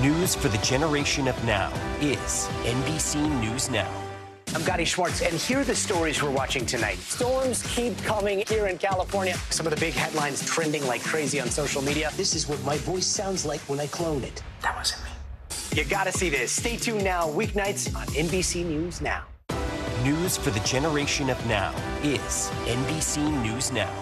News for the generation of now is NBC News Now. I'm Gotti Schwartz, and here are the stories we're watching tonight. Storms keep coming here in California. Some of the big headlines trending like crazy on social media. This is what my voice sounds like when I clone it. That wasn't me. You gotta see this. Stay tuned now, weeknights on NBC News Now. News for the generation of now is NBC News Now.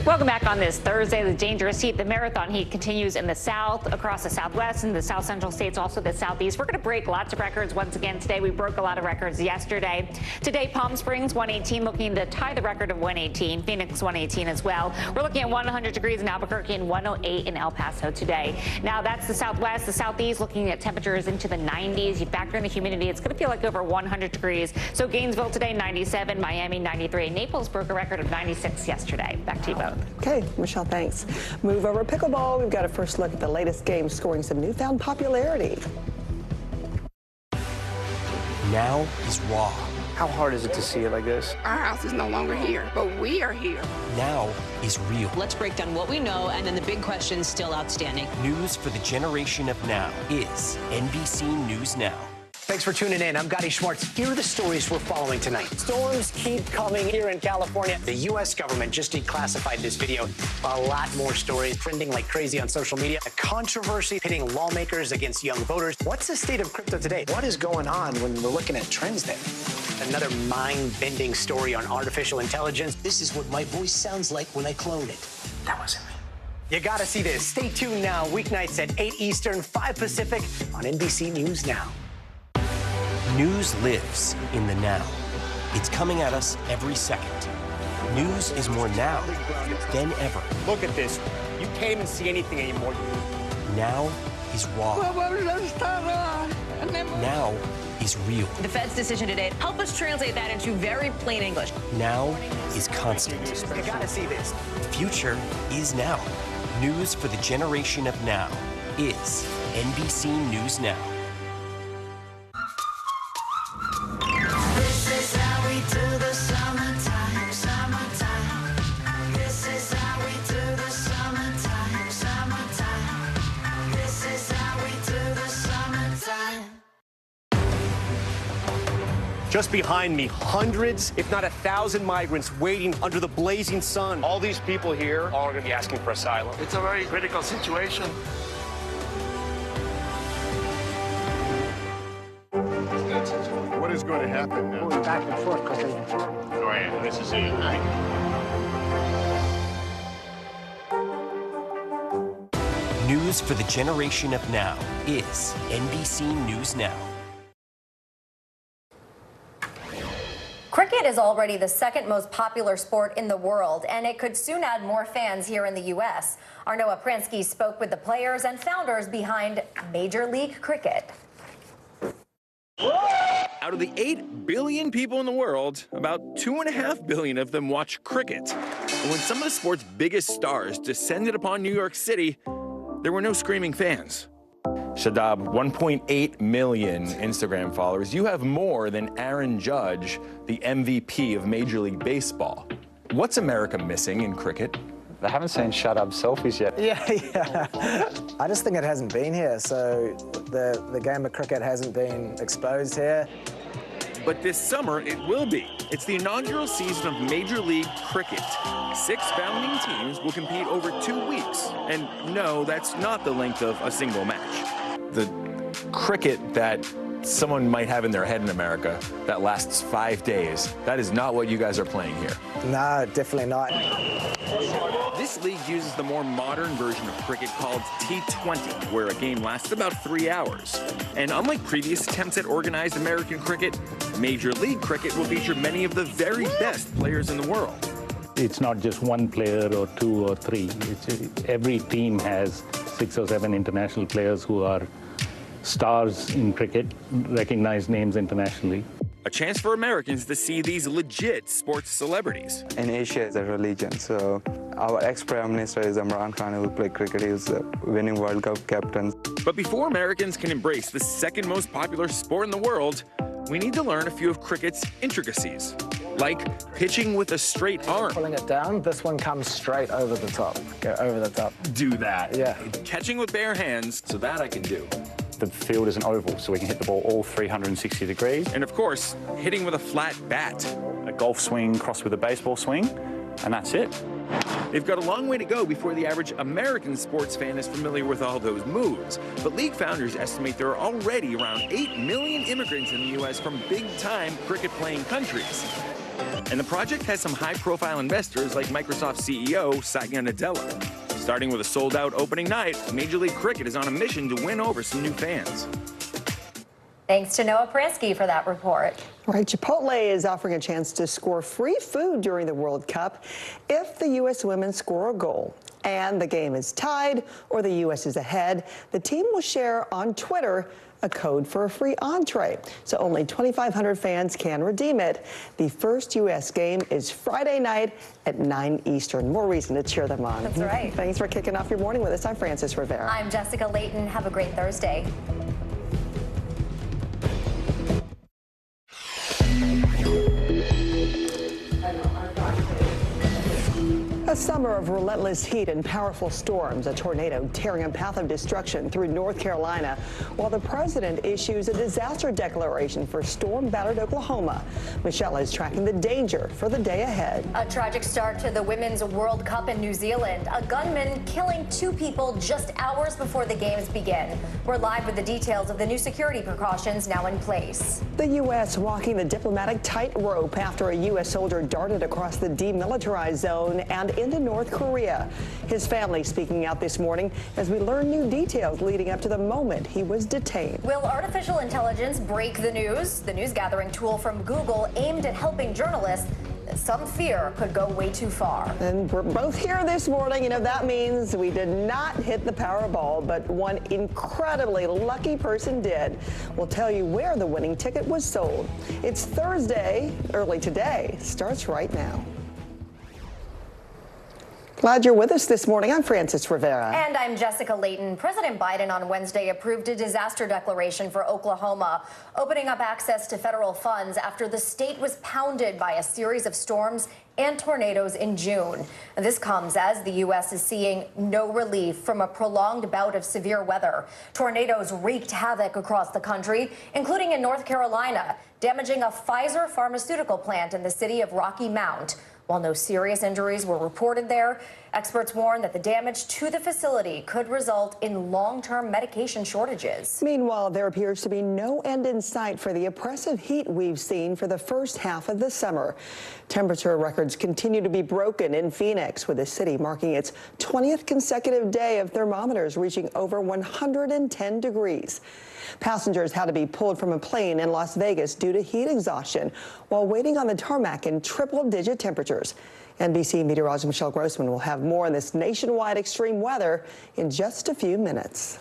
Welcome back on this Thursday. The dangerous heat, the marathon heat continues in the south, across the southwest, and the south central states, also the southeast. We're going to break lots of records once again today. We broke a lot of records yesterday. Today, Palm Springs 118, looking to tie the record of 118. Phoenix 118 as well. We're looking at 100 degrees in Albuquerque and 108 in El Paso today. Now that's the southwest, the southeast, looking at temperatures into the 90s. You factor in the humidity, it's going to feel like over 100 degrees. So Gainesville today 97, Miami 93, Naples broke a record of 96 yesterday. Back to you both. Okay, Michelle, thanks. Move over pickleball. We've got a first look at the latest game scoring some newfound popularity. Now is raw. How hard is it to see it like this? Our house is no longer here, but we are here. Now is real. Let's break down what we know and then the big questions still outstanding. News for the generation of now is NBC News Now. Thanks for tuning in. I'm Gotti Schwartz. Here are the stories we're following tonight. Storms keep coming here in California. The U.S. government just declassified this video. A lot more stories trending like crazy on social media. A controversy pitting lawmakers against young voters. What's the state of crypto today? What is going on when we're looking at trends there? Another mind-bending story on artificial intelligence. This is what my voice sounds like when I clone it. That wasn't me. You gotta see this. Stay tuned now, weeknights at 8 Eastern, 5 Pacific on NBC News Now. News lives in the now. It's coming at us every second. News is more now than ever. Look at this. You can't even see anything anymore. Now is raw. Now is real. The Fed's decision today, help us translate that into very plain English. Now is constant. You gotta see this. The future is now. News for the generation of now is NBC News Now. Just behind me, hundreds, if not 1,000 migrants waiting under the blazing sun. All these people here are going to be asking for asylum. It's a very critical situation. What is going to happen now? Going back and forth because Go ahead. This is it, right? News for the generation of now is NBC News Now. Cricket is already the second most popular sport in the world, and it could soon add more fans here in the U.S. Our Noah Pransky spoke with the players and founders behind Major League Cricket. Out of the 8 billion people in the world, about 2.5 billion of them watch cricket. And when some of the sport's biggest stars descended upon New York City, there were no screaming fans. Shadab, 1.8 million Instagram followers. You have more than Aaron Judge, the MVP of Major League Baseball. What's America missing in cricket? They haven't seen Shadab selfies yet. Yeah. I just think it hasn't been here, so the game of cricket hasn't been exposed here. But this summer, it will be. It's the inaugural season of Major League Cricket. 6 founding teams will compete over 2 weeks. And no, that's not the length of a single match. The cricket that someone might have in their head in America that lasts 5 days, that is not what you guys are playing here. No, definitely not. This league uses the more modern version of cricket called T20, where a game lasts about 3 hours. And unlike previous attempts at organized American cricket, Major League Cricket will feature many of the very best players in the world. It's not just one player or 2 or 3. Every team has 6 or 7 international players who are stars in cricket, recognized names internationally. A chance for Americans to see these legit sports celebrities. In Asia, it's a religion, so our ex-Prime Minister is Imran Khan, who played cricket. He was the winning World Cup captain. But before Americans can embrace the second most popular sport in the world, we need to learn a few of cricket's intricacies. like pitching with a straight arm. Pulling it down, this one comes straight over the top. Go over the top. Do that. Yeah. Catching with bare hands, so that I can do. The field is an oval, so we can hit the ball all 360 degrees. And of course, hitting with a flat bat. A golf swing crossed with a baseball swing, and that's it. They've got a long way to go before the average American sports fan is familiar with all those moves. But league founders estimate there are already around 8 million immigrants in the U.S. from big-time cricket-playing countries. And the project has some high-profile investors like Microsoft CEO Satya Nadella. Starting with a sold-out opening night, Major League Cricket is on a mission to win over some new fans. Thanks to Noah Pransky for that report. All right, Chipotle is offering a chance to score free food during the World Cup if the U.S. women score a goal and the game is tied or the U.S. is ahead. The team will share on Twitter a code for a free entree, so only 2,500 fans can redeem it. The first U.S. game is Friday night at 9 Eastern. More reason to cheer them on. That's right. Thanks for kicking off your morning with us. I'm Frances Rivera. I'm Jessica Layton. Have a great Thursday. A summer of relentless heat and powerful storms, a tornado tearing a path of destruction through North Carolina, while the president issues a disaster declaration for storm-battered Oklahoma. Michelle is tracking the danger for the day ahead. A tragic start to the Women's World Cup in New Zealand. A gunman killing 2 people just hours before the games begin. We're live with the details of the new security precautions now in place. The U.S. walking the diplomatic tightrope after a U.S. soldier darted across the demilitarized zone and into North Korea. His family speaking out this morning as we learn new details leading up to the moment he was detained. Will artificial intelligence break the news? The news gathering tool from Google aimed at helping journalists that some fear could go way too far. And we're both here this morning. You know, that means we did not hit the Powerball, but one incredibly lucky person did. We'll tell you where the winning ticket was sold. It's Thursday, early today, starts right now. Glad you're with us this morning. I'm Frances Rivera. And I'm Jessica Layton. President Biden on Wednesday approved a disaster declaration for Oklahoma, opening up access to federal funds after the state was pounded by a series of storms and tornadoes in June. This comes as the U.S. is seeing no relief from a prolonged bout of severe weather. Tornadoes wreaked havoc across the country, including in North Carolina, damaging a Pfizer pharmaceutical plant in the city of Rocky Mount. While no serious injuries were reported there, experts warn that the damage to the facility could result in long-term medication shortages. Meanwhile, there appears to be no end in sight for the oppressive heat we've seen for the first half of the summer. Temperature records continue to be broken in Phoenix, with the city marking its 20th consecutive day of thermometers reaching over 110 degrees. Passengers had to be pulled from a plane in Las Vegas due to heat exhaustion while waiting on the tarmac in triple-digit temperatures. NBC meteorologist Michelle Grossman will have more on this nationwide extreme weather in just a few minutes.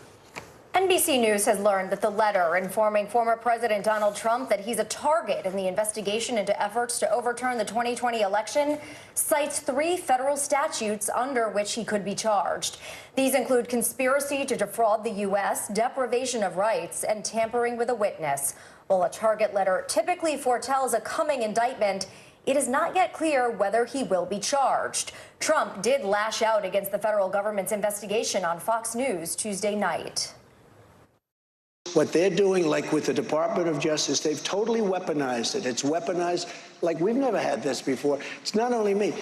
NBC News has learned that the letter informing former President Donald Trump that he's a target in the investigation into efforts to overturn the 2020 election cites 3 federal statutes under which he could be charged. These include conspiracy to defraud the U.S., deprivation of rights, and tampering with a witness. While a target letter typically foretells a coming indictment, it is not yet clear whether he will be charged. Trump did lash out against the federal government's investigation on Fox News Tuesday night. What they're doing, like with the Department of Justice, they've totally weaponized it. It's weaponized like we've never had this before. It's not only me.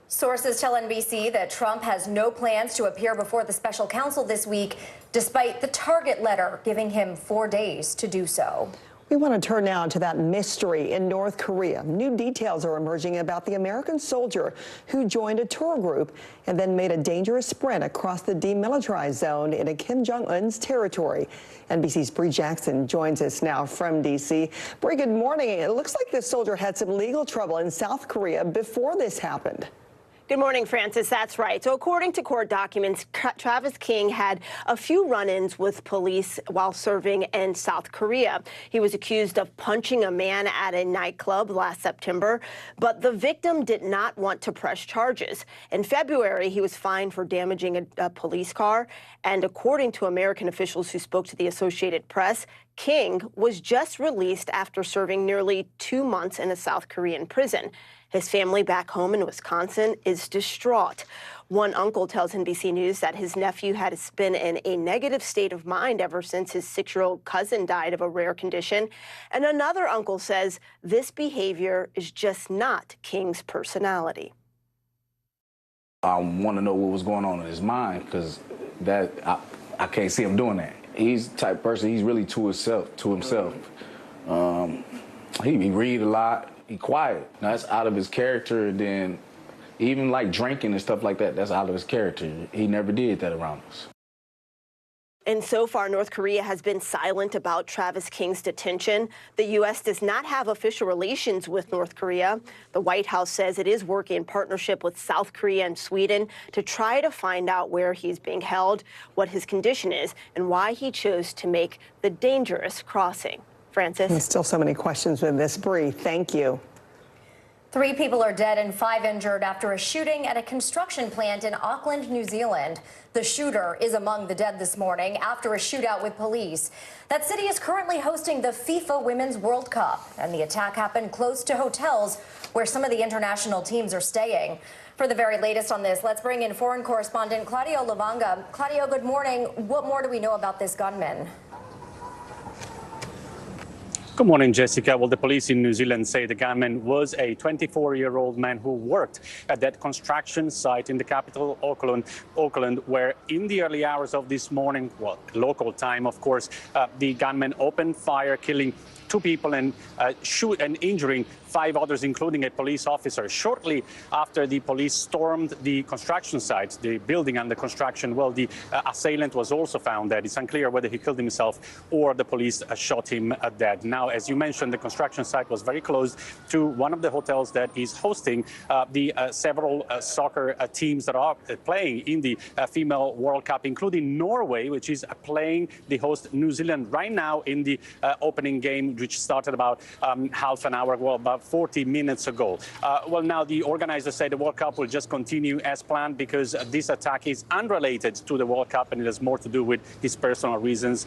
Sources tell NBC that Trump has no plans to appear before the special counsel this week, despite the target letter giving him 4 days to do so. We want to turn now to that mystery in North Korea. New details are emerging about the American soldier who joined a tour group and then made a dangerous sprint across the demilitarized zone into Kim Jong-un's territory. NBC's Bree Jackson joins us now from D.C. Bree, good morning. It looks like this soldier had some legal trouble in South Korea before this happened. Good morning, Francis. That's right. So according to court documents, Travis King had a few run-ins with police while serving in South Korea. He was accused of punching a man at a nightclub last September, but the victim did not want to press charges. In February, he was fined for damaging a police car. And according to American officials who spoke to the Associated Press, King was just released after serving nearly 2 months in a South Korean prison. His family back home in Wisconsin is distraught. One uncle tells NBC News that his nephew has been in a negative state of mind ever since his 6-year-old cousin died of a rare condition. And another uncle says this behavior is just not King's personality. I want to know what was going on in his mind, because I can't see him doing that. He's the type of person, he's really to himself. He read a lot. He quiet. Now, that's out of his character. And then even like drinking and stuff like that, that's out of his character. He never did that around us. And so far, North Korea has been silent about Travis King's detention. The U.S. does not have official relations with North Korea. The White House says it is working in partnership with South Korea and Sweden to try to find out where he's being held, what his condition is, and why he chose to make the dangerous crossing. Francis? There's still so many questions with this, Bree. Thank you. 3 people are dead and 5 injured after a shooting at a construction plant in Auckland, New Zealand. The shooter is among the dead this morning after a shootout with police. That city is currently hosting the FIFA Women's World Cup, and the attack happened close to hotels where some of the international teams are staying. For the very latest on this, let's bring in foreign correspondent Claudio Lavanga. Claudio, good morning. What more do we know about this gunman? Good morning, Jessica. Well, the police in New Zealand say the gunman was a 24-year-old man who worked at that construction site in the capital, Auckland, where in the early hours of this morning, well, local time, of course, the gunman opened fire, killing 2 people and injuring 5 others, including a police officer. Shortly after the police stormed the construction site, the building under construction, well, the assailant was also found dead. It's unclear whether he killed himself or the police shot him dead. Now, as you mentioned, the construction site was very close to one of the hotels that is hosting the several soccer teams that are playing in the Female World Cup, including Norway, which is playing the host New Zealand right now in the opening game, which started about half an hour, well, about 40 minutes ago. Well, now the organizers say the World Cup will just continue as planned because this attack is unrelated to the World Cup and it has more to do with his personal reasons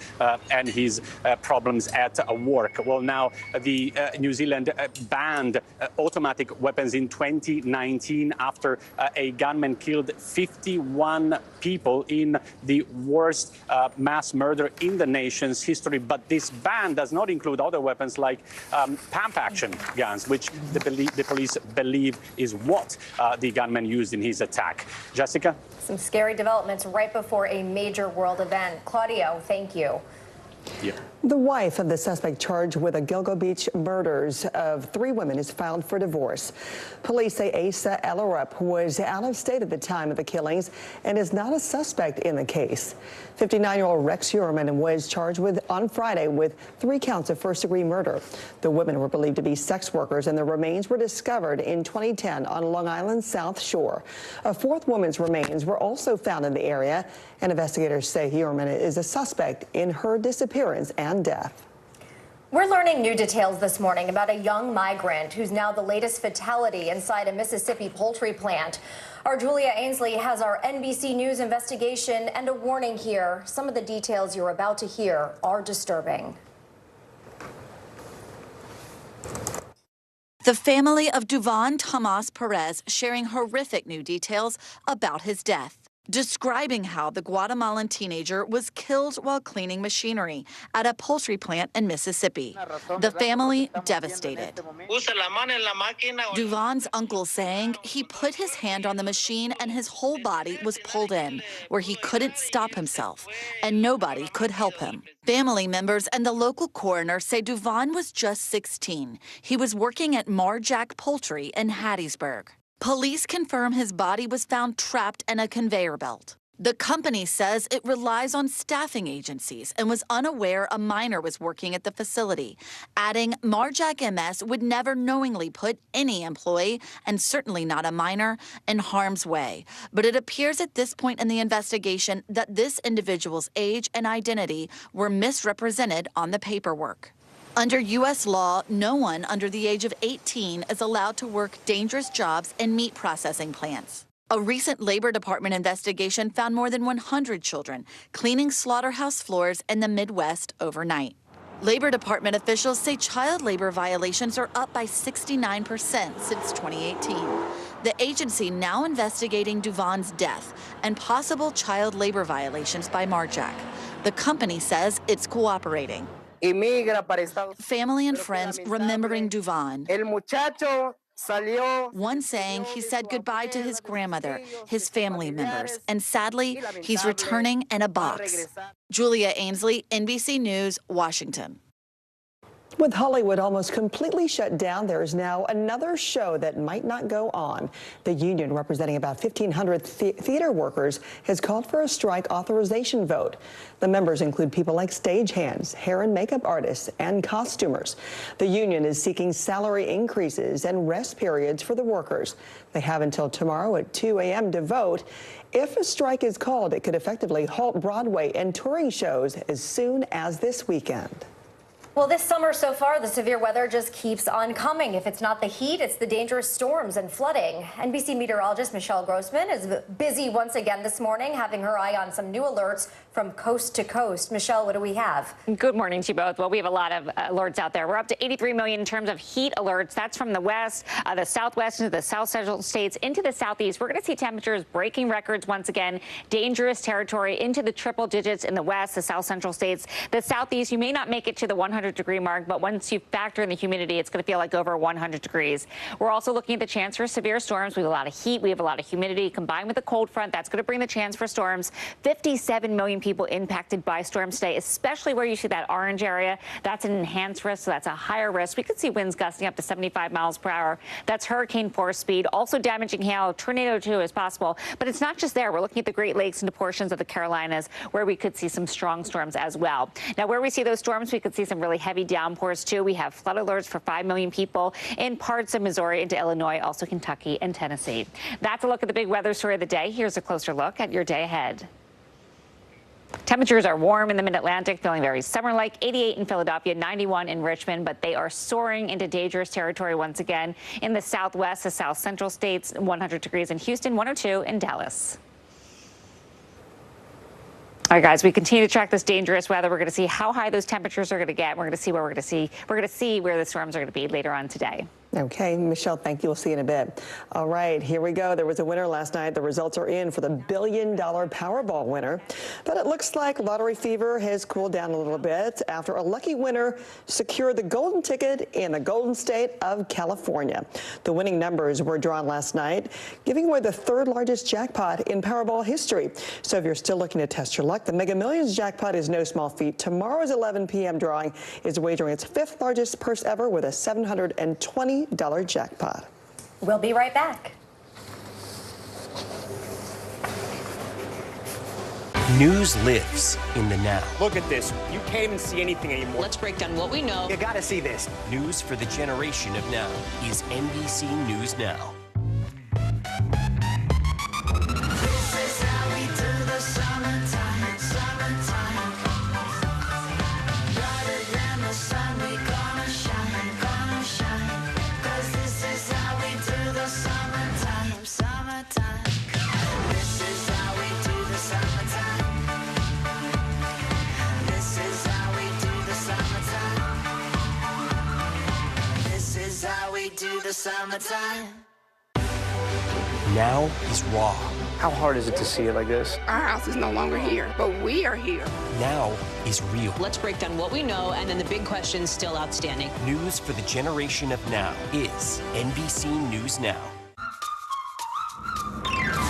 and his problems at work. Well, now the New Zealand banned automatic weapons in 2019 after a gunman killed 51 people in the worst mass murder in the nation's history. But this ban does not include other weapons like pump-action guns, which the police believe is what the gunman used in his attack. Jessica? Some scary developments right before a major world event. Claudio, thank you. Yeah. The wife of the suspect charged with the Gilgo Beach murders of 3 women is filed for divorce. Police say Asa Elarup was out of state at the time of the killings and is not a suspect in the case. 59-year-old Rex Uerman was charged on Friday with 3 counts of first-degree murder. The women were believed to be sex workers, and the remains were discovered in 2010 on Long Island's South Shore. A 4th woman's remains were also found in the area, and investigators say Uerman is a suspect in her disappearance and death. We're learning new details this morning about a young migrant who's now the latest fatality inside a Mississippi poultry plant. Our Julia Ainsley has our NBC News investigation and a warning here. Some of the details you're about to hear are disturbing. The family of Duvon Tomas Perez sharing horrific new details about his death, describing how the Guatemalan teenager was killed while cleaning machinery at a poultry plant in Mississippi. The family devastated. Duvon's uncle saying he put his hand on the machine and his whole body was pulled in, where he couldn't stop himself, and nobody could help him. Family members and the local coroner say Duvon was just 16. He was working at Marjack Poultry in Hattiesburg. Police confirm his body was found trapped in a conveyor belt. The company says it relies on staffing agencies and was unaware a minor was working at the facility, adding Marjack MS would never knowingly put any employee, and certainly not a minor, in harm's way. But it appears at this point in the investigation that this individual's age and identity were misrepresented on the paperwork. Under U.S. law, no one under the age of 18 is allowed to work dangerous jobs in meat processing plants. A recent Labor Department investigation found more than 100 children cleaning slaughterhouse floors in the Midwest overnight. Labor Department officials say child labor violations are up by 69% since 2018. The agency now investigating Duvon's death and possible child labor violations by Marjack. The company says it's cooperating. Family and friends remembering Duvon. One saying he said goodbye to his grandmother, his family members, and sadly, he's returning in a box. Julia Ainsley, NBC News, Washington. With Hollywood almost completely shut down, there is now another show that might not go on. The union, representing about 1,500 theater workers, has called for a strike authorization vote. The members include people like stagehands, hair and makeup artists, and costumers. The union is seeking salary increases and rest periods for the workers. They have until tomorrow at 2 a.m. to vote. If a strike is called, it could effectively halt Broadway and touring shows as soon as this weekend. Well, this summer so far, the severe weather just keeps on coming. If it's not the heat, it's the dangerous storms and flooding. NBC meteorologist Michelle Grossman is busy once again this morning, having her eye on some new alerts from coast to coast. Michelle, what do we have? Good morning to you both. Well, we have a lot of alerts out there. We're up to 83 million in terms of heat alerts. That's from the west, the southwest, into the south central states, into the southeast. We're going to see temperatures breaking records once again. Dangerous territory into the triple digits in the west, the south central states. The southeast, you may not make it to the 100-degree mark, but once you factor in the humidity, it's going to feel like over 100 degrees. We're also looking at the chance for severe storms. We have a lot of heat. We have a lot of humidity combined with the cold front. That's going to bring the chance for storms. 57 million people impacted by storms today, especially where you see that orange area. That's an enhanced risk, so that's a higher risk. We could see winds gusting up to 75 miles per hour. That's hurricane force speed. Also damaging hail. Tornado too is possible. But it's not just there. We're looking at the Great Lakes into portions of the Carolinas where we could see some strong storms as well. Now, where we see those storms, we could see some really heavy downpours too. We have flood alerts for 5 million people in parts of Missouri into Illinois, also Kentucky and Tennessee. That's a look at the big weather story of the day. Here's a closer look at your day ahead. Temperatures are warm in the mid-Atlantic, feeling very summer-like. 88 in Philadelphia, 91 in Richmond, but they are soaring into dangerous territory once again in the southwest, the south central states, 100 degrees in Houston, 102 in Dallas. All right, guys, we continue to track this dangerous weather. We're going to see how high those temperatures are going to get. We're going to see where we're going to see where the storms are going to be later on today. Okay, Michelle, thank you. We'll see you in a bit. All right, here we go. There was a winner last night. The results are in for the $1 billion Powerball winner. But it looks like lottery fever has cooled down a little bit after a lucky winner secured the golden ticket in the Golden State of California. The winning numbers were drawn last night, giving away the third largest jackpot in Powerball history. So if you're still looking to test your luck, the Mega Millions jackpot is no small feat. Tomorrow's 11 p.m. drawing is wagering its fifth largest purse ever with a $720 jackpot. We'll be right back. News lives in the now. Look at this. You can't even see anything anymore. Let's break down what we know. You gotta see this. News for the generation of now is NBC News Now. Summertime. Now is raw. How hard is it to see it like this? Our house is no longer here, but we are here. Now is real. Let's break down what we know and then the big questions still outstanding. News for the generation of now is NBC News Now.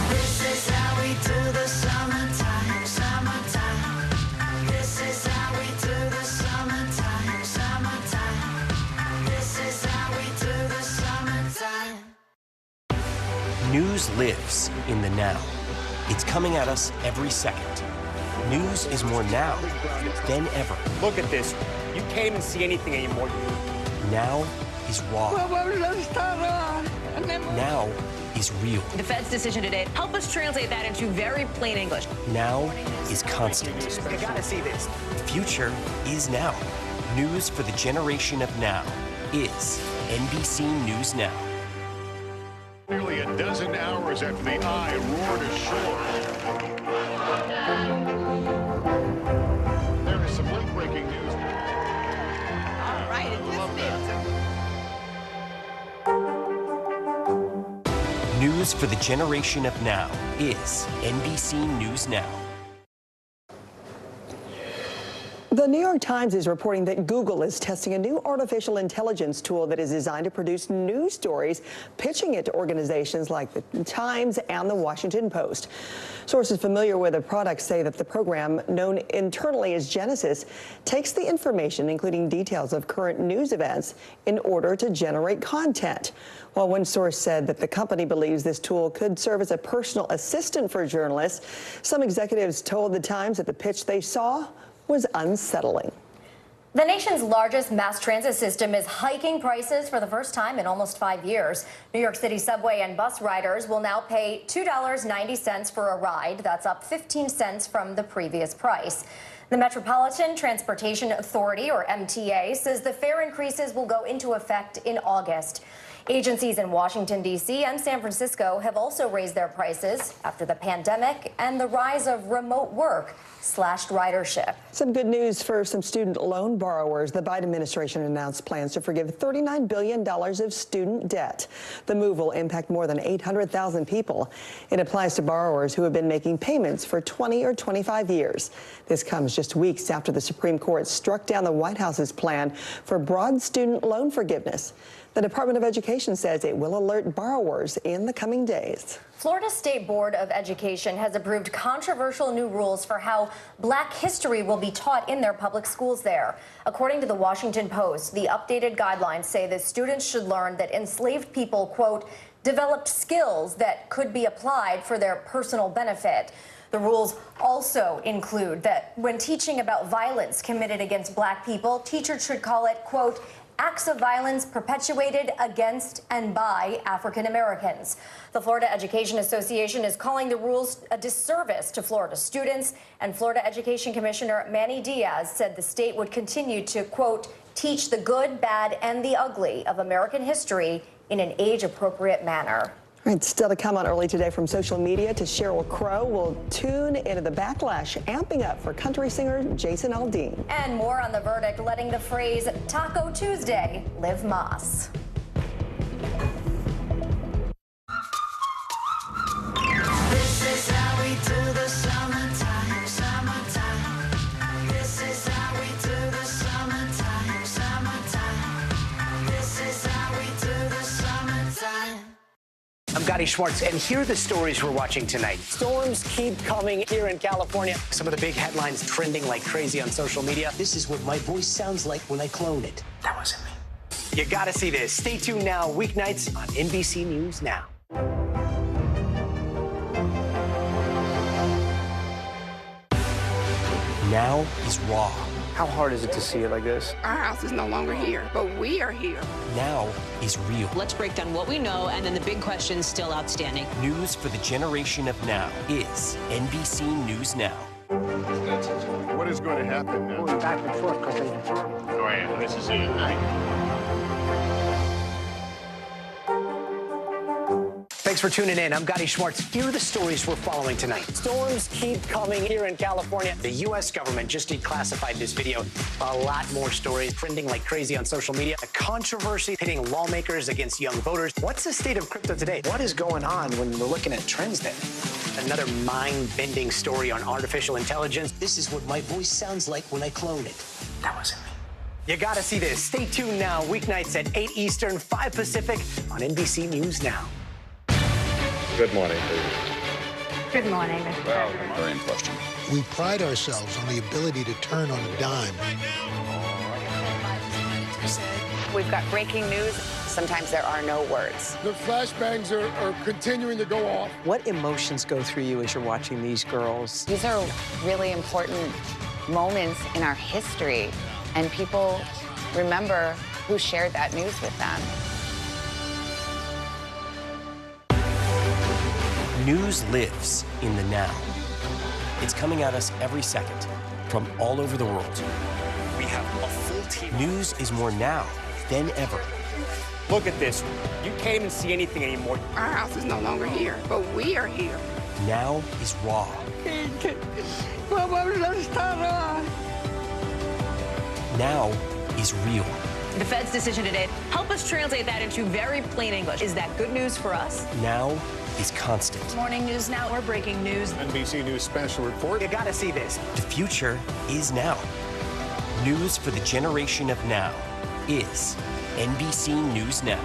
This is how we do the summertime, summertime. This is how we do the summertime, summertime. This is how we do the summertime. News lives in the now. It's coming at us every second. News is more now than ever. Look at this. You can't even see anything anymore. Now is raw. Now is real. The Fed's decision today, help us translate that into very plain English. Now is constant. You gotta see this. The future is now. News for the generation of now is NBC News Now. Nearly a dozen hours after the eye roared ashore. There is some late-breaking news. All right, News for the generation of now is NBC News Now. The New York Times is reporting that Google is testing a new artificial intelligence tool that is designed to produce news stories, pitching it to organizations like the Times and the Washington Post. Sources familiar with the product say that the program, known internally as Genesis, takes the information, including details of current news events, in order to generate content. While one source said that the company believes this tool could serve as a personal assistant for journalists, some executives told the Times that the pitch they saw was unsettling. The nation's largest mass transit system is hiking prices for the first time in almost 5 years. New York City subway and bus riders will now pay $2.90 for a ride. That's up 15 cents from the previous price. The Metropolitan Transportation Authority, or MTA, says the fare increases will go into effect in August. Agencies in Washington, D.C. and San Francisco have also raised their prices after the pandemic and the rise of remote work slashed ridership. Some good news for some student loan borrowers. The Biden administration announced plans to forgive $39 billion of student debt. The move will impact more than 800,000 people. It applies to borrowers who have been making payments for 20 or 25 years. This comes just weeks after the Supreme Court struck down the White House's plan for broad student loan forgiveness. The Department of Education says it will alert borrowers in the coming days. Florida State Board of Education has approved controversial new rules for how Black history will be taught in their public schools there. According to the Washington Post, the updated guidelines say that students should learn that enslaved people, quote, developed skills that could be applied for their personal benefit. The rules also include that when teaching about violence committed against Black people, teachers should call it, quote, acts of violence perpetuated against and by African Americans. The Florida Education Association is calling the rules a disservice to Florida students, and Florida Education Commissioner Manny Diaz said the state would continue to, quote, teach the good, bad, and the ugly of American history in an age-appropriate manner. All right, still to come on Early Today from social media to Sheryl Crow. We'll tune into the backlash amping up for country singer Jason Aldean. And more on the verdict letting the phrase Taco Tuesday live Moss. This is how we do the summertime, summertime. This is how we do the summertime, summertime. This is how we do the summertime. I'm Gotti Schwartz, and here are the stories we're watching tonight. Storms keep coming here in California. Some of the big headlines trending like crazy on social media. This is what my voice sounds like when I clone it. That wasn't me. You gotta see this. Stay tuned now, weeknights on NBC News Now. Now is raw. How hard is it to see it like this? Our house is no longer here, but we are here. Now is real. Let's break down what we know and then the big questions still outstanding. News for the generation of now is NBC News Now. What is going to happen now? Going back and forth because Oh, yeah, this is it. Thanks for tuning in. I'm Gotti Schwartz. Here are the stories we're following tonight. Storms keep coming here in California. The U.S. government just declassified this video. A lot more stories trending like crazy on social media. A controversy pitting lawmakers against young voters. What's the state of crypto today? What is going on when we're looking at trends there? Another mind-bending story on artificial intelligence. This is what my voice sounds like when I clone it. That wasn't me. You gotta see this. Stay tuned now, weeknights at 8 Eastern, 5 Pacific on NBC News Now. Good morning, please. Good morning, Mr. President. Very in question. We pride ourselves on the ability to turn on a dime. We've got breaking news. sometimes there are no words. The flashbangs are continuing to go off. What emotions go through you as you're watching these girls? These are really important moments in our history, and people remember who shared that news with them. News lives in the now. It's coming at us every second from all over the world. We have a full team. News is more now than ever. Look at this. You can't even see anything anymore. Our house is no longer here, but we are here. Now is raw. Now is real. The Fed's decision today, help us translate that into very plain English. Is that good news for us? Now is constant. Morning News Now or breaking news. NBC News special report. You gotta see this. The future is now. News for the generation of now is NBC News Now.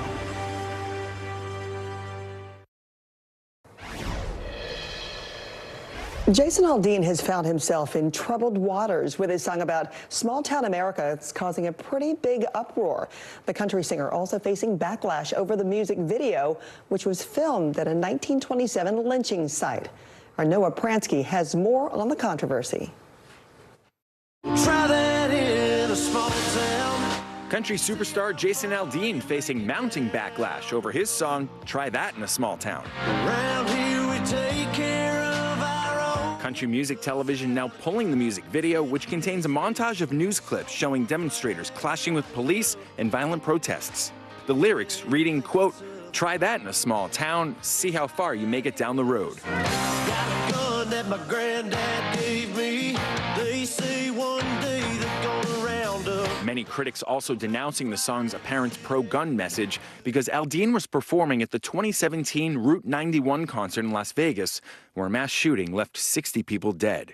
Jason Aldean has found himself in troubled waters with his song about small-town America. It's causing a pretty big uproar. The country singer also facing backlash over the music video, which was filmed at a 1927 lynching site. Our Noah Pransky has more on the controversy. Try that in a small town. Country superstar Jason Aldean facing mounting backlash over his song, Try That in a Small Town. Around here we take care of our own. Country Music Television now pulling the music video, which contains a montage of news clips showing demonstrators clashing with police and violent protests. The lyrics reading, quote, "Try that in a small town, see how far you make it down the road." Got a gun that my granddad gave me. They say one day they're gonna round up. Many critics also denouncing the song's apparent pro-gun message because Aldean was performing at the 2017 Route 91 concert in Las Vegas, where a mass shooting left 60 people dead.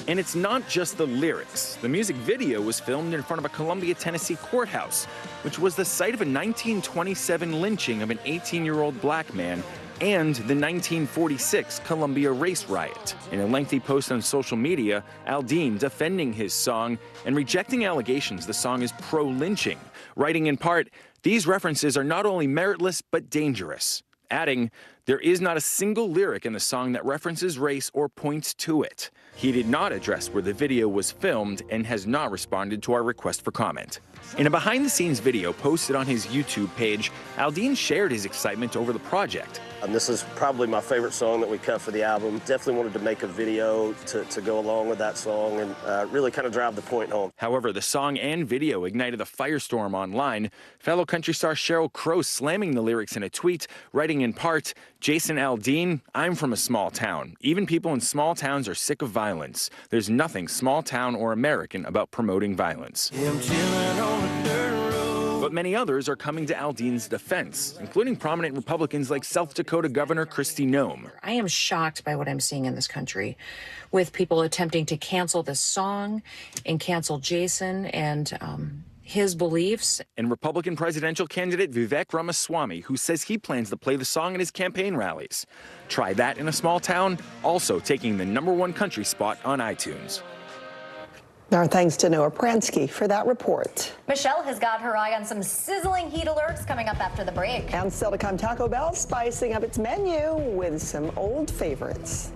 And it's not just the lyrics. The music video was filmed in front of a Columbia, Tennessee courthouse, which was the site of a 1927 lynching of an 18-year-old black man and the 1946 Columbia race riot. In a lengthy post on social media, Aldean defending his song and rejecting allegations the song is pro-lynching, writing in part, "These references are not only meritless but dangerous," adding, "There is not a single lyric in the song that references race or points to it." He did not address where the video was filmed and has not responded to our request for comment. In a behind-the-scenes video posted on his YouTube page, Aldean shared his excitement over the project. This is probably my favorite song that we cut for the album. Definitely wanted to make a video to go along with that song and really kind of drive the point home. However, the song and video ignited a firestorm online. Fellow country star Sheryl Crow slamming the lyrics in a tweet, writing in part, "Jason Aldean, I'm from a small town. Even people in small towns are sick of violence. There's nothing small town or American about promoting violence." But many others are coming to Aldean's defense, including prominent Republicans like South Dakota Governor Kristi Noem. I am shocked by what I'm seeing in this country, with people attempting to cancel this song and cancel Jason and his beliefs. And Republican presidential candidate Vivek Ramaswamy, who says he plans to play the song at his campaign rallies. Try That in a Small Town, also taking the #1 country spot on iTunes. Our thanks to Noah Pransky for that report. Michelle has got her eye on some sizzling heat alerts coming up after the break. And still to come, Taco Bell spicing up its menu with some old favorites.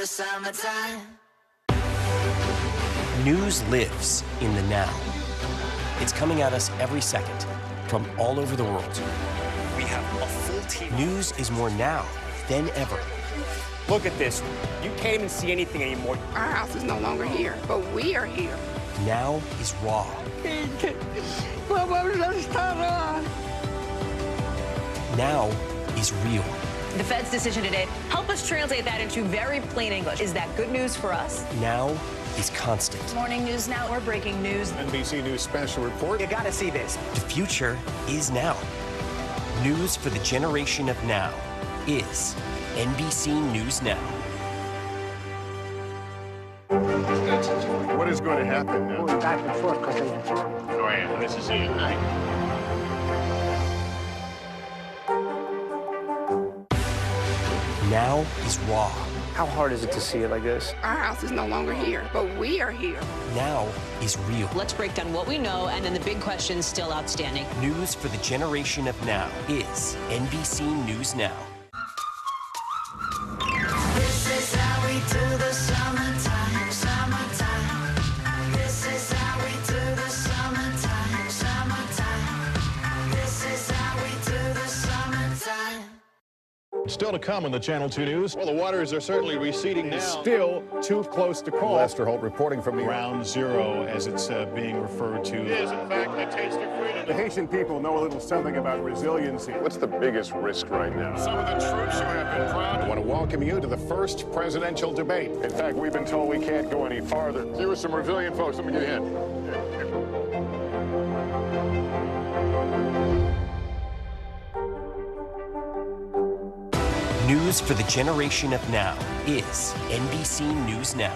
Summertime. News lives in the now. It's coming at us every second from all over the world. We have a full team. News is more now than ever. Look at this. You can't even see anything anymore. Our house is no longer here, but we are here. Now is raw. Now is real. The Fed's decision today, help us translate that into very plain English. Is that good news for us? Now is constant. Morning News Now or breaking news. NBC News special report. You gotta see this. The future is now. News for the generation of now is NBC News Now. What is going to happen now? Going back and forth because they... Oh, yeah, this is it, right? Now is raw. How hard is it to see it like this? Our house is no longer here, but we are here. Now is real. Let's break down what we know and then the big questions still outstanding. News for the generation of now is NBC News Now. This is how we do the summertime, summertime. This is how we do the summertime, summertime. This is how we do the summertime. Still to come on the Channel 2 News. Well, the waters are certainly receding now. Still too close to call. Lester Holt reporting from the Ground Zero, as it's being referred to. It is, in fact, a taste of freedom. The Haitian people know a little something about resiliency. What's the biggest risk right now? Some of the troops who have been proud. I want to welcome you to the first presidential debate. In fact, we've been told we can't go any farther. Here are some resilient folks. Let me get a hint. News for the generation of now is NBC News Now.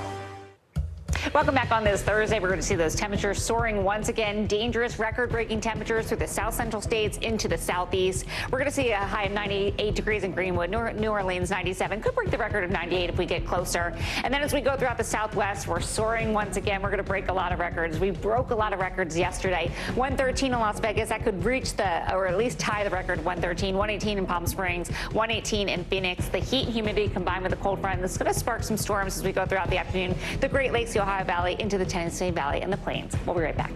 Welcome back on this Thursday. We're going to see those temperatures soaring once again. Dangerous record-breaking temperatures through the south central states into the southeast. We're going to see a high of 98 degrees in Greenwood. New Orleans, 97. Could break the record of 98 if we get closer. And then as we go throughout the southwest, we're soaring once again. We're going to break a lot of records. We broke a lot of records yesterday. 113 in Las Vegas. That could reach or at least tie the record, 113. 118 in Palm Springs. 118 in Phoenix. The heat and humidity combined with the cold front, this is going to spark some storms as we go throughout the afternoon. The Great Lakes, the Ohio Valley, into the Tennessee Valley and the Plains. We'll be right back.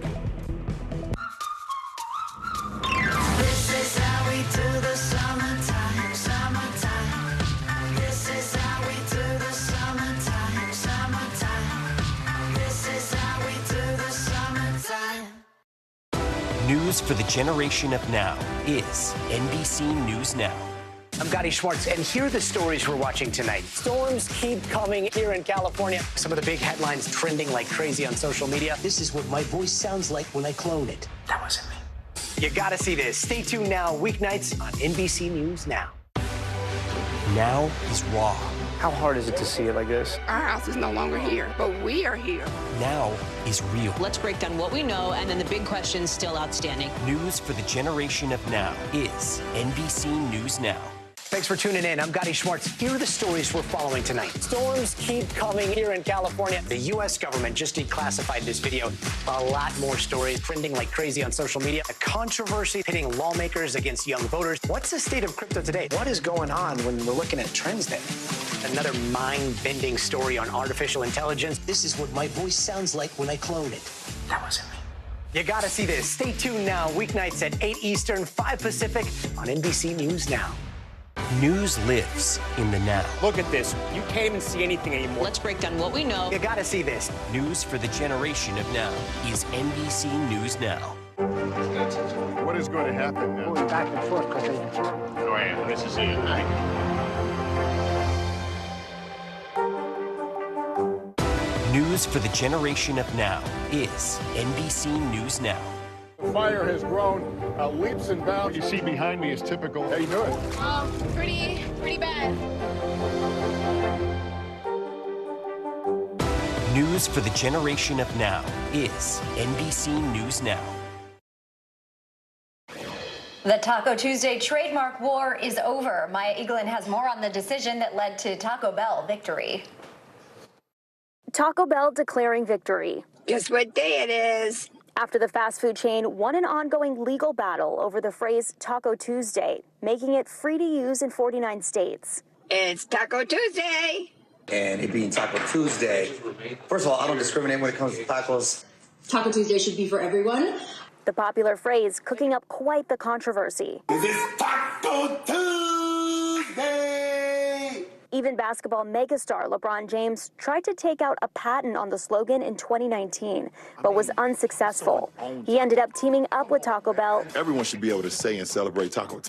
This is how we do the summertime, summertime. This is how we do the summertime, summertime. This is how we do the summertime. News for the generation of now is NBC News Now. I'm Gotti Schwartz, and here are the stories we're watching tonight. Storms keep coming here in California. Some of the big headlines trending like crazy on social media. This is what my voice sounds like when I clone it. That wasn't me. You gotta see this. Stay tuned now, weeknights on NBC News Now. Now is raw. How hard is it to see it like this? Our house is no longer here, but we are here. Now is real. Let's break down what we know and then the big questions still outstanding. News for the generation of now is NBC News Now. Thanks for tuning in. I'm Gotti Schwartz. Here are the stories we're following tonight. Storms keep coming here in California. The U.S. government just declassified this video. A lot more stories trending like crazy on social media. A controversy pitting lawmakers against young voters. What's the state of crypto today? What is going on when we're looking at trends there? Another mind-bending story on artificial intelligence. This is what my voice sounds like when I clone it. That wasn't me. You gotta see this. Stay tuned now, weeknights at 8 Eastern, 5 Pacific on NBC News Now. News lives in the now. Look at this. You can't even see anything anymore. Let's break down what we know. You gotta see this. News for the generation of now is NBC News Now. What is going to happen now? Going back and forth because they... Oh, yeah, this is it, right? News for the generation of now is NBC News Now. The fire has grown leaps and bounds. What you see behind me is typical. How you doing? Pretty bad. News for the generation of now is NBC News Now. The Taco Tuesday trademark war is over. Maya Eaglin has more on the decision that led to Taco Bell victory. Taco Bell declaring victory. Guess what day it is? After the fast food chain won an ongoing legal battle over the phrase Taco Tuesday, making it free to use in 49 states. It's Taco Tuesday. And it being Taco Tuesday, first of all, I don't discriminate when it comes to tacos. Taco Tuesday should be for everyone. The popular phrase cooking up quite the controversy. It's Taco Tuesday! Even basketball megastar LeBron James tried to take out a patent on the slogan in 2019, but was unsuccessful. He ended up teaming up with Taco Bell. Everyone should be able to say and celebrate taco.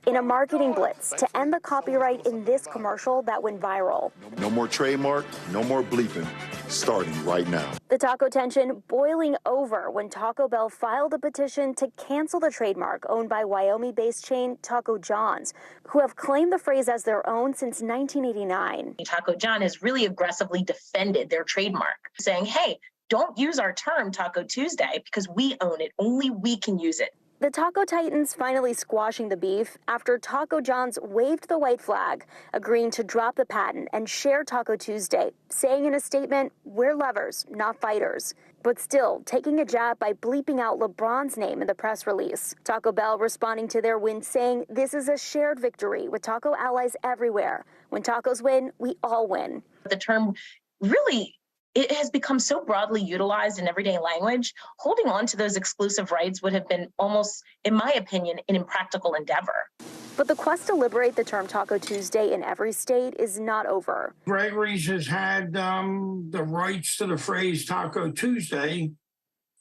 in a marketing blitz to end the copyright in this commercial that went viral. No more trademark, no more bleeping, starting right now. The taco tension boiling over when Taco Bell filed a petition to cancel the trademark owned by Wyoming-based chain Taco John's, who have claimed the phrase as their own since 1989. Taco John has really aggressively defended their trademark, saying, hey, don't use our term Taco Tuesday because we own it. Only we can use it. The Taco Titans finally squashing the beef after Taco John's waved the white flag, agreeing to drop the patent and share Taco Tuesday, saying in a statement, we're lovers, not fighters. But still, taking a jab by bleeping out LeBron's name in the press release. Taco Bell responding to their win, saying this is a shared victory with taco allies everywhere. When tacos win, we all win. The term really, it has become so broadly utilized in everyday language. Holding on to those exclusive rights would have been almost, in my opinion, an impractical endeavor. But the quest to liberate the term Taco Tuesday in every state is not over. Gregory's has had the rights to the phrase Taco Tuesday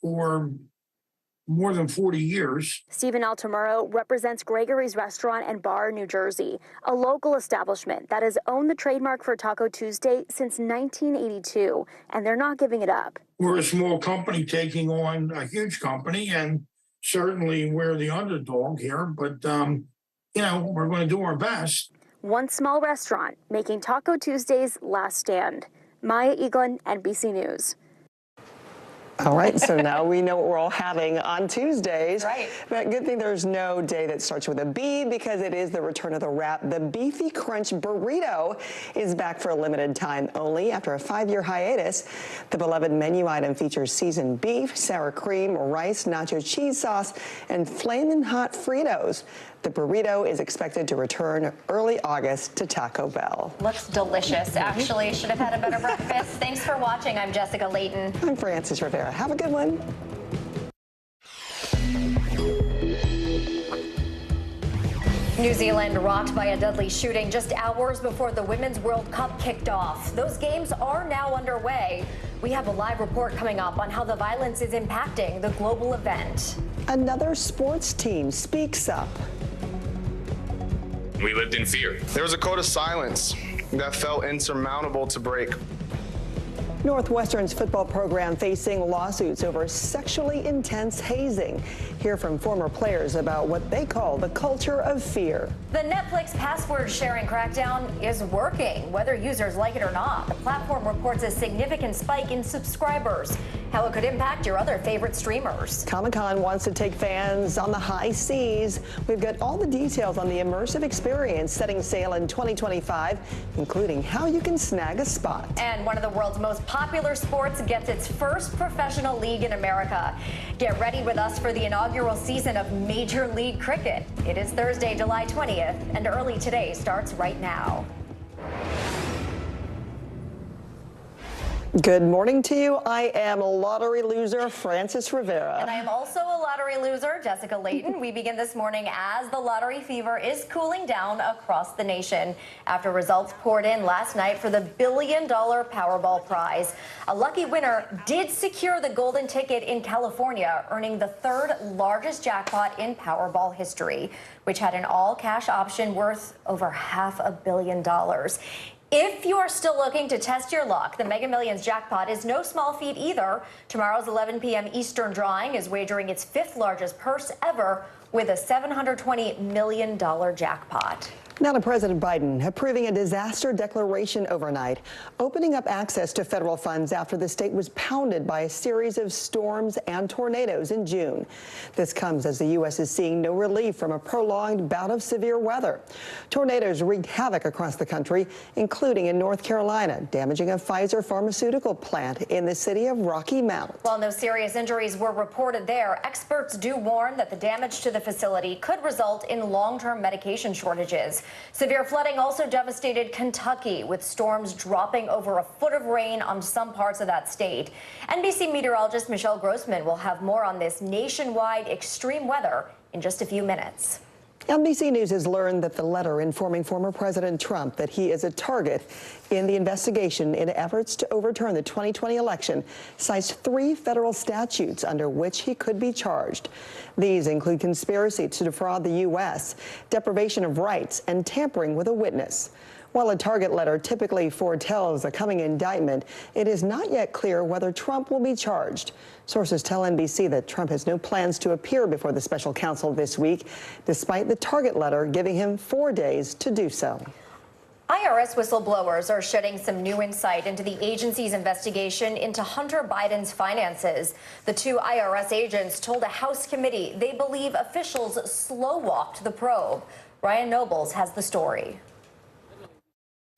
for more than 40 years. Stephen Altamuro represents Gregory's Restaurant and Bar in New Jersey, a local establishment that has owned the trademark for Taco Tuesday since 1982, and they're not giving it up. We're a small company taking on a huge company, and certainly we're the underdog here, but, you know, we're going to do our best. One small restaurant making Taco Tuesday's last stand. Maya Eaglin, NBC News. All right, so now we know what we're all having on Tuesdays. Right. But good thing there's no day that starts with a B because it is the return of the wrap. The Beefy Crunch Burrito is back for a limited time only after a 5-year hiatus. The beloved menu item features seasoned beef, sour cream, rice, nacho cheese sauce, and flaming hot Fritos. The burrito is expected to return early August to Taco Bell. Looks delicious, actually. Should have had a better breakfast. Thanks for watching. I'm Jessica Layton. I'm Francis Rivera. Have a good one. New Zealand rocked by a deadly shooting just hours before the Women's World Cup kicked off. Those games are now underway. We have a live report coming up on how the violence is impacting the global event. Another sports team speaks up. We lived in fear. There was a code of silence that felt insurmountable to break. Northwestern's football program facing lawsuits over sexually intense hazing. Hear from former players about what they call the culture of fear. The Netflix password sharing crackdown is working, whether users like it or not. The platform reports a significant spike in subscribers. How it could impact your other favorite streamers. Comic-Con wants to take fans on the high seas. We've got all the details on the immersive experience setting sail in 2025, including how you can snag a spot. And one of the world's most popular sports gets its first professional league in America. Get ready with us for the inaugural season of Major League Cricket. It is Thursday, July 20th, and early today starts right now. Good morning to you. I am lottery loser Francis Rivera. And I am also a lottery loser, Jessica Layton. We begin this morning as the lottery fever is cooling down across the nation after results poured in last night for the $1 billion Powerball prize. A lucky winner did secure the golden ticket in California, earning the third largest jackpot in Powerball history, which had an all-cash option worth over $500 million. If you are still looking to test your luck, the Mega Millions jackpot is no small feat either. Tomorrow's 11 p.m. Eastern drawing is wagering its 5th largest purse ever with a $720 million jackpot. Now to President Biden approving a disaster declaration overnight, opening up access to federal funds after the state was pounded by a series of storms and tornadoes in June. This comes as the U.S. is seeing no relief from a prolonged bout of severe weather. Tornadoes wreaked havoc across the country, including in North Carolina, damaging a Pfizer pharmaceutical plant in the city of Rocky Mount. While no serious injuries were reported there, experts do warn that the damage to the facility could result in long-term medication shortages. Severe flooding also devastated Kentucky, with storms dropping over a foot of rain on some parts of that state. NBC meteorologist Michelle Grossman will have more on this nationwide extreme weather in just a few minutes. NBC News has learned that the letter informing former President Trump that he is a target in the investigation in efforts to overturn the 2020 election cites 3 federal statutes under which he could be charged. These include conspiracy to defraud the U.S., deprivation of rights, and tampering with a witness. While a target letter typically foretells a coming indictment, it is not yet clear whether Trump will be charged. Sources tell NBC that Trump has no plans to appear before the special counsel this week, despite the target letter giving him 4 days to do so. IRS whistleblowers are shedding some new insight into the agency's investigation into Hunter Biden's finances. The 2 IRS agents told a House committee they believe officials slow-walked the probe. Ryan Nobles has the story.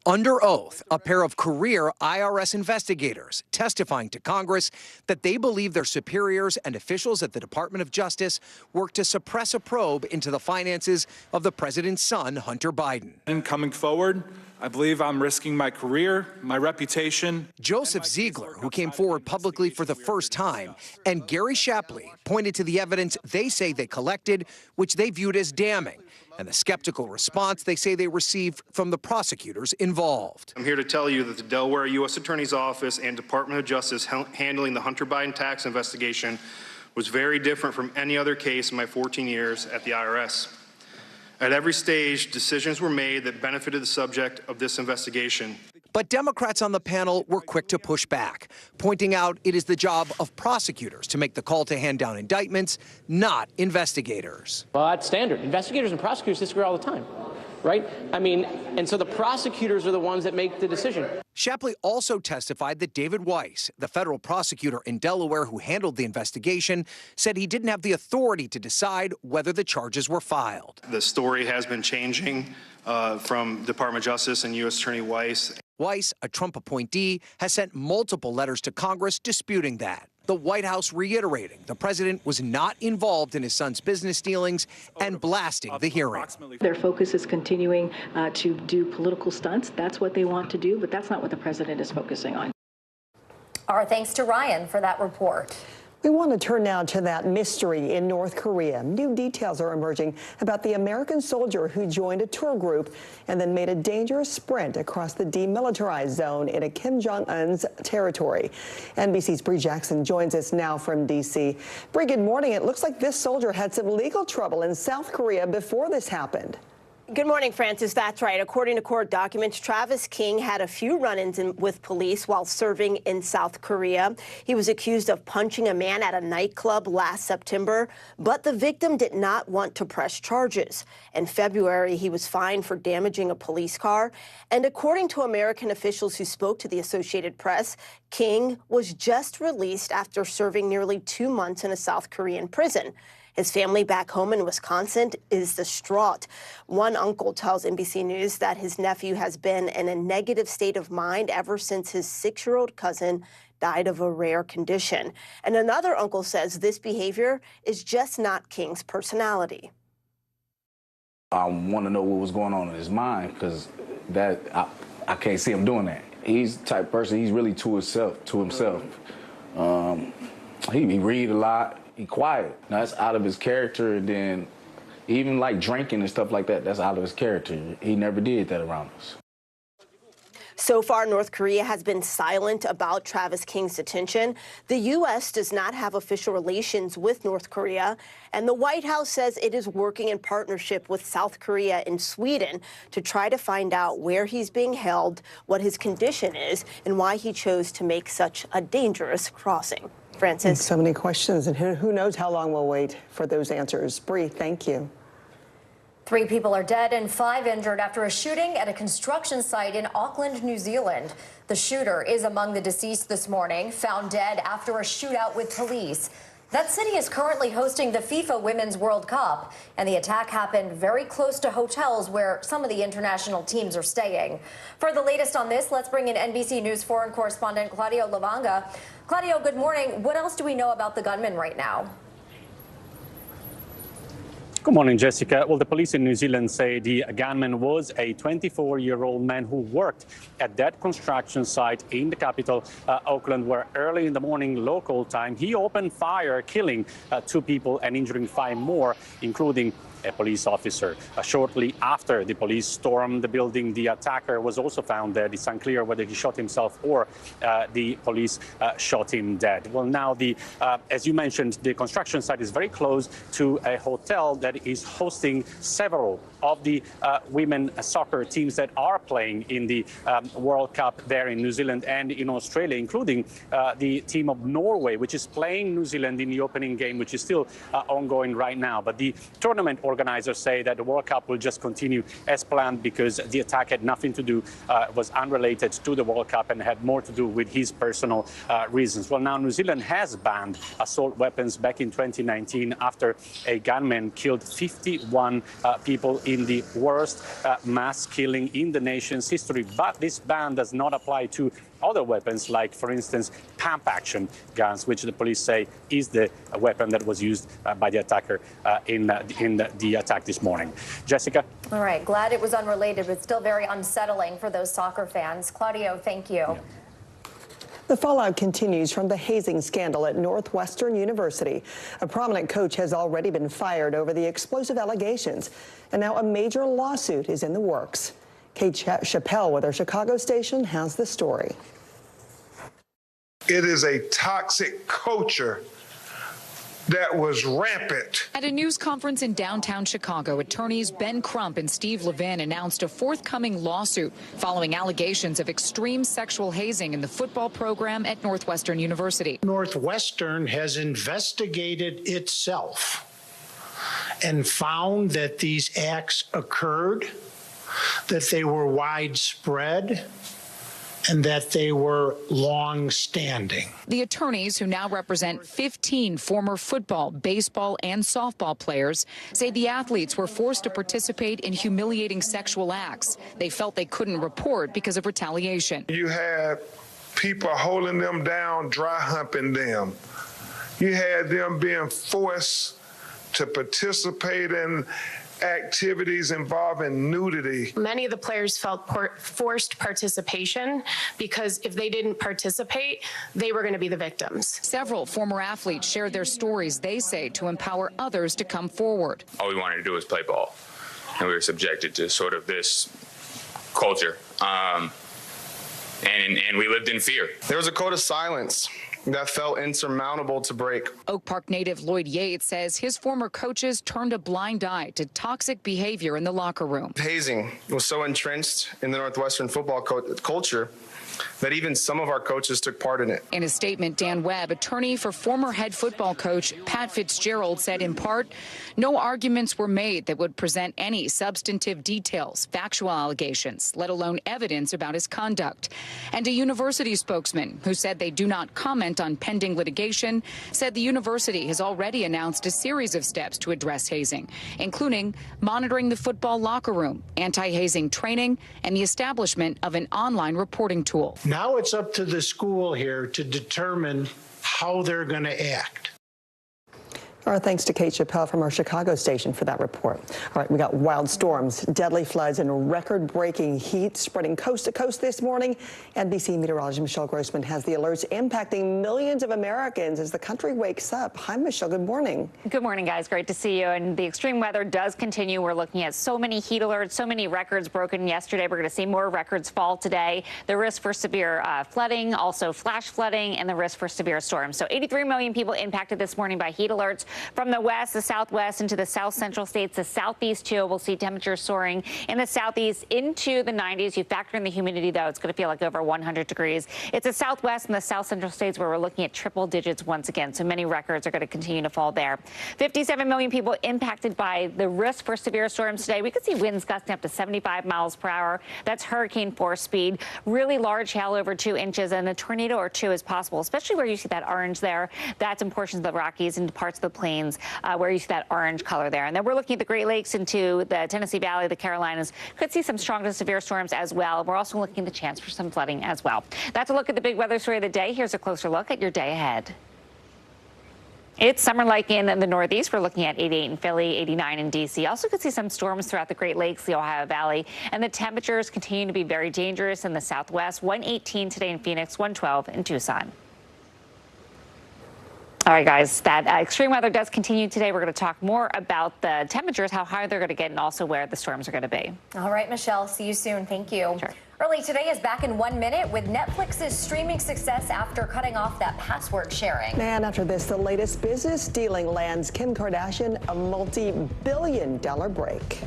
Under oath, a pair of career IRS investigators testifying to Congress that they believe their superiors and officials at the Department of Justice worked to suppress a probe into the finances of the president's son, Hunter Biden. In coming forward, I believe I'm risking my career, my reputation. Joseph Ziegler, who came forward publicly for the first time, and Gary Shapley pointed to the evidence they say they collected, which they viewed as damning, and the skeptical response they say they received from the prosecutors involved. I'm here to tell you that the Delaware U.S. Attorney's Office and Department of Justice handling the Hunter Biden tax investigation was very different from any other case in my 14 years at the IRS. At every stage, decisions were made that benefited the subject of this investigation. But Democrats on the panel were quick to push back, pointing out it is the job of prosecutors to make the call to hand down indictments, not investigators. Well, that's standard. Investigators and prosecutors disagree all the time, right? I mean, and so the prosecutors are the ones that make the decision. Shapley also testified that David Weiss, the federal prosecutor in Delaware who handled the investigation, said he didn't have the authority to decide whether the charges were filed. The story has been changing from Department of Justice and U.S. Attorney Weiss. Weiss, a Trump appointee, has sent multiple letters to Congress disputing that. The White House reiterating the president was not involved in his son's business dealings and blasting the hearing. Their focus is continuing to do political stunts. That's what they want to do, but that's not what the president is focusing on. Our thanks to Ryan for that report. We want to turn now to that mystery in North Korea. New details are emerging about the American soldier who joined a tour group and then made a dangerous sprint across the demilitarized zone in a Kim Jong-un's territory. NBC's Bree Jackson joins us now from D.C. Bree, good morning. It looks like this soldier had some legal trouble in South Korea before this happened. Good morning, Francis. That's right. According to court documents, Travis King had a few run-ins with police while serving in South Korea. He was accused of punching a man at a nightclub last September, but the victim did not want to press charges. In February, he was fined for damaging a police car. And according to American officials who spoke to the Associated Press, King was just released after serving nearly 2 months in a South Korean prison. His family back home in Wisconsin is distraught. One uncle tells NBC News that his nephew has been in a negative state of mind ever since his 6-year-old cousin died of a rare condition. And another uncle says this behavior is just not King's personality. I want to know what was going on in his mind, because I can't see him doing that. He's the type of person, he's really to himself. He read a lot. He quiet. Now, that's out of his character, and then even like drinking and stuff like that, that's out of his character. He never did that around us. So far, North Korea has been silent about Travis King's detention. The U.S. does not have official relations with North Korea, and the White House says it is working in partnership with South Korea and Sweden to try to find out where he's being held, what his condition is, and why he chose to make such a dangerous crossing. Francis. So many questions, and who knows how long we'll wait for those answers. Bree, thank you. 3 people are dead and 5 injured after a shooting at a construction site in Auckland, New Zealand. The shooter is among the deceased this morning, found dead after a shootout with police. That city is currently hosting the FIFA Women's World Cup, and the attack happened very close to hotels where some of the international teams are staying. For the latest on this, let's bring in NBC News foreign correspondent Claudio Lavanga. Claudio, good morning. What else do we know about the gunman right now? Good morning, Jessica. Well, the police in New Zealand say the gunman was a 24-year-old man who worked at that construction site in the capital, Auckland, where early in the morning local time, he opened fire, killing 2 people and injuring 5 more, including a police officer. Shortly after the police stormed the building, the attacker was also found dead. It's unclear whether he shot himself or the police shot him dead. Well, now, as you mentioned, the construction site is very close to a hotel that is hosting several of the women soccer teams that are playing in the World Cup there in New Zealand and in Australia, including the team of Norway, which is playing New Zealand in the opening game, which is still ongoing right now. But the tournament organizers say that the World Cup will just continue as planned because the attack had nothing to do, was unrelated to the World Cup and had more to do with his personal reasons. Well, now New Zealand has banned assault weapons back in 2019 after a gunman killed 51 people in the worst mass killing in the nation's history. But this ban does not apply to other weapons, like, for instance, pump-action guns, which the police say is the weapon that was used by the attacker in the attack this morning. Jessica? All right. Glad it was unrelated, but still very unsettling for those soccer fans. Claudio, thank you. Yeah. The fallout continues from the hazing scandal at Northwestern University. A prominent coach has already been fired over the explosive allegations, and now a major lawsuit is in the works. Kate Chappelle with our Chicago station has the story. It is a toxic culture that was rampant. At a news conference in downtown Chicago, attorneys Ben Crump and Steve Levin announced a forthcoming lawsuit following allegations of extreme sexual hazing in the football program at Northwestern University. Northwestern has investigated itself and found that these acts occurred, that they were widespread, and that they were long-standing. The attorneys, who now represent 15 former football, baseball, and softball players, say the athletes were forced to participate in humiliating sexual acts they felt they couldn't report because of retaliation. You had people holding them down, dry humping them. You had them being forced to participate in activities involving nudity. Many of the players felt forced participation because if they didn't participate, they were going to be the victims. Several former athletes shared their stories, they say, to empower others to come forward. All we wanted to do was play ball, and we were subjected to sort of this culture, and we lived in fear. There was a code of silence that felt insurmountable to break. Oak Park native Lloyd Yates says his former coaches turned a blind eye to toxic behavior in the locker room. Hazing was so entrenched in the Northwestern football culture that even some of our coaches took part in it. In a statement, Dan Webb, attorney for former head football coach Pat Fitzgerald, said in part, no arguments were made that would present any substantive details, factual allegations, let alone evidence about his conduct. And a university spokesman who said they do not comment on pending litigation said the university has already announced a series of steps to address hazing, including monitoring the football locker room, anti-hazing training, and the establishment of an online reporting tool. Now it's up to the school here to determine how they're going to act. Our thanks to Kate Chappelle from our Chicago station for that report. All right, we got wild storms, deadly floods, and record-breaking heat spreading coast to coast this morning. NBC meteorologist Michelle Grossman has the alerts impacting millions of Americans as the country wakes up. Hi, Michelle. Good morning. Good morning, guys. Great to see you. And the extreme weather does continue. We're looking at so many heat alerts, so many records broken yesterday. We're going to see more records fall today. The risk for severe flooding, also flash flooding, and the risk for severe storms. So 83 million people impacted this morning by heat alerts. From the west, the southwest, into the south central states, the southeast too. We'll see temperatures soaring in the southeast into the 90s. You factor in the humidity, though, it's going to feel like over 100 degrees. It's the southwest and the south central states where we're looking at triple digits once again. So many records are going to continue to fall there. 57 million people impacted by the risk for severe storms today. We could see winds gusting up to 75 miles per hour. That's hurricane force speed. Really large hail over 2 inches, and a tornado or two is possible, especially where you see that orange there. That's in portions of the Rockies and parts of the plains. Where you see that orange color there. And then we're looking at the Great Lakes into the Tennessee Valley, the Carolinas. Could see some strong to severe storms as well. We're also looking at the chance for some flooding as well. That's a look at the big weather story of the day. Here's a closer look at your day ahead. It's summer-like in the Northeast. We're looking at 88 in Philly, 89 in D.C. Also could see some storms throughout the Great Lakes, the Ohio Valley. And the temperatures continue to be very dangerous in the Southwest. 118 today in Phoenix, 112 in Tucson. All right, guys, that extreme weather does continue today. We're going to talk more about the temperatures, how high they're going to get, and also where the storms are going to be. All right, Michelle, see you soon. Thank you. Sure. Early today is back in 1 minute with Netflix's streaming success after cutting off that password sharing. And after this, the latest business dealing lands Kim Kardashian a multi-billion-dollar break.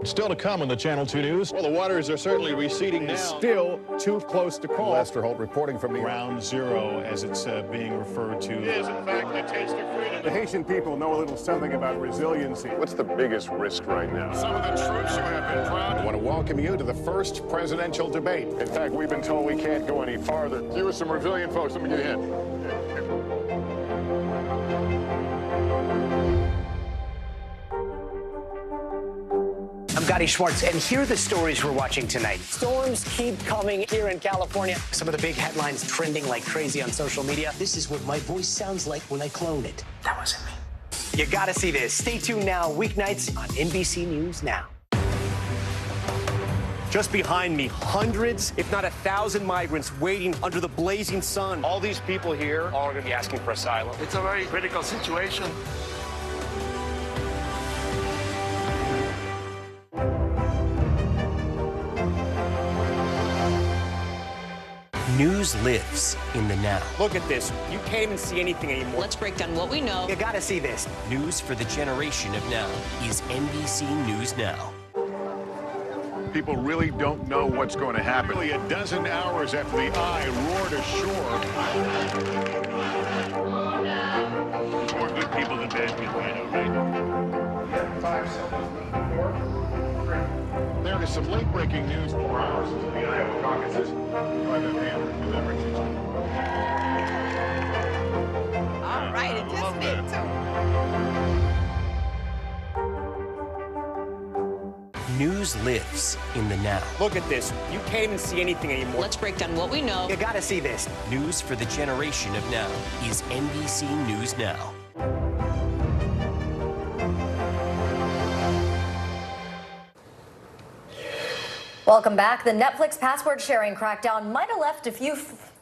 Still to come on the Channel 2 News. Well, the waters are certainly receding now. Still too close to call. Lester Holt reporting from the Ground Zero, as it's being referred to. It is, in fact, a taste of freedom. The Haitian people know a little something about resiliency. What's the biggest risk right now? Some of the troops who have been proud. I want to welcome you to the first presidential debate. In fact, we've been told we can't go any farther. You with some resilient folks, let me get a hint. I'm Gotti Schwartz, and here are the stories we're watching tonight. Storms keep coming here in California. Some of the big headlines trending like crazy on social media. This is what my voice sounds like when I clone it. That wasn't me. You gotta see this. Stay tuned now, weeknights on NBC News Now. Just behind me, hundreds, if not 1,000 migrants waiting under the blazing sun. All these people here are going to be asking for asylum. It's a very critical situation. News lives in the now. Look at this. You can't even see anything anymore. Let's break down what we know. You gotta see this. News for the generation of now is NBC News Now. People really don't know what's going to happen. Really, a dozen hours after the eye roared ashore. More good people than bad people, you know, right? There is some late-breaking news 4 hours into the Iowa caucuses. All right, it just did too. News lives in the now. Look at this. You can't even see anything anymore. Let's break down what we know. You gotta see this. News for the generation of now is NBC News Now. Welcome back. The Netflix password sharing crackdown might have left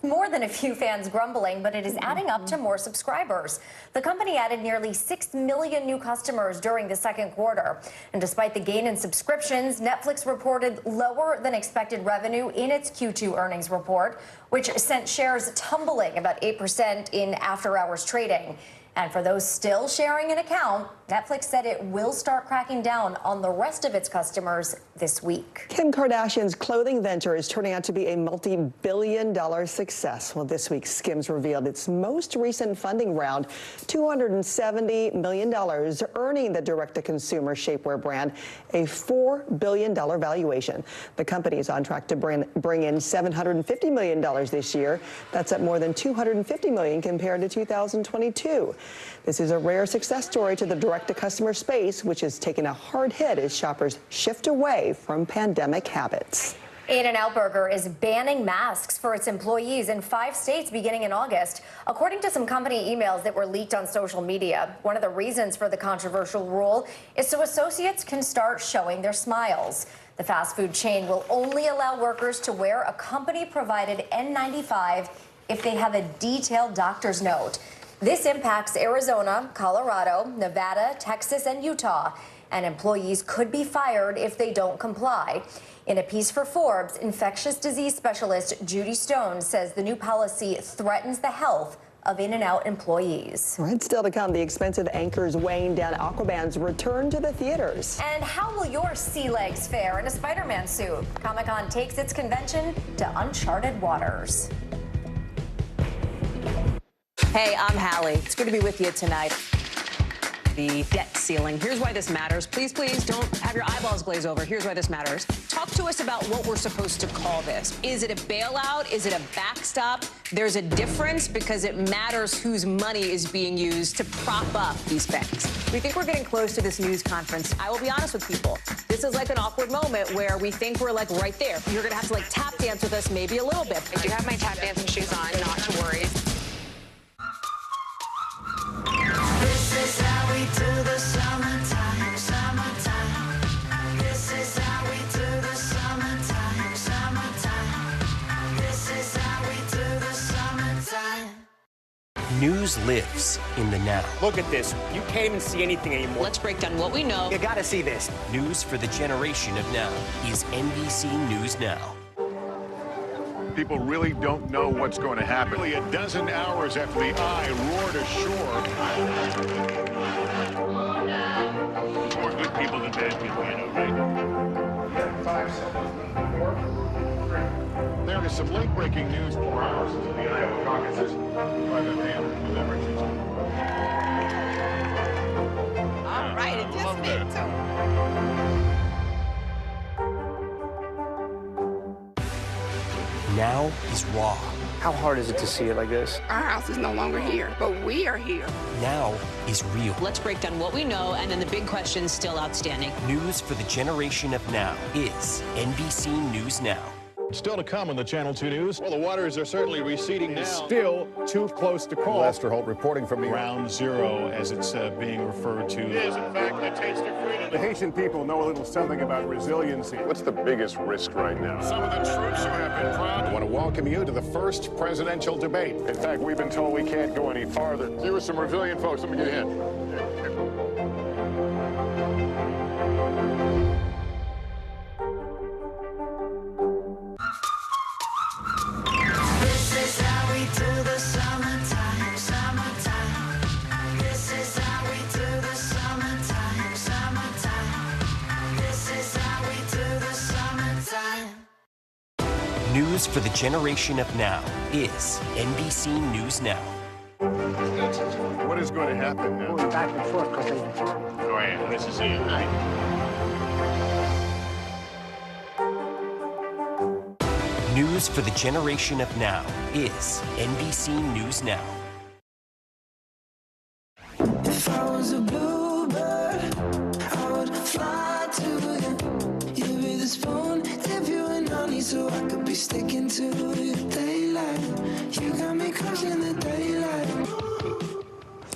more than a few fans grumbling, but it is adding up to more subscribers. The company added nearly 6 million new customers during the second quarter. And despite the gain in subscriptions, Netflix reported lower than expected revenue in its Q2 earnings report, which sent shares tumbling about 8% in after-hours trading. And for those still sharing an account, Netflix said it will start cracking down on the rest of its customers this week. Kim Kardashian's clothing venture is turning out to be a multi-billion-dollar success. Well, this week, Skims revealed its most recent funding round, $270 million, earning the direct-to-consumer shapewear brand a $4 billion valuation. The company is on track to bring in $750 million this year. That's up more than $250 million compared to 2022. This is a rare success story to the direct-to-customer space, which is taking a hard hit as shoppers shift away from pandemic habits. In-N-Out Burger is banning masks for its employees in 5 states beginning in August, according to some company emails that were leaked on social media. One of the reasons for the controversial rule is so associates can start showing their smiles. The fast food chain will only allow workers to wear a company-provided N95 if they have a detailed doctor's note. This impacts Arizona, Colorado, Nevada, Texas, and Utah, and employees could be fired if they don't comply. In a piece for Forbes, infectious disease specialist Judy Stone says the new policy threatens the health of In-N-Out employees. Right, still to come, the expensive anchors weighing down Aquaman's return to the theaters. And how will your sea legs fare in a Spider-Man suit? Comic-Con takes its convention to uncharted waters. Hey, I'm Hallie. It's good to be with you tonight. The debt ceiling. Here's why this matters. Please, please don't have your eyeballs glaze over. Here's why this matters. Talk to us about what we're supposed to call this. Is it a bailout? Is it a backstop? There's a difference because it matters whose money is being used to prop up these banks. We think we're getting close to this news conference. I will be honest with people. This is like an awkward moment where we think we're like right there. You're going to have to like tap dance with us maybe a little bit. I do have my tap dancing shoes on, not to worry. This is how we do the summertime, summertime. This is how we do the summertime, summertime. This is how we do the summertime. News lives in the now. Look at this. You can't even see anything anymore. Let's break down what we know. You gotta see this. News for the generation of now is NBC News Now. People really don't know what's going to happen. Nearly a dozen hours after the eye roared ashore. More good people than bad people, I know, right? 5 seconds. There is some late-breaking news for hours into the Iowa caucuses. Private man deliberations. All right, it just me too. Now is raw. How hard is it to see it like this? Our house is no longer here, but we are here. Now is real. Let's break down what we know, and then the big questions still outstanding. News for the generation of now is NBC News Now. Still to come on the Channel 2 News. Well, the waters are certainly receding now. Still too close to call. Lester Holt reporting from Ground Zero, as it's being referred to. It is, in fact, a taste of freedom. The Haitian people know a little something about resiliency. What's the biggest risk right now? Some of the troops who have been proud. I want to welcome you to the first presidential debate. In fact, we've been told we can't go any farther. Here are some resilient folks. Let me get a hint. News for the generation of now is NBC News Now. What is going to happen now? Going back and forth because they... Go ahead. This is it. News for the generation of now is NBC News Now. If I was a bluebird, I would fly to you. You'd be the spoon, dip you in honey so I could be sticking to your daylight. You got me crushing the daylight.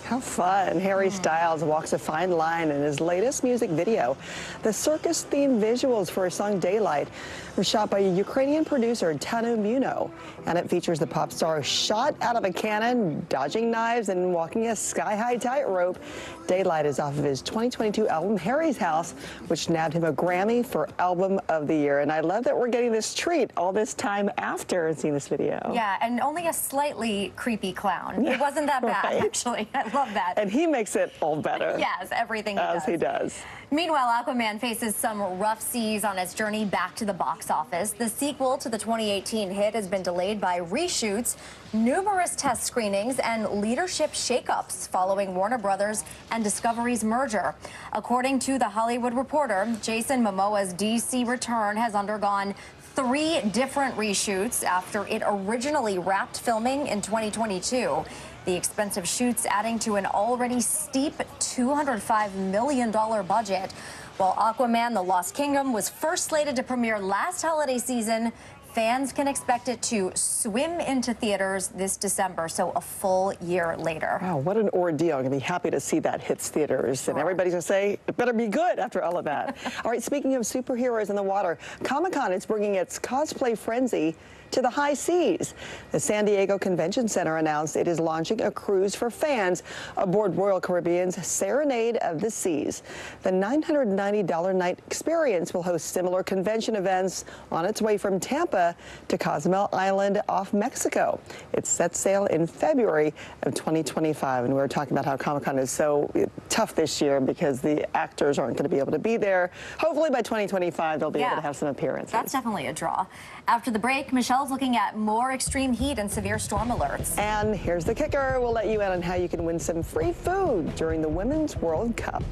How fun. Harry Styles walks a fine line in his latest music video. The circus-themed visuals for his song Daylight were shot by Ukrainian producer Tanu Muno, and it features the pop star shot out of a cannon, dodging knives, and walking a sky-high tightrope. Daylight is off of his 2022 album Harry's House, which nabbed him a Grammy for Album of the Year. And I love that we're getting this treat all this time after seeing this video. Yeah, and only a slightly creepy clown. It wasn't that bad, Right. actually. I love that. And he makes it all better. Yes, everything he as does. he does. Meanwhile, Aquaman faces some rough seas on its journey back to the box office. The sequel to the 2018 hit has been delayed by reshoots, numerous test screenings, and leadership shakeups following Warner Brothers and Discovery's merger. According to The Hollywood Reporter, Jason Momoa's DC return has undergone 3 different reshoots after it originally wrapped filming in 2022. The expensive shoots adding to an already steep $205 million budget. While Aquaman: The Lost Kingdom was first slated to premiere last holiday season, fans can expect it to swim into theaters this December, so a full year later. Wow, what an ordeal. I'm going to be happy to see that hits theaters. And everybody's going to say, it better be good after all of that. All right, speaking of superheroes in the water, Comic-Con is bringing its cosplay frenzy to the high seas. The San Diego Convention Center announced it is launching a cruise for fans aboard Royal Caribbean's Serenade of the Seas. The $990 night experience will host similar convention events on its way from Tampa to Cozumel Island off Mexico. It sets sail in February of 2025. And we were talking about how Comic-Con is so tough this year because the actors aren't going to be able to be there. Hopefully by 2025, they'll be able to have some appearances. That's definitely a draw. After the break, Michelle's looking at more extreme heat and severe storm alerts. And here's the kicker. We'll let you in on how you can win some free food during the Women's World Cup.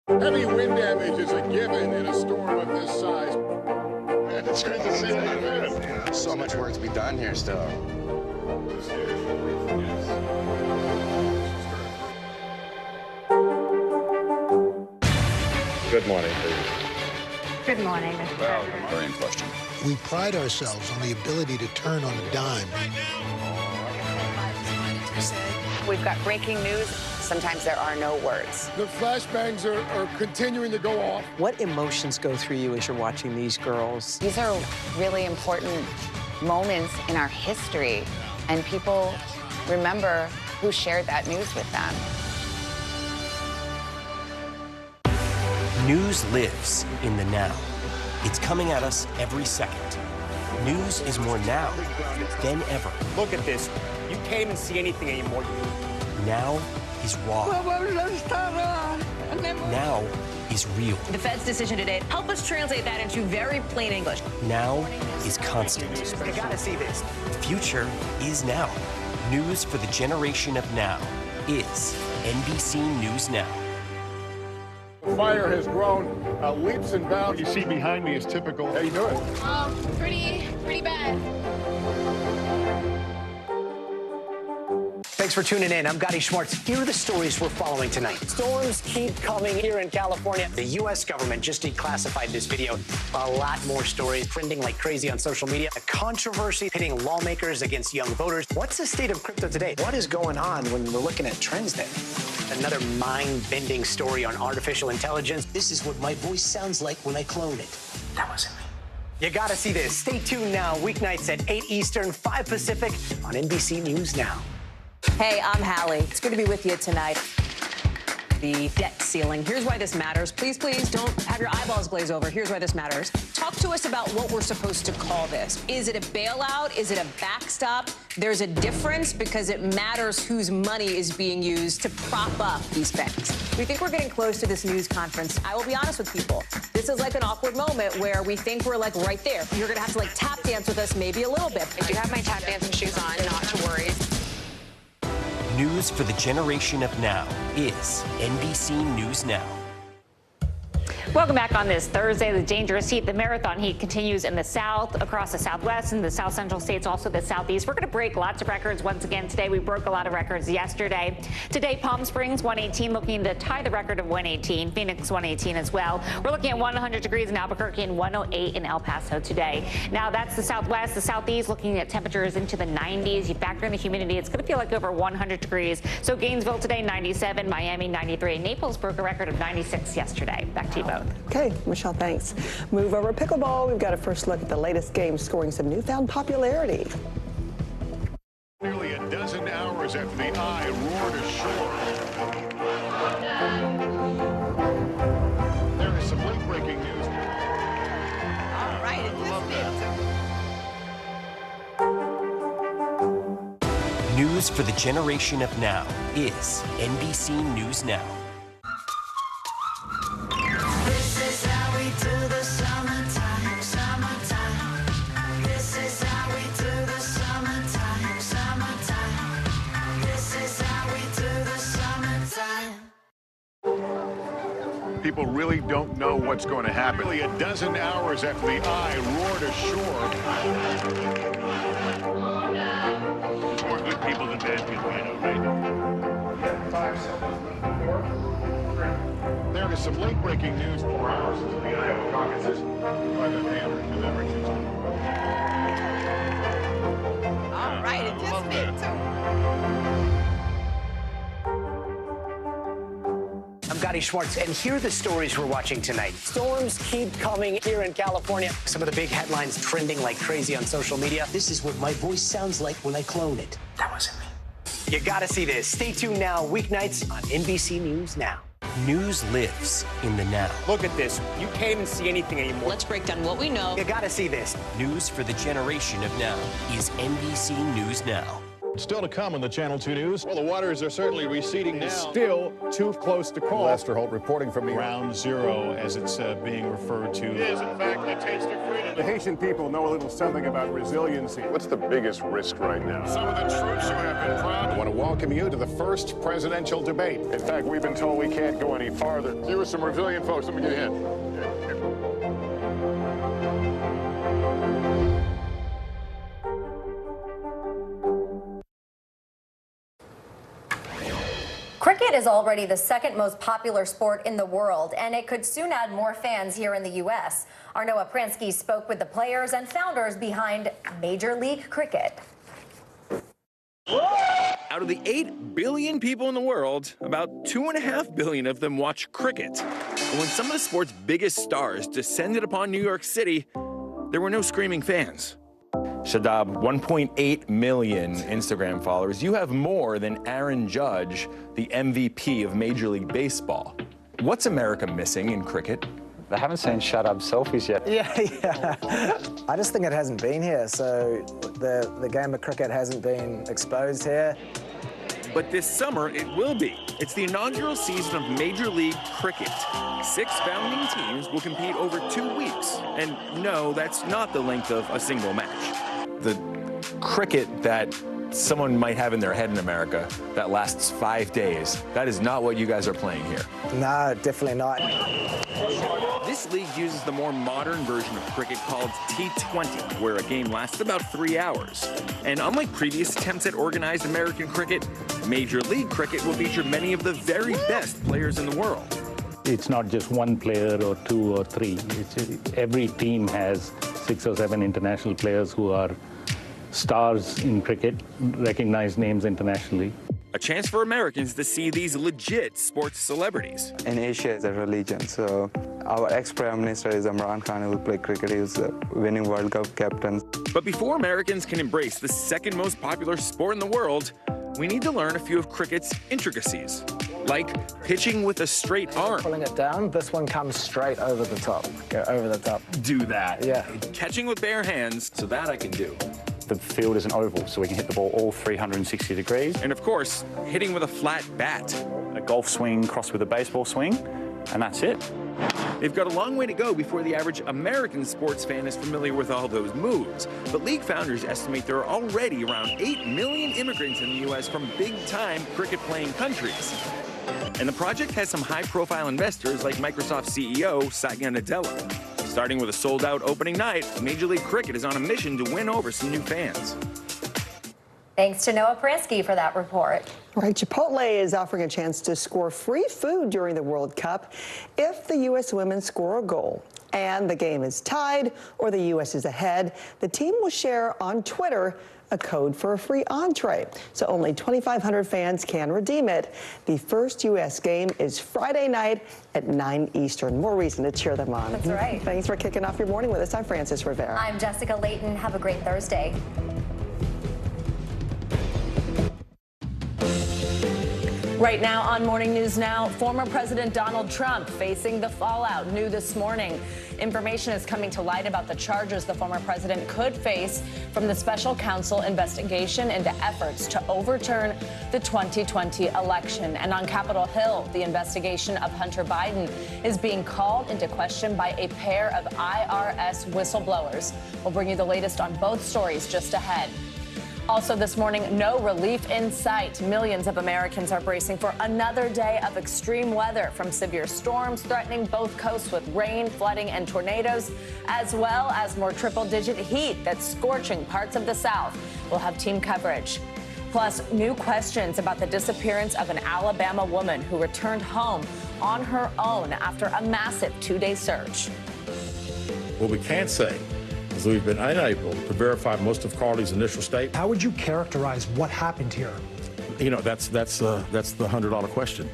Heavy wind damage is a given in a storm of this size. It's good to see that. So much work to be done here still. Good morning, please. Good morning, Mr. President. Very in question. We pride ourselves on the ability to turn on a dime. We've got breaking news. Sometimes there are no words. The flashbangs are continuing to go off. What emotions go through you as you're watching these girls? These are really important moments in our history. And people remember who shared that news with them. News lives in the now. It's coming at us every second. News is more now than ever. Look at this. You can't even see anything anymore. Now is raw. Now is real. The Fed's decision today, help us translate that into very plain English. Now is constant. You gotta see this. The future is now. News for the generation of now is NBC News Now. The fire has grown leaps and bounds. What you see behind me is typical. How you doing? Pretty bad. Thanks for tuning in. I'm Gotti Schwartz. Here are the stories we're following tonight. Storms keep coming here in California. The U.S. government just declassified this video. A lot more stories trending like crazy on social media. A controversy pitting lawmakers against young voters. What's the state of crypto today? What is going on when we're looking at trends there? Another mind-bending story on artificial intelligence. This is what my voice sounds like when I clone it. That wasn't me. You gotta see this. Stay tuned now, weeknights at 8 Eastern, 5 Pacific on NBC News Now. Hey, I'm Hallie. It's good to be with you tonight. The debt ceiling. Here's why this matters. Please, please don't have your eyeballs glaze over. Here's why this matters. Talk to us about what we're supposed to call this. Is it a bailout? Is it a backstop? There's a difference because it matters whose money is being used to prop up these banks. We think we're getting close to this news conference. I will be honest with people. This is like an awkward moment where we think we're like right there. You're going to have to like tap dance with us maybe a little bit. I do have my tap dancing shoes on, not to worry. News for the generation of now is NBC News Now. Welcome back on this Thursday. The dangerous heat, the marathon heat continues in the south, across the southwest and the south central states, also the southeast. We're going to break lots of records once again today. We broke a lot of records yesterday. Today, Palm Springs 118 looking to tie the record of 118. Phoenix 118 as well. We're looking at 100 degrees in Albuquerque and 108 in El Paso today. Now that's the southwest, the southeast looking at temperatures into the 90s. You factor in the humidity, it's going to feel like over 100 degrees. So Gainesville today 97, Miami 93, and Naples broke a record of 96 yesterday. Back to you both. Okay, Michelle, thanks. Move over pickleball. We've got a first look at the latest game scoring some newfound popularity. Nearly a dozen hours after the eye roared ashore. There is some late-breaking news. All right, News for the generation of now is NBC News Now. People really don't know what's going to happen. Nearly a dozen hours after the eye roared ashore. More good people than bad people, I know, right? There is some late-breaking news 4 hours since the Iowa caucuses by the Hampton elections. All right, it just fit too. I'm Gotti Schwartz, and here are the stories we're watching tonight. Storms keep coming here in California. Some of the big headlines trending like crazy on social media. This is what my voice sounds like when I clone it. That wasn't me. You gotta see this. Stay tuned now, weeknights on NBC News Now. News lives in the now. Look at this. You can't even see anything anymore. Let's break down what we know. You gotta see this. News for the generation of now is NBC News Now. Still to come on the Channel 2 News. Well, the waters are certainly receding now. Still too close to call. Lester Holt reporting from Ground Zero, as it's being referred to. It is, in fact, a taste of freedom. The Haitian people know a little something about resiliency. What's the biggest risk right now? Some of the troops who have been proud. I want to welcome you to the first presidential debate. In fact, we've been told we can't go any farther. Here are some resilient folks. Let me get a hint. Cricket is already the second most popular sport in the world, and it could soon add more fans here in the U.S. Our Noah Pransky spoke with the players and founders behind Major League Cricket. Out of the 8 billion people in the world, about 2.5 billion of them watch cricket. And when some of the sport's biggest stars descended upon New York City, there were no screaming fans. Shadab, 1.8 million Instagram followers. You have more than Aaron Judge, the MVP of Major League Baseball. What's America missing in cricket? They haven't seen Shadab selfies yet. Yeah. I just think it hasn't been here, so the game of cricket hasn't been exposed here. But this summer, it will be. It's the inaugural season of Major League Cricket. 6 founding teams will compete over 2 weeks. And no, that's not the length of a single match. The cricket that someone might have in their head in America that lasts 5 days, that is not what you guys are playing here. No, definitely not. This league uses the more modern version of cricket called T20, where a game lasts about 3 hours. And unlike previous attempts at organized American cricket, Major League Cricket will feature many of the very best players in the world. It's not just one player or 2 or 3. Every team has 6 or 7 international players who are stars in cricket, recognized names internationally. A chance for Americans to see these legit sports celebrities. In Asia, it's a religion, so our ex-Prime Minister is Imran Khan, who will play cricket. He was the winning World Cup captain. But before Americans can embrace the second most popular sport in the world, we need to learn a few of cricket's intricacies, like pitching with a straight arm. Pulling it down, this one comes straight over the top. Go over the top. Do that. Yeah. Catching with bare hands, so that I can do. The field is an oval, so we can hit the ball all 360 degrees. And of course, hitting with a flat bat. A golf swing crossed with a baseball swing, and that's it. They've got a long way to go before the average American sports fan is familiar with all those moves. But league founders estimate there are already around 8 million immigrants in the U.S. from big-time cricket-playing countries. And the project has some high-profile investors like Microsoft CEO Satya Nadella. Starting with a sold-out opening night, Major League Cricket is on a mission to win over some new fans. Thanks to Noah Pransky for that report. All right, Chipotle is offering a chance to score free food during the World Cup if the U.S. women score a goal and the game is tied or the U.S. is ahead. The team will share on Twitter a code for a free entree, so only 2,500 fans can redeem it. The first U.S. game is Friday night at 9 Eastern. More reason to cheer them on. That's right. Thanks for kicking off your morning with us. I'm Frances Rivera. I'm Jessica Layton. Have a great Thursday. Right now on Morning News Now, former President Donald Trump facing the fallout. New this morning, information is coming to light about the charges the former president could face from the special counsel investigation into efforts to overturn the 2020 election. And on Capitol Hill, the investigation of Hunter Biden is being called into question by a pair of IRS whistleblowers. We'll bring you the latest on both stories just ahead. Also this morning, no relief in sight. Millions of Americans are bracing for another day of extreme weather, from severe storms threatening both coasts with rain, flooding, and tornadoes, as well as more triple-digit heat that's scorching parts of the South. We'll have team coverage. Plus, new questions about the disappearance of an Alabama woman who returned home on her own after a massive 2-day search. What we can't say is we've been unable to verify most of Carly's initial statement. How would you characterize what happened here? You know, that's the $100 question.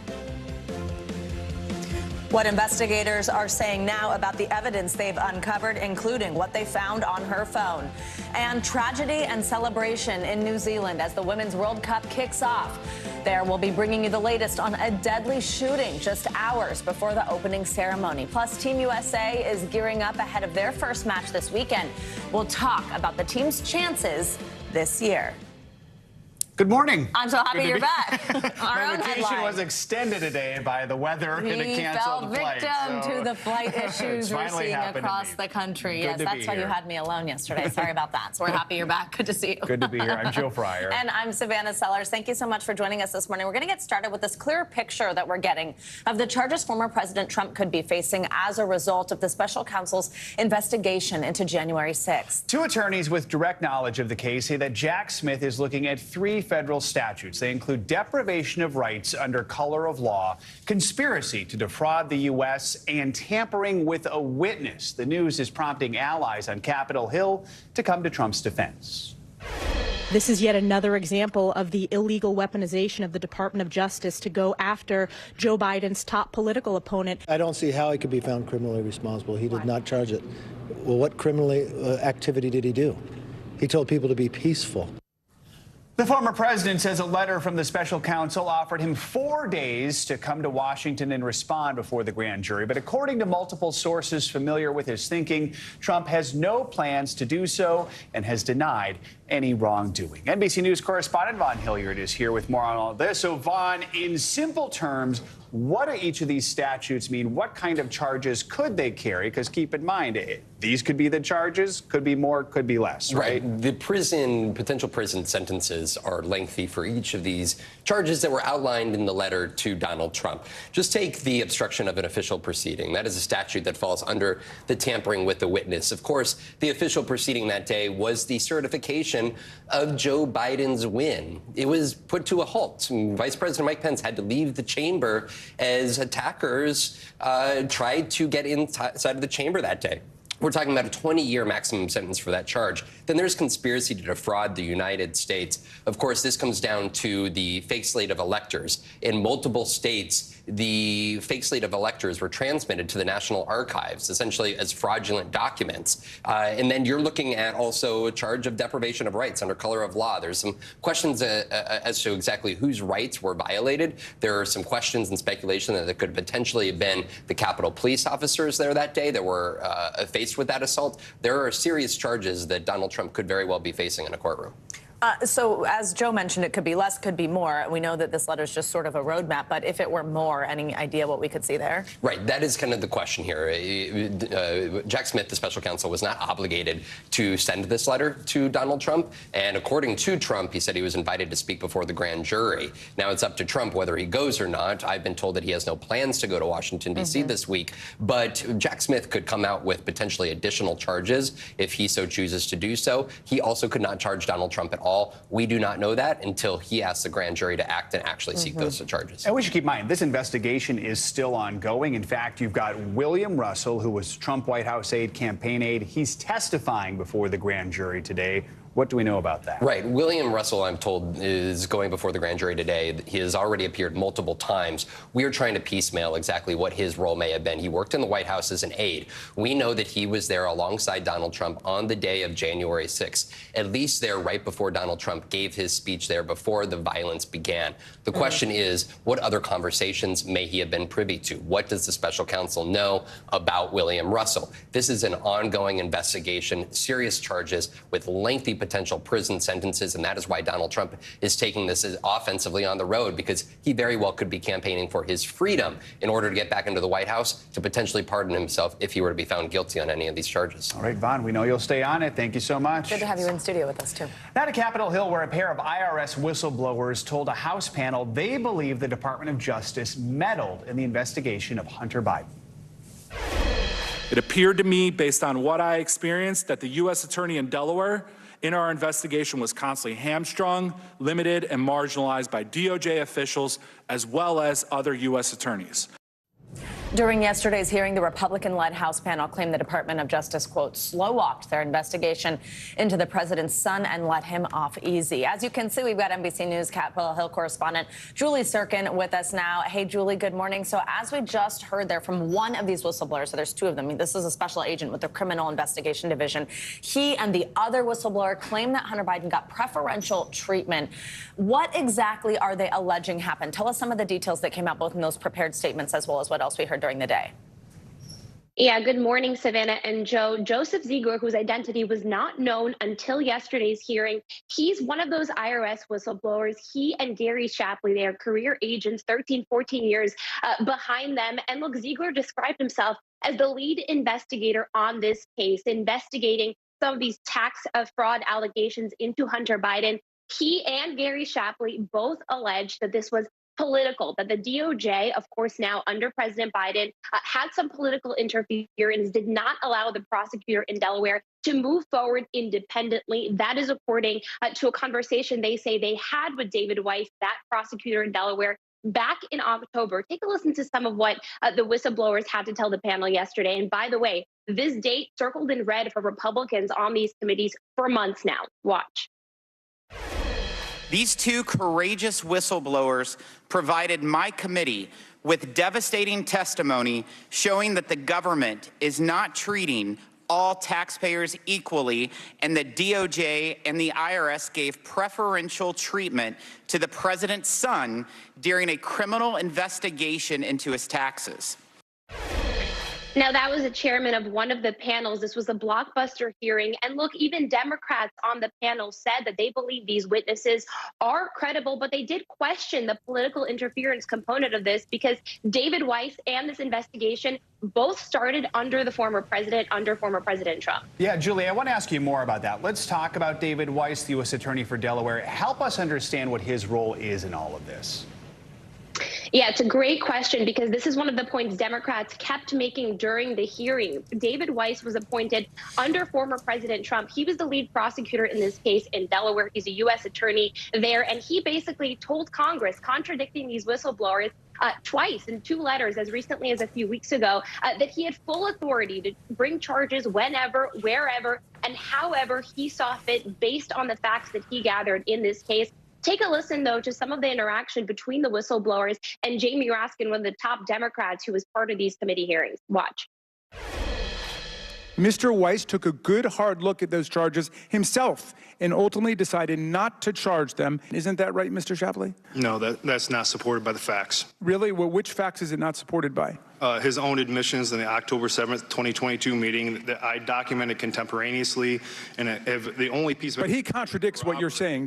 What investigators are saying now about the evidence they've uncovered, including what they found on her phone. And tragedy and celebration in New Zealand as the Women's World Cup kicks off. There, we'll be bringing you the latest on a deadly shooting just hours before the opening ceremony. Plus, Team USA is gearing up ahead of their first match this weekend. We'll talk about the team's chances this year. Good morning. I'm so happy you're back. My vacation was extended today by the weather and a canceled flight. We fell victim to the flight issues we're seeing across the country. Yes, that's why you had me alone yesterday. Sorry about that. So we're happy you're back. Good to see you. Good to be here. I'm Joe Fryer. And I'm Savannah Sellers. Thank you so much for joining us this morning. We're going to get started with this clear picture that we're getting of the charges former President Trump could be facing as a result of the special counsel's investigation into January 6th. 2 attorneys with direct knowledge of the case say that Jack Smith is looking at 3 federal statutes. They include deprivation of rights under color of law, conspiracy to defraud the U.S., and tampering with a witness. The news is prompting allies on Capitol Hill to come to Trump's defense. This is yet another example of the illegal weaponization of the Department of Justice to go after Joe Biden's top political opponent. I don't see how he could be found criminally responsible. He did not charge it. Well, what criminal activity did he do? He told people to be peaceful. The former president says a letter from the special counsel offered him 4 days to come to Washington and respond before the grand jury. But according to multiple sources familiar with his thinking, Trump has no plans to do so and has denied any wrongdoing. NBC News correspondent Vaughn Hilliard is here with more on all this. So, Vaughn, in simple terms, what do each of these statutes mean? What kind of charges could they carry? Because keep in mind, these could be the charges, could be more, could be less, right? The potential prison sentences are lengthy for each of these charges that were outlined in the letter to Donald Trump. Just take the obstruction of an official proceeding. That is a statute that falls under the tampering with the witness. Of course, the official proceeding that day was the certification of Joe Biden's win. It was put to a halt. Vice President Mike Pence had to leave the chamber as attackers tried to get inside of the chamber that day. We're talking about a 20-year maximum sentence for that charge. Then there's conspiracy to defraud the United States. Of course, this comes down to the fake slate of electors. In multiple states, the fake slate of electors were transmitted to the National Archives, essentially as fraudulent documents. And then you're looking at also a charge of deprivation of rights under color of law. There's some questions as to exactly whose rights were violated. There are some questions and speculation that there could potentially have been the Capitol police officers there that day that were faced with that assault. There are serious charges that Donald Trump could very well be facing in a courtroom. So as Joe mentioned, it could be less, could be more. We know that this letter is just sort of a roadmap, but if it were more, any idea what we could see there? Right. That is kind of the question here. Jack Smith, the special counsel, was not obligated to send this letter to Donald Trump. And according to Trump, he said he was invited to speak before the grand jury. Now it's up to Trump whether he goes or not. I've been told that he has no plans to go to Washington, D.C. this week. But Jack Smith could come out with potentially additional charges if he so chooses to do so. He also could not charge Donald Trump at all. We do not know that until he asks the grand jury to act and actually seek those charges. And we should keep in mind, this investigation is still ongoing. In fact, you've got William Russell, who was Trump White House aide, campaign aide. He's testifying before the grand jury today. What do we know about that? Right. William Russell, I'm told, is going before the grand jury today. He has already appeared multiple times. We are trying to piecemeal exactly what his role may have been. He worked in the White House as an aide. We know that he was there alongside Donald Trump on the day of January 6th, at least there right before Donald Trump gave his speech there, before the violence began. The question is, what other conversations may he have been privy to? What does the special counsel know about William Russell? This is an ongoing investigation, serious charges with lengthy potential prison sentences, and that is why Donald Trump is taking this offensively on the road, because he very well could be campaigning for his freedom in order to get back into the White House to potentially pardon himself if he were to be found guilty on any of these charges. All right, Vaughn, we know you'll stay on it. Thank you so much. Good to have you in studio with us, too. Now to Capitol Hill, where a pair of IRS whistleblowers told a House panel they believe the Department of Justice meddled in the investigation of Hunter Biden. It appeared to me, based on what I experienced, that the U.S. Attorney in Delaware in our investigation was constantly hamstrung, limited, and marginalized by DOJ officials as well as other U.S. attorneys. During yesterday's hearing, the Republican-led House panel claimed the Department of Justice, quote, slow-walked their investigation into the president's son and let him off easy. As you can see, we've got NBC News Capitol Hill correspondent Julie Sirkin with us now. Hey, Julie, good morning. So as we just heard there from one of these whistleblowers, so there's two of them. I mean, this is a special agent with the Criminal Investigation Division. He and the other whistleblower claim that Hunter Biden got preferential treatment. What exactly are they alleging happened? Tell us some of the details that came out both in those prepared statements as well as what else we heard during the day. Yeah, good morning, Savannah and Joe. Joseph Ziegler, whose identity was not known until yesterday's hearing, he's one of those IRS whistleblowers. He and Gary Shapley, they are career agents, 13, 14 years behind them. And look, Ziegler described himself as the lead investigator on this case, investigating some of these tax fraud allegations into Hunter Biden. He and Gary Shapley both alleged that this was political, that the DOJ, of course, now under President Biden, had some political interference, did not allow the prosecutor in Delaware to move forward independently. That is according to a conversation they say they had with David Weiss, that prosecutor in Delaware, back in October. Take a listen to some of what the whistleblowers had to tell the panel yesterday. And by the way, this date circled in red for Republicans on these committees for months now. Watch. These two courageous whistleblowers provided my committee with devastating testimony showing that the government is not treating all taxpayers equally, and the DOJ and the IRS gave preferential treatment to the president's son during a criminal investigation into his taxes. Now, that was a chairman of one of the panels. This was a blockbuster hearing. And look, even Democrats on the panel said that they believe these witnesses are credible, but they did question the political interference component of this because David Weiss and this investigation both started under the former president, under former President Trump. Yeah, Julie, I want to ask you more about that. Let's talk about David Weiss, the U.S. Attorney for Delaware. Help us understand what his role is in all of this. Yeah, it's a great question because this is one of the points Democrats kept making during the hearing. David Weiss was appointed under former President Trump. He was the lead prosecutor in this case in Delaware. He's a U.S. attorney there, and he basically told Congress, contradicting these whistleblowers, twice in 2 letters as recently as a few weeks ago, that he had full authority to bring charges whenever, wherever, and however he saw fit based on the facts that he gathered in this case. Take a listen, though, to some of the interaction between the whistleblowers and Jamie Raskin, one of the top Democrats who was part of these committee hearings. Watch. Mr. Weiss took a good hard look at those charges himself and ultimately decided not to charge them. Isn't that right, Mr. Shapley? No, that's not supported by the facts. Really? Well, which facts is it not supported by? His own admissions in the October 7th, 2022 meeting that I documented contemporaneously, and if the only piece of... But he contradicts what you're saying.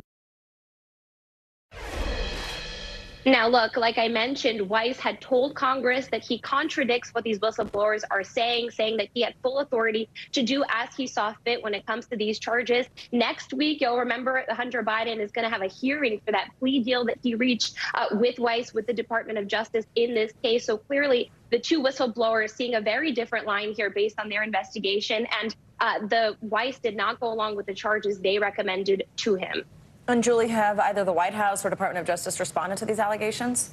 Now, look, like I mentioned, Weiss had told Congress that he contradicts what these whistleblowers are saying that he had full authority to do as he saw fit when it comes to these charges. Next week, you'll remember Hunter Biden is going to have a hearing for that plea deal that he reached with Weiss, with the Department of Justice in this case. So clearly, the 2 whistleblowers seeing a very different line here based on their investigation. And the Weiss did not go along with the charges they recommended to him. And Julie, have either the White House or Department of Justice responded to these allegations?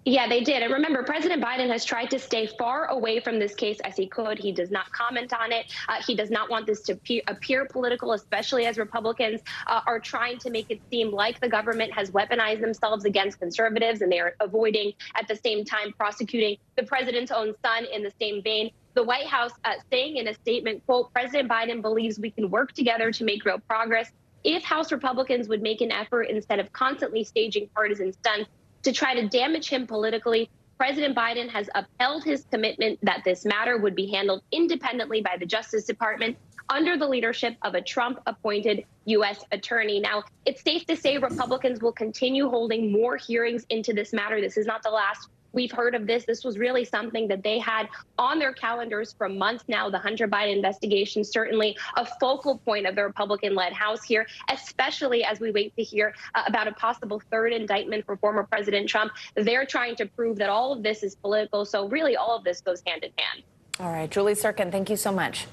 Yeah, they did. And remember, President Biden has tried to stay far away from this case as he could. He does not comment on it. He does not want this to appear political, especially as Republicans are trying to make it seem like the government has weaponized themselves against conservatives, and they are avoiding at the same time prosecuting the president's own son in the same vein. The White House saying in a statement, quote, President Biden believes we can work together to make real progress if House Republicans would make an effort instead of constantly staging partisan stunts to try to damage him politically. President Biden has upheld his commitment that this matter would be handled independently by the Justice Department under the leadership of a Trump-appointed U.S. attorney. Now, it's safe to say Republicans will continue holding more hearings into this matter. This is not the last we've heard of this. This was really something that they had on their calendars for months now. The Hunter Biden investigation, certainly a focal point of the Republican-led House here, especially as we wait to hear about a possible 3rd indictment for former President Trump. They're trying to prove that all of this is political. So really, all of this goes hand in hand. All right, Julie Sirkin, thank you so much.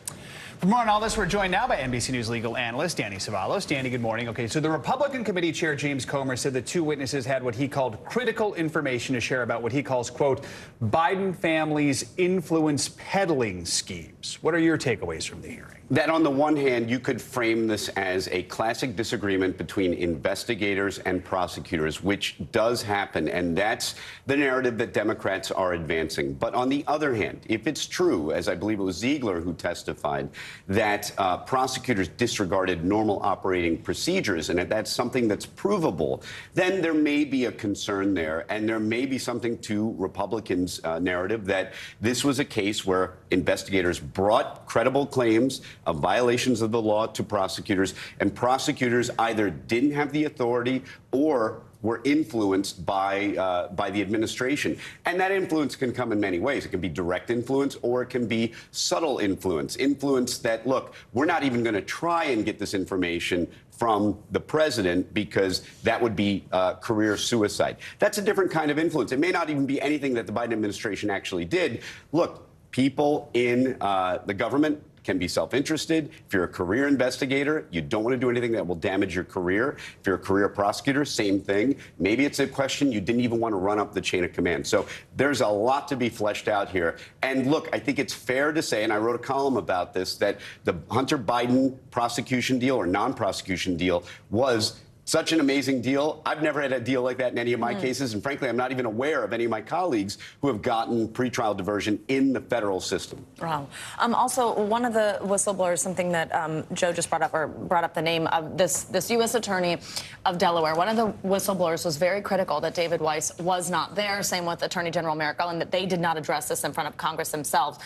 For more on all this, we're joined now by NBC News legal analyst Danny Savalos. Danny, good morning. Okay, so the Republican committee chair, James Comer, said the 2 witnesses had what he called critical information to share about what he calls, quote, Biden family's influence peddling schemes. What are your takeaways from the hearing? That on the one hand, you could frame this as a classic disagreement between investigators and prosecutors, which does happen, and that's the narrative that Democrats are advancing. But on the other hand, if it's true, as I believe it was Ziegler who testified, that prosecutors disregarded normal operating procedures, and that that's something that's provable, then there may be a concern there, and there may be something to Republicans' narrative that this was a case where investigators brought credible claims of violations of the law to prosecutors, and prosecutors either didn't have the authority or were influenced by the administration. And that influence can come in many ways. It can be direct influence, or it can be subtle influence. Influence that, look, we're not even going to try and get this information from the president because that would be career suicide. That's a different kind of influence. It may not even be anything that the Biden administration actually did. Look, people in the government can be self-interested. If you're a career investigator, you don't want to do anything that will damage your career. If you're a career prosecutor, same thing. Maybe it's a question you didn't even want to run up the chain of command. So there's a lot to be fleshed out here. And look, I think it's fair to say, and I wrote a column about this, that the Hunter Biden prosecution deal or non-prosecution deal was such an amazing deal. I've never had a deal like that in any of my cases, and frankly, I'm not even aware of any of my colleagues who have gotten pretrial diversion in the federal system. Wow. Also, one of the whistleblowers, something that Joe just brought up the name of this U.S. Attorney of Delaware. One of the whistleblowers was very critical that David Weiss was not there. Same with Attorney General Merrick Garland, that they did not address this in front of Congress themselves.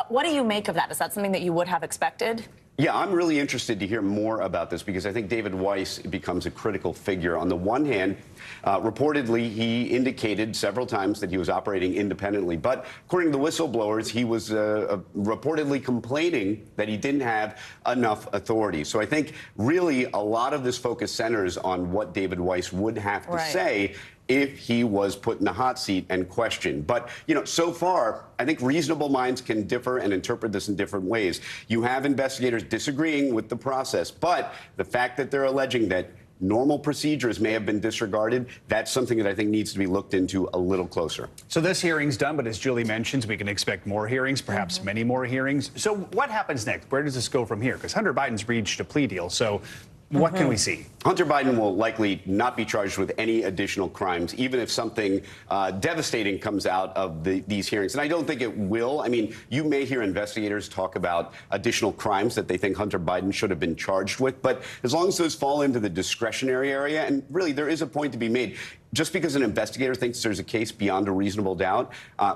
What do you make of that? Is that something that you would have expected? Yeah, I'm really interested to hear more about this because I think David Weiss becomes a critical figure. On the one hand, reportedly, he indicated several times that he was operating independently. But according to the whistleblowers, he was reportedly complaining that he didn't have enough authority. So I think really a lot of this focus centers on what David Weiss would have to say if he was put in the hot seat and questioned. But, you know, so far, I think reasonable minds can differ and interpret this in different ways. You have investigators disagreeing with the process, but the fact that they're alleging that normal procedures may have been disregarded, that's something that I think needs to be looked into a little closer. So this hearing's done, but as Julie mentions, we can expect more hearings, perhaps many more hearings. So what happens next? Where does this go from here? Because Hunter Biden's reached a plea deal, so what can we see? Hunter Biden will likely not be charged with any additional crimes, even if something devastating comes out of these hearings. And I don't think it will. I mean, you may hear investigators talk about additional crimes that they think Hunter Biden should have been charged with. But as long as those fall into the discretionary area, and really there is a point to be made, just because an investigator thinks there's a case beyond a reasonable doubt,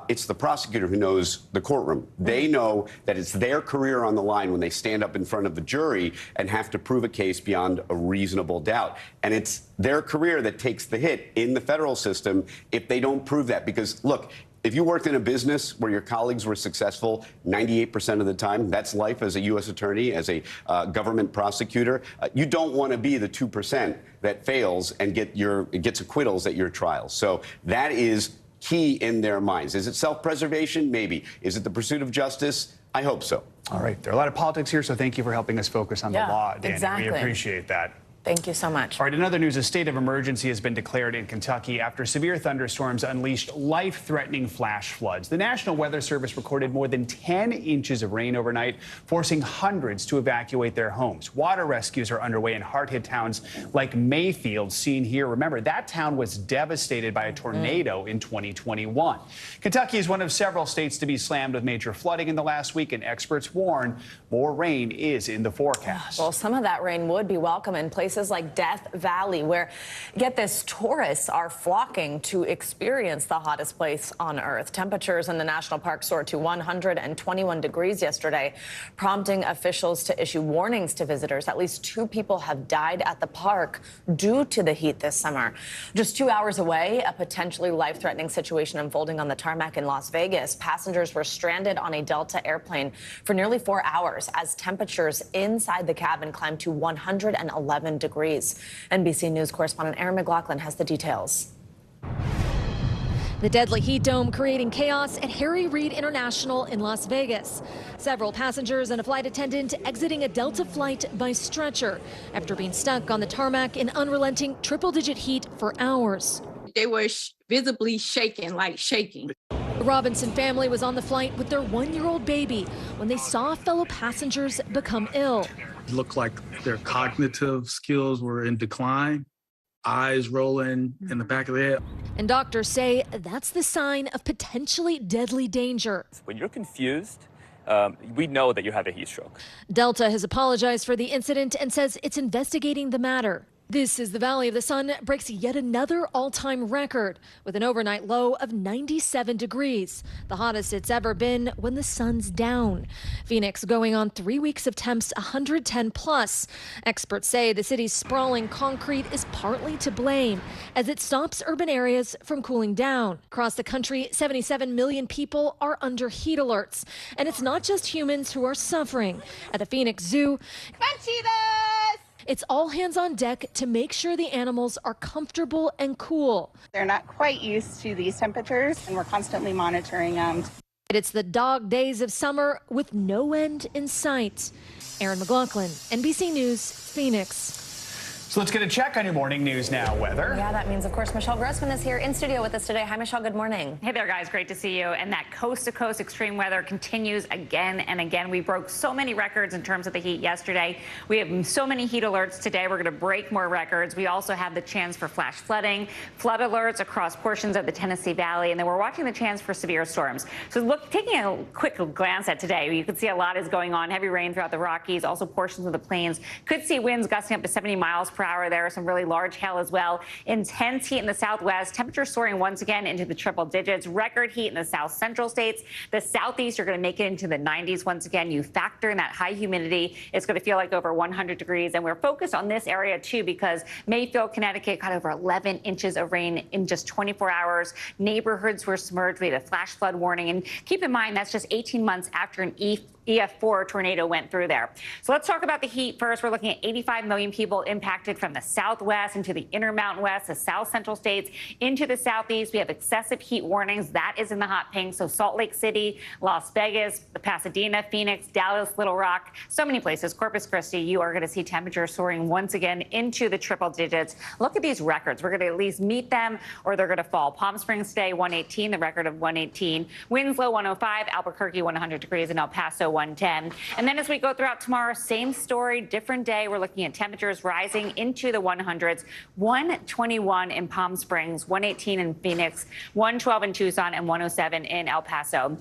it's the prosecutor who knows the courtroom. They know that it's their career on the line when they stand up in front of the jury and have to prove a case beyond a reasonable doubt. And it's their career that takes the hit in the federal system if they don't prove that. Because, look, if you worked in a business where your colleagues were successful 98% of the time, that's life as a U.S. attorney, as a government prosecutor. You don't want to be the 2% that fails and gets acquittals at your trial. So that is key in their minds. Is it self-preservation? Maybe. Is it the pursuit of justice? I hope so. All right. There are a lot of politics here, so thank you for helping us focus on the law, Danny. Exactly. We appreciate that. Thank you so much. All right, in other news, a state of emergency has been declared in Kentucky after severe thunderstorms unleashed life-threatening flash floods. The National Weather Service recorded more than 10 inches of rain overnight, forcing hundreds to evacuate their homes. Water rescues are underway in hard-hit towns like Mayfield, seen here. Remember, that town was devastated by a tornado in 2021. Kentucky is one of several states to be slammed with major flooding in the last week, and experts warn more rain is in the forecast. Well, some of that rain would be welcome in places like Death Valley, where, get this, tourists are flocking to experience the hottest place on Earth. Temperatures in the national park soared to 121 degrees yesterday, prompting officials to issue warnings to visitors. At least 2 people have died at the park due to the heat this summer. Just 2 hours away, a potentially life-threatening situation unfolding on the tarmac in Las Vegas. Passengers were stranded on a Delta airplane for nearly 4 hours as temperatures inside the cabin climbed to 111 degrees. NBC News correspondent Aaron McLaughlin has the details. The deadly heat dome creating chaos at Harry Reid International in Las Vegas. Several passengers and a flight attendant exiting a Delta flight by stretcher after being stuck on the tarmac in unrelenting triple-digit heat for hours. They were visibly shaking, like shaking. The Robinson family was on the flight with their 1-year-old baby when they saw fellow passengers become ill. It looked like their cognitive skills were in decline, eyes rolling in the back of the head. And doctors say that's the sign of potentially deadly danger. When you're confused, we know that you have a heat stroke. Delta has apologized for the incident and says it's investigating the matter. This is the Valley of the Sun breaks yet another all-time record with an overnight low of 97 degrees, the hottest it's ever been when the sun's down. Phoenix going on 3 weeks of temps 110 plus. Experts say the city's sprawling concrete is partly to blame as it stops urban areas from cooling down. Across the country, 77 million people are under heat alerts. And it's not just humans who are suffering. At the Phoenix Zoo, it's all hands on deck to make sure the animals are comfortable and cool. They're not quite used to these temperatures, and we're constantly monitoring them. It's the dog days of summer with no end in sight. Aaron McLaughlin, NBC News, Phoenix. So let's get a check on your morning news now weather. Yeah, that means, of course, Michelle Grossman is here in studio with us today. Hi, Michelle. Good morning. Hey there, guys. Great to see you. And that coast-to-coast extreme weather continues again and again. We broke so many records in terms of the heat yesterday. We have so many heat alerts today. We're going to break more records. We also have the chance for flash flooding, flood alerts across portions of the Tennessee Valley, and then we're watching the chance for severe storms. So taking a quick glance at today, you can see a lot is going on. Heavy rain throughout the Rockies, also portions of the plains. Could see winds gusting up to 70 miles per hour. There are some really large hail as well. Intense heat in the southwest. Temperatures soaring once again into the triple digits. Record heat in the south central states. The southeast are going to make it into the 90s once again. You factor in that high humidity. It's going to feel like over 100 degrees. And we're focused on this area too because Mayfield, Connecticut got over 11 inches of rain in just 24 hours. Neighborhoods were submerged. We had a flash flood warning. And keep in mind, that's just 18 months after an EF4 tornado went through there. So let's talk about the heat first. We're looking at 85 million people impacted from the southwest into the intermountain west, the south central states, into the southeast. We have excessive heat warnings. That is in the hot pink. So Salt Lake City, Las Vegas, Pasadena, Phoenix, Dallas, Little Rock, so many places. Corpus Christi, you are going to see temperatures soaring once again into the triple digits. Look at these records. We're going to at least meet them or they're going to fall. Palm Springs today, 118, the record of 118. Winslow, 105. Albuquerque, 100 degrees. And El Paso, 110. And then as we go throughout tomorrow, same story, different day. We're looking at temperatures rising into the 100s. 121 in Palm Springs, 118 in Phoenix, 112 in Tucson, and 107 in El Paso.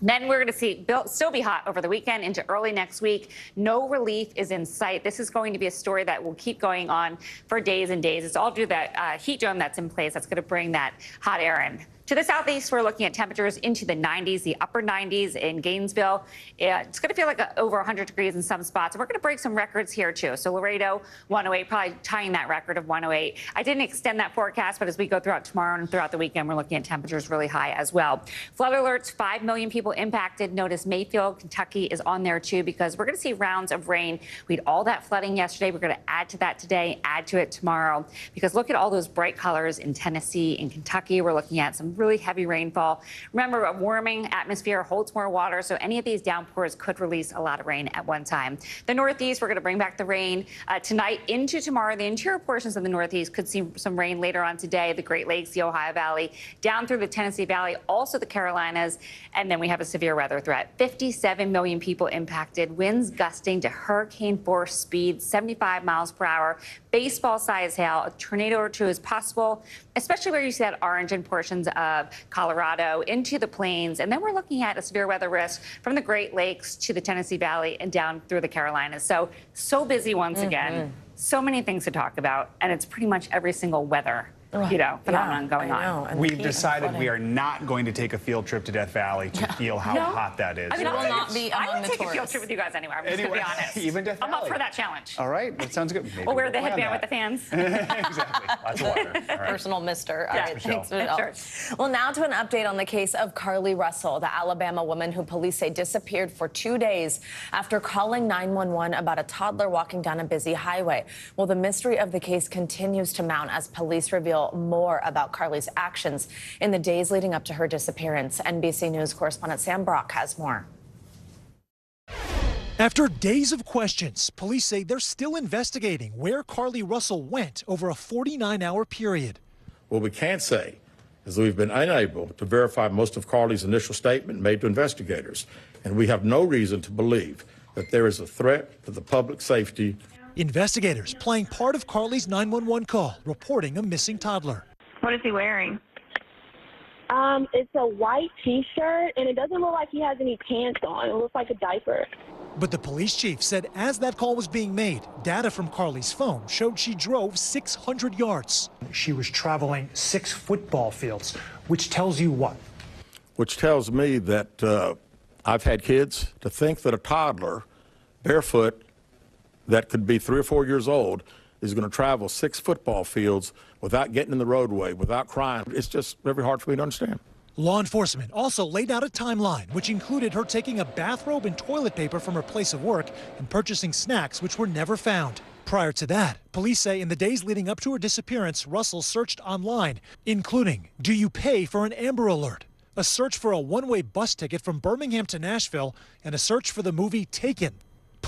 Then we're going to see still be hot over the weekend into early next week. No relief is in sight. This is going to be a story that will keep going on for days and days. It's all due to that heat dome that's in place that's going to bring that hot air in. To the southeast, we're looking at temperatures into the 90s, the upper 90s in Gainesville. It's going to feel like over 100 degrees in some spots. And we're going to break some records here, too. So Laredo, 108, probably tying that record of 108. I didn't extend that forecast, but as we go throughout tomorrow and throughout the weekend, we're looking at temperatures really high as well. Flood alerts, 5 million people impacted. Notice Mayfield, Kentucky is on there, too, because we're going to see rounds of rain. We had all that flooding yesterday. We're going to add to that today, add to it tomorrow, because look at all those bright colors in Tennessee and Kentucky. We're looking at some really heavy rainfall. Remember, a warming atmosphere holds more water, so any of these downpours could release a lot of rain at one time. The Northeast, we're going to bring back the rain tonight into tomorrow. The interior portions of the Northeast could see some rain later on today. The Great Lakes, the Ohio Valley, down through the Tennessee Valley, also the Carolinas, and then we have a severe weather threat. 57 million people impacted. Winds gusting to hurricane force speed, 75 miles per hour. Baseball-sized hail. A tornado or two is possible, especially where you see that orange in portions of Colorado into the plains. And then we're looking at a severe weather risk from the Great Lakes to the Tennessee Valley and down through the Carolinas. So busy once again. So many things to talk about. And it's pretty much every single weather phenomenon going on. We've decided we are not going to take a field trip to Death Valley to feel how hot that is. I mean, I would take a field trip with you guys anyway. I'm just going to be honest. Even Death Valley. I'm up for that challenge. All right, that sounds good. Maybe we'll wear the headband with the fans. Exactly. Lots of water. All right. Personal mister. All Yes, right, Michelle. thanks, Michelle. Well, now to an update on the case of Carly Russell, the Alabama woman who police say disappeared for 2 days after calling 911 about a toddler walking down a busy highway. Well, the mystery of the case continues to mount as police reveal more about Carly's actions in the days leading up to her disappearance. NBC News correspondent Sam Brock has more. After days of questions, police say they're still investigating where Carly Russell went over a 49-hour period. What we can say is that we've been unable to verify most of Carly's initial statement made to investigators, and we have no reason to believe that there is a threat to the public safety. Investigators playing part of Carly's 911 call, reporting a missing toddler. What is he wearing? It's a white T-shirt, and it doesn't look like he has any pants on. It looks like a diaper. But the police chief said as that call was being made, data from Carly's phone showed she drove 600 yards. She was traveling 6 football fields, which tells you what? Which tells me that I've had kids to think that a toddler, barefoot, that could be 3 or 4 years old, is going to travel 6 football fields without getting in the roadway, without crying. It's just very hard for me to understand. Law enforcement also laid out a timeline, which included her taking a bathrobe and toilet paper from her place of work and purchasing snacks which were never found. Prior to that, police say in the days leading up to her disappearance, Russell searched online, including, do you pay for an Amber Alert? A search for a one-way bus ticket from Birmingham to Nashville, and a search for the movie Taken.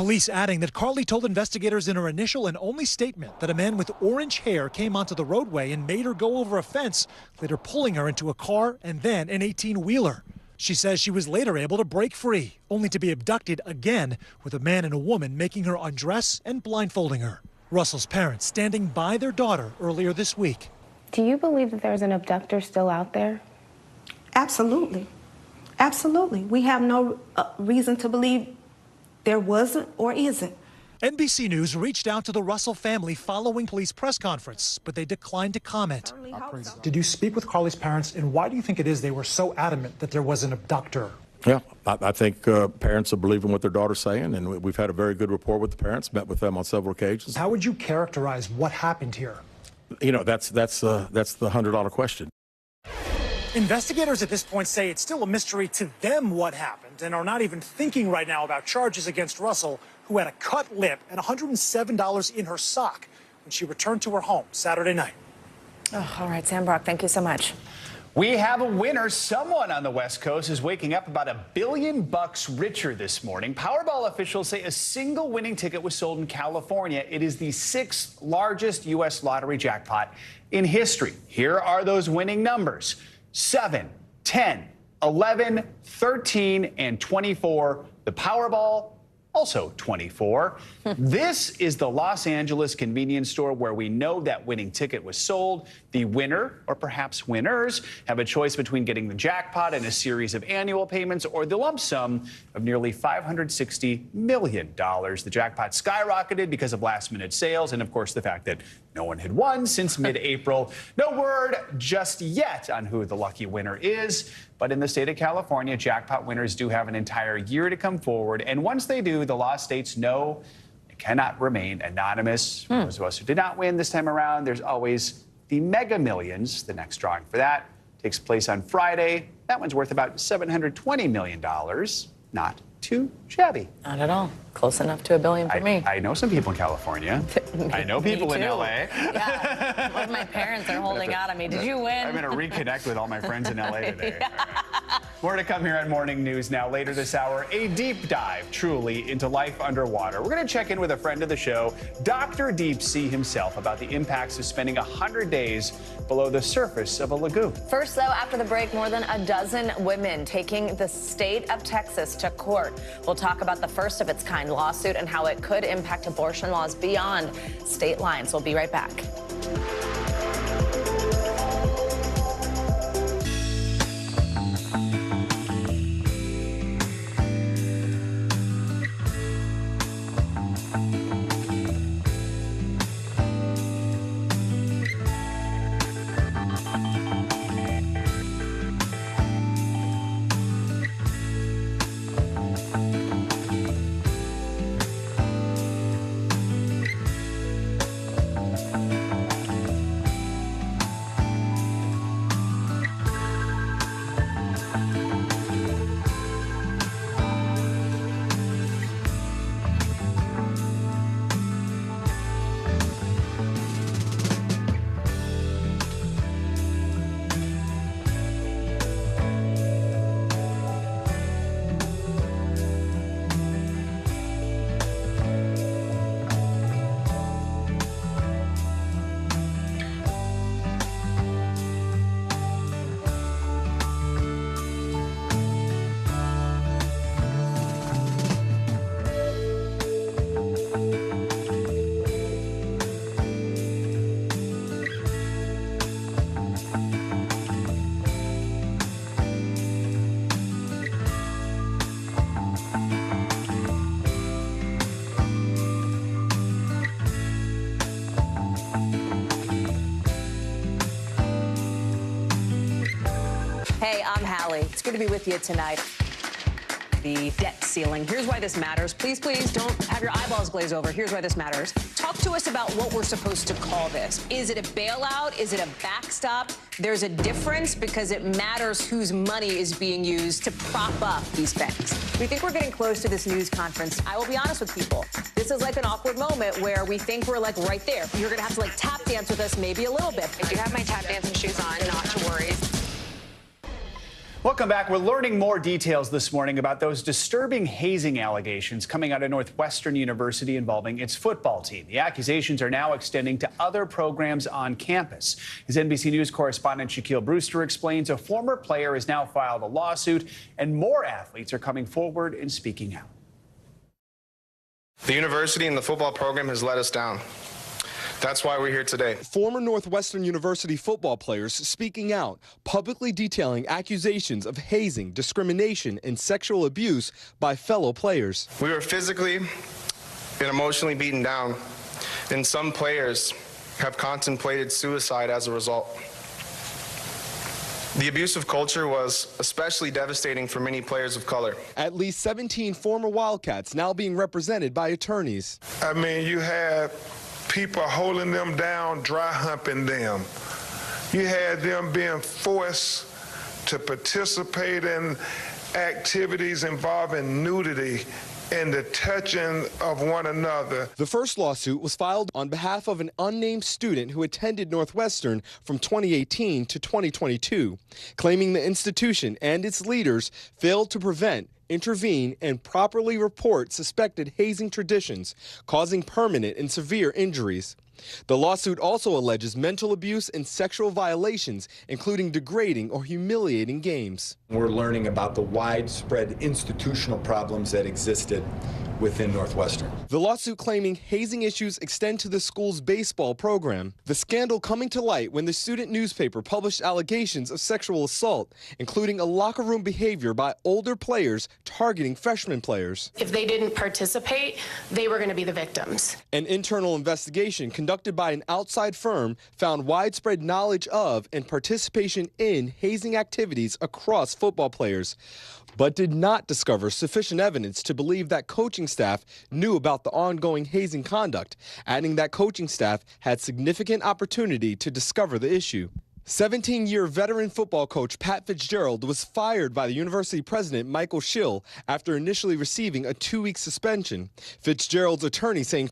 Police adding that Carly told investigators in her initial and only statement that a man with orange hair came onto the roadway and made her go over a fence, later pulling her into a car and then an 18-wheeler. She says she was later able to break free, only to be abducted again with a man and a woman making her undress and blindfolding her. Russell's parents standing by their daughter earlier this week. Do you believe that there's an abductor still out there? Absolutely. Absolutely. We have no reason to believe there wasn't or isn't. NBC News reached out to the Russell family following police press conference, but they declined to comment. Did you speak with Carly's parents, and why do you think it is they were so adamant that there was an abductor? Yeah, I think parents are believing what their daughter's saying, and we've had a very good rapport with the parents, met with them on several occasions. How would you characterize what happened here? You know, that's the $100 question. Investigators at this point say it's still a mystery to them what happened and are not even thinking right now about charges against Russell, who had a cut lip and $107 in her sock when she returned to her home Saturday night. Oh, all right, Sam Brock, thank you so much. We have a winner. Someone on the West Coast is waking up about $1 billion richer this morning. Powerball officials say a single winning ticket was sold in California. It is the 6th largest U.S. lottery jackpot in history. Here are those winning numbers: 7, 10, 11, 13, and 24. The Powerball, also 24. This is the Los Angeles convenience store where we know that winning ticket was sold. The winner, or perhaps winners, have a choice between getting the jackpot and a series of annual payments or the lump sum of nearly $560 million. The jackpot skyrocketed because of last-minute sales and, of course, the fact that no one had won since mid-April. No word just yet on who the lucky winner is. But in the state of California, jackpot winners do have an entire year to come forward. And once they do, the law states no, it cannot remain anonymous. For those of us who did not win this time around, there's always the Mega Millions. The next drawing for that takes place on Friday. That one's worth about $720 million. Not too shabby. Not at all. Close enough to $1 billion for me. I know some people in California. I know people in LA. Yeah. One of my parents are holding out on me. Did you win? I'm going to reconnect with all my friends in LA today. More to come here on Morning News Now. Later this hour, a deep dive, truly, into life underwater. We're going to check in with a friend of the show, Dr. Deep Sea himself, about the impacts of spending 100 days below the surface of a lagoon. First, though, after the break, more than a dozen women taking the state of Texas to court. We'll talk about the first of its kind lawsuit and how it could impact abortion laws beyond state lines. We'll be right back. Hey, I'm Hallie. It's good to be with you tonight. The debt ceiling. Here's why this matters. Please, please don't have your eyeballs glaze over. Here's why this matters. Talk to us about what we're supposed to call this. Is it a bailout? Is it a backstop? There's a difference because it matters whose money is being used to prop up these banks. We think we're getting close to this news conference. I will be honest with people. This is like an awkward moment where we think we're like right there. You're going to have to like tap dance with us maybe a little bit. I do have my tap dancing shoes on, not to worry. Welcome back. We're learning more details this morning about those disturbing hazing allegations coming out of Northwestern University involving its football team. The accusations are now extending to other programs on campus. As NBC News correspondent Shaquille Brewster explains, a former player has now filed a lawsuit, and more athletes are coming forward and speaking out. The university and the football program has let us down. That's why we're here today. Former Northwestern University football players speaking out, publicly detailing accusations of hazing, discrimination, and sexual abuse by fellow players. We were physically and emotionally beaten down, and some players have contemplated suicide as a result. The abusive culture was especially devastating for many players of color. At least 17 former Wildcats now being represented by attorneys. I mean, you had people holding them down, dry humping them. You had them being forced to participate in activities involving nudity and the touching of one another. The first lawsuit was filed on behalf of an unnamed student who attended Northwestern from 2018 to 2022, claiming the institution and its leaders failed to prevent, intervene, and properly report suspected hazing traditions, causing permanent and severe injuries. The lawsuit also alleges mental abuse and sexual violations, including degrading or humiliating games. We're learning about the widespread institutional problems that existed within Northwestern. The lawsuit claiming hazing issues extend to the school's baseball program. The scandal coming to light when the student newspaper published allegations of sexual assault, including a locker room behavior by older players targeting freshman players. If they didn't participate, they were going to be the victims. An internal investigation conducted by an outside firm found widespread knowledge of and participation in hazing activities across football players, but did not discover sufficient evidence to believe that coaching staff knew about the ongoing hazing conduct, adding that coaching staff had significant opportunity to discover the issue. 17-year veteran football coach Pat Fitzgerald was fired by the university president Michael Schill after initially receiving a 2-week suspension. Fitzgerald's attorney saying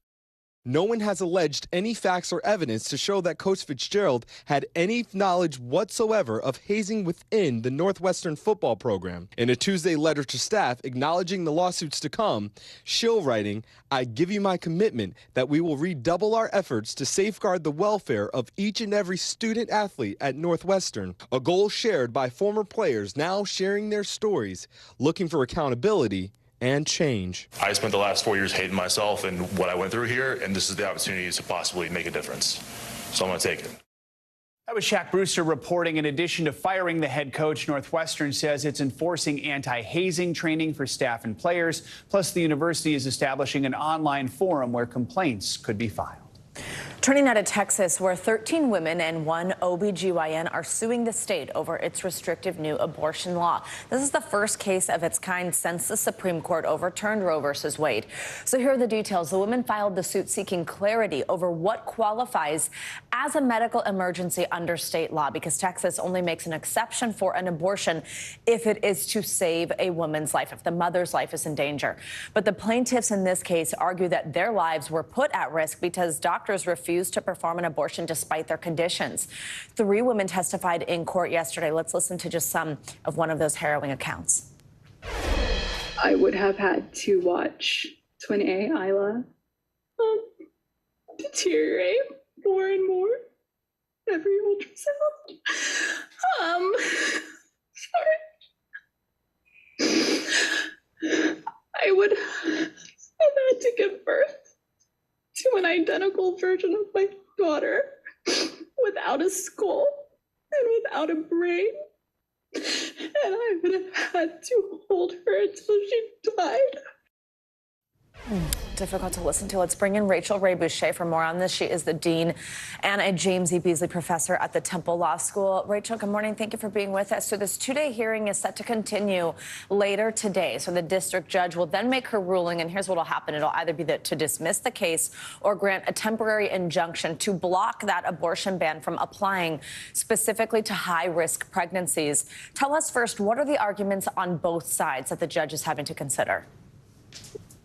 no one has alleged any facts or evidence to show that Coach Fitzgerald had any knowledge whatsoever of hazing within the Northwestern football program. In a Tuesday letter to staff acknowledging the lawsuits to come, Schill writing, "I give you my commitment that we will redouble our efforts to safeguard the welfare of each and every student athlete at Northwestern," a goal shared by former players now sharing their stories, looking for accountability and change. I spent the last 4 years hating myself and what I went through here, and this is the opportunity to possibly make a difference. So I'm going to take it. That was Shaq Brewster reporting. In addition to firing the head coach, Northwestern says it's enforcing anti-hazing training for staff and players. Plus, the university is establishing an online forum where complaints could be filed. Turning now to Texas, where 13 women and 1 OBGYN are suing the state over its restrictive new abortion law. This is the first case of its kind since the Supreme Court overturned Roe versus Wade. So here are the details. The women filed the suit seeking clarity over what qualifies as a medical emergency under state law, because Texas only makes an exception for an abortion if it is to save a woman's life, if the mother's life is in danger. But the plaintiffs in this case argue that their lives were put at risk because doctors refused to perform an abortion despite their conditions. 3 women testified in court yesterday. Let's listen to just some of one of those harrowing accounts. I would have had to watch twin A Isla deteriorate more and more every ultrasound. Sorry. I would have had to give birth to an identical version of my daughter without a skull and without a brain. And I would have had to hold her until she died. Difficult to listen to. Let's bring in Rachel Ray Boucher for more on this. She is the dean and a James E. Beasley professor at the Temple Law School. Rachel, good morning. Thank you for being with us. So this 2-day hearing is set to continue later today. So the district judge will then make her ruling, and here's what will happen. It'll either be to dismiss the case or grant a temporary injunction to block that abortion ban from applying specifically to high-risk pregnancies. Tell us first, what are the arguments on both sides that the judge is having to consider?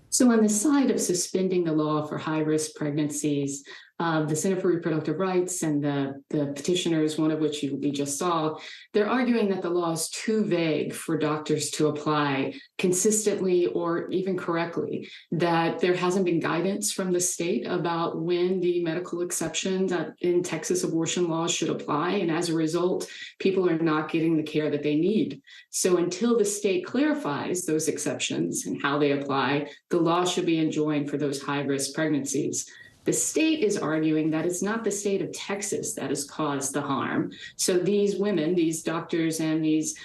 So on the side of suspending the law for high-risk pregnancies, the Center for Reproductive Rights and the petitioners, one of which we just saw, they're arguing that the law is too vague for doctors to apply consistently or even correctly, that there hasn't been guidance from the state about when the medical exceptions in Texas abortion laws should apply. And as a result, people are not getting the care that they need. So until the state clarifies those exceptions and how they apply, the law should be enjoined for those high-risk pregnancies. The state is arguing that it's not the state of Texas that has caused the harm. So these women, these doctors, and these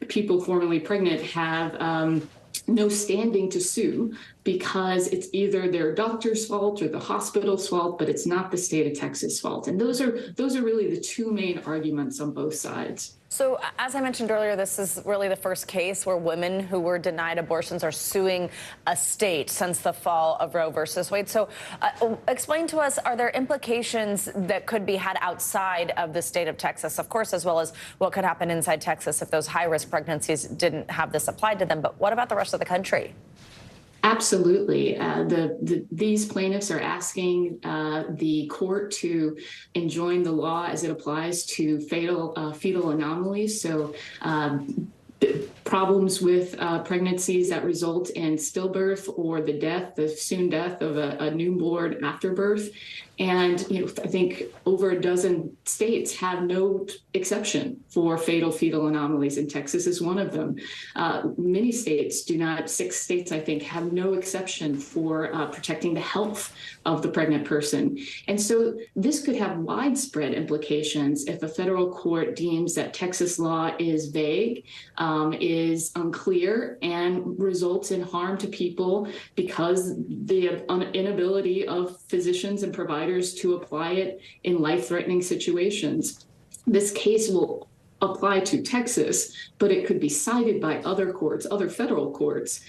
people formerly pregnant have no standing to sue because it's either their doctor's fault or the hospital's fault, but it's not the state of Texas' fault. And those are really the two main arguments on both sides. So as I mentioned earlier, this is really the first case where women who were denied abortions are suing a state since the fall of Roe versus Wade. So explain to us, are there implications that could be had outside of the state of Texas, of course, as well as what could happen inside Texas if those high-risk pregnancies didn't have this applied to them? But what about the rest of the country? Absolutely. These plaintiffs are asking the court to enjoin the law as it applies to fetal anomalies. So problems with pregnancies that result in stillbirth or the soon death of a newborn after birth. And I think over a dozen states have no exception for fatal fetal anomalies, and Texas is one of them. Many states do not. 6 states, I think, have no exception for protecting the health of the pregnant person. And so this could have widespread implications if a federal court deems that Texas law is vague, is unclear, and results in harm to people because the inability of physicians and providers to apply it in life-threatening situations. This case will apply to Texas, but it could be cited by other courts, other federal courts,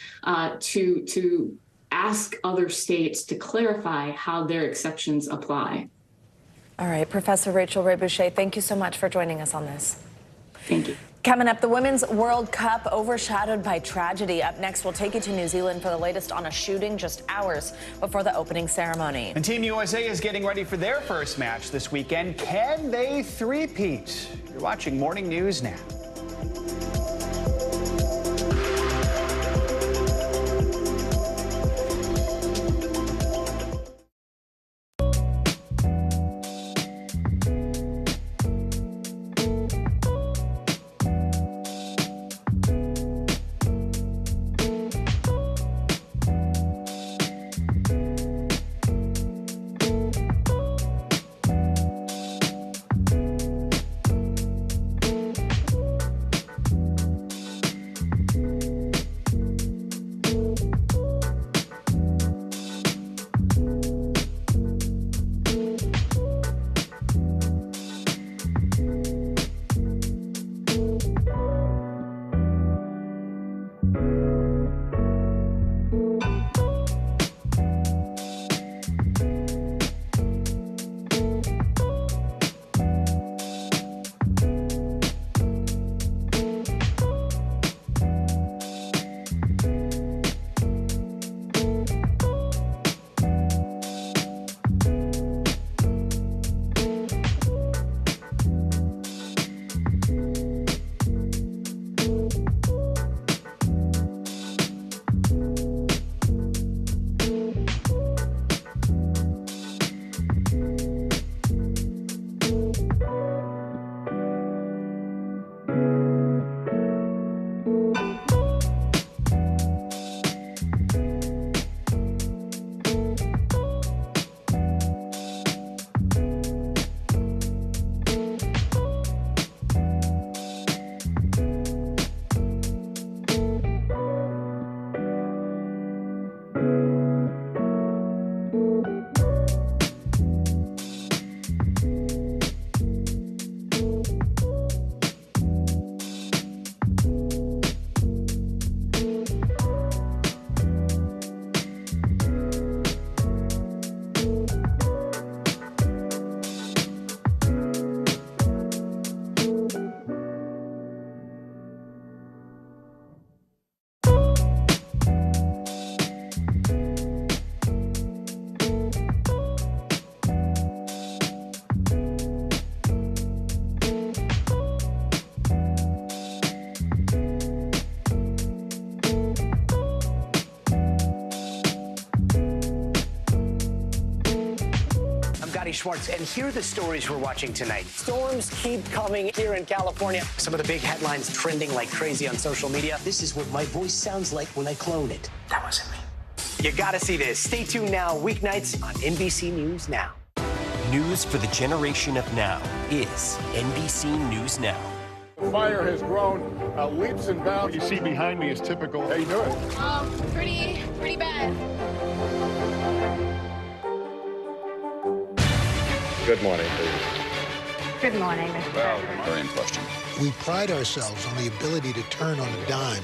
to ask other states to clarify how their exceptions apply. All right, Professor Rachel Ray-Boucher, thank you so much for joining us on this. Thank you. Coming up, the Women's World Cup overshadowed by tragedy. Up next, we'll take you to New Zealand for the latest on a shooting just hours before the opening ceremony. And Team USA is getting ready for their first match this weekend. Can they three-peat? You're watching Morning News Now. Patty Schwartz, and here are the stories we're watching tonight. Storms keep coming here in California. Some of the big headlines trending like crazy on social media. This is what my voice sounds like when I clone it. That wasn't me. You gotta see this. Stay tuned now, weeknights on NBC News Now. News for the generation of now is NBC News Now. The fire has grown leaps and bounds. You see behind me is typical. How you doing? Pretty bad. Good morning, Good morning, Mr. Well, very in question. We pride ourselves on the ability to turn on a dime.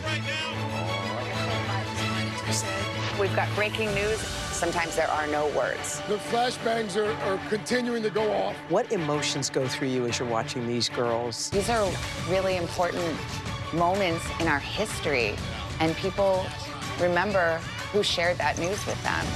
We've got breaking news. Sometimes there are no words. The flashbangs are continuing to go off. What emotions go through you as you're watching these girls? These are really important moments in our history, and people remember who shared that news with them.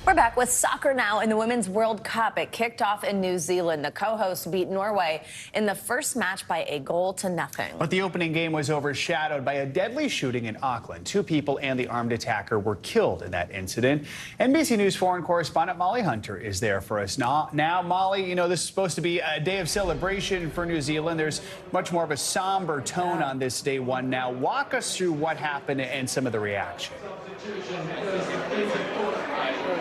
We're back with soccer now in the Women's World Cup. It kicked off in New Zealand. The co-hosts beat Norway in the first match by 1-0. But the opening game was overshadowed by a deadly shooting in Auckland. 2 people and the armed attacker were killed in that incident. NBC News foreign correspondent Molly Hunter is there for us now. Molly, you know, this is supposed to be a day of celebration for New Zealand. There's much more of a somber tone on this day one now. Walk us through what happened and some of the reaction.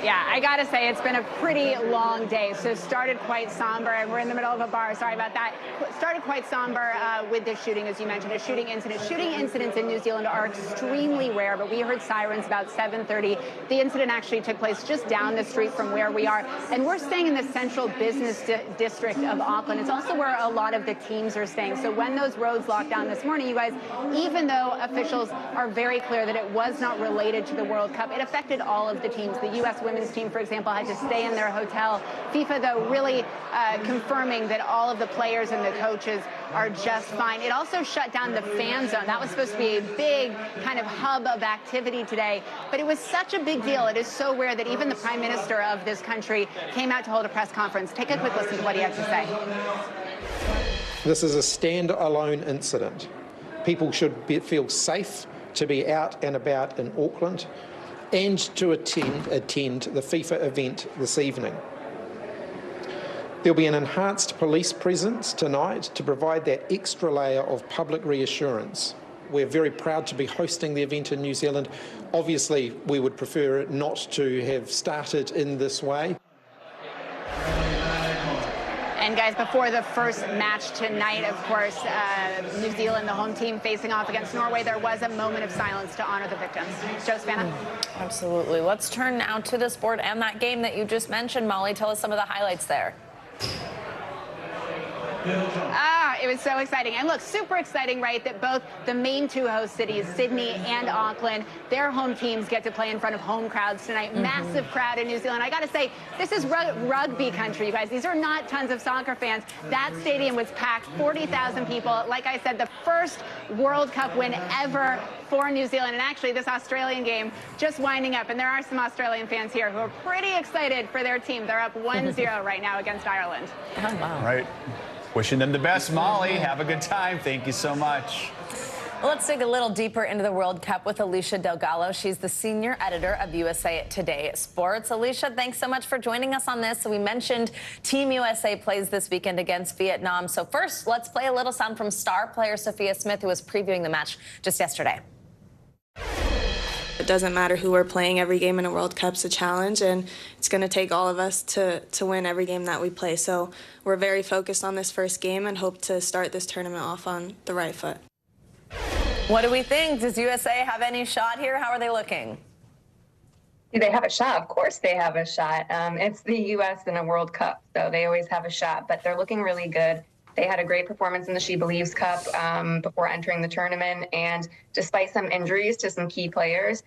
Yeah, I gotta say, it's been a pretty long day. So it started quite somber, and we're in the middle of a bar. Sorry about that. Started quite somber with this shooting, as you mentioned, a shooting incident. Shooting incidents in New Zealand are extremely rare, but we heard sirens about 7:30. The incident actually took place just down the street from where we are, and we're staying in the central business district of Auckland. It's also where a lot of the teams are staying. So when those roads locked down this morning, you guys, even though officials are very clear that it was not related to the World Cup, it affected all of the teams. The U.S. women's team, for example, had to stay in their hotel. FIFA, though, really confirming that all of the players and the coaches are just fine. It also shut down the fan zone. That was supposed to be a big kind of hub of activity today, but it was such a big deal. It is so rare that even the Prime Minister of this country came out to hold a press conference. Take a quick listen to what he had to say. This is a stand-alone incident. People should feel safe to be out and about in Auckland and to attend the FIFA event this evening. There'll be an enhanced police presence tonight to provide that extra layer of public reassurance. We're very proud to be hosting the event in New Zealand. Obviously, we would prefer it not to have started in this way. And guys, before the first match tonight, of course, New Zealand, the home team, facing off against Norway, there was a moment of silence to honor the victims. Joe Spana? Absolutely. Let's turn now to the sport and that game that you just mentioned, Molly. Tell us some of the highlights there. It was so exciting. And look, super exciting, right, that both the main 2 host cities, Sydney and Auckland, their home teams get to play in front of home crowds tonight. Massive crowd in New Zealand. I got to say, this is rugby country, you guys. These are not tons of soccer fans. That stadium was packed, 40,000 people. Like I said, the first World Cup win ever for New Zealand. And actually, this Australian game just winding up. And there are some Australian fans here who are pretty excited for their team. They're up 1-0 right now against Ireland. Oh, wow. Right. Wishing them the best, Molly. Have a good time. Thank you so much. Well, let's dig a little deeper into the World Cup with Alicia Delgado. She's the senior editor of USA Today Sports. Alicia, thanks so much for joining us on this. So we mentioned Team USA plays this weekend against Vietnam. So first, let's play a little sound from star player Sophia Smith, who was previewing the match just yesterday. It doesn't matter who we're playing. Every game in a World Cup's a challenge, and it's going to take all of us to win every game that we play. So we're very focused on this first game and hope to start this tournament off on the right foot. What do we think? Does USA have any shot here? How are they looking? Do they have a shot? Of course they have a shot. It's the U.S. in a World Cup, so they always have a shot, but they're looking really good. They had a great performance in the She Believes Cup before entering the tournament, and despite some injuries to some key players,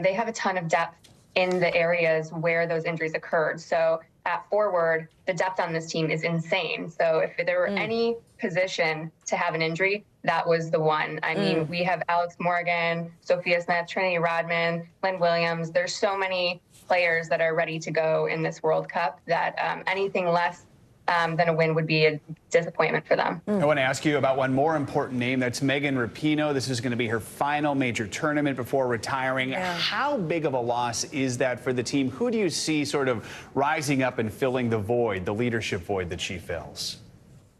they have a ton of depth in the areas where those injuries occurred. So at forward, the depth on this team is insane. So if there were any position to have an injury, that was the one. I mean, we have Alex Morgan, Sophia Smith, Trinity Rodman, Lynn Williams. There's so many players that are ready to go in this World Cup that anything less then a win would be a disappointment for them. I want to ask you about one more important name. That's Megan Rapinoe. This is going to be her final major tournament before retiring. Yeah. How big of a loss is that for the team? Who do you see sort of rising up and filling the void, the leadership void that she fills?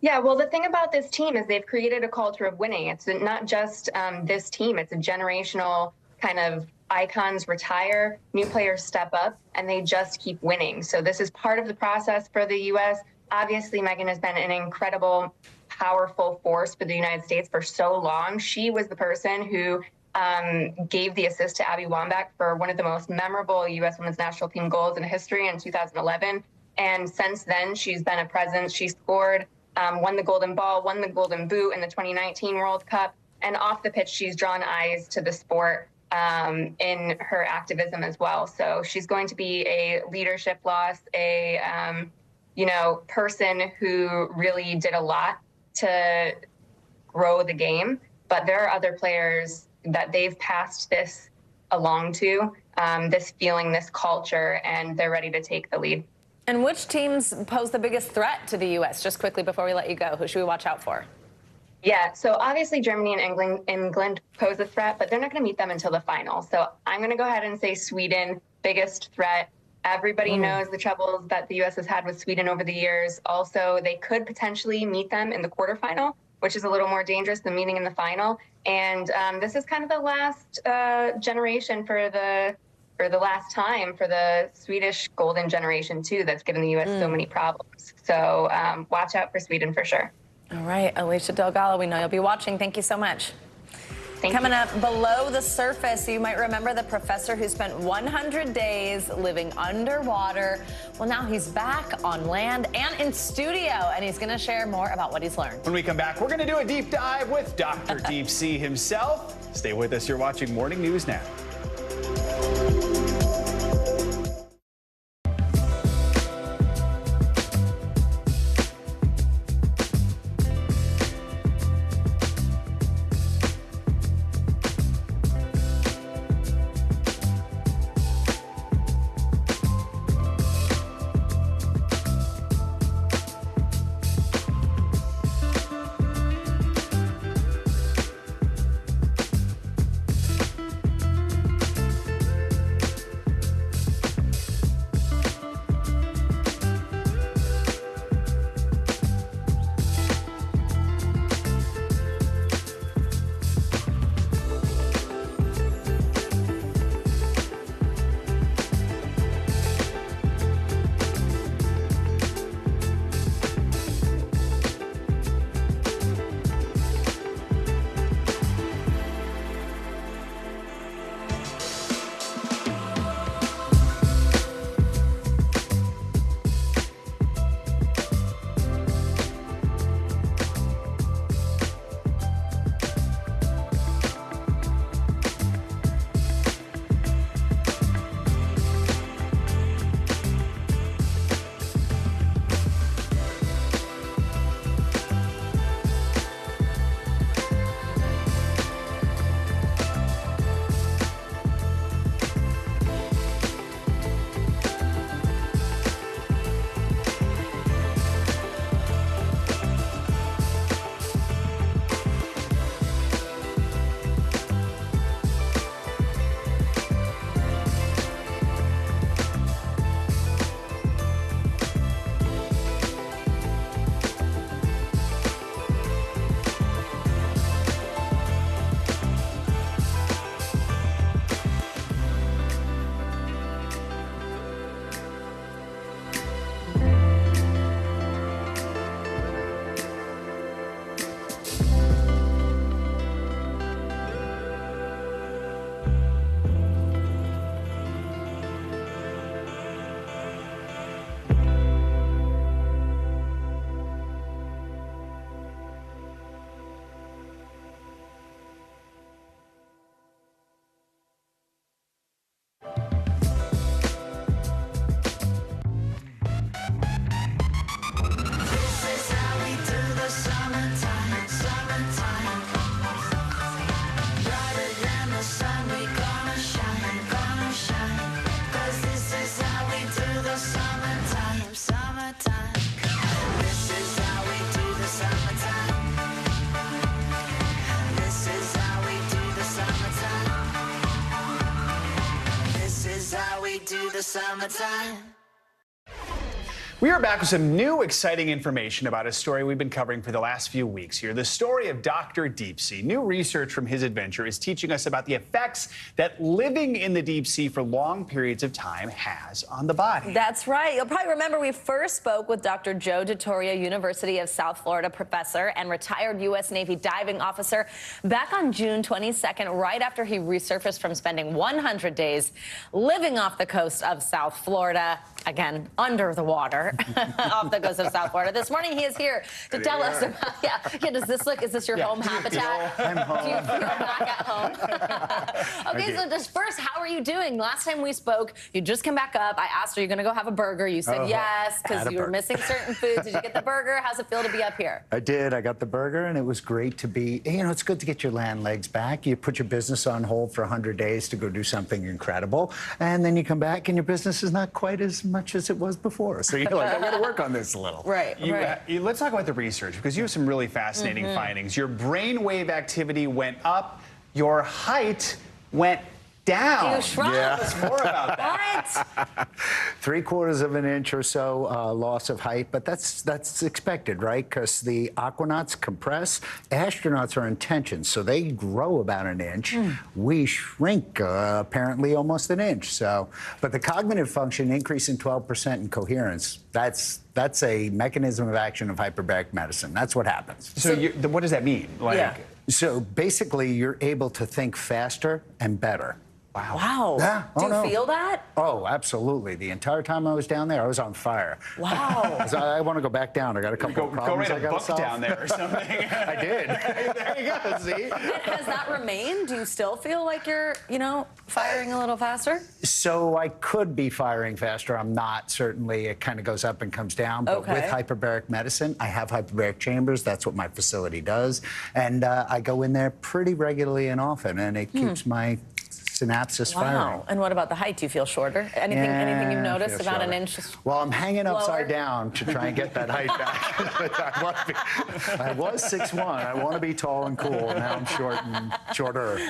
Yeah, well, the thing about this team is they've created a culture of winning. It's not just this team. It's a generational kind of icons retire, new players step up, and they just keep winning. So this is part of the process for the U.S. Obviously, Megan has been an incredible, powerful force for the United States for so long. She was the person who gave the assist to Abby Wambach for one of the most memorable U.S. women's national team goals in history in 2011. And since then, she's been a presence. She scored, won the Golden Ball, won the Golden Boot in the 2019 World Cup. And off the pitch, she's drawn eyes to the sport in her activism as well. So she's going to be a leadership loss, a person who really did a lot to grow the game. But there are other players that they've passed this along to, this feeling, this culture, and they're ready to take the lead. And which teams pose the biggest threat to the U.S.? Just quickly before we let you go, who should we watch out for? Yeah, so obviously Germany and England pose a threat, but they're not going to meet them until the final. So I'm going to go ahead and say Sweden, biggest threat. Everybody knows the troubles that the U.S. has had with Sweden over the years. Also, they could potentially meet them in the quarterfinal, which is a little more dangerous than meeting in the final. And this is kind of the last generation for the last time for the Swedish golden generation, too, that's given the U.S. so many problems. So watch out for Sweden for sure. All right, Alicia Delgado, we know you'll be watching. Thank you so much. Coming up, below the surface, you might remember the professor who spent 100 days living underwater. Well, now he's back on land and in studio, and he's going to share more about what he's learned. When we come back, we're going to do a deep dive with Dr. Deep Sea himself. Stay with us. You're watching Morning News Now. the summertime. We are back with some new exciting information about a story we've been covering for the last few weeks here. The story of Dr. Deep Sea. New research from his adventure is teaching us about the effects that living in the deep sea for long periods of time has on the body. That's right. You'll probably remember we first spoke with Dr. Joe DeToria, University of South Florida professor and retired U.S. Navy diving officer, back on June 22nd, right after he resurfaced from spending 100 days living off the coast of South Florida, again, under the water. Off the coast of South Florida. This morning he is here to tell us about, does this look, is this your home habitat? I'm home. Do you feel back at home? Okay, so just first, how are you doing? Last time we spoke, you just come back up. I asked, are you going to go have a burger? You said yes, because you were missing certain foods. Did you get the burger? How's it feel to be up here? I did. I got the burger, and it was great to be, it's good to get your land legs back. You put your business on hold for 100 days to go do something incredible, and then you come back, and your business is not quite as much as it was before. So you're like, I got to work on this a little. Right, let's talk about the research, because you have some really fascinating findings. Your brainwave activity went up, your height went down. You shrunk. Tell us more about that. What? 3/4 of an inch or so loss of height, but that's expected, right? Because the aquanauts compress, astronauts are in tension, so they grow about an inch. We shrink apparently almost an inch. So, but the cognitive function increase in 12% in coherence. That's a mechanism of action of hyperbaric medicine. That's what happens. So what does that mean? So basically, you're able to think faster and better. Wow. Yeah. Do you feel that? Oh, absolutely. The entire time I was down there, I was on fire. Wow. I want to go back down. I got a couple of problems Go I write a got to book solve. down there or something. I did. There you go, see? Has that remained? Do you still feel like you're, firing a little faster? So I could be firing faster. I'm not, certainly. It kind of goes up and comes down. But with hyperbaric medicine, I have hyperbaric chambers. That's what my facility does. And I go in there pretty regularly and often, and it keeps my synapses firing. Wow. And what about the height? Do you feel shorter? Anything you've noticed about shorter. an inch? Well, I'm hanging lower? upside down to try and get that height back. I was 6'1". I want to be tall and cool. Now I'm shorter.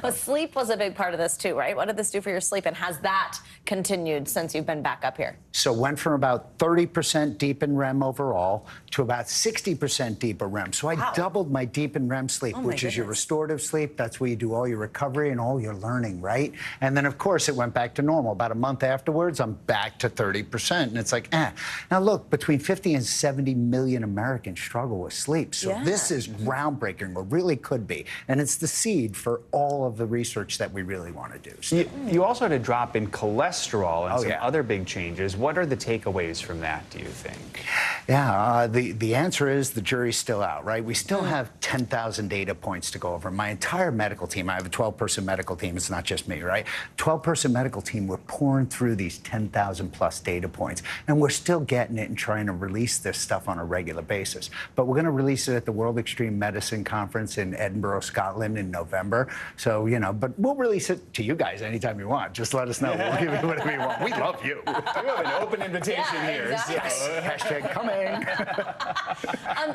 Well, sleep was a big part of this too, right? What did this do for your sleep? And has that continued since you've been back up here? So went from about 30% deep in REM overall to about 60% deeper REM. So I doubled my deep in REM sleep, which is your restorative sleep. That's where you do all your recovery and all your learning, right? And then, of course, it went back to normal. About a month afterwards, I'm back to 30%. And it's like, Now, look, between 50 and 70 million Americans struggle with sleep. So this is groundbreaking, or really could be. And it's the seed for all of the research that we really want to do. So, you also had a drop in cholesterol and some other big changes. What are the takeaways from that, do you think? Yeah, the answer is the jury's still out, right? We still have 10,000 data points to go over. My entire medical team, I have a 12-person medical team. It's not just me, right? 12-person medical team, we're pouring through these 10,000 plus data points, and we're still getting it and trying to release this stuff on a regular basis. But we're going to release it at the World Extreme Medicine Conference in Edinburgh, Scotland in November. So, but we'll release it to you guys anytime you want. Just let us know. We'll give you whatever you want. We love you. We have an open invitation here. Exactly. So. Hashtag coming.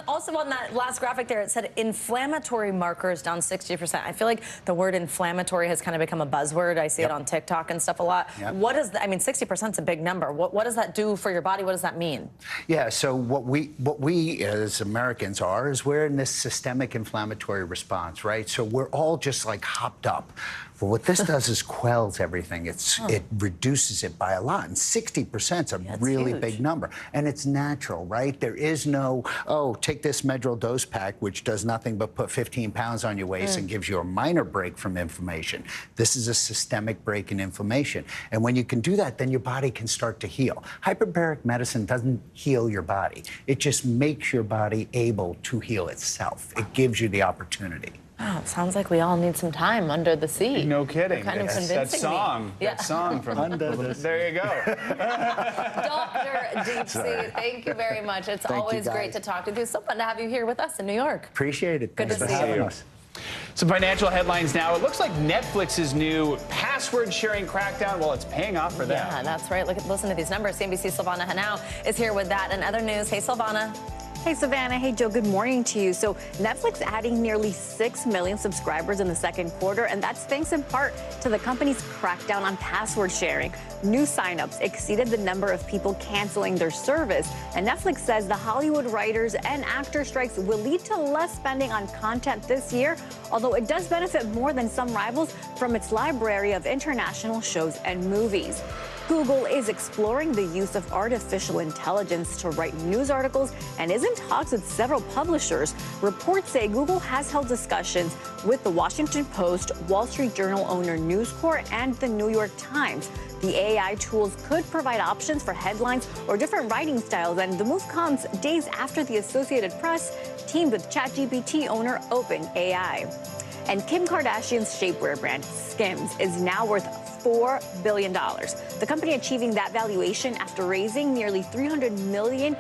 Also on that last graphic there, it said inflammatory markers down 60%. I feel like the word inflammatory has kind of become a buzzword. I see it on TikTok and stuff a lot. What is that? I mean, 60% is a big number. What does that do for your body? What does that mean? Yeah, so what we as Americans is we're in this systemic inflammatory response, right? So we're all just like hopped up. But what this does is quells everything. It reduces it by a lot. And 60% is a really big number. And it's natural, right? There is no, take this Medrol dose pack, which does nothing but put 15 pounds on your waist and gives you a minor break from inflammation. This is a systemic break in inflammation. And when you can do that, then your body can start to heal. Hyperbaric medicine doesn't heal your body. It just makes your body able to heal itself. It gives you the opportunity. Wow, it sounds like we all need some time under the sea. No kidding. You're kind of convincing me. That song from Under the Sea. There you go. Dr. Deep Sea, thank you very much. It's always great to talk to you. It's so fun to have you here with us in New York. Appreciate it. Good Thanks to for see having you. us. Some financial headlines now. It looks like Netflix's new password sharing crackdown, well, it's paying off for them. Yeah, that's right. Listen to these numbers. CNBC's Silvana Hanau is here with that and other news. Hey, Silvana. Hey, Savannah. Hey, Joe. Good morning to you. So Netflix adding nearly 6 million subscribers in the second quarter, and that's thanks in part to the company's crackdown on password sharing. New signups exceeded the number of people canceling their service, and Netflix says the Hollywood writers and actor strikes will lead to less spending on content this year, although it does benefit more than some rivals from its library of international shows and movies. Google is exploring the use of artificial intelligence to write news articles and is in talks with several publishers. Reports say Google has held discussions with the Washington Post, Wall Street Journal owner News Corp, and the New York Times. The AI tools could provide options for headlines or different writing styles, and the move comes days after the Associated Press teamed with ChatGPT owner OpenAI. And Kim Kardashian's shapewear brand, Skims, is now worth $4 billion. The company achieving that valuation after raising nearly $300 million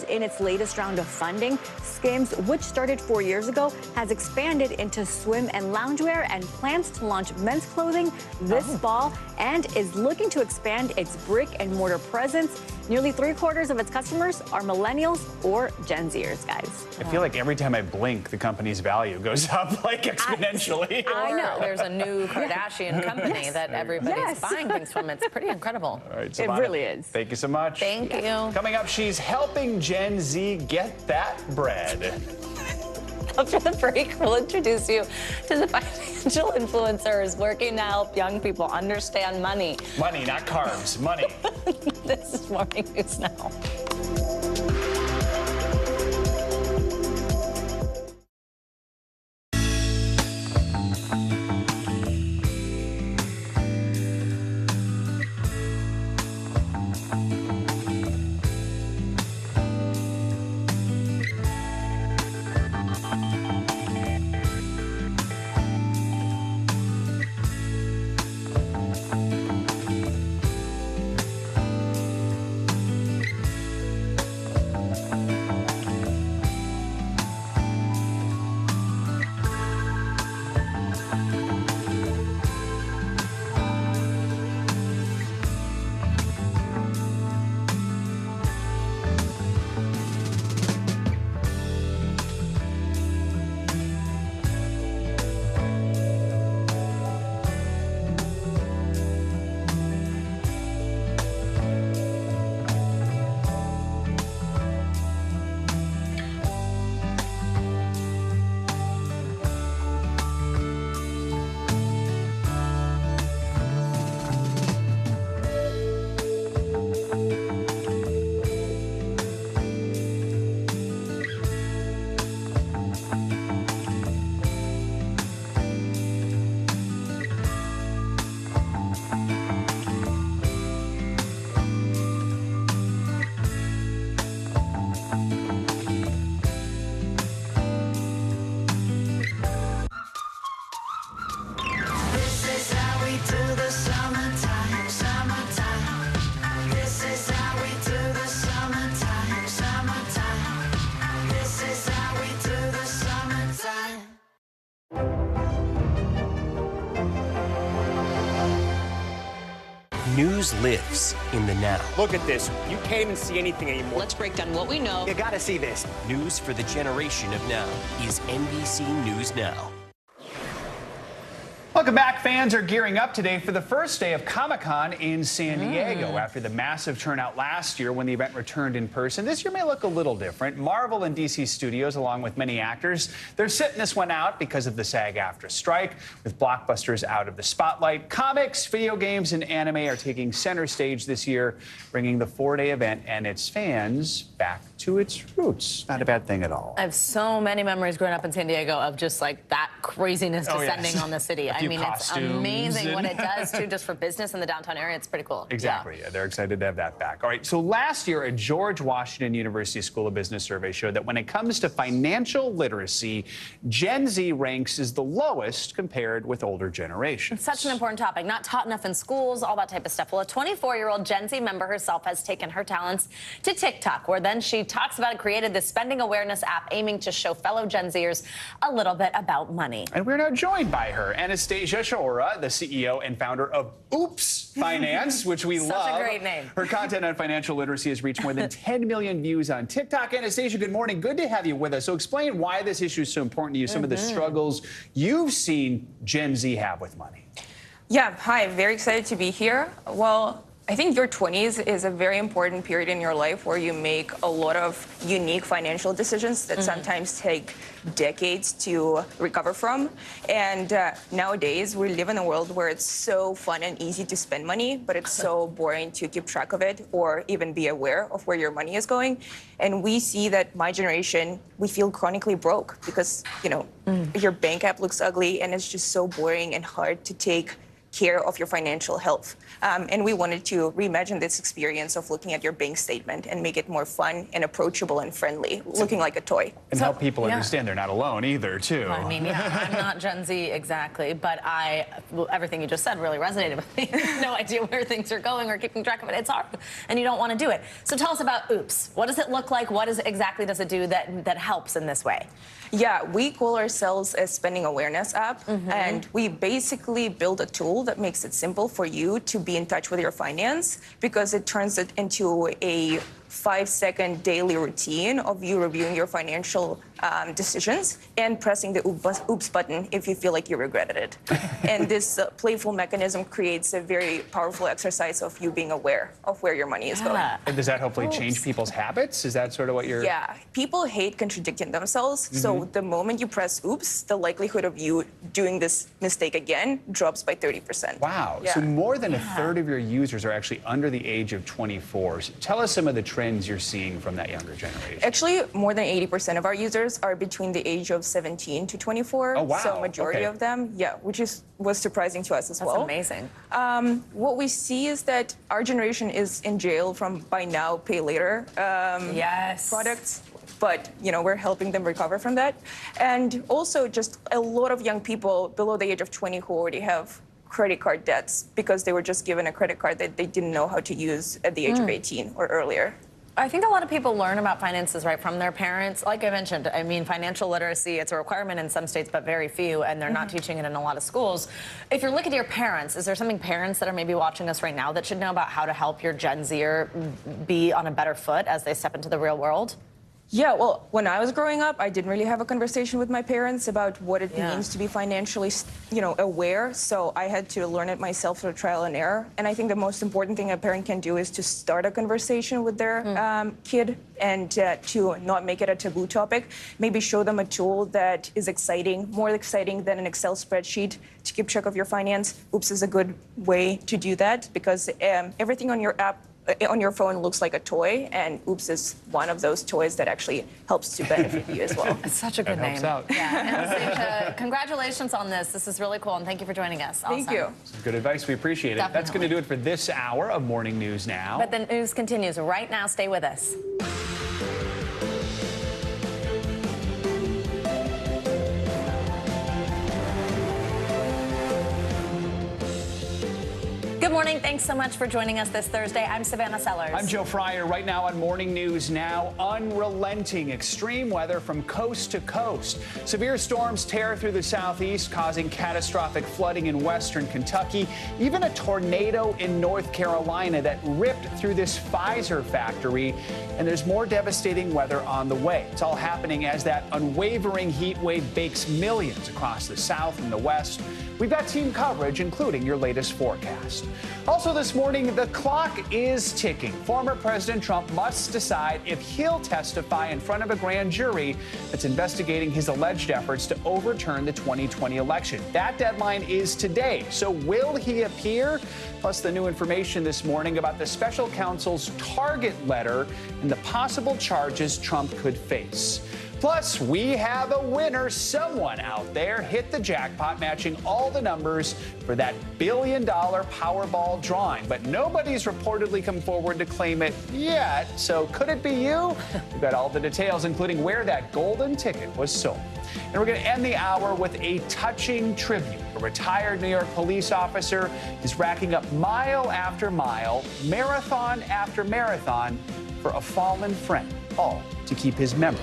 in its latest round of funding. Skims, which started 4 years ago, has expanded into swim and loungewear and plans to launch men's clothing this fall and is looking to expand its brick and mortar presence. Nearly 3/4 of its customers are millennials or Gen Zers, guys. I feel like every time I blink, the company's value goes up like exponentially. I know. There's a new Kardashian company that everybody's buying things from. It's pretty incredible. All right, It Savannah, really is. Thank you so much. Thank you. Coming up, she's helping Gen Z get that bread. After the break, we'll introduce you to the financial influencers working to help young people understand money. Money, not carbs. Money. This is Morning News Now. News lives in the now. Look at this. You can't even see anything anymore. Let's break down what we know. You gotta see this. News for the generation of now is NBC News Now. Welcome back. Fans are gearing up today for the first day of Comic-Con in San Diego. After the massive turnout last year when the event returned in person, this year may look a little different. Marvel and DC Studios, along with many actors, they're sitting this one out because of the SAG-AFTRA strike. With blockbusters out of the spotlight, comics, video games, and anime are taking center stage this year, bringing the 4-day event and its fans back to its roots. Not a bad thing at all. I have so many memories growing up in San Diego of just like that craziness descending on the city. I mean, it's amazing what it does too, just for business in the downtown area. It's pretty cool. Exactly. Yeah, they're excited to have that back. All right. So last year, a George Washington University School of Business survey showed that when it comes to financial literacy, Gen Z ranks as the lowest compared with older generations. It's such an important topic. Not taught enough in schools, all that type of stuff. Well, a 24-year-old Gen Z member herself has taken her talents to TikTok, where then she talks about it, created this spending awareness app aiming to show fellow Gen Zers a little bit about money. And we're now joined by her, Anastasia Shora, the CEO and founder of Oops Finance, which we love. Such a great name. Her content on financial literacy has reached more than 10 million views on TikTok. Anastasia, good morning. Good to have you with us. So explain why this issue is so important to you, some of the struggles you've seen Gen Z have with money. Yeah, hi, very excited to be here. Well, I think your 20s is a very important period in your life where you make a lot of unique financial decisions that sometimes take decades to recover from. And nowadays, we live in a world where it's so fun and easy to spend money, but it's so boring to keep track of it or even be aware of where your money is going. And we see that my generation, we feel chronically broke because, you know, your bank app looks ugly and it's just so boring and hard to take care of your financial health. And we wanted to reimagine this experience of looking at your bank statement and make it more fun and approachable and friendly, looking like a toy. And help people understand they're not alone either, too. I mean, yeah, I'm not Gen Z exactly, but everything you just said really resonated with me. No idea where things are going or keeping track of it. It's hard, and you don't want to do it. So tell us about Oops. What does it look like? What exactly does it do that helps in this way? Yeah, we call ourselves a spending awareness app, and we basically build a tool that makes it simple for you to be in touch with your finance because it turns it into a 5-second daily routine of you reviewing your financial decisions and pressing the oops button if you feel like you regretted it. And this playful mechanism creates a very powerful exercise of you being aware of where your money is going. And does that hopefully change people's habits? Is that sort of what you're... Yeah, people hate contradicting themselves. So the moment you press oops, the likelihood of you doing this mistake again drops by 30%. Wow. Yeah. So more than a third of your users are actually under the age of 24. So tell us some of the trends you're seeing from that younger generation. Actually, more than 80% of our users are between the age of 17 to 24. Oh, wow. So majority of them, yeah, which was surprising to us as well. That's amazing. What we see is that our generation is in jail from buy now, pay later products. But, you know, we're helping them recover from that. And also just a lot of young people below the age of 20 who already have credit card debts because they were just given a credit card that they didn't know how to use at the age of 18 or earlier. I think a lot of people learn about finances right from their parents. Like I mentioned, I mean, financial literacy, it's a requirement in some states, but very few, and they're not teaching it in a lot of schools. If you're looking at your parents, is there something parents that are maybe watching us right now that should know about how to help your Gen Zer be on a better foot as they step into the real world? Yeah, well, when I was growing up, I didn't really have a conversation with my parents about what it means to be financially, aware. So I had to learn it myself through trial and error. And I think the most important thing a parent can do is to start a conversation with their kid and to not make it a taboo topic. Maybe show them a tool that is exciting, more exciting than an Excel spreadsheet to keep track of your finance. Oops is a good way to do that because everything on your app on your phone looks like a toy, and Oops is one of those toys that actually helps to benefit you as well. It's such a good name. Helps out. Yeah, Anastasia, congratulations on this. This is really cool, and thank you for joining us. Thank you. Some good advice. We appreciate it. Definitely. That's going to do it for this hour of Morning News Now. But the news continues right now. Stay with us. Good morning. Thanks so much for joining us this Thursday. I'm Savannah Sellers. I'm Joe Fryer. Right now on Morning News Now, unrelenting extreme weather from coast to coast. Severe storms tear through the southeast, causing catastrophic flooding in western Kentucky. Even a tornado in North Carolina that ripped through this Pfizer factory. And there's more devastating weather on the way. It's all happening as that unwavering heat wave bakes millions across the south and the west. We've got team coverage, including your latest forecast. Also this morning, the clock is ticking. Former President Trump must decide if he'll testify in front of a grand jury that's investigating his alleged efforts to overturn the 2020 election. That deadline is today. So will he appear? Plus the new information this morning about the special counsel's target letter and the possible charges Trump could face. Plus, we have a winner. Someone out there hit the jackpot, matching all the numbers for that $1 billion Powerball drawing. But nobody's reportedly come forward to claim it yet. So could it be you? We've got all the details, including where that golden ticket was sold. And we're going to end the hour with a touching tribute. A retired New York police officer is racking up mile after mile, marathon after marathon for a fallen friend. all to keep his memory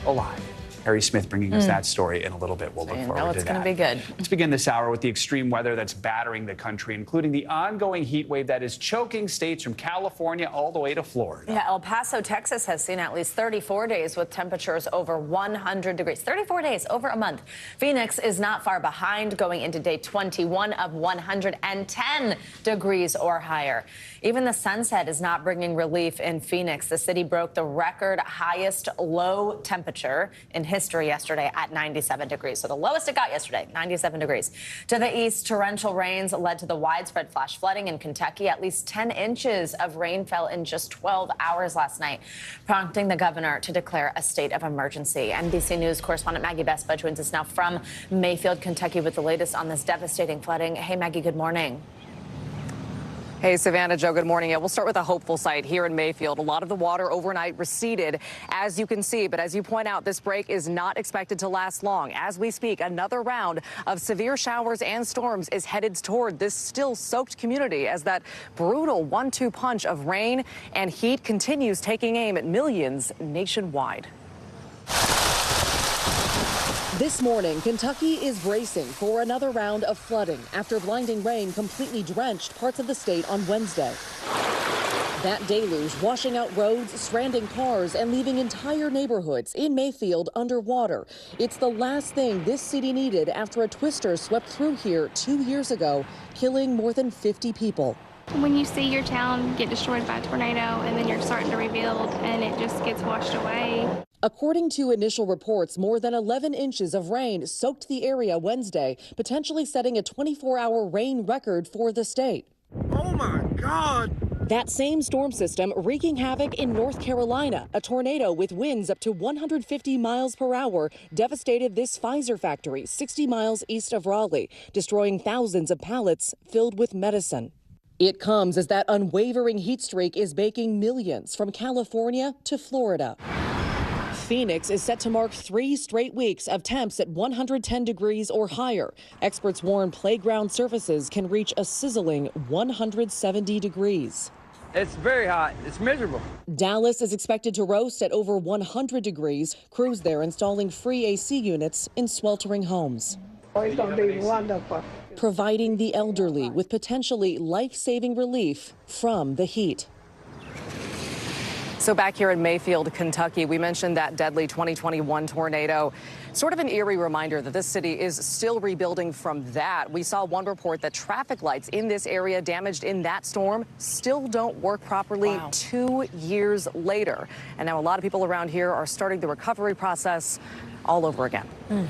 alive. Harry Smith bringing us that story in a little bit. We'll look forward to that. It's going to be good. Let's begin this hour with the extreme weather that's battering the country, including the ongoing heat wave that is choking states from California all the way to Florida. Yeah, El Paso, Texas has seen at least 34 days with temperatures over 100 degrees. 34 days, over a month. Phoenix is not far behind, going into day 21 of 110 degrees or higher. Even the sunset is not bringing relief in Phoenix. The city broke the record highest low temperature in history yesterday at 97 degrees. So the lowest it got yesterday, 97 degrees. To the east, torrential rains led to the widespread flash flooding in Kentucky. At least 10 inches of rain fell in just 12 hours last night, prompting the governor to declare a state of emergency. NBC News correspondent Maggie Vespa joins us now from Mayfield, Kentucky, with the latest on this devastating flooding. Hey, Maggie, good morning. Hey, Savannah, Joe, good morning. Yeah, we'll start with a hopeful site here in Mayfield. A lot of the water overnight receded, as you can see. But as you point out, this break is not expected to last long. As we speak, another round of severe showers and storms is headed toward this still soaked community as that brutal 1-2 punch of rain and heat continues taking aim at millions nationwide. This morning, Kentucky is bracing for another round of flooding after blinding rain completely drenched parts of the state on Wednesday. That deluge washing out roads, stranding cars, and leaving entire neighborhoods in Mayfield underwater. It's the last thing this city needed after a twister swept through here 2 years ago, killing more than 50 people. When you see your town get destroyed by a tornado and then you're starting to rebuild and it just gets washed away. According to initial reports, more than 11 inches of rain soaked the area Wednesday, potentially setting a 24-hour rain record for the state. Oh my God! That same storm system wreaking havoc in North Carolina. A tornado with winds up to 150 miles per hour devastated this Pfizer factory 60 miles east of Raleigh, destroying thousands of pallets filled with medicine. It comes as that unwavering heat streak is baking millions from California to Florida. Phoenix is set to mark 3 straight weeks of temps at 110 degrees or higher. Experts warn playground surfaces can reach a sizzling 170 degrees. It's very hot. It's miserable. Dallas is expected to roast at over 100 degrees. Crews there installing free AC units in sweltering homes. Oh, it's going to be wonderful. Providing the elderly with potentially life-saving relief from the heat. So back here in Mayfield, Kentucky, we mentioned that deadly 2021 tornado. Sort of an eerie reminder that this city is still rebuilding from that. We saw one report that traffic lights in this area damaged in that storm still don't work properly 2 years later. And now a lot of people around here are starting the recovery process all over again.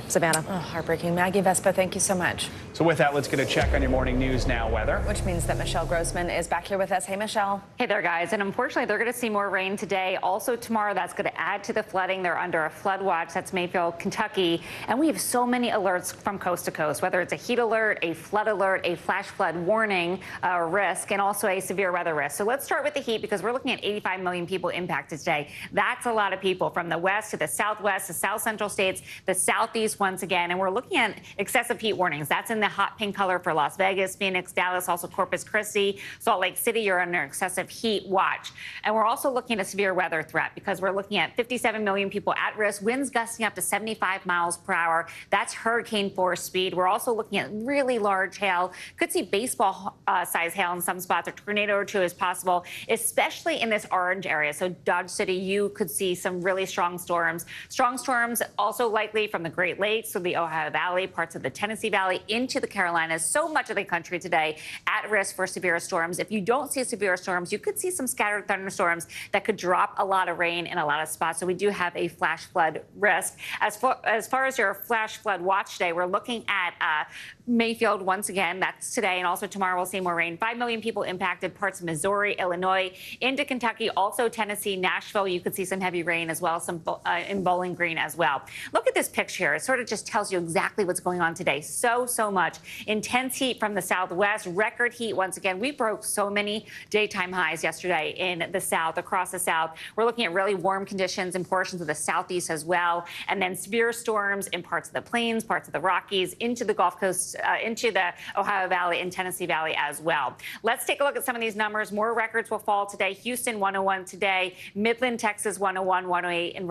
Savannah. Oh, heartbreaking. Maggie Vespa, thank you so much. So with that, let's get a check on your morning news now weather. Which means that Michelle Grossman is back here with us. Hey, Michelle. Hey there, guys. And unfortunately, they're going to see more rain today. Also tomorrow, that's going to add to the flooding. They're under a flood watch. That's Mayfield, Kentucky. And we have so many alerts from coast to coast, whether it's a heat alert, a flash flood warning risk, and also a severe weather risk. So let's start with the heat because we're looking at 85 million people impacted today. That's a lot of people from the west to the southwest, the south central states, the southeast once again. And we're looking at excessive heat warnings. That's in the hot pink color for Las Vegas, Phoenix, Dallas, also Corpus Christi, Salt Lake City. You're under excessive heat watch. And we're also looking at a severe weather threat because we're looking at 57 million people at risk, winds gusting up to 75 miles per hour. That's hurricane force speed. We're also looking at really large hail. Could see baseball size hail in some spots. A tornado or two is possible, especially in this orange area. So Dodge City, you could see some really strong storms. Strong storms also likely from the Great Lakes, so the Ohio Valley, parts of the Tennessee Valley into the Carolinas. So much of the country today at risk for severe storms. If you don't see severe storms, you could see some scattered thunderstorms that could drop a lot of rain in a lot of spots. So we do have a flash flood risk. As far as your flash flood watch today, we're looking at Mayfield once again. That's today, and also tomorrow we'll see more rain. 5 million people impacted, parts of Missouri, Illinois, into Kentucky, also Tennessee, Nashville. You could see some heavy rain as well, some in Bowling Green as well. Look at this picture here. It sort of just tells you exactly what's going on today. So much. Intense heat from the southwest, record heat once again. We broke so many daytime highs yesterday in the south, across the south. We're looking at really warm conditions in portions of the southeast as well. And then severe storms in parts of the plains, parts of the Rockies, into the Gulf Coast, into the Ohio Valley and Tennessee Valley as well. Let's take a look at some of these numbers. More records will fall today. Houston, 101 today. Midland, Texas, 101, 108 in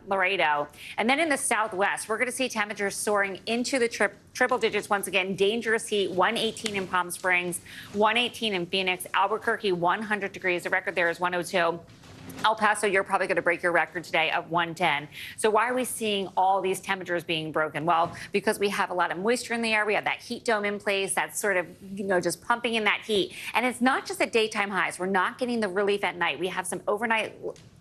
Laredo. And then in the southwest, we're going to see temperatures soaring into the triple digits once again. Dangerous heat, 118 in Palm Springs, 118 in Phoenix, Albuquerque, 100 degrees. The record there is 102. El Paso, you're probably going to break your record today of 110. So why are we seeing all these temperatures being broken? Well, because we have a lot of moisture in the air. We have that heat dome in place that's sort of, just pumping in that heat. And it's not just at daytime highs. We're not getting the relief at night. We have some overnight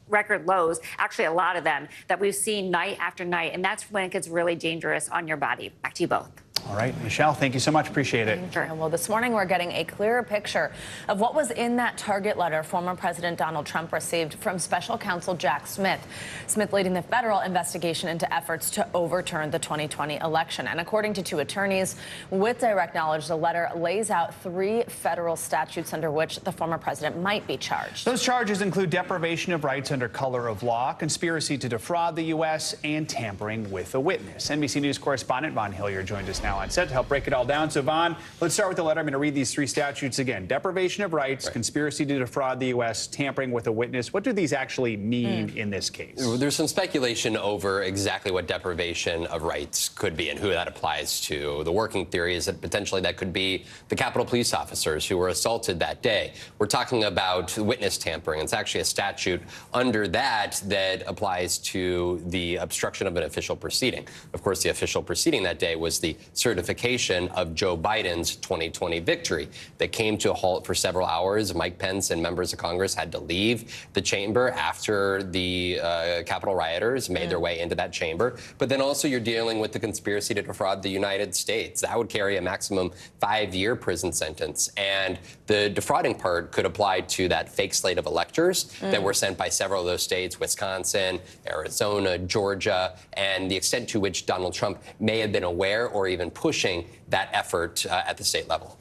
record lows, actually a lot of them, that we've seen night after night. And that's when it gets really dangerous on your body. Back to you both. All right, Michelle, thank you so much. Appreciate it. Well, this morning we're getting a clearer picture of what was in that target letter former President Donald Trump received from special counsel Jack Smith. Smith leading the federal investigation into efforts to overturn the 2020 election. And according to two attorneys with direct knowledge, the letter lays out 3 federal statutes under which the former president might be charged. Those charges include deprivation of rights under color of law, conspiracy to defraud the U.S., and tampering with a witness. NBC News correspondent Von Hillier joined us now on set to help break it all down. So, Von, let's start with the letter. I'm going to read these 3 statutes again. Deprivation of rights, conspiracy to defraud the U.S., tampering with a witness. What do these actually mean in this case? There's some speculation over exactly what deprivation of rights could be and who that applies to. The working theory is that potentially that could be the Capitol police officers who were assaulted that day. We're talking about witness tampering. It's actually a statute under that applies to the obstruction of an official proceeding. Of course, the official proceeding that day was the certification of Joe Biden's 2020 victory that came to a halt for several hours. Mike Pence and members of Congress had to leave the chamber after the Capitol rioters made their way into that chamber. But then also you're dealing with the conspiracy to defraud the United States. That would carry a maximum 5-year prison sentence. And the defrauding part could apply to that fake slate of electors that were sent by several of those states, Wisconsin, Arizona, Georgia, and the extent to which Donald Trump may have been aware or even pushing that effort at the state level.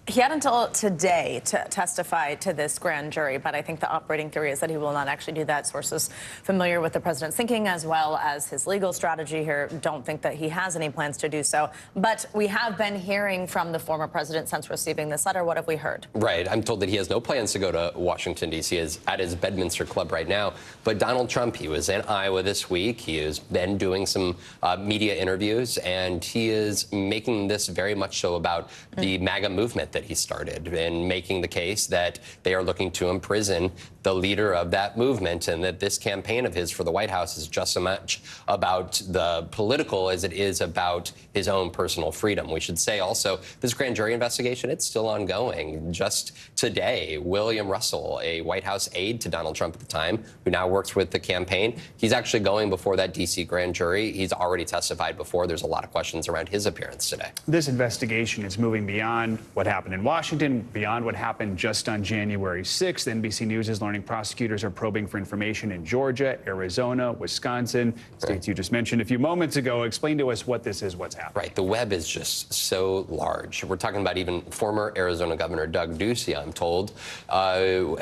He had until today to testify to this grand jury, but I think the operating theory is that he will not actually do that. Sources familiar with the president's thinking as well as his legal strategy here don't think that he has any plans to do so. But we have been hearing from the former president since receiving this letter. What have we heard? Right. I'm told that he has no plans to go to Washington, D.C. He is at his Bedminster Club right now. But Donald Trump, he was in Iowa this week. He has been doing some media interviews, and he is making this very much so about the MAGA movement that he started, and making the case that they are looking to imprison the leader of that movement, and that this campaign of his for the White House is just so much about the political as it is about his own personal freedom. We should say also this grand jury investigation, it's still ongoing. Just today, William Russell, a White House aide to Donald Trump at the time, who now works with the campaign, he's actually going before that D.C. grand jury. He's already testified before. There's a lot of questions around his appearance today. This investigation is moving beyond what happened in Washington, beyond what happened just on January 6th. NBC News is learning prosecutors are probing for information in Georgia, Arizona, Wisconsin, states you just mentioned a few moments ago. Explain to us what this is, what's happening. Right. The web is just so large. We're talking about even former Arizona Governor Doug Ducey, I'm told,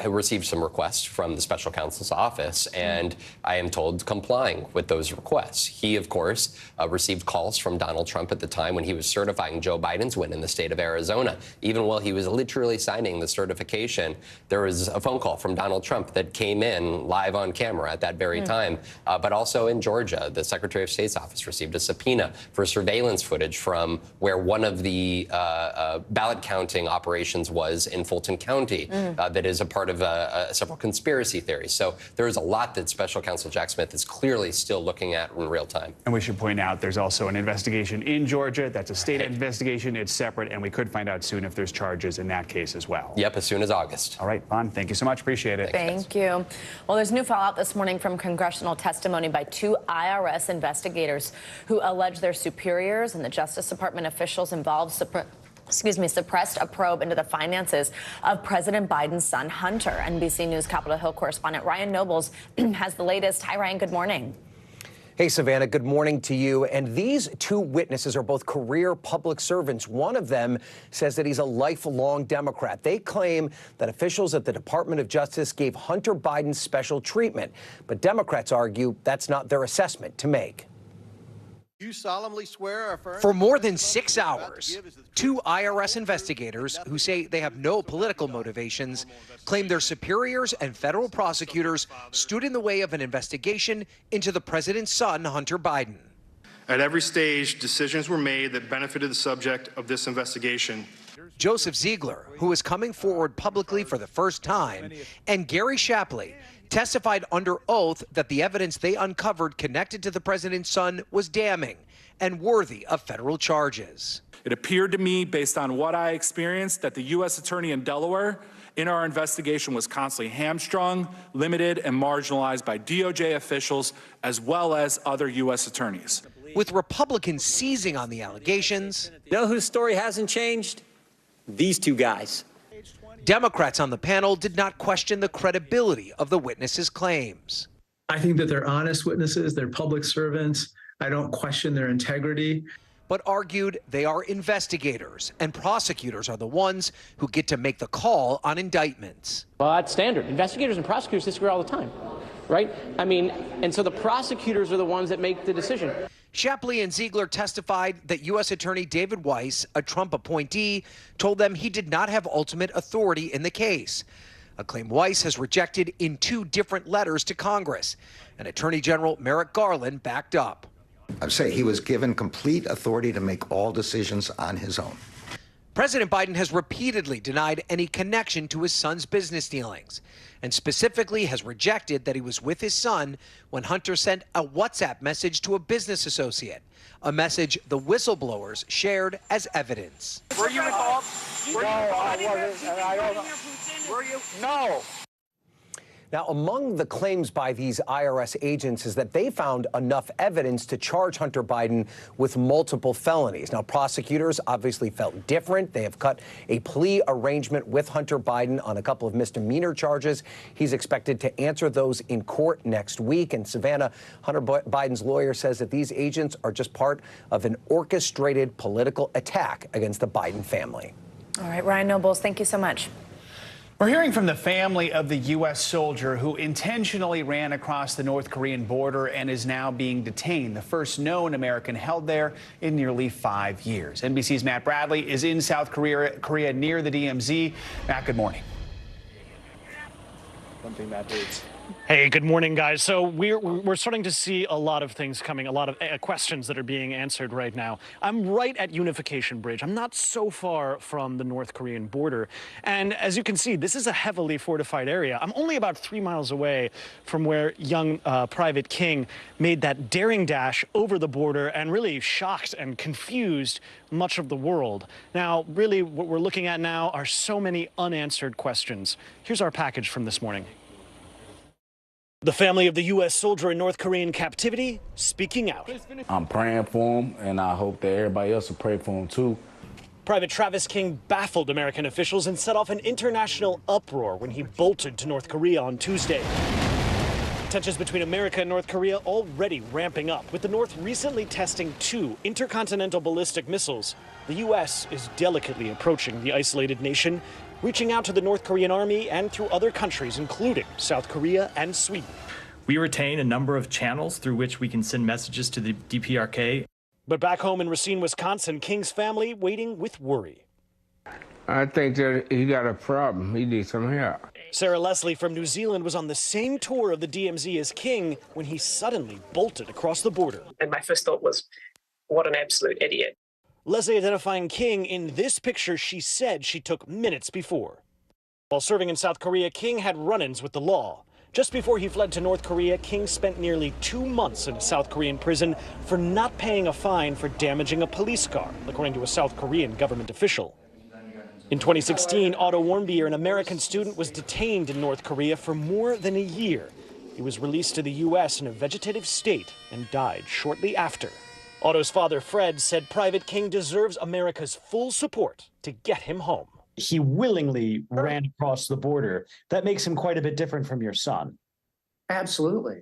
received some requests from the special counsel's office, and I am told complying with those requests. He, of course, received calls from Donald Trump at the time when he was certifying Joe Biden's win in the state of Arizona. Even while he was literally signing the certification, there was a phone call from Donald Trump that came in live on camera at that very time. But also in Georgia, the Secretary of State's office received a subpoena for surveillance footage from where one of the ballot counting operations was in Fulton County that is a part of several conspiracy theories. So there is a lot that Special Counsel Jack Smith is clearly still looking at in real time. And we should point out there's also an investigation in Georgia. That's a state investigation. It's separate, and we could find out soon if there's charges in that case as well. Yep, as soon as August. All right, Vaughn, thank you so much. Appreciate it. Thank you. Well, there's new fallout this morning from congressional testimony by 2 IRS investigators who allege their superiors and the Justice Department officials involved suppressed a probe into the finances of President Biden's son, Hunter. NBC News Capitol Hill correspondent Ryan Nobles has the latest. Hi, Ryan. Good morning. Hey, Savannah, good morning to you. And these two witnesses are both career public servants. One of them says that he's a lifelong Democrat. They claim that officials at the Department of Justice gave Hunter Biden special treatment. But Democrats argue that's not their assessment to make. You solemnly swear or affirm? For more than 6 hours, two IRS investigators who say they have no political motivations claim their superiors and federal prosecutors stood in the way of an investigation into the president's son, Hunter Biden. At every stage, decisions were made that benefited the subject of this investigation. Joseph Ziegler, who is coming forward publicly for the first time, and Gary Shapley testified under oath that the evidence they uncovered connected to the president's son was damning and worthy of federal charges. It appeared to me, based on what I experienced, that the U.S. attorney in Delaware in our investigation was constantly hamstrung, limited, and marginalized by DOJ officials as well as other U.S. attorneys. With Republicans seizing on the allegations, you know whose story hasn't changed? These two guys. Democrats on the panel did not question the credibility of the witnesses' claims. I think that they're honest witnesses, they're public servants. I don't question their integrity. But argued they are investigators, and prosecutors are the ones who get to make the call on indictments. Well, that's standard. Investigators and prosecutors disagree all the time, right? I mean, and so the prosecutors are the ones that make the decision. Shapley and Ziegler testified that U.S. Attorney David Weiss, a Trump appointee, told them he did not have ultimate authority in the case, a claim Weiss has rejected in 2 different letters to Congress. And Attorney General Merrick Garland backed up. I say he was given complete authority to make all decisions on his own. President Biden has repeatedly denied any connection to his son's business dealings, and specifically has rejected that he was with his son when Hunter sent a WhatsApp message to a business associate, a message the whistleblowers shared as evidence. Were you involved? No, I wasn't. I don't know. Were you? No. Now, among the claims by these IRS agents is that they found enough evidence to charge Hunter Biden with multiple felonies. Now, prosecutors obviously felt different. They have cut a plea arrangement with Hunter Biden on a couple of misdemeanor charges. He's expected to answer those in court next week. And Savannah, Hunter Biden's lawyer says that these agents are just part of an orchestrated political attack against the Biden family. All right, Ryan Nobles, thank you so much. We're hearing from the family of the U.S. soldier who intentionally ran across the North Korean border and is now being detained, the first known American held there in nearly 5 years. NBC's Matt Bradley is in South Korea near the DMZ. Matt, good morning. One thing Matt reads. Hey, good morning, guys. So we're starting to see a lot of things coming, a lot of questions that are being answered right now. I'm right at Unification Bridge. I'm not so far from the North Korean border. And as you can see, this is a heavily fortified area. I'm only about 3 miles away from where young Private King made that daring dash over the border and really shocked and confused much of the world. Now, really, what we're looking at now are so many unanswered questions. Here's our package from this morning. The family of the U.S. soldier in North Korean captivity speaking out. I'm praying for him, and I hope that everybody else will pray for him, too. Private Travis King baffled American officials and set off an international uproar when he bolted to North Korea on Tuesday. Tensions between America and North Korea already ramping up, with the North recently testing 2 intercontinental ballistic missiles. The U.S. is delicately approaching the isolated nation, reaching out to the North Korean army and through other countries, including South Korea and Sweden. We retain a number of channels through which we can send messages to the DPRK. But back home in Racine, Wisconsin, King's family waiting with worry. I think that he got a problem. He needs some help. Sarah Leslie from New Zealand was on the same tour of the DMZ as King when he suddenly bolted across the border. And my first thought was, what an absolute idiot. Leslie identifying King in this picture she said she took minutes before. While serving in South Korea, King had run-ins with the law. Just before he fled to North Korea, King spent nearly 2 months in a South Korean prison for not paying a fine for damaging a police car, according to a South Korean government official. In 2016, Otto Warmbier, an American student, was detained in North Korea for more than a year. He was released to the U.S. in a vegetative state and died shortly after. Otto's father, Fred, said Private King deserves America's full support to get him home. He willingly ran across the border. That makes him quite a bit different from your son. Absolutely.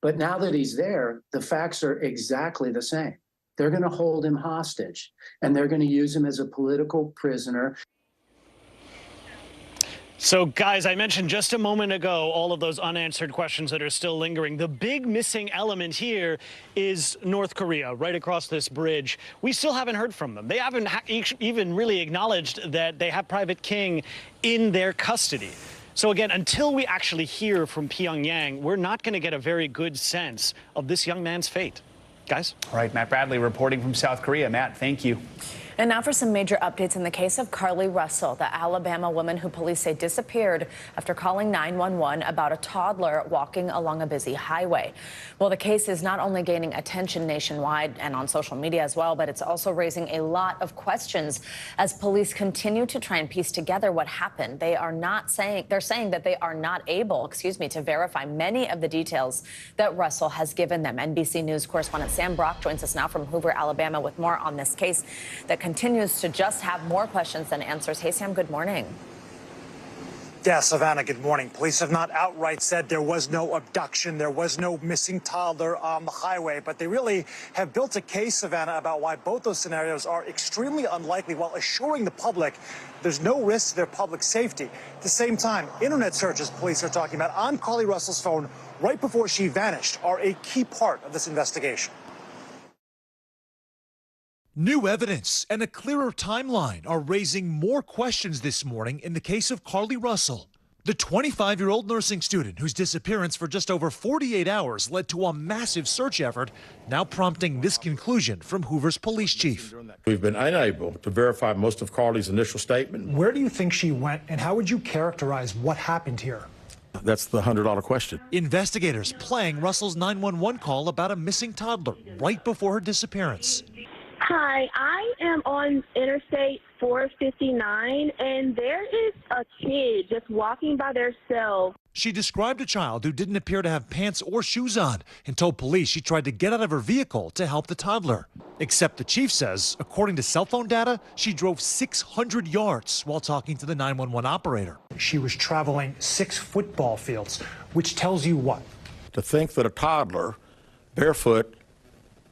But now that he's there, the facts are exactly the same. They're going to hold him hostage, and they're going to use him as a political prisoner. So, guys, I mentioned just a moment ago all of those unanswered questions that are still lingering. The big missing element here is North Korea, right across this bridge. We still haven't heard from them. They haven't even really acknowledged that they have Private King in their custody. So, again, until we actually hear from Pyongyang, we're not going to get a very good sense of this young man's fate. Guys? All right, Matt Bradley reporting from South Korea. Matt, thank you. And now for some major updates in the case of Carly Russell, the Alabama woman who police say disappeared after calling 911 about a toddler walking along a busy highway. Well, the case is not only gaining attention nationwide and on social media as well, but it's also raising a lot of questions as police continue to try and piece together what happened. They're saying that they are not able, to verify many of the details that Russell has given them. NBC News correspondent Sam Brock joins us now from Hoover, Alabama, with more on this case that continues to just have more questions than answers. Hey, Sam, good morning. Yeah, Savannah, good morning. Police have not outright said there was no abduction, there was no missing toddler on the highway, but they really have built a case, Savannah, about why both those scenarios are extremely unlikely while assuring the public there's no risk to their public safety. At the same time, internet searches police are talking about on Carly Russell's phone right before she vanished are a key part of this investigation. New evidence and a clearer timeline are raising more questions this morning in the case of Carly Russell, the 25-year-old nursing student whose disappearance for just over 48 hours led to a massive search effort, now prompting this conclusion from Hoover's police chief. We've been unable to verify most of Carly's initial statement. Where do you think she went, and how would you characterize what happened here? That's the $100 question. Investigators playing Russell's 911 call about a missing toddler right before her disappearance. Hi, I am on Interstate 459, and there is a kid just walking by themselves. She described a child who didn't appear to have pants or shoes on and told police she tried to get out of her vehicle to help the toddler. Except the chief says, according to cell phone data, she drove 600 yards while talking to the 911 operator. She was traveling 6 football fields, which tells you what? To think that a toddler, barefoot,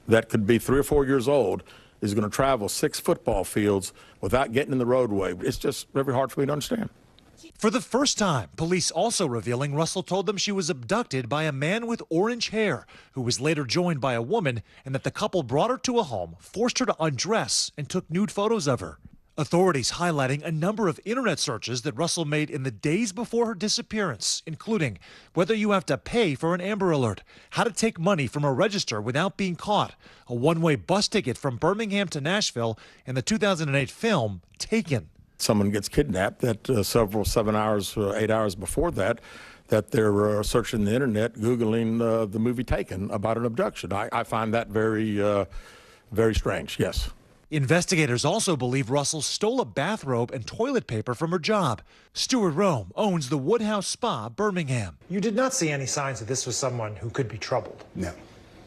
that could be 3 or 4 years old, is going to travel 6 football fields without getting in the roadway. It's just very hard for me to understand. For the first time, police also revealing Russell told them she was abducted by a man with orange hair, who was later joined by a woman, and that the couple brought her to a home, forced her to undress, and took nude photos of her. Authorities highlighting a number of internet searches that Russell made in the days before her disappearance, including whether you have to pay for an Amber Alert, how to take money from a register without being caught, a one-way bus ticket from Birmingham to Nashville, and the 2008 film Taken. Someone gets kidnapped that 7 hours, 8 hours before that they're searching the internet, Googling the movie Taken about an abduction. I find that very, very strange, yes. Investigators also believe Russell stole a bathrobe and toilet paper from her job. Stuart Rome owns the Woodhouse Spa, Birmingham. You did not see any signs that this was someone who could be troubled? No,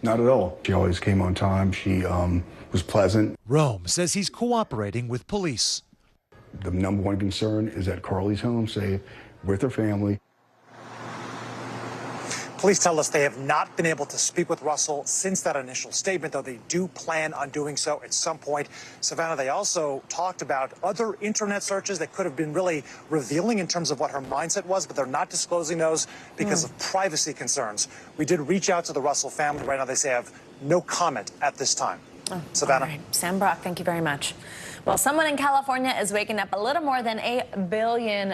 not at all. She always came on time. She was pleasant. Rome says he's cooperating with police. The number one concern is at Carly's home, safe, with her family. Police tell us they have not been able to speak with Russell since that initial statement, though they do plan on doing so at some point. Savannah, they also talked about other internet searches that could have been really revealing in terms of what her mindset was, but they're not disclosing those because of privacy concerns. We did reach out to the Russell family. Right now they say have no comment at this time. Savannah. All right. Sam Brock, thank you very much. Well, someone in California is waking up a little more than $1 billion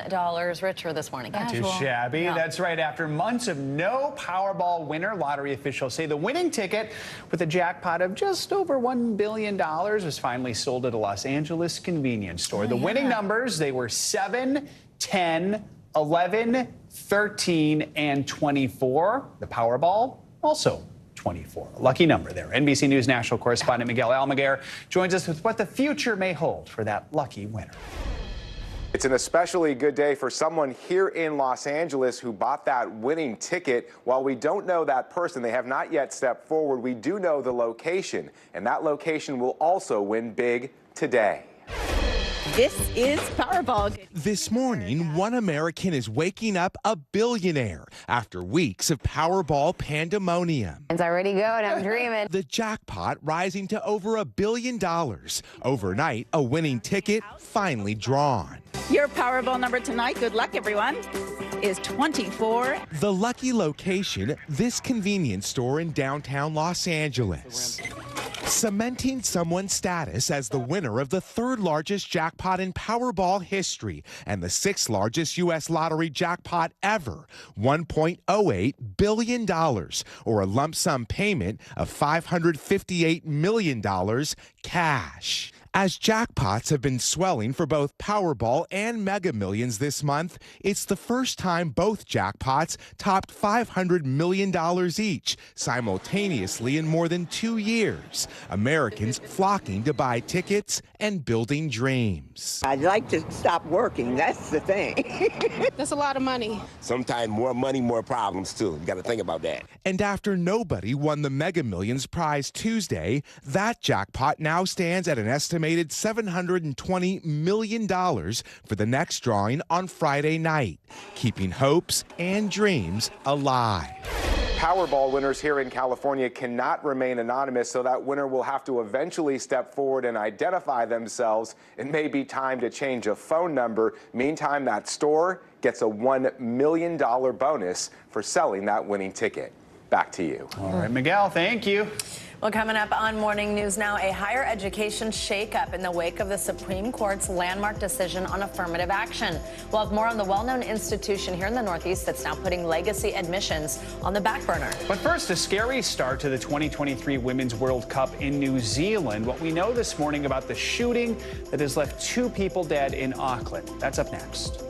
richer this morning. Not too shabby. Yeah. That's right. After months of no Powerball winner, lottery officials say the winning ticket with a jackpot of just over $1 billion was finally sold at a Los Angeles convenience store. The winning numbers, they were 7, 10, 11, 13, and 24. The Powerball also 24. A lucky number there. NBC News national correspondent Miguel Almaguer joins us with what the future may hold for that lucky winner. It's an especially good day for someone here in Los Angeles who bought that winning ticket. While we don't know that person, they have not yet stepped forward, we do know the location, and that location will also win big today. This is Powerball. This morning, one American is waking up a billionaire after weeks of Powerball pandemonium. It's already going, I'm dreaming. The jackpot rising to over $1 billion. Overnight, a winning ticket finally drawn. Your Powerball number tonight, good luck everyone, is 24. The lucky location, this convenience store in downtown Los Angeles. Cementing someone's status as the winner of the third largest jackpot in Powerball history and the sixth largest U.S. lottery jackpot ever, $1.08 billion, or a lump sum payment of $558 million cash. As jackpots have been swelling for both Powerball and Mega Millions this month, it's the first time both jackpots topped $500 million each, simultaneously in more than 2 years. Americans flocking to buy tickets and building dreams. I'd like to stop working, that's the thing. That's a lot of money. Sometimes more money, more problems too. You got to think about that. And after nobody won the Mega Millions prize Tuesday, that jackpot now stands at an estimated $720 million for the next drawing on Friday night, keeping hopes and dreams alive. Powerball winners here in California cannot remain anonymous, so that winner will have to eventually step forward and identify themselves. It may be time to change a phone number. Meantime, that store gets a $1 million bonus for selling that winning ticket. Back to you. All right, Miguel, thank you. Well, coming up on Morning News Now, a higher education shakeup in the wake of the Supreme Court's landmark decision on affirmative action. We'll have more on the well-known institution here in the Northeast that's now putting legacy admissions on the back burner. But first, a scary start to the 2023 Women's World Cup in New Zealand. What we know this morning about the shooting that has left 2 people dead in Auckland. That's up next.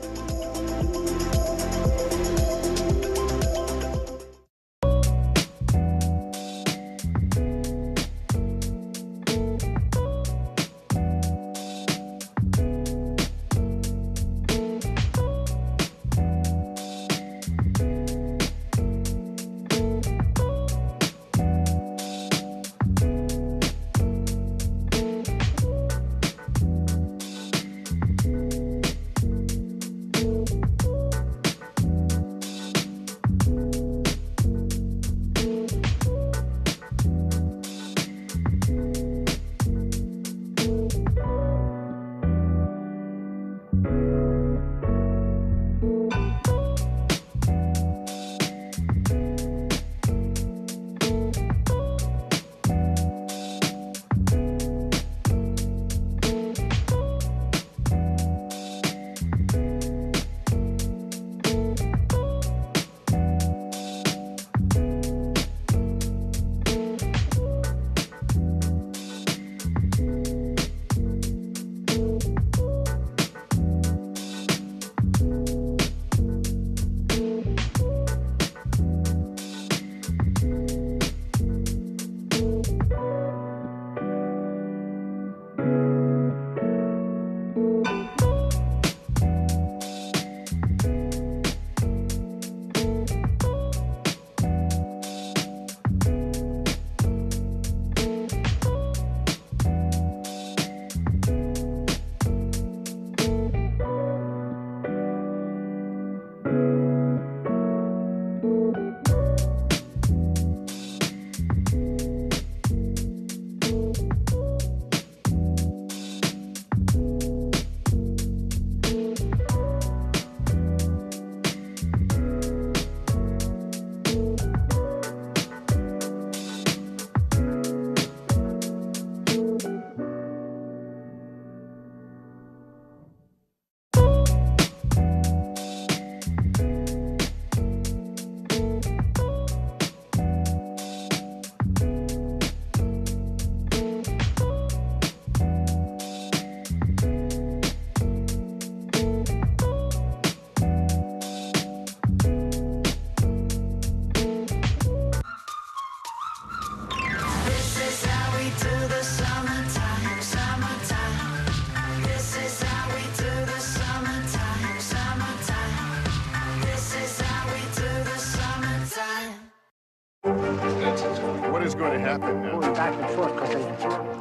What is going to happen now? Going back and forth because they...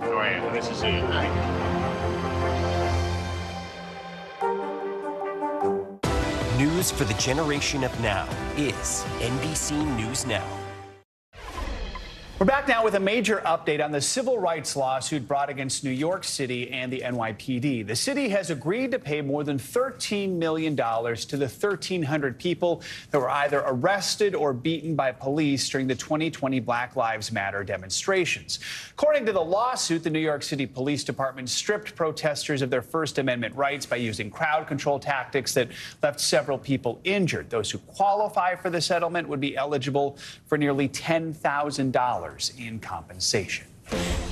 Go ahead. This is it. News for the generation of now is NBC News Now. We're back now with a major update on the civil rights lawsuit brought against New York City and the NYPD. The city has agreed to pay more than $13 million to the 1,300 people that were either arrested or beaten by police during the 2020 Black Lives Matter demonstrations. According to the lawsuit, the New York City Police Department stripped protesters of their First Amendment rights by using crowd control tactics that left several people injured. Those who qualify for the settlement would be eligible for nearly $10,000 in compensation.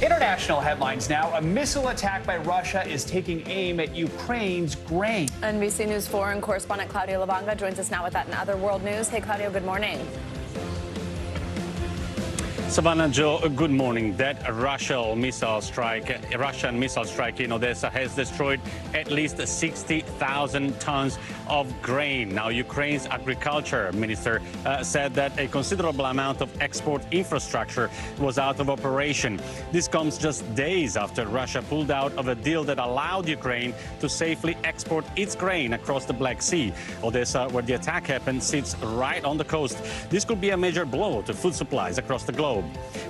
International headlines now. A missile attack by Russia is taking aim at Ukraine's grain. NBC News foreign correspondent Claudio Lavanga joins us now with that and other world news. Hey, Claudio, good morning. Savannah, Joe, good morning. That Russian missile strike in Odessa has destroyed at least 60,000 tons of grain. Now, Ukraine's agriculture minister said that a considerable amount of export infrastructure was out of operation. This comes just days after Russia pulled out of a deal that allowed Ukraine to safely export its grain across the Black Sea. Odessa, where the attack happened, sits right on the coast. This could be a major blow to food supplies across the globe.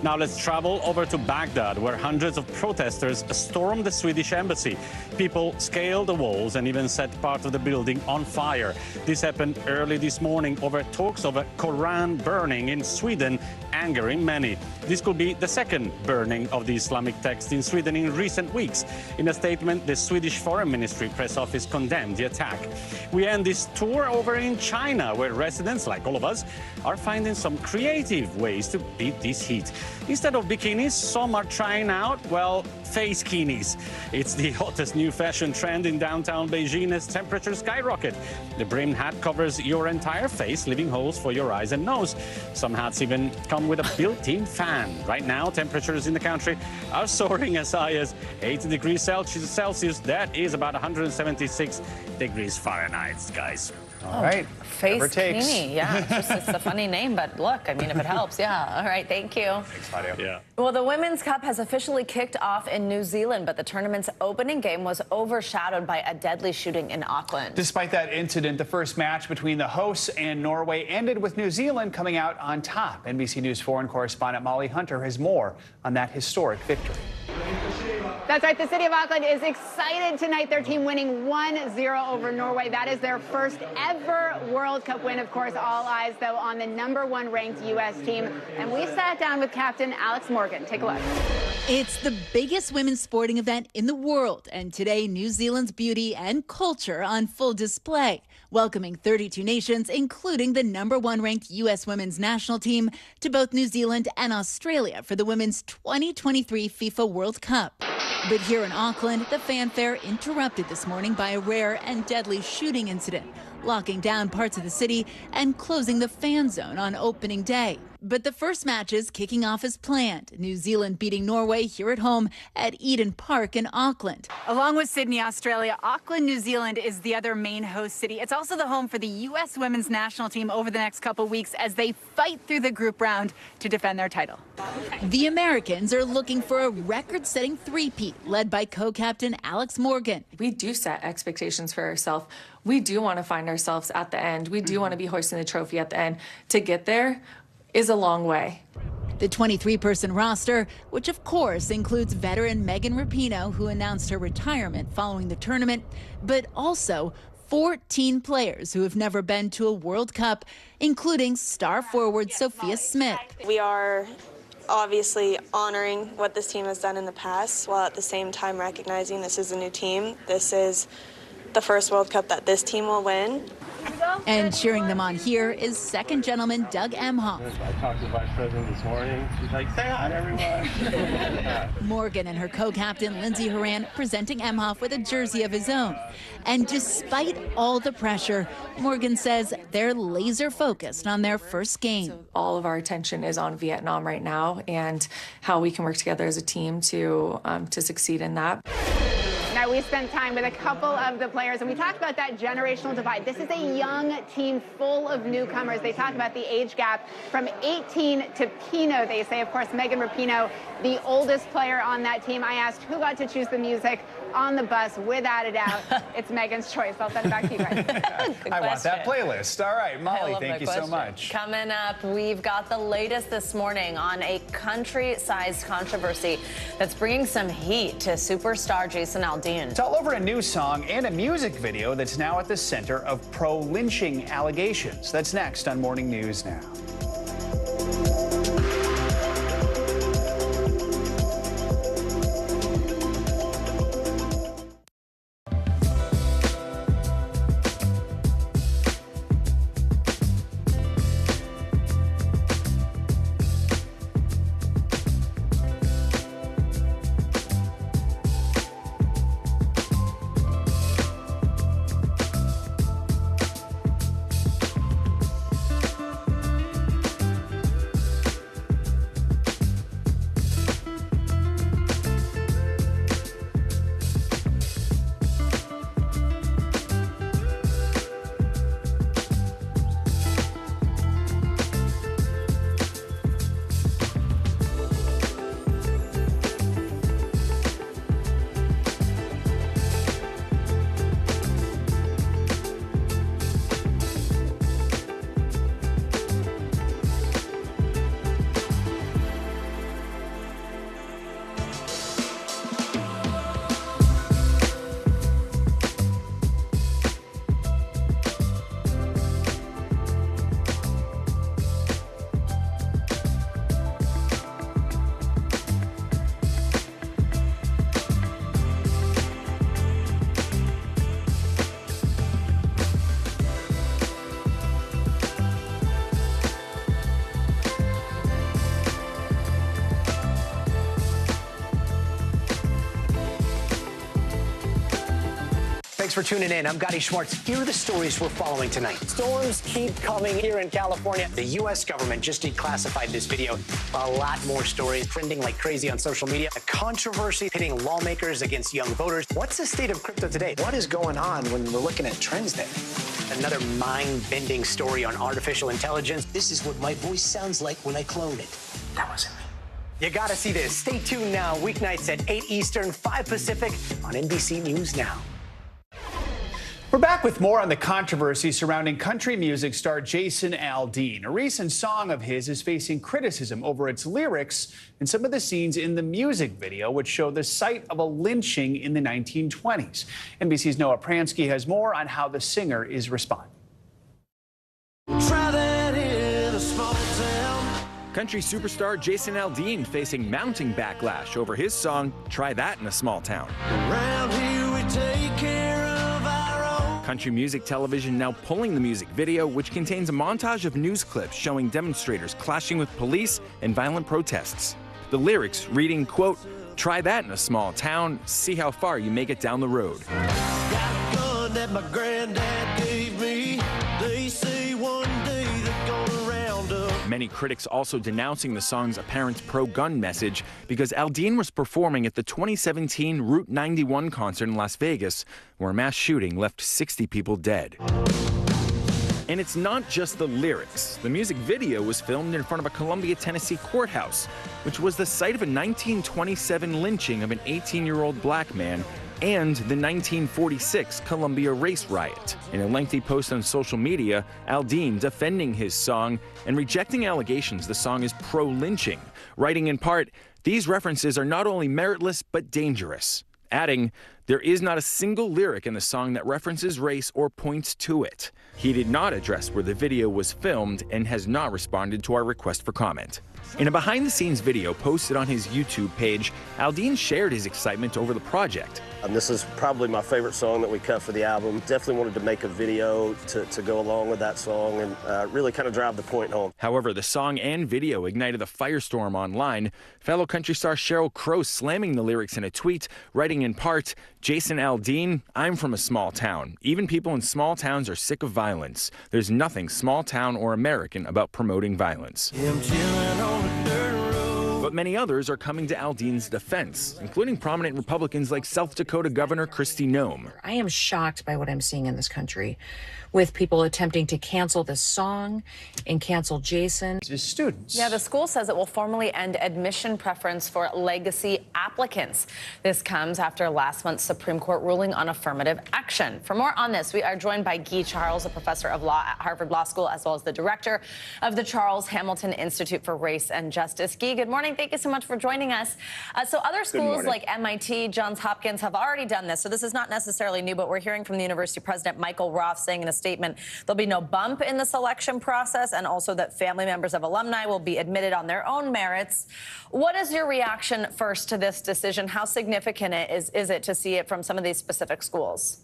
Now let's travel over to Baghdad, where hundreds of protesters stormed the Swedish embassy. People scaled the walls and even set part of the building on fire. This happened early this morning over talks of a Quran burning in Sweden, angering many. This could be the second burning of the Islamic text in Sweden in recent weeks. In a statement, the Swedish Foreign Ministry press office condemned the attack. We end this tour over in China, where residents, like all of us, are finding some creative ways to beat this heat. Instead of bikinis, some are trying out, well, face kinis. It's the hottest new fashion trend in downtown Beijing as temperatures skyrocket. The brimmed hat covers your entire face, leaving holes for your eyes and nose. Some hats even come with a built-in fan. Right now, temperatures in the country are soaring as high as 80 degrees Celsius. That is about 176 degrees Fahrenheit, guys. All right. Face Kini. Yeah, it's a funny name, but look, I mean, if it helps, yeah. All right, thank you. Thanks, Claudio. Yeah. Well, the Women's Cup has officially kicked off in New Zealand, but the tournament's opening game was overshadowed by a deadly shooting in Auckland. Despite that incident, the first match between the hosts and Norway ended with New Zealand coming out on top. NBC News foreign correspondent Molly Hunter has more on that historic victory. That's right. The city of Auckland is excited tonight. Their team winning 1-0 over Norway. That is their first ever World Cup win. Of course, all eyes, though, on the #1 ranked U.S. team. And we sat down with Captain Alex Morgan. Take a look. It's the biggest women's sporting event in the world. And today, New Zealand's beauty and culture on full display, welcoming 32 nations, including the #1 ranked U.S. women's national team, to both New Zealand and Australia for the women's 2023 FIFA World Cup. But here in Auckland, the fanfare interrupted this morning by a rare and deadly shooting incident, locking down parts of the city and closing the fan zone on opening day. But the first match is kicking off as planned, New Zealand beating Norway here at home at Eden Park in Auckland. Along with Sydney, Australia, Auckland, New Zealand is the other main host city. It's also the home for the U.S. women's national team over the next couple weeks as they fight through the group round to defend their title. The Americans are looking for a record-setting three-peat led by co-captain Alex Morgan. We do set expectations for ourselves. We do want to find ourselves at the end. We do want to be hoisting the trophy at the end. To get there is a long way. The 23-person roster, which of course includes veteran Megan Rapinoe, who announced her retirement following the tournament, but also 14 players who have never been to a World Cup, including star forward Sophia Smith. We are obviously honoring what this team has done in the past, while at the same time recognizing this is a new team. This is the first World Cup that this team will win. And cheering them on here is second gentleman Doug Emhoff. I talked to the Vice President this morning. She's like, say hi to everyone. Morgan and her co-captain Lindsey Horan presenting Emhoff with a jersey of his own. And despite all the pressure, Morgan says they're laser focused on their first game. So all of our attention is on Vietnam right now and how we can work together as a team to succeed in that. Now, we spent time with a couple of the players, and we talked about that generational divide. This is a young team full of newcomers. They talk about the age gap from 18 to Pinot, they say. Of course, Megan Rapinoe, the oldest player on that team. I asked who got to choose the music on the bus, without a doubt. It's Megan's choice. I'll send it back to you guys. I want that playlist. All right, Molly, thank you so much. Coming up, we've got the latest this morning on a country-sized controversy that's bringing some heat to superstar Jason Aldean. It's all over a new song and a music video that's now at the center of pro-lynching allegations. That's next on Morning News Now. Thanks for tuning in. I'm Gotti Schwartz. Here are the stories we're following tonight. Storms keep coming here in California. The U.S. government just declassified this video. A lot more stories trending like crazy on social media. A controversy pitting lawmakers against young voters. What's the state of crypto today? What is going on when we're looking at trends there? Another mind-bending story on artificial intelligence. This is what my voice sounds like when I clone it. That wasn't me. You gotta see this. Stay tuned now, weeknights at 8 Eastern, 5 Pacific on NBC News Now. We're back with more on the controversy surrounding country music star Jason Aldean. A recent song of his is facing criticism over its lyrics and some of the scenes in the music video, which show the site of a lynching in the 1920s. NBC's Noah Pransky has more on how the singer is responding. Try that in a small town. Country superstar Jason Aldean facing mounting backlash over his song, Try That in a Small Town. Around here we take care of our own. Country Music Television now pulling the music video, which contains a montage of news clips showing demonstrators clashing with police and violent protests. The lyrics reading, quote, "Try that in a small town, see how far you make it down the road." Got a gun that my granddad gave me. They say one day they're gonna round up. Many critics also denouncing the song's apparent pro-gun message because Aldean was performing at the 2017 Route 91 concert in Las Vegas, where a mass shooting left 60 people dead. And it's not just the lyrics. The music video was filmed in front of a Columbia, Tennessee courthouse, which was the site of a 1927 lynching of an 18-year-old black man and the 1946 Columbia race riot. In a lengthy post on social media, Aldean defending his song and rejecting allegations the song is pro-lynching, writing in part, "These references are not only meritless but dangerous," adding, "There is not a single lyric in the song that references race or points to it." He did not address where the video was filmed and has not responded to our request for comment. In a behind-the-scenes video posted on his YouTube page, Aldean shared his excitement over the project. This is probably my favorite song that we cut for the album. Definitely wanted to make a video to go along with that song and really kind of drive the point home. However, the song and video ignited a firestorm online. Fellow country star Sheryl Crow slamming the lyrics in a tweet, writing in part, "Jason Aldean, I'm from a small town. Even people in small towns are sick of violence. There's nothing small town or American about promoting violence." but many others are coming to Aldean's defense, including prominent Republicans like South Dakota Governor Kristi Noem. I am shocked by what I'm seeing in this country, with people attempting to cancel this song and cancel Jason. Students. Yeah, the school says it will formally end admission preference for legacy applicants. This comes after last month's Supreme Court ruling on affirmative action. For more on this, we are joined by Guy Charles, a professor of law at Harvard Law School, as well as the director of the Charles Hamilton Institute for Race and Justice. Guy, good morning. Thank you so much for joining us. So other schools like MIT, Johns Hopkins have already done this, so this is not necessarily new, but we're hearing from the university president, Michael Roth, saying in a statement there'll be no bump in the selection process, and also that family members of alumni will be admitted on their own merits. What is your reaction first to this decision? How significant is it to see it from some of these specific schools?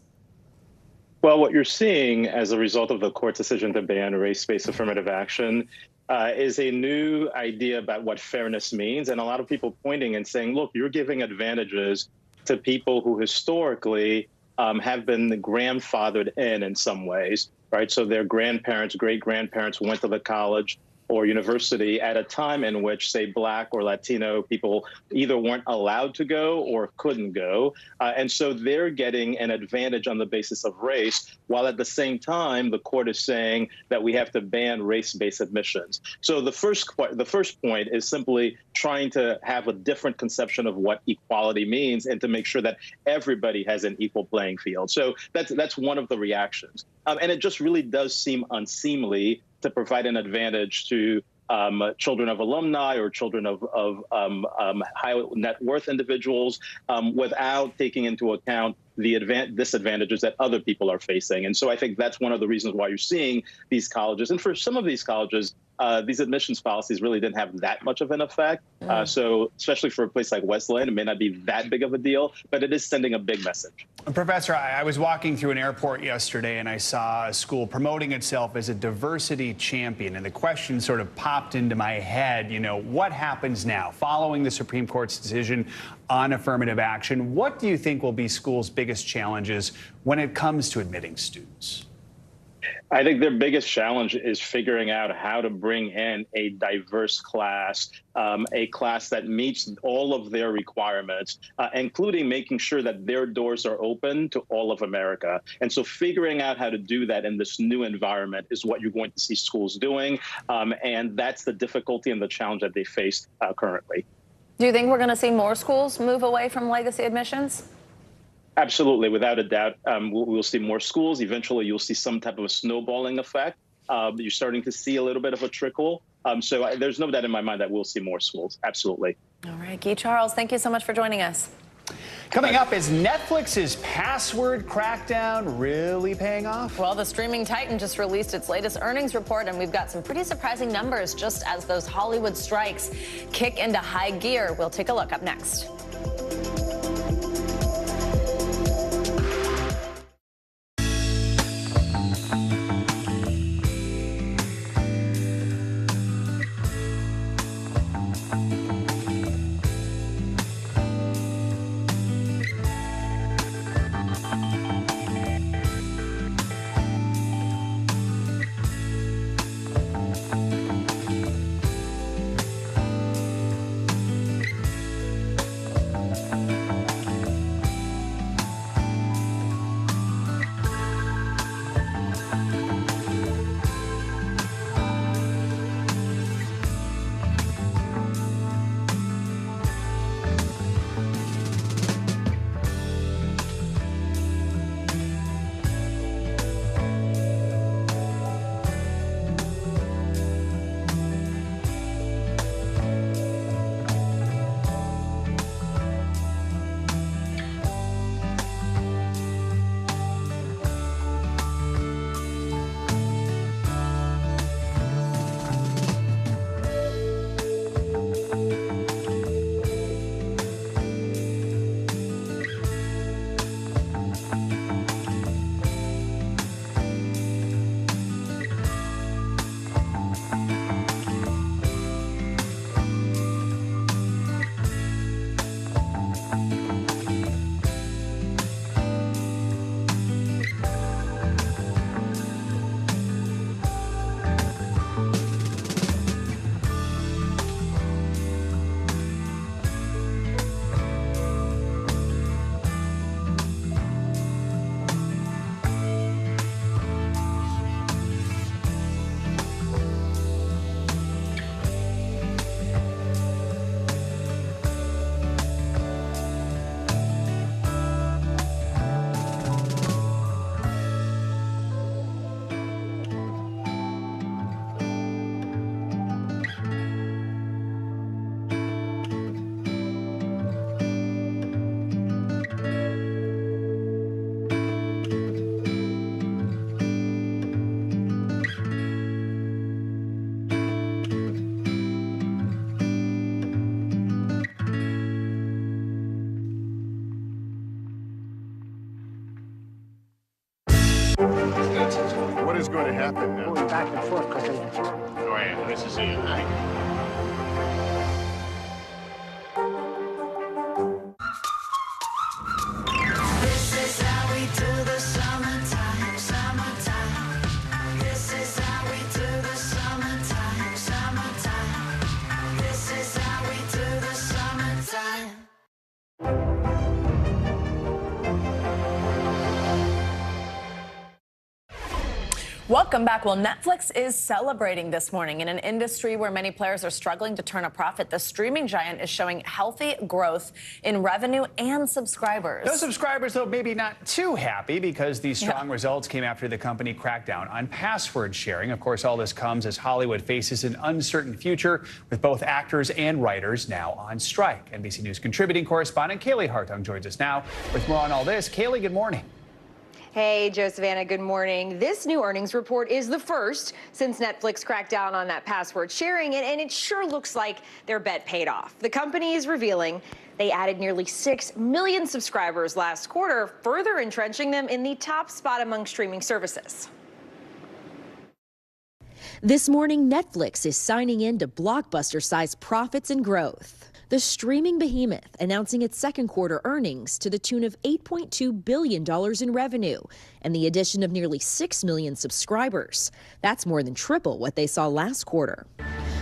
Well, what you're seeing as a result of the court decision to ban race-based affirmative action is a new idea about what fairness means, and a lot of people pointing and saying, look, you're giving advantages to people who historically have been grandfathered in some ways, right? So their grandparents, great-grandparents went to the college or university at a time in which, say, Black or Latino people either weren't allowed to go or couldn't go. And so they're getting an advantage on the basis of race, while at the same time, the court is saying that we have to ban race-based admissions. So the first point is simply trying to have a different conception of what equality means and to make sure that everybody has an equal playing field. So that's one of the reactions. And it just really does seem unseemly to provide an advantage to children of alumni or children of high net worth individuals without taking into account the disadvantages that other people are facing. And so I think that's one of the reasons why you're seeing these colleges. And for some of these colleges, these admissions policies really didn't have that much of an effect. So especially for a place like Wesleyan, it may not be that big of a deal, but it is sending a big message. Professor, I was walking through an airport yesterday and I saw a school promoting itself as a diversity champion. And the question sort of popped into my head, you know, what happens now following the Supreme Court's decision on affirmative action? What do you think will be schools' biggest challenges when it comes to admitting students? I think their biggest challenge is figuring out how to bring in a diverse class, a class that meets all of their requirements, including making sure that their doors are open to all of America. And so figuring out how to do that in this new environment is what you're going to see schools doing. And that's the difficulty and the challenge that they face currently. Do you think we're going to see more schools move away from legacy admissions? Absolutely, without a doubt. We'll see more schools. Eventually, you'll see some type of a snowballing effect. You're starting to see a little bit of a trickle. So there's no doubt in my mind that we'll see more schools. Absolutely. All right, Guy Charles, thank you so much for joining us. Coming up, is Netflix's password crackdown really paying off? Well, the streaming titan just released its latest earnings report, and we've got some pretty surprising numbers just as those Hollywood strikes kick into high gear. We'll take a look up next. What is going to happen now? Going back and forth because Oh, yeah, this is it. This is how we do the summertime, summertime. This is how we do the summertime, summertime. This is how we do the summertime. Welcome back. Well, Netflix is celebrating this morning. In an industry where many players are struggling to turn a profit, the streaming giant is showing healthy growth in revenue and subscribers. Those subscribers, though, maybe not too happy because these strong results came after the company cracked down on password sharing. Of course, all this comes as Hollywood faces an uncertain future with both actors and writers now on strike. NBC News contributing correspondent Kaylee Hartung joins us now with more on all this. Kaylee, good morning. Hey, Joe Savannah, good morning. This new earnings report is the first since Netflix cracked down on that password sharing, and it sure looks like their bet paid off. The company is revealing they added nearly 6 million subscribers last quarter, further entrenching them in the top spot among streaming services. This morning, Netflix is signing in to blockbuster-sized profits and growth. The streaming behemoth announcing its second quarter earnings to the tune of $8.2 billion in revenue and the addition of nearly 6 million subscribers. That's more than triple what they saw last quarter.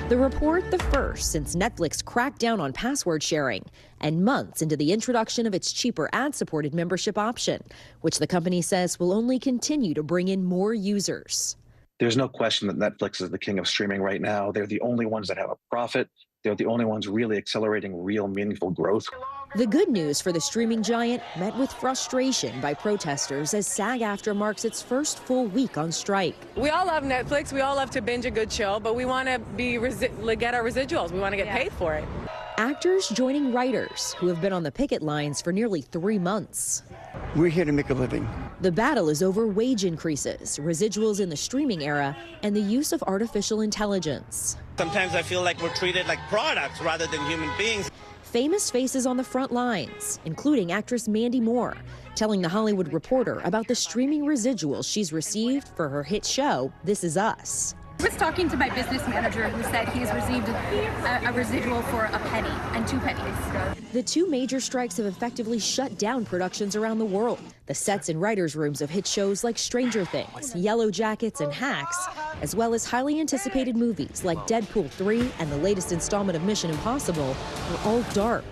The report the first since Netflix cracked down on password sharing and months into the introduction of its cheaper ad-supported membership option, which the company says will only continue to bring in more users. There's no question that Netflix is the king of streaming right now. They're the only ones that have a profit. They're the only ones really accelerating real meaningful growth. The good news for the streaming giant met with frustration by protesters as SAG-AFTRA marks its first full week on strike. We all love Netflix. We all love to binge a good show, but we want to get our residuals. We want to get paid for it. Actors joining writers who have been on the picket lines for nearly 3 months. We're here to make a living. The battle is over wage increases, residuals in the streaming era, and the use of artificial intelligence. Sometimes I feel like we're treated like products rather than human beings. Famous faces on the front lines, including actress Mandy Moore, telling The Hollywood Reporter about the streaming residuals she's received for her hit show, This Is Us. I was talking to my business manager who said he's received a residual for a penny and 2 pennies. The 2 major strikes have effectively shut down productions around the world. The sets and writers' rooms of hit shows like Stranger Things, Yellow Jackets, and Hacks, as well as highly anticipated movies like Deadpool 3 and the latest installment of Mission Impossible, are all dark.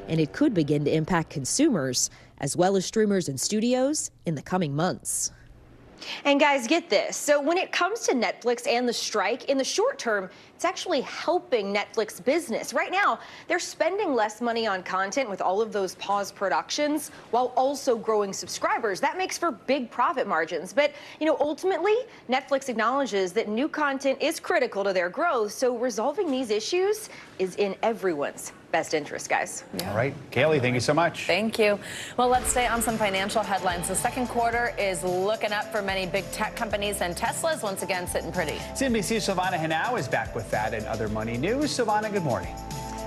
And it could begin to impact consumers, as well as streamers and studios, in the coming months. And guys, get this. So when it comes to Netflix and the strike, in the short term, it's actually helping Netflix business. Right now, they're spending less money on content with all of those paused productions while also growing subscribers. That makes for big profit margins. But, ultimately, Netflix acknowledges that new content is critical to their growth. So resolving these issues is in everyone's best interest, guys. All right. Kaylee, thank you so much. Thank you. Well, let's stay on some financial headlines. The second quarter is looking up for many big tech companies, and Tesla's once again sitting pretty. NBC's Silvana Henao is back with that and other money news. Silvana, good morning.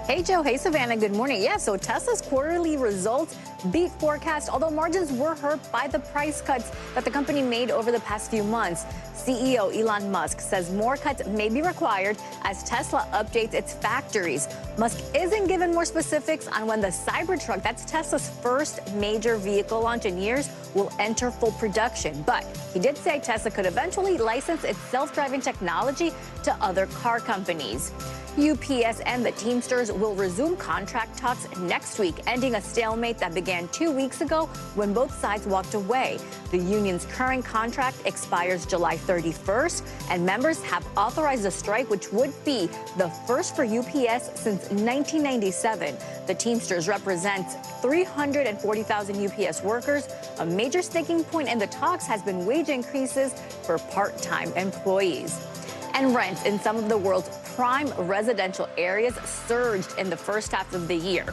Hey, Joe. Hey, Savannah. Good morning. Yeah, so Tesla's quarterly results beat forecast, although margins were hurt by the price cuts that the company made over the past few months. CEO Elon Musk says more cuts may be required as Tesla updates its factories. Musk isn't given more specifics on when the Cybertruck, that's Tesla's first major vehicle launch in years, will enter full production. But he did say Tesla could eventually license its self-driving technology to other car companies. UPS and the Teamsters will resume contract talks next week, ending a stalemate that began 2 weeks ago when both sides walked away. The union's current contract expires July 31st, and members have authorized a strike, which would be the first for UPS since 1997. The Teamsters represents 340,000 UPS workers. A major sticking point in the talks has been wage increases for part-time employees. And rents in some of the world's prime residential areas surged in the first half of the year.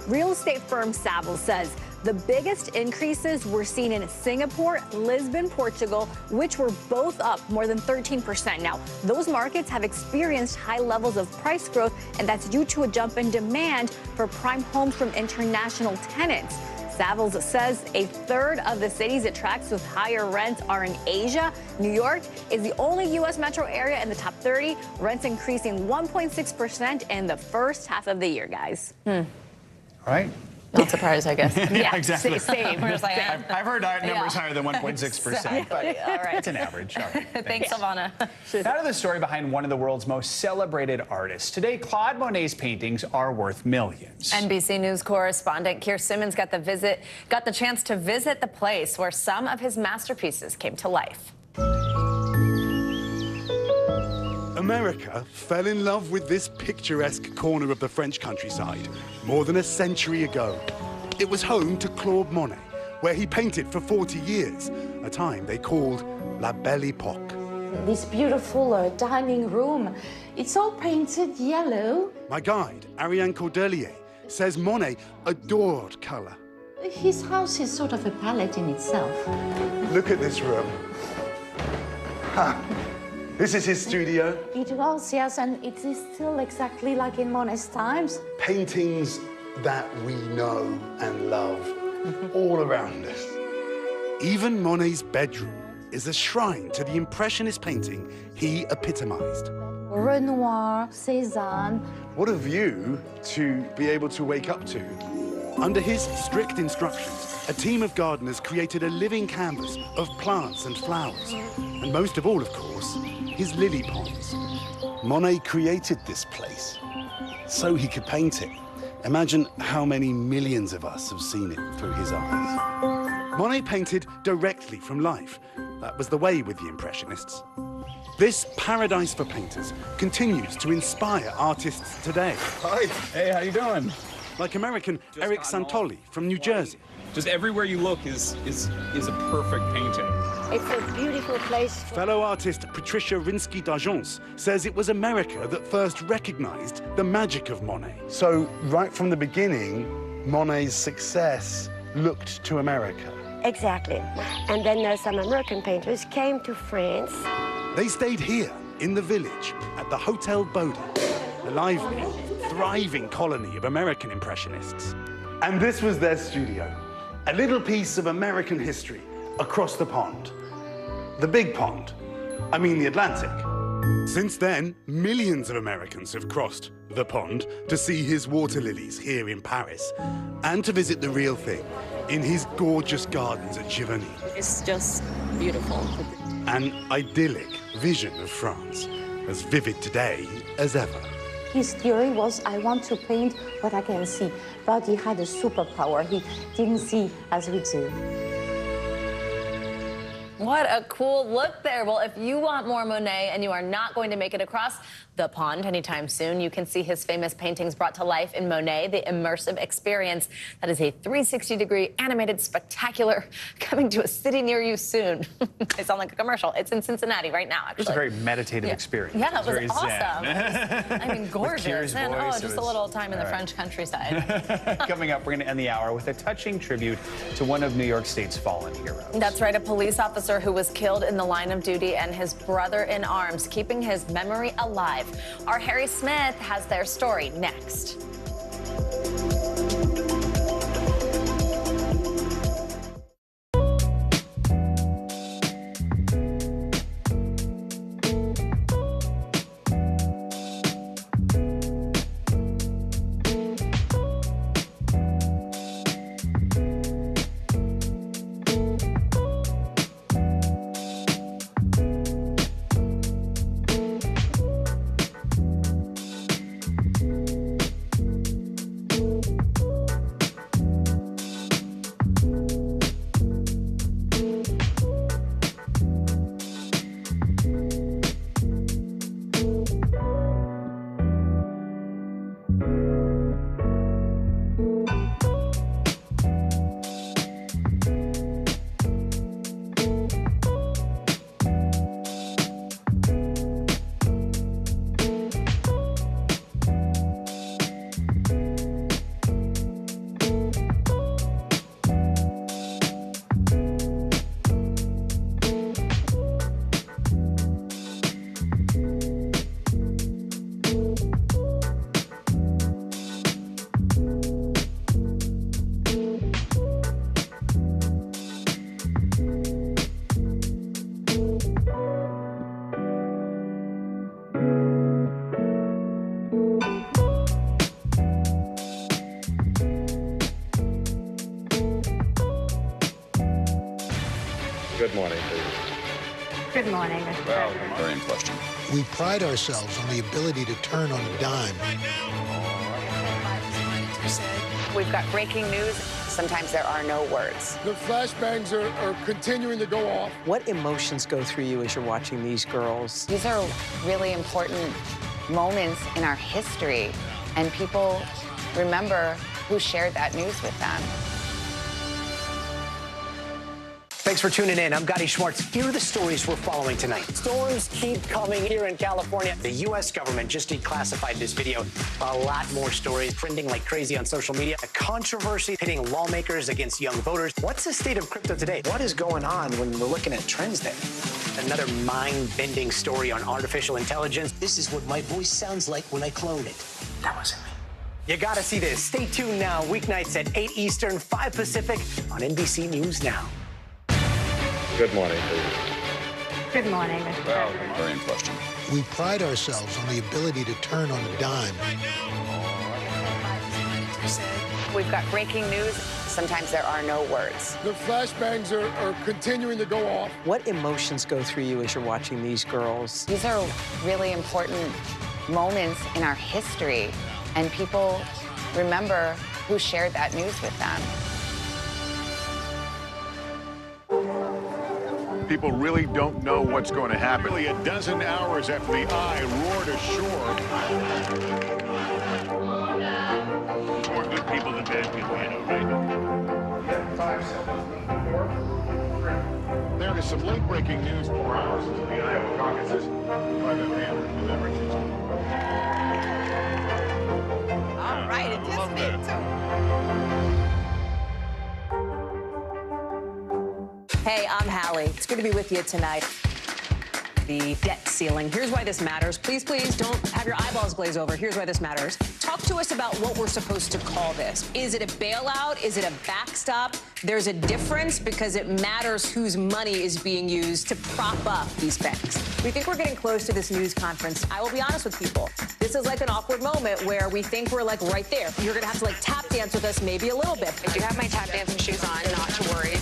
Real estate firm Savills says the biggest increases were seen in Singapore, Lisbon, Portugal, which were both up more than 13%. Now, those markets have experienced high levels of price growth, and that's due to a jump in demand for prime homes from international tenants. Savills says a third of the cities it tracks with higher rents are in Asia. New York is the only U.S. metro area in the top 30, rents increasing 1.6% in the first half of the year, guys. All right. Not surprised, I guess. Yeah, exactly. Same. We're just like, I've heard numbers higher than 1.6%, but All right. it's an average. All right, Thanks, Silvana. Now to the story behind one of the world's most celebrated artists. Today, Claude Monet's paintings are worth millions. NBC News correspondent Keir Simmons got the chance to visit the place where some of his masterpieces came to life. America fell in love with this picturesque corner of the French countryside more than a century ago. It was home to Claude Monet, where he painted for 40 years, a time they called La Belle Époque. This beautiful dining room, it's all painted yellow. My guide, Ariane Cordelier, says Monet adored color. His house is sort of a palette in itself. Look at this room. Ha! This is his studio. It was, yes, and it is still exactly like in Monet's times. Paintings that we know and love all around us. Even Monet's bedroom is a shrine to the Impressionist painting he epitomized. Renoir, Cézanne. What a view to be able to wake up to. Under his strict instructions, a team of gardeners created a living canvas of plants and flowers. And most of all, of course, his lily ponds. Monet created this place so he could paint it. Imagine how many millions of us have seen it through his eyes. Monet painted directly from life. That was the way with the Impressionists. This paradise for painters continues to inspire artists today. Hi. Hey, how you doing? Like American Eric Santoli from New Jersey. Just everywhere you look is a perfect painting. It's a beautiful place. Fellow artist Patricia Rinsky d'Argence says it was America that first recognized the magic of Monet. So right from the beginning, Monet's success looked to America. Exactly. And then some American painters came to France. They stayed here in the village at the Hotel Baudin, a lively, thriving colony of American Impressionists. And this was their studio, a little piece of American history across the pond. The big pond, I mean the Atlantic. Since then, millions of Americans have crossed the pond to see his water lilies here in Paris and to visit the real thing in his gorgeous gardens at Giverny. It's just beautiful. An idyllic vision of France, as vivid today as ever. His theory was, I want to paint what I can see, but he had a superpower. He didn't see as we do. What a cool look there. Well, if you want more Monet and you are not going to make it across the pond anytime soon, you can see his famous paintings brought to life in Monet, the immersive experience. That is a 360-degree animated spectacular coming to a city near you soon. They sound like a commercial. It's in Cincinnati right now, actually. It was a very meditative experience. Yeah, that was very awesome. I mean, gorgeous. And voice, just a little time in the French countryside. Coming up, we're going to end the hour with a touching tribute to one of New York State's fallen heroes. That's right, a police officer who was killed in the line of duty and his brother in arms, keeping his memory alive. Our Harry Smith has their story next. Good morning. Good morning. Well, very in question. We pride ourselves on the ability to turn on a dime. We've got breaking news. Sometimes there are no words. The flashbangs are continuing to go off. What emotions go through you as you're watching these girls? These are really important moments in our history, and people remember who shared that news with them. Thanks for tuning in. I'm Gotti Schwartz. Here are the stories we're following tonight. Storms keep coming here in California. The U.S. government just declassified this video. A lot more stories trending like crazy on social media. A controversy pitting lawmakers against young voters. What's the state of crypto today? What is going on when we're looking at trends there? Another mind-bending story on artificial intelligence. This is what my voice sounds like when I clone it. That wasn't me. You gotta see this. Stay tuned now. Weeknights at 8 Eastern, 5 Pacific on NBC News Now. Good morning. Good morning. Well, very in question. We pride ourselves on the ability to turn on a dime. We've got breaking news. Sometimes there are no words. The flashbangs are continuing to go off. What emotions go through you as you're watching these girls? These are really important moments in our history, and people remember who shared that news with them. People really don't know what's going to happen. Nearly a dozen hours after the eye roared ashore. More good people than bad people, you know, right? 5 seconds. There is some late-breaking news 4 hours into the Iowa caucuses. Private man delivering. All right, it just me too. Hey, I'm Hallie. It's good to be with you tonight. The debt ceiling. Here's why this matters. Please, please don't have your eyeballs glaze over. Here's why this matters. Talk to us about what we're supposed to call this. Is it a bailout? Is it a backstop? There's a difference because it matters whose money is being used to prop up these banks. We think we're getting close to this news conference. I will be honest with people. This is like an awkward moment where we think we're like right there. You're going to have to like tap dance with us maybe a little bit. I do have my tap dancing shoes on, not to worry.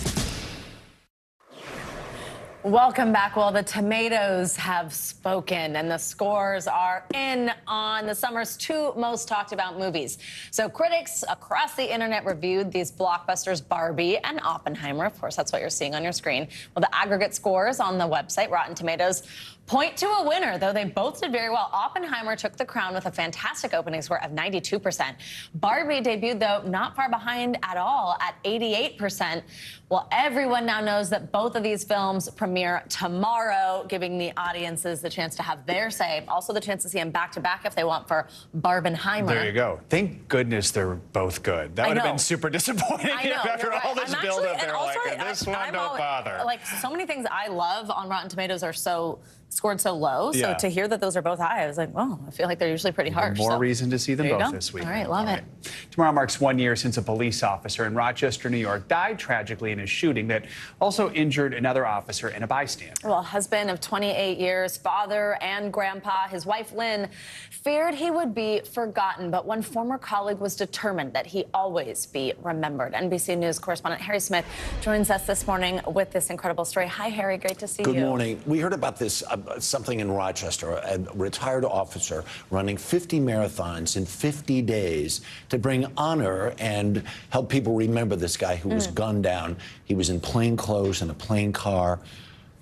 Welcome back. Well, the tomatoes have spoken and the scores are in on the summer's 2 most talked about movies. So critics across the internet reviewed these blockbusters Barbie and Oppenheimer. Of course, that's what you're seeing on your screen. Well, the aggregate scores on the website Rotten Tomatoes point to a winner, though they both did very well. Oppenheimer took the crown with a fantastic opening score of 92%. Barbie debuted, though, not far behind at all at 88%. Well, everyone now knows that both of these films premiere tomorrow, giving the audiences the chance to have their say. Also the chance to see them back-to-back if they want for Barbenheimer. There you go. Thank goodness they're both good. That would have been super disappointing after all this build-up. They're like, this one don't bother. Like, so many things I love on Rotten Tomatoes are scored so low. So to hear that those are both high, I was like, well, I feel like they're usually pretty harsh. More reason to see them both this week. All right, love it. Tomorrow marks 1 year since a police officer in Rochester, New York, died tragically in a shooting that also injured another officer and a bystander. Well, husband of 28 years, father and grandpa, his wife, Lynn, feared he would be forgotten, but one former colleague was determined that he always be remembered. NBC News correspondent Harry Smith joins us this morning with this incredible story. Hi, Harry. Great to see you. Good morning. We heard about this, something in Rochester, a retired officer running 50 marathons in 50 days to bring honor and help people remember this guy who was gunned down. He was in plain clothes in a plain car.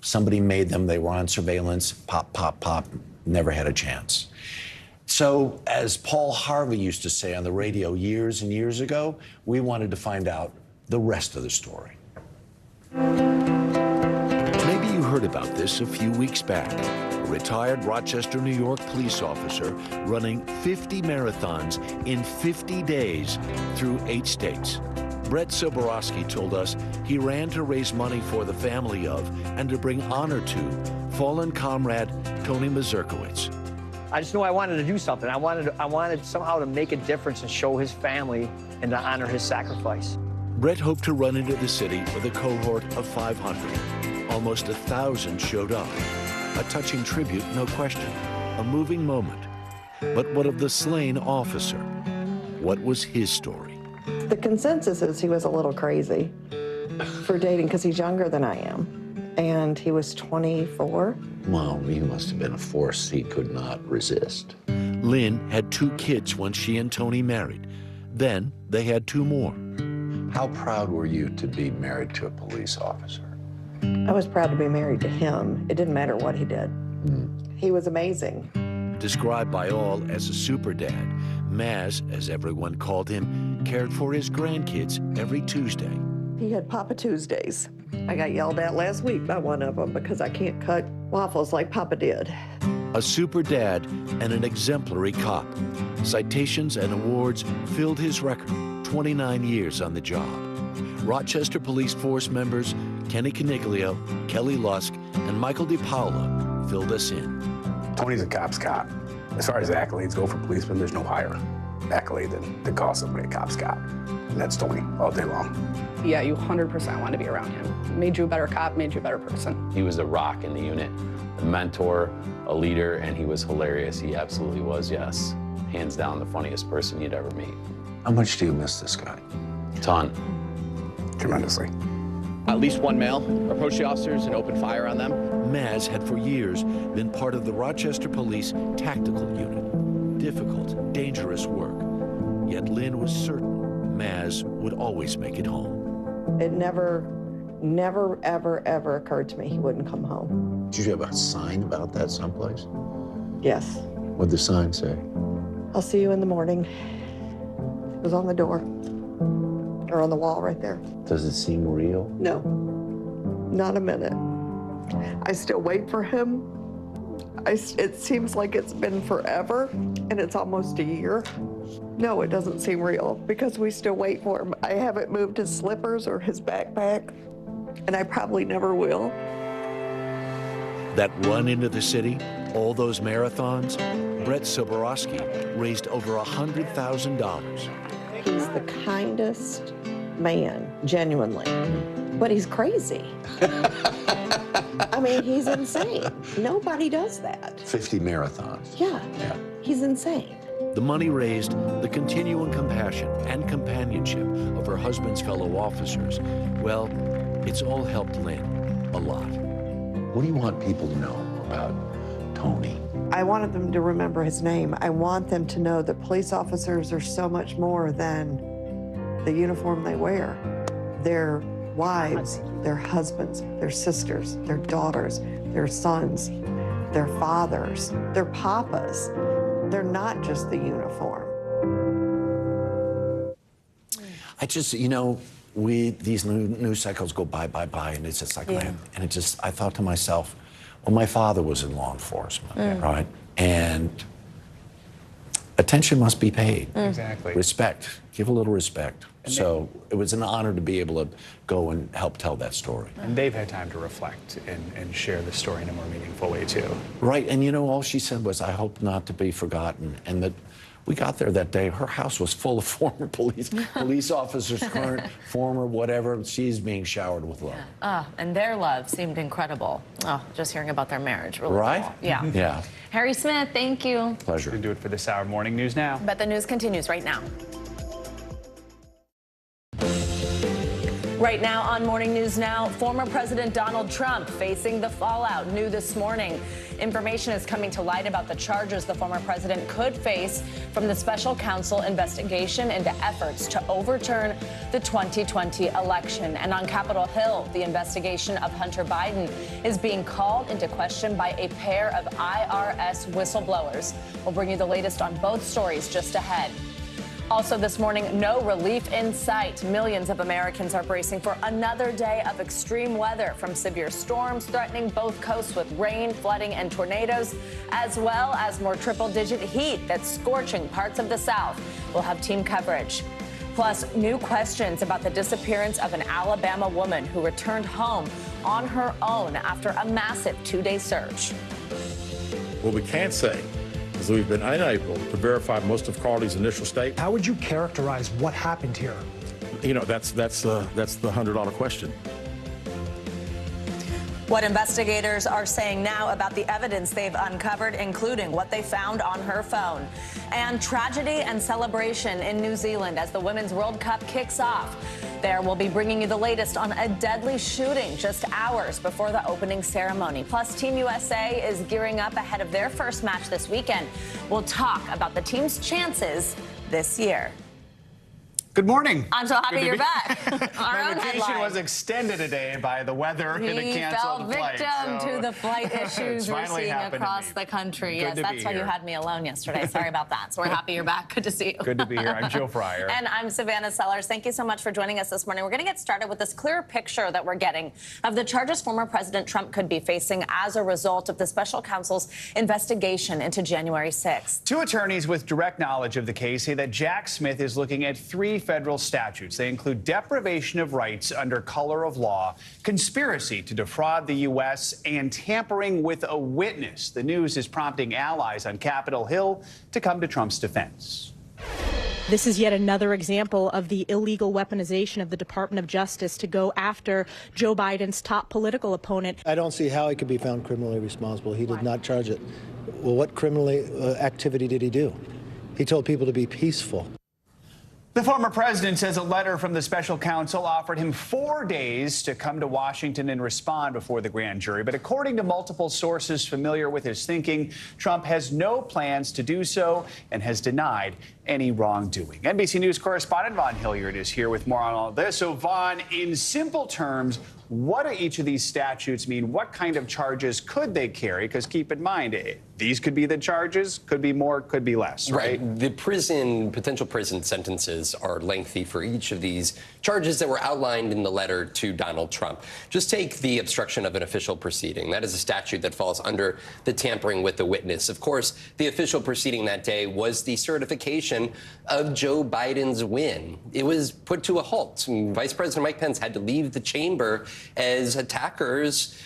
Somebody made them. They were on surveillance. Pop, pop, pop. Never had a chance. So, as Paul Harvey used to say on the radio years and years ago, we wanted to find out the rest of the story. Maybe you heard about this a few weeks back. A retired Rochester, New York police officer running 50 marathons in 50 days through 8 states. Brett Soborowski told us he ran to raise money for the family of and to bring honor to fallen comrade Tony Mazurkowicz. I just knew I wanted to do something. I wanted somehow to make a difference and show his family and to honor his sacrifice. Brett hoped to run into the city with a cohort of 500. Almost 1,000 showed up. A touching tribute, no question. A moving moment. But what of the slain officer? What was his story? The consensus is he was a little crazy for dating because he's younger than I am. and he was 24. Well, he must have been a force he could not resist. Lynn had 2 kids when she and Tony married. Then they had 2 more. How proud were you to be married to a police officer? I was proud to be married to him. It didn't matter what he did. He was amazing. Described by all as a super dad, Maz, as everyone called him, cared for his grandkids every Tuesday. He had Papa Tuesdays. I got yelled at last week by one of them because I can't cut waffles like Papa did. A super dad and an exemplary cop. Citations and awards filled his record, 29 years on the job. Rochester Police Force members Kenny Caniglio, Kelly Lusk, and Michael DiPaola filled us in. Tony's a cop's cop. As far as accolades go for policemen, there's no higher accolade than to call somebody a cop's cop. And that's Tony all day long. Yeah, you 100% want to be around him. Made you a better cop, made you a better person. He was a rock in the unit, a mentor, a leader, and he was hilarious. He absolutely was, yes. Hands down, the funniest person you'd ever meet. How much do you miss this guy? Ton. Tremendously. At least one male approached the officers and opened fire on them. Maz had for years been part of the Rochester Police Tactical Unit. Difficult, dangerous work. Yet Lynn was certain Maz would always make it home. It never, ever, ever occurred to me he wouldn't come home. Did you have a sign about that someplace? Yes. What'd the sign say? I'll see you in the morning. It was on the door, or on the wall right there. Does it seem real? No, not a minute. I still wait for him. It seems like it's been forever, and it's almost a year. No, it doesn't seem real, because we still wait for him. I haven't moved his slippers or his backpack, and I probably never will. That run into the city, all those marathons, Brett Soborowski raised over $100,000. He's the kindest man, genuinely, but he's crazy. I mean, he's insane. Nobody does that. 50 marathons. Yeah, he's insane. The money raised, the continuing compassion and companionship of her husband's fellow officers, well, it's all helped Lynn a lot. What do you want people to know about Tony? I wanted them to remember his name. I want them to know that police officers are so much more than the uniform they wear. Their wives, their husbands, their sisters, their daughters, their sons, their fathers, their papas. They're not just the uniform. I just, you know, these news cycles go by, and it's just like, man, and I thought to myself, well, my father was in law enforcement, right? And attention must be paid. Exactly. Respect, give a little respect. And so it was an honor to be able to go and help tell that story. And they've had time to reflect and share the story in a more meaningful way, too. Right, and you know, all she said was, I hope not to be forgotten. And that we got there that day, her house was full of former police officers, current, former, whatever. She's being showered with love. And their love seemed incredible. Just hearing about their marriage. Really right? Cool. Yeah. Yeah. Harry Smith, thank you. Pleasure. To do it for this hour. Morning News Now. But the news continues right now. Right now on Morning News Now, former President Donald Trump facing the fallout. New this morning. Information is coming to light about the charges the former president could face from the special counsel investigation into efforts to overturn the 2020 election. And on Capitol Hill, the investigation of Hunter Biden is being called into question by a pair of IRS whistleblowers. We'll bring you the latest on both stories just ahead. Also this morning, no relief in sight. Millions of Americans are bracing for another day of extreme weather, from severe storms threatening both coasts with rain, flooding, and tornadoes, as well as more triple-digit heat that's scorching parts of the South. We'll have team coverage. Plus, new questions about the disappearance of an Alabama woman who returned home on her own after a massive two-day search. What we can say is that we've been unable to verify most of Carly's initial statement. How would you characterize what happened here? You know, that's the $100 question. What investigators are saying now about the evidence they've uncovered, including what they found on her phone. And tragedy and celebration in New Zealand as the Women's World Cup kicks off. There, we'll be bringing you the latest on a deadly shooting just hours before the opening ceremony. Plus, Team USA is gearing up ahead of their first match this weekend. We'll talk about the team's chances this year. Good morning. I'm so happy you're back. My vacation was extended today by the weather and a canceled flight. He fell victim to the flight issues we're seeing across the country. Yes, that's why you had me alone yesterday. Sorry about that. So we're happy you're back. Good to see you. Good to be here. I'm Joe Fryer. And I'm Savannah Sellers. Thank you so much for joining us this morning. We're going to get started with this clear picture that we're getting of the charges former President Trump could be facing as a result of the special counsel's investigation into January 6th. Two attorneys with direct knowledge of the case say that Jack Smith is looking at 3 federal statutes. They include deprivation of rights under color of law, conspiracy to defraud the U.S., and tampering with a witness. The news is prompting allies on Capitol Hill to come to Trump's defense. This is yet another example of the illegal weaponization of the Department of Justice to go after Joe Biden's top political opponent. I don't see how he could be found criminally responsible. He did not charge it. Well, what criminal activity did he do? He told people to be peaceful. The former president says a letter from the special counsel offered him 4 days to come to Washington and respond before the grand jury. But according to multiple sources familiar with his thinking, Trump has no plans to do so and has denied any wrongdoing. NBC News correspondent Vaughn Hilliard is here with more on all of this. So, Vaughn, in simple terms, what do each of these statutes mean? What kind of charges could they carry? Because keep in mind, these could be the charges, could be more, could be less, right? The potential prison sentences are lengthy for each of these charges that were outlined in the letter to Donald Trump. Just take the obstruction of an official proceeding. That is a statute that falls under the tampering with the witness. Of course, the official proceeding that day was the certification of Joe Biden's win. It was put to a halt. Vice President Mike Pence had to leave the chamber as attackers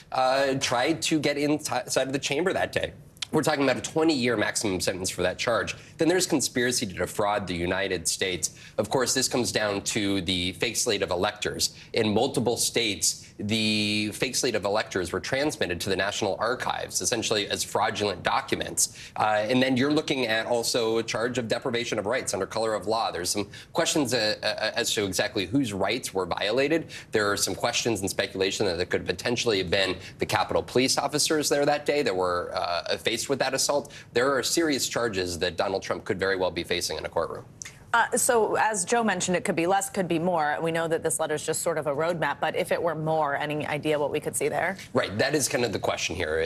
tried to get inside of the chamber that day. We're talking about a 20-year maximum sentence for that charge. Then there's conspiracy to defraud the United States. Of course, this comes down to the fake slate of electors. In multiple states, the fake slate of electors were transmitted to the National Archives, essentially as fraudulent documents. And then you're looking at also a charge of deprivation of rights under color of law. There's some questions as to exactly whose rights were violated. There are some questions and speculation that it could potentially have been the Capitol police officers there that day that were faced with that assault. There are serious charges that Donald Trump could very well be facing in a courtroom. So as Joe mentioned, it could be less, could be more. We know that this letter is just sort of a roadmap, but if it were more, any idea what we could see there? Right. That is kind of the question here.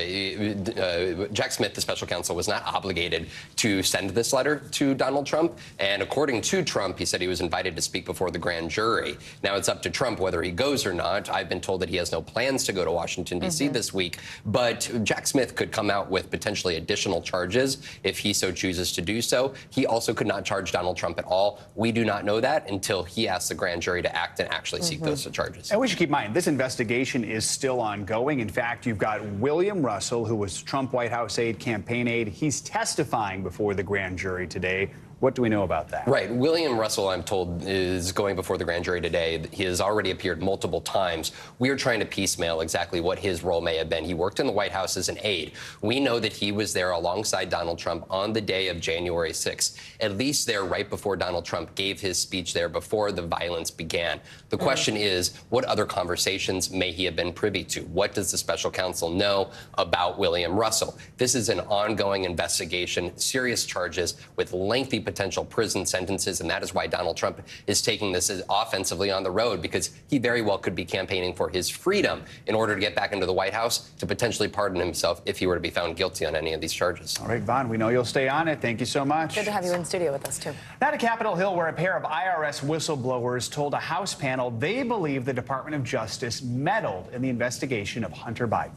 Jack Smith, the special counsel, was not obligated to send this letter to Donald Trump. And according to Trump, he said he was invited to speak before the grand jury. Now it's up to Trump whether he goes or not. I've been told that he has no plans to go to Washington, D.C. this week. But Jack Smith could come out with potentially additional charges if he so chooses to do so. He also could not charge Donald Trump at all. We do not know that until he asks the grand jury to act and actually seek those charges. And we should keep in mind, this investigation is still ongoing. In fact, you've got William Russell, who was Trump White House aide, campaign aide. He's testifying before the grand jury today. What do we know about that? Right. William Russell, I'm told, is going before the grand jury today. He has already appeared multiple times. We are trying to piecemeal exactly what his role may have been. He worked in the White House as an aide. We know that he was there alongside Donald Trump on the day of January 6th, at least there right before Donald Trump gave his speech there, before the violence began. The question is, what other conversations may he have been privy to? What does the special counsel know about William Russell? This is an ongoing investigation, serious charges with lengthy potential prison sentences, and that is why Donald Trump is taking this offensively on the road, because he very well could be campaigning for his freedom in order to get back into the White House to potentially pardon himself if he were to be found guilty on any of these charges. All right, Vaughn, we know you'll stay on it. Thank you so much. Good to have you in studio with us, too. Now to Capitol Hill, where a pair of IRS whistleblowers told a House panel they believe the Department of Justice meddled in the investigation of Hunter Biden.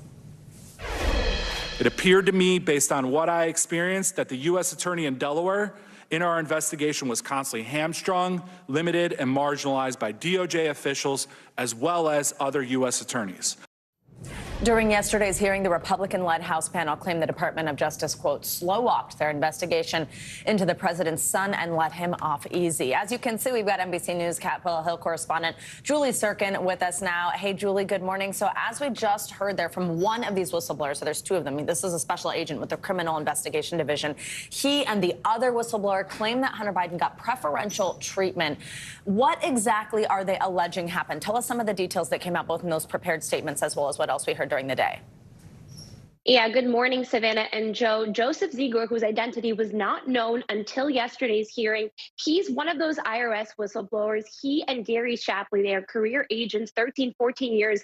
It appeared to me, based on what I experienced, that the U.S. Attorney in Delaware in our investigation was constantly hamstrung, limited, and marginalized by DOJ officials, as well as other U.S. attorneys. During yesterday's hearing, the Republican-led House panel claimed the Department of Justice, quote, slow-walked their investigation into the president's son and let him off easy. As you can see, we've got NBC News Capitol Hill correspondent Julie Sirkin with us now. Hey, Julie, good morning. So as we just heard there from one of these whistleblowers, so there's two of them. I mean, this is a special agent with the Criminal Investigation Division. He and the other whistleblower claim that Hunter Biden got preferential treatment. What exactly are they alleging happened? Tell us some of the details that came out both in those prepared statements as well as what else we heard during the day. Yeah, good morning, Savannah and Joe. Joseph Ziegler, whose identity was not known until yesterday's hearing, he's one of those IRS whistleblowers. He and Gary Shapley, they are career agents, 13, 14 years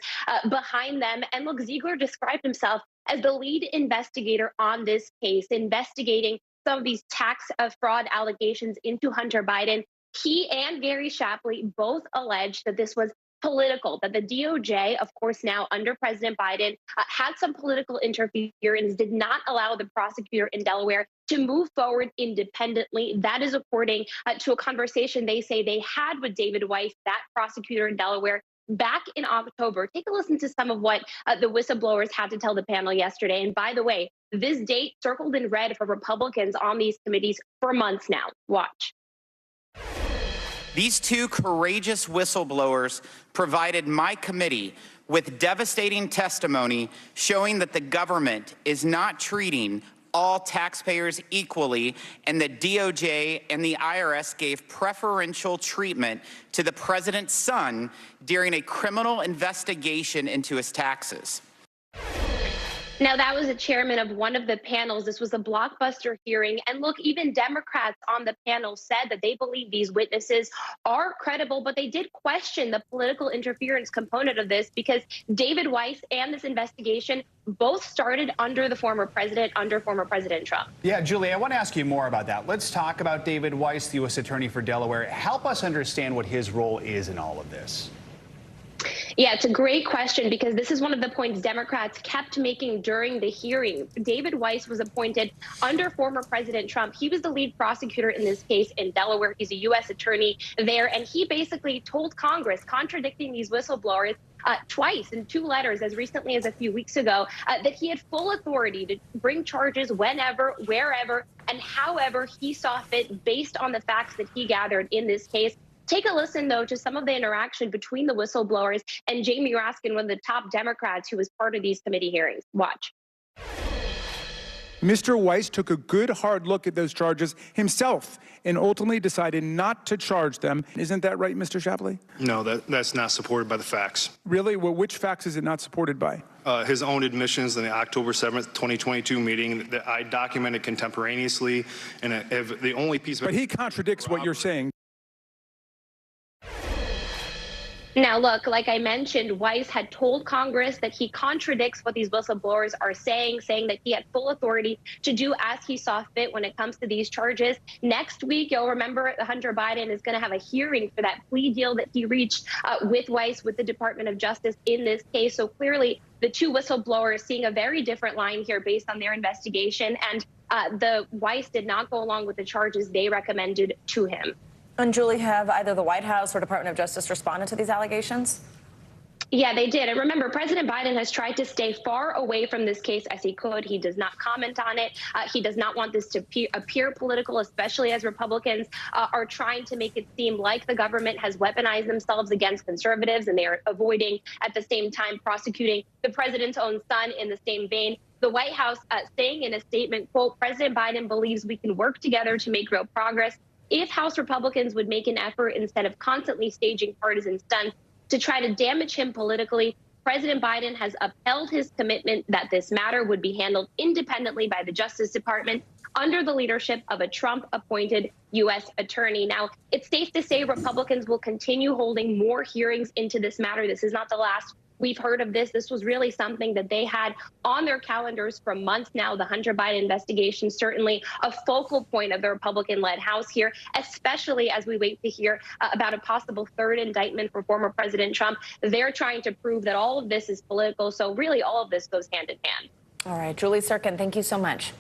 behind them. And look, Ziegler described himself as the lead investigator on this case, investigating some of these tax fraud allegations into Hunter Biden. He and Gary Shapley both alleged that this was political, that the DOJ, of course, now under President Biden, had some political interference, did not allow the prosecutor in Delaware to move forward independently. That is according to a conversation they say they had with David Weiss, that prosecutor in Delaware, back in October. Take a listen to some of what the whistleblowers had to tell the panel yesterday. And by the way, this date circled in red for Republicans on these committees for months now. Watch. These two courageous whistleblowers provided my committee with devastating testimony showing that the government is not treating all taxpayers equally, and the DOJ and the IRS gave preferential treatment to the president's son during a criminal investigation into his taxes. Now, that was a chairman of one of the panels. This was a blockbuster hearing. And look, even Democrats on the panel said that they believe these witnesses are credible, but they did question the political interference component of this because David Weiss and this investigation both started under the former President Trump. Yeah, Julie, I want to ask you more about that. Let's talk about David Weiss, the U.S. Attorney for Delaware. Help us understand what his role is in all of this. Yeah, it's a great question because this is one of the points Democrats kept making during the hearing. David Weiss was appointed under former President Trump. He was the lead prosecutor in this case in Delaware. He's a U.S. attorney there, and he basically told Congress, contradicting these whistleblowers twice in two letters as recently as a few weeks ago, that he had full authority to bring charges whenever, wherever, and however he saw fit based on the facts that he gathered in this case. Take a listen, though, to some of the interaction between the whistleblowers and Jamie Raskin, one of the top Democrats who was part of these committee hearings. Watch. Mr. Weiss took a good, hard look at those charges himself and ultimately decided not to charge them. Isn't that right, Mr. Shapley? No, that's not supported by the facts. Really? Well, which facts is it not supported by? His own admissions in the October 7th, 2022 meeting that I documented contemporaneously, and the only piece of— But he contradicts what you're saying. Now, look, like I mentioned, Weiss had told Congress that he contradicts what these whistleblowers are saying that he had full authority to do as he saw fit when it comes to these charges. Next week, you'll remember Hunter Biden is going to have a hearing for that plea deal that he reached with Weiss, with the Department of Justice in this case. So clearly, the two whistleblowers seeing a very different line here based on their investigation. And the Weiss did not go along with the charges they recommended to him. And Julie, have either the White House or Department of Justice responded to these allegations? Yeah, they did. And remember, President Biden has tried to stay far away from this case as he could. He does not comment on it. He does not want this to appear political, especially as Republicans are trying to make it seem like the government has weaponized themselves against conservatives, and they are avoiding, at the same time, prosecuting the president's own son in the same vein. The White House saying in a statement, quote, President Biden believes we can work together to make real progress if House Republicans would make an effort instead of constantly staging partisan stunts to try to damage him politically. President Biden has upheld his commitment that this matter would be handled independently by the Justice Department under the leadership of a Trump-appointed U.S. attorney. Now, it's safe to say Republicans will continue holding more hearings into this matter. This is not the last we've heard of this. This was really something that they had on their calendars for months now. The Hunter Biden investigation, certainly a focal point of the Republican-led House here, especially as we wait to hear about a possible third indictment for former President Trump. They're trying to prove that all of this is political. So really all of this goes hand in hand. All right, Julie Sirkin, thank you so much.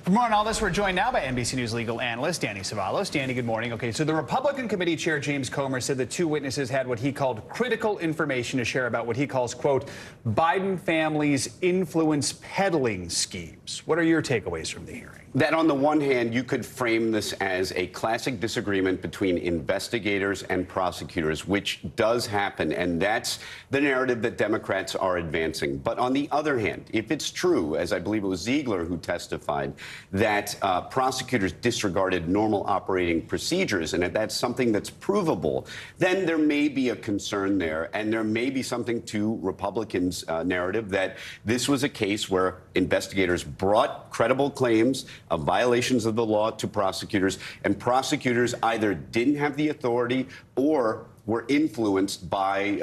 For more on all this, we're joined now by NBC News legal analyst Danny Savalos. Danny, good morning. Okay, so the Republican Committee Chair James Comer said the two witnesses had what he called critical information to share about what he calls, quote, Biden family's influence peddling schemes. What are your takeaways from the hearing? That on the one hand, you could frame this as a classic disagreement between investigators and prosecutors, which does happen, and that's the narrative that Democrats are advancing. But on the other hand, if it's true, as I believe it was Ziegler who testified, that prosecutors disregarded normal operating procedures, and if that's something that's provable, then there may be a concern there, and there may be something to Republicans' narrative that this was a case where investigators brought credible claims of violations of the law to prosecutors, and prosecutors either didn't have the authority or were influenced by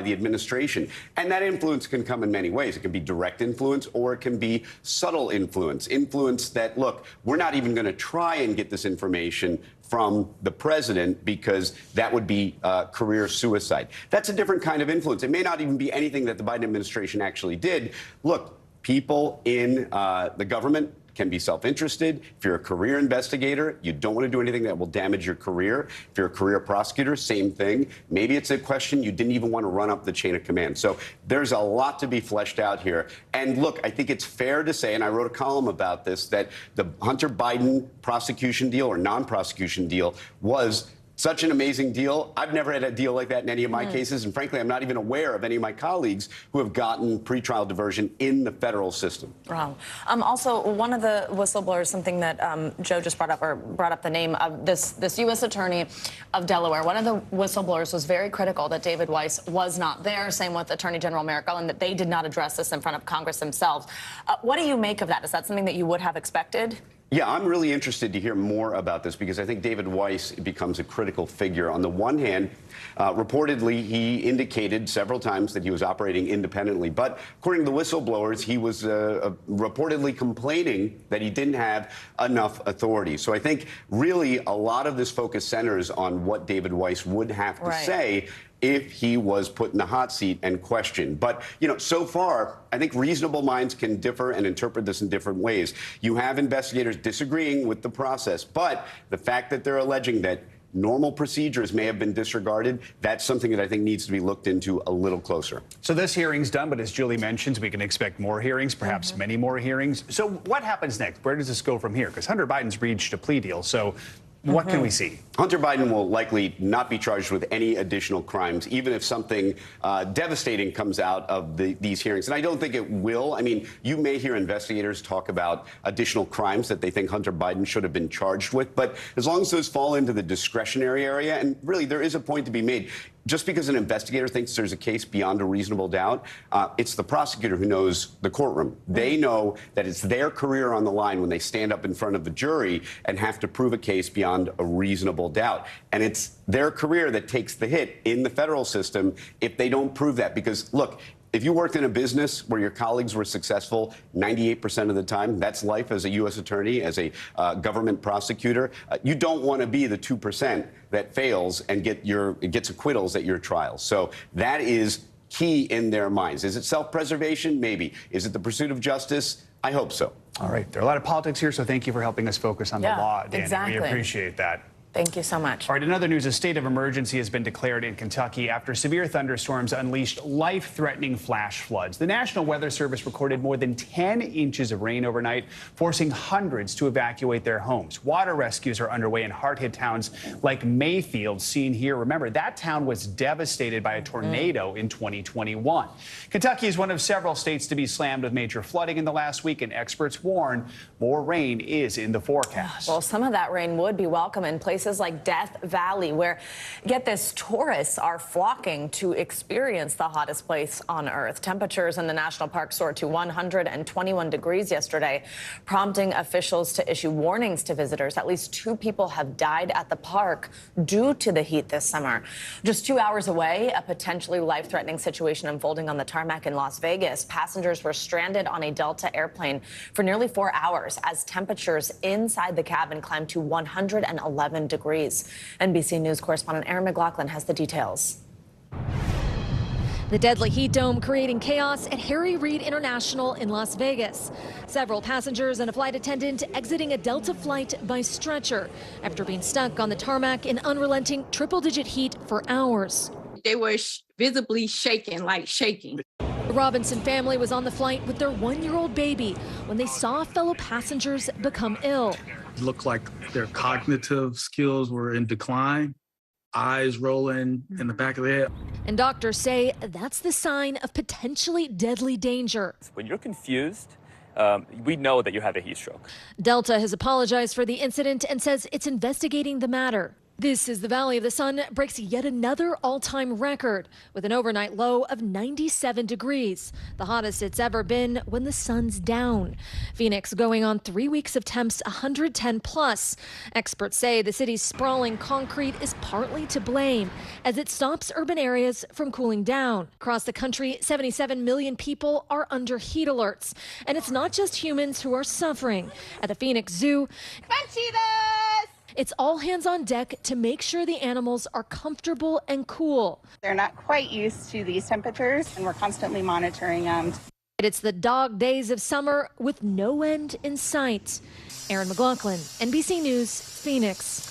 the administration. And that influence can come in many ways. It can be direct influence, or it can be subtle influence. Influence that, look, we're not even going to try and get this information from the president because that would be career suicide. That's a different kind of influence. It may not even be anything that the Biden administration actually did. Look, people in the government can be self-interested. If you're a career investigator, you don't want to do anything that will damage your career. If you're a career prosecutor, same thing. Maybe it's a question you didn't even want to run up the chain of command. So there's a lot to be fleshed out here. And look, I think it's fair to say, and I wrote a column about this, that the Hunter Biden prosecution deal or non-prosecution deal was such an amazing deal. I've never had a deal like that in any of my cases. And frankly, I'm not even aware of any of my colleagues who have gotten pretrial diversion in the federal system. Wow. Also, one of the whistleblowers, something that Joe just brought up the name of this U.S. attorney of Delaware. One of the whistleblowers was very critical that David Weiss was not there. Same with Attorney General Merrick Garland, that they did not address this in front of Congress themselves. What do you make of that? Is that something that you would have expected? Yeah, I'm really interested to hear more about this because I think David Weiss becomes a critical figure. On the one hand, reportedly, he indicated several times that he was operating independently. But according to the whistleblowers, he was reportedly complaining that he didn't have enough authority. So I think really a lot of this focus centers on what David Weiss would have to say if he was put in the hot seat and questioned. But, you know, so far, I think reasonable minds can differ and interpret this in different ways. You have investigators disagreeing with the process, but the fact that they're alleging that normal procedures may have been disregarded, that's something that I think needs to be looked into a little closer. So this hearing's done, but as Julie mentions, we can expect more hearings, perhaps many more hearings. So what happens next? Where does this go from here? Because Hunter Biden's reached a plea deal, so what can we see? Hunter Biden will likely not be charged with any additional crimes, even if something devastating comes out of these hearings. And I don't think it will. I mean, you may hear investigators talk about additional crimes that they think Hunter Biden should have been charged with. But as long as those fall into the discretionary area, and really there is a point to be made, just because an investigator thinks there's a case beyond a reasonable doubt, it's the prosecutor who knows the courtroom. They know that it's their career on the line when they stand up in front of the jury and have to prove a case beyond a reasonable doubt. And it's their career that takes the hit in the federal system if they don't prove that. Because, look, if you worked in a business where your colleagues were successful 98% of the time, that's life as a U.S. attorney, as a government prosecutor. You don't want to be the 2% that fails and gets acquittals at your trial. So that is key in their minds. Is it self-preservation? Maybe. Is it the pursuit of justice? I hope so. All right. There are a lot of politics here, so thank you for helping us focus on the law, Danny. Exactly. We appreciate that. Thank you so much. All right, in other news, a state of emergency has been declared in Kentucky after severe thunderstorms unleashed life-threatening flash floods. The National Weather Service recorded more than 10 inches of rain overnight, forcing hundreds to evacuate their homes. Water rescues are underway in hard-hit towns like Mayfield, seen here. Remember, that town was devastated by a tornado in 2021. Kentucky is one of several states to be slammed with major flooding in the last week, and experts warn more rain is in the forecast. Well, some of that rain would be welcome in places like Death Valley, where, get this, tourists are flocking to experience the hottest place on Earth. Temperatures in the national park soared to 121 degrees yesterday, prompting officials to issue warnings to visitors. At least 2 people have died at the park due to the heat this summer. Just 2 hours away, a potentially life-threatening situation unfolding on the tarmac in Las Vegas. Passengers were stranded on a Delta airplane for nearly 4 hours as temperatures inside the cabin climbed to 111 degrees. NBC News correspondent Aaron McLaughlin has the details. The deadly heat dome creating chaos at Harry Reid International in Las Vegas. Several passengers and a flight attendant exiting a Delta flight by stretcher after being stuck on the tarmac in unrelenting triple-digit heat for hours. They were visibly shaking, like shaking. The Robinson family was on the flight with their one-year-old baby when they saw fellow passengers become ill. It looked like their cognitive skills were in decline. Eyes rolling in the back of the head. And doctors say that's the sign of potentially deadly danger. When you're confused, we know that you have a heat stroke. Delta has apologized for the incident and says it's investigating the matter. This is the Valley of the Sun breaks yet another all-time record with an overnight low of 97 degrees, the hottest it's ever been when the sun's down. Phoenix going on 3 weeks of temps 110 plus. Experts say the city's sprawling concrete is partly to blame as it stops urban areas from cooling down. Across the country, 77 million people are under heat alerts. And it's not just humans who are suffering. At the Phoenix Zoo, it's all hands on deck to make sure the animals are comfortable and cool. They're not quite used to these temperatures, and we're constantly monitoring them. It's the dog days of summer with no end in sight. Aaron McLaughlin, NBC News, Phoenix.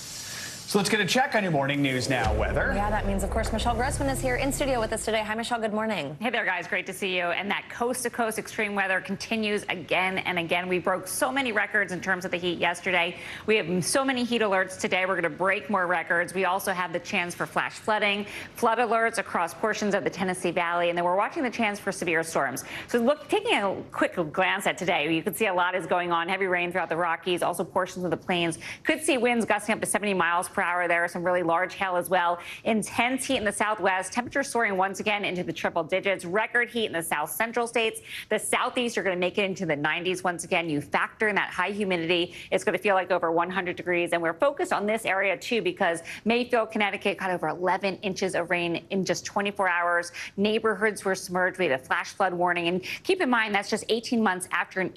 So let's get a check on your morning news now weather. Yeah, that means, of course, Michelle Grossman is here in studio with us today. Hi, Michelle. Good morning. Hey there, guys. Great to see you. And that coast-to-coast extreme weather continues again and again. We broke so many records in terms of the heat yesterday. We have so many heat alerts today. We're going to break more records. We also have the chance for flash flooding, flood alerts across portions of the Tennessee Valley, and then we're watching the chance for severe storms. So taking a quick glance at today, you can see a lot is going on. Heavy rain throughout the Rockies, also portions of the plains. Could see winds gusting up to 70 miles per hour. There are some really large hail as well. Intense heat in the southwest. Temperatures soaring once again into the triple digits. Record heat in the south central states. The southeast are going to make it into the 90s once again. You factor in that high humidity. It's going to feel like over 100 degrees. And we're focused on this area, too, because Mayfield, Connecticut got over 11 inches of rain in just 24 hours. Neighborhoods were submerged. We had a flash flood warning. And keep in mind, that's just 18 months after an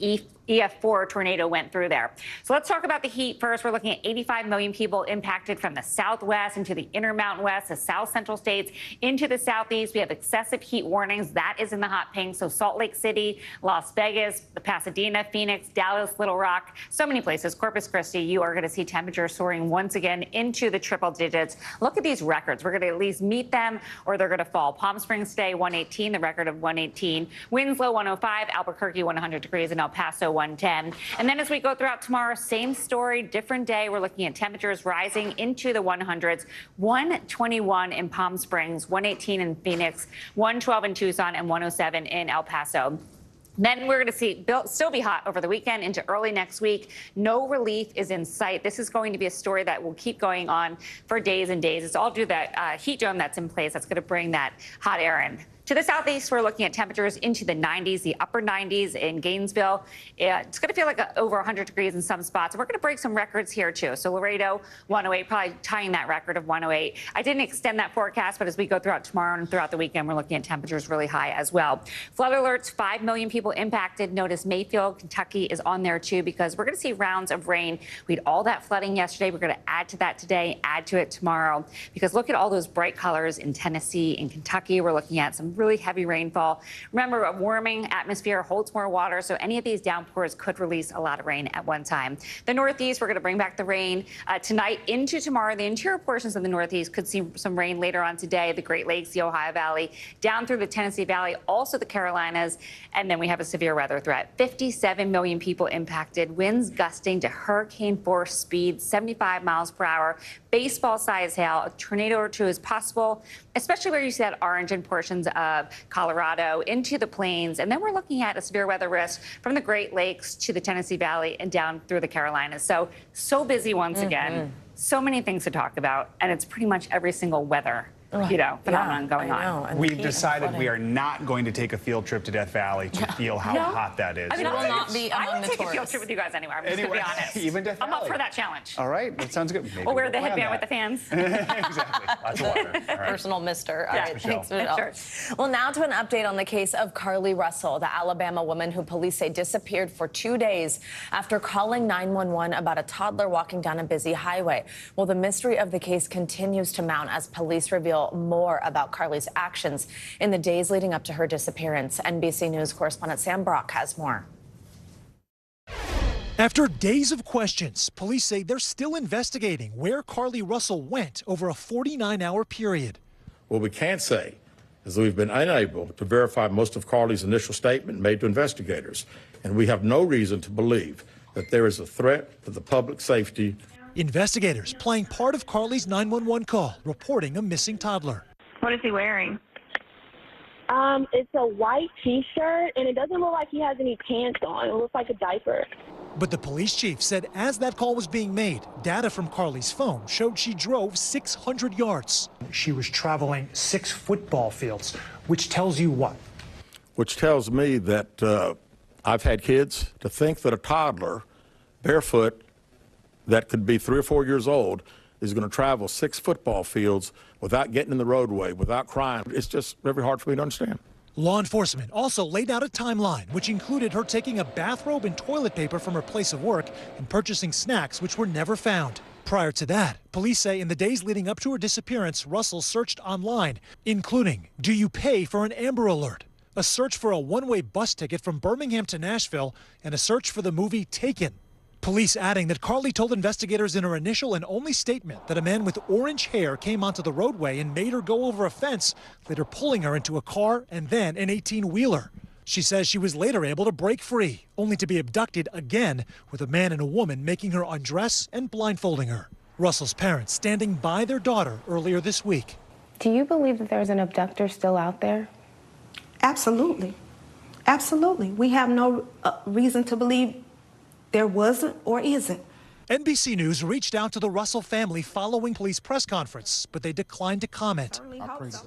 EF4 tornado went through there. So let's talk about the heat first. We're looking at 85 million people impacted from the southwest into the intermountain west, the south central states, into the southeast. We have excessive heat warnings. That is in the hot pink. So Salt Lake City, Las Vegas, Pasadena, Phoenix, Dallas, Little Rock, so many places. Corpus Christi, you are going to see temperatures soaring once again into the triple digits. Look at these records. We're going to at least meet them or they're going to fall. Palm Springs today, 118, the record of 118. Winslow, 105. Albuquerque, 100 degrees. And El Paso, 110. And then as we go throughout tomorrow, same story, different day. We're looking at temperatures rising into the 100s. 121 in Palm Springs, 118 in Phoenix, 112 in Tucson, and 107 in El Paso. Then we're going to see still be hot over the weekend into early next week. No relief is in sight. This is going to be a story that will keep going on for days and days. It's all due to that heat dome that's in place that's going to bring that hot air in. To the southeast, we're looking at temperatures into the 90s, the upper 90s in Gainesville. It's going to feel like over 100 degrees in some spots. And we're going to break some records here, too. So Laredo, 108, probably tying that record of 108. I didn't extend that forecast, but as we go throughout tomorrow and throughout the weekend, we're looking at temperatures really high as well. Flood alerts, 5 million people impacted. Notice Mayfield, Kentucky is on there, too, because we're going to see rounds of rain. We had all that flooding yesterday. We're going to add to that today, add to it tomorrow, because look at all those bright colors in Tennessee, in Kentucky. We're looking at some really heavy rainfall. Remember, a warming atmosphere holds more water, so any of these downpours could release a lot of rain at one time. The Northeast, we're going to bring back the rain tonight into tomorrow. The interior portions of the Northeast could see some rain later on today. The Great Lakes, the Ohio Valley, down through the Tennessee Valley, also the Carolinas, and then we have a severe weather threat. 57 million people impacted. Winds gusting to hurricane force speed, 75 miles per hour. Baseball-sized hail. A tornado or two is possible, especially where you see that orange in portions of Colorado into the plains. And then we're looking at a severe weather risk from the Great Lakes to the Tennessee Valley and down through the Carolinas. So busy once again. So many things to talk about. And it's pretty much every single weather phenomenon going on. We've decided we are not going to take a field trip to Death Valley to feel how hot that is. I mean, I would take a field trip with you guys anywhere. I'm just going to be honest. Even Death Valley. I'm up for that challenge. All right, that sounds good. Maybe we'll wear the headband with the fans. Exactly. Lots of water. All right. Personal mister. All Yeah, right, Michelle. thanks, Michelle. Well, now to an update on the case of Carly Russell, the Alabama woman who police say disappeared for 2 days after calling 911 about a toddler walking down a busy highway. Well, the mystery of the case continues to mount as police reveal reveal more about Carly's actions in the days leading up to her disappearance. NBC News correspondent Sam Brock has more. After days of questions, police say they're still investigating where Carly Russell went over a 49-hour period. What we can say is that we've been unable to verify most of Carly's initial statement made to investigators, and we have no reason to believe that there is a threat to the public safety. Investigators playing part of Carly's 911 call, reporting a missing toddler. What is he wearing? It's a white T-shirt, and it doesn't look like he has any pants on. It looks like a diaper. But the police chief said as that call was being made, data from Carly's phone showed she drove 600 yards. She was traveling 6 football fields, which tells you what? Which tells me that I've had kids. To think that a toddler, barefoot, that could be 3 or 4 years old, is going to travel 6 football fields without getting in the roadway, without crying, it's just very hard for me to understand. Law enforcement also laid out a timeline, which included her taking a bathrobe and toilet paper from her place of work and purchasing snacks which were never found. Prior to that, police say in the days leading up to her disappearance, Russell searched online, including, do you pay for an Amber Alert? A search for a one-way bus ticket from Birmingham to Nashville, and a search for the movie Taken. Police adding that Carly told investigators in her initial and only statement that a man with orange hair came onto the roadway and made her go over a fence, later pulling her into a car and then an 18-wheeler. She says she was later able to break free, only to be abducted again, with a man and a woman making her undress and blindfolding her. Russell's parents standing by their daughter earlier this week. Do you believe that there's an abductor still out there? Absolutely. Absolutely. We have no reason to believe there wasn't or isn't. NBC News reached out to the Russell family following police press conference, but they declined to comment.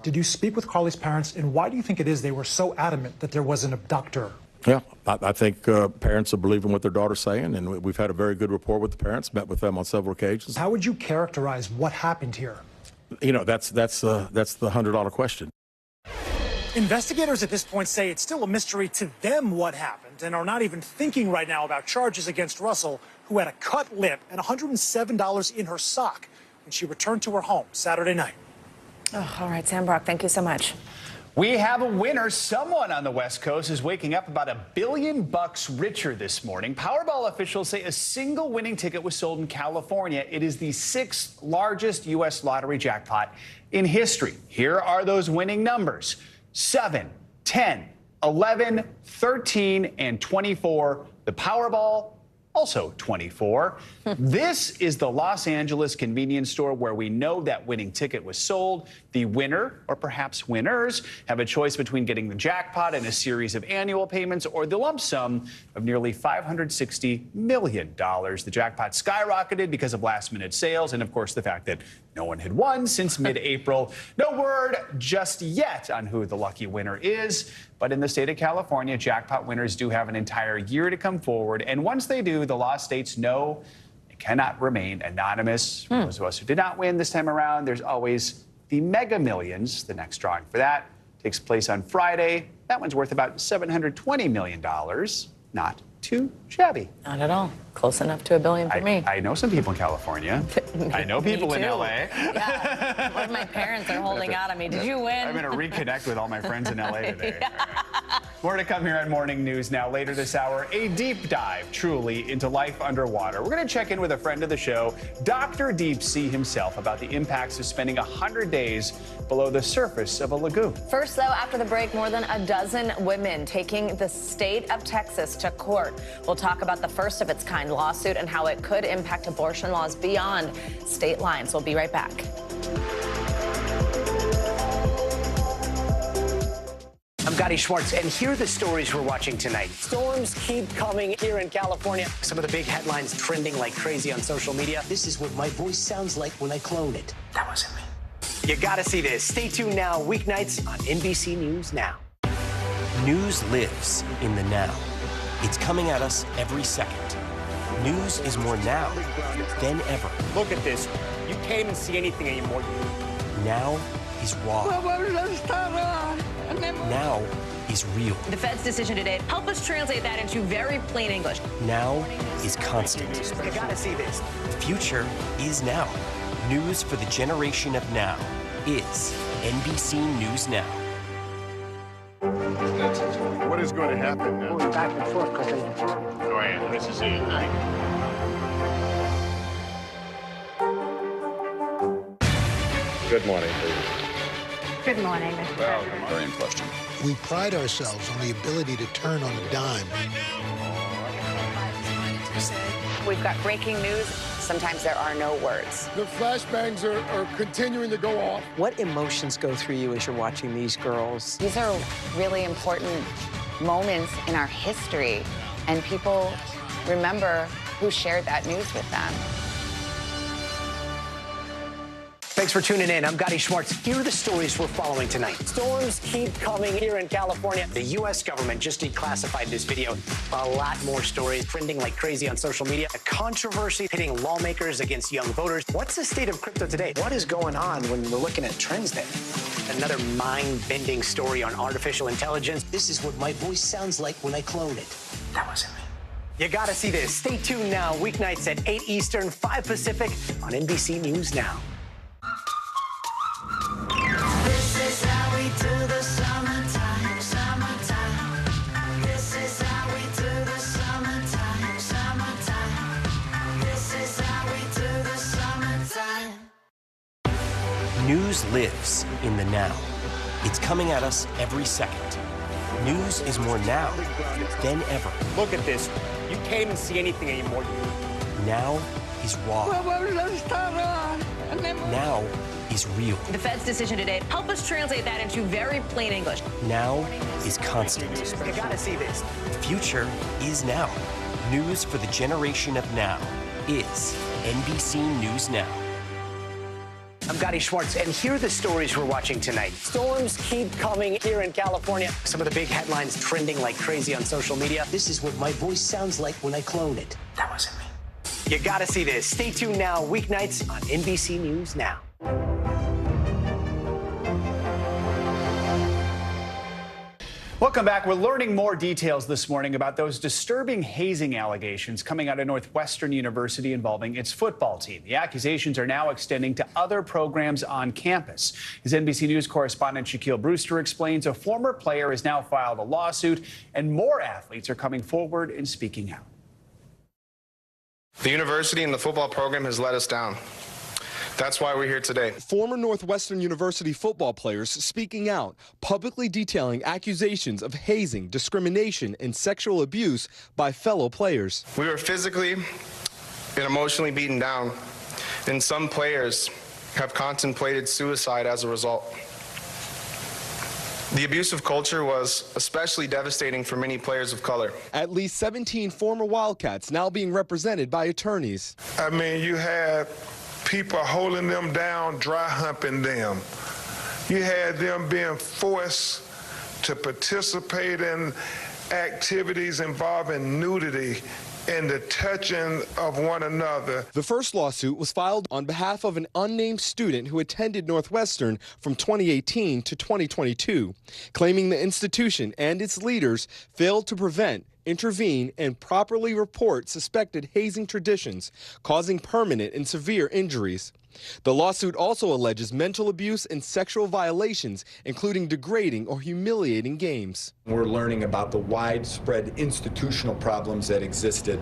Did you speak with Carly's parents, and why do you think it is they were so adamant that there was an abductor? Yeah, I think parents are believing what their daughter's saying, and we've had a very good rapport with the parents, met with them on several occasions. How would you characterize what happened here? You know, that's the $100 question. Investigators at this point say it's still a mystery to them what happened and are not even thinking right now about charges against Russell, who had a cut lip and $107 in her sock when she returned to her home Saturday night. Oh, all right, Sam Brock, thank you so much. We have a winner. Someone on the West Coast is waking up about $1 billion richer this morning. Powerball officials say a single winning ticket was sold in California. It is the 6th largest U.S. lottery jackpot in history. Here are those winning numbers: 7, 10, 11, 13, and 24. The Powerball, also 24. This is the Los Angeles convenience store where we know that winning ticket was sold. The winner, or perhaps winners, have a choice between getting the jackpot and a series of annual payments or the lump sum of nearly $560 million. The jackpot skyrocketed because of last-minute sales and, of course, the fact that no one had won since mid-April. No word just yet on who the lucky winner is. But in the state of California, jackpot winners do have an entire year to come forward. And once they do, the law states no, it cannot remain anonymous. For those of us who did not win this time around, there's always the Mega Millions. The next drawing for that takes place on Friday. That one's worth about $720 million. Not too shabby. Not at all. Close enough to $1 billion for me. I know some people in California. I know people in LA. Yeah. One of my parents are holding out on me. Did you win? I'm going to reconnect with all my friends in LA today. More to come here on Morning News Now. Later this hour, a deep dive, truly, into life underwater. We're going to check in with a friend of the show, Dr. Deep Sea himself, about the impacts of spending 100 days below the surface of a lagoon. First, though, after the break, more than a dozen women taking the state of Texas to court. We'll talk about the first of its kind lawsuit and how it could impact abortion laws beyond state lines. We'll be right back. I'm Gotti Schwartz, and here are the stories we're watching tonight. Storms keep coming here in California. Some of the big headlines trending like crazy on social media. This is what my voice sounds like when I clone it. That wasn't me. You gotta see this. Stay tuned now, weeknights on NBC News Now. News lives in the now. It's coming at us every second. News is more now than ever. Look at this. You can't even see anything anymore. Now is raw. Now is real. The Fed's decision today, help us translate that into very plain English. Now is constant. You gotta see this. The future is now. News for the generation of now is NBC News Now. What is going to happen now? Going back and forth because Go ahead. This is it. Good morning, please. Good morning, Mr. President. Very in question. We pride ourselves on the ability to turn on a dime. We've got breaking news. Sometimes there are no words. The flashbangs are continuing to go off. What emotions go through you as you're watching these girls? These are really important moments in our history, and people remember who shared that news with them. Thanks for tuning in. I'm Gotti Schwartz. Here are the stories we're following tonight. Storms keep coming here in California. The U.S. government just declassified this video. A lot more stories trending like crazy on social media. A controversy pitting lawmakers against young voters. What's the state of crypto today? What is going on when we're looking at trends there? Another mind-bending story on artificial intelligence. This is what my voice sounds like when I clone it. That wasn't me. You gotta see this. Stay tuned now. Weeknights at 8 Eastern, 5 Pacific on NBC News Now. This is how we do the summertime, summertime. This is how we do the summertime, summertime. This is how we do the summertime. News lives in the now. It's coming at us every second. News is more now than ever. Look at this. You can't even see anything anymore. Now is raw. Now is real. The Fed's decision today, help us translate that into very plain English. Now is constant. You gotta see this. The future is now. News for the generation of now is NBC News Now. I'm Gotti Schwartz, and here are the stories we're watching tonight. Storms keep coming here in California. Some of the big headlines trending like crazy on social media. This is what my voice sounds like when I clone it. That wasn't me. You gotta see this. Stay tuned now, weeknights on NBC News Now. Welcome back. We're learning more details this morning about those disturbing hazing allegations coming out of Northwestern University involving its football team. The accusations are now extending to other programs on campus. As NBC News correspondent Shaquille Brewster explains, a former player has now filed a lawsuit, and more athletes are coming forward and speaking out. The university and the football program has let us down. That's why we're here today. Former Northwestern University football players speaking out, publicly detailing accusations of hazing, discrimination, and sexual abuse by fellow players. We were physically and emotionally beaten down, and some players have contemplated suicide as a result. The abusive culture was especially devastating for many players of color. At least 17 former Wildcats now being represented by attorneys. I mean, you had people holding them down, dry humping them. You had them being forced to participate in activities involving nudity and the touching of one another. The first lawsuit was filed on behalf of an unnamed student who attended Northwestern from 2018 to 2022, claiming the institution and its leaders failed to prevent, intervene, and properly report suspected hazing traditions, causing permanent and severe injuries. The lawsuit also alleges mental abuse and sexual violations, including degrading or humiliating games. We're learning about the widespread institutional problems that existed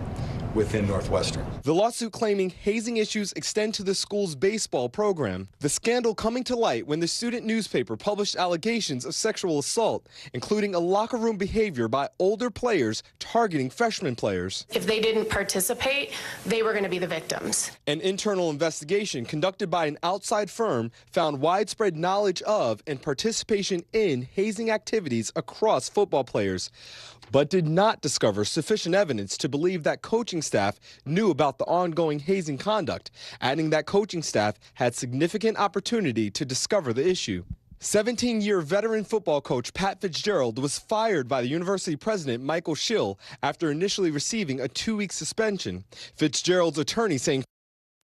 within Northwestern. The lawsuit claiming hazing issues extend to the school's baseball program. The scandal coming to light when the student newspaper published allegations of sexual assault, including a locker room behavior by older players targeting freshman players. If they didn't participate, they were going to be the victims. An internal investigation conducted by an outside firm found widespread knowledge of and participation in hazing activities across football players, but did not discover sufficient evidence to believe that coaching staff knew about the ongoing hazing conduct, adding that coaching staff had significant opportunity to discover the issue. 17-year veteran football coach Pat Fitzgerald was fired by the university president Michael Schill after initially receiving a 2-week suspension. Fitzgerald's attorney saying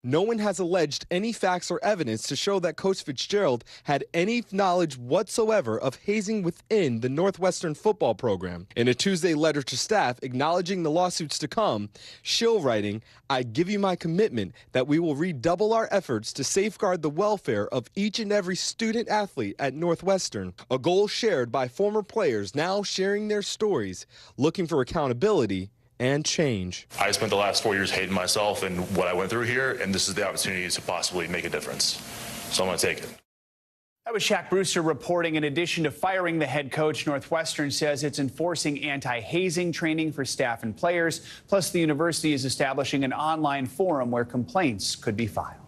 no one has alleged any facts or evidence to show that Coach Fitzgerald had any knowledge whatsoever of hazing within the Northwestern football program. In a Tuesday letter to staff acknowledging the lawsuits to come, Schill writing, "I give you my commitment that we will redouble our efforts to safeguard the welfare of each and every student athlete at Northwestern," a goal shared by former players now sharing their stories, looking for accountability and change. I spent the last 4 years hating myself and what I went through here, and this is the opportunity to possibly make a difference. So I'm going to take it. That was Shaq Brewster reporting. In addition to firing the head coach, Northwestern says it's enforcing anti-hazing training for staff and players. Plus, the university is establishing an online forum where complaints could be filed.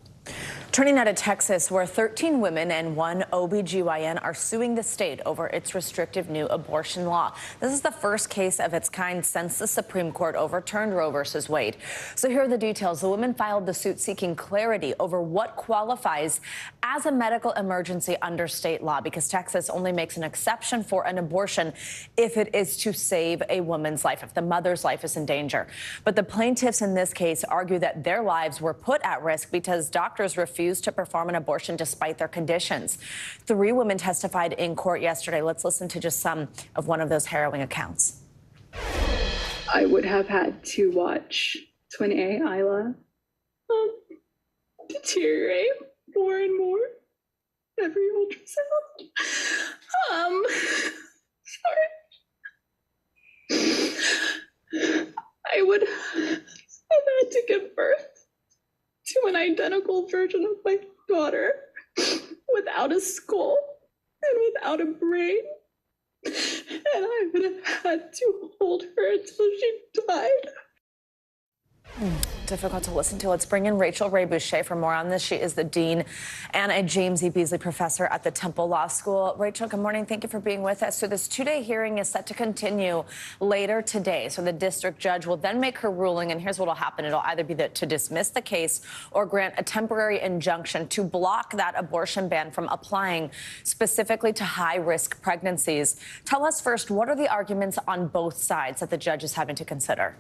Turning now to Texas, where 13 women and one OBGYN are suing the state over its restrictive new abortion law. This is the first case of its kind since the Supreme Court overturned Roe versus Wade. So here are the details. The women filed the suit seeking clarity over what qualifies as a medical emergency under state law, because Texas only makes an exception for an abortion if it is to save a woman's life, if the mother's life is in danger. But the plaintiffs in this case argue that their lives were put at risk because doctors refused to perform an abortion despite their conditions. 3 women testified in court yesterday. Let's listen to just some of one of those harrowing accounts. I would have had to watch Twin A, Isla, deteriorate more and more every ultrasound. Sorry. I would have had to give birth to an identical version of my daughter without a skull and without a brain. And I would have had to hold her until she died. Difficult to listen to. Let's bring in Rachel Ray Boucher for more on this. She is the dean and a James E. Beasley professor at the Temple Law School. Rachel, good morning. Thank you for being with us. So this 2-day hearing is set to continue later today. So the district judge will then make her ruling, and here's what will happen. It'll either be to dismiss the case or grant a temporary injunction to block that abortion ban from applying specifically to high-risk pregnancies. Tell us first, what are the arguments on both sides that the judge is having to consider?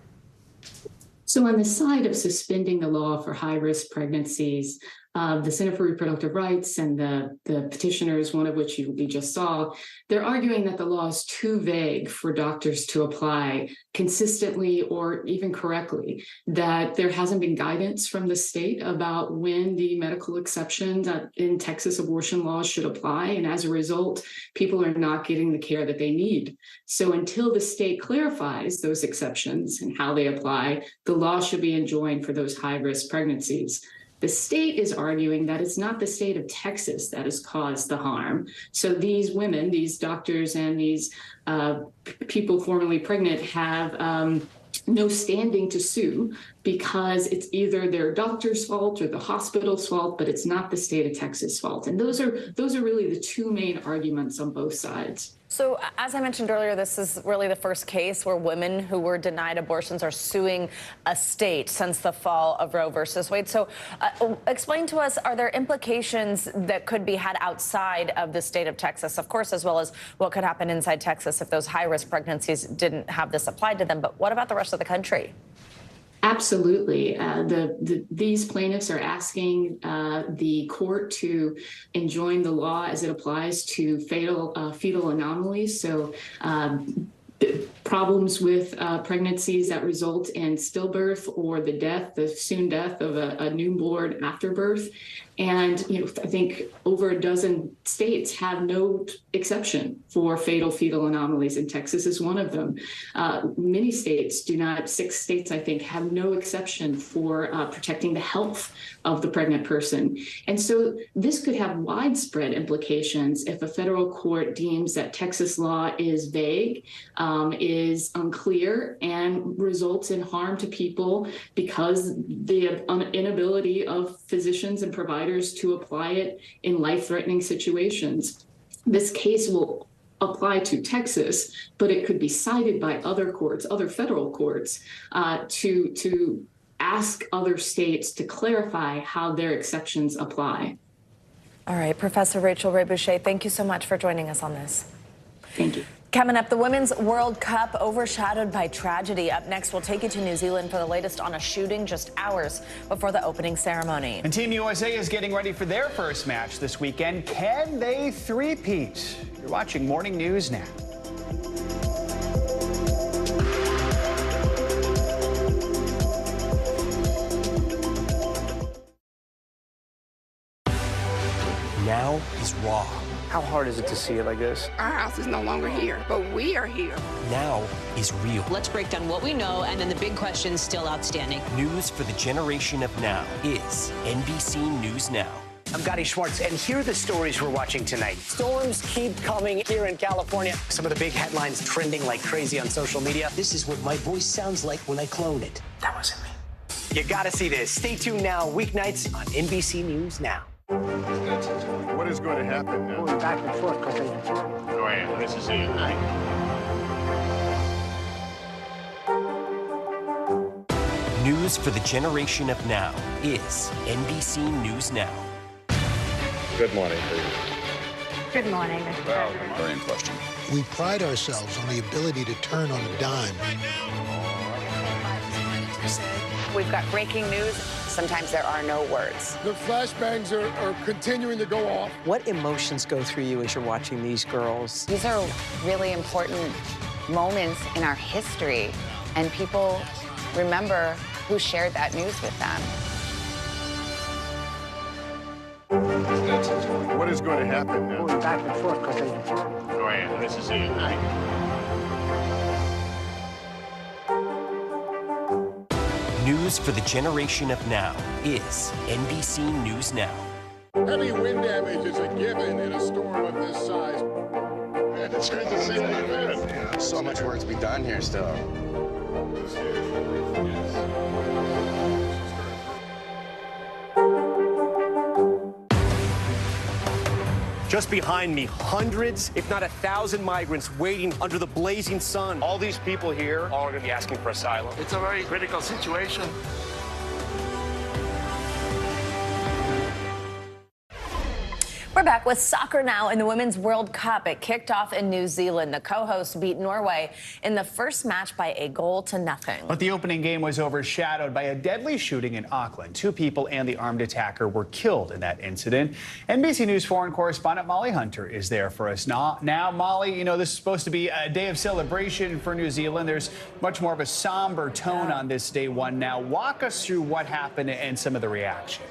So on the side of suspending the law for high-risk pregnancies, the Center for Reproductive Rights and the petitioners, one of which we just saw, they're arguing that the law is too vague for doctors to apply consistently or even correctly, that there hasn't been guidance from the state about when the medical exceptions in Texas abortion laws should apply. And as a result, people are not getting the care that they need. So until the state clarifies those exceptions and how they apply, the law should be enjoined for those high-risk pregnancies. The state is arguing that it's not the state of Texas that has caused the harm. So these women, these doctors and these people formerly pregnant have no standing to sue because it's either their doctor's fault or the hospital's fault, but it's not the state of Texas' fault. And those are really the 2 main arguments on both sides. So as I mentioned earlier, this is really the first case where women who were denied abortions are suing a state since the fall of Roe versus Wade. So explain to us, are there implications that could be had outside of the state of Texas, of course, as well as what could happen inside Texas if those high-risk pregnancies didn't have this applied to them? But what about the rest of the country? Absolutely. These plaintiffs are asking the court to enjoin the law as it applies to fetal anomalies. So problems with pregnancies that result in stillbirth or the soon death of a newborn after birth. And, I think over a dozen states have no exception for fatal fetal anomalies, and Texas is one of them. Many states do not, 6 states, I think, have no exception for protecting the health of the pregnant person. And so this could have widespread implications if a federal court deems that Texas law is vague, is unclear, and results in harm to people because the inability of physicians and providers to apply it in life-threatening situations. This case will apply to Texas, but it could be cited by other courts, other federal courts, to ask other states to clarify how their exceptions apply. All right, Professor Rachel Ray Boucher, thank you so much for joining us on this. Thank you. Coming up, the Women's World Cup overshadowed by tragedy. Up next, we'll take you to New Zealand for the latest on a shooting just hours before the opening ceremony. And Team USA is getting ready for their first match this weekend. Can they three-peat? You're watching Morning News Now. Now is raw. How hard is it to see it like this? Our house is no longer here, but we are here. Now is real. Let's break down what we know and then the big questions still outstanding. News for the generation of now is NBC News Now. I'm Gotti Schwartz, and here are the stories we're watching tonight. Storms keep coming here in California. Some of the big headlines trending like crazy on social media. This is what my voice sounds like when I clone it. That wasn't me. You gotta see this. Stay tuned now, weeknights on NBC News Now. What is going to happen now? Going back and forth because Go ahead. This is it. News for the generation of now is NBC News Now. Good morning, please. Good morning, Mr. President. Very in question. We pride ourselves on the ability to turn on a dime. We've got breaking news. Sometimes there are no words. The flashbangs are continuing to go off. What emotions go through you as you're watching these girls? These are really important moments in our history, and people remember who shared that news with them. What is going to happen now? going back and forth because Go ahead. This is it. News for the generation of now is NBC News Now. Heavy wind damage is a given in a storm of this size. It's good to see you again. So much work to be done here still. Just behind me, hundreds, if not 1,000 migrants waiting under the blazing sun. All these people here are going to be asking for asylum. It's a very critical situation. We're back with soccer now in the Women's World Cup. It kicked off in New Zealand. The co-hosts beat Norway in the first match by a goal to nothing. But the opening game was overshadowed by a deadly shooting in Auckland. 2 people and the armed attacker were killed in that incident. NBC News foreign correspondent Molly Hunter is there for us now. Molly, you know, this is supposed to be a day of celebration for New Zealand. There's much more of a somber tone on this day one now. Walk us through what happened and some of the reaction.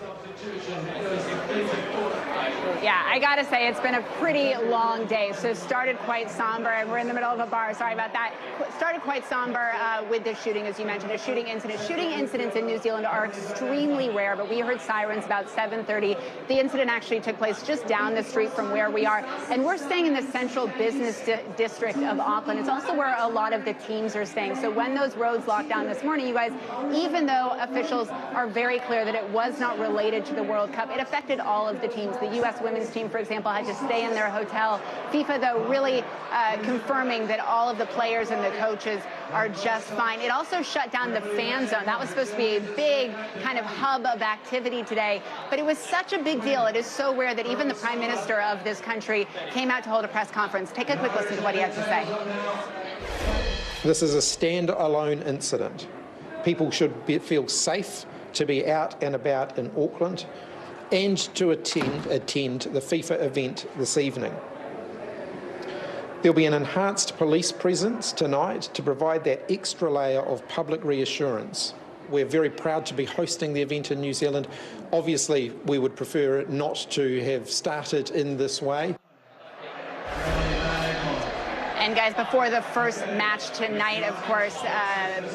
Yeah, I gotta say, it's been a pretty long day. So it started quite somber, and we're in the middle of a bar, sorry about that. Started quite somber with this shooting, as you mentioned, a shooting incident. Shooting incidents in New Zealand are extremely rare, but we heard sirens about 7:30. The incident actually took place just down the street from where we are, and we're staying in the central business district of Auckland. It's also where a lot of the teams are staying. So when those roads locked down this morning, you guys, even though officials are very clear that it was not related to the World Cup, it affected all of the teams. The U.S. women's team, for example, had to stay in their hotel. FIFA, though, really confirming that all of the players and the coaches are just fine. It also shut down the fan zone. That was supposed to be a big kind of hub of activity today, but it was such a big deal. It is so rare that even the Prime Minister of this country came out to hold a press conference. Take a quick listen to what he had to say. This is a stand-alone incident. People should feel safe to be out and about in Auckland and to attend the FIFA event this evening. There'll be an enhanced police presence tonight to provide that extra layer of public reassurance. We're very proud to be hosting the event in New Zealand. Obviously, we would prefer it not to have started in this way. And guys, before the first match tonight, of course,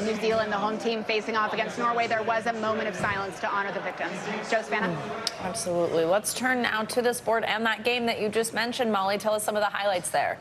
New Zealand, the home team, facing off against Norway, there was a moment of silence to honor the victims. Joe Spana? Absolutely. Let's turn now to the sport and that game that you just mentioned, Molly. Tell us some of the highlights there.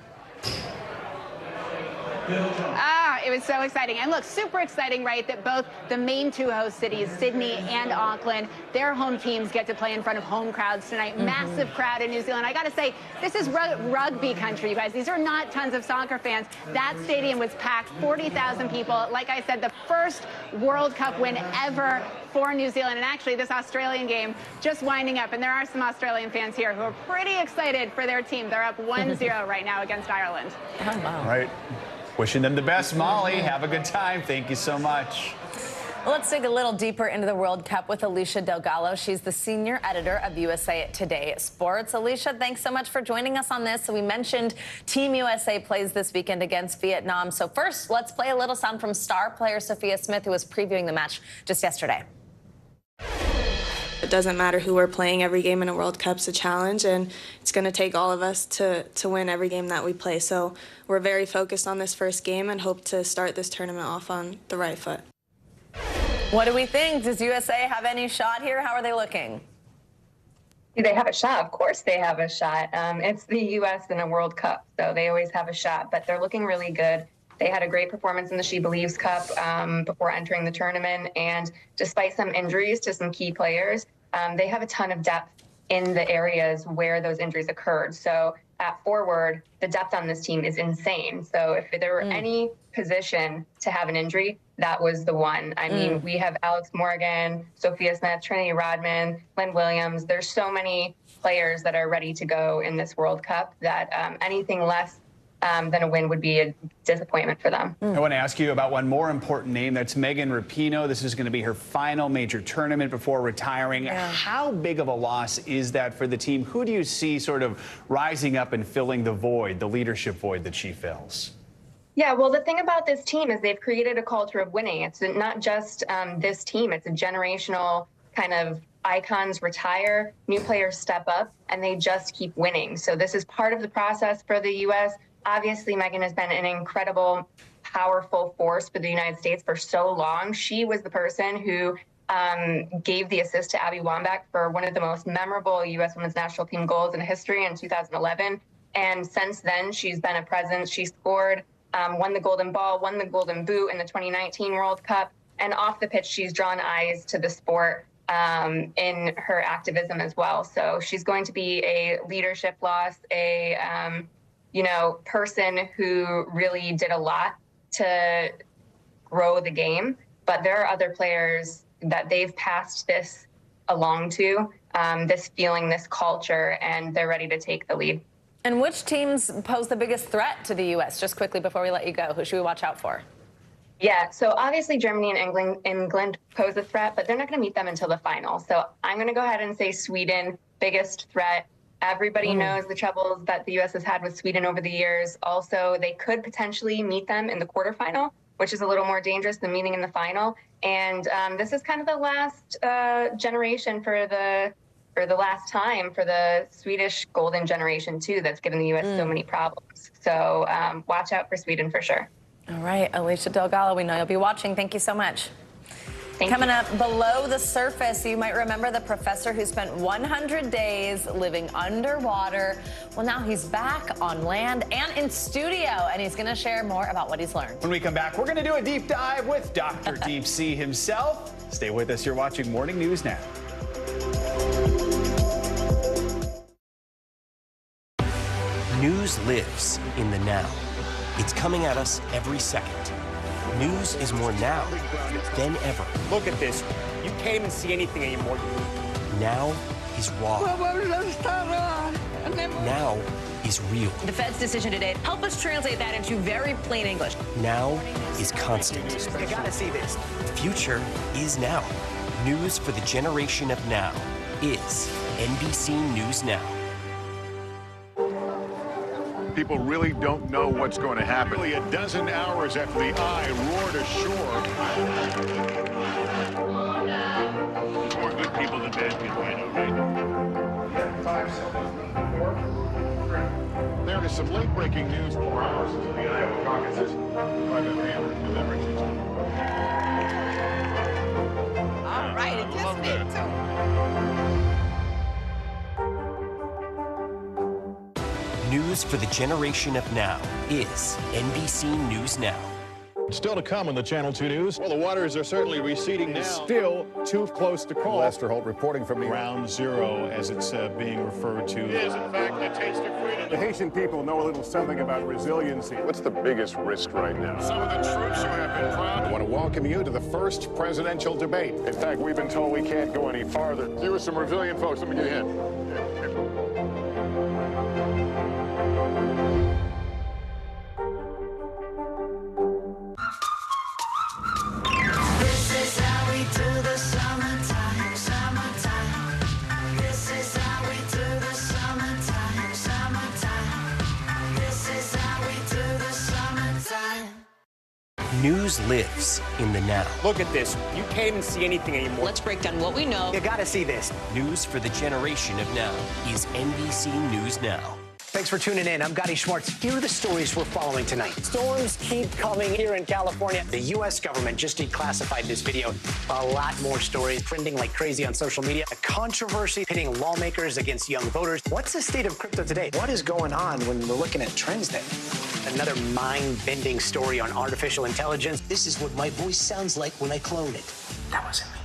It was so exciting. And look, super exciting, right, that both the main two host cities, Sydney and Auckland, their home teams get to play in front of home crowds tonight. Massive crowd in New Zealand. I got to say, this is rugby country, you guys. These are not tons of soccer fans. That stadium was packed, 40,000 people. Like I said, the first World Cup win ever for New Zealand. And actually, this Australian game just winding up. And there are some Australian fans here who are pretty excited for their team. They're up 1-0 right now against Ireland. Oh, wow. Right. Wishing them the best, Molly. Have a good time. Thank you so much. Well, let's dig a little deeper into the World Cup with Alicia Delgado. She's the senior editor of USA Today Sports. Alicia, thanks so much for joining us on this. So we mentioned Team USA plays this weekend against Vietnam. So first, let's play a little sound from star player Sophia Smith, who was previewing the match just yesterday. It doesn't matter who we're playing. Every game in a World Cup's a challenge, and it's going to take all of us to win every game that we play. So we're very focused on this first game and hope to start this tournament off on the right foot. What do we think? Does USA have any shot here? How are they looking? Do they have a shot? Of course they have a shot. It's the U.S. in a World Cup, so they always have a shot, but they're looking really good. They had a great performance in the She Believes Cup before entering the tournament, and despite some injuries to some key players, they have a ton of depth in the areas where those injuries occurred. So at forward, the depth on this team is insane. So if there were any position to have an injury, that was the one. I mean, we have Alex Morgan, Sophia Smith, Trinity Rodman, Lynn Williams. There's so many players that are ready to go in this World Cup that anything less than a win would be a disappointment for them. I want to ask you about one more important name. That's Megan Rapinoe. This is going to be her final major tournament before retiring. How big of a loss is that for the team? Who do you see sort of rising up and filling the void, the leadership void that she fills? Yeah, well, the thing about this team is they've created a culture of winning. It's not just this team. It's a generational kind of icons retire, new players step up, and they just keep winning. So this is part of the process for the U.S. Obviously, Megan has been an incredible, powerful force for the United States for so long. She was the person who gave the assist to Abby Wambach for one of the most memorable U.S. Women's National Team goals in history in 2011. And since then, she's been a presence. She scored, won the Golden Ball, won the Golden Boot in the 2019 World Cup. And off the pitch, she's drawn eyes to the sport in her activism as well. So she's going to be a leadership loss, a person who really did a lot to grow the game. But there are other players that they've passed this along to, this feeling, this culture, and they're ready to take the lead. And which teams pose the biggest threat to the U.S.? Just quickly before we let you go, who should we watch out for? Yeah, so obviously Germany and England pose a threat, but they're not going to meet them until the final. So I'm going to go ahead and say Sweden, biggest threat. Everybody knows the troubles that the U.S. has had with Sweden over the years. Also, they could potentially meet them in the quarterfinal, which is a little more dangerous than meeting in the final. And this is kind of the last generation for the last time for the Swedish golden generation, too, that's given the U.S. so many problems. So watch out for Sweden for sure. All right, Alicia Delgado, we know you'll be watching. Thank you so much. Coming up, below the surface, you might remember the professor who spent 100 days living underwater. Well, now he's back on land and in studio, and he's going to share more about what he's learned. When we come back, we're going to do a deep dive with Dr. Deep Sea himself. Stay with us. You're watching Morning News Now. News lives in the now. It's coming at us every second. News is more now than ever. Look at this. You can't even see anything anymore. Now is raw. Now is real. The Fed's decision today, help us translate that into very plain English. Now is constant. You gotta see this. The future is now. News for the generation of now is NBC News Now. People really don't know what's going to happen. Nearly a dozen hours after the eye roared ashore. More good people than bad people, I know, right? 5 seconds. 4. There is some late-breaking news. 4 hours into the Iowa caucuses. Private deliberations. All right, it just did, too. News for the generation of now is NBC News Now. Still to come on the Channel 2 News. Well, the waters are certainly receding now. Still too close to call. Lester Holt reporting from Ground Zero, as it's being referred to. It is, in fact, a taste of freedom. The Haitian people know a little something about resiliency. What's the biggest risk right now? Some of the troops who have been proud. I want to welcome you to the first presidential debate. In fact, we've been told we can't go any farther. You with some resilient folks, let me get in. News lives in the now. Look at this. You can't even see anything anymore. Let's break down what we know. You gotta see this. News for the generation of now is NBC News Now. Thanks for tuning in. I'm Gotti Schwartz. Here are the stories we're following tonight. Storms keep coming here in California. The U.S. government just declassified this video. A lot more stories trending like crazy on social media. A controversy pitting lawmakers against young voters. What's the state of crypto today? What is going on when we're looking at trends there? Another mind-bending story on artificial intelligence. This is what my voice sounds like when I clone it. That wasn't me.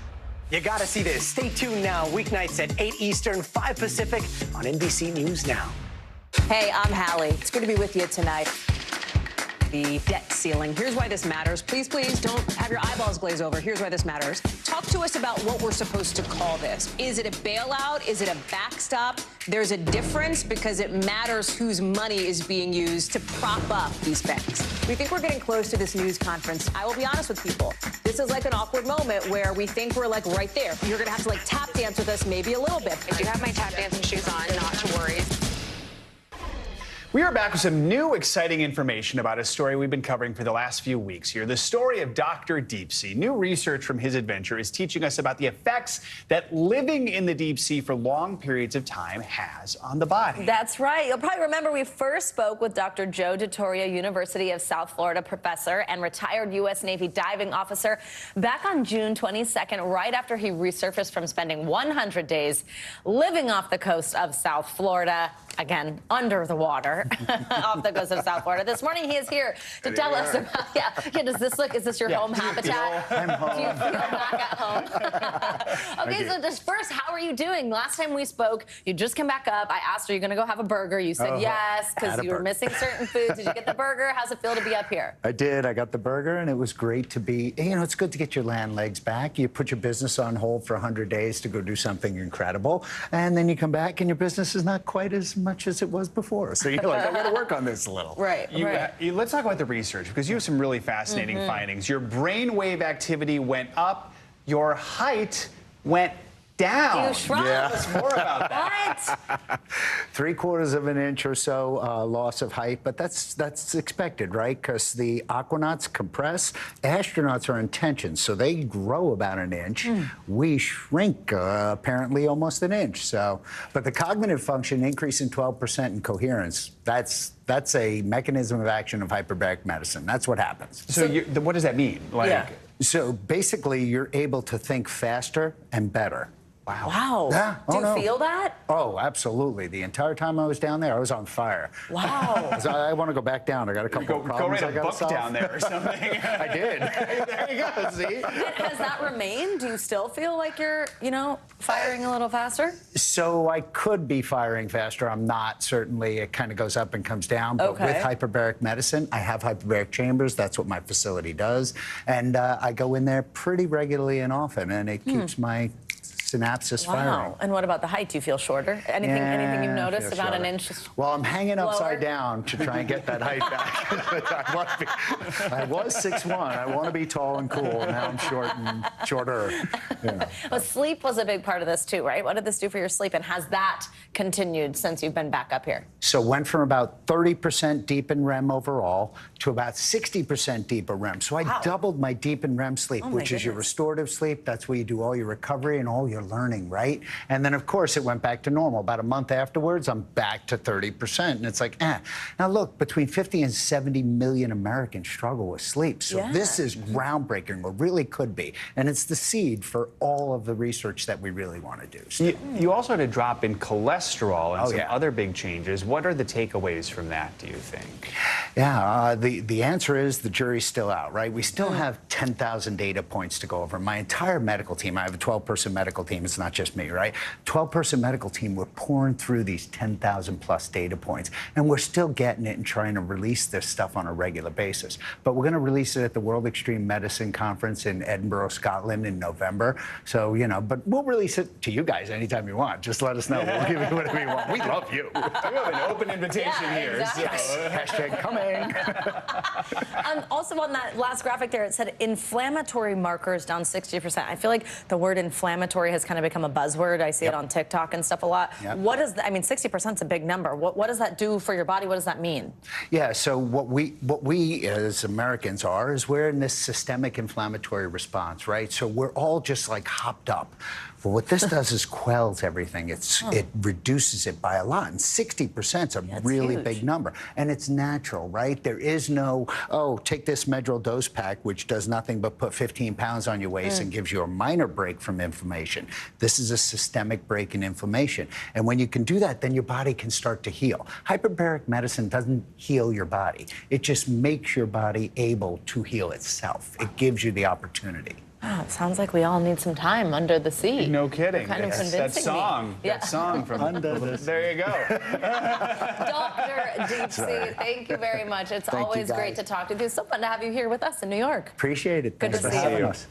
You gotta see this. Stay tuned now. Weeknights at 8 Eastern, 5 Pacific on NBC News Now. Hey, I'm Hallie. It's good to be with you tonight. The debt ceiling. Here's why this matters. Please, please don't have your eyeballs glaze over. Here's why this matters. Talk to us about what we're supposed to call this. Is it a bailout? Is it a backstop? There's a difference because it matters whose money is being used to prop up these banks. We think we're getting close to this news conference. I will be honest with people. This is like an awkward moment where we think we're like right there. You're going to have to like tap dance with us maybe a little bit. I do have my tap dancing shoes on, not to worry. We are back with some new exciting information about a story we've been covering for the last few weeks here. The story of Dr. Deep Sea. New research from his adventure is teaching us about the effects that living in the deep sea for long periods of time has on the body. That's right. You'll probably remember we first spoke with Dr. Joe DeToria, University of South Florida professor and retired U.S. Navy diving officer, back on June 22nd, right after he resurfaced from spending 100 days living off the coast of South Florida, again, under the water. Off the coast of South Florida. This morning he is here to tell us about, does this look, is this your home habitat? I'm home. Do you feel back at home? Okay, so just first, how are you doing? Last time we spoke, you just come back up. I asked, are you going to go have a burger? You said yes, because you were missing certain foods. Did you get the burger? How's it feel to be up here? I did. I got the burger, and it was great to be, it's good to get your land legs back. You put your business on hold for 100 days to go do something incredible, and then you come back, and your business is not quite as much as it was before. So you're like, I got to work on this a little. Right. Let's talk about the research, because you have some really fascinating findings. Your brainwave activity went up, your height went down. You shrunk. Tell us more about that. What? 3/4 of an inch or so loss of height, but that's expected, right? Because the aquanauts compress, astronauts are in tension, so they grow about an inch. We shrink apparently almost an inch. So, but the cognitive function increase in 12% in coherence. That's a mechanism of action of hyperbaric medicine. That's what happens. So what does that mean? So basically, you're able to think faster and better. Wow. Yeah. Do you feel that? Oh, absolutely. The entire time I was down there, I was on fire. Wow. So I want to go back down. I got a couple of problems Go write I a got to book solve. down there or something. I did. There you go, see? Has that remained? Do you still feel like you're, firing a little faster? So I could be firing faster. I'm not, certainly. It kind of goes up and comes down. But with hyperbaric medicine, I have hyperbaric chambers. That's what my facility does. And I go in there pretty regularly and often, and it keeps my synapses firing. And what about the height? Do you feel shorter? Anything you've noticed about an inch? Well, I'm hanging lower? upside down to try and get that height back. I was 6'1". I want to be tall and cool. Now I'm shorter. Well, sleep was a big part of this too, right? What did this do for your sleep? And has that continued since you've been back up here? So went from about 30% deep in REM overall to about 60% deeper REM. So I doubled my deep in REM sleep, which is your restorative sleep. That's where you do all your recovery and all your you're learning, right? And then, of course, it went back to normal. About a month afterwards, I'm back to 30%. And it's like, Now, look, between 50 and 70 million Americans struggle with sleep. So this is groundbreaking, or really could be. And it's the seed for all of the research that we really want to do. You also had a drop in cholesterol and some other big changes. What are the takeaways from that, do you think? Yeah, the answer is the jury's still out, right? We still have 10,000 data points to go over. My entire medical team, I have a 12-person medical team. It's not just me, right? 12-person medical team, we're pouring through these 10,000 plus data points, and we're still getting it and trying to release this stuff on a regular basis. But we're going to release it at the World Extreme Medicine Conference in Edinburgh, Scotland in November. So, but we'll release it to you guys anytime you want. Just let us know. We'll give you whatever you want. We love you. We have an open invitation here. Exactly. So. Hashtag coming. Also on that last graphic there, it said inflammatory markers down 60%. I feel like the word inflammatory has kind of become a buzzword. I see it on TikTok and stuff a lot. What is that? I mean, 60% is a big number. What does that do for your body? What does that mean? Yeah, so what we as Americans is we're in this systemic inflammatory response, right? So we're all just like hopped up. Well, what this does is quells everything. It reduces it by a lot. And 60% is a really big number. And it's natural, right? There is no, take this Medrol dose pack, which does nothing but put 15 pounds on your waist and gives you a minor break from inflammation. This is a systemic break in inflammation. And when you can do that, then your body can start to heal. Hyperbaric medicine doesn't heal your body. It just makes your body able to heal itself. It gives you the opportunity. Oh, it sounds like we all need some time under the sea. No kidding. Kind of convincing that song from Under the Sea. There you go. Dr. Deep Sea, thank you very much. It's always great to talk to you. It's so fun to have you here with us in New York. Appreciate it. Good Thanks to for see having you. us.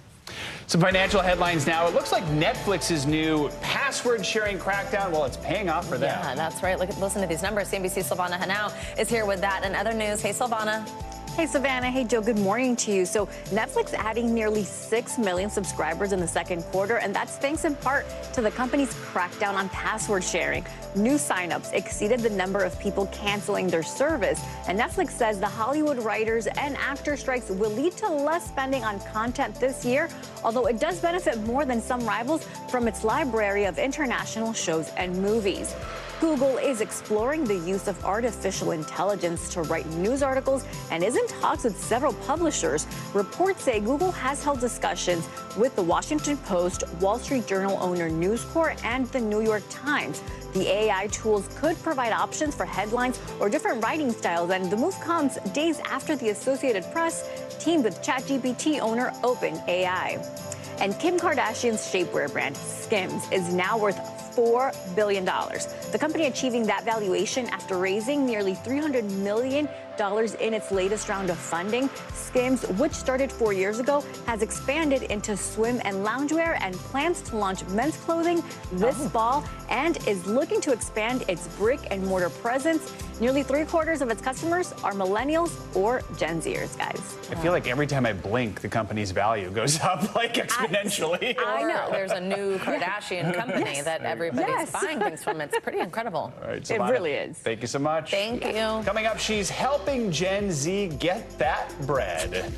Some financial headlines now. It looks like Netflix's new password sharing crackdown, well, it's paying off for them. Yeah, that's right. Listen to these numbers. CNBC's Silvana Henao is here with that and other news. Hey, Silvana. Hey, Savannah. Hey, Joe. Good morning to you. So Netflix adding nearly 6 million subscribers in the second quarter, and that's thanks in part to the company's crackdown on password sharing. New signups exceeded the number of people canceling their service, and Netflix says the Hollywood writers and actor strikes will lead to less spending on content this year, although it does benefit more than some rivals from its library of international shows and movies. Google is exploring the use of artificial intelligence to write news articles and is in talks with several publishers. Reports say Google has held discussions with the Washington Post, Wall Street Journal owner News Corp, and the New York Times. The AI tools could provide options for headlines or different writing styles, and the move comes days after the Associated Press teamed with ChatGPT owner OpenAI. And Kim Kardashian's shapewear brand, Skims, is now worth $4 billion. The company achieving that valuation after raising nearly $300 million in its latest round of funding. Skims, which started 4 years ago, has expanded into swim and loungewear and plans to launch men's clothing this fall and is looking to expand its brick and mortar presence. Nearly 3/4 of its customers are millennials or Gen Zers, guys. I feel like every time I blink, the company's value goes up like exponentially. I know. There's a new Kardashian company that everybody's buying things from. It's pretty incredible. All right, It really is. Thank you so much. Thank you. Coming up, she's helping Gen Z get that bread.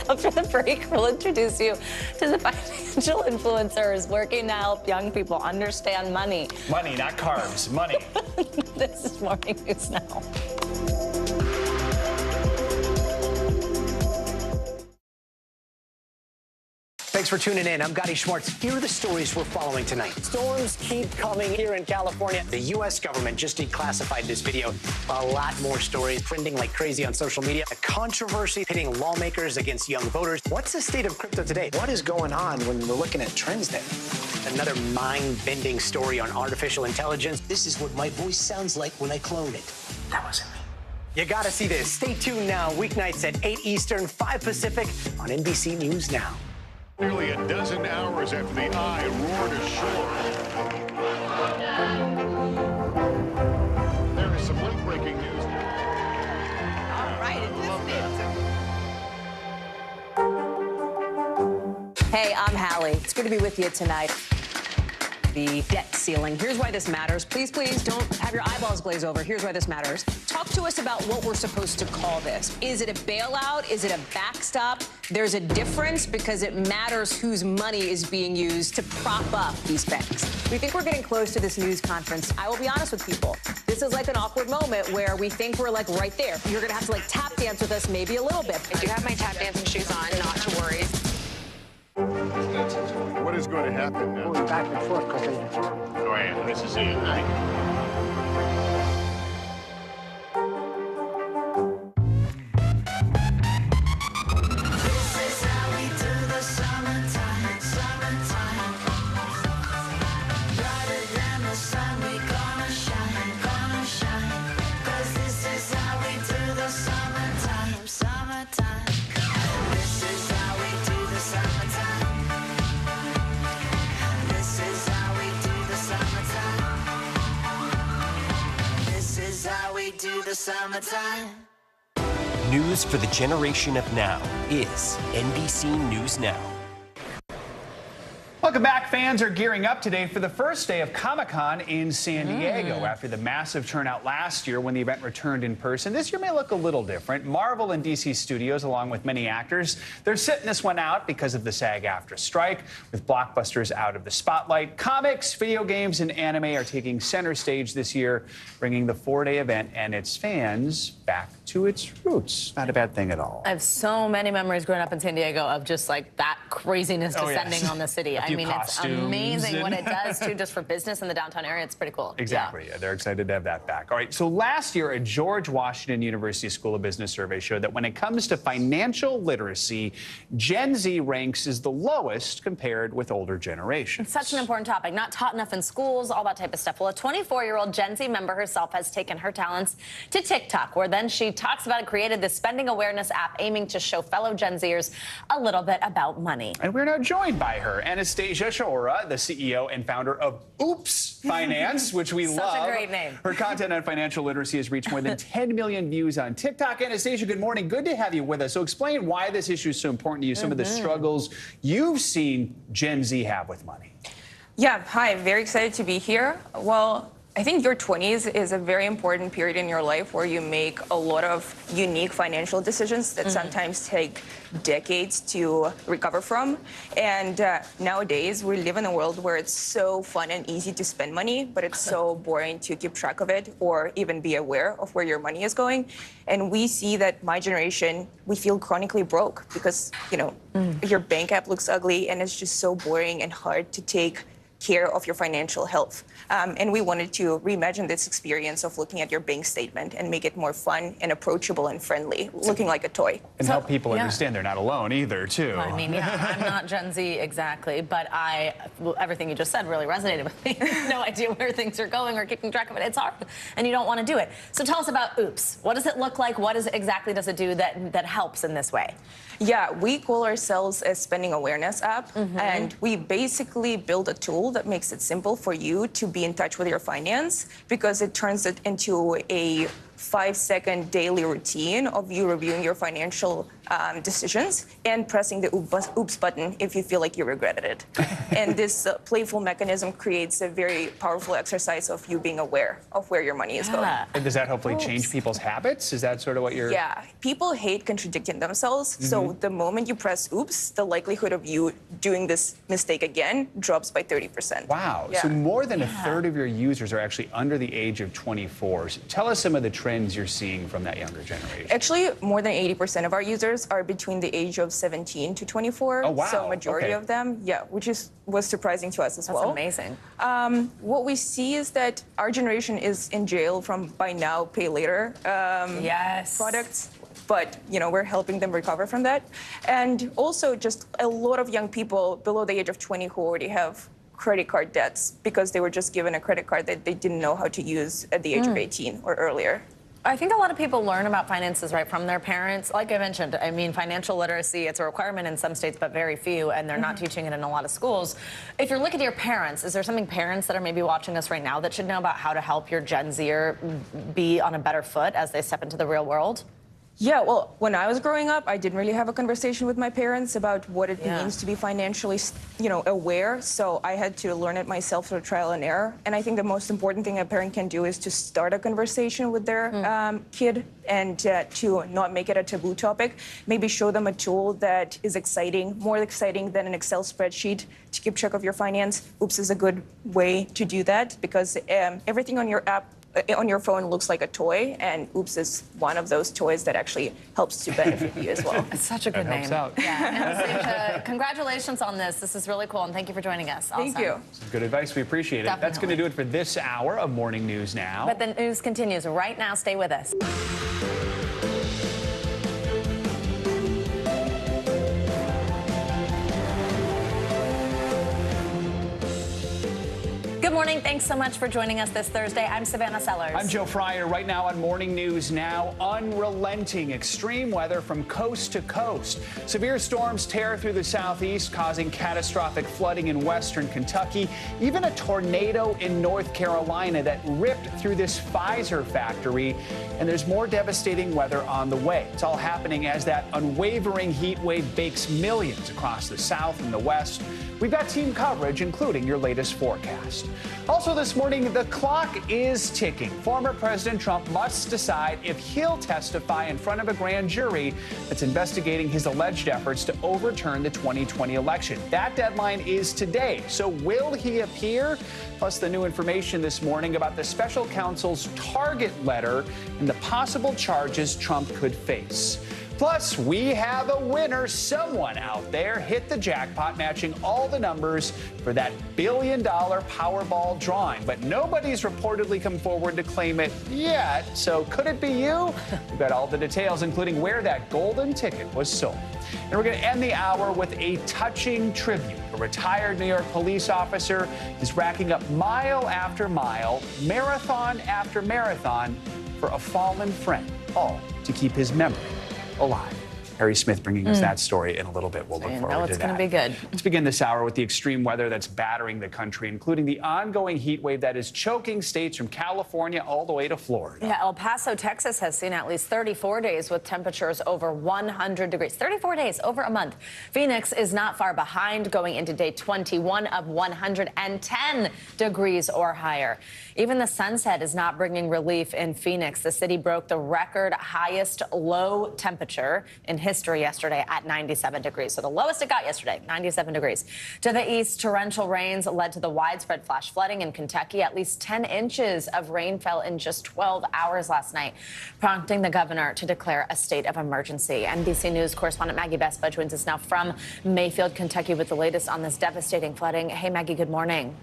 After the break, we'll introduce you to the financial influencers working to help young people understand money. Money, not carbs. Money. This is Morning News Now. Thanks for tuning in. I'm Gotti Schwartz. Here are the stories we're following tonight. Storms keep coming here in California. The U.S. government just declassified this video. A lot more stories trending like crazy on social media. A controversy pitting lawmakers against young voters. What's the state of crypto today? What is going on when we're looking at trends there? Another mind-bending story on artificial intelligence. This is what my voice sounds like when I clone it. That wasn't me. You gotta see this. Stay tuned now. Weeknights at 8 Eastern, 5 Pacific on NBC News Now. Nearly a dozen hours after the eye roared ashore. There is some late-breaking news. All right, Hey, I'm Hallie. It's good to be with you tonight. the debt ceiling. Here's why this matters. Please, please don't have your eyeballs glaze over. Here's why this matters. Talk to us about what we're supposed to call this. Is it a bailout? Is it a backstop? There's a difference because it matters whose money is being used to prop up these banks. We think we're getting close to this news conference. I will be honest with people. This is like an awkward moment where we think we're like right there. You're going to have to like tap dance with us maybe a little bit. I do have my tap dancing shoes on, not to worry. What is going to happen now? Going back and forth because they... Oh, yeah, this is it, right? Summertime. News for the generation of now is NBC News Now. Welcome back. Fans are gearing up today for the first day of Comic-Con in San Diego. After the massive turnout last year when the event returned in person, this year may look a little different. Marvel and DC Studios, along with many actors, they're sitting this one out because of the SAG-AFTRA strike. With blockbusters out of the spotlight, comics, video games, and anime are taking center stage this year, bringing the four-day event and its fans back to its roots. Not a bad thing at all. I have so many memories growing up in San Diego of just like that craziness descending on the city. I mean, it's amazing what it does too, just for business in the downtown area. It's pretty cool. Exactly. Yeah, they're excited to have that back. All right. So last year, a George Washington University School of Business survey showed that when it comes to financial literacy, Gen Z ranks as the lowest compared with older generations. It's such an important topic. Not taught enough in schools, all that type of stuff. Well, a 24-year-old Gen Z member herself has taken her talents to TikTok, where then she talks about and created this spending awareness app aiming to show fellow Gen Zers a little bit about money. And we're now joined by her, Anastasia Shaora, the CEO and founder of Oops Finance, which we love. Such a great name. Her content on financial literacy has reached more than 10 million views on TikTok. Anastasia, good morning. Good to have you with us. So explain why this issue is so important to you, some of the struggles you've seen Gen Z have with money. Yeah, hi, very excited to be here. Well, I think your 20s is a very important period in your life where you make a lot of unique financial decisions that sometimes take decades to recover from. And nowadays, we live in a world where it's so fun and easy to spend money, but it's so boring to keep track of it or even be aware of where your money is going. And we see that my generation, we feel chronically broke because, you know, your bank app looks ugly and it's just so boring and hard to take care of your financial health. And we wanted to reimagine this experience of looking at your bank statement and make it more fun and approachable and friendly, looking like a toy. And help people understand they're not alone either, too. I mean, I'm not Gen Z exactly, but everything you just said really resonated with me. No idea where things are going or keeping track of it. It's hard, and you don't want to do it. So tell us about Oops. What does it look like? What exactly does it do that helps in this way? Yeah, we call ourselves a spending awareness app, and we basically build a tool that makes it simple for you to be in touch with your finance because it turns it into a 5-second daily routine of you reviewing your financial decisions and pressing the oops button if you feel like you regretted it. And this playful mechanism creates a very powerful exercise of you being aware of where your money is going. And does that hopefully change people's habits? Is that sort of what you're... Yeah, people hate contradicting themselves. So the moment you press oops, the likelihood of you doing this mistake again drops by 30%. Wow. Yeah. So more than a third of your users are actually under the age of 24. So tell us some of the trends you're seeing from that younger generation. Actually, more than 80% of our users are between the age of 17 to 24. Oh, wow. So majority of them, which was surprising to us as well. That's amazing. What we see is that our generation is in jail from buy now, pay later products. But, you know, we're helping them recover from that. And also just a lot of young people below the age of 20 who already have credit card debts because they were just given a credit card that they didn't know how to use at the age of 18 or earlier. I think a lot of people learn about finances right from their parents. Like I mentioned, I mean, financial literacy, it's a requirement in some states, but very few, and they're not teaching it in a lot of schools. If you're looking at your parents, is there something parents that are maybe watching us right now that should know about how to help your Gen Zer be on a better foot as they step into the real world? Yeah, well, when I was growing up, I didn't really have a conversation with my parents about what it means to be financially, aware. So I had to learn it myself through trial and error. And I think the most important thing a parent can do is to start a conversation with their kid and to not make it a taboo topic. Maybe show them a tool that is exciting, more exciting than an Excel spreadsheet to keep track of your finance. Oops is a good way to do that because everything on your app on your phone looks like a toy, and Oops is one of those toys that actually helps to benefit you as well. It's such a good name. Anastasia, congratulations on this. This is really cool, and thank you for joining us. Thank you. Some good advice. We appreciate it. Definitely. That's going to do it for this hour of Morning News Now. But the news continues right now. Stay with us. Good morning. Thanks so much for joining us this Thursday. I'm Savannah Sellers. I'm Joe Fryer. Right now on Morning News Now, unrelenting extreme weather from coast to coast. Severe storms tear through the southeast, causing catastrophic flooding in western Kentucky. Even a tornado in North Carolina that ripped through this Pfizer factory. And there's more devastating weather on the way. It's all happening as that unwavering heat wave bakes millions across the south and the west. We've got team coverage, including your latest forecast. Also this morning, the clock is ticking. Former President Trump must decide if he'll testify in front of a grand jury that's investigating his alleged efforts to overturn the 2020 election. That deadline is today. So will he appear? Plus the new information this morning about the special counsel's target letter and the possible charges Trump could face. Plus, we have a winner. Someone out there hit the jackpot, matching all the numbers for that $1 billion Powerball drawing. But nobody's reportedly come forward to claim it yet. So could it be you? We've got all the details, including where that golden ticket was sold. And we're going to end the hour with a touching tribute. A retired New York police officer is racking up mile after mile, marathon after marathon for a fallen friend, all to keep his memory alive. Harry Smith bringing us that story in a little bit. We'll look forward to that. It's going to be good. Let's begin this hour with the extreme weather that's battering the country, including the ongoing heat wave that is choking states from California all the way to Florida. Yeah, El Paso, Texas has seen at least 34 days with temperatures over 100 degrees. 34 days, over a month. Phoenix is not far behind, going into day 21 of 110 degrees or higher. Even the sunset is not bringing relief in Phoenix. The city broke the record highest low temperature in history yesterday at 97 degrees. So the lowest it got yesterday, 97 degrees. To the east, torrential rains led to the widespread flash flooding in Kentucky. At least 10 inches of rain fell in just 12 hours last night, prompting the governor to declare a state of emergency. NBC News correspondent Maggie Vespa joins us now from Mayfield, Kentucky with the latest on this devastating flooding. Hey, Maggie, good morning.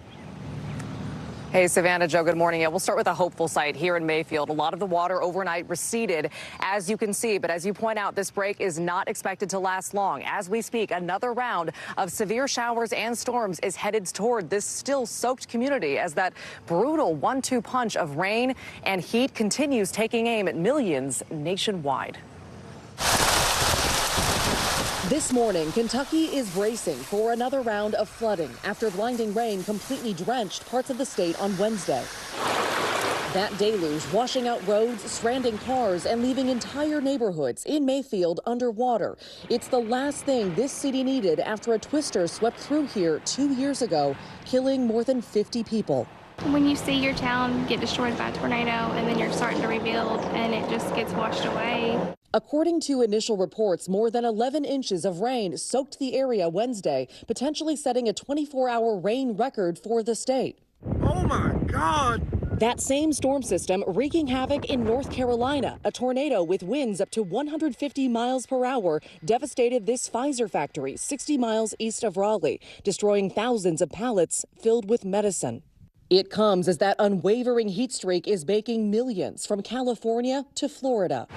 Hey, Savannah, Joe, good morning. Yeah, we'll start with a hopeful site here in Mayfield. A lot of the water overnight receded, as you can see. But as you point out, this break is not expected to last long. As we speak, another round of severe showers and storms is headed toward this still soaked community as that brutal 1-2 punch of rain and heat continues taking aim at millions nationwide. This morning, Kentucky is bracing for another round of flooding after blinding rain completely drenched parts of the state on Wednesday. That deluge washing out roads, stranding cars, and leaving entire neighborhoods in Mayfield underwater. It's the last thing this city needed after a twister swept through here 2 years ago, killing more than 50 people. When you see your town get destroyed by a tornado and then you're starting to rebuild and it just gets washed away. According to initial reports, more than 11 inches of rain soaked the area Wednesday, potentially setting a 24-hour rain record for the state. Oh my God! That same storm system wreaking havoc in North Carolina. A tornado with winds up to 150 miles per hour devastated this Pfizer factory 60 miles east of Raleigh, destroying thousands of pallets filled with medicine. It comes as that unwavering heat streak is baking millions from California to Florida.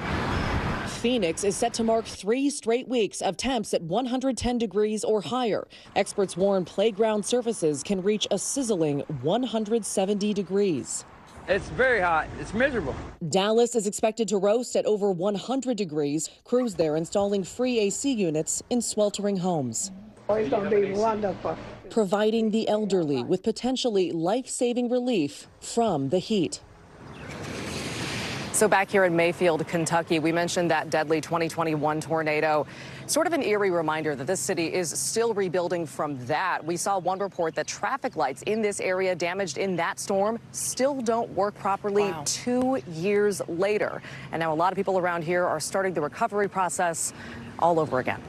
Phoenix is set to mark 3 straight weeks of temps at 110 degrees or higher. Experts warn playground surfaces can reach a sizzling 170 degrees. It's very hot. It's miserable. Dallas is expected to roast at over 100 degrees. Crews there installing free AC units in sweltering homes. Oh, it's going to be wonderful. Providing the elderly with potentially life-saving relief from the heat. So back here in Mayfield, Kentucky, we mentioned that deadly 2021 tornado. Sort of an eerie reminder that this city is still rebuilding from that. We saw one report that traffic lights in this area damaged in that storm still don't work properly 2 years later. And now a lot of people around here are starting the recovery process all over again.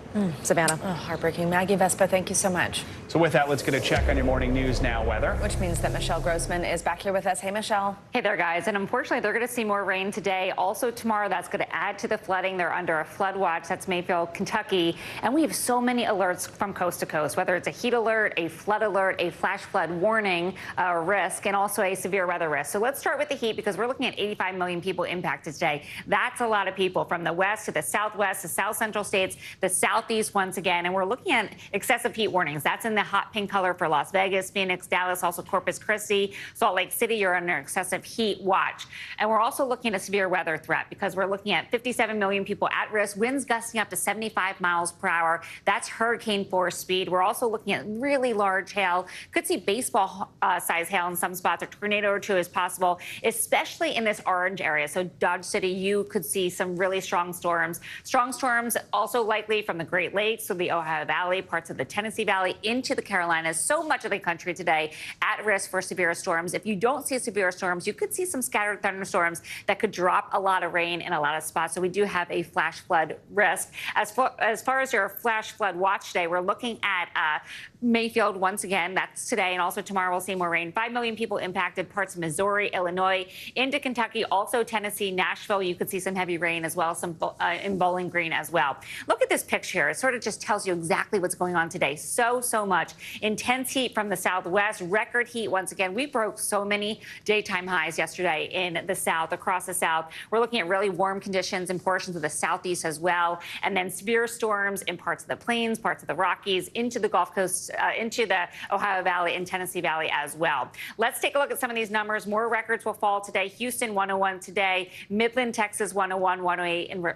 Savannah. Oh, heartbreaking. Maggie Vespa, thank you so much. So with that, let's get a check on your morning news now weather. Which means that Michelle Grossman is back here with us. Hey, Michelle. Hey there, guys. And unfortunately, they're going to see more rain today. Also tomorrow, that's going to add to the flooding. They're under a flood watch. That's Mayfield, Kentucky. And we have so many alerts from coast to coast, whether it's a heat alert, a flash flood warning risk, and also a severe weather risk. So let's start with the heat because we're looking at 85 million people impacted today. That's a lot of people from the west to the southwest, the south central states, the southeast once again. And we're looking at excessive heat warnings. That's in the hot pink color for Las Vegas, Phoenix, Dallas, also Corpus Christi, Salt Lake City. You're under excessive heat watch. And we're also looking at a severe weather threat because we're looking at 57 million people at risk, winds gusting up to 75 miles per hour. That's hurricane force speed. We're also looking at really large hail. Could see baseball size hail in some spots. A tornado or two is possible, especially in this orange area. So Dodge City, you could see some really strong storms. Strong storms also likely from the Great Lakes, so the Ohio Valley, parts of the Tennessee Valley, into the Carolinas. So much of the country today at risk for severe storms. If you don't see severe storms, you could see some scattered thunderstorms that could drop a lot of rain in a lot of spots. So we do have a flash flood risk. As far as your flash flood watch today, we're looking at Mayfield once again. That's today, and also tomorrow we'll see more rain. 5 million people impacted, parts of Missouri, Illinois, into Kentucky, also Tennessee, Nashville. You could see some heavy rain as well, some in Bowling Green as well. Look at this picture. It sort of just tells you exactly what's going on today. So much. Intense heat from the southwest, record heat once again. We broke so many daytime highs yesterday in the south, across the south. We're looking at really warm conditions in portions of the southeast as well. And then severe storms in parts of the plains, parts of the Rockies, into the Gulf Coast, into the Ohio Valley and Tennessee Valley as well. Let's take a look at some of these numbers. More records will fall today. Houston, 101 today. Midland, Texas, 101, 108 in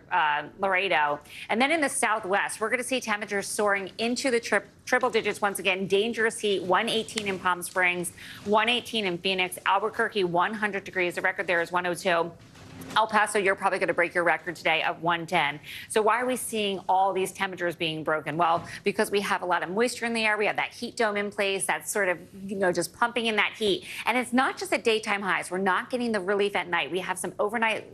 Laredo. And then in the southwest, we're going to see temperatures soaring into the triple digits once again. Dangerous heat, 118 in Palm Springs, 118 in Phoenix, Albuquerque, 100 degrees. The record there is 102. El Paso, you're probably going to break your record today of 110. So why are we seeing all these temperatures being broken? Well, because we have a lot of moisture in the air. We have that heat dome in place that's sort of, just pumping in that heat. And it's not just at daytime highs. We're not getting the relief at night. We have some overnight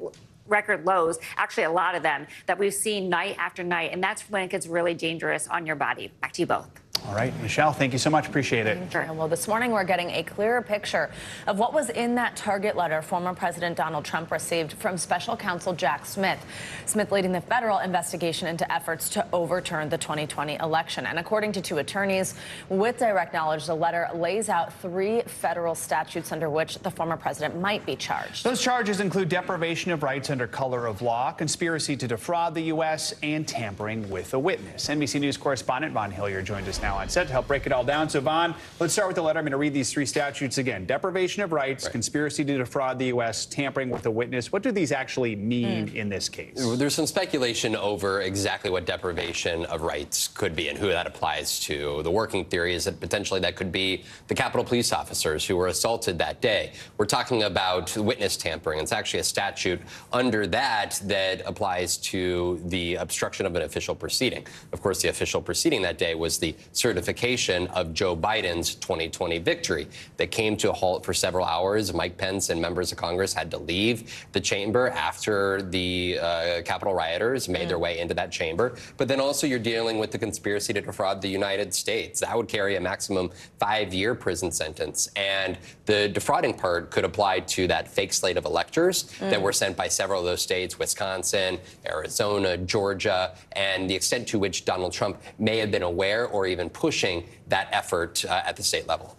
record lows, actually a lot of them, that we've seen night after night. And that's when it gets really dangerous on your body. Back to you both. All right, Michelle, thank you so much. Appreciate it. Sure. Well, this morning we're getting a clearer picture of what was in that target letter former President Donald Trump received from special counsel Jack Smith. Smith leading the federal investigation into efforts to overturn the 2020 election. And according to two attorneys with direct knowledge, the letter lays out 3 federal statutes under which the former president might be charged. Those charges include deprivation of rights under color of law, conspiracy to defraud the U.S., and tampering with a witness. NBC News correspondent Von Hillier joined us now on set to help break it all down. So, Von, let's start with the letter. I'm going to read these 3 statutes again. Deprivation of rights, conspiracy to defraud the U.S., tampering with a witness. What do these actually mean in this case? There's some speculation over exactly what deprivation of rights could be and who that applies to. The working theory is that potentially that could be the Capitol Police officers who were assaulted that day. We're talking about witness tampering. It's actually a statute under that applies to the obstruction of an official proceeding. Of course, the official proceeding that day was the certification of Joe Biden's 2020 victory that came to a halt for several hours. Mike Pence and members of Congress had to leave the chamber after the Capitol rioters made their way into that chamber. But then also you're dealing with the conspiracy to defraud the United States. That would carry a maximum 5-year prison sentence. And the defrauding part could apply to that fake slate of electors that were sent by several of those states, Wisconsin, Arizona, Georgia, and the extent to which Donald Trump may have been aware or even pushing that effort at the state level.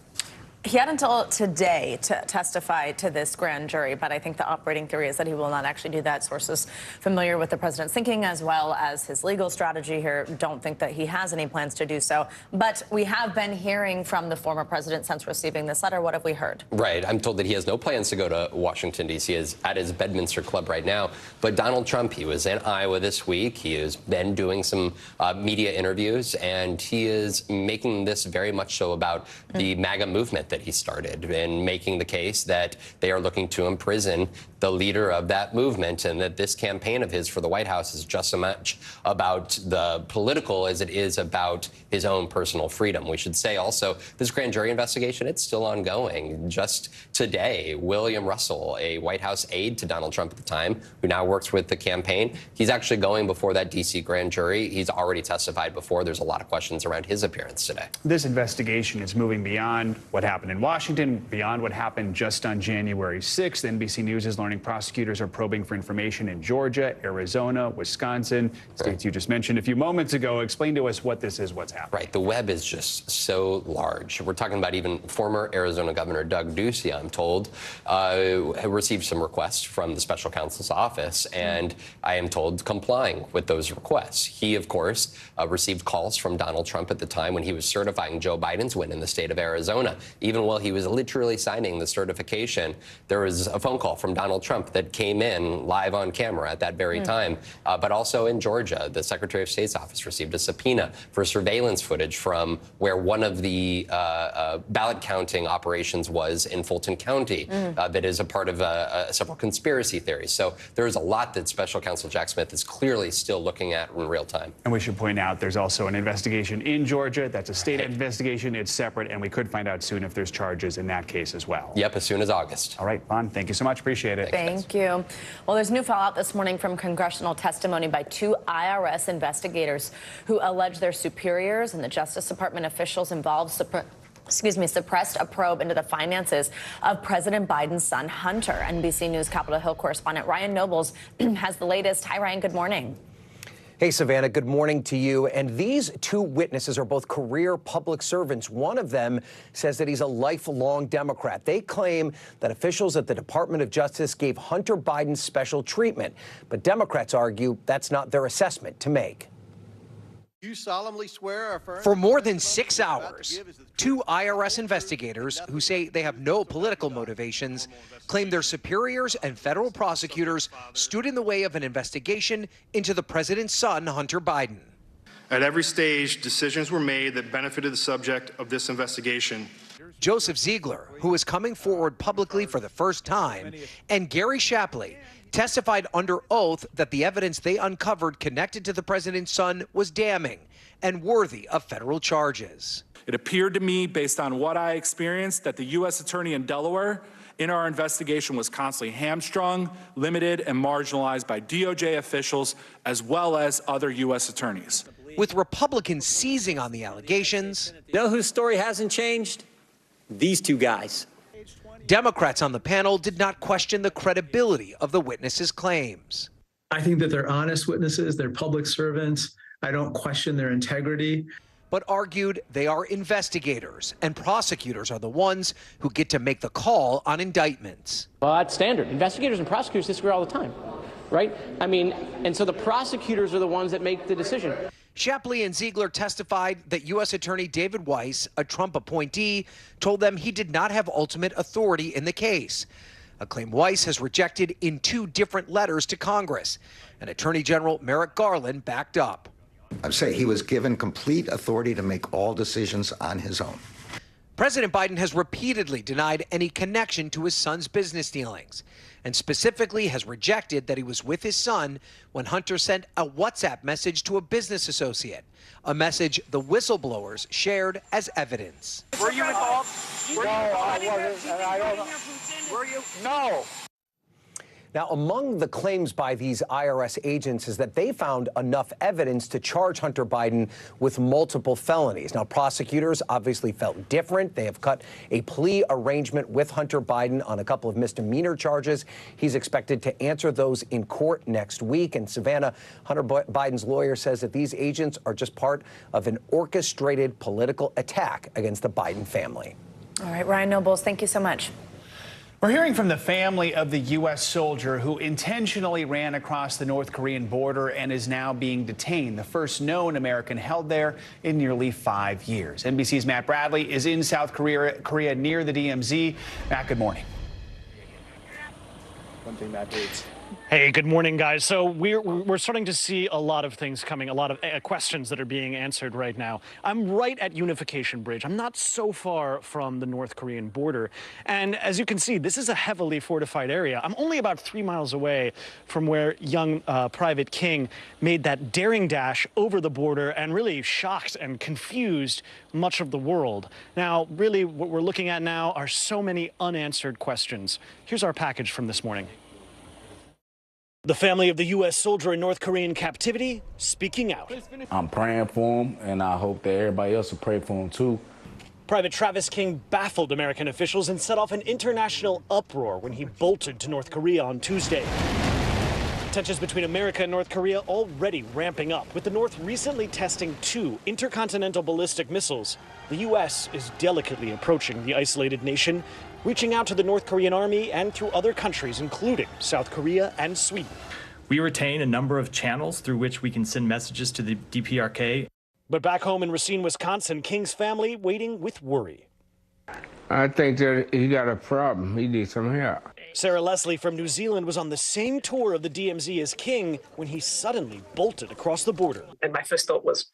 He had until today to testify to this grand jury, but I think the operating theory is that he will not actually do that. Sources familiar with the president's thinking as well as his legal strategy here don't think that he has any plans to do so. But we have been hearing from the former president since receiving this letter. What have we heard? Right. I'm told that he has no plans to go to Washington, D.C. He is at his Bedminster Club right now. But Donald Trump, he was in Iowa this week. He has been doing some media interviews, and he is making this very much so about the MAGA movement movement that he started, in making the case that they are looking to imprison the leader of that movement, and that this campaign of his for the White House is just as much about the political as it is about his own personal freedom. We should say also, this grand jury investigation, it's still ongoing. Just today, William Russell, a White House aide to Donald Trump at the time, who now works with the campaign, he's actually going before that D.C. grand jury. He's already testified before. There's a lot of questions around his appearance today. This investigation is moving beyond what happened in Washington, beyond what happened just on January 6th. NBC News is learning prosecutors are probing for information in Georgia, Arizona, Wisconsin, states you just mentioned a few moments ago. Explain to us what this is, what's happening. Right. The web is just so large. We're talking about even former Arizona Governor Doug Ducey, I'm told, received some requests from the special counsel's office, and I am told complying with those requests. He, of course, received calls from Donald Trump at the time when he was certifying Joe Biden's win in the state of Arizona. Even while he was literally signing the certification, there was a phone call from Donald Trump that came in live on camera at that very time. But also in Georgia, the Secretary of State's office received a subpoena for surveillance footage from where one of the ballot counting operations was in Fulton County that is a part of several conspiracy theories. So there is a lot that Special Counsel Jack Smith is clearly still looking at in real time. And we should point out there's also an investigation in Georgia. That's a state investigation. It's separate, and we could find out soon if there's charges in that case as well. Yep, as soon as August. All right, Vaughn, thank you so much. Appreciate it. Thank you. Well, there's new fallout this morning from congressional testimony by two IRS investigators who allege their superiors and the Justice Department officials involved suppressed a probe into the finances of President Biden's son, Hunter. NBC News Capitol Hill correspondent Ryan Nobles has the latest. Hi, Ryan. Good morning. Hey, Savannah, good morning to you. And these two witnesses are both career public servants. One of them says that he's a lifelong Democrat. They claim that officials at the Department of Justice gave Hunter Biden special treatment. But Democrats argue that's not their assessment to make. You solemnly swear or affirm? For more than 6 hours, two IRS investigators who say they have no political motivations claim their superiors and federal prosecutors stood in the way of an investigation into the president's son, Hunter Biden. At every stage, decisions were made that benefited the subject of this investigation. Joseph Ziegler, who is coming forward publicly for the first time, and Gary Shapley testified under oath that the evidence they uncovered connected to the president's son was damning and worthy of federal charges. It appeared to me, based on what I experienced, that the U.S. Attorney in Delaware in our investigation was constantly hamstrung, limited, and marginalized by DOJ officials as well as other U.S. attorneys. With Republicans seizing on the allegations. You know whose story hasn't changed? These two guys. Democrats on the panel did not question the credibility of the witnesses' claims. I think that they're honest witnesses, they're public servants. I don't question their integrity. But argued they are investigators, and prosecutors are the ones who get to make the call on indictments. Well, that's standard. Investigators and prosecutors disagree all the time, right? I mean, and so the prosecutors are the ones that make the decision. Shapley and Ziegler testified that U.S. Attorney David Weiss, a Trump appointee, told them he did not have ultimate authority in the case, a claim Weiss has rejected in two different letters to Congress. And Attorney General Merrick Garland backed up. I'm saying he was given complete authority to make all decisions on his own. President Biden has repeatedly denied any connection to his son's business dealings, and specifically has rejected that he was with his son when Hunter sent a WhatsApp message to a business associate, a message the whistleblowers shared as evidence. Were you involved? No, I wasn't. I don't know. Were you? No. Now, among the claims by these IRS agents is that they found enough evidence to charge Hunter Biden with multiple felonies. Now, prosecutors obviously felt different. They have cut a plea arrangement with Hunter Biden on a couple of misdemeanor charges. He's expected to answer those in court next week. And Savannah, Hunter Biden's lawyer says that these agents are just part of an orchestrated political attack against the Biden family. All right, Ryan Nobles, thank you so much. We're hearing from the family of the U.S. soldier who intentionally ran across the North Korean border and is now being detained, the first known American held there in nearly 5 years. NBC's Matt Bradley is in South Korea near the DMZ. Matt, good morning. One thing Matt hates. Hey, good morning, guys. So we're starting to see a lot of things coming, a lot of questions that are being answered right now. I'm right at Unification Bridge. I'm not so far from the North Korean border. And as you can see, this is a heavily fortified area. I'm only about 3 miles away from where young Private King made that daring dash over the border and really shocked and confused much of the world. Now, really, what we're looking at now are so many unanswered questions. Here's our package from this morning. The family of the U.S. soldier in North Korean captivity speaking out. I'm praying for him, and I hope that everybody else will pray for him, too. Private Travis King baffled American officials and set off an international uproar when he bolted to North Korea on Tuesday. Tensions between America and North Korea already ramping up, with the North recently testing 2 intercontinental ballistic missiles. The U.S. is delicately approaching the isolated nation, reaching out to the North Korean army and through other countries, including South Korea and Sweden. We retain a number of channels through which we can send messages to the DPRK. But back home in Racine, Wisconsin, King's family waiting with worry. I think that he got a problem. He needs some help. Sarah Leslie from New Zealand was on the same tour of the DMZ as King when he suddenly bolted across the border. And my first thought was,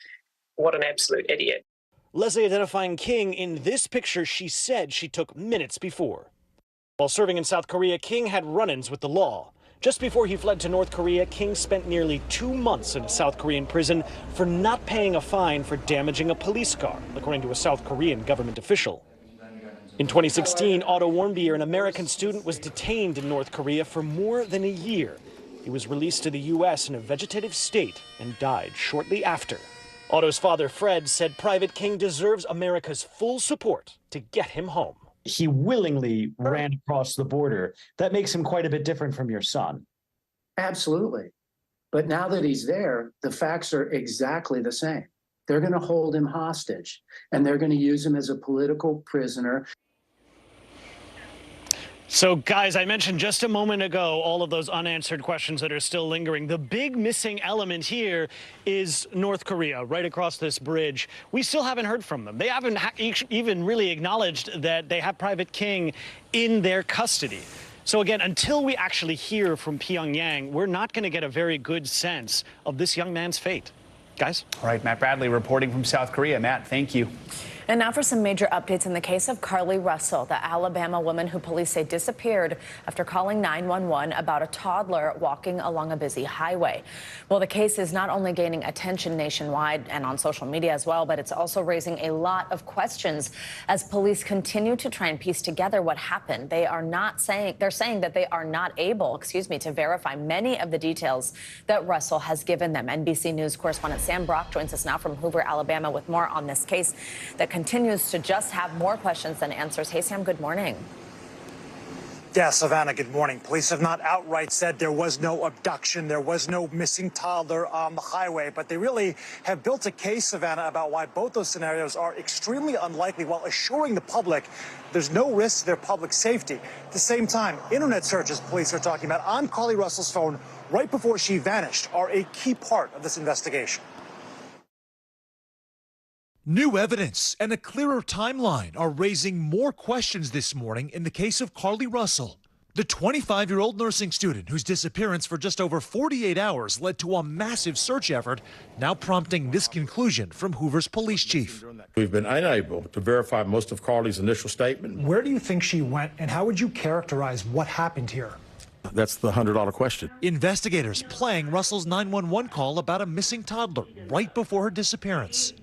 what an absolute idiot. Leslie identifying King in this picture she said she took minutes before. While serving in South Korea, King had run-ins with the law. Just before he fled to North Korea, King spent nearly 2 months in a South Korean prison for not paying a fine for damaging a police car, according to a South Korean government official. In 2016, Otto Warmbier, an American student, was detained in North Korea for more than a year. He was released to the U.S. in a vegetative state and died shortly after. Otto's father, Fred, said Private King deserves America's full support to get him home. He willingly ran across the border. That makes him quite a bit different from your son. Absolutely. But now that he's there, the facts are exactly the same. They're going to hold him hostage, and they're going to use him as a political prisoner. So, guys, I mentioned just a moment ago all of those unanswered questions that are still lingering. The big missing element here is North Korea, right across this bridge. We still haven't heard from them. They haven't even really acknowledged that they have Private King in their custody. So, again, until we actually hear from Pyongyang, we're not going to get a very good sense of this young man's fate. Guys? All right, Matt Bradley reporting from South Korea. Matt, thank you. And now for some major updates in the case of Carly Russell, the Alabama woman who police say disappeared after calling 911 about a toddler walking along a busy highway. Well, the case is not only gaining attention nationwide and on social media as well, but it's also raising a lot of questions as police continue to try and piece together what happened. They're saying that they are not able, to verify many of the details that Russell has given them. NBC News correspondent Sam Brock joins us now from Hoover, Alabama, with more on this case that continues to just have more questions than answers. Hey, Sam, good morning. Yeah, Savannah, good morning. Police have not outright said there was no abduction, there was no missing toddler on the highway, but they really have built a case, Savannah, about why both those scenarios are extremely unlikely while assuring the public there's no risk to their public safety. At the same time, internet searches police are talking about on Carly Russell's phone right before she vanished are a key part of this investigation. New evidence and a clearer timeline are raising more questions this morning in the case of Carly Russell, the 25-year-old nursing student whose disappearance for just over 48 hours led to a massive search effort, now prompting this conclusion from Hoover's police chief. We've been unable to verify most of Carly's initial statement. Where do you think she went, and how would you characterize what happened here? That's the $100 question. Investigators playing Russell's 911 call about a missing toddler right before her disappearance.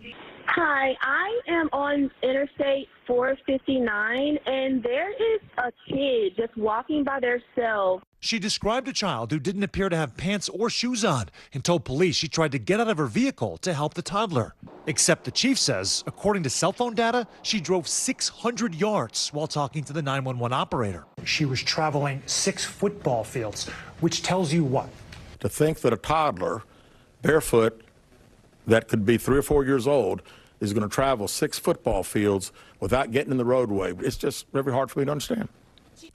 Hi, I am on Interstate 459, and there is a kid just walking by themselves. She described a child who didn't appear to have pants or shoes on and told police she tried to get out of her vehicle to help the toddler. Except the chief says, according to cell phone data, she drove 600 yards while talking to the 911 operator. She was traveling 6 football fields, which tells you what? To think that a toddler, barefoot, that could be 3 or 4 years old, is going to travel 6 football fields without getting in the roadway. It's just very hard for me to understand.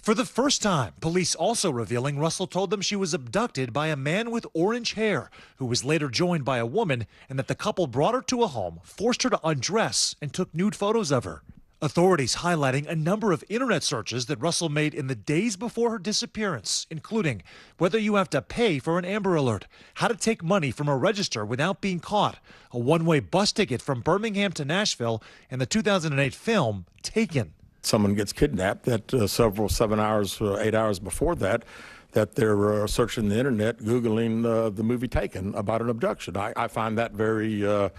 For the first time, police also revealing Russell told them she was abducted by a man with orange hair, who was later joined by a woman, and that the couple brought her to a home, forced her to undress, and took nude photos of her. Authorities highlighting a number of internet searches that Russell made in the days before her disappearance, including whether you have to pay for an Amber Alert, how to take money from a register without being caught, a one-way bus ticket from Birmingham to Nashville, and the 2008 film Taken. Someone gets kidnapped that 8 hours before that they're searching the internet, Googling the movie Taken about an abduction. I find that very,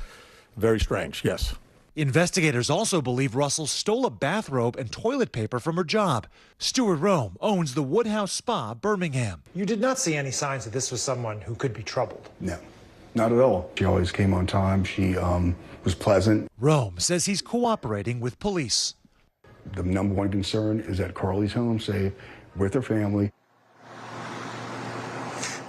very strange, yes. Investigators also believe Russell stole a bathrobe and toilet paper from her job. Stuart Rome owns the Woodhouse Spa, Birmingham. You did not see any signs that this was someone who could be troubled. No, not at all. She always came on time. She was pleasant. Rome says he's cooperating with police. The number one concern is that Carly's home safe with her family.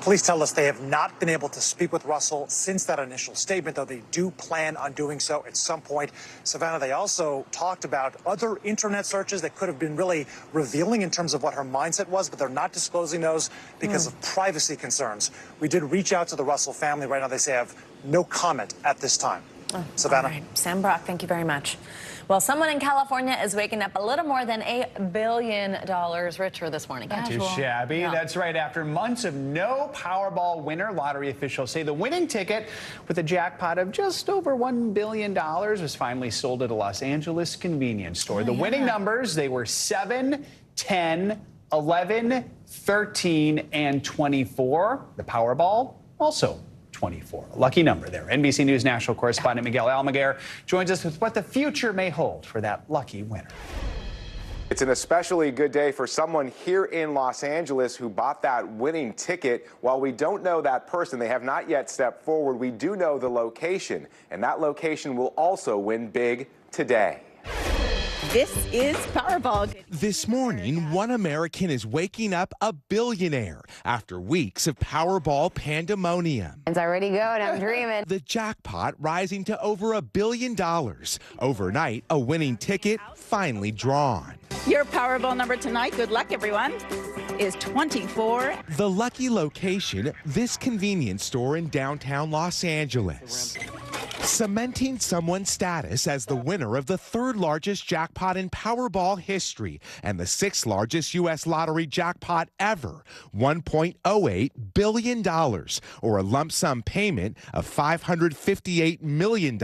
Police tell us they have not been able to speak with Russell since that initial statement, though they do plan on doing so at some point. Savannah, they also talked about other internet searches that could have been really revealing in terms of what her mindset was, but they're not disclosing those because of privacy concerns. We did reach out to the Russell family. Right now they say have no comment at this time. Savannah. All right. Sam Brock, thank you very much. Well, someone in California is waking up a little more than $1 billion richer this morning. Not too shabby. No. That's right. After months of no Powerball winner, lottery officials say the winning ticket with a jackpot of just over $1 billion was finally sold at a Los Angeles convenience store. The winning numbers, they were 7, 10, 11, 13, and 24. The Powerball also 24. A lucky number there. NBC News national correspondent Miguel Almaguer joins us with what the future may hold for that lucky winner. It's an especially good day for someone here in Los Angeles who bought that winning ticket. While we don't know that person, they have not yet stepped forward, we do know the location, and that location will also win big today. This is Powerball. This morning, one American is waking up a billionaire after weeks of Powerball pandemonium. It's already going. I'm dreaming. The jackpot rising to over $1 billion. Overnight, a winning ticket finally drawn. Your Powerball number tonight, good luck everyone, is 24. The lucky location, this convenience store in downtown Los Angeles. Cementing someone's status as the winner of the third largest jackpot in Powerball history and the sixth largest U.S. lottery jackpot ever, $1.08 billion, or a lump sum payment of $558 million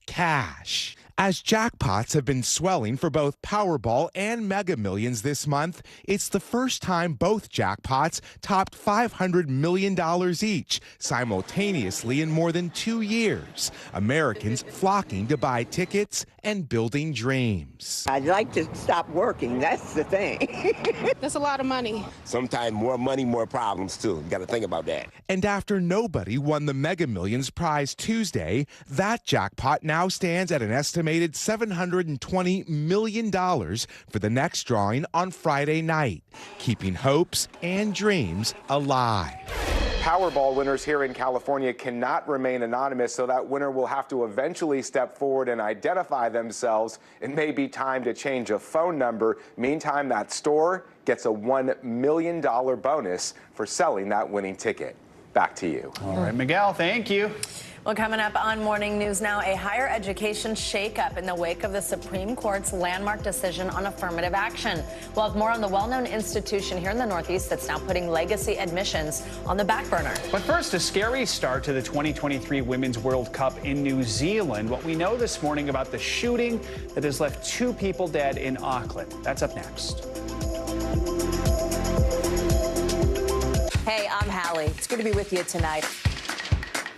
cash. As jackpots have been swelling for both Powerball and Mega Millions this month, it's the first time both jackpots topped $500 million each, simultaneously in more than 2 years. Americans flocking to buy tickets and building dreams. I'd like to stop working. That's the thing. That's a lot of money. Sometimes more money, more problems, too. You got to think about that. And after nobody won the Mega Millions prize Tuesday, that jackpot now stands at an estimated $720 million for the next drawing on Friday night, keeping hopes and dreams alive. Powerball winners here in California cannot remain anonymous, so that winner will have to eventually step forward and identify themselves. It may be time to change a phone number. Meantime, that store gets a $1 million bonus for selling that winning ticket. Back to you. All right, Miguel, thank you. Well, coming up on Morning News Now, a higher education shakeup in the wake of the Supreme Court's landmark decision on affirmative action. We'll have more on the well-known institution here in the Northeast that's now putting legacy admissions on the back burner. But first, a scary start to the 2023 Women's World Cup in New Zealand. What we know this morning about the shooting that has left 2 people dead in Auckland. That's up next. Hey, I'm Hallie. It's good to be with you tonight.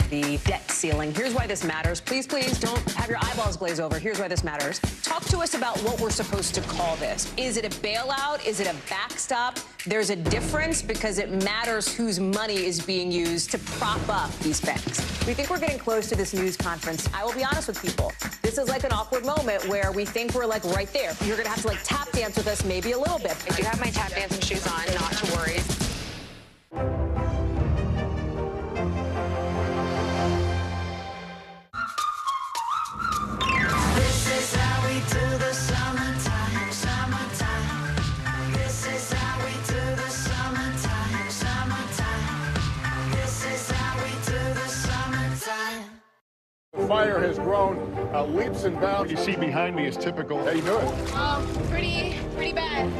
The debt ceiling. Here's why this matters. Please, please don't have your eyeballs glaze over. Here's why this matters. Talk to us about what we're supposed to call this. Is it a bailout? Is it a backstop? There's a difference because it matters whose money is being used to prop up these banks. We think we're getting close to this news conference. I will be honest with people. This is like an awkward moment where we think we're like right there. You're going to have to like tap dance with us maybe a little bit. I do have my tap dancing shoes on, not to worry. fire has grown leaps and bounds. What you see behind me is typical. How you doing? Pretty bad.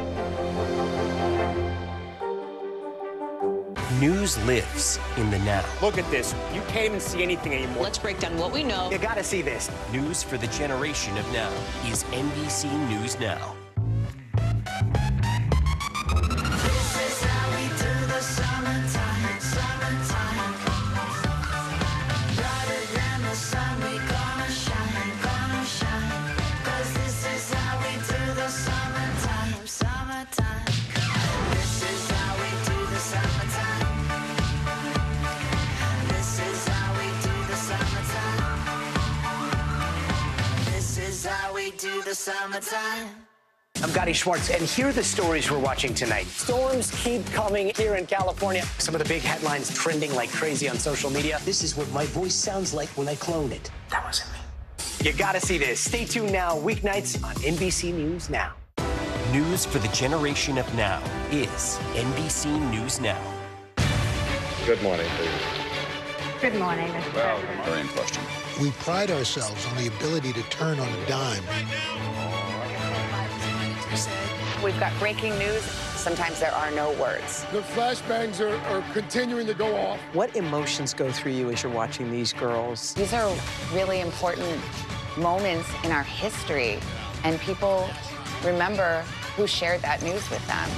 News lives in the now. Look at this. You can't even see anything anymore. Let's break down what we know. You gotta see this. News for the generation of now is NBC News Now. I'm Gotti Schwartz, and here are the stories we're watching tonight. Storms keep coming here in California. Some of the big headlines trending like crazy on social media. This is what my voice sounds like when I clone it. That wasn't me. You gotta see this. Stay tuned now, weeknights on NBC News Now. News for the generation of now is NBC News Now. Good morning, please. Good morning, Mr. Well, President. very in question. We pride ourselves on the ability to turn on a dime. We've got breaking news. Sometimes there are no words. The flashbangs are continuing to go off. What emotions go through you as you're watching these girls? These are really important moments in our history, and people remember who shared that news with them.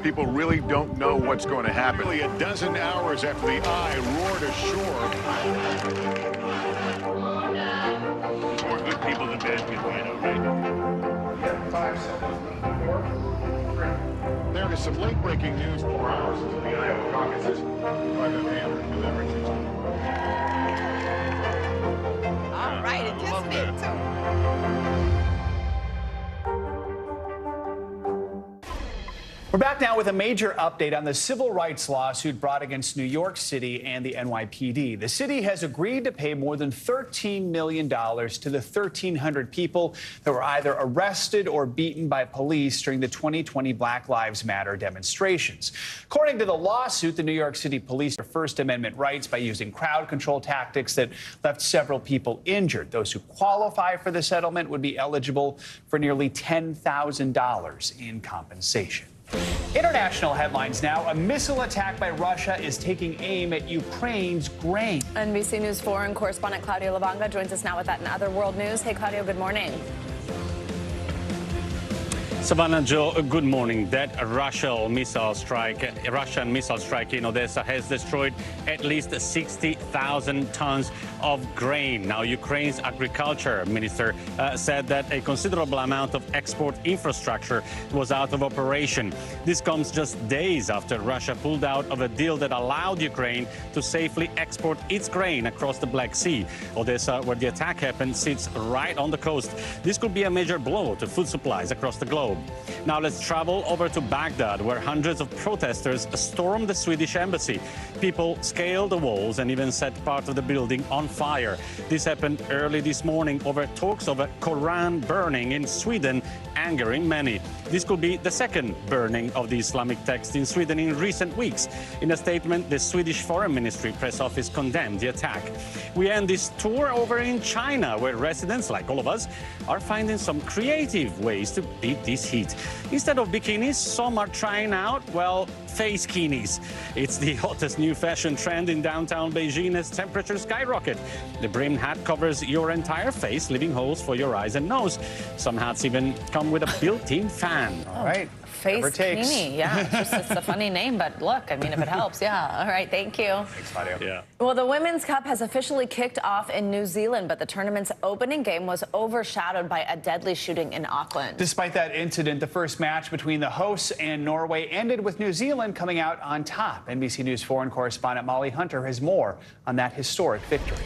People really don't know what's going to happen. Really, a dozen hours after the eye roared ashore. More good people than bad people, you know, right? 5 seconds. 4, 3. There is some late-breaking news 4 hours into the Iowa caucuses. All right, it just me too. We're back now with a major update on the civil rights lawsuit brought against New York City and the NYPD. The city has agreed to pay more than $13 million to the 1,300 people that were either arrested or beaten by police during the 2020 Black Lives Matter demonstrations. According to the lawsuit, the New York City police their First Amendment rights by using crowd control tactics that left several people injured. Those who qualify for the settlement would be eligible for nearly $10,000 in compensation. International headlines now. A missile attack by Russia is taking aim at Ukraine's grain. NBC News foreign correspondent Claudio Lavanga joins us now with that and other world news. Hey, Claudio, good morning. Savannah, Joe, good morning. That Russian missile strike in Odessa has destroyed at least 60,000 tons of grain. Now, Ukraine's agriculture minister said that a considerable amount of export infrastructure was out of operation. This comes just days after Russia pulled out of a deal that allowed Ukraine to safely export its grain across the Black Sea. Odessa, where the attack happened, sits right on the coast. This could be a major blow to food supplies across the globe. Now let's travel over to Baghdad, where hundreds of protesters stormed the Swedish embassy. People scaled the walls and even set part of the building on fire. This happened early this morning over talks of a Quran burning in Sweden, angering many. This could be the second burning of the Islamic text in Sweden in recent weeks. In a statement, the Swedish Foreign Ministry press office condemned the attack. We end this tour over in China, where residents, like all of us, are finding some creative ways to beat this heat. Instead of bikinis, some are trying out, well, face kinis. It's the hottest new fashion trend in downtown Beijing as temperatures skyrocket. The brimmed hat covers your entire face, leaving holes for your eyes and nose. Some hats even come with a built-in fan. All right. Face Kini. Yeah, it's a funny name, but look, I mean, if it helps, yeah. All right, thank you. Thanks, Claudio. Yeah. Well, the Women's Cup has officially kicked off in New Zealand, but the tournament's opening game was overshadowed by a deadly shooting in Auckland. Despite that incident, the first match between the hosts and Norway ended with New Zealand coming out on top. NBC News foreign correspondent Molly Hunter has more on that historic victory.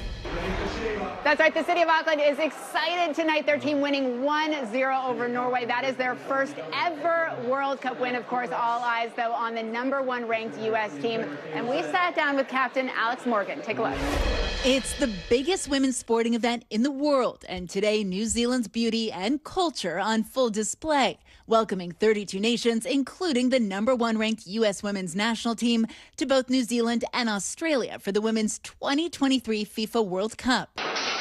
That's right. The city of Auckland is excited tonight. Their team winning 1-0 over Norway. That is their first ever World Cup win. Of course, all eyes, though, on the #1 ranked U.S. team. And we sat down with Captain Alex Morgan. Take a look. It's the biggest women's sporting event in the world, and today New Zealand's beauty and culture on full display, welcoming 32 nations, including the #1 ranked U.S. women's national team, to both New Zealand and Australia for the women's 2023 FIFA World Cup.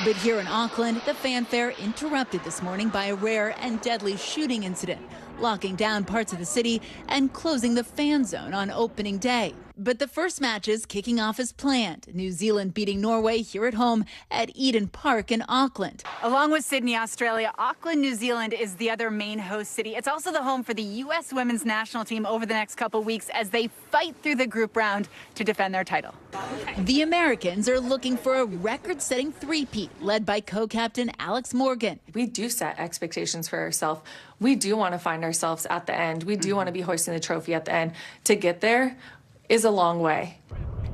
But here in Auckland, the fanfare interrupted this morning by a rare and deadly shooting incident, locking down parts of the city and closing the fan zone on opening day. But the first matches kicking off as planned. New Zealand beating Norway here at home at Eden Park in Auckland. Along with Sydney, Australia, Auckland, New Zealand is the other main host city. It's also the home for the U.S. women's national team over the next couple weeks as they fight through the group round to defend their title. The Americans are looking for a record-setting three-peat led by co-captain Alex Morgan. We do set expectations for ourselves. We do want to find ourselves at the end. We do want to be hoisting the trophy at the end. To get there is a long way.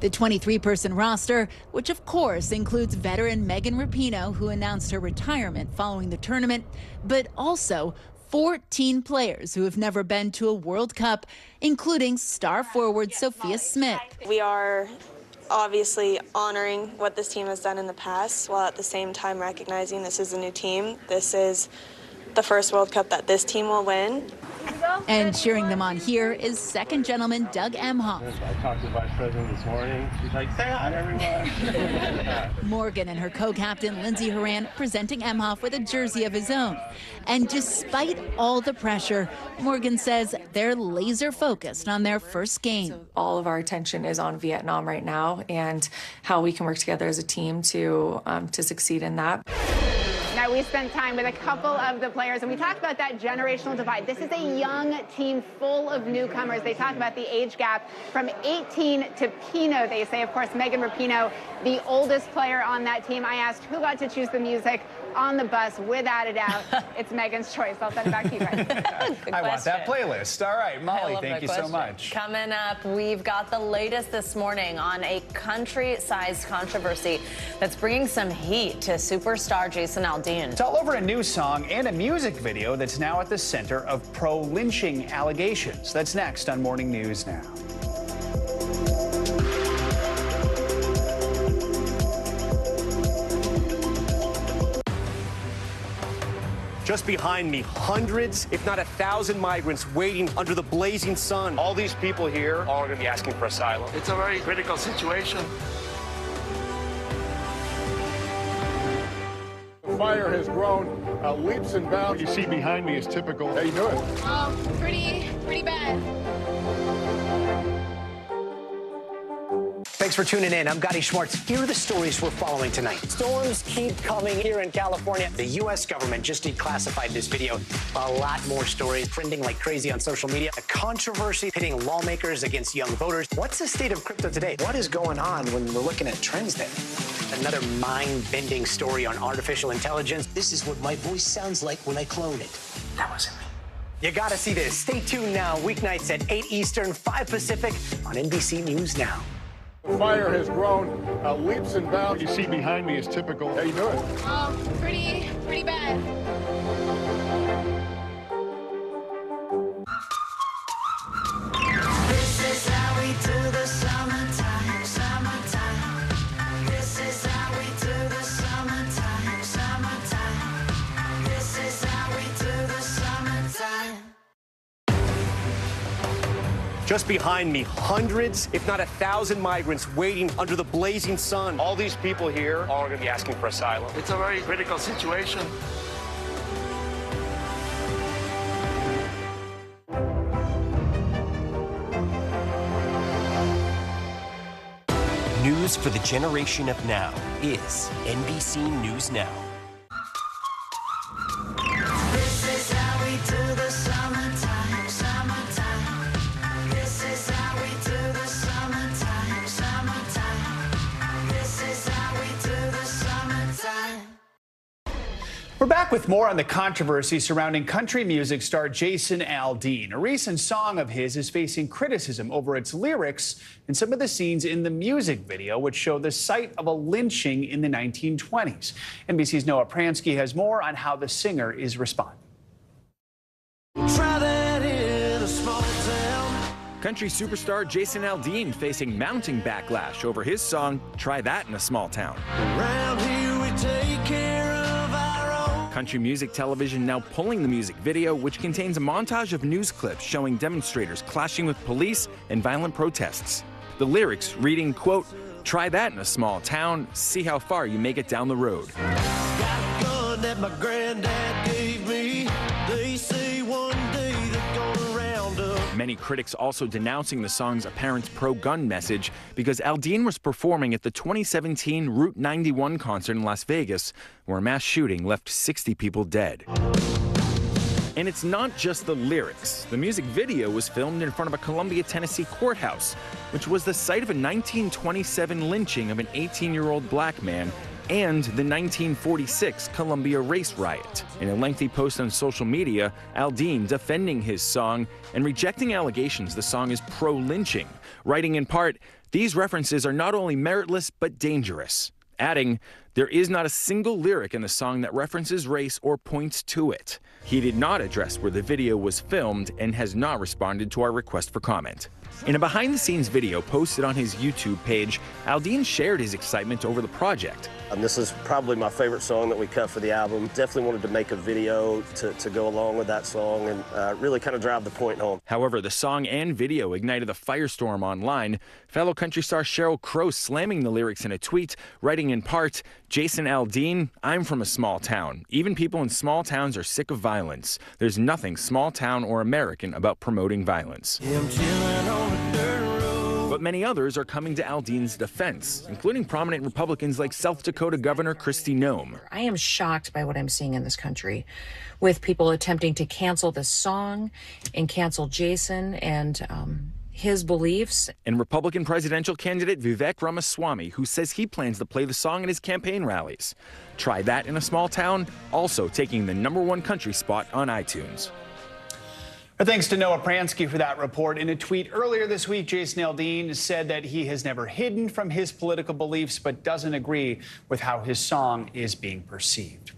The 23-person roster, which of course includes veteran Megan Rapinoe, who announced her retirement following the tournament, but also 14 players who have never been to a World Cup, including star forward Sophia Smith. We are obviously honoring what this team has done in the past, while at the same time recognizing this is a new team. This is the first World Cup that this team will win. And cheering them on here is second gentleman Doug Emhoff. I talked to the vice president this morning. She's like, say hi to everyone. Morgan and her co-captain Lindsay Horan presenting Emhoff with a jersey of his own. And despite all the pressure, Morgan says they're laser focused on their first game. So all of our attention is on Vietnam right now and how we can work together as a team to succeed in that. Now, we spent time with a couple of the players, and we talked about that generational divide. This is a young team full of newcomers. They talk about the age gap from 18 to Pinot, they say. Of course, Megan Rapinoe, the oldest player on that team. I asked who got to choose the music on the bus. Without a doubt, it's Megan's choice. I'll send it back to you guys. I want that playlist. All right, Molly, thank you so much. Coming up, we've got the latest this morning on a country-sized controversy that's bringing some heat to superstar Jason Aldean. It's all over a new song and a music video that's now at the center of pro-lynching allegations. That's next on Morning News Now. Just behind me, hundreds, if not 1,000 migrants waiting under the blazing sun. All these people here are going to be asking for asylum. It's a very critical situation. The fire has grown leaps and bounds. What you see behind me is typical. How you doing? Pretty bad. Thanks for tuning in. I'm Gotti Schwartz. Here are the stories we're following tonight. Storms keep coming here in California. The U.S. government just declassified this video. A lot more stories trending like crazy on social media. A controversy pitting lawmakers against young voters. What's the state of crypto today? What is going on when we're looking at trends there? Another mind-bending story on artificial intelligence. This is what my voice sounds like when I clone it. That wasn't me. You gotta see this. Stay tuned now. Weeknights at 8 Eastern, 5 Pacific on NBC News Now. The fire has grown leaps and bounds. What you see behind me is typical. How you doing? Pretty bad. This is how we do the summertime, summertime. This is how we do the summertime, summertime. This is how we do the summertime. Just behind me, hundreds, if not 1,000 migrants waiting under the blazing sun. All these people here are going to be asking for asylum. It's a very critical situation. News for the generation of now is NBC News Now. This is how we do the summertime, summertime. This is how we do the summertime, summertime. This is how we do the summertime. We're back with more on the controversy surrounding country music star Jason Aldean. A recent song of his is facing criticism over its lyrics and some of the scenes in the music video, which show the site of a lynching in the 1920s. NBC's Noah Pransky has more on how the singer is responding. Country superstar Jason Aldean facing mounting backlash over his song, Try That in a Small Town. Around here we take care of our own. Country Music Television now pulling the music video, which contains a montage of news clips showing demonstrators clashing with police and violent protests. The lyrics reading, quote, "Try that in a small town, see how far you make it down the road." Got a gun that my granddad gave me. They say one day they're gonna round up. Many critics also denouncing the song's apparent pro-gun message because Aldean was performing at the 2017 Route 91 concert in Las Vegas, where a mass shooting left 60 people dead. And it's not just the lyrics. The music video was filmed in front of a Columbia, Tennessee courthouse, which was the site of a 1927 lynching of an 18-year-old black man and the 1946 Columbia race riot. In a lengthy post on social media, Aldean defending his song and rejecting allegations the song is pro-lynching, writing in part, "These references are not only meritless but dangerous," adding, "There is not a single lyric in the song that references race or points to it." He did not address where the video was filmed and has not responded to our request for comment. In a behind-the-scenes video posted on his YouTube page, Aldean shared his excitement over the project. This is probably my favorite song that we cut for the album. Definitely wanted to make a video to go along with that song and really kind of drive the point home. However, the song and video ignited a firestorm online. Fellow country star Sheryl Crow slamming the lyrics in a tweet, writing in part, "Jason Aldean, I'm from a small town. Even people in small towns are sick of violence. There's nothing small town or American about promoting violence." But many others are coming to Aldean's defense, including prominent Republicans like South Dakota Governor Kristi Noem. I am shocked by what I'm seeing in this country, with people attempting to cancel this song and cancel Jason and his beliefs. And Republican presidential candidate Vivek Ramaswamy, who says he plans to play the song at his campaign rallies. Try That in a Small Town, also taking the #1 country spot on iTunes. Thanks to Noah Pransky for that report. In a tweet earlier this week, Jason Aldean said that he has never hidden from his political beliefs, but doesn't agree with how his song is being perceived.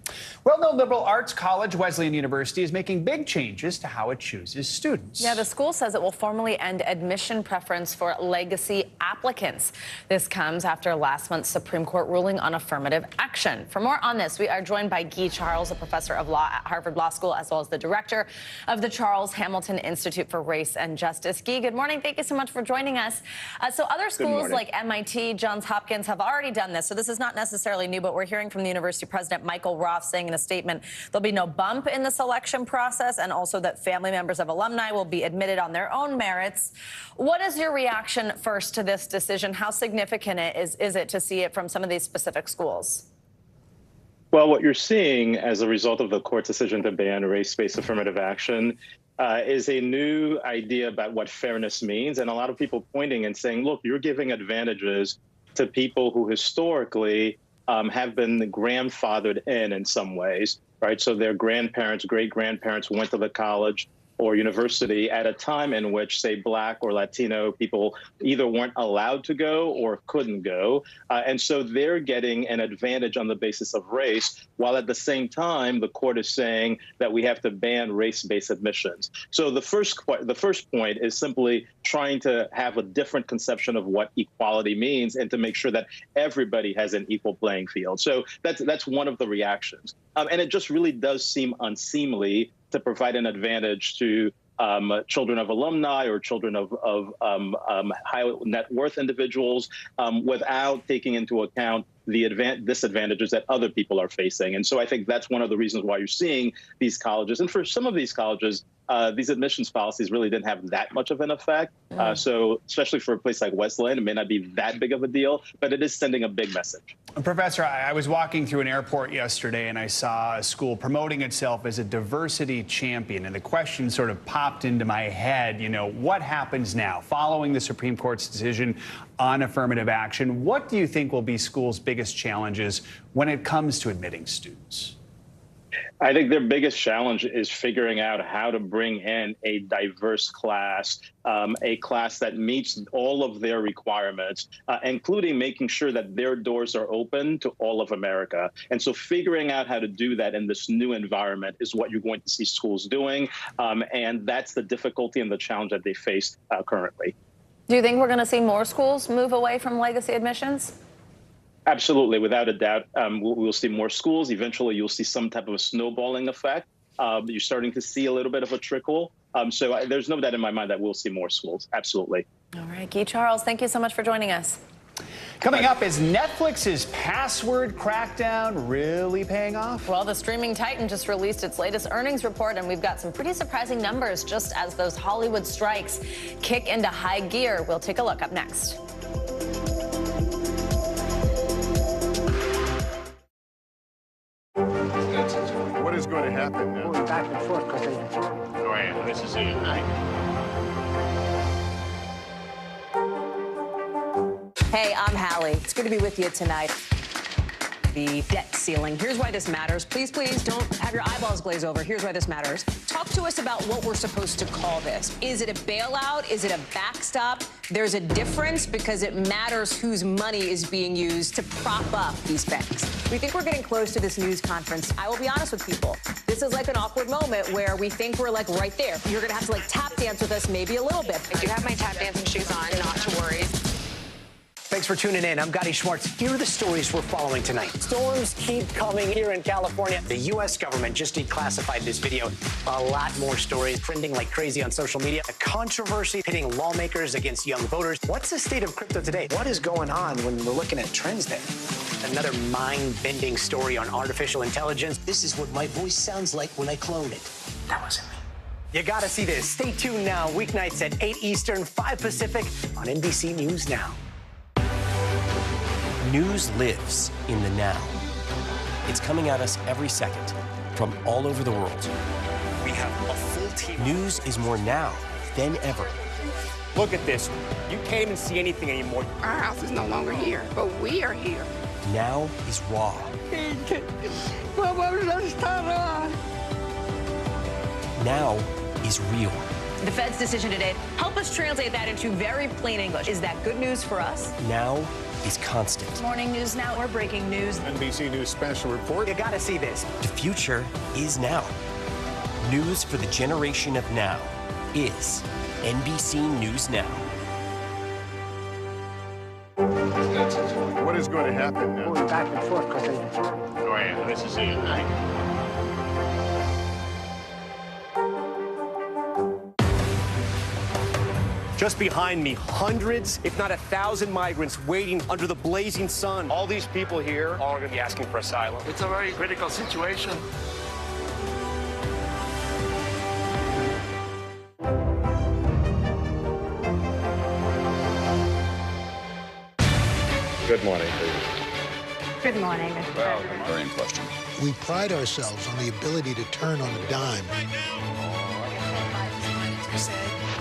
Well-known liberal arts college, Wesleyan University, is making big changes to how it chooses students. Yeah, the school says it will formally end admission preference for legacy applicants. This comes after last month's Supreme Court ruling on affirmative action. For more on this, we are joined by Guy Charles, a professor of law at Harvard Law School, as well as the director of the Charles Hamilton Institute for Race and Justice. Guy, good morning. Thank you so much for joining us. So other schools like MIT, Johns Hopkins have already done this, so this is not necessarily new, but we're hearing from the university president, Michael Roth, saying in a statement there'll be no bump in the selection process, and also that family members of alumni will be admitted on their own merits. What is your reaction first to this decision? How significant is it to see it from some of these specific schools? Well, what you're seeing as a result of the court's decision to ban race-based affirmative action is a new idea about what fairness means, and a lot of people pointing and saying, look, you're giving advantages to people who historically have been grandfathered in some ways, right? So their grandparents, great-grandparents went to the college or university at a time in which, say, Black or Latino people either weren't allowed to go or couldn't go. And so they're getting an advantage on the basis of race, while at the same time, the court is saying that we have to ban race-based admissions. So the first point is simply trying to have a different conception of what equality means and to make sure that everybody has an equal playing field. So that's one of the reactions. And it just really does seem unseemly to provide an advantage to children of alumni or children of high net worth individuals without taking into account the disadvantages that other people are facing. And so I think that's one of the reasons why you're seeing these colleges. And for some of these colleges, these admissions policies really didn't have that much of an effect. So especially for a place like Wesleyan, it may not be that big of a deal, but it is sending a big message. Professor, I was walking through an airport yesterday and I saw a school promoting itself as a diversity champion. And the question sort of popped into my head, you know, what happens now following the Supreme Court's decision on affirmative action? What do you think will be schools' biggest challenges when it comes to admitting students? I think their biggest challenge is figuring out how to bring in a diverse class, a class that meets all of their requirements, including making sure that their doors are open to all of America. And so figuring out how to do that in this new environment is what you're going to see schools doing. And that's the difficulty and the challenge that they face currently. Do you think we're going to see more schools move away from legacy admissions? Absolutely, without a doubt. We'll see more schools. Eventually, you'll see some type of a snowballing effect. You're starting to see a little bit of a trickle. So there's no doubt in my mind that we'll see more schools. Absolutely. All right, Guy Charles, thank you so much for joining us. Coming up, is Netflix's password crackdown really paying off? Well, the streaming titan just released its latest earnings report, and we've got some pretty surprising numbers just as those Hollywood strikes kick into high gear. We'll take a look up next. What is going to happen now? Going back and forth because they... Oh, yeah, this is it, right? Hey, I'm Hallie. It's good to be with you tonight. The debt ceiling. Here's why this matters. Please, please don't have your eyeballs glaze over. Here's why this matters. Talk to us about what we're supposed to call this. Is it a bailout? Is it a backstop? There's a difference because it matters whose money is being used to prop up these banks. We think we're getting close to this news conference. I will be honest with people. This is like an awkward moment where we think we're like right there. You're going to have to like tap dance with us maybe a little bit. I do have my tap dancing shoes on, not to worry. Thanks for tuning in. I'm Gotti Schwartz. Here are the stories we're following tonight. Storms keep coming here in California. The U.S. government just declassified this video. A lot more stories trending like crazy on social media. A controversy pitting lawmakers against young voters. What's the state of crypto today? What is going on when we're looking at trends there? Another mind-bending story on artificial intelligence. This is what my voice sounds like when I clone it. That wasn't me. You gotta see this. Stay tuned now. Weeknights at 8 Eastern, 5 Pacific on NBC News Now. News lives in the now. It's coming at us every second from all over the world. We have a full team. News is more now than ever. Look at this. You can't even see anything anymore. Our house is no longer here, but we are here. Now is raw. Now is real. The Fed's decision today, help us translate that into very plain English. Is that good news for us? Now is constant. Morning News Now, or breaking news. NBC News special report. You gotta see this. The future is now. News for the generation of now is NBC News Now. What is going to happen now? Going back and forth because they... Oh, yeah, this is it, right? Just behind me, hundreds, if not 1,000 migrants waiting under the blazing sun. All these people here are going to be asking for asylum. It's a very critical situation. Good morning, please. Good morning, Mr. President. Very in question. We pride ourselves on the ability to turn on a dime.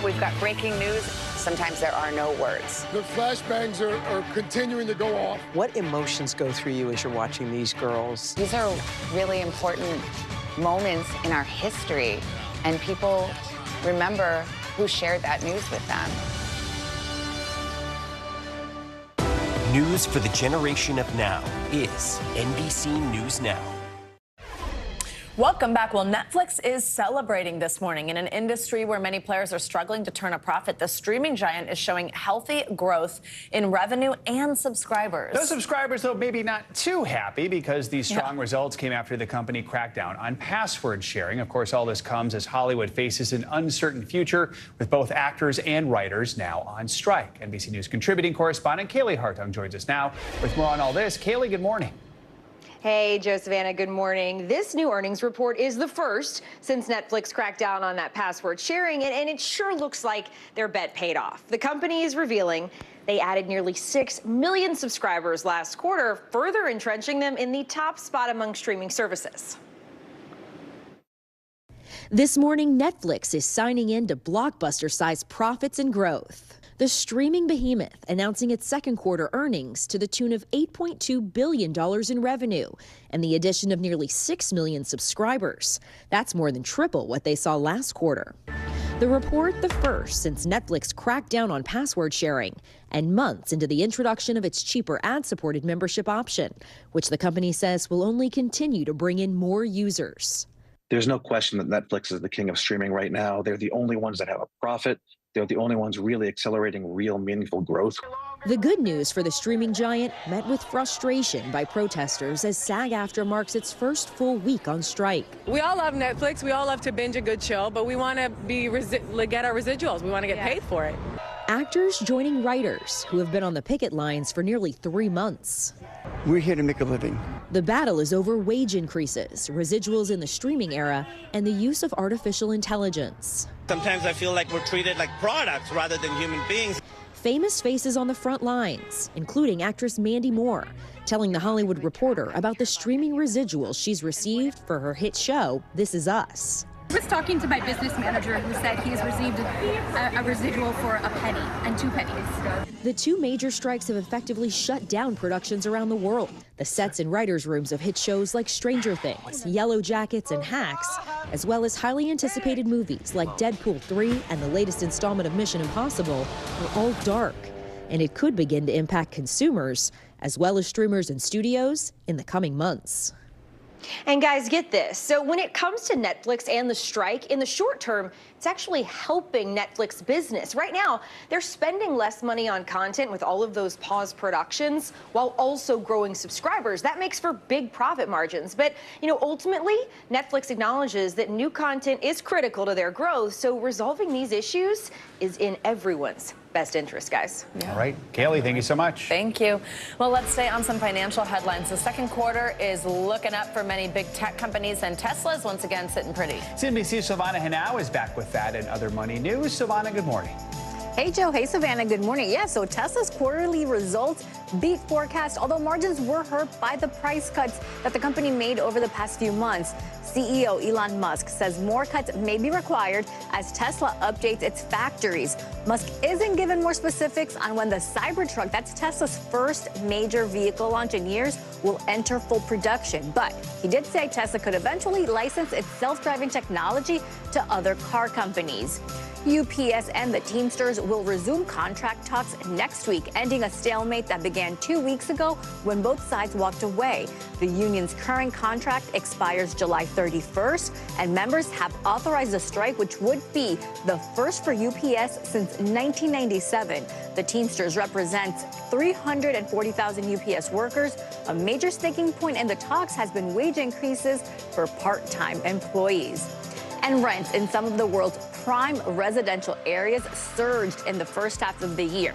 We've got breaking news. Sometimes there are no words. The flashbangs are continuing to go off. What emotions go through you as you're watching these girls? These are really important moments in our history, and people remember who shared that news with them. News for the generation of now is NBC News Now. Welcome back. Well, Netflix is celebrating this morning. In an industry where many players are struggling to turn a profit, the streaming giant is showing healthy growth in revenue and subscribers. Those subscribers, though, maybe not too happy because these strong results came after the company cracked down on password sharing. Of course, all this comes as Hollywood faces an uncertain future with both actors and writers now on strike. NBC News contributing correspondent Kaylee Hartung joins us now with more on all this. Kaylee, good morning. Hey, Joe Savannah, good morning. This new earnings report is the first since Netflix cracked down on that password sharing, and it sure looks like their bet paid off. The company is revealing they added nearly 6 million subscribers last quarter, further entrenching them in the top spot among streaming services. This morning, Netflix is signing in to blockbuster-sized profits and growth. The streaming behemoth announcing its second quarter earnings to the tune of $8.2 billion in revenue and the addition of nearly 6 million subscribers. That's more than triple what they saw last quarter. The report the first since Netflix cracked down on password sharing and months into the introduction of its cheaper ad-supported membership option, which the company says will only continue to bring in more users. There's no question that Netflix is the king of streaming right now. They're the only ones that have a profit. They're the only ones really accelerating real meaningful growth. The good news for the streaming giant met with frustration by protesters as SAG-AFTRA marks its first full week on strike. We all love Netflix. We all love to binge a good show, but we want to get our residuals. We want to get paid for it. Actors joining writers who have been on the picket lines for nearly 3 months. We're here to make a living. The battle is over wage increases, residuals in the streaming era, and the use of artificial intelligence. Sometimes I feel like we're treated like products rather than human beings. Famous faces on the front lines, including actress Mandy Moore, telling The Hollywood Reporter about the streaming residuals she's received for her hit show, This Is Us. I was talking to my business manager who said he has received a residual for a penny and 2 pennies. The 2 major strikes have effectively shut down productions around the world. The sets and writers' rooms of hit shows like Stranger Things, Yellow Jackets, and Hacks, as well as highly anticipated movies like Deadpool 3 and the latest installment of Mission Impossible, are all dark. And it could begin to impact consumers, as well as streamers and studios, in the coming months. And guys, get this. So when it comes to Netflix and the strike, in the short term, it's actually helping Netflix business. Right now, they're spending less money on content with all of those paused productions while also growing subscribers. That makes for big profit margins. But, ultimately, Netflix acknowledges that new content is critical to their growth. So resolving these issues is in everyone's best interest, guys. All right. Kaylee, thank you so much. Thank you. Well, let's stay on some financial headlines. The second quarter is looking up for many big tech companies, and Tesla's once again sitting pretty. CNBC's Silvana Henao is back with that and other money news. Silvana, good morning. Hey, Joe. Hey, Savannah. Good morning. Yeah, so Tesla's quarterly results beat forecast, although margins were hurt by the price cuts that the company made over the past few months. CEO Elon Musk says more cuts may be required as Tesla updates its factories. Musk isn't given more specifics on when the Cybertruck, that's Tesla's first major vehicle launch in years, will enter full production. But he did say Tesla could eventually license its self-driving technology to other car companies. UPS and the Teamsters will resume contract talks next week, ending a stalemate that began 2 weeks ago when both sides walked away. The union's current contract expires July 31st, and members have authorized a strike, which would be the first for UPS since 1997. The Teamsters represents 340,000 UPS workers. A major sticking point in the talks has been wage increases for part-time employees. And rents in some of the world's prime residential areas surged in the first half of the year.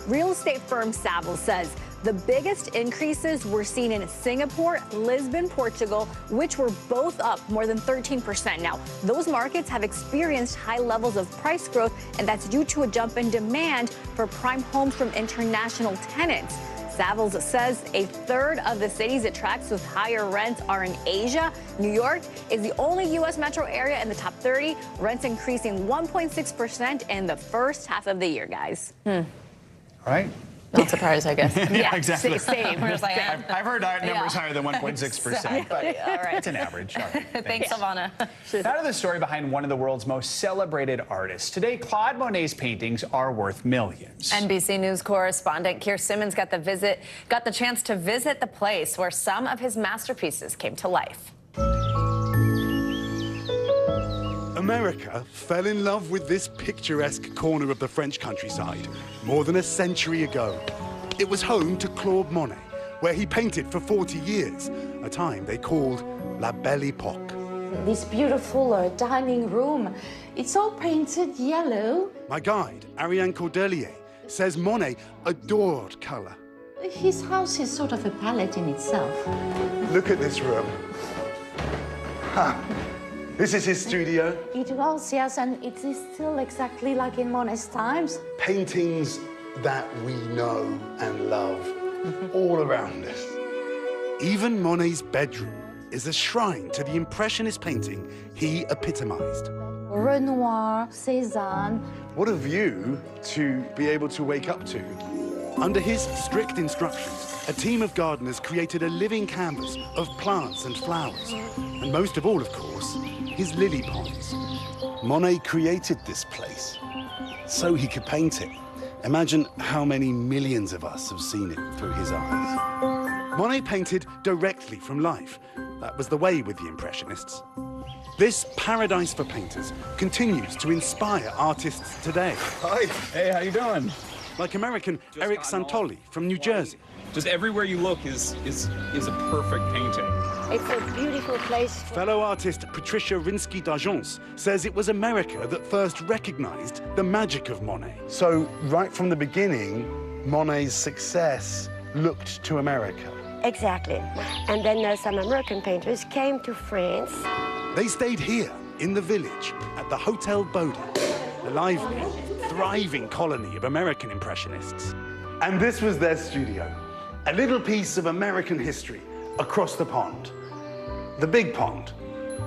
Real estate firm Savills says the biggest increases were seen in Singapore, Lisbon, Portugal, which were both up more than 13%. Now, those markets have experienced high levels of price growth, and that's due to a jump in demand for prime homes from international tenants. Savills says a third of the cities it tracks with higher rents are in Asia. New York is the only U.S. metro area in the top 30, rents increasing 1.6% in the first half of the year, guys. All right. Not surprised, I guess. Yeah, exactly. Same. I've heard numbers higher than 1.6%, but all right. it's an average. All right, Thanks, Savannah. Now to the story behind one of the world's most celebrated artists. Today, Claude Monet's paintings are worth millions. NBC News correspondent Keir Simmons got the chance to visit the place where some of his masterpieces came to life. America fell in love with this picturesque corner of the French countryside more than a century ago. It was home to Claude Monet, where he painted for 40 years, a time they called La Belle Époque. This beautiful dining room, it's all painted yellow. My guide, Ariane Cordelier, says Monet adored color. His house is sort of a palette in itself. Look at this room. Ha! This is his studio. It was, yes, and it is still exactly like in Monet's times. Paintings that we know and love all around us. Even Monet's bedroom is a shrine to the Impressionist painting he epitomized. Renoir, Cézanne. What a view to be able to wake up to. Under his strict instructions, a team of gardeners created a living canvas of plants and flowers. And most of all, of course, his lily ponds. Monet created this place so he could paint it. Imagine how many millions of us have seen it through his eyes. Monet painted directly from life. That was the way with the Impressionists. This paradise for painters continues to inspire artists today. Hi. Hey, how you doing? Like American Eric Santoli from New Jersey. Just everywhere you look is a perfect painting. It's a beautiful place. Fellow artist Patricia Rinsky d'Argence says it was America that first recognized the magic of Monet. So right from the beginning, Monet's success looked to America. Exactly. And then some American painters came to France. They stayed here in the village at the Hotel Baudin, a lively, thriving colony of American Impressionists. And this was their studio, a little piece of American history across the pond. The big pond,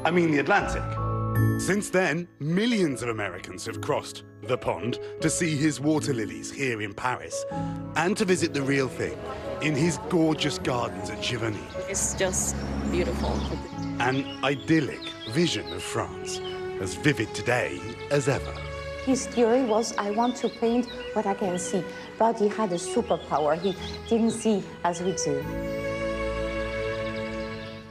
I mean the Atlantic. Since then, millions of Americans have crossed the pond to see his water lilies here in Paris and to visit the real thing in his gorgeous gardens at Giverny. It's just beautiful. An idyllic vision of France, as vivid today as ever. His theory was, I want to paint what I can see, but he had a superpower. He didn't see as we do.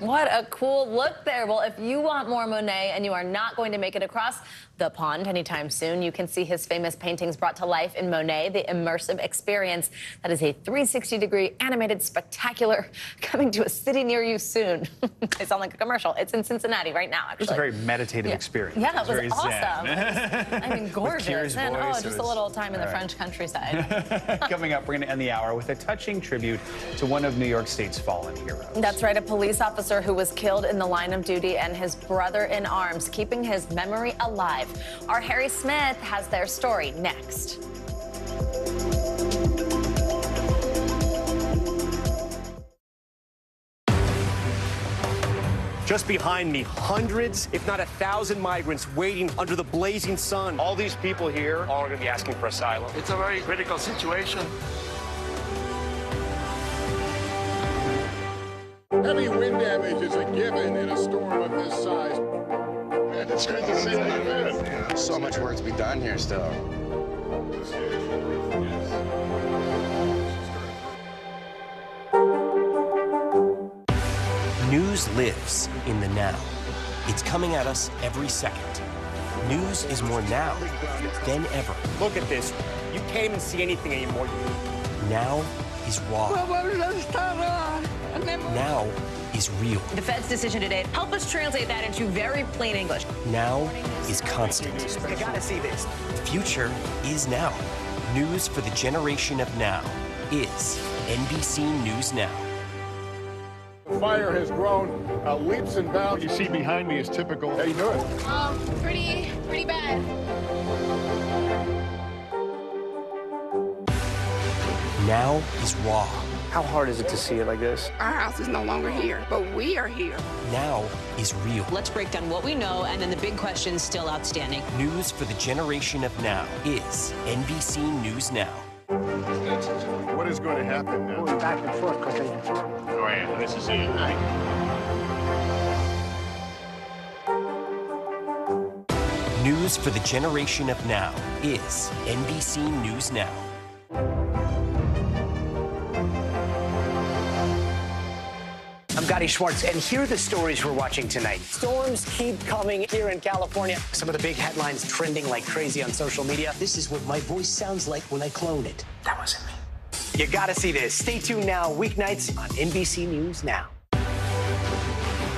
What a cool look there. Well, if you want more Monet and you are not going to make it across the pond anytime soon, you can see his famous paintings brought to life in Monet, the immersive experience. That is a 360-degree animated spectacular coming to a city near you soon. I sound like a commercial. It's in Cincinnati right now, actually. It was a very meditative experience. Yeah, it was very awesome. Zen. I mean, gorgeous. And just a little time in the French countryside. Coming up, we're going to end the hour with a touching tribute to one of New York State's fallen heroes. That's right, a police officer who was killed in the line of duty and his brother in arms, keeping his memory alive. Our Harry Smith has their story next. Just behind me, hundreds, if not 1,000 migrants waiting under the blazing sun. All these people here are going to be asking for asylum. It's a very critical situation. Heavy wind damage is a given in a storm of this size. Man, it's good to see that. So much work to be done here still. News lives in the now. It's coming at us every second. News is more now than ever. Look at this. You can't even see anything anymore. Now is raw. Now is real. The Fed's decision today, help us translate that into very plain English. Now is constant. You gotta see this. The future is now. News for the generation of now is NBC News Now. The fire has grown leaps and bounds. What you see behind me is typical. How you doing? Pretty bad. Now is raw. How hard is it to see it like this? Our house is no longer here, but we are here. Now is real. Let's break down what we know and then the big questions still outstanding. News for the generation of now is NBC News Now. What is going to happen now? Going back and forth because they... Oh, yeah, this is it, right? News for the generation of now is NBC News Now. I'm Gotti Schwartz, and here are the stories we're watching tonight. Storms keep coming here in California. Some of the big headlines trending like crazy on social media. This is what my voice sounds like when I clone it. That wasn't me. You gotta see this. Stay tuned now, weeknights on NBC News Now.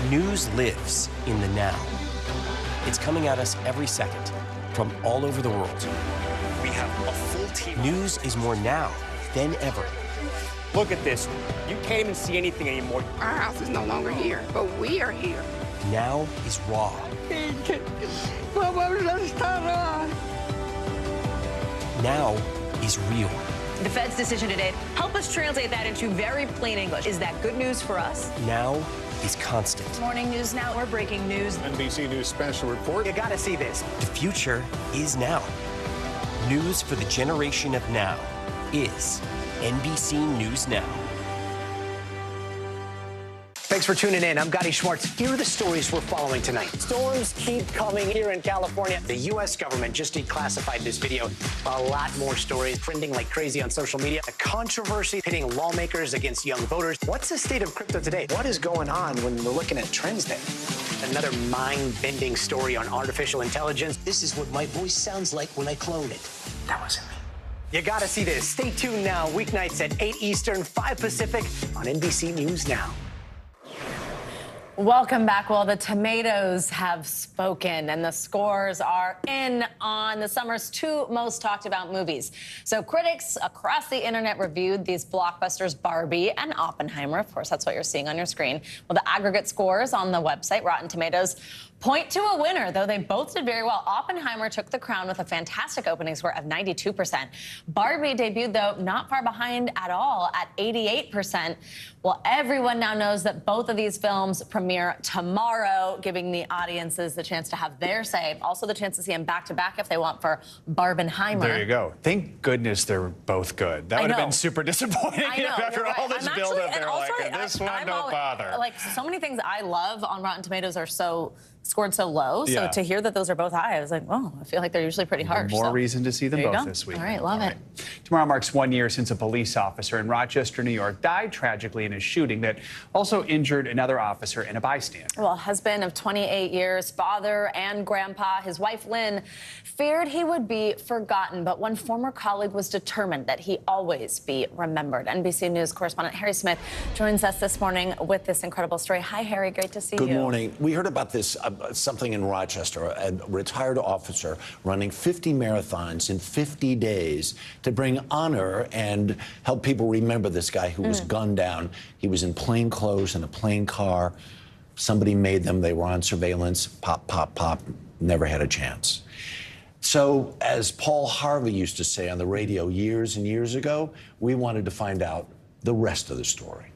News lives in the now. It's coming at us every second from all over the world. We have a full team. News is more now than ever. Look at this. You can't even see anything anymore. Our house is no longer here, but we are here. Now is raw. Now is real. The Fed's decision today, help us translate that into very plain English. Is that good news for us? Now is constant. Morning News Now, we're breaking news. NBC News Special Report. You gotta see this. The future is now. News for the generation of now is NBC News Now. Thanks for tuning in. I'm Gotti Schwartz. Here are the stories we're following tonight. Storms keep coming here in California. The U.S. government just declassified this video. A lot more stories trending like crazy on social media. A controversy pitting lawmakers against young voters. What's the state of crypto today? What is going on when we're looking at trends there? Another mind-bending story on artificial intelligence. This is what my voice sounds like when I clone it. That wasn't me. You gotta see this. Stay tuned now. Weeknights at 8 Eastern, 5 Pacific on NBC News Now. Welcome back. Well, the tomatoes have spoken and the scores are in on the summer's two most talked about movies. So critics across the internet reviewed these blockbusters Barbie and Oppenheimer. Of course, that's what you're seeing on your screen. Well, the aggregate scores on the website, Rotten Tomatoes, point to a winner, though they both did very well. Oppenheimer took the crown with a fantastic opening score of 92%. Barbie debuted, though, not far behind at all at 88%. Well, everyone now knows that both of these films premiere tomorrow, giving the audiences the chance to have their say. Also the chance to see them back-to-back if they want for Barbenheimer. There you go. Thank goodness they're both good. That would have been super disappointing after all this build-up. They're like, this one, don't bother. Like, so many things I love on Rotten Tomatoes are scored so low. So to hear that those are both high, I was like, well, I feel like they're usually pretty harsh. More reason to see them both this week. All right, love it. Tomorrow marks 1 year since a police officer in Rochester, New York, died tragically in a shooting that also injured another officer and a bystander. Well, husband of 28 years, father and grandpa, his wife Lynn feared he would be forgotten, but one former colleague was determined that he always be remembered. NBC News correspondent Harry Smith joins us this morning with this incredible story. Hi, Harry. Great to see you. Good morning. We heard about this, something in Rochester, a retired officer running 50 marathons in 50 days to bring honor and help people remember this guy who was gunned down. He was in plain clothes in a plain car. Somebody made them. They were on surveillance. Pop, pop, pop. Never had a chance. So, as Paul Harvey used to say on the radio years and years ago, we wanted to find out the rest of the story.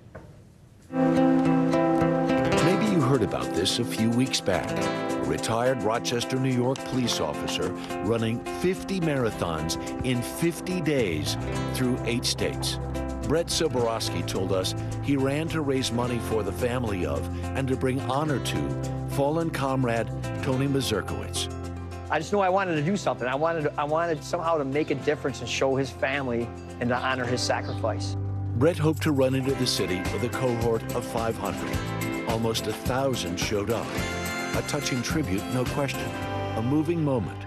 Maybe you heard about this a few weeks back. A retired Rochester, New York police officer running 50 marathons in 50 days through 8 states. Brett Soborowski told us he ran to raise money for the family of and to bring honor to fallen comrade Tony Mazurkowitz. I just knew I wanted to do something. I wanted somehow to make a difference and show his family and to honor his sacrifice. Brett hoped to run into the city with a cohort of 500. Almost 1,000 showed up. A touching tribute, no question. A moving moment.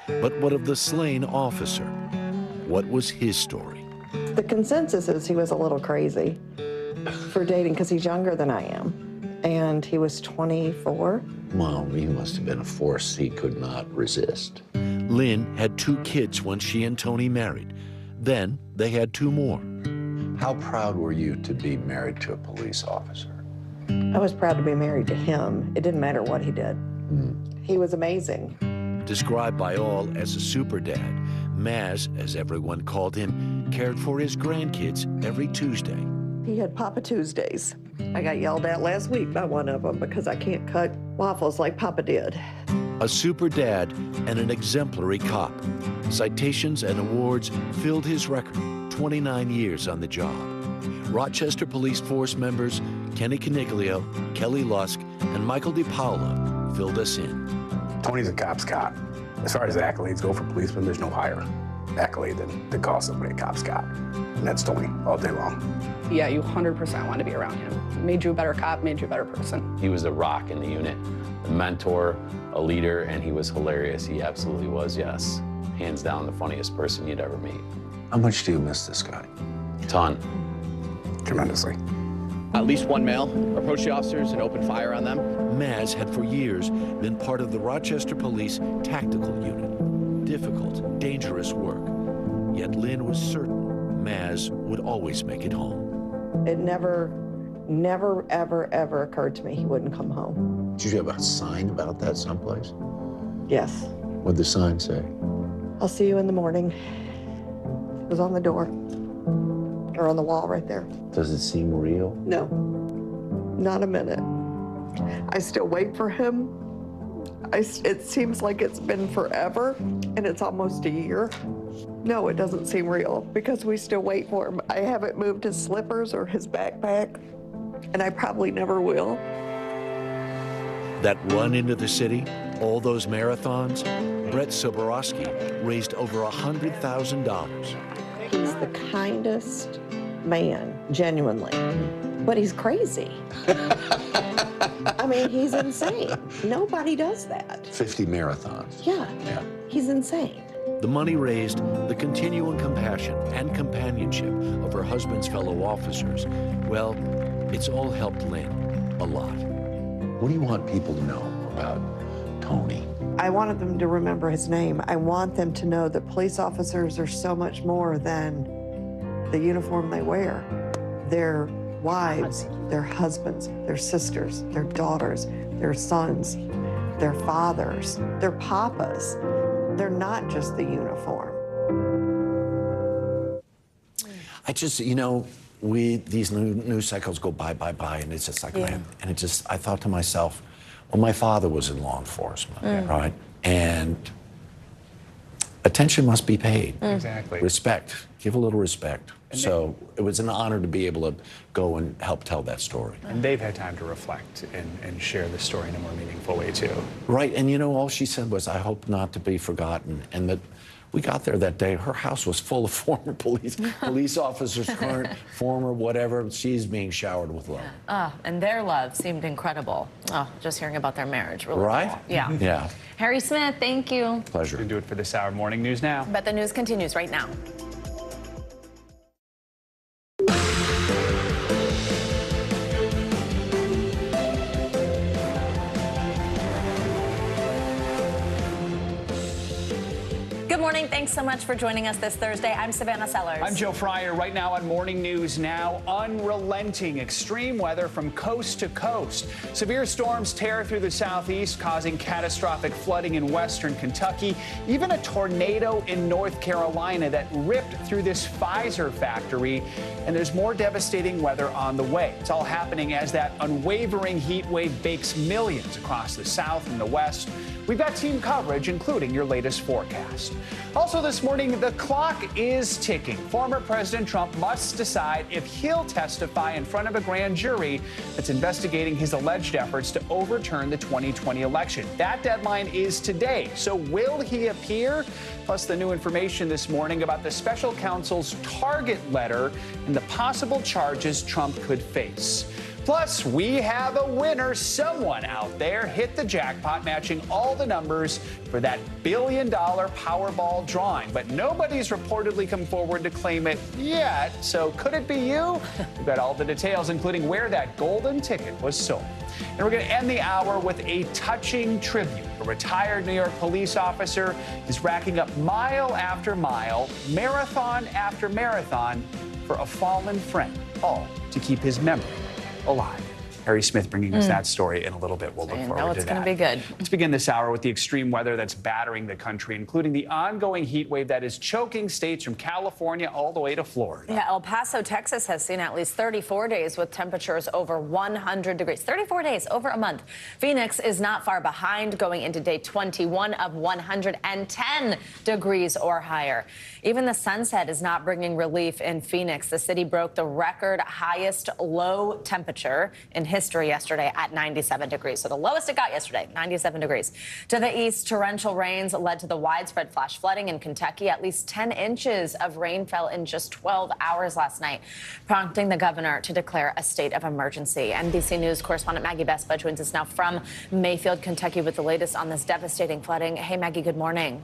But what of the slain officer? What was his story? The consensus is he was a little crazy for dating because he's younger than I am. And he was 24. Well, he must have been a force he could not resist. Lynn had 2 kids when she and Tony married. Then they had 2 more. How proud were you to be married to a police officer? I was proud to be married to him. It didn't matter what he did. He was amazing. Described by all as a super dad, Maz, as everyone called him, cared for his grandkids every Tuesday. He had Papa Tuesdays. I got yelled at last week by one of them because I can't cut waffles like Papa did. A super dad and an exemplary cop. Citations and awards filled his record, 29 years on the job. Rochester Police Force members Kenny Caniglio, Kelly Lusk, and Michael DiPaolo filled us in. Tony's a cop's cop. As far as accolades go for policemen, there's no higher accolade than to call somebody a cop's cop. And that's Tony all day long. Yeah, you 100% want to be around him. Made you a better cop, made you a better person. He was a rock in the unit, a mentor, a leader, and he was hilarious. He absolutely was, yes. Hands down, the funniest person you'd ever meet. How much do you miss this guy? A ton. Tremendously. At least one male approached the officers and opened fire on them. Maz had for years been part of the Rochester Police Tactical Unit. Difficult, dangerous work. Yet Lynn was certain Maz would always make it home. It never, ever, ever occurred to me he wouldn't come home. Did you have a sign about that someplace? Yes. What'd the sign say? I'll see you in the morning. It was on the door. Or on the wall right there. Does it seem real? No, not a minute. I still wait for him. It seems like it's been forever, and it's almost a year. No, it doesn't seem real because we still wait for him. I haven't moved his slippers or his backpack, and I probably never will. That run into the city, all those marathons, Brett Soborowski raised over $100,000. He's the kindest man, genuinely, but he's crazy. I mean, he's insane. Nobody does that. 50 marathons. Yeah, he's insane. The money raised, the continuing compassion and companionship of her husband's fellow officers, well, it's all helped Lynn a lot. What do you want people to know about Tony? I wanted them to remember his name. I want them to know that police officers are so much more than the uniform they wear. Their wives, their husbands, their sisters, their daughters, their sons, their fathers, their papas. They're not just the uniform. I just, you know, these news cycles go by, and it's just like, man, and it just, I thought to myself, well, my father was in law enforcement, right? And attention must be paid. Exactly. Respect, give a little respect. So it was an honor to be able to go and help tell that story. And they've had time to reflect and share the story in a more meaningful way, too. Right, and you know, all she said was, I hope not to be forgotten. And that we got there that day, her house was full of former police officers, current, former, whatever. She's being showered with love. And their love seemed incredible. Just hearing about their marriage. Really Right? cool. Yeah. Yeah. Harry Smith, thank you. Pleasure. To do it for this hour. Morning News Now. But the news continues right now. Good morning. Thanks so much for joining us this Thursday. I'm Savannah Sellers. I'm Joe Fryer. Right now on Morning News Now, unrelenting extreme weather from coast to coast. Severe storms tear through the southeast, causing catastrophic flooding in western Kentucky. Even a tornado in North Carolina that ripped through this Pfizer factory. And there's more devastating weather on the way. It's all happening as that unwavering heat wave bakes millions across the south and the west. We've got team coverage, including your latest forecast. Also this morning, the clock is ticking. Former President Trump must decide if he'll testify in front of a grand jury that's investigating his alleged efforts to overturn the 2020 election. That deadline is today. So will he appear? Plus the new information this morning about the special counsel's target letter and the possible charges Trump could face. Plus, we have a winner. Someone out there hit the jackpot, matching all the numbers for that $1 billion Powerball drawing. But nobody's reportedly come forward to claim it yet. So could it be you? We've got all the details, including where that golden ticket was sold. And we're going to end the hour with a touching tribute. A retired New York police officer is racking up mile after mile, marathon after marathon for a fallen friend, all to keep his memory alive. Harry Smith bringing us that story in a little bit. We'll look forward to that. It's going to be good. Let's begin this hour with the extreme weather that's battering the country, including the ongoing heat wave that is choking states from California all the way to Florida. Yeah, El Paso, Texas has seen at least 34 days with temperatures over 100 degrees. 34 days, over a month. Phoenix is not far behind, going into day 21 of 110 degrees or higher. Even the sunset is not bringing relief in Phoenix. The city broke the record highest low temperature in history yesterday at 97 degrees. So the lowest it got yesterday, 97 degrees. To the east, torrential rains led to the widespread flash flooding in Kentucky. At least 10 inches of rain fell in just 12 hours last night, prompting the governor to declare a state of emergency. NBC News correspondent Maggie Bespa joins us now from Mayfield, Kentucky with the latest on this devastating flooding. Hey, Maggie, good morning.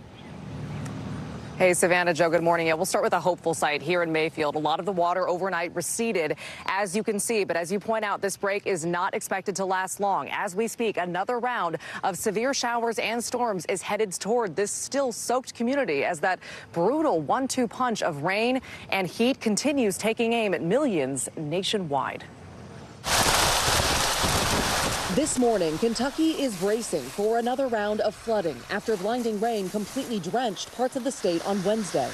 Hey, Savannah, Joe, good morning. Yeah, we'll start with a hopeful site here in Mayfield. A lot of the water overnight receded, as you can see. But as you point out, this break is not expected to last long. As we speak, another round of severe showers and storms is headed toward this still soaked community as that brutal 1-2 punch of rain and heat continues taking aim at millions nationwide. This morning, Kentucky is bracing for another round of flooding after blinding rain completely drenched parts of the state on Wednesday.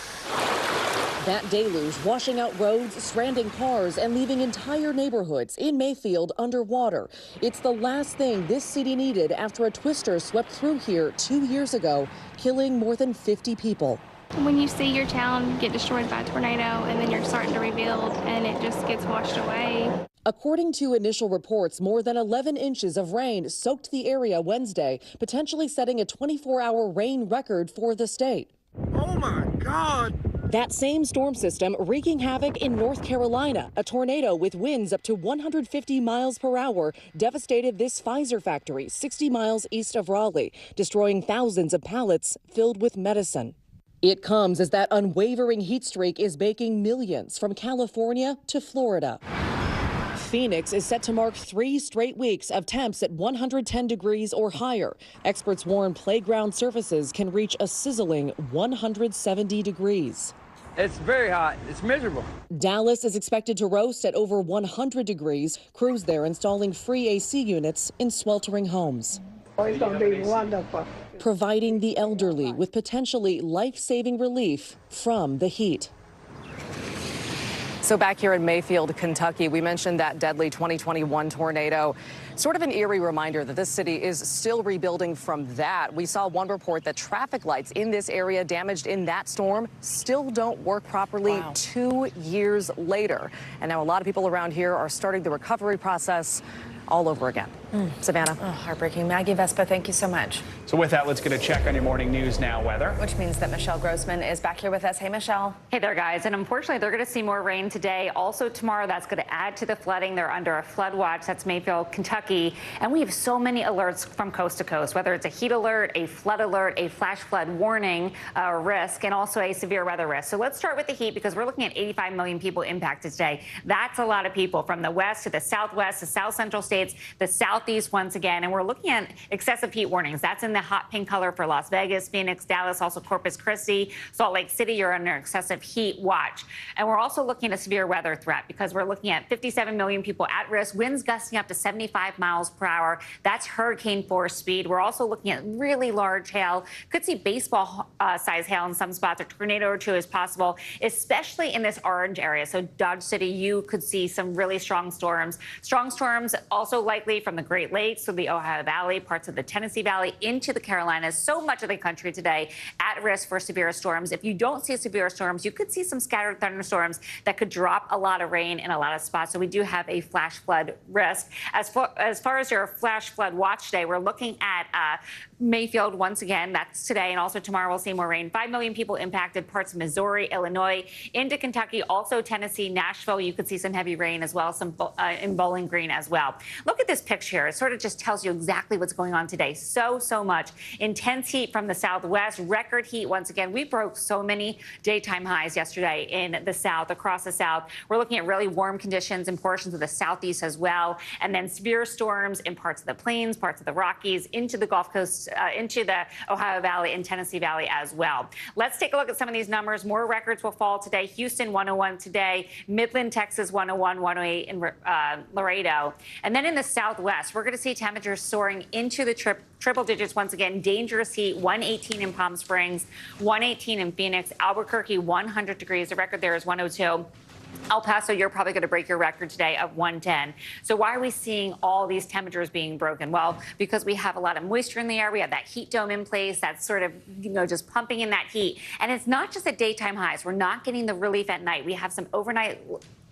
That deluge washing out roads, stranding cars, and leaving entire neighborhoods in Mayfield underwater. It's the last thing this city needed after a twister swept through here 2 years ago, killing more than 50 people. When you see your town get destroyed by a tornado and then you're starting to rebuild and it just gets washed away. According to initial reports, more than 11 inches of rain soaked the area Wednesday, potentially setting a 24-hour rain record for the state. Oh my God! That same storm system wreaking havoc in North Carolina. A tornado with winds up to 150 miles per hour devastated this Pfizer factory 60 miles east of Raleigh, destroying thousands of pallets filled with medicine. It comes as that unwavering heat streak is baking millions from California to Florida. Phoenix is set to mark 3 straight weeks of temps at 110 degrees or higher. Experts warn playground surfaces can reach a sizzling 170 degrees. It's very hot. It's miserable. Dallas is expected to roast at over 100 degrees. Crews there installing free AC units in sweltering homes. Oh, it's going to be wonderful. Providing the elderly with potentially life-saving relief from the heat. So back here in Mayfield, Kentucky, we mentioned that deadly 2021 tornado. Sort of an eerie reminder that this city is still rebuilding from that. We saw one report that traffic lights in this area damaged in that storm still don't work properly 2 years later. And now a lot of people around here are starting the recovery process all over again. Savannah. Oh, heartbreaking. Maggie Vespa, thank you so much. So with that, let's get a check on your morning news now weather. Which means that Michelle Grossman is back here with us. Hey, Michelle. Hey there, guys. And unfortunately, they're going to see more rain today. Also tomorrow, that's going to add to the flooding. They're under a flood watch. That's Mayfield, Kentucky. And we have so many alerts from coast to coast, whether it's a heat alert, a flash flood warning risk, and also a severe weather risk. So let's start with the heat because we're looking at 85 million people impacted today. That's a lot of people from the west to the southwest, the south central states, the southeast once again. And we're looking at excessive heat warnings. That's in the hot pink color for Las Vegas, Phoenix, Dallas, also Corpus Christi, Salt Lake City. You're under excessive heat watch. And we're also looking at a severe weather threat because we're looking at 57 million people at risk, winds gusting up to 75 miles per hour. That's hurricane force speed. We're also looking at really large hail. Could see baseball size hail in some spots. A tornado or two is possible, especially in this orange area. So Dodge City, you could see some really strong storms. Strong storms also likely from the Great Lakes to the Ohio Valley, parts of the Tennessee Valley into the Carolinas. So much of the country today at risk for severe storms. If you don't see severe storms, you could see some scattered thunderstorms that could drop a lot of rain in a lot of spots. So we do have a flash flood risk. As far as your flash flood watch today, we're looking at Mayfield once again. That's today, and also tomorrow we'll see more rain. 5 million people impacted, parts of Missouri, Illinois, into Kentucky, also Tennessee, Nashville. You could see some heavy rain as well, some in Bowling Green as well. Look at this picture. It sort of just tells you exactly what's going on today. So much intense heat from the southwest, record heat once again. We broke so many daytime highs yesterday in the south, across the south. We're looking at really warm conditions in portions of the southeast as well, and then severe storms in parts of the plains, parts of the Rockies, into the Gulf Coast, into the Ohio Valley and Tennessee Valley as well. Let's take a look at some of these numbers. More records will fall today. Houston 101 today, Midland, Texas 101, 108 in Laredo. And then in the southwest, we're going to see temperatures soaring into the triple digits once again. Dangerous heat, 118 in Palm Springs, 118 in Phoenix, Albuquerque 100 degrees. The record there is 102. El Paso, you're probably going to break your record today of 110. So why are we seeing all these temperatures being broken? Well, because we have a lot of moisture in the air. We have that heat dome in place that's sort of, just pumping in that heat. And it's not just at daytime highs. We're not getting the relief at night. We have some overnight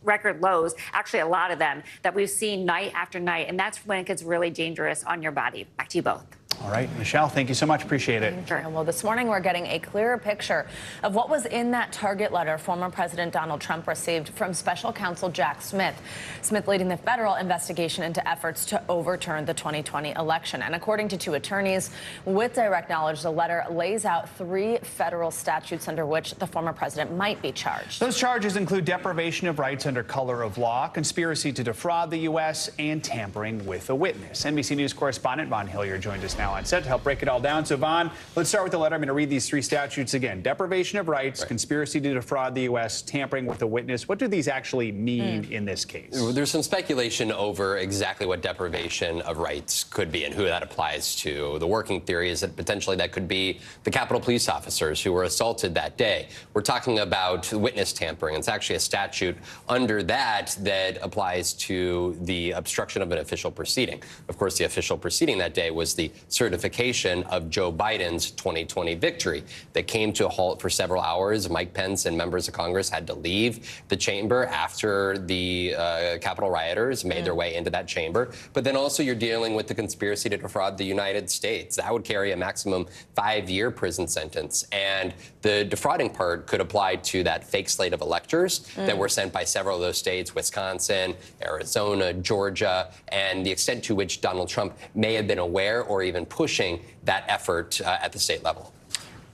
record lows, actually a lot of them, that we've seen night after night. And that's when it gets really dangerous on your body. Back to you both. All right, Michelle, thank you so much. Appreciate it. Sure. Well, this morning we're getting a clearer picture of what was in that target letter former President Donald Trump received from special counsel Jack Smith. Smith leading the federal investigation into efforts to overturn the 2020 election. And according to 2 attorneys with direct knowledge, the letter lays out 3 federal statutes under which the former president might be charged. Those charges include deprivation of rights under color of law, conspiracy to defraud the U.S., and tampering with a witness. NBC News correspondent Von Hillier joined us now now on set to help break it all down. So, Vaughn, let's start with the letter. I'm going to read these three statutes again. Deprivation of rights, conspiracy to defraud the U.S., tampering with a witness. What do these actually mean in this case? There's some speculation over exactly what deprivation of rights could be and who that applies to. The working theory is that potentially that could be the Capitol Police officers who were assaulted that day. We're talking about witness tampering. It's actually a statute under that applies to the obstruction of an official proceeding. Of course, the official proceeding that day was the certification of Joe Biden's 2020 victory that came to a halt for several hours. Mike Pence and members of Congress had to leave the chamber after the Capitol rioters made their way into that chamber. But then also you're dealing with the conspiracy to defraud the United States. That would carry a maximum 5-year prison sentence. And the defrauding part could apply to that fake slate of electors that were sent by several of those states, Wisconsin, Arizona, Georgia, and the extent to which Donald Trump may have been aware or even pushing that effort at the state level.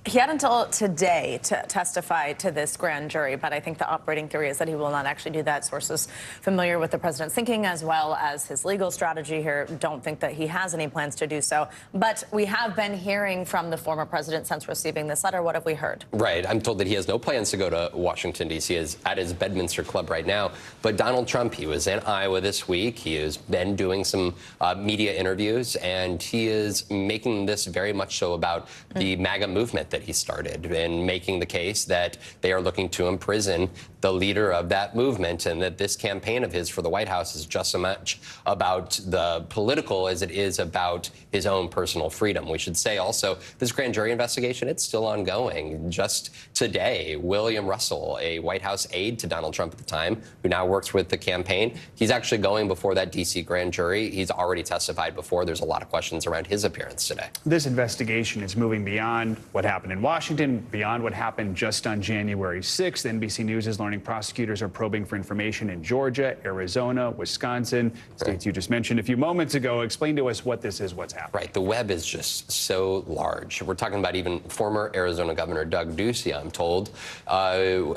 He had until today to testify to this grand jury, but I think the operating theory is that he will not actually do that. Sources familiar with the president's thinking as well as his legal strategy here don't think that he has any plans to do so. But we have been hearing from the former president since receiving this letter. What have we heard? Right. I'm told that he has no plans to go to Washington, D.C. He is at his Bedminster Club right now. But Donald Trump, he was in Iowa this week. He has been doing some media interviews, and he is making this very much so about the MAGA movement that he started, and making the case that they are looking to imprison the leader of that movement, and that this campaign of his for the White House is just so much about the political as it is about his own personal freedom. We should say also this grand jury investigation, it's still ongoing. Just today, William Russell, a White House aide to Donald Trump at the time, who now works with the campaign, he's actually going before that D.C. grand jury. He's already testified before. There's a lot of questions around his appearance today. This investigation is moving beyond what happened in Washington, beyond what happened just on January 6th. NBC News is learning prosecutors are probing for information in Georgia, Arizona, Wisconsin, states you just mentioned a few moments ago. Explain to us what this is, what's happening. Right. The web is just so large. We're talking about even former Arizona Governor Doug Ducey, I'm told,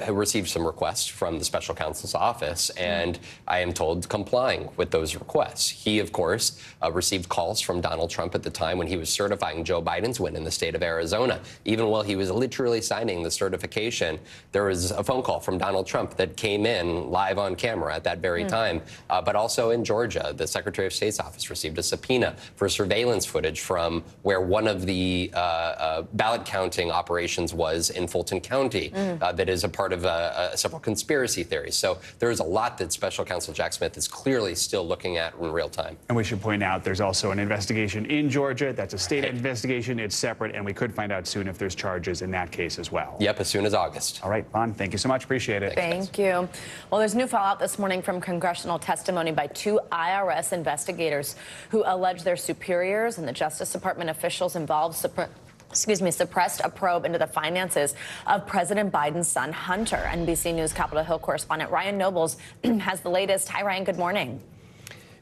received some requests from the special counsel's office, and I am told complying with those requests. He, of course, received calls from Donald Trump at the time when he was certifying Joe Biden's win in the state of Arizona. Even while he was literally signing the certification, there was a phone call from Donald Trump that came in live on camera at that very time. But also in Georgia, the Secretary of State's office received a subpoena for surveillance footage from where one of the ballot counting operations was in Fulton County that is a part of several conspiracy theories. So there is a lot that Special Counsel Jack Smith is clearly still looking at in real time. And we should point out there's also an investigation in Georgia. That's a state investigation. It's separate, and we could find out soon if there's charges in that case as well. Yep, as soon as August. All right, Vaughn, thank you so much. Appreciate it. Thank you. Well, there's new fallout this morning from congressional testimony by 2 IRS investigators who allege their superiors and the Justice Department officials involved suppressed a probe into the finances of President Biden's son, Hunter. NBC News Capitol Hill correspondent Ryan Nobles has the latest. Hi, Ryan. Good morning.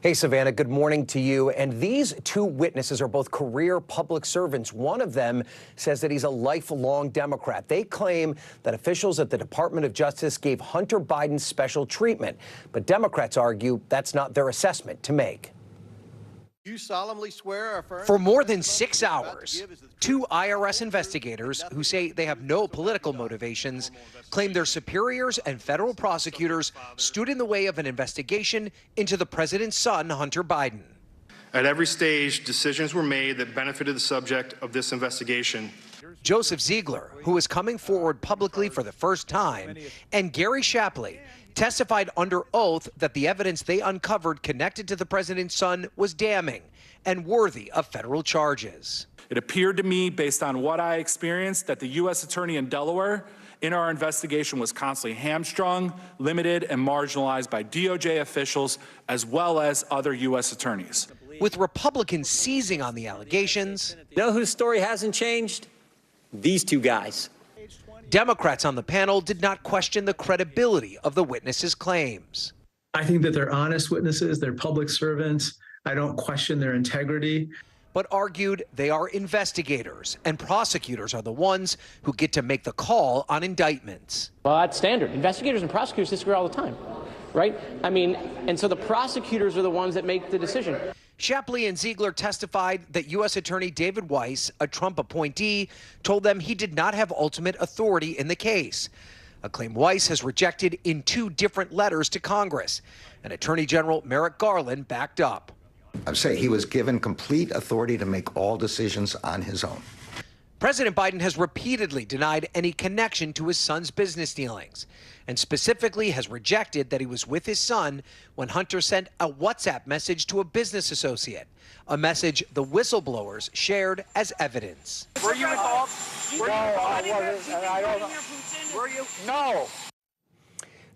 Hey, Savannah, good morning to you. And these 2 witnesses are both career public servants. One of them says that he's a lifelong Democrat. They claim that officials at the Department of Justice gave Hunter Biden special treatment. But Democrats argue that's not their assessment to make. You solemnly swear or affirm? For more than 6 hours, 2 IRS investigators who say they have no political motivations claim their superiors and federal prosecutors stood in the way of an investigation into the president's son, Hunter Biden. At every stage, decisions were made that benefited the subject of this investigation. Joseph Ziegler, who is coming forward publicly for the first time, and Gary Shapley testified under oath that the evidence they uncovered connected to the president's son was damning and worthy of federal charges. It appeared to me, based on what I experienced, that the U.S. Attorney in Delaware in our investigation was constantly hamstrung, limited, and marginalized by DOJ officials as well as other U.S. attorneys. With Republicans seizing on the allegations. You know whose story hasn't changed? These 2 guys. Democrats on the panel did not question the credibility of the witnesses' claims. I think that they're honest witnesses, they're public servants. I don't question their integrity. But argued they are investigators, and prosecutors are the ones who get to make the call on indictments. Well, that's standard. Investigators and prosecutors disagree all the time, right? I mean, and so the prosecutors are the ones that make the decision. Shapley and Ziegler testified that U.S. Attorney David Weiss, a Trump appointee, told them he did not have ultimate authority in the case, a claim Weiss has rejected in 2 different letters to Congress. And Attorney General Merrick Garland backed up. I'm saying he was given complete authority to make all decisions on his own. President Biden has repeatedly denied any connection to his son's business dealings, and specifically has rejected that he was with his son when Hunter sent a WhatsApp message to a business associate, a message the whistleblowers shared as evidence. Were you involved? No, I wasn't, and I don't know. Were you? No.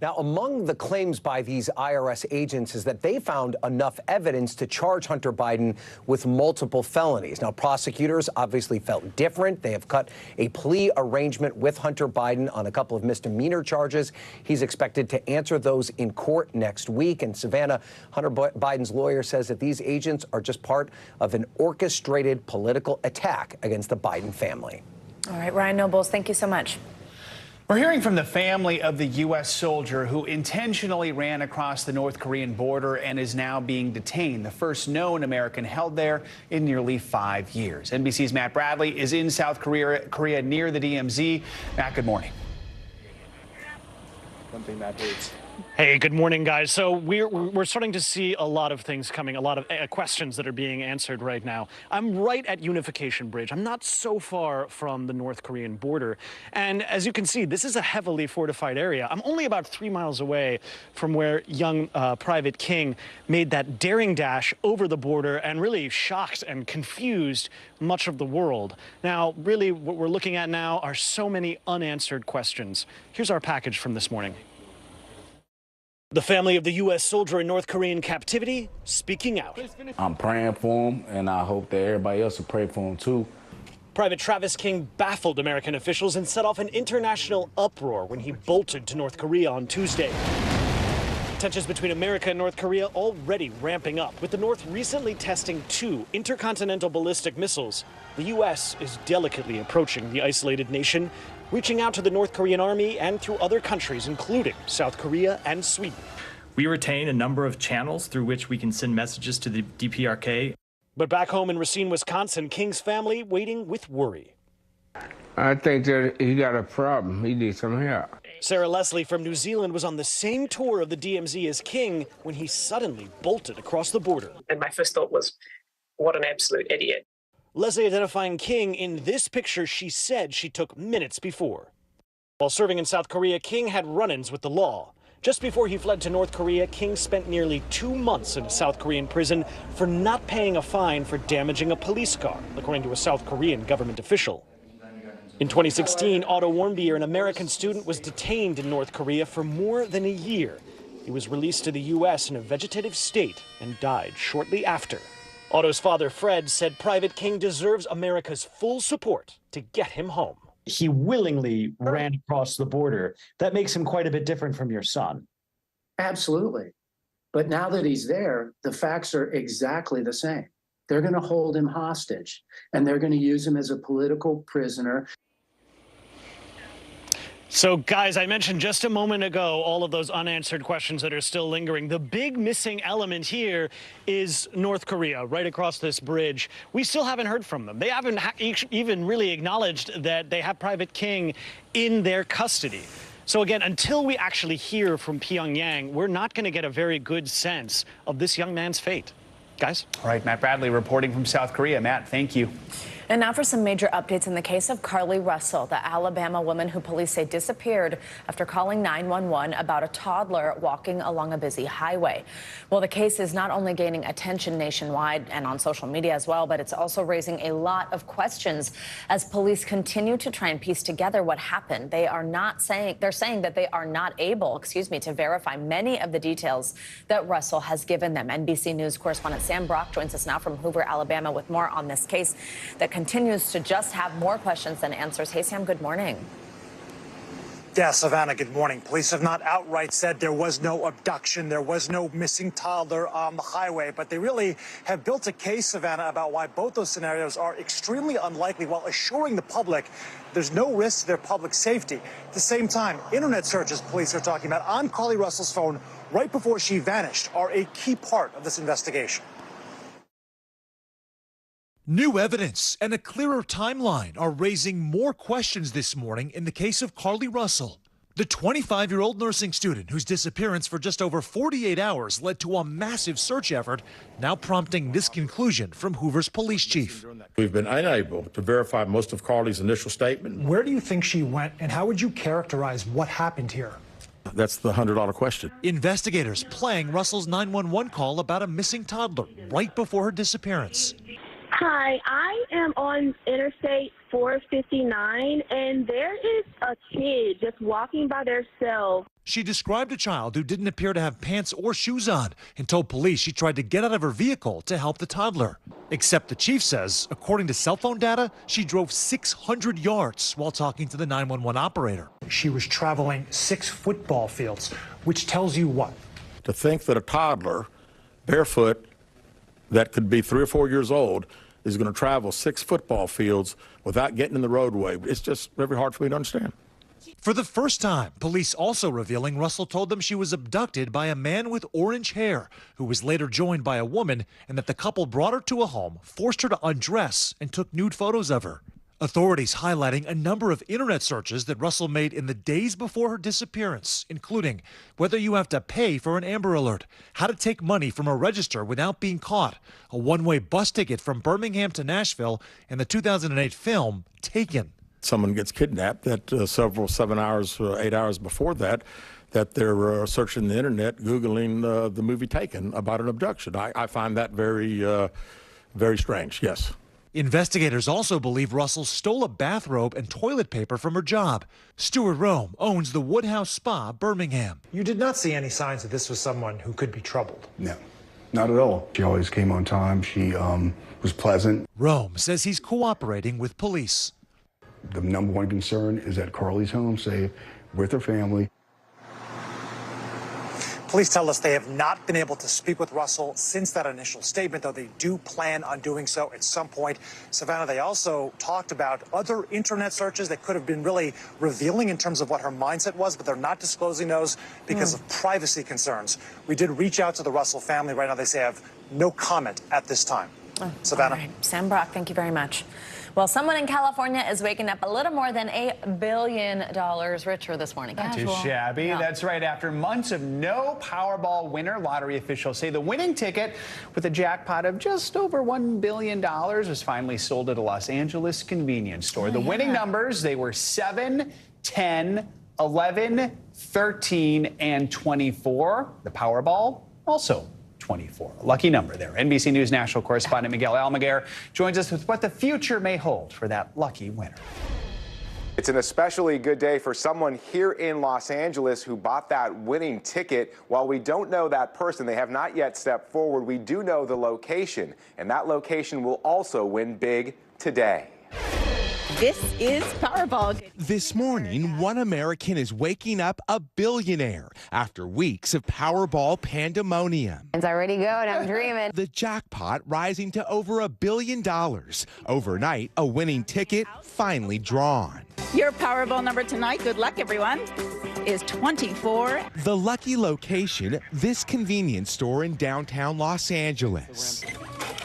Now, among the claims by these IRS agents is that they found enough evidence to charge Hunter Biden with multiple felonies. Now, prosecutors obviously felt different. They have cut a plea arrangement with Hunter Biden on a couple of misdemeanor charges. He's expected to answer those in court next week. And Savannah, Hunter Biden's lawyer says that these agents are just part of an orchestrated political attack against the Biden family. All right, Ryan Nobles, thank you so much. We're hearing from the family of the U.S. soldier who intentionally ran across the North Korean border and is now being detained, the first known American held there in nearly 5 years. NBC's Matt Bradley is in South Korea near the DMZ. Matt, good morning. Something that is. Hey, good morning, guys. So we're starting to see a lot of things coming, a lot of questions that are being answered right now. I'm right at Unification Bridge. I'm not so far from the North Korean border. And as you can see, this is a heavily fortified area. I'm only about 3 miles away from where young Private King made that daring dash over the border and really shocked and confused much of the world. Now, really, what we're looking at now are so many unanswered questions. Here's our package from this morning. The family of the U.S. soldier in North Korean captivity speaking out. I'm praying for him, and I hope that everybody else will pray for him, too. Private Travis King baffled American officials and set off an international uproar when he bolted to North Korea on Tuesday. Tensions between America and North Korea already ramping up, with the North recently testing 2 intercontinental ballistic missiles. The U.S. is delicately approaching the isolated nation, reaching out to the North Korean army and through other countries, including South Korea and Sweden. We retain a number of channels through which we can send messages to the DPRK. But back home in Racine, Wisconsin, King's family waiting with worry. I think that he got a problem. He needs some help. Sarah Leslie from New Zealand was on the same tour of the DMZ as King when he suddenly bolted across the border. And my first thought was, what an absolute idiot. Leslie identifying King in this picture she said she took minutes before. While serving in South Korea, King had run-ins with the law. Just before he fled to North Korea, King spent nearly 2 months in a South Korean prison for not paying a fine for damaging a police car, according to a South Korean government official. In 2016, Otto Warmbier, an American student, was detained in North Korea for more than a year. He was released to the U.S. in a vegetative state and died shortly after. Otto's father, Fred, said Private King deserves America's full support to get him home. He willingly ran across the border. That makes him quite a bit different from your son. Absolutely. But now that he's there, the facts are exactly the same. They're going to hold him hostage, and they're going to use him as a political prisoner. So, guys, I mentioned just a moment ago all of those unanswered questions that are still lingering. The big missing element here is North Korea, right across this bridge. We still haven't heard from them. They haven't even really acknowledged that they have Private King in their custody. So, again, until we actually hear from Pyongyang, we're not going to get a very good sense of this young man's fate. Guys? All right, Matt Bradley reporting from South Korea. Matt, thank you. And now for some major updates in the case of Carly Russell, the Alabama woman who police say disappeared after calling 911 about a toddler walking along a busy highway. Well, the case is not only gaining attention nationwide and on social media as well, but it's also raising a lot of questions as police continue to try and piece together what happened. They're saying that they are not able, to verify many of the details that Russell has given them. NBC News correspondent Sam Brock joins us now from Hoover, Alabama, with more on this case that continues to just have more questions than answers. Hey, Sam, good morning. Yeah, Savannah, good morning. Police have not outright said there was no abduction, there was no missing toddler on the highway, but they really have built a case, Savannah, about why both those scenarios are extremely unlikely while assuring the public there's no risk to their public safety. At the same time, internet searches police are talking about on Carly Russell's phone right before she vanished are a key part of this investigation. New evidence and a clearer timeline are raising more questions this morning in the case of Carly Russell, the 25-year-old nursing student whose disappearance for just over 48 hours led to a massive search effort, now prompting this conclusion from Hoover's police chief. We've been unable to verify most of Carly's initial statement. Where do you think she went, and how would you characterize what happened here? That's the $100 question. Investigators playing Russell's 911 call about a missing toddler right before her disappearance. Hi, I am on Interstate 459, and there is a kid just walking by themselves. She described a child who didn't appear to have pants or shoes on and told police she tried to get out of her vehicle to help the toddler. Except the chief says, according to cell phone data, she drove 600 yards while talking to the 911 operator. She was traveling 6 football fields, which tells you what? To think that a toddler, barefoot, that could be 3 or 4 years old, is going to travel 6 football fields without getting in the roadway. It's just very hard for me to understand. For the first time, police also revealing Russell told them she was abducted by a man with orange hair, who was later joined by a woman, and that the couple brought her to a home, forced her to undress, and took nude photos of her. Authorities highlighting a number of internet searches that Russell made in the days before her disappearance, including whether you have to pay for an Amber Alert, how to take money from a register without being caught, a one-way bus ticket from Birmingham to Nashville, and the 2008 film Taken. Someone gets kidnapped that 7 hours, 8 hours before that they're searching the internet, Googling the movie Taken about an abduction. I find that very, very strange, yes. Investigators also believe Russell stole a bathrobe and toilet paper from her job. Stuart Rome owns the Woodhouse Spa, Birmingham. You did not see any signs that this was someone who could be troubled. No, not at all. She always came on time. She was pleasant. Rome says he's cooperating with police. The number one concern is that Carly's home safe with her family. Police tell us they have not been able to speak with Russell since that initial statement, though they do plan on doing so at some point. Savannah, they also talked about other internet searches that could have been really revealing in terms of what her mindset was, but they're not disclosing those because of privacy concerns. We did reach out to the Russell family. Right now they say have no comment at this time. Savannah. All right. Sam Brock, thank you very much. Well, someone in California is waking up a little more than $1 billion richer this morning. Not too shabby. No. That's right. After months of no Powerball winner, lottery officials say the winning ticket with a jackpot of just over $1 billion was finally sold at a Los Angeles convenience store. The winning numbers, they were 7, 10, 11, 13, and 24. The Powerball also 24. A lucky number there. NBC News national correspondent Miguel Almaguer joins us with what the future may hold for that lucky winner. It's an especially good day for someone here in Los Angeles who bought that winning ticket. While we don't know that person, they have not yet stepped forward, we do know the location, and that location will also win big today. This is Powerball. This morning, one American is waking up a billionaire after weeks of Powerball pandemonium. It's already going. I'm dreaming. The jackpot rising to over $1 billion. Overnight, a winning ticket finally drawn. Your Powerball number tonight, good luck everyone, is 24. The lucky location, this convenience store in downtown Los Angeles.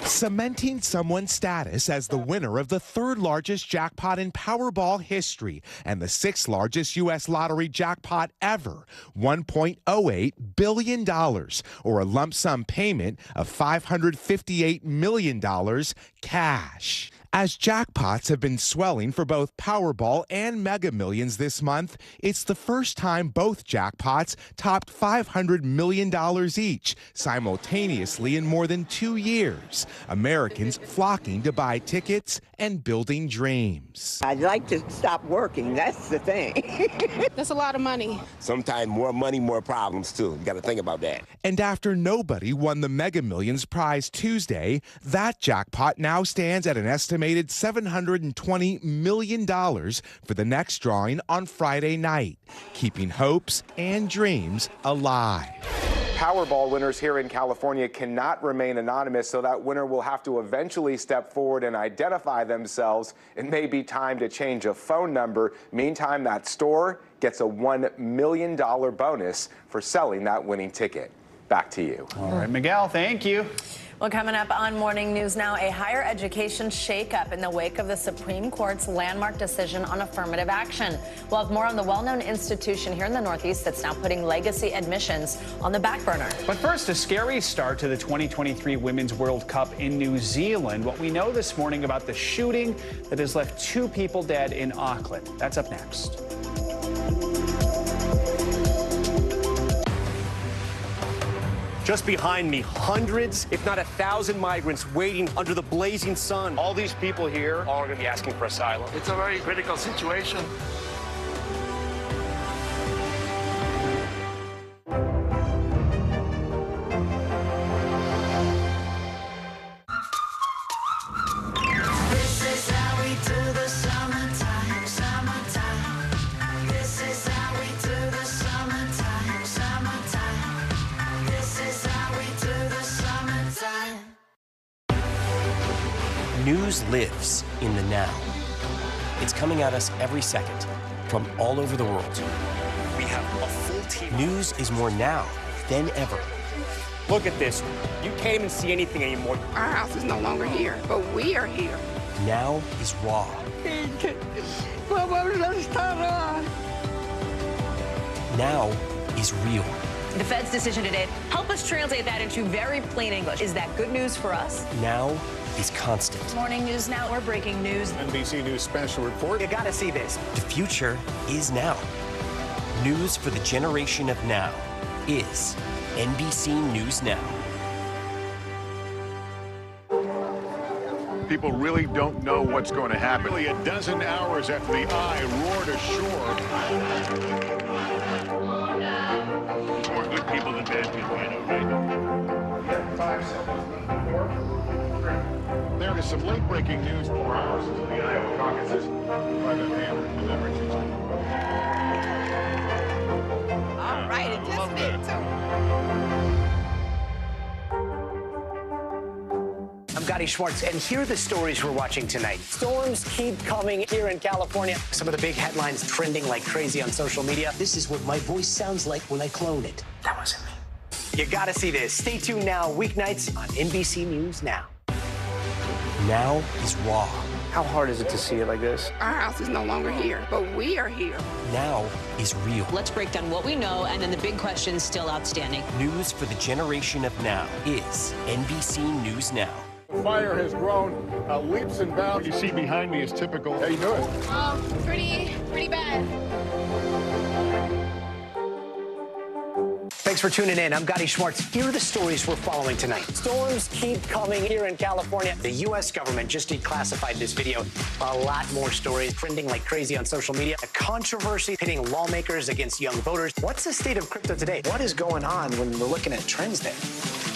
Cementing someone's status as the winner of the 3rd largest jackpot in Powerball history and the 6th largest U.S. lottery jackpot ever, $1.08 billion, or a lump sum payment of $558 million cash. As jackpots have been swelling for both Powerball and Mega Millions this month, it's the first time both jackpots topped $500 million each, simultaneously in more than 2 years. Americans flocking to buy tickets and building dreams. I'd like to stop working. That's the thing. That's a lot of money. Sometimes more money, more problems, too. You got to think about that. And after nobody won the Mega Millions prize Tuesday, that jackpot now stands at an estimated $720 million for the next drawing on Friday night, keeping hopes and dreams alive. Powerball winners here in California cannot remain anonymous, so that winner will have to eventually step forward and identify themselves. It may be time to change a phone number. Meantime, that store gets a $1 million bonus for selling that winning ticket. Back to you. All right, Miguel, thank you. Well, coming up on Morning News Now, a higher education shakeup in the wake of the Supreme Court's landmark decision on affirmative action. We'll have more on the well-known institution here in the Northeast that's now putting legacy admissions on the back burner. But first, a scary start to the 2023 Women's World Cup in New Zealand. What we know this morning about the shooting that has left 2 people dead in Auckland. That's up next. Just behind me, hundreds, if not 1,000 migrants waiting under the blazing sun. All these people here are going to be asking for asylum. It's a very critical situation. News lives in the now. It's coming at us every second from all over the world. We have a full team. News is more now than ever. Look at this. You can't even see anything anymore. Our house is no longer here, but we are here. Now is raw. Now is real. The Fed's decision today, help us translate that into very plain English. Is that good news for us? Now is constant. Morning News Now, we're breaking news. NBC News special report. You gotta see this. The future is now. News for the generation of now is NBC News Now. People really don't know what's going to happen. Nearly a dozen hours after the eye roared ashore. More good people than bad people, I know, right? 5 seconds. 4, 3. There is some late-breaking news 4 hours into the Iowa caucuses by the hand delivery. All right, it just fit too. I'm Gotti Schwartz, and here are the stories we're watching tonight. Storms keep coming here in California. Some of the big headlines trending like crazy on social media. This is what my voice sounds like when I clone it. That wasn't me. You gotta see this. Stay tuned now, weeknights on NBC News Now. Now is raw. How hard is it to see it like this? Our house is no longer here, but we are here. Now is real. Let's break down what we know and then the big questions still outstanding. News for the generation of now is NBC News Now. The fire has grown leaps and bounds. What you see behind me is typical. How you doing? Pretty bad. Thanks for tuning in. I'm Gotti Schwartz. Here are the stories we're following tonight. Storms keep coming here in California. The U.S. government just declassified this video. A lot more stories trending like crazy on social media. A controversy pitting lawmakers against young voters. What's the state of crypto today? What is going on when we're looking at trends there?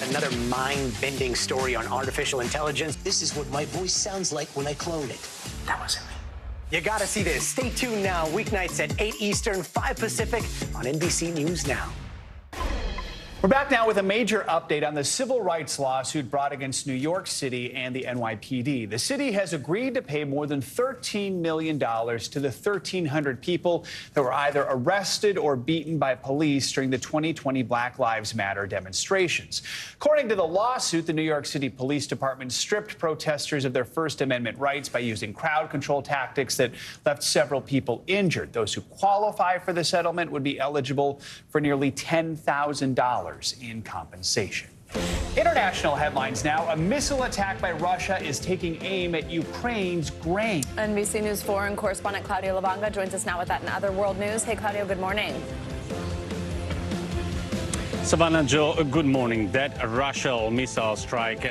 Another mind-bending story on artificial intelligence. This is what my voice sounds like when I clone it. That wasn't me. You gotta see this. Stay tuned now, weeknights at 8 Eastern, 5 Pacific on NBC News Now. We're back now with a major update on the civil rights lawsuit brought against New York City and the NYPD. The city has agreed to pay more than $13 million to the 1,300 people that were either arrested or beaten by police during the 2020 Black Lives Matter demonstrations. According to the lawsuit, the New York City Police Department stripped protesters of their First Amendment rights by using crowd control tactics that left several people injured. Those who qualify for the settlement would be eligible for nearly $10,000 in compensation. International headlines now. A missile attack by Russia is taking aim at Ukraine's grain. NBC News foreign correspondent Claudio Lavanga joins us now with that and other world news. Hey, Claudio, good morning. Savannah, Joe, good morning. That Russian missile strike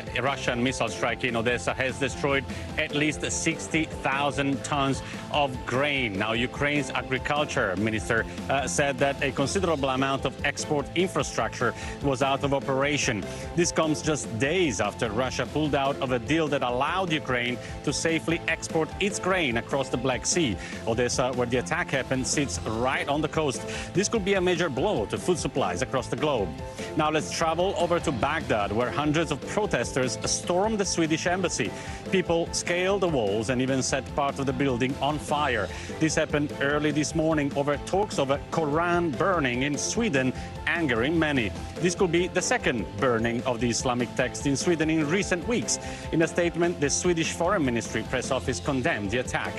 in Odessa has destroyed at least 60,000 tons of grain. Now, Ukraine's agriculture minister said that a considerable amount of export infrastructure was out of operation. This comes just days after Russia pulled out of a deal that allowed Ukraine to safely export its grain across the Black Sea. Odessa, where the attack happened, sits right on the coast. This could be a major blow to food supplies across the globe. globe. Now let's travel over to Baghdad, where hundreds of protesters stormed the Swedish embassy. People scaled the walls and even set part of the building on fire. This happened early this morning over talks of a Quran burning in Sweden, angering many. This could be the second burning of the Islamic text in Sweden in recent weeks. In a statement, the Swedish Foreign Ministry press office condemned the attack.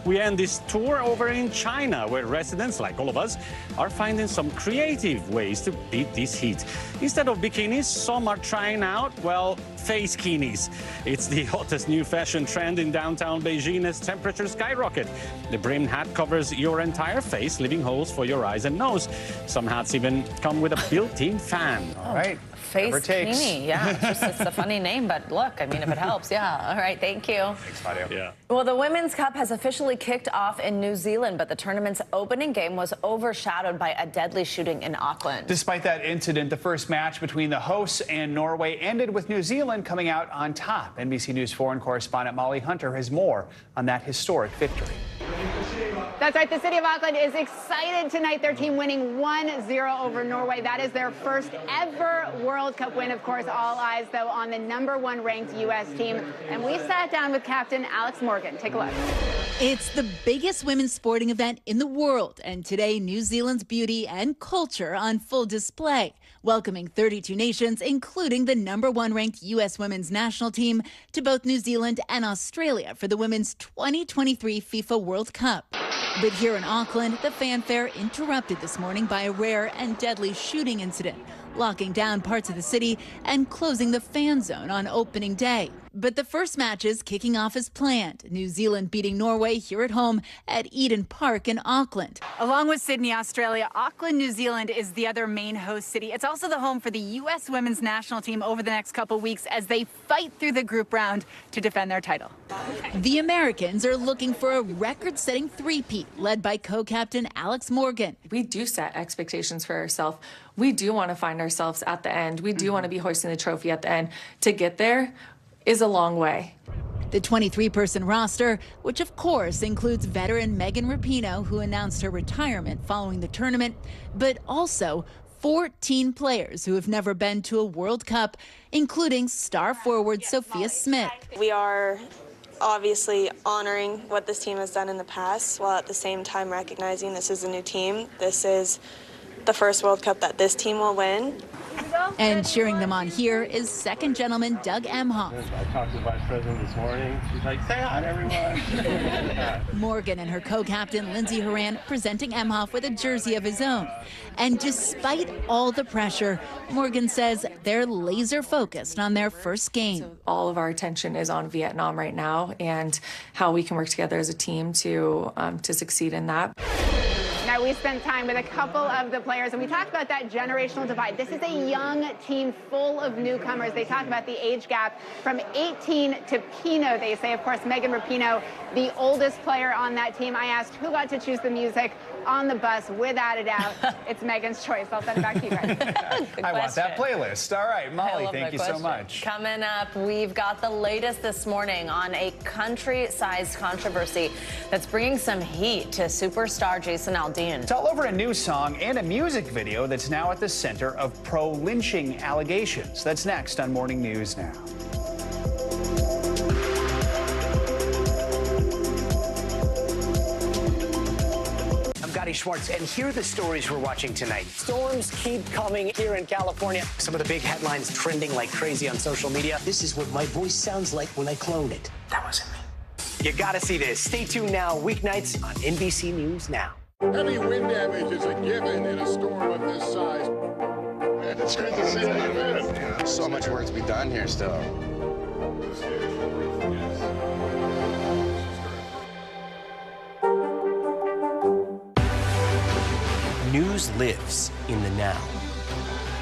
We end this tour over in China, where residents, like all of us, are finding some creative ways to beat this heat. Instead of bikinis, some are trying out, well, face kinis. It's the hottest new fashion trend in downtown Beijing as temperatures skyrocket. The brimmed hat covers your entire face, leaving holes for your eyes and nose. Some hats even come with a built-in fan. All right. Face Kini, yeah. It's a funny name, but look, I mean, if it helps, yeah. All right, thank you. Thanks, Claudio. Yeah. Well, the Women's Cup has officially kicked off in New Zealand, but the tournament's opening game was overshadowed by a deadly shooting in Auckland. Despite that incident, the first match between the hosts and Norway ended with New Zealand coming out on top. NBC News foreign correspondent Molly Hunter has more on that historic victory. That's right. The city of Auckland is excited tonight. Their team winning 1-0 over Norway. That is their first ever World Cup win. Of course, all eyes, though, on the #1 ranked U.S. team. And we sat down with Captain Alex Morgan. Take a look. It's the biggest women's sporting event in the world. And today, New Zealand's beauty and culture on full display, welcoming 32 nations, including the #1 ranked U.S. women's national team, to both New Zealand and Australia for the women's 2023 FIFA World Cup. But here in Auckland, the fanfare interrupted this morning by a rare and deadly shooting incident, locking down parts of the city and closing the fan zone on opening day. But the first matches kicking off as planned. New Zealand beating Norway here at home at Eden Park in Auckland. Along with Sydney, Australia, Auckland, New Zealand is the other main host city. It's also the home for the U.S. women's national team over the next couple weeks as they fight through the group round to defend their title. The Americans are looking for a record-setting three-peat led by co-captain Alex Morgan. We do set expectations for ourselves. We do want to find ourselves at the end. We do want to be hoisting the trophy at the end. To get there is a long way. The 23-person roster, which of course includes veteran Megan Rapinoe, who announced her retirement following the tournament, but also 14 players who have never been to a World Cup, including star forward Sophia Smith. We are obviously honoring what this team has done in the past, while at the same time recognizing this is a new team. This is the first World Cup that this team will win. And cheering them on here is second gentleman Doug Emhoff. I talked to the vice president this morning. She's like, say hi to everyone. Morgan and her co-captain Lindsay Horan presenting Emhoff with a jersey of his own. And despite all the pressure, Morgan says they're laser focused on their first game. So all of our attention is on Vietnam right now and how we can work together as a team to succeed in that. Now, we spent time with a couple of the players, and we talked about that generational divide. This is a young team full of newcomers. They talked about the age gap from 18 to Pinot, they say. Of course, Megan Rapinoe, the oldest player on that team. I asked who got to choose the music on the bus. Without a doubt, it's Megan's choice. I'll send it back to you guys. I want that playlist. All right, Molly, thank you so much. Coming up, we've got the latest this morning on a country-sized controversy that's bringing some heat to superstar Jason Aldean. It's all over a new song and a music video that's now at the center of pro-lynching allegations. That's next on Morning News Now. Scotty Schwartz, and here are the stories we're watching tonight. Storms keep coming here in California. Some of the big headlines trending like crazy on social media. This is what my voice sounds like when I clone it. That wasn't me. You gotta see this. Stay tuned now, weeknights on NBC News Now. Heavy wind damage is a given in a storm of this size. It's good to see you, man. So much work to be done here still. News lives in the now.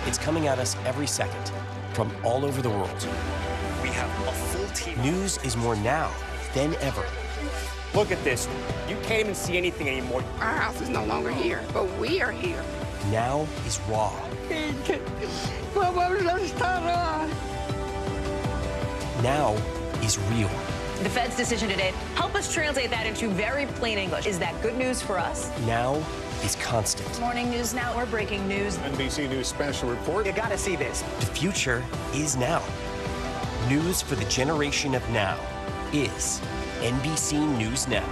It's coming at us every second from all over the world. We have a full team. News is more now than ever. Look at this. You can't even see anything anymore. Our house is no longer here, but we are here. Now is raw. Now is real. The Fed's decision today, help us translate that into very plain English. Is that good news for us? Now is constant. Morning News Now, we're breaking news. NBC News special report. You gotta see this. The future is now. News for the generation of now is NBC News Now.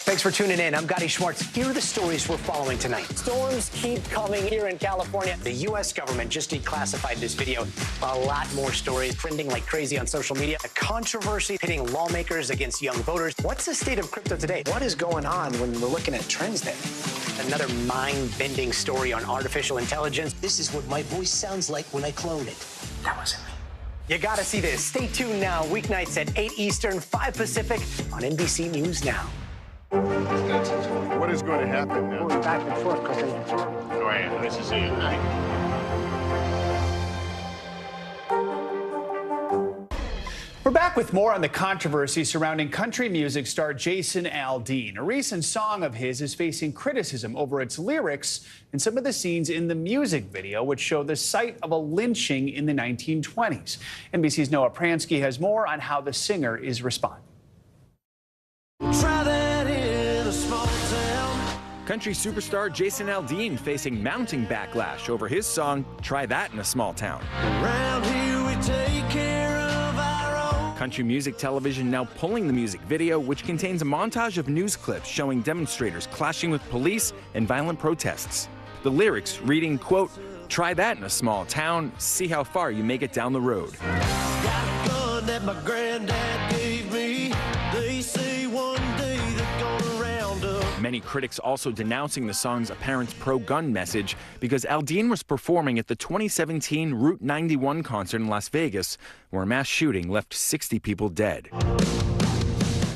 Thanks for tuning in. I'm Gotti Schwartz. Here are the stories we're following tonight. Storms keep coming here in California. The U.S. government just declassified this video. A lot more stories trending like crazy on social media. A controversy pitting lawmakers against young voters. What's the state of crypto today? What is going on when we're looking at trends there? Another mind-bending story on artificial intelligence. This is what my voice sounds like when I clone it. That wasn't me. You gotta see this. Stay tuned now. Weeknights at 8 Eastern, 5 Pacific on NBC News Now. What is going to happen now? Going back and forth quickly. Go ahead. Nice to see you tonight. We're back with more on the controversy surrounding country music star Jason Aldean. A recent song of his is facing criticism over its lyrics and some of the scenes in the music video, which show the site of a lynching in the 1920s. NBC's Noah Pransky has more on how the singer is responding. Try that in a small town. Country superstar Jason Aldean facing mounting backlash over his song, Try That in a Small Town. Around here we take care of our own. Country Music Television now pulling the music video, which contains a montage of news clips showing demonstrators clashing with police and violent protests. The lyrics reading, quote, "Try that in a small town, see how far you make it down the road." Got a gun that my granddad gave me. They say one day they're gonna round up. Many critics also denouncing the song's apparent pro-gun message because Aldean was performing at the 2017 Route 91 concert in Las Vegas, where a mass shooting left 60 people dead.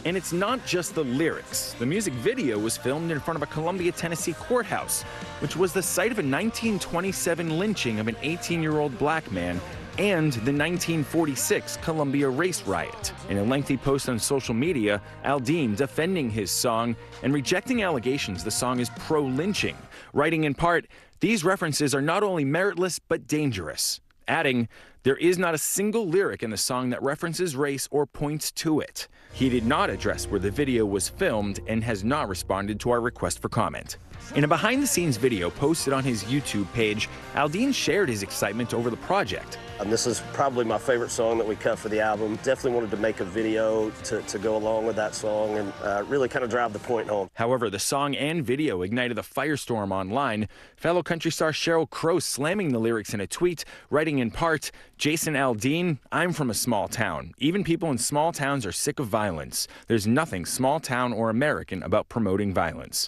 And it's not just the lyrics. The music video was filmed in front of a Columbia, Tennessee courthouse, which was the site of a 1927 lynching of an 18-year-old black man and the 1946 Columbia race riot. In a lengthy post on social media, Aldean defending his song and rejecting allegations the song is pro-lynching, writing in part, "These references are not only meritless but dangerous," adding, "There is not a single lyric in the song that references race or points to it." He did not address where the video was filmed and has not responded to our request for comment. In a behind-the-scenes video posted on his YouTube page, Aldean shared his excitement over the project. This is probably my favorite song that we cut for the album. Definitely wanted to make a video to go along with that song and really kind of drive the point home. However, the song and video ignited a firestorm online. Fellow country star Sheryl Crow slamming the lyrics in a tweet, writing in part, "Jason Aldean, I'm from a small town. Even people in small towns are sick of violence. There's nothing small town or American about promoting violence."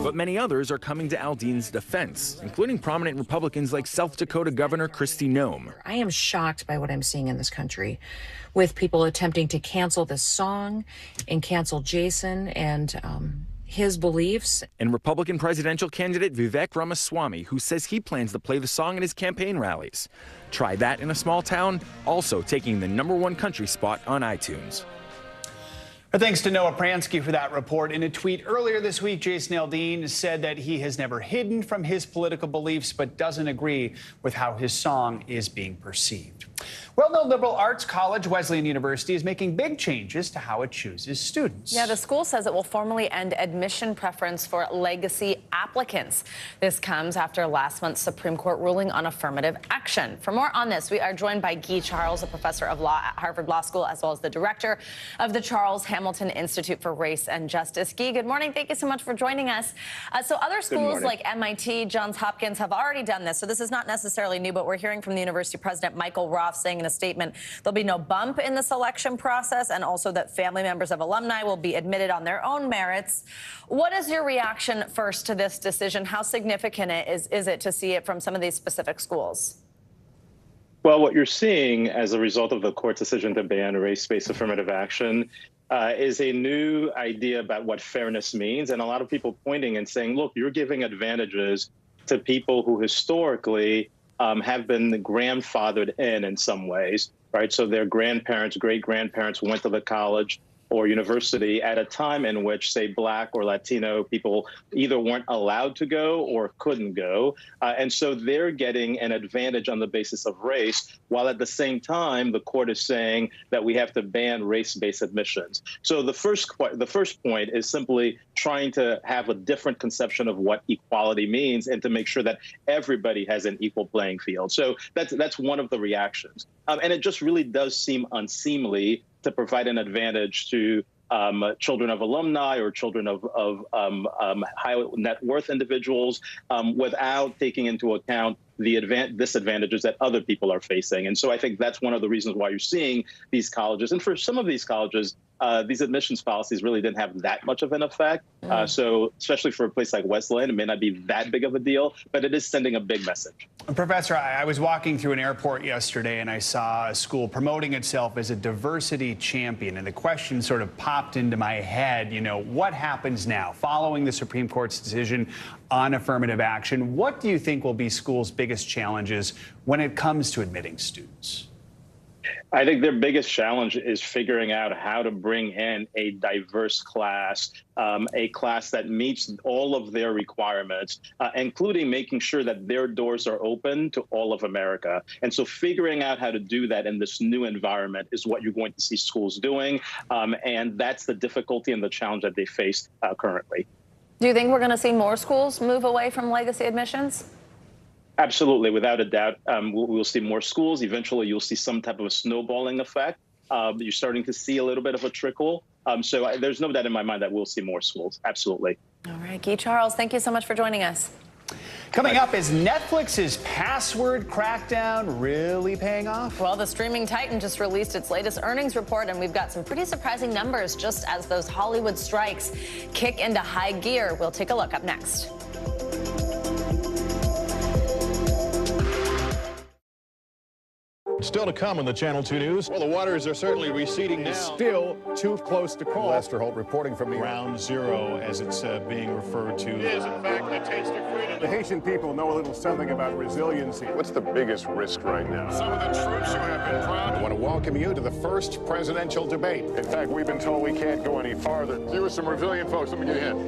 But many others are coming to Aldean's defense, including prominent Republicans like South Dakota Governor Kristi Noem. I am shocked by what I'm seeing in this country, with people attempting to cancel this song and cancel Jason and his beliefs. And Republican presidential candidate Vivek Ramaswamy, who says he plans to play the song at his campaign rallies. Try That in a Small Town, also taking the #1 country spot on iTunes. Thanks to Noah Pransky for that report. In a tweet earlier this week, Jason Aldean said that he has never hidden from his political beliefs, but doesn't agree with how his song is being perceived. Well-known liberal arts college, Wesleyan University, is making big changes to how it chooses students. Yeah, the school says it will formally end admission preference for legacy applicants. This comes after last month's Supreme Court ruling on affirmative action. For more on this, we are joined by Guy Charles, a professor of law at Harvard Law School, as well as the director of the Charles Hamilton Institute for Race and Justice. Guy, good morning. Thank you so much for joining us. So other schools like MIT, Johns Hopkins have already done this, so this is not necessarily new, but we're hearing from the university president, Michael Roth, saying in a statement there'll be no bump in the selection process, and also that family members of alumni will be admitted on their own merits. What is your reaction first to this decision? How significant is it to see it from some of these specific schools? Well, what you're seeing as a result of the court's decision to ban race-based affirmative action is a new idea about what fairness means, and a lot of people pointing and saying, look, you're giving advantages to people who historically have been grandfathered in some ways, right? So their grandparents, great-grandparents went to the college, or university at a time in which, say, Black or Latino people either weren't allowed to go or couldn't go. And so they're getting an advantage on the basis of race, while at the same time, the court is saying that we have to ban race-based admissions. So the first point is simply trying to have a different conception of what equality means and to make sure that everybody has an equal playing field. So that's one of the reactions. And it just really does seem unseemly to provide an advantage to children of alumni or children of high net worth individuals without taking into account the disadvantages that other people are facing. And so I think that's one of the reasons why you're seeing these colleges. And for some of these colleges, these admissions policies really didn't have that much of an effect. So especially for a place like Wesleyan, it may not be that big of a deal, but it is sending a big message. Professor, I was walking through an airport yesterday and I saw a school promoting itself as a diversity champion. And the question sort of popped into my head, you know, what happens now following the Supreme Court's decision on affirmative action? What do you think will be schools' biggest challenges when it comes to admitting students? I think their biggest challenge is figuring out how to bring in a diverse class, a class that meets all of their requirements, including making sure that their doors are open to all of America. And so figuring out how to do that in this new environment is what you're going to see schools doing. And that's the difficulty and the challenge that they face currently. Do you think we're going to see more schools move away from legacy admissions? Absolutely, without a doubt. We'll see more schools. Eventually, you'll see some type of a snowballing effect. You're starting to see a little bit of a trickle. So there's no doubt in my mind that we'll see more schools. Absolutely. All right, Guy Charles, thank you so much for joining us. Coming up, is Netflix's password crackdown really paying off? Well, the streaming titan just released its latest earnings report, and we've got some pretty surprising numbers just as those Hollywood strikes kick into high gear. We'll take a look up next. Still to come on the Channel 2 News. Well, the waters are certainly receding now. Still too close to call. Lester Holt reporting from Ground Zero, as it's being referred to. It is, in fact, the taste of freedom. The Haitian people know a little something about resiliency. What's the biggest risk right now? Some of the troops who have been crowned. I want to welcome you to the first presidential debate. In fact, we've been told we can't go any farther. You were some resilient folks. Let me get a hint.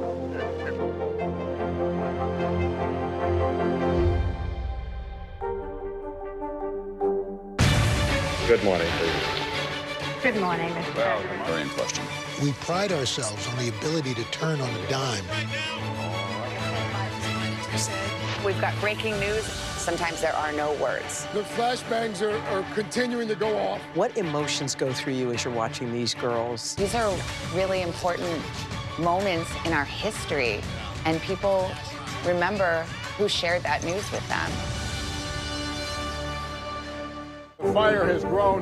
Good morning, please. Good morning, Mr. President. Very in question. We pride ourselves on the ability to turn on a dime. We've got breaking news. Sometimes there are no words. The flashbangs are continuing to go off. What emotions go through you as you're watching these girls? These are really important moments in our history, and people remember who shared that news with them. The fire has grown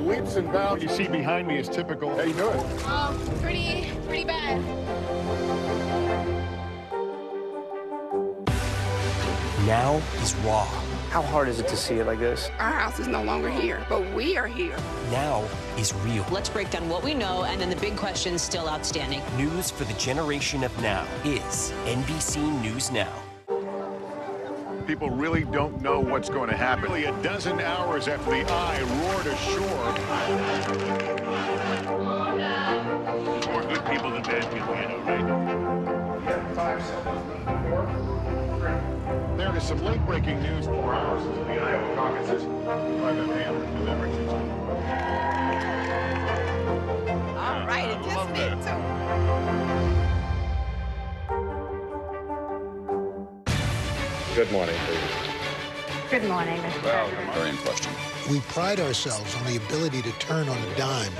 leaps and bounds. What you see behind me is typical. How you doing? Pretty bad. Now is raw. How hard is it to see it like this? Our house is no longer here, but we are here. Now is real. Let's break down what we know and then the big questions still outstanding. News for the generation of now is NBC News Now. People really don't know what's going to happen. Nearly a dozen hours after the eye roared ashore. More good people than bad people, you know, right? 5 seconds. 4, 3. There is some late-breaking news 4 hours into the Iowa caucuses. All right, it just fit too. Good morning, please. Good morning, Mr. President. Very in question. We pride ourselves on the ability to turn on a dime.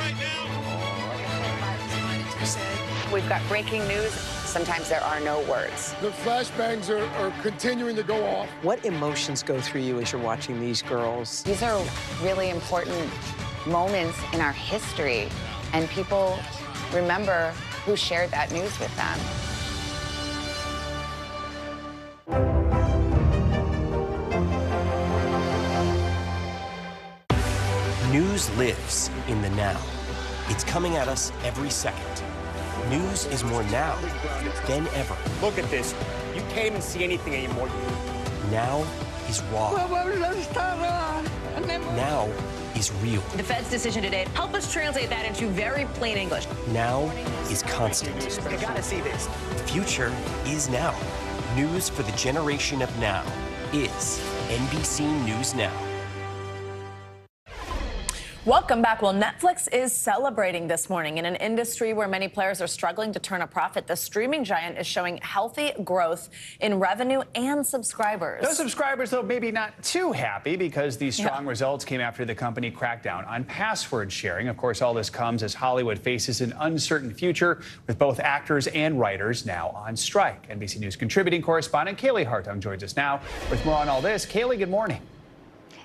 We've got breaking news. Sometimes there are no words. The flashbangs are continuing to go off. What emotions go through you as you're watching these girls? These are really important moments in our history, and people remember who shared that news with them. News lives in the now. It's coming at us every second. News is more now than ever. Look at this. You can't even see anything anymore. Now is raw. Now is is real. The Fed's decision today, help us translate that into very plain English. Now is constant. You gotta see this. The future is now. News for the generation of now is NBC News Now. Welcome back. Well, Netflix is celebrating this morning. In an industry where many players are struggling to turn a profit, the streaming giant is showing healthy growth in revenue and subscribers. Those subscribers, though, maybe not too happy because these strong results came after the company cracked down on password sharing. Of course, all this comes as Hollywood faces an uncertain future with both actors and writers now on strike. NBC News contributing correspondent Kaylee Hartung joins us now with more on all this. Kaylee, good morning.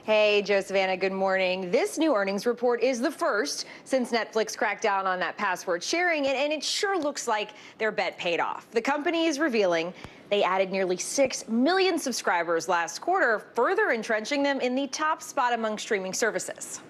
Hey, Joe, Savannah, good morning. This new earnings report is the first since Netflix cracked down on that password sharing, and it sure looks like their bet paid off. The company is revealing they added nearly 6 million subscribers last quarter, further entrenching them in the top spot among streaming services.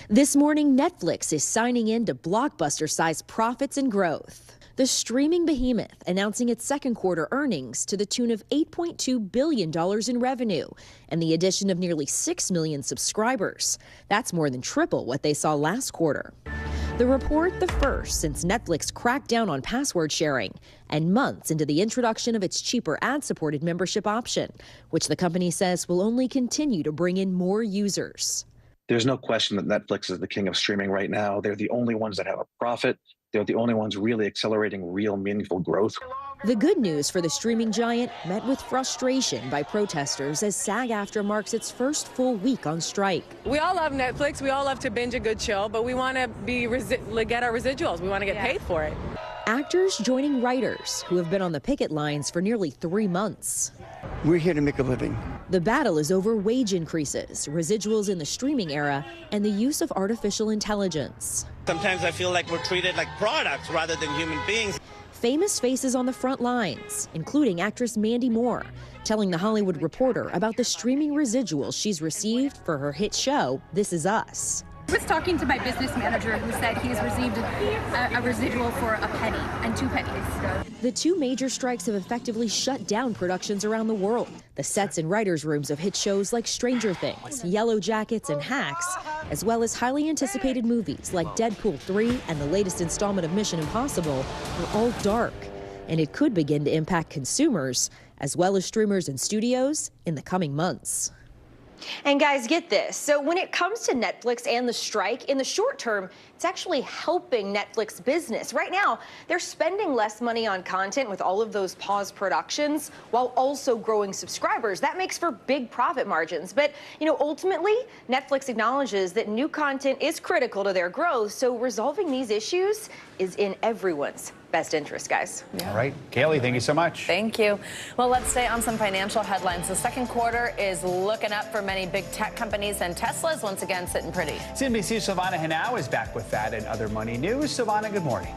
This morning, Netflix is signing in to blockbuster-sized profits and growth. The streaming behemoth announcing its second quarter earnings to the tune of $8.2 billion in revenue and the addition of nearly 6 million subscribers. That's more than triple what they saw last quarter. The report, the first since Netflix cracked down on password sharing and months into the introduction of its cheaper ad-supported membership option, which the company says will only continue to bring in more users. There's no question that Netflix is the king of streaming right now. They're the only ones that have a profit. They're the only ones really accelerating real meaningful growth. The good news for the streaming giant met with frustration by protesters as SAG-AFTRA marks its first full week on strike. We all love Netflix. We all love to binge a good show, but we want to get our residuals. We want to get paid for it. Actors joining writers who have been on the picket lines for nearly 3 months. We're here to make a living. The battle is over wage increases, residuals in the streaming era, and the use of artificial intelligence. Sometimes I feel like we're treated like products rather than human beings. Famous faces on the front lines, including actress Mandy Moore, telling The Hollywood Reporter about the streaming residuals she's received for her hit show, This Is Us. I was talking to my business manager who said he has received a residual for a penny and 2 pennies. The 2 major strikes have effectively shut down productions around the world. The sets and writers' rooms of hit shows like Stranger Things, Yellow Jackets, and Hacks, as well as highly anticipated movies like Deadpool 3 and the latest installment of Mission Impossible, are all dark. And it could begin to impact consumers, as well as streamers and studios, in the coming months. And guys, get this. So when it comes to Netflix and the strike, in the short term, it's actually helping Netflix business. Right now, they're spending less money on content with all of those paused productions while also growing subscribers. That makes for big profit margins. But, ultimately, Netflix acknowledges that new content is critical to their growth. So resolving these issues is in everyone's best interest, guys. Yeah. All right. Kaylee, thank you so much. Thank you. Well, let's stay on some financial headlines. The second quarter is looking up for many big tech companies, and Tesla's once again sitting pretty. CNBC's Savannah Henao is back with that and other money news. Savannah, good morning.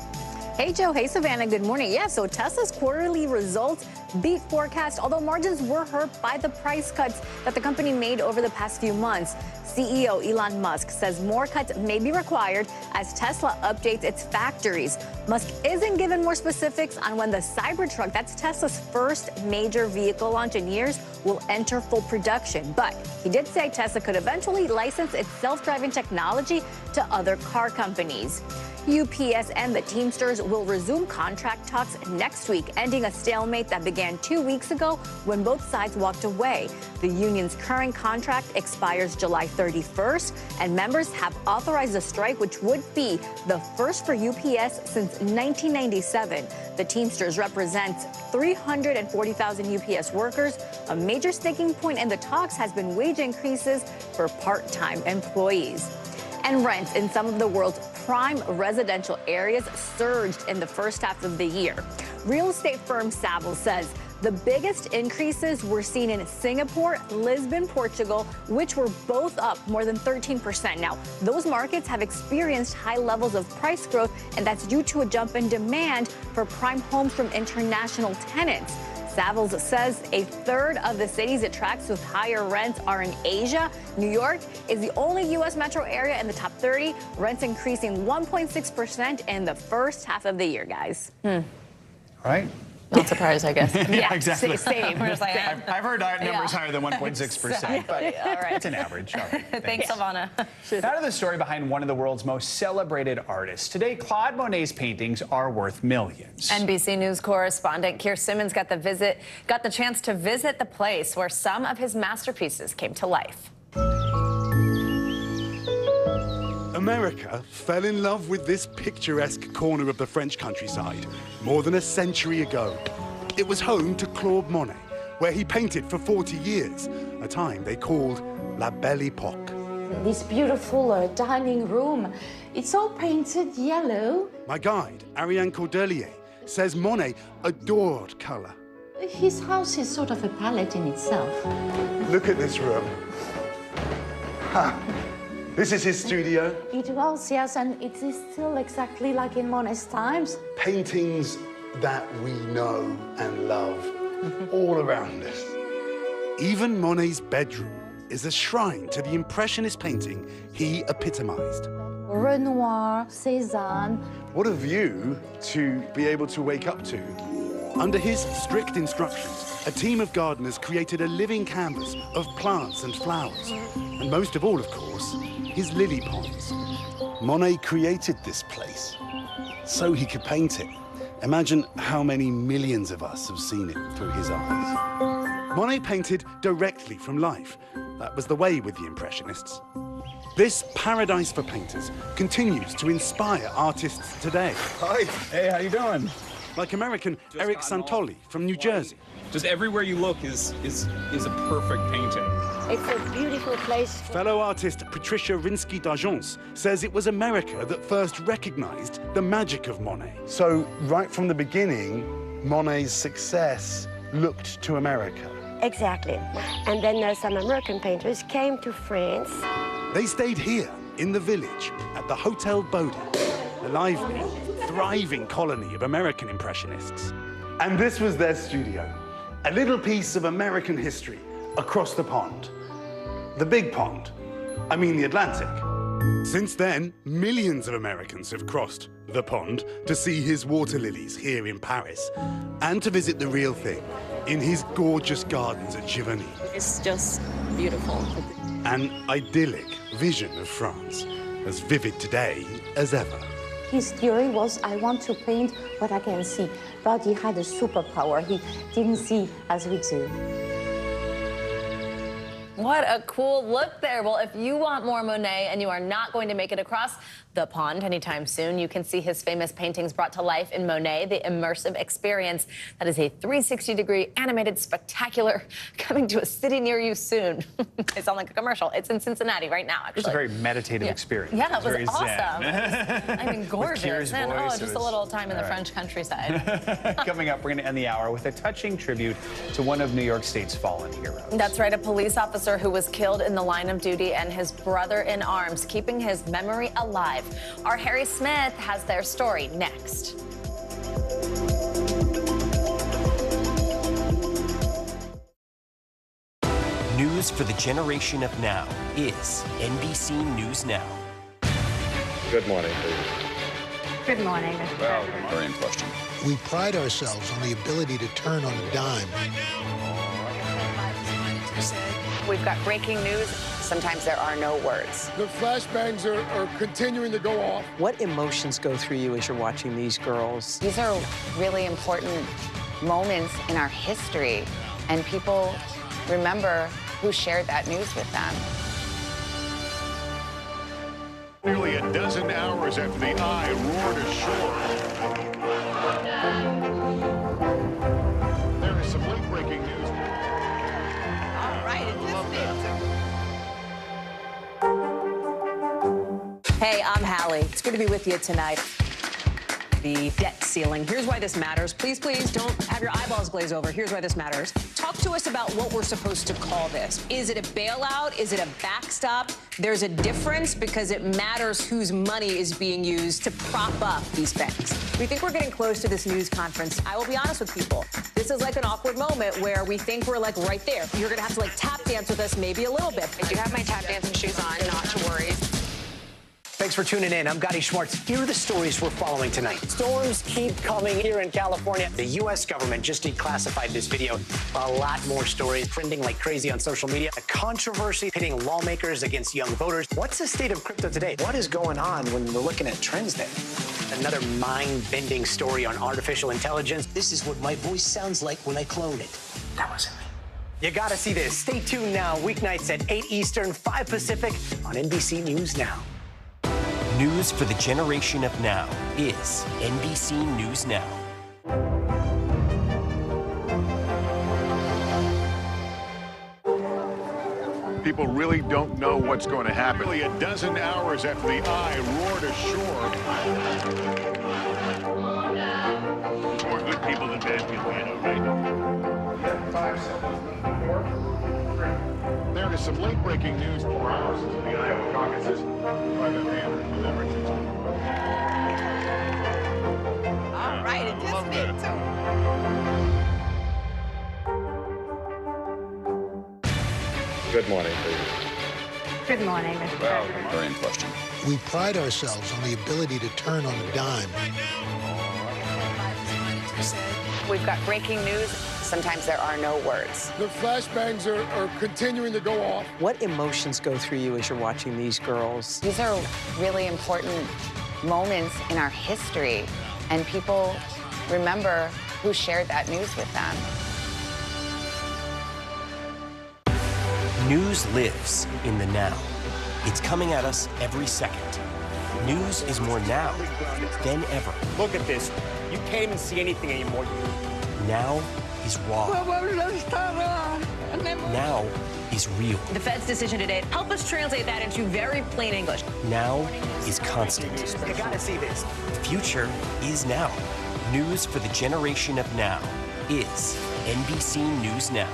Hey, Joe. Hey, Savannah. Good morning. Yeah, so Tesla's quarterly results beat forecast, although margins were hurt by the price cuts that the company made over the past few months. CEO Elon Musk says more cuts may be required as Tesla updates its factories. Musk isn't given more specifics on when the Cybertruck, that's Tesla's first major vehicle launch in years, will enter full production. But he did say Tesla could eventually license its self-driving technology to other car companies. UPS and the Teamsters will resume contract talks next week, ending a stalemate that began 2 weeks ago when both sides walked away. The union's current contract expires July 31st, and members have authorized a strike, which would be the first for UPS since 1997. The Teamsters represents 340,000 UPS workers. A major sticking point in the talks has been wage increases for part-time employees. And rents in some of the world's prime residential areas surged in the first half of the year. Real estate firm Savills says the biggest increases were seen in Singapore, Lisbon, Portugal, which were both up more than 13%. Now, those markets have experienced high levels of price growth, and that's due to a jump in demand for prime homes from international tenants. Savills says a third of the cities it tracks with higher rents are in Asia. New York is the only U.S. metro area in the top 30, rents increasing 1.6% in the first half of the year, guys. All right. Not surprised, I guess. Yeah, exactly. Same. We're just like, I've heard numbers higher than 1.6%, but all right. it's an average. All right, Thanks, Silvana. Now to the story behind one of the world's most celebrated artists. Today, Claude Monet's paintings are worth millions. NBC News correspondent Keir Simmons got the chance to visit the place where some of his masterpieces came to life. America fell in love with this picturesque corner of the French countryside more than a century ago. It was home to Claude Monet, where he painted for 40 years, a time they called La Belle Époque. This beautiful dining room, it's all painted yellow. My guide, Ariane Cordelier, says Monet adored color. His house is sort of a palette in itself. Look at this room. Ha. This is his studio. It was, yes, and it is still exactly like in Monet's times. Paintings that we know and love all around us. Even Monet's bedroom is a shrine to the Impressionist painting he epitomized. Renoir, Cézanne. What a view to be able to wake up to. Under his strict instructions, a team of gardeners created a living canvas of plants and flowers. And most of all, of course, his lily ponds. Monet created this place so he could paint it. Imagine how many millions of us have seen it through his eyes. Monet painted directly from life. That was the way with the Impressionists. This paradise for painters continues to inspire artists today. Hi. Hey, how you doing? Like American Eric Santoli from New Jersey. Just everywhere you look is a perfect painting. It's a beautiful place. Fellow artist Patricia Rinsky d'Argence says it was America that first recognized the magic of Monet. So right from the beginning, Monet's success looked to America. Exactly. And then some American painters came to France. They stayed here in the village at the Hotel Baudin, a lively, thriving colony of American Impressionists. And this was their studio, a little piece of American history across the pond. The big pond, I mean the Atlantic. Since then, millions of Americans have crossed the pond to see his water lilies here in Paris and to visit the real thing in his gorgeous gardens at Giverny. It's just beautiful. An idyllic vision of France, as vivid today as ever. His theory was, I want to paint what I can see, but he had a superpower. He didn't see as we do. What a cool look there. Well, if you want more Monet and you are not going to make it across the pond anytime soon, you can see his famous paintings brought to life in Monet, the immersive experience. That is a 360-degree animated spectacular coming to a city near you soon. I sound like a commercial. It's in Cincinnati right now, actually. It was a very meditative experience. Yeah, it was very awesome. zen. I mean, gorgeous. And, just a little time in the French countryside. Coming up, we're going to end the hour with a touching tribute to one of New York State's fallen heroes. That's right, a police officer who was killed in the line of duty and his brother in arms, keeping his memory alive. Our Harry Smith has their story next. News for the generation of now is NBC News Now. Good morning, please. Good morning. Well, very in question. We pride ourselves on the ability to turn on a dime. We've got breaking news. Sometimes there are no words. The flashbangs are continuing to go off. What emotions go through you as you're watching these girls? These are really important moments in our history, and people remember who shared that news with them. Nearly a dozen hours after the eye roared ashore. There is some late-breaking news. All right, Hey, I'm Hallie. It's good to be with you tonight. The debt ceiling. Here's why this matters. Please, please don't have your eyeballs glaze over. Here's why this matters. Talk to us about what we're supposed to call this. Is it a bailout? Is it a backstop? There's a difference because it matters whose money is being used to prop up these banks. We think we're getting close to this news conference. I will be honest with people. This is like an awkward moment where we think we're like right there. You're going to have to like tap dance with us maybe a little bit. I do have my tap dancing shoes on, not to worry. Thanks for tuning in. I'm Gotti Schwartz. Here are the stories we're following tonight. Storms keep coming here in California. The U.S. government just declassified this video. A lot more stories trending like crazy on social media. A controversy pitting lawmakers against young voters. What's the state of crypto today? What is going on when we're looking at trends there? Another mind-bending story on artificial intelligence. This is what my voice sounds like when I clone it. That wasn't me. You gotta see this. Stay tuned now, weeknights at 8 Eastern, 5 Pacific on NBC News Now. News for the generation of now is NBC News Now. People really don't know what's going to happen. Nearly a dozen hours after the eye roared ashore. More good people than bad people, you know, right? 5 seconds. 4, 3. There is some late-breaking news 4 hours into the Iowa caucuses. By the man delivered. All right, it just me too. Good morning, please. Good morning, Mr. President. Very in question. We pride ourselves on the ability to turn on a dime. We've got breaking news. Sometimes there are no words. The flashbangs are continuing to go off. What emotions go through you as you're watching these girls? These are really important moments in our history, and people remember who shared that news with them. News lives in the now. It's coming at us every second. News is more now than ever. Look at this. You can't even see anything anymore. Now is raw. Now is real. The Fed's decision today, help us translate that into very plain English. Now is constant. You gotta see this. The future is now. News for the generation of now is NBC News Now.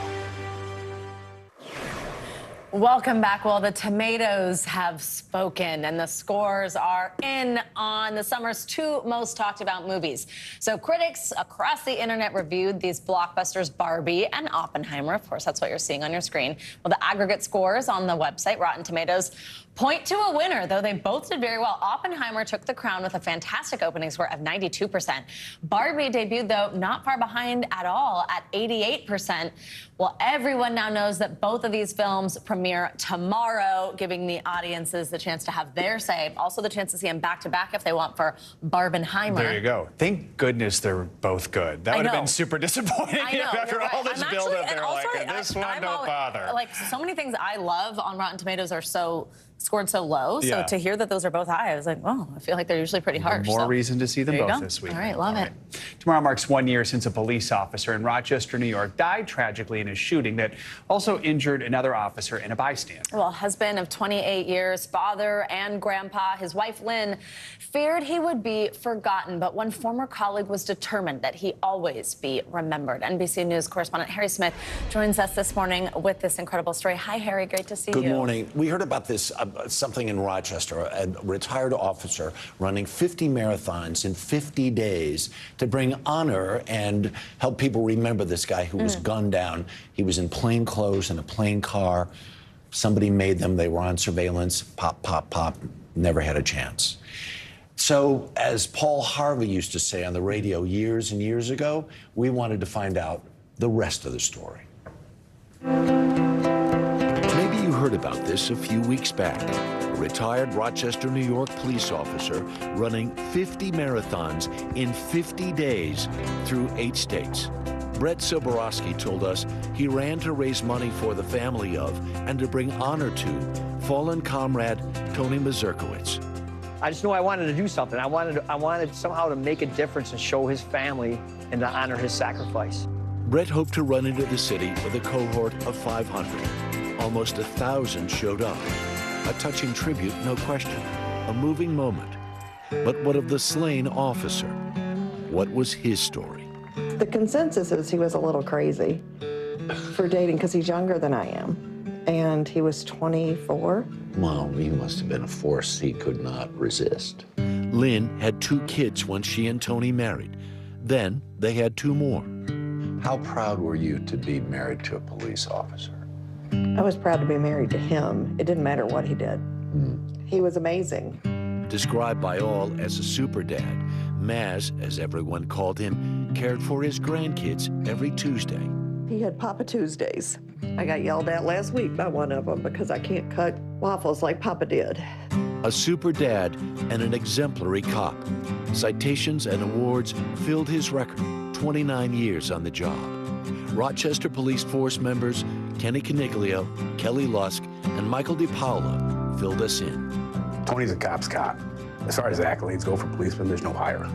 Welcome back. Well, the tomatoes have spoken and the scores are in on the summer's 2 most talked about movies. So critics across the internet reviewed these blockbusters Barbie and Oppenheimer. Of course, that's what you're seeing on your screen. Well, the aggregate scores on the website Rotten Tomatoes point to a winner, though they both did very well. Oppenheimer took the crown with a fantastic opening score of 92%. Barbie debuted, though, not far behind at all at 88%. Well, everyone now knows that both of these films premiere tomorrow, giving the audiences the chance to have their say. Also the chance to see them back-to-back if they want for Barbenheimer. There you go. Thank goodness they're both good. That would have been super disappointing after all this build-up. They're like, this one don't bother. Like, so many things I love on Rotten Tomatoes are scored so low. So to hear that those are both high, I was like, oh, I feel like they're usually pretty harsh. More reason to see them both this week. All right, love it. Tomorrow marks 1 year since a police officer in Rochester, New York, died tragically in a shooting that also injured another officer and a bystander. Well, husband of 28 years, father and grandpa, his wife Lynn, feared he would be forgotten, but one former colleague was determined that he always be remembered. NBC News correspondent Harry Smith joins us this morning with this incredible story. Hi, Harry. Great to see you. Good morning. We heard about this, something in Rochester, a retired officer running 50 marathons in 50 days to bring honor and help people remember this guy who was gunned down. He was in plain clothes in a plain car. Somebody made them. They were on surveillance. Pop, pop, pop. Never had a chance. So, as Paul Harvey used to say on the radio years and years ago, we wanted to find out the rest of the story. Maybe you heard about this a few weeks back. A retired Rochester, New York police officer running 50 marathons in 50 days through 8 states. Brett Soborowski told us he ran to raise money for the family of and to bring honor to fallen comrade Tony Mazurkowicz. I just knew I wanted to do something. I wanted somehow to make a difference and show his family and to honor his sacrifice. Brett hoped to run into the city with a cohort of 500. Almost 1,000 showed up. A touching tribute, no question. A moving moment. But what of the slain officer? What was his story? The consensus is he was a little crazy for dating because he's younger than I am. And he was 24. Well, he must have been a force he could not resist. Lynn had 2 kids when she and Tony married. Then they had 2 more. How proud were you to be married to a police officer? I was proud to be married to him. It didn't matter what he did. He was amazing. Described by all as a super dad, Maz, as everyone called him, cared for his grandkids every Tuesday. He had Papa Tuesdays. I got yelled at last week by one of them because I can't cut waffles like Papa did. A super dad and an exemplary cop. Citations and awards filled his record, 29 years on the job. Rochester Police Force members Kenny Caniglio, Kelly Lusk, and Michael DiPaola filled us in. Tony's a cop's cop. As far as accolades go for policemen, there's no higher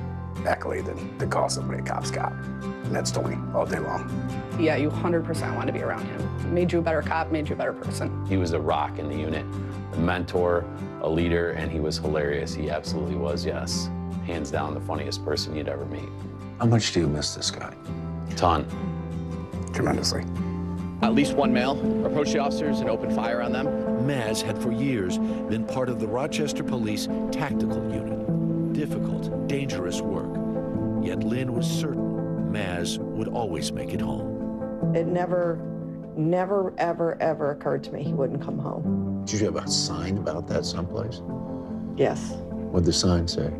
accolade than to call somebody a cop's cop. And that's Tony all day long. Yeah, you 100% want to be around him. Made you a better cop, made you a better person. He was a rock in the unit, a mentor, a leader, and he was hilarious. He absolutely was, yes. Hands down, the funniest person you'd ever meet. How much do you miss this guy? Ton. Tremendously. At least one male approached the officers and opened fire on them. Maz had for years been part of the Rochester Police Tactical Unit. Difficult, dangerous work. Yet Lynn was certain Maz would always make it home. It never, ever, ever occurred to me he wouldn't come home. Did you have a sign about that someplace? Yes. What'd the sign say?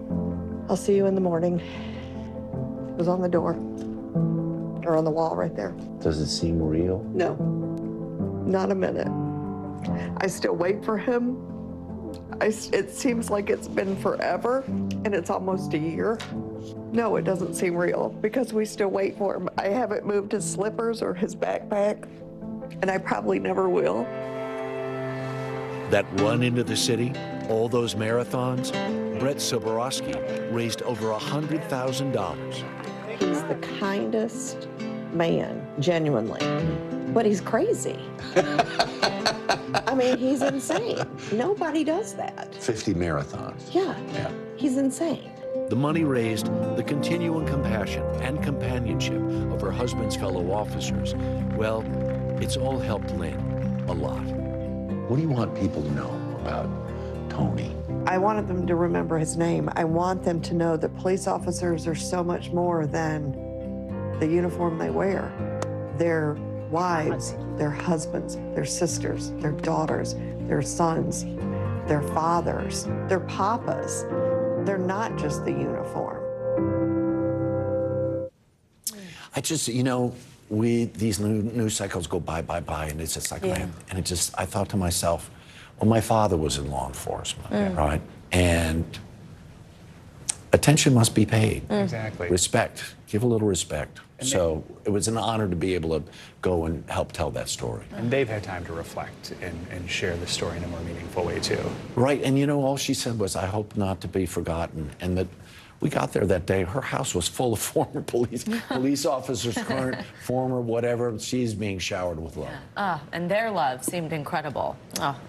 I'll see you in the morning. It was on the door, or on the wall right there. Does it seem real? No, not a minute. I still wait for him. It seems like it's been forever, and it's almost a year. No, it doesn't seem real, because we still wait for him. I haven't moved his slippers or his backpack, and I probably never will. That run into the city, all those marathons, Brett Soborowski raised over $100,000. He's the kindest man, genuinely, but he's crazy. I mean, he's insane. Nobody does that. 50 marathons. Yeah, he's insane. The money raised, the continuing compassion and companionship of her husband's fellow officers, well, it's all helped Lynn a lot. What do you want people to know about Tony? I wanted them to remember his name. I want them to know that police officers are so much more than the uniform they wear. Their wives, their husbands, their sisters, their daughters, their sons, their fathers, their papas. They're not just the uniform. I just, you know, these news cycles go by, and it's just like, man, and I thought to myself, well, my father was in law enforcement, right? And attention must be paid. Exactly. Respect, give a little respect. And so it was an honor to be able to go and help tell that story. And they've had time to reflect and share the story in a more meaningful way, too. Right, and you know, all she said was, I hope not to be forgotten. And that we got there that day, her house was full of former police officers, current, former, whatever. She's being showered with love. And their love seemed incredible.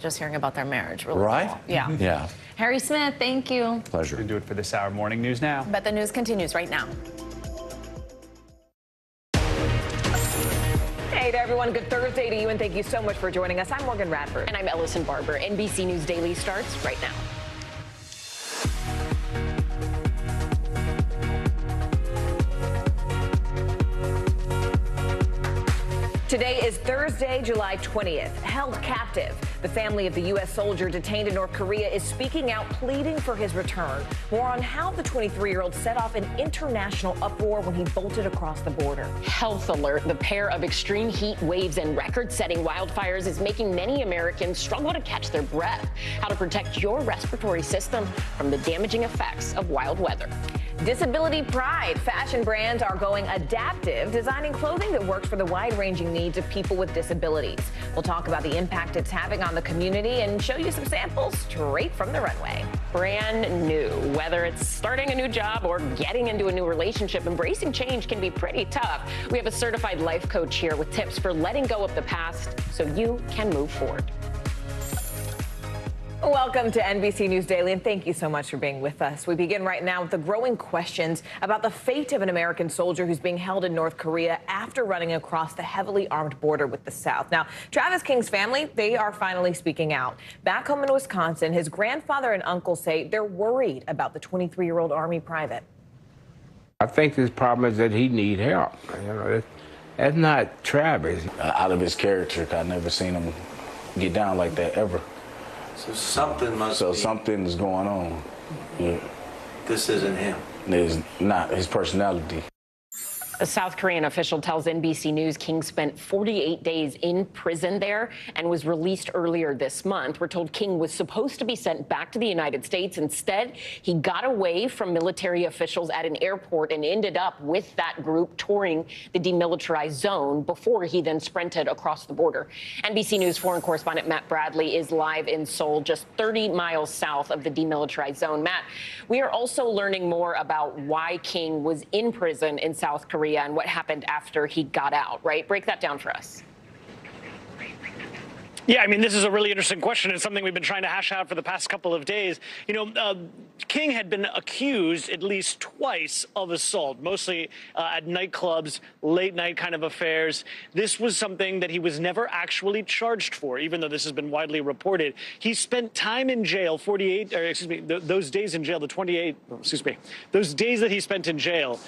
Just hearing about their marriage. Really right? Cool. Yeah. Yeah. Harry Smith, thank you. Pleasure. We're going to do it for this hour. Morning News Now. But the news continues right now. Hey there, everyone. Good Thursday to you, and thank you so much for joining us. I'm Morgan Radford. And I'm Ellison Barber. NBC News Daily starts right now. Today is Thursday, July 20th. Held captive. The family of the U.S. soldier detained in North Korea is speaking out, pleading for his return. More on how the 23-year-old set off an international uproar when he bolted across the border. Health alert. The pair of extreme heat waves and record-setting wildfires is making many Americans struggle to catch their breath. How to protect your respiratory system from the damaging effects of wild weather. Disability pride. Fashion brands are going adaptive, designing clothing that works for the wide-ranging needs of people with disabilities. We'll talk about the impact it's having on the community and show you some samples straight from the runway. Brand new. Whether it's starting a new job or getting into a new relationship, embracing change can be pretty tough. We have a certified life coach here with tips for letting go of the past so you can move forward. Welcome to NBC News Daily, and thank you so much for being with us. We begin right now with the growing questions about the fate of an American soldier who's being held in North Korea after running across the heavily armed border with the South. Now, Travis King's family, they are finally speaking out. Back home in Wisconsin, his grandfather and uncle say they're worried about the 23-year-old Army private. I think his problem is that he needs help. You know, that's not Travis. Out of his character, I've never seen him get down like that ever. So something must So something's going on. Yeah. This isn't him. It's not his personality. A South Korean official tells NBC News King spent 48 days in prison there and was released earlier this month. We're told King was supposed to be sent back to the United States. Instead, he got away from military officials at an airport and ended up with that group touring the demilitarized zone before he then sprinted across the border. NBC News foreign correspondent Matt Bradley is live in Seoul, just 30 miles south of the demilitarized zone. Matt, we are also learning more about why King was in prison in South Korea and what happened after he got out, right? Break that down for us. Yeah, I mean, this is a really interesting question. It's something we've been trying to hash out for the past couple of days. You know, King had been accused at least twice of assault, mostly at nightclubs, late night kind of affairs. This was something that he was never actually charged for, even though this has been widely reported. He spent time in jail, those days in jail, those days that he spent in jail,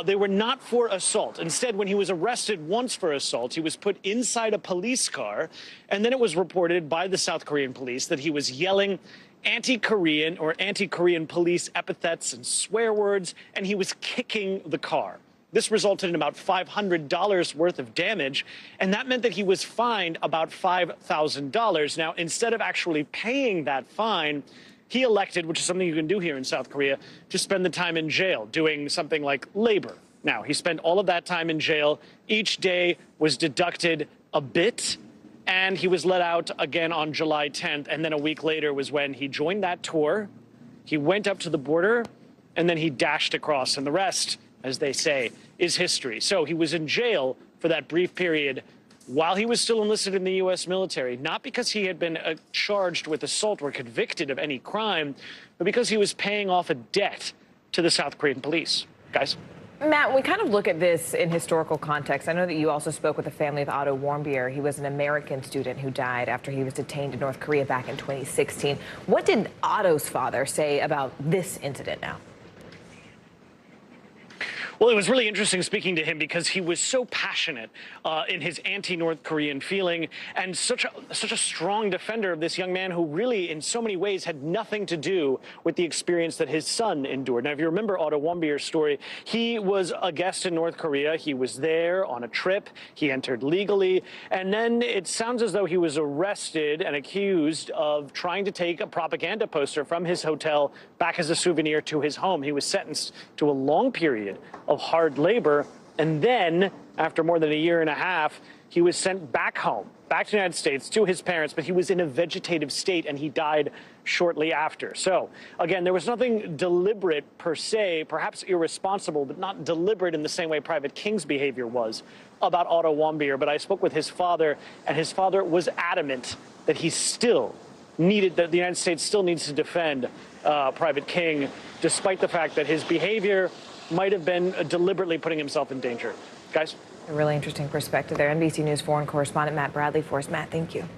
they were not for assault. Instead, when he was arrested once for assault, he was put inside a police car, and then it was reported by the South Korean police that he was yelling anti-Korean or anti-Korean police epithets and swear words, and he was kicking the car. This resulted in about $500 worth of damage, and that meant that he was fined about $5,000. Now, instead of actually paying that fine, he elected, which is something you can do here in South Korea, to spend the time in jail doing something like labor. Now, he spent all of that time in jail. Each day was deducted a bit, and he was let out again on July 10th. And then a week later was when he joined that tour. He went up to the border, and then he dashed across. And the rest, as they say, is history. So he was in jail for that brief period while he was still enlisted in the U.S. military, not because he had been charged with assault or convicted of any crime, but because he was paying off a debt to the South Korean police. Guys? Matt, we kind of look at this in historical context. I know that you also spoke with the family of Otto Warmbier. He was an American student who died after he was detained in North Korea back in 2016. What did Otto's father say about this incident now? Well, it was really interesting speaking to him because he was so passionate in his anti-North Korean feeling and such a strong defender of this young man who really, in so many ways, had nothing to do with the experience that his son endured. Now, if you remember Otto Warmbier's story, he was a guest in North Korea. He was there on a trip. He entered legally. And then it sounds as though he was arrested and accused of trying to take a propaganda poster from his hotel back as a souvenir to his home. He was sentenced to a long period of hard labor, and then after more than a year and a half, he was sent back home, back to the United States, to his parents, but he was in a vegetative state and he died shortly after. So again, there was nothing deliberate per se, perhaps irresponsible, but not deliberate in the same way Private King's behavior was about Otto Warmbier. But I spoke with his father, and his father was adamant that he still needed, that the United States still needs to defend Private King, despite the fact that his behavior might have been deliberately putting himself in danger. Guys? A really interesting perspective there. NBC News foreign correspondent Matt Bradley for us. Matt, thank you.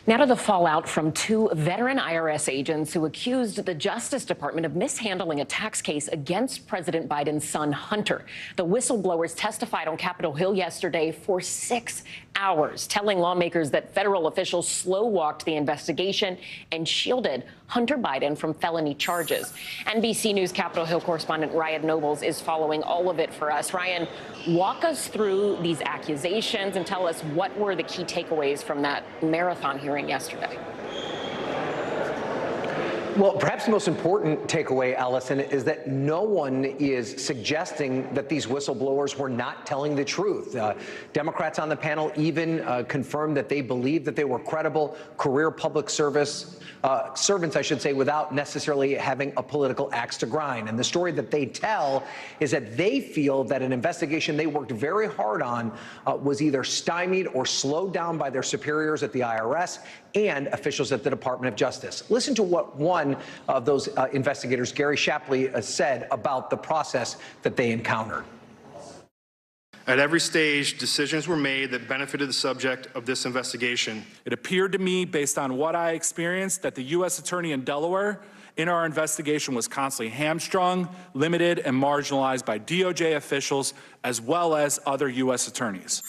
Now to the fallout from two veteran IRS agents who accused the Justice Department of mishandling a tax case against President Biden's son, Hunter. The whistleblowers testified on Capitol Hill yesterday for 6 hours, telling lawmakers that federal officials slow-walked the investigation and shielded Hunter Biden from felony charges. NBC News Capitol Hill correspondent Ryan Nobles is following all of it for us. Ryan, walk us through these accusations and tell us what were the key takeaways from that marathon hearing yesterday. Well, perhaps the most important takeaway, Allison, is that no one is suggesting that these whistleblowers were not telling the truth. Democrats on the panel even confirmed that they believed that they were credible career public service servants, I should say, without necessarily having a political axe to grind. And the story that they tell is that they feel that an investigation they worked very hard on was either stymied or slowed down by their superiors at the IRS and officials at the Department of Justice. Listen to what one of those investigators, Gary Shapley, said about the process that they encountered. At every stage, decisions were made that benefited the subject of this investigation. It appeared to me, based on what I experienced, that the U.S. Attorney in Delaware in our investigation was constantly hamstrung, limited, and marginalized by DOJ officials as well as other U.S. attorneys.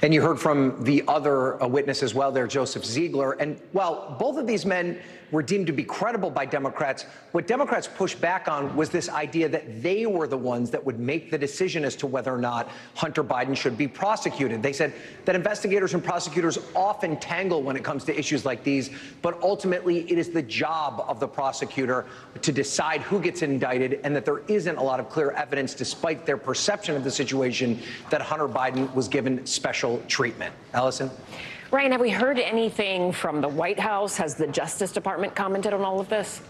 And you heard from the other witness as well there, Joseph Ziegler. And while both of these men were deemed to be credible by Democrats, what Democrats pushed back on was this idea that they were the ones that would make the decision as to whether or not Hunter Biden should be prosecuted. They said that investigators and prosecutors often tangle when it comes to issues like these, but ultimately it is the job of the prosecutor to decide who gets indicted, and that there isn't a lot of clear evidence, despite their perception of the situation, that Hunter Biden was given special treatment. Allison? Ryan, have we heard anything from the White House? Has the Justice Department commented on all of this?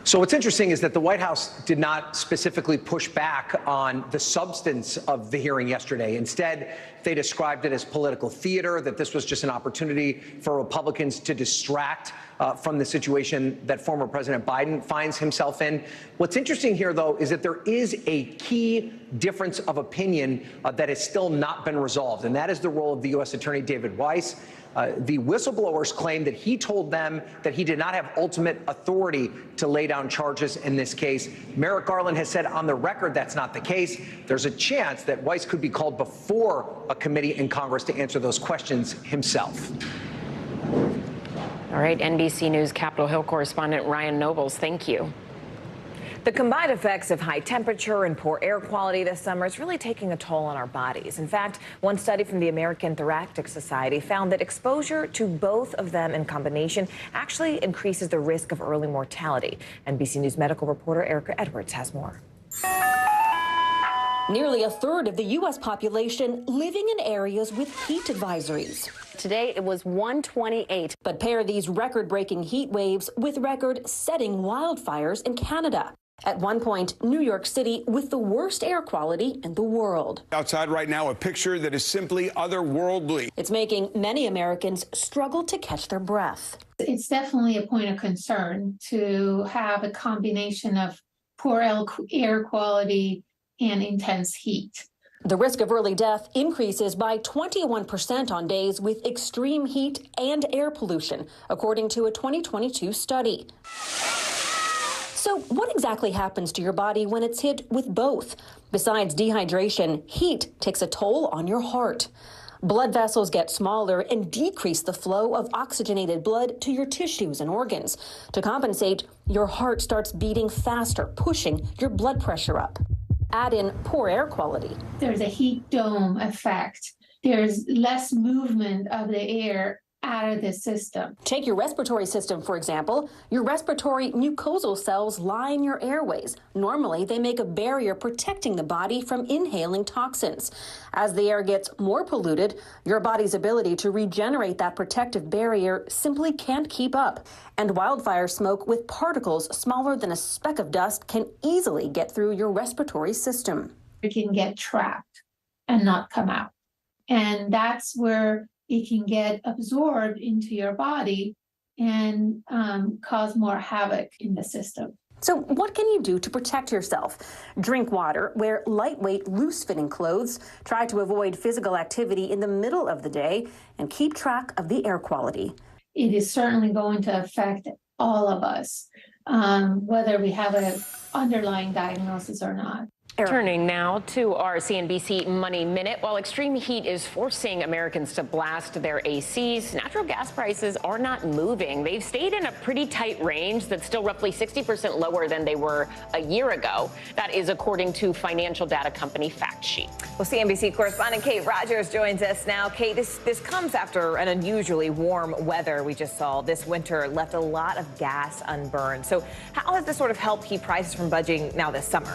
So what's interesting is that the White House did not specifically push back on the substance of the hearing yesterday. Instead, they described it as political theater, that this was just an opportunity for Republicans to distract from the situation that former President Biden finds himself in. What's interesting here, though, is that there is a key difference of opinion that has still not been resolved, and that is the role of the U.S. Attorney David Weiss. The whistleblowers claim that he told them that he did not have ultimate authority to lay down charges in this case. Merrick Garland has said on the record that's not the case. There's a chance that Weiss could be called before a committee in Congress to answer those questions himself. All right, NBC News Capitol Hill correspondent Ryan Nobles, thank you. The combined effects of high temperature and poor air quality this summer is really taking a toll on our bodies. In fact, one study from the American Thoracic Society found that exposure to both of them in combination actually increases the risk of early mortality. NBC News medical reporter Erica Edwards has more. Nearly a third of the U.S. population living in areas with heat advisories. Today, it was 128. But pair these record-breaking heat waves with record-setting wildfires in Canada. At one point, New York City with the worst air quality in the world. Outside right now, a picture that is simply otherworldly. It's making many Americans struggle to catch their breath. It's definitely a point of concern to have a combination of poor air quality and intense heat. The risk of early death increases by 21% on days with extreme heat and air pollution, according to a 2022 study. So what exactly happens to your body when it's hit with both? Besides dehydration, heat takes a toll on your heart. Blood vessels get smaller and decrease the flow of oxygenated blood to your tissues and organs. To compensate, your heart starts beating faster, pushing your blood pressure up. Add in poor air quality. There's a heat dome effect. There's less movement of the air out of the system. Take your respiratory system, for example. Your respiratory mucosal cells line your airways. Normally, they make a barrier protecting the body from inhaling toxins. As the air gets more polluted, your body's ability to regenerate that protective barrier simply can't keep up. And wildfire smoke with particles smaller than a speck of dust can easily get through your respiratory system. It can get trapped and not come out. And that's where it can get absorbed into your body and cause more havoc in the system. So what can you do to protect yourself? Drink water, wear lightweight, loose-fitting clothes, try to avoid physical activity in the middle of the day, and keep track of the air quality. It is certainly going to affect all of us, whether we have an underlying diagnosis or not. Turning now to our CNBC Money Minute. While extreme heat is forcing Americans to blast their ACs, natural gas prices are not moving. They've stayed in a pretty tight range that's still roughly 60% lower than they were a year ago. That is according to financial data company FactSheet. Well, CNBC correspondent Kate Rogers joins us now. Kate, this comes after an unusually warm weather we just saw this winter left a lot of gas unburned. So how has this sort of helped keep prices from budging now this summer?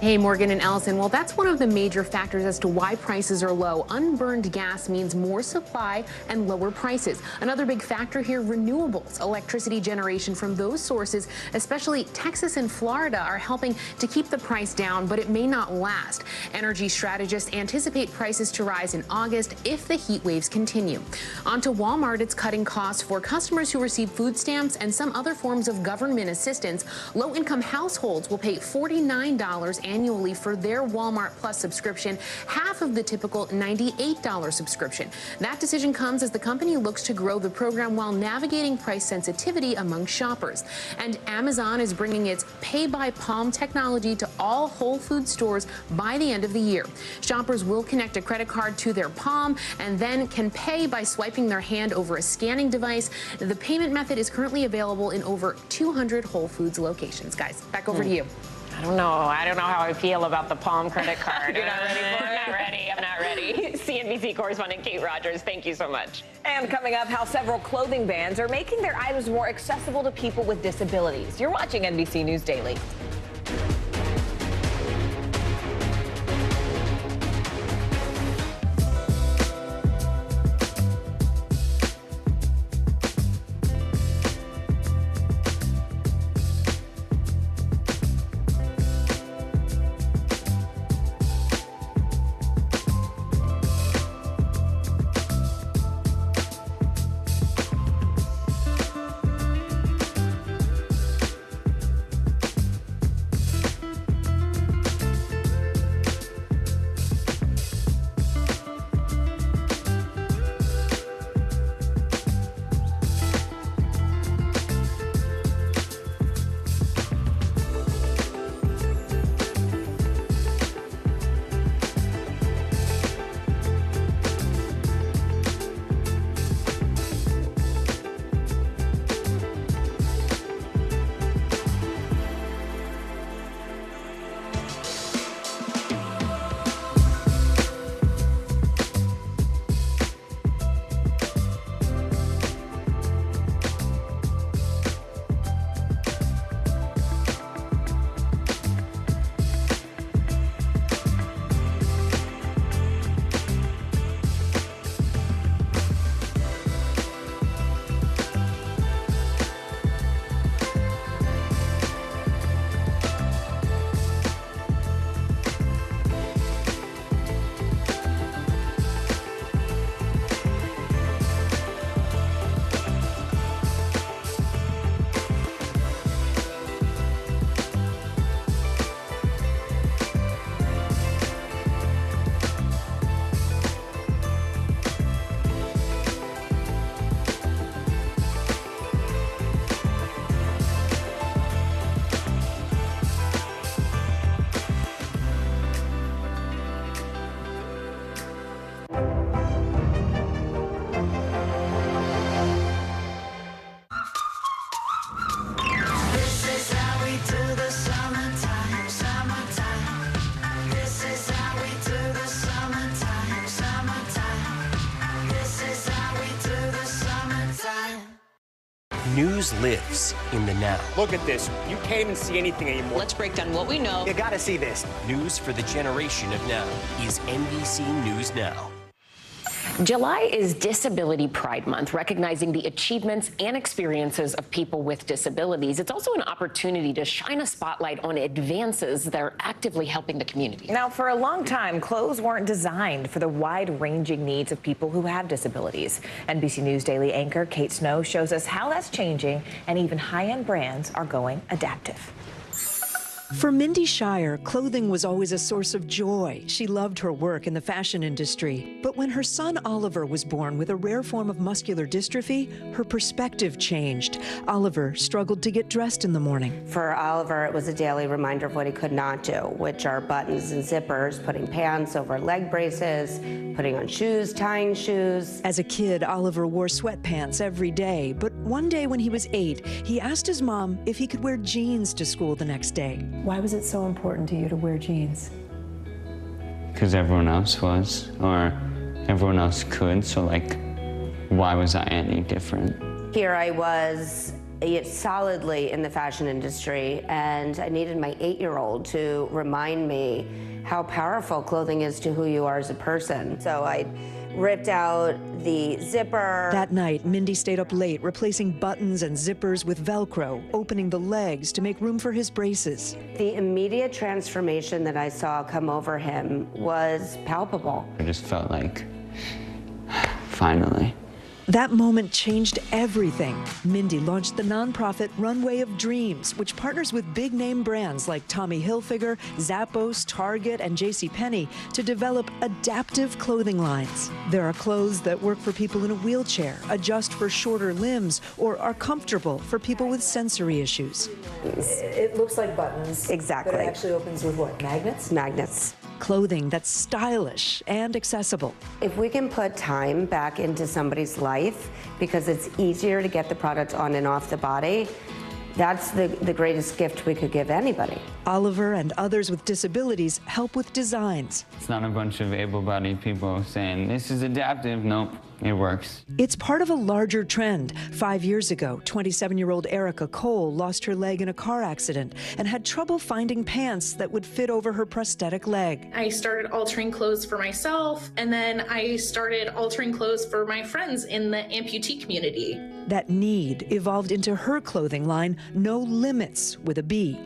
Hey, Morgan and Allison. Well, that's one of the major factors as to why prices are low. Unburned gas means more supply and lower prices. Another big factor here, renewables. Electricity generation from those sources, especially Texas and Florida, are helping to keep the price down, but it may not last. Energy strategists anticipate prices to rise in August if the heat waves continue. On to Walmart, it's cutting costs for customers who receive food stamps and some other forms of government assistance. Low-income households will pay $49 annually for their Walmart Plus subscription, half of the typical $98 subscription. That decision comes as the company looks to grow the program while navigating price sensitivity among shoppers. And Amazon is bringing its Pay by Palm technology to all Whole Foods stores by the end of the year. Shoppers will connect a credit card to their palm and then can pay by swiping their hand over a scanning device. The payment method is currently available in over 200 Whole Foods locations. Guys, back over to you. I don't know how I feel about the Palm credit card. You're not ready for it? I'm not ready. CNBC correspondent Kate Rogers, thank you so much. And coming up, how several clothing brands are making their items more accessible to people with disabilities. You're watching NBC News Daily. News lives in the now. Look at this. You can't even see anything anymore. Let's break down what we know. You gotta see this. News for the generation of now is NBC News Now. July is Disability Pride Month, recognizing the achievements and experiences of people with disabilities. It's also an opportunity to shine a spotlight on advances that are actively helping the community. Now, for a long time, clothes weren't designed for the wide-ranging needs of people who have disabilities. NBC News Daily anchor Kate Snow shows us how that's changing, and even high-end brands are going adaptive. For Mindy Shire, clothing was always a source of joy. She loved her work in the fashion industry. But when her son Oliver was born with a rare form of muscular dystrophy, her perspective changed. Oliver struggled to get dressed in the morning. For Oliver, it was a daily reminder of what he could not do, which are buttons and zippers, putting pants over leg braces, putting on shoes, tying shoes. As a kid, Oliver wore sweatpants every day. But one day when he was 8, he asked his mom if he could wear jeans to school the next day. Why was it so important to you to wear jeans? Because everyone else was, or everyone else could, so like, why was I any different? Here I was solidly in the fashion industry, and I needed my 8-year-old to remind me how powerful clothing is to who you are as a person. So I ripped out the zipper. That night, Mindy stayed up late replacing buttons and zippers with Velcro, opening the legs to make room for his braces. The immediate transformation that I saw come over him was palpable. I just felt like, finally. That moment changed everything. Mindy launched the nonprofit Runway of Dreams, which partners with big-name brands like Tommy Hilfiger, Zappos, Target, and JCPenney to develop adaptive clothing lines. There are clothes that work for people in a wheelchair, adjust for shorter limbs, or are comfortable for people with sensory issues. It looks like buttons. Exactly. But it actually opens with what, magnets? Magnets. Clothing that's stylish and accessible. If we can put time back into somebody's life because it's easier to get the product on and off the body, that's the greatest gift we could give anybody. Oliver and others with disabilities help with designs. It's not a bunch of able-bodied people saying, this is adaptive. Nope, it works. It's part of a larger trend. 5 years ago, 27-year-old Erica Cole lost her leg in a car accident and had trouble finding pants that would fit over her prosthetic leg. I started altering clothes for myself, and then I started altering clothes for my friends in the amputee community. That need evolved into her clothing line, No Limits, with a B.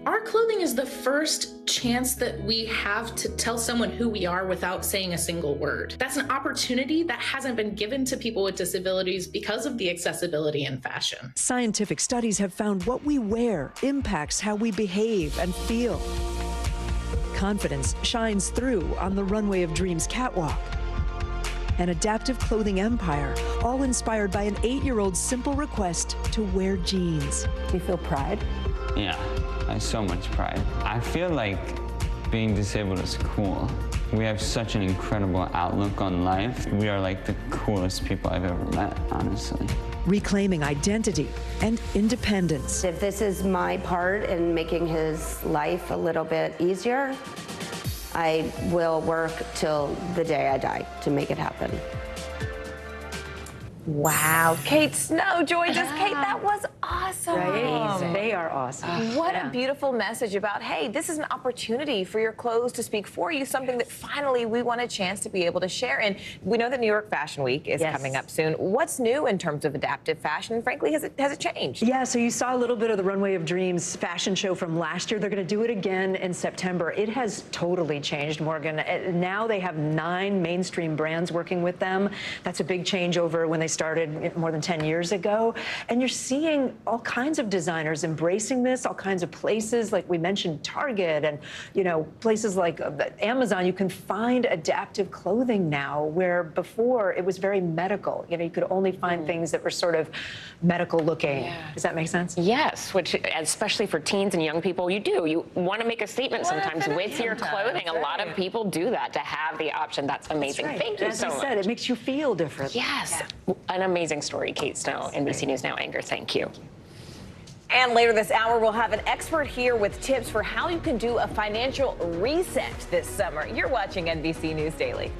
Our clothing is the first chance that we have to tell someone who we are without saying a single word. That's an opportunity that hasn't been given to people with disabilities because of the accessibility in fashion. Scientific studies have found what we wear impacts how we behave and feel. Confidence shines through on the Runway of Dreams catwalk. An adaptive clothing empire, all inspired by an 8-year-old's simple request to wear jeans. Do you feel pride? Yeah, I have so much pride. I feel like being disabled is cool. We have such an incredible outlook on life. We are like the coolest people I've ever met, honestly. Reclaiming identity and independence. If this is my part in making his life a little bit easier, I will work till the day I die to make it happen. Wow, Kate Snow joins us. Kate, that was awesome. Right? They are awesome. What a beautiful message about, hey, this is an opportunity for your clothes to speak for you, something that finally we want a chance to be able to share. And we know that New York Fashion Week is coming up soon. What's new in terms of adaptive fashion? And frankly, has it changed? Yeah, so you saw a little bit of the Runway of Dreams fashion show from last year. They're going to do it again in September. It has totally changed, Morgan. Now they have 9 mainstream brands working with them. That's a big change over when they started more than 10 years ago. And you're seeing all kinds of designers embracing this, all kinds of places, like we mentioned Target and, you know, places like Amazon. You can find adaptive clothing now, where before it was very medical. You know, you could only find things that were sort of medical looking. Yeah. Does that make sense? Yes, which especially for teens and young people, you want to make a statement sometimes with your clothing. A lot of people do that to have the option. That's amazing. Right. Thank you so much. As I said, it makes you feel different. Yes, an amazing story, Kate Snow, NBC News Now anchor. Thank you. And later this hour, we'll have an expert here with tips for how you can do a financial reset this summer. You're watching NBC News Daily.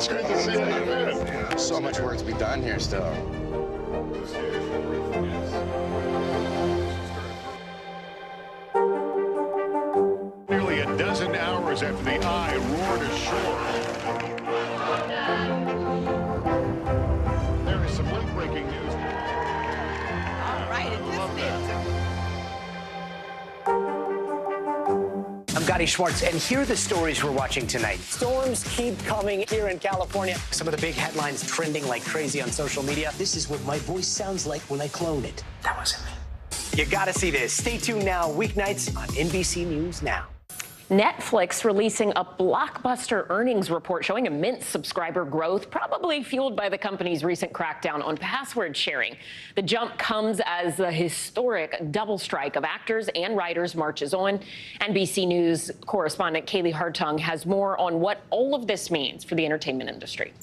It's great to see you. How you been? So much work to be done here still. Nearly a dozen hours after the eye roared ashore. There is some late-breaking news. All right, I'm Gotti Schwartz, and here are the stories we're watching tonight. Storms keep coming here in California. Some of the big headlines trending like crazy on social media. This is what my voice sounds like when I clone it. That wasn't me. You gotta see this. Stay tuned now, weeknights on NBC News Now. Netflix releasing a blockbuster earnings report showing immense subscriber growth, probably fueled by the company's recent crackdown on password sharing. The jump comes as the historic double strike of actors and writers marches on. NBC News correspondent Kaylee Hartung has more on what all of this means for the entertainment industry.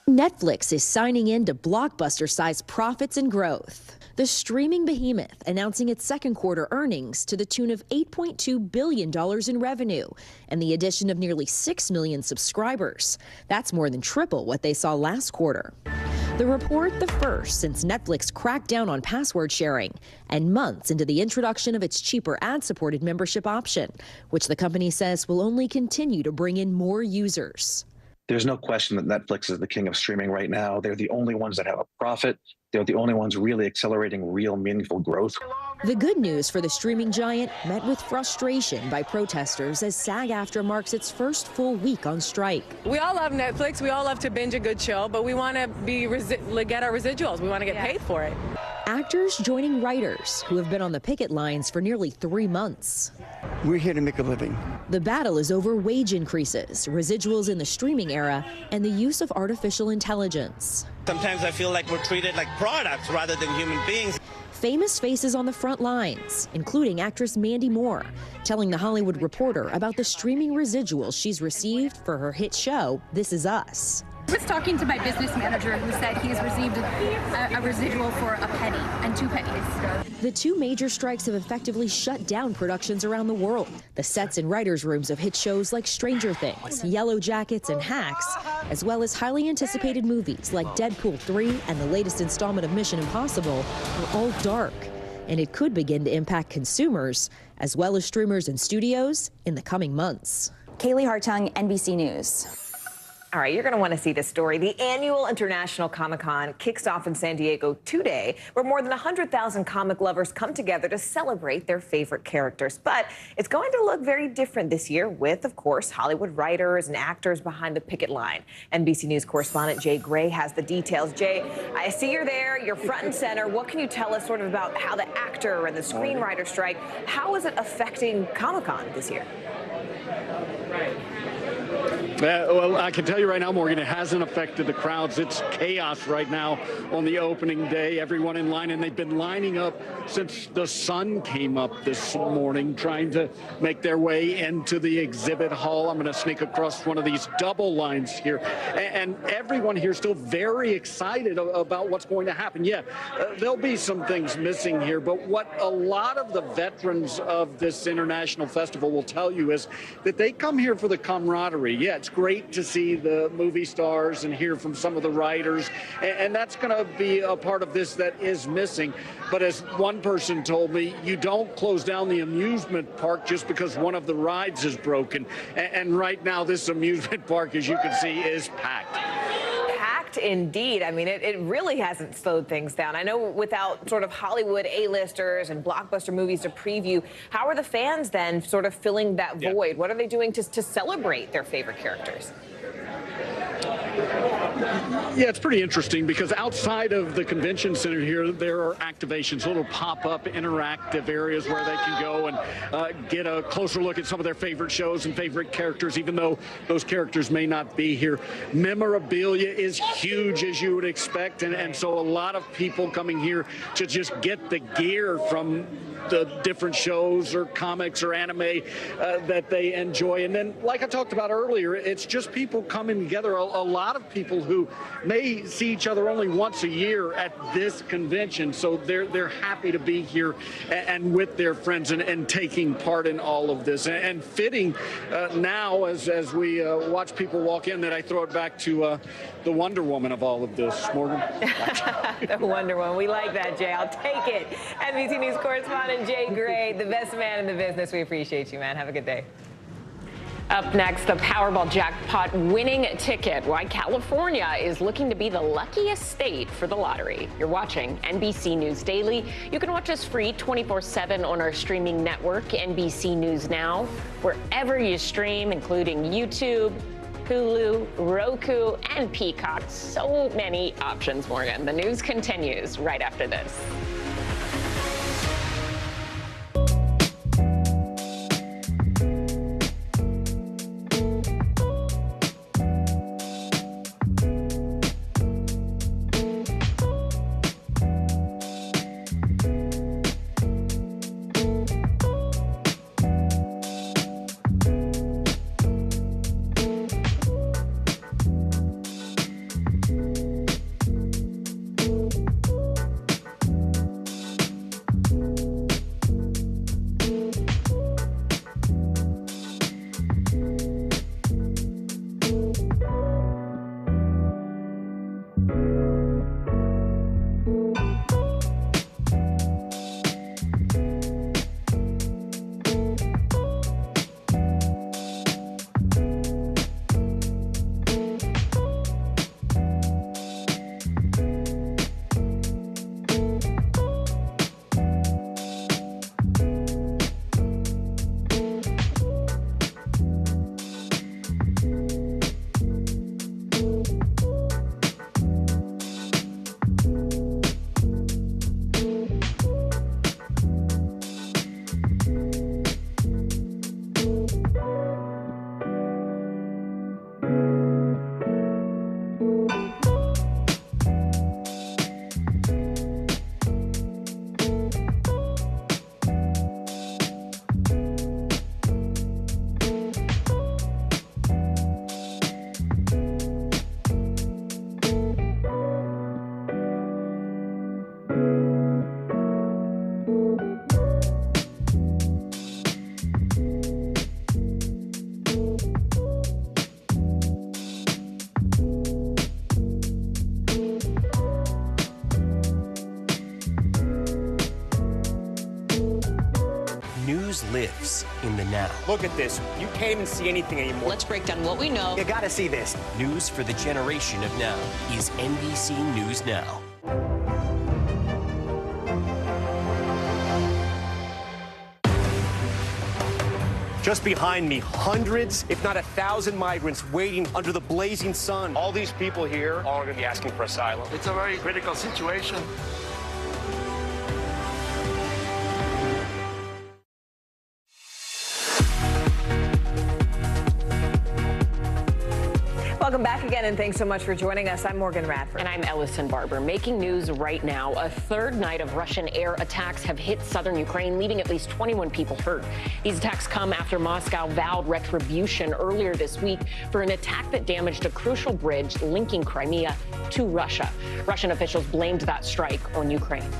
Netflix is signing into blockbuster-sized profits and growth. The streaming behemoth announcing its second quarter earnings to the tune of $8.2 billion in revenue and the addition of nearly 6 million subscribers. That's more than triple what they saw last quarter. The report, the first since Netflix cracked down on password sharing and months into the introduction of its cheaper ad-supported membership option, which the company says will only continue to bring in more users. There's no question that Netflix is the king of streaming right now. They're the only ones that have a profit. They're the only ones really accelerating real meaningful growth. The good news for the streaming giant met with frustration by protesters as SAG-AFTRA marks its first full week on strike. We all love Netflix. We all love to binge a good show, but we want to get our residuals. We want to get paid for it. Actors joining writers who have been on the picket lines for nearly 3 months. We're here to make a living. The battle is over wage increases, residuals in the streaming era, and the use of artificial intelligence. Sometimes I feel like we're treated like products rather than human beings. Famous faces on the front lines, including actress Mandy Moore, telling The Hollywood Reporter about the streaming residuals she's received for her hit show, This Is Us. I was talking to my business manager who said he has received a residual for a penny and 2 pennies. The 2 major strikes have effectively shut down productions around the world. The sets and writers' rooms of hit shows like Stranger Things, Yellow Jackets, and Hacks, as well as highly anticipated movies like Deadpool 3 and the latest installment of Mission Impossible, are all dark. And it could begin to impact consumers, as well as streamers and studios, in the coming months. Kaylee Hartung, NBC News. All right, you're going to want to see this story. The annual International Comic-Con kicks off in San Diego today, where more than 100,000 comic lovers come together to celebrate their favorite characters. But it's going to look very different this year with, of course, Hollywood writers and actors behind the picket line. NBC News correspondent Jay Gray has the details. Jay, I see you're there. You're front and center. What can you tell us sort of about how the actor and the screenwriter strike, how is it affecting Comic-Con this year? Well, I can tell you right now, Morgan, it hasn't affected the crowds. It's chaos right now on the opening day. Everyone in line, and they've been lining up since the sun came up this morning, trying to make their way into the exhibit hall. I'm going to sneak across one of these double lines here. And everyone here is still very excited about what's going to happen. Yeah, there'll be some things missing here, but what a lot of the veterans of this international festival will tell you is that they come here for the camaraderie. Yeah, it's great to see the movie stars and hear from some of the writers, and that's going to be a part of this that is missing. But as one person told me, you don't close down the amusement park just because one of the rides is broken. And right now, this amusement park, as you can see, is packed. Indeed. I mean, it really hasn't slowed things down. I know without sort of Hollywood A-listers and blockbuster movies to preview, how are the fans then sort of filling that void? What are they doing to celebrate their favorite characters? Yeah, it's pretty interesting because outside of the convention center here, there are activations, little pop-up interactive areas where they can go and get a closer look at some of their favorite shows and favorite characters, even though those characters may not be here. Memorabilia is huge, as you would expect, and so a lot of people coming here to just get the gear from the different shows or comics or anime that they enjoy. And then, like I talked about earlier, it's just people coming together. A lot lot of people who may see each other only once a year at this convention. So they're happy to be here and with their friends and taking part in all of this. And fitting now, as we watch people walk in, that I throw it back to the Wonder Woman of all of this, Morgan. The Wonder Woman. We like that, Jay. I'll take it. NBC News correspondent Jay Gray, the best man in the business. We appreciate you, man. Have a good day. Up next, the Powerball jackpot winning ticket. Why California is looking to be the luckiest state for the lottery. You're watching NBC News Daily. You can watch us free 24/7 on our streaming network, NBC News Now, wherever you stream, including YouTube, Hulu, Roku, and Peacock. So many options, Morgan. The news continues right after this. Lives in the now. Look at this. You can't even see anything anymore. Let's break down what we know. You gotta see this. News for the generation of now is NBC News Now. Just behind me, hundreds, if not 1,000 migrants waiting under the blazing sun. All these people here are going to be asking for asylum. It's a very critical situation. Welcome back again, and thanks so much for joining us. I'm Morgan Radford. And I'm Ellison Barber. Making news right now. A third night of Russian air attacks have hit southern Ukraine, leaving at least 21 people hurt. These attacks come after Moscow vowed retribution earlier this week for an attack that damaged a crucial bridge linking Crimea to Russia. Russian officials blamed that strike on Ukraine.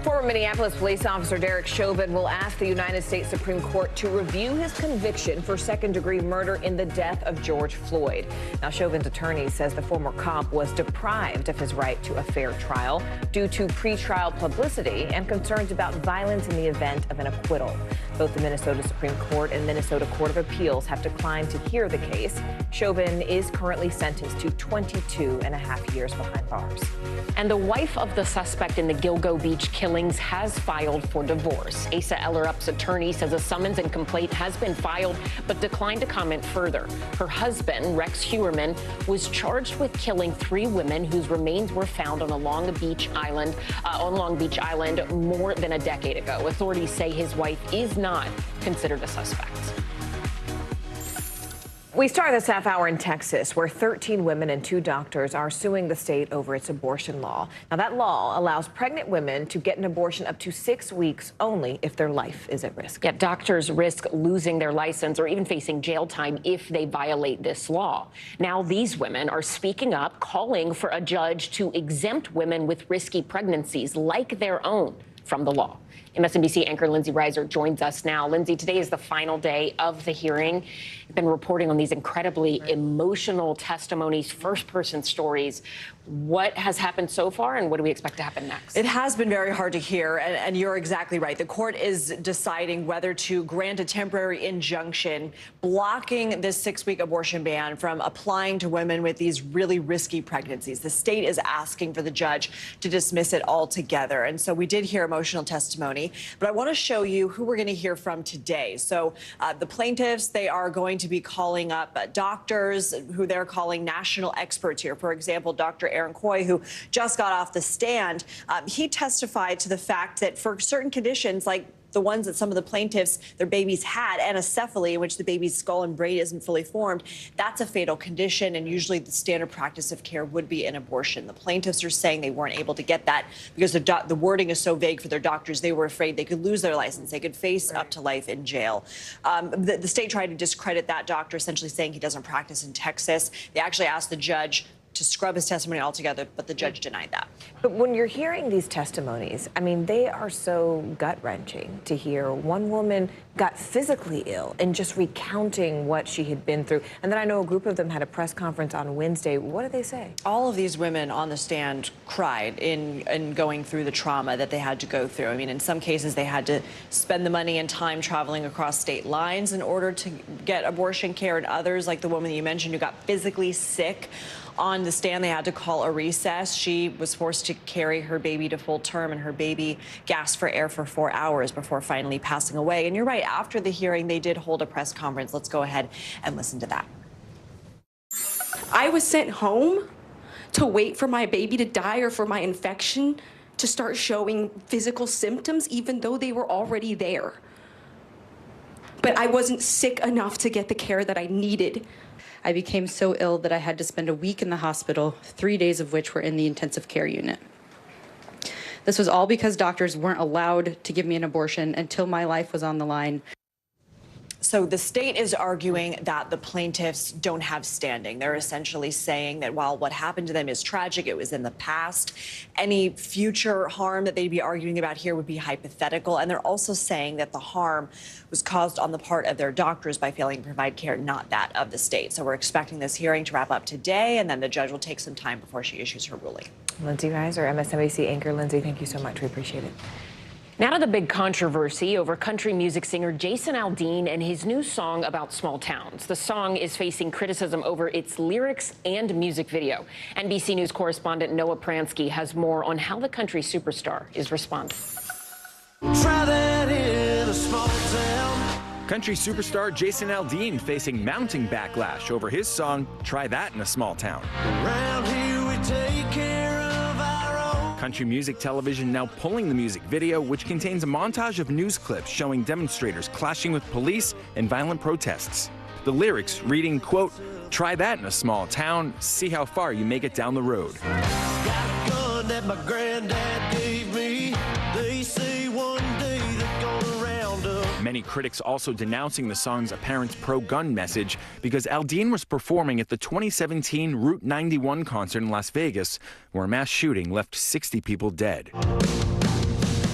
Former Minneapolis police officer Derek Chauvin will ask the United States Supreme Court to review his conviction for second-degree murder in the death of George Floyd. Now, Chauvin's attorney says the former cop was deprived of his right to a fair trial due to pretrial publicity and concerns about violence in the event of an acquittal. Both the Minnesota Supreme Court and Minnesota Court of Appeals have declined to hear the case. Chauvin is currently sentenced to 22.5 years behind bars. And the wife of the suspect in the Gilgo Beach killings has filed for divorce. Asa Ellerup's attorney says a summons and complaint has been filed, but declined to comment further. Her husband, Rex Heuermann, was charged with killing 3 women whose remains were found on Long Beach Island more than a decade ago. Authorities say his wife is not considered a suspect. We start this half hour in Texas, where 13 women and 2 doctors are suing the state over its abortion law. Now, that law allows pregnant women to get an abortion up to 6 weeks only if their life is at risk. Yeah, doctors risk losing their license or even facing jail time if they violate this law. Now, these women are speaking up, calling for a judge to exempt women with risky pregnancies like their own from the law. MSNBC anchor Lindsay Reiser joins us now. Lindsay, today is the final day of the hearing. You've been reporting on these incredibly emotional testimonies, first-person stories. What has happened so far, and what do we expect to happen next? It has been very hard to hear, and you're exactly right. The court is deciding whether to grant a temporary injunction blocking this 6-week abortion ban from applying to women with these really risky pregnancies. The state is asking for the judge to dismiss it altogether. And so we did hear emotional testimony, but I want to show you who we're going to hear from today. So the plaintiffs, they are going to be calling up doctors who they're calling national experts here. For example, Dr. Aaron Coy, who just got off the stand, he testified to the fact that for certain conditions, like the ones that some of the plaintiffs, their babies had, anencephaly, in which the baby's skull and brain isn't fully formed, that's a fatal condition, and usually the standard practice of care would be an abortion. The plaintiffs are saying they weren't able to get that because the wording is so vague for their doctors. They were afraid they could lose their license. They could face up to life in jail. The state tried to discredit that doctor, essentially saying he doesn't practice in Texas. They actually asked the judge to scrub his testimony altogether, but the judge denied that. But when you're hearing these testimonies, I mean, they are so gut-wrenching to hear. One woman got physically ill and just recounting what she had been through. And then I know a group of them had a press conference on Wednesday. What did they say? All of these women on the stand cried in going through the trauma that they had to go through. I mean, in some cases, they had to spend the money and time traveling across state lines in order to get abortion care, and others, like the woman that you mentioned, who got physically sick. On the stand, they had to call a recess. She was forced to carry her baby to full term, and her baby gasped for air for 4 hours before finally passing away. And you're right, after the hearing, they did hold a press conference. Let's go ahead and listen to that. I was sent home to wait for my baby to die or for my infection to start showing physical symptoms, even though they were already there. But I wasn't sick enough to get the care that I needed. I became so ill that I had to spend a week in the hospital, 3 days of which were in the intensive care unit. This was all because doctors weren't allowed to give me an abortion until my life was on the line. So the state is arguing that the plaintiffs don't have standing. They're essentially saying that while what happened to them is tragic, it was in the past, any future harm that they'd be arguing about here would be hypothetical. And they're also saying that the harm was caused on the part of their doctors by failing to provide care, not that of the state. So we're expecting this hearing to wrap up today, and then the judge will take some time before she issues her ruling. Lindsay Reiser, MSNBC anchor. Lindsay, thank you so much. We appreciate it. Now to the big controversy over country music singer Jason Aldean and his new song about small towns. The song is facing criticism over its lyrics and music video. NBC News correspondent Noah Pransky has more on how the country superstar is responding. Try that in a small town. Country superstar Jason Aldean facing mounting backlash over his song Try That in a Small Town. Around here we take care of our own. Country Music Television now pulling the music video, which contains a montage of news clips showing demonstrators clashing with police and violent protests. The lyrics reading, quote, "Try that in a small town, see how far you make it down the road." Got a gun that my granddad gave me. They say one day they're gonna round up. Many critics also denouncing the song's apparent pro-gun message because Aldean was performing at the 2017 Route 91 concert in Las Vegas, where a mass shooting left 60 people dead.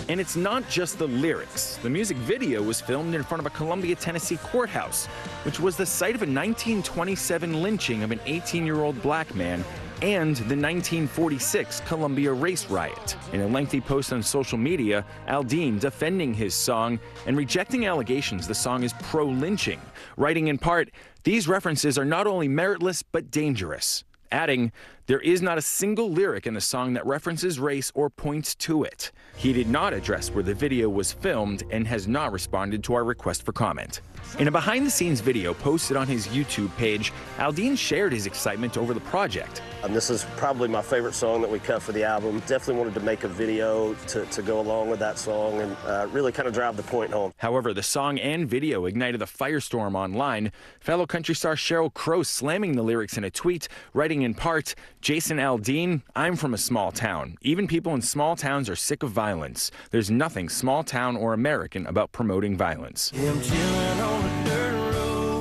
And it's not just the lyrics. The music video was filmed in front of a Columbia, Tennessee courthouse, which was the site of a 1927 lynching of an 18-year-old black man and the 1946 Columbia race riot. In a lengthy post on social media, Aldean defending his song and rejecting allegations the song is pro-lynching, writing in part, "These references are not only meritless but dangerous," adding, There is not a single lyric in the song that references race or points to it. He did not address where the video was filmed and has not responded to our request for comment. In a behind-the-scenes video posted on his YouTube page, Aldean shared his excitement over the project. This is probably my favorite song that we cut for the album. Definitely wanted to make a video to go along with that song and really kind of drive the point home. However, the song and video ignited a firestorm online. Fellow country star Sheryl Crow slamming the lyrics in a tweet, writing in part, "Jason Aldean, I'm from a small town. Even people in small towns are sick of violence. There's nothing small town or American about promoting violence."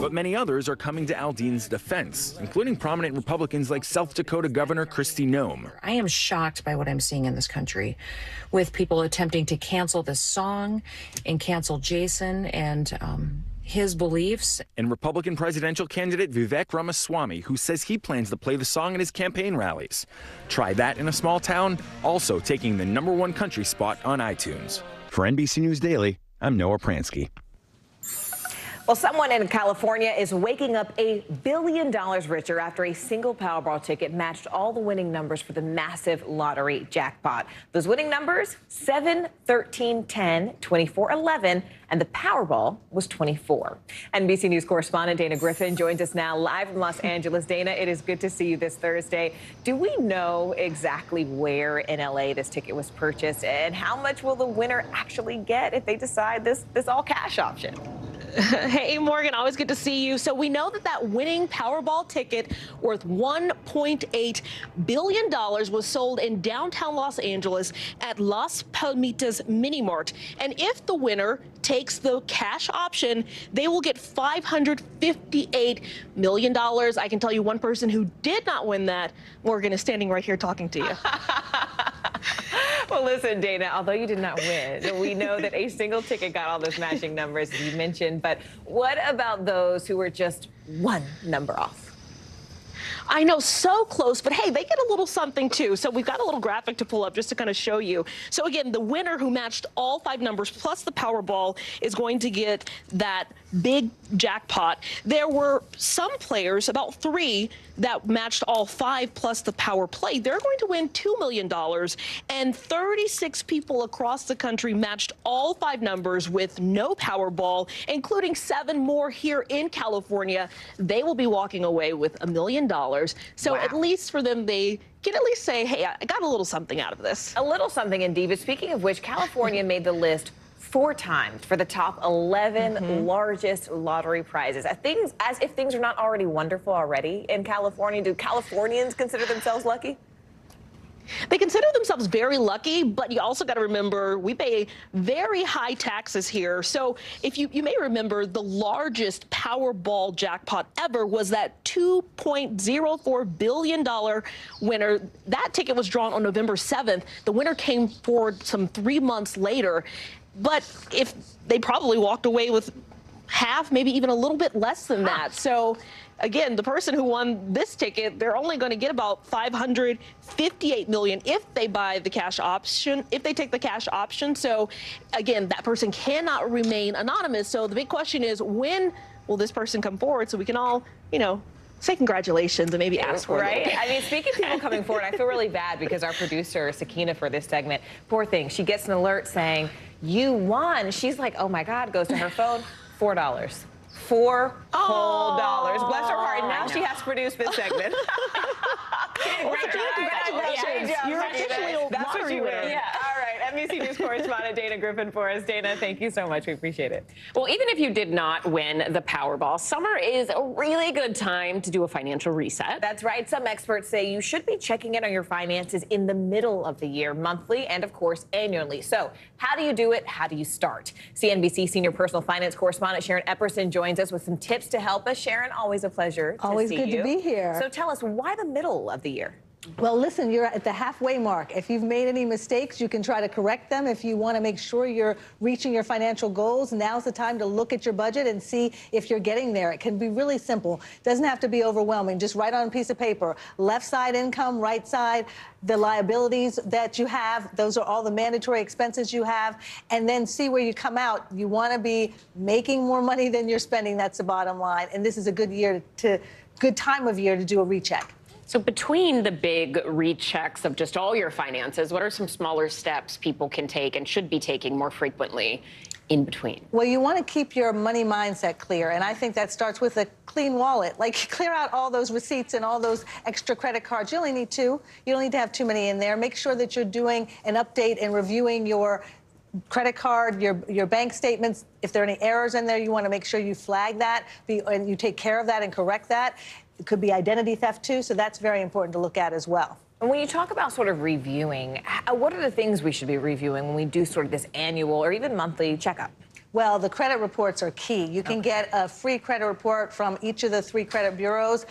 But many others are coming to Aldean's defense, including prominent Republicans like South Dakota Governor Kristi Noem. I am shocked by what I'm seeing in this country, with people attempting to cancel this song and cancel Jason and his beliefs. And Republican presidential candidate Vivek Ramaswamy, who says he plans to play the song in his campaign rallies. Try that in a small town, also taking the #1 country spot on iTunes. For NBC News Daily, I'm Noah Pransky. Well, someone in California is waking up $1 billion richer after a single Powerball ticket matched all the winning numbers for the massive lottery jackpot. Those winning numbers, 7, 13, 10, 24, 11, and the Powerball was 24. NBC News correspondent Dana Griffin joins us now live from Los Angeles. Dana, it is good to see you this Thursday. Do we know exactly where in LA this ticket was purchased, and how much will the winner actually get if they decide this all-cash option? Hey, Morgan, always good to see you. So we know that winning Powerball ticket worth $1.8 billion was sold in downtown Los Angeles at Las Palmitas Mini Mart. And if the winner takes the cash option, they will get $558 million. I can tell you one person who did not win that. Morgan is standing right here talking to you. Well, listen, Dana, although you did not win, we know that a single ticket got all those matching numbers, as you mentioned. But what about those who were just one number off? I know, so close, but hey, they get a little something too. So we've got a little graphic to pull up just to kind of show you. So again, the winner who matched all 5 numbers plus the Powerball is going to get that big jackpot. There were some players, about 3, that matched all 5 plus the Power Play. They're going to win $2 million, and 36 people across the country matched all 5 numbers with no Powerball, including 7 more here in California. They will be walking away with $1 million. So at least for them, they can at least say, hey, I got a little something out of this. A little something indeed. But speaking of which, California made the list 4 times for the top 11 largest lottery prizes. As if things are not already wonderful already in California, do Californians consider themselves lucky? They consider themselves very lucky, but you also got to remember we pay very high taxes here. So if you may remember, the largest Powerball jackpot ever was that $2.04 billion winner. That ticket was drawn on November 7th. The winner came forward some 3 months later. But if they probably walked away with half, maybe even a little bit less than that. So again, the person who won this ticket, they're only going to get about $558 million if they buy the cash option, if they take the cash option. So again, that person cannot remain anonymous. So the big question is, when will this person come forward so we can all, say congratulations and maybe ask for it. Right? I mean, speaking of people coming forward, I feel really bad because our producer, Sakina, for this segment, poor thing, she gets an alert saying, you won. She's like, oh my God, goes to her phone, $4. $4 whole dollars. Bless her heart. Now she has to produce this segment. Congratulations. You're officially a lottery winner. Yeah. All right. NBC News correspondent Dana Griffin for us. Dana, thank you so much. We appreciate it. Well, even if you did not win the Powerball, summer is a really good time to do a financial reset. That's right. Some experts say you should be checking in on your finances in the middle of the year, monthly and, of course, annually. So how do you do it? How do you start? CNBC senior personal finance correspondent Sharon Epperson joins us with some tips to help us. Sharon, always a pleasure to always see good you. To be here. So tell us, why the middle of the year? Well, listen, you're at the halfway mark. If you've made any mistakes, you can try to correct them. If you want to make sure you're reaching your financial goals, now's the time to look at your budget and see if you're getting there. It can be really simple. It doesn't have to be overwhelming. Just write on a piece of paper, left side income, right side, the liabilities that you have. Those are all the mandatory expenses you have. And then see where you come out. You want to be making more money than you're spending. That's the bottom line. And this is a good time of year to do a recheck. So between the big rechecks of just all your finances, what are some smaller steps people can take and should be taking more frequently in between? Well, you want to keep your money mindset clear, and I think that starts with a clean wallet. Like, clear out all those receipts and all those extra credit cards. You only need 2. You don't need to have too many in there. Make sure that you're doing an update and reviewing your credit card, your bank statements. If there are any errors in there, you want to make sure you flag that and you take care of that and correct that. It could be identity theft, too, so that's very important to look at as well. And when you talk about sort of reviewing, what are the things we should be reviewing when we do sort of this annual or even monthly checkup? Well, the credit reports are key. You can get a free credit report from each of the 3 credit bureaus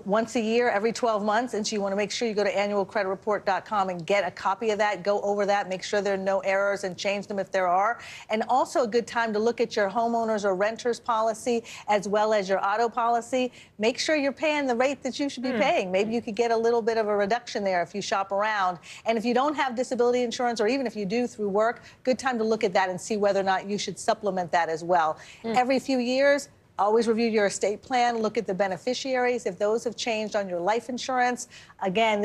once a year, every 12 months. And so you want to make sure you go to annualcreditreport.com and get a copy of that, go over that, make sure there are no errors and change them if there are. And also a good time to look at your homeowners or renters policy as well as your auto policy. Make sure you're paying the rate that you should be paying. Maybe you could get a little bit of a reduction there if you shop around. And if you don't have disability insurance, or even if you do through work, good time to look at that and see whether or not you should supplement that as well. Every few years, always review your estate plan, look at the beneficiaries, if those have changed on your life insurance. Again,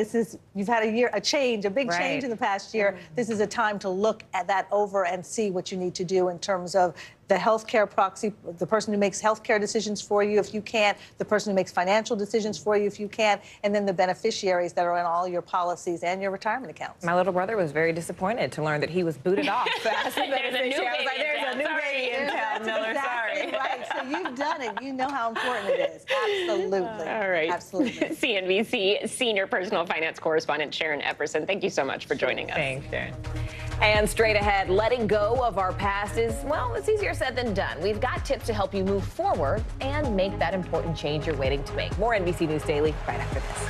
you've had a big change in the past year. This is a time to look at that over and see what you need to do in terms of the healthcare proxy, the person who makes healthcare decisions for you if you can't, the person who makes financial decisions for you if you can't, and then the beneficiaries that are in all your policies and your retirement accounts. My little brother was very disappointed to learn that he was booted off. There's a new baby in town. Miller, exactly sorry. right. So you've done it. You know how important it is. Absolutely. All right. Absolutely. CNBC senior personal finance correspondent Sharon Epperson, thank you so much for joining us. Thanks, Sharon. And straight ahead, letting go of our past is, well, it's easier said than done. We've got tips to help you move forward and make that important change you're waiting to make. More NBC News Daily right after this.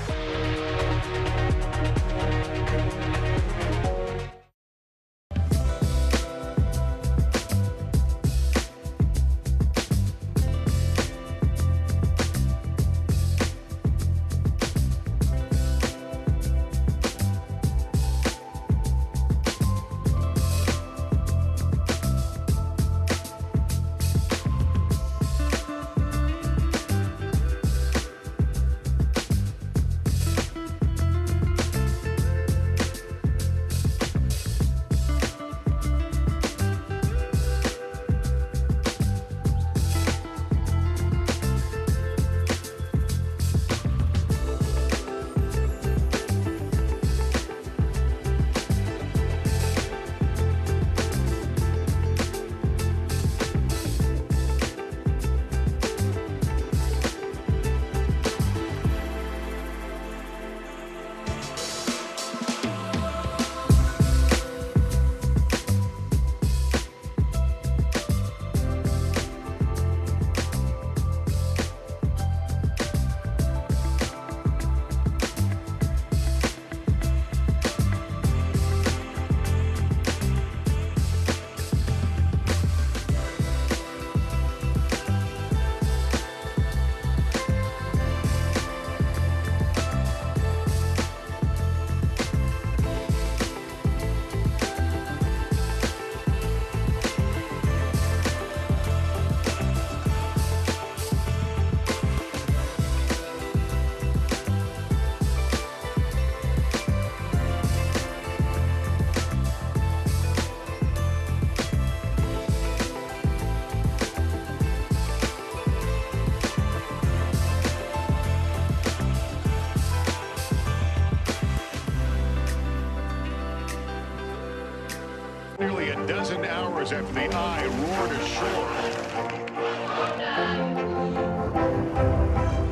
Nearly a dozen hours after the eye roared ashore.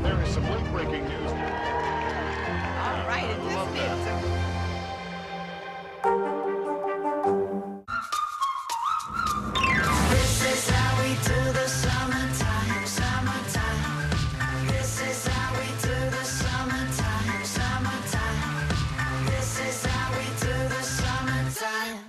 There is some late-breaking news. All right, and this is This is how we do the summertime, summertime. This is how we do the summertime, summertime. This is how we do the summertime.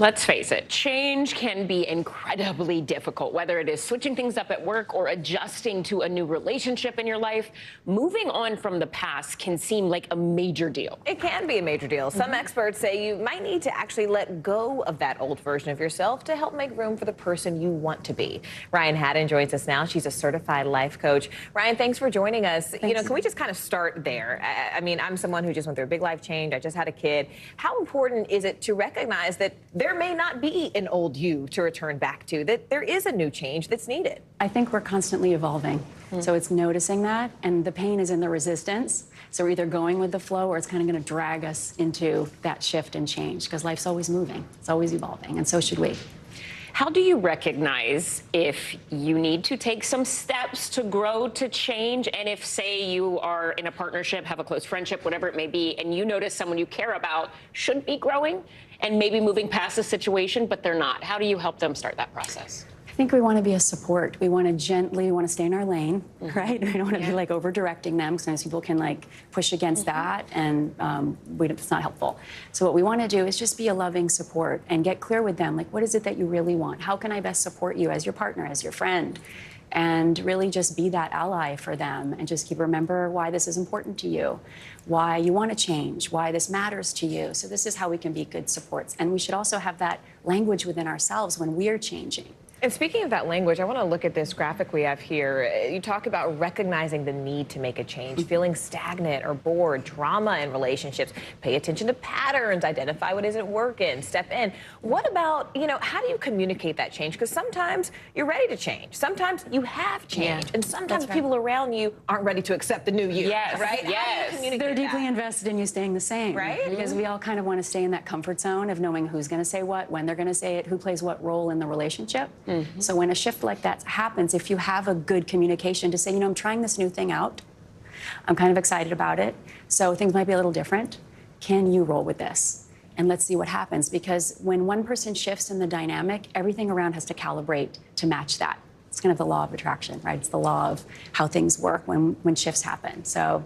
Let's face it, change can be incredibly difficult, whether it is switching things up at work or adjusting to a new relationship in your life. Moving on from the past can seem like a major deal. It can be a major deal. Some experts say you might need to actually let go of that old version of yourself to help make room for the person you want to be. Ryan Haddon joins us now. She's a certified life coach. Ryan, thanks for joining us. You know, can we just kind of start there? I mean, I'm someone who just went through a big life change. I just had a kid. How important is it to recognize that there may not be an old you to return back to, that there is a new change that's needed? I think we're constantly evolving. So it's noticing that, and the pain is in the resistance. So we're either going with the flow or it's kind of going to drag us into that shift and change, because life's always moving. It's always evolving, and so should we. How do you recognize if you need to take some steps to grow, to change? And if, say, you are in a partnership, have a close friendship, whatever it may be, and you notice someone you care about should be growing and maybe moving past the situation, but they're not? How do you help them start that process? I think we want to be a support. We want to stay in our lane, right? We don't want to be like over directing them, because sometimes people can like push against that, and it's not helpful. So what we want to do is just be a loving support and get clear with them, like, what is it that you really want? How can I best support you as your partner, as your friend? And really just be that ally for them, and just remember why this is important to you, why you want to change, why this matters to you. So this is how we can be good supports. And we should also have that language within ourselves when we're changing. And speaking of that language, I want to look at this graphic we have here. You talk about recognizing the need to make a change, feeling stagnant or bored, drama in relationships, pay attention to patterns, identify what isn't working, step in. What about, you know, how do you communicate that change? Because sometimes you're ready to change. Sometimes you have changed. And sometimes people around you aren't ready to accept the new you. Yes, right? yes. They're deeply invested in you staying the same. Right? Because we all kind of want to stay in that comfort zone of knowing who's going to say what, when they're going to say it, who plays what role in the relationship. So when a shift like that happens, if you have a good communication to say, you know, I'm trying this new thing out. I'm kind of excited about it. So things might be a little different. Can you roll with this? And let's see what happens. Because when one person shifts in the dynamic, everything around has to calibrate to match that. It's kind of the law of attraction, right? It's the law of how things work when shifts happen. So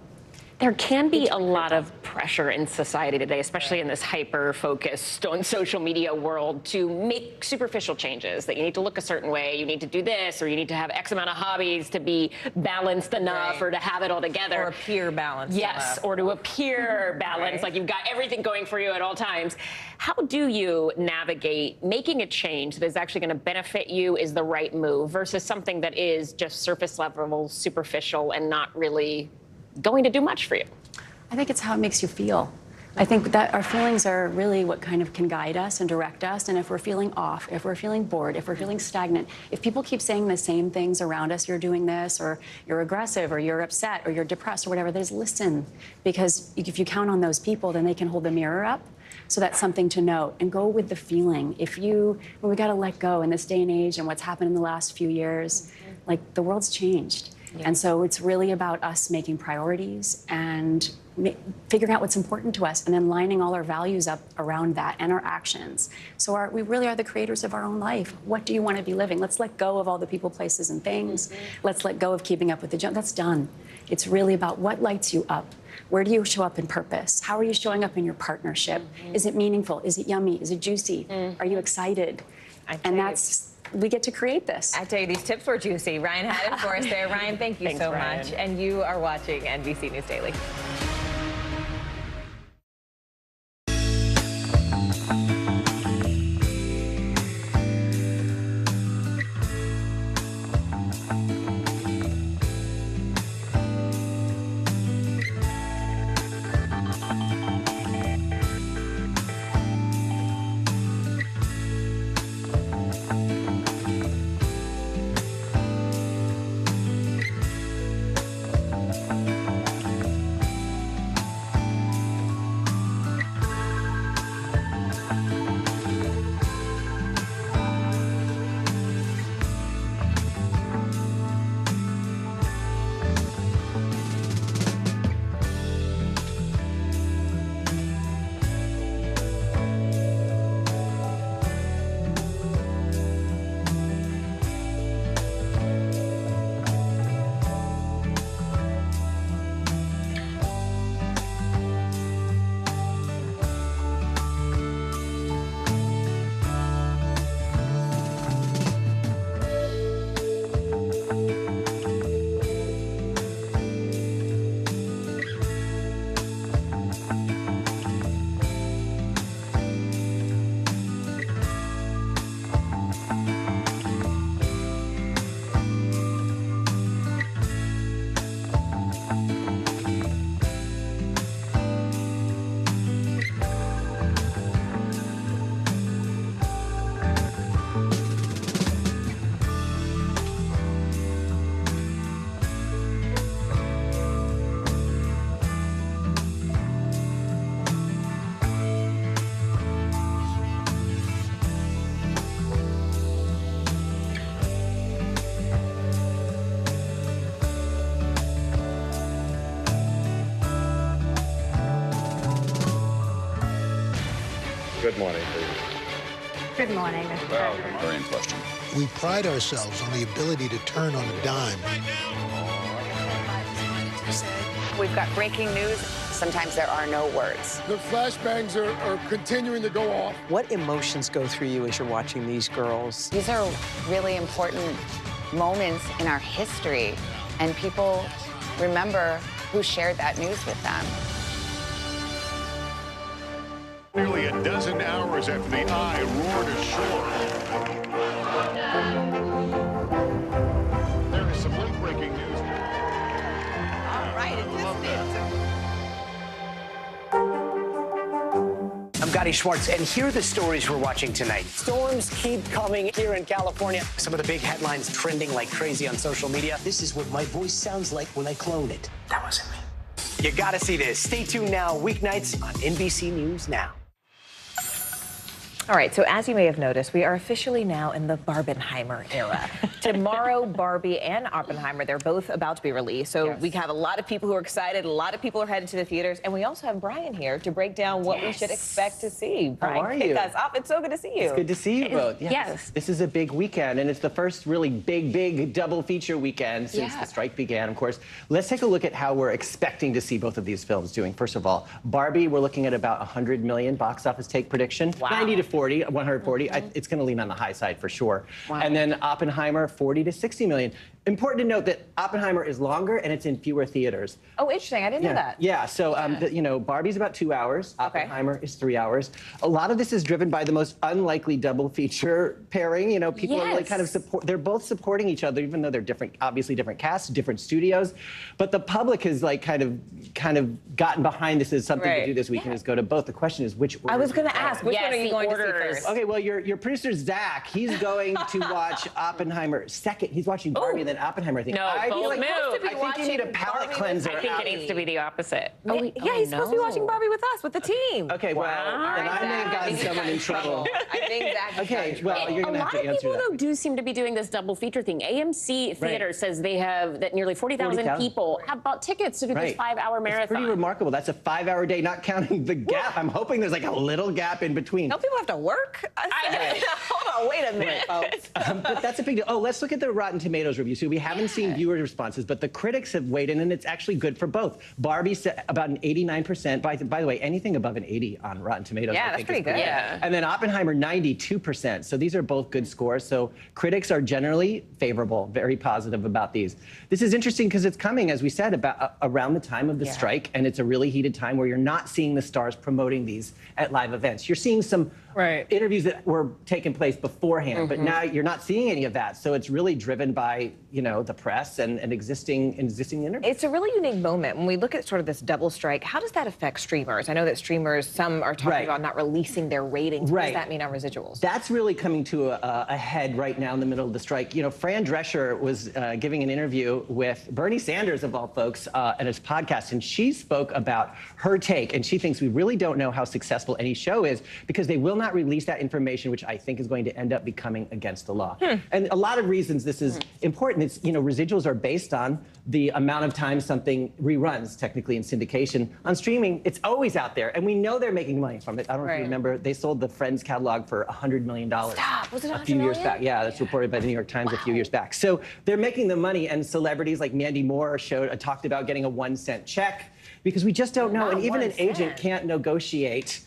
there can be a lot of pressure in society today, especially in this hyper-focused on social media world, to make superficial changes, that you need to look a certain way, you need to do this, or you need to have X amount of hobbies to be balanced enough, or to have it all together. Or appear balanced Yes, enough. or to appear balanced, like you've got everything going for you at all times. How do you navigate making a change that is actually going to benefit you, is the right move, versus something that is just surface level, superficial, and not really going to do much for you? I think it's how it makes you feel. I think that our feelings are really what kind of can guide us and direct us. And if we're feeling off, if we're feeling bored, if we're feeling stagnant, if people keep saying the same things around us, you're doing this, or you're aggressive, or you're upset, or you're depressed, or whatever, there's listen. Because if you count on those people, then they can hold the mirror up. So that's something to note, and go with the feeling. When we got to let go in this day and age and what's happened in the last few years, like the world's changed. And so it's really about us making priorities and figuring out what's important to us, and then lining all our values up around that and our actions. So we really are the creators of our own life. What do you want to be living? Let's let go of all the people, places, and things. Let's let go of keeping up with the junk. That's done. It's really about what lights you up. Where do you show up in purpose? How are you showing up in your partnership? Is it meaningful? Is it yummy? Is it juicy? Are you excited? And we get to create this. I tell you, these tips were juicy. Ryan Haddon for us there. Ryan, thank you Thanks, so Ryan. much. And you are watching NBC News Daily. Good morning, please. Good morning, Mr. President. Very in question. We pride ourselves on the ability to turn on a dime. We've got breaking news. Sometimes there are no words. The flashbangs are continuing to go off. What emotions go through you as you're watching these girls? These are really important moments in our history, and people remember who shared that news with them. Nearly a dozen hours after the eye roared ashore. There is some late breaking news. All right, I'm Gotti Schwartz, and here are the stories we're watching tonight. Storms keep coming here in California. Some of the big headlines trending like crazy on social media. This is what my voice sounds like when I clone it. That wasn't me. You gotta see this. Stay tuned now, weeknights on NBC News Now. All right, so as you may have noticed, we are officially now in the Barbenheimer era. Tomorrow, Barbie and Oppenheimer, they're both about to be released. So we have a lot of people who are excited. A lot of people are headed to the theaters. And we also have Brian here to break down what we should expect to see. Brian, How are you? kick us off. It's so good to see you. It's good to see you both. Yes. This is a big weekend, and it's the first really big double feature weekend since the strike began, of course. Let's take a look at how we're expecting to see both of these films doing. First of all, Barbie, we're looking at about 100 million box office take prediction. Wow. 90 to 40, 140. It's going to lean on the high side for sure. Wow. And then Oppenheimer, 40 to 60 million. Important to note that Oppenheimer is longer and it's in fewer theaters. Oh, interesting. I didn't know that. Yeah, so, you know, Barbie's about 2 hours. Oppenheimer is 3 hours. A lot of this is driven by the most unlikely double feature pairing. You know, people are really kind of they're both supporting each other, even though they're different, obviously different casts, different studios. But the public has like kind of gotten behind this as something to do this weekend is go to both. The question is which order. I was going to ask, which one are you going to see first? Okay, well, your producer, Zach, he's going to watch Oppenheimer second. He's watching Barbie, then Oppenheimer, I think. No, I both feel like, move. I think you need a palate cleanser. I think it needs to be the opposite. Yeah, he's supposed to be watching Barbie with us, with the team. Okay, well, then I may have gotten someone in trouble. I think Zach. Okay, well, you're going to have to answer that. A lot of people, though, do seem to be doing this double feature thing. AMC Theater says they have that nearly 40,000 people have bought tickets to do this 5-hour marathon. It's pretty remarkable. That's a 5-hour day, not counting the gap. I'm hoping there's like a little gap in between. Don't people have to work? Hold on, wait a minute, folks. But that's a big deal. Oh, let's look at the Rotten Tomatoes review. So we haven't seen viewer responses, but the critics have weighed in, and it's actually good for both. Barbie set about an 89%. By the way, anything above an 80 on Rotten Tomatoes, I think pretty is good. great. Yeah. And then Oppenheimer, 92%. So these are both good scores. So critics are generally favorable, very positive about these. This is interesting because it's coming, as we said, about around the time of the strike, and it's a really heated time where you're not seeing the stars promoting these at live events. You're seeing some interviews that were taking place beforehand, but now you're not seeing any of that. So it's really driven by, you know, the press and existing interviews. It's a really unique moment. When we look at sort of this double strike, how does that affect streamers? I know that streamers, some are talking about not releasing their ratings. What does that mean on residuals? That's really coming to a head right now in the middle of the strike. You know, Fran Drescher was giving an interview with Bernie Sanders, of all folks, at his podcast, and she spoke about her take, and she thinks we really don't know how successful any show is because they will not release that information, which I think is going to end up becoming against the law. And a lot of reasons this is important. It's, you know, residuals are based on the amount of time something reruns, technically in syndication. On streaming, it's always out there, and we know they're making money from it. I don't know if you remember, they sold the Friends catalog for $100 million. Stop, was it a few years back? Yeah, that's reported by the New York Times a few years back. So they're making the money, and celebrities like Mandy Moore talked about getting a 1-cent check because we just don't know, and even an agent can't negotiate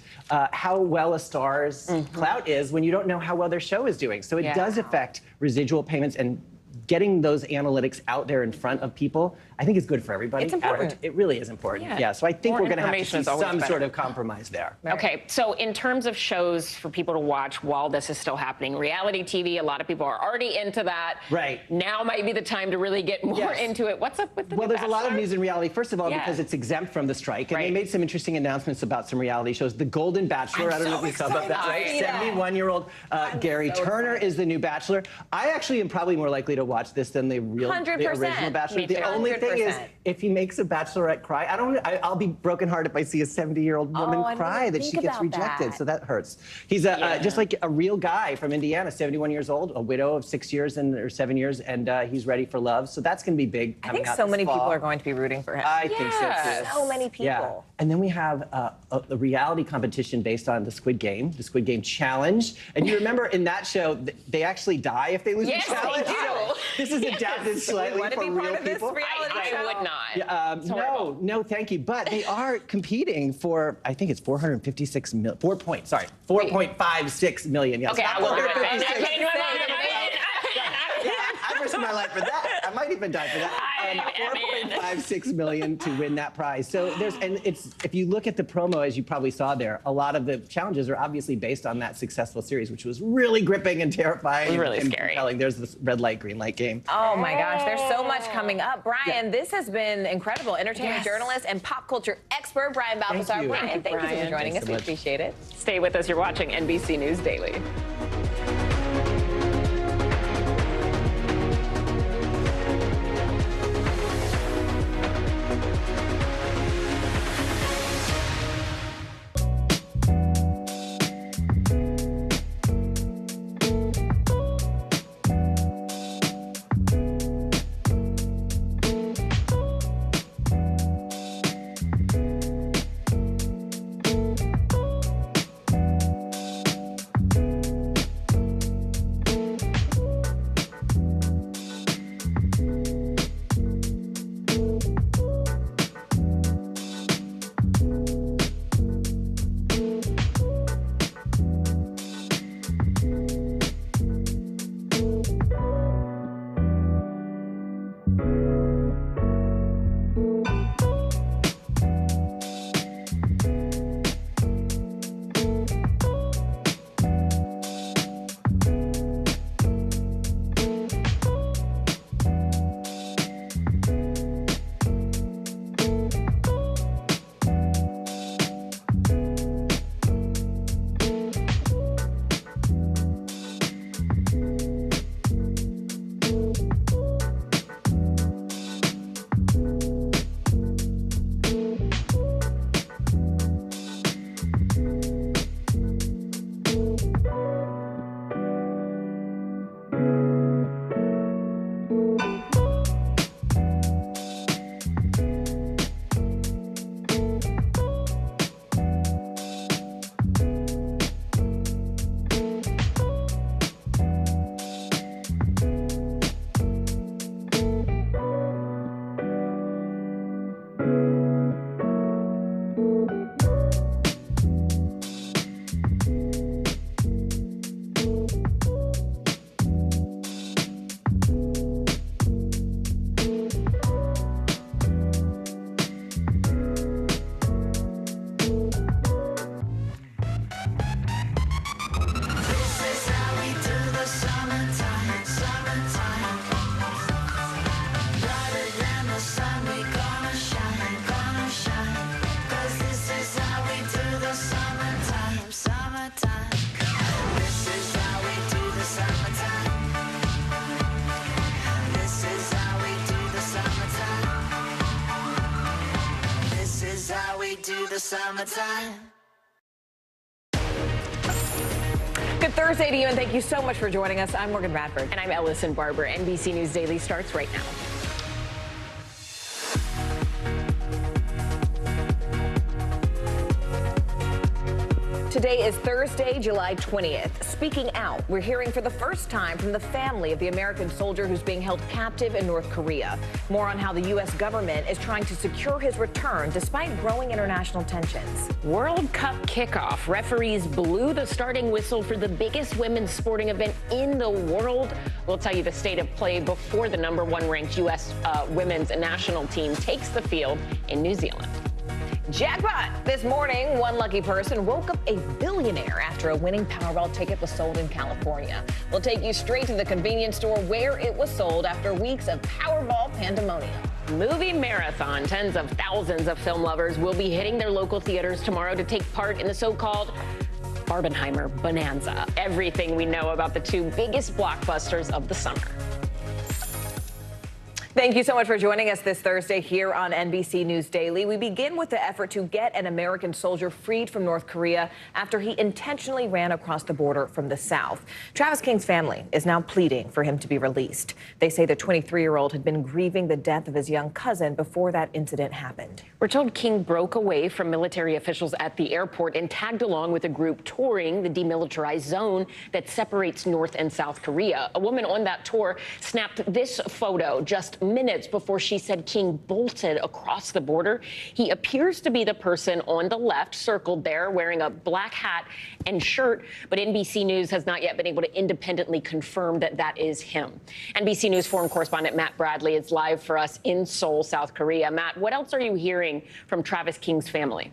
how well a star's clout is when you don't know how well their show is doing. So it does affect residual payments, and getting those analytics out there in front of people, I think is good for everybody. It's important. It really is important. Yeah, so I think we're going to have to see some sort of compromise there. Okay, so in terms of shows for people to watch while this is still happening, reality TV, a lot of people are already into that. Right. Now might be the time to really get more into it. What's up with the Well, new there's a lot of Bachelor? news in reality. First of all, because it's exempt from the strike, and they made some interesting announcements about some reality shows. The Golden Bachelor, I don't know if you saw about that, right? 71-year-old Gary Turner is the new Bachelor. I actually am probably more likely to watch this than the original 100%. Bachelor. Me The too. only thing thing is, 100%. if he makes a bachelorette cry, I'll be brokenhearted if I see a 70-year-old woman I cry didn't that think she gets about rejected. that. So that hurts. He's just like a real guy from Indiana, 71 years old, a widow of 6 years or 7 years, and he's ready for love. So that's going to be big. I think so many people are going to be rooting for him. I think so too. So many people. Yeah. And then we have a reality competition based on the Squid Game Challenge. And you remember in that show, they actually die if they lose Yes, the challenge. they do. This is adapted slightly Want to for be real part of this people. reality I show? would not. Yeah, It's horrible. no, thank you. But they are competing for, I think it's 456 million, 4.56 million. Yes, Okay, not I will do it. 456. Okay, I risked my life for that. I might even die for that. 4.56 million to win that prize. So if you look at the promo, as you probably saw there, a lot of the challenges are obviously based on that successful series, which was really gripping and terrifying. It was really and scary. compelling. There's this red light, green light game. Oh my gosh, there's so much coming up. Brian, this has been incredible. Entertainment journalist and pop culture expert, Brian Balthazar. you. Brian, thank you for joining us. Thanks so We much. appreciate it. Stay with us. You're watching NBC News Daily. Do the summertime. Good Thursday to you, and thank you so much for joining us. I'm Morgan Radford. And I'm Ellison Barber. NBC News Daily starts right now. Today is Thursday, July 20th. Speaking out, we're hearing for the first time from the family of the American soldier who's being held captive in North Korea. More on how the U.S. government is trying to secure his return despite growing international tensions. World Cup kickoff. Referees blew the starting whistle for the biggest women's sporting event in the world. We'll tell you the state of play before the #1 ranked U.S. women's national team takes the field in New Zealand. Jackpot! This morning, one lucky person woke up a billionaire after a winning Powerball ticket was sold in California. We'll take you straight to the convenience store where it was sold after weeks of Powerball pandemonium. Movie marathon. Tens of thousands of film lovers will be hitting their local theaters tomorrow to take part in the so-called Barbenheimer Bonanza. Everything we know about the two biggest blockbusters of the summer. Thank you so much for joining us this Thursday here on NBC News Daily. We begin with the effort to get an American soldier freed from North Korea after he intentionally ran across the border from the south. Travis King's family is now pleading for him to be released. They say the 23-year-old had been grieving the death of his young cousin before that incident happened. We're told King broke away from military officials at the airport and tagged along with a group touring the demilitarized zone that separates North and South Korea. A woman on that tour snapped this photo just minutes before she said King bolted across the border. He appears to be the person on the left, circled there, wearing a black hat and shirt, but NBC News has not yet been able to independently confirm that that is him. NBC News foreign correspondent Matt Bradley is live for us in Seoul, South Korea. Matt, what else are you hearing from Travis King's family?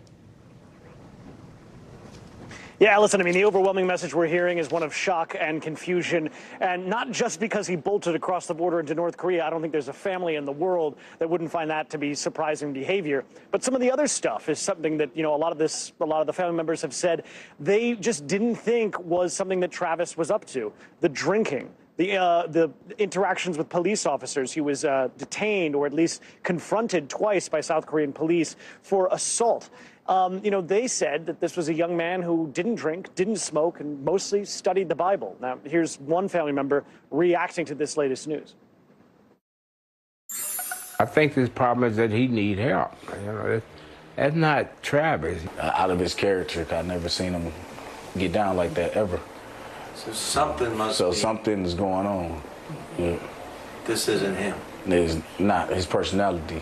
Yeah, listen, I mean, the overwhelming message we're hearing is one of shock and confusion, and not just because he bolted across the border into North Korea. I don't think there's a family in the world that wouldn't find that to be surprising behavior. But some of the other stuff is something that, you know, a lot of the family members have said they just didn't think was something that Travis was up to. The drinking, the interactions with police officers. He was detained or at least confronted twice by South Korean police for assault. You know, they said that this was a young man who didn't drink, didn't smoke, and mostly studied the Bible. Now, here's one family member reacting to this latest news. I think his problem is that he needs help. You know, that's not Travis. Out of his character, I've never seen him get down like that ever. So something must be. So something's going on. Yeah. This isn't him. It's not his personality.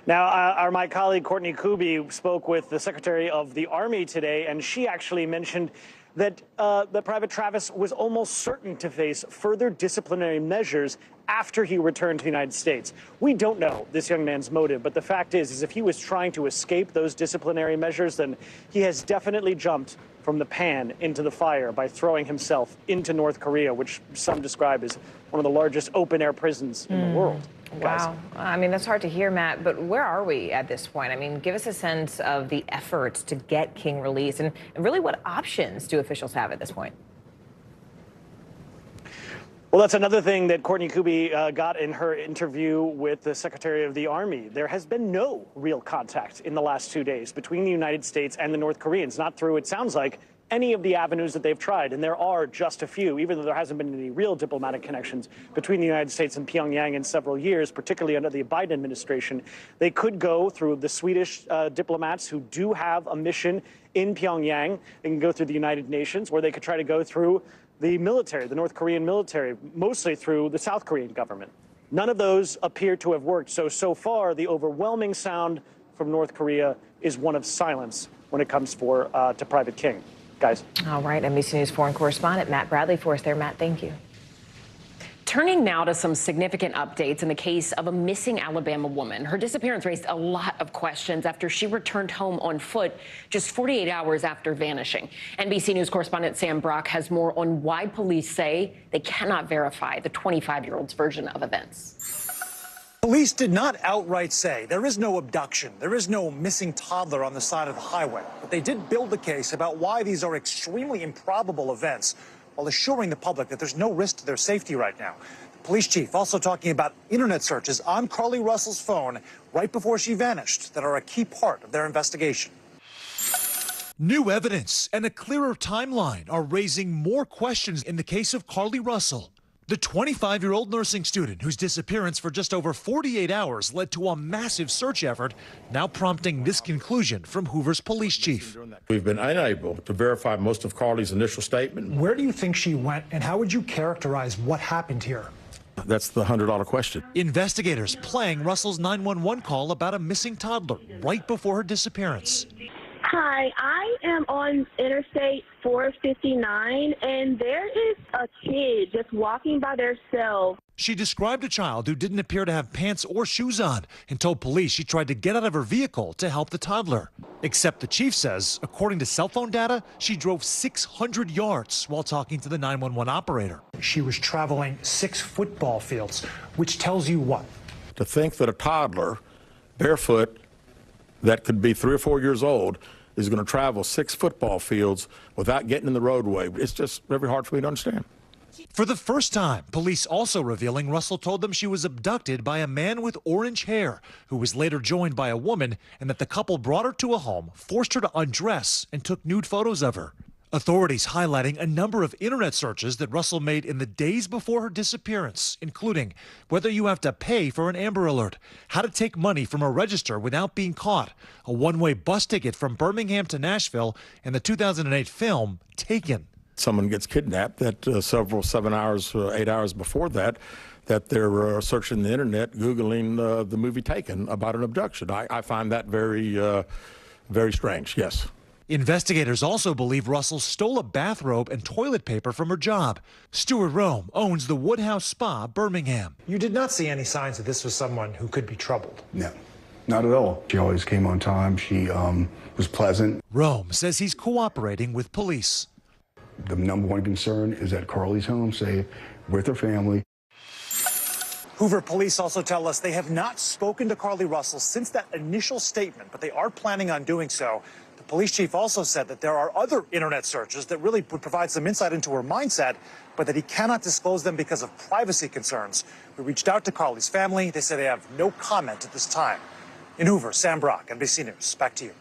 Now, my colleague Courtney Kuby spoke with the Secretary of the Army today, and she actually mentioned that Private Travis was almost certain to face further disciplinary measures after he returned to the United States. We don't know this young man's motive, but the fact is if he was trying to escape those disciplinary measures, then he has definitely jumped from the pan into the fire by throwing himself into North Korea, which some describe as one of the largest open-air prisons in the world. Wow. I mean, that's hard to hear, Matt, but where are we at this point? I mean, give us a sense of the efforts to get King released and really what options do officials have at this point? Well, that's another thing that Courtney Kuby got in her interview with the Secretary of the Army. There has been no real contact in the last 2 days between the United States and the North Koreans, not through, it sounds like, any of the avenues that they've tried, and there are just a few, even though there hasn't been any real diplomatic connections between the United States and Pyongyang in several years, particularly under the Biden administration. They could go through the Swedish diplomats who do have a mission in Pyongyang. They can go through the United Nations, or they could try to go through the military, the North Korean military, mostly through the South Korean government. None of those appear to have worked. So far, the overwhelming sound from North Korea is one of silence when it comes to Private King. Guys. All right, NBC News foreign correspondent Matt Bradley for us there. Matt, thank you. Turning now to some significant updates in the case of a missing Alabama woman. Her disappearance raised a lot of questions after she returned home on foot just 48 hours after vanishing. NBC News correspondent Sam Brock has more on why police say they cannot verify the 25-year-old's version of events. Police did not outright say there is no abduction, there is no missing toddler on the side of the highway, but they did build the case about why these are extremely improbable events while assuring the public that there's no risk to their safety right now. The police chief also talking about internet searches on Carly Russell's phone right before she vanished that are a key part of their investigation. New evidence and a clearer timeline are raising more questions in the case of Carly Russell. The 25-year-old nursing student whose disappearance for just over 48 hours led to a massive search effort, now prompting this conclusion from Hoover's police chief. We've been unable to verify most of Carly's initial statement. Where do you think she went, and how would you characterize what happened here? That's the $100 question. Investigators playing Russell's 911 call about a missing toddler right before her disappearance. Hi, I am on Interstate 459, and there is a kid just walking by themselves. She described a child who didn't appear to have pants or shoes on and told police she tried to get out of her vehicle to help the toddler. Except the chief says, according to cell phone data, she drove 600 yards while talking to the 911 operator. She was traveling 6 football fields, which tells you what? To think that a toddler, barefoot, that could be 3 or 4 years old, is going to travel 6 football fields without getting in the roadway. It's just very hard for me to understand. For the first time, police also revealing Russell told them she was abducted by a man with orange hair, who was later joined by a woman, and that the couple brought her to a home, forced her to undress, and took nude photos of her. Authorities highlighting a number of internet searches that Russell made in the days before her disappearance, including whether you have to pay for an Amber Alert, how to take money from a register without being caught, a one-way bus ticket from Birmingham to Nashville, and the 2008 film Taken. Someone gets kidnapped, that 8 hours before that they're searching the internet, Googling the movie Taken about an abduction. I find that very, very strange, yes. Investigators also believe Russell stole a bathrobe and toilet paper from her job. Stuart Rome owns the Woodhouse Spa, Birmingham. You did not see any signs that this was someone who could be troubled? No, not at all. She always came on time. She was pleasant. Rome says he's cooperating with police. The number one concern is at Carly's home, safe with her family. Hoover police also tell us they have not spoken to Carly Russell since that initial statement, but they are planning on doing so. The police chief also said that there are other internet searches that really would provide some insight into her mindset, but that he cannot disclose them because of privacy concerns. We reached out to Carly's family. They say they have no comment at this time. In Hoover, Sam Brock, NBC News. Back to you.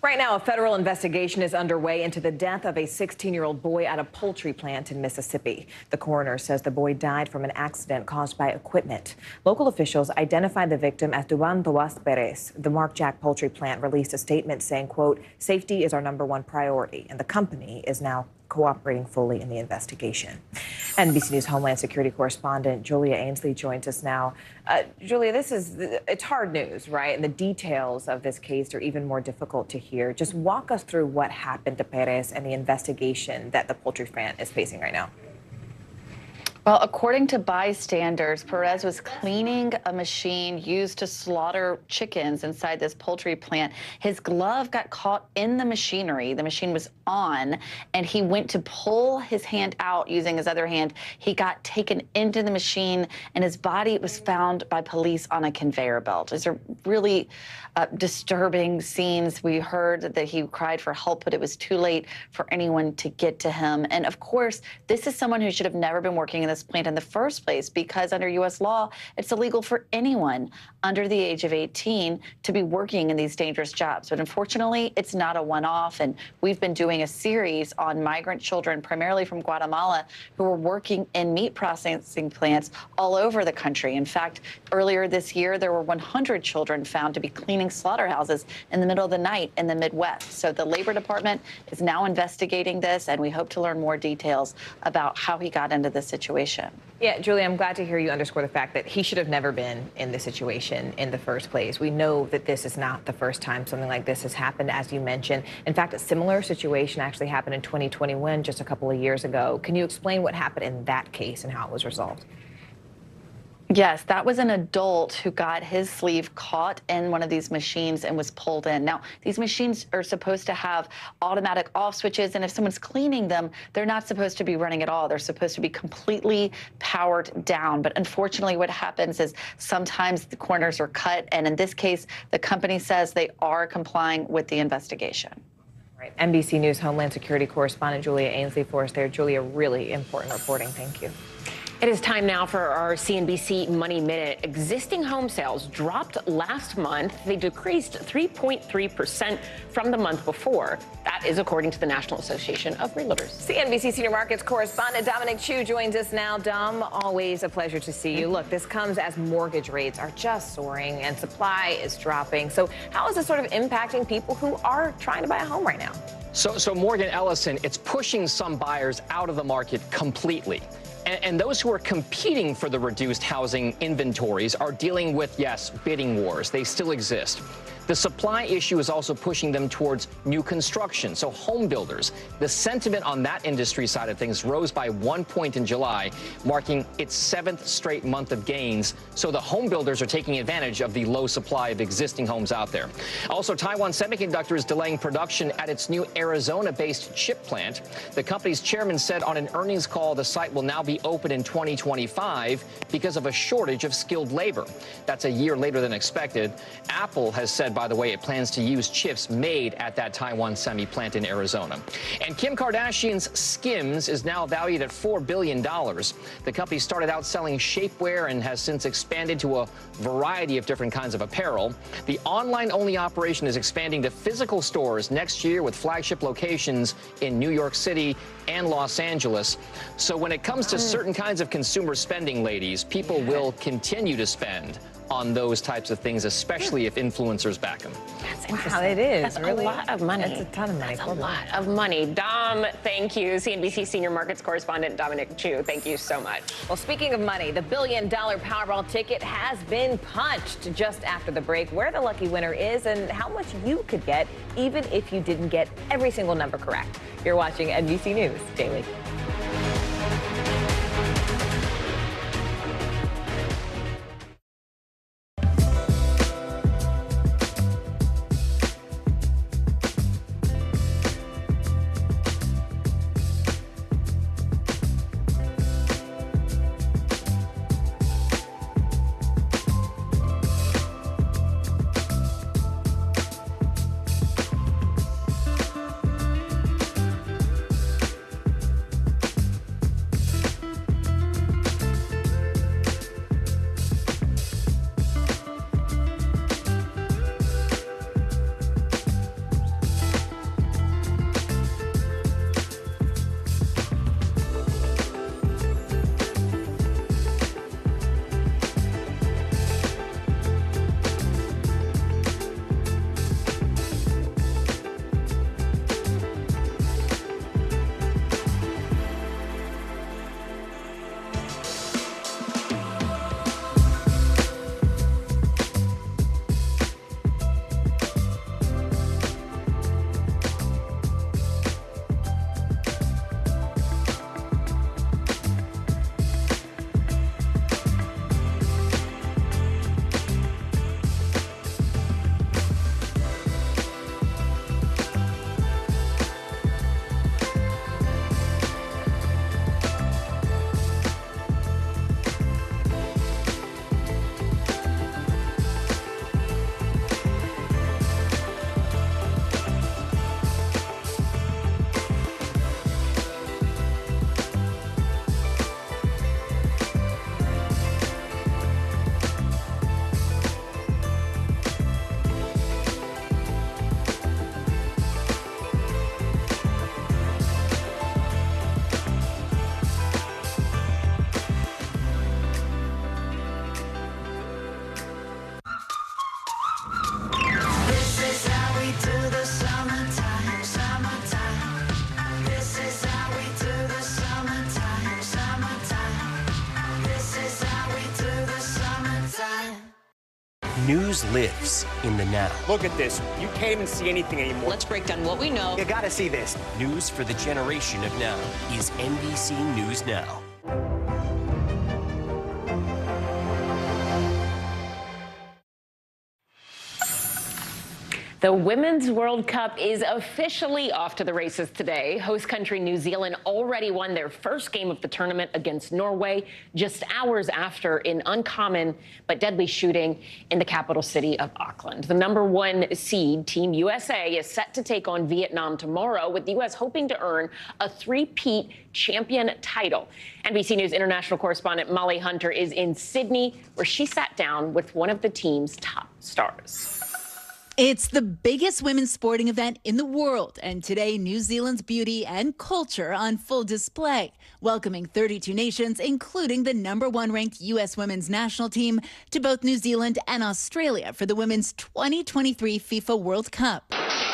Right now, a federal investigation is underway into the death of a 16-year-old boy at a poultry plant in Mississippi. The coroner says the boy died from an accident caused by equipment. Local officials identified the victim as Duan Toas Perez. The Mark Jack poultry plant released a statement saying, quote, "Safety is our #1 priority," and the company is now cooperating fully in the investigation. NBC News Homeland Security correspondent Julia Ainsley joins us now. Julia, it's hard news, right? And the details of this case are even more difficult to hear. Just walk us through what happened to Perez and the investigation that the poultry plant is facing right now. Well, according to bystanders, Perez was cleaning a machine used to slaughter chickens inside this poultry plant. His glove got caught in the machinery. The machine was on, and he went to pull his hand out using his other hand. He got taken into the machine, and his body was found by police on a conveyor belt. These are really disturbing scenes. We heard that he cried for help, but it was too late for anyone to get to him. And of course, this is someone who should have never been working in this plant in the first place, because under U.S. law, it's illegal for anyone under the age of 18 to be working in these dangerous jobs. But unfortunately, it's not a one-off, and we've been doing a series on migrant children, primarily from Guatemala, who are working in meat processing plants all over the country. In fact, earlier this year, there were 100 children found to be cleaning slaughterhouses in the middle of the night in the Midwest. So the Labor Department is now investigating this, and we hope to learn more details about how he got into this situation. Yeah, Julia, I'm glad to hear you underscore the fact that he should have never been in this situation in the first place. We know that this is not the first time something like this has happened, as you mentioned. In fact, a similar situation actually happened in 2021, just a couple of years ago. Can you explain what happened in that case and how it was resolved? Yes, that was an adult who got his sleeve caught in one of these machines and was pulled in. Now, these machines are supposed to have automatic off switches, and if someone's cleaning them, they're not supposed to be running at all. They're supposed to be completely powered down. But unfortunately, what happens is sometimes the corners are cut, and in this case, the company says they are complying with the investigation. Right. NBC News Homeland Security correspondent Julia Ainsley for us there. Julia, really important reporting. Thank you. It is time now for our CNBC Money Minute. Existing home sales dropped last month. They decreased 3.3% from the month before. That is according to the National Association of Realtors. CNBC Senior Markets correspondent Dominic Chu joins us now. Dom, always a pleasure to see you. Look, this comes as mortgage rates are just soaring and supply is dropping. So how is this sort of impacting people who are trying to buy a home right now? So Morgan Ellison, it's pushing some buyers out of the market completely. And those who are competing for the reduced housing inventories are dealing with, yes, bidding wars. They still exist. The supply issue is also pushing them towards new construction. So home builders, the sentiment on that industry side of things rose by 1 point in July, marking its 7th straight month of gains. So the home builders are taking advantage of the low supply of existing homes out there. Also, Taiwan Semiconductor is delaying production at its new Arizona-based chip plant. The company's chairman said on an earnings call the site will now be be open in 2025 because of a shortage of skilled labor. That's a year later than expected. Apple has said, by the way, it plans to use chips made at that Taiwan semi plant in Arizona. And Kim Kardashian's Skims is now valued at $4 billion. The company started out selling shapewear and has since expanded to a variety of different kinds of apparel. The online-only operation is expanding to physical stores next year with flagship locations in New York City and Los Angeles. So when it comes to certain kinds of consumer spending, ladies, people will continue to spend on those types of things, especially if influencers back them. That's interesting. Wow, it is. That's really a lot of money. It's a ton of money. That's a lot of money. Dom, thank you. CNBC senior markets correspondent Dominic Chu, thank you so much. Well, speaking of money, the $1 billion Powerball ticket has been punched just after the break. Where the lucky winner is and how much you could get even if you didn't get every single number correct. You're watching NBC News Daily. News lives in the now. Look at this. You can't even see anything anymore. Let's break down what we know. You gotta see this. News for the generation of now is NBC News Now. The Women's World Cup is officially off to the races today. Host country New Zealand already won their first game of the tournament against Norway just hours after an uncommon but deadly shooting in the capital city of Auckland. The #1 seed, Team USA, is set to take on Vietnam tomorrow, with the U.S. hoping to earn a three-peat champion title. NBC News international correspondent Molly Hunter is in Sydney, where she sat down with one of the team's top stars. It's the biggest women's sporting event in the world, and today New Zealand's beauty and culture on full display, welcoming 32 nations, including the #1 ranked U.S. women's national team, to both New Zealand and Australia for the women's 2023 FIFA World Cup.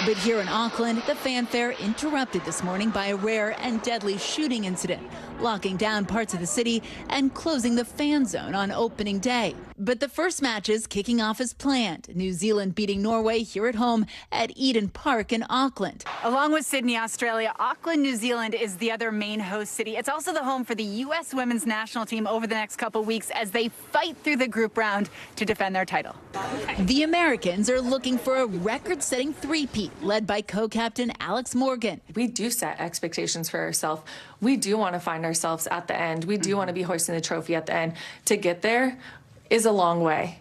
But here in Auckland, the fanfare interrupted this morning by a rare and deadly shooting incident, locking down parts of the city and closing the fan zone on opening day. But the first match is kicking off as planned, New Zealand beating Norway here at home at Eden Park in Auckland. Along with Sydney, Australia, Auckland, New Zealand is the other main host city. It's also the home for the U.S. women's national team over the next couple weeks as they fight through the group round to defend their title. The Americans are looking for a record-setting three-peat, led by co-captain Alex Morgan. We do set expectations for ourselves. We do want to find ourselves at the end. We do want to be hoisting the trophy at the end. To get there is a long way.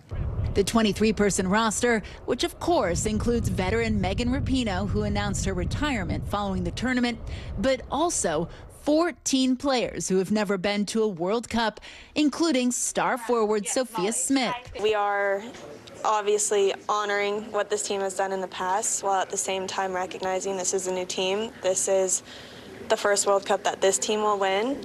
The 23-person roster, which of course includes veteran Megan Rapinoe, who announced her retirement following the tournament, but also 14 players who have never been to a World Cup, including star forward Sophia Smith. We are obviously honoring what this team has done in the past, while at the same time recognizing this is a new team. This is the first World Cup that this team will win.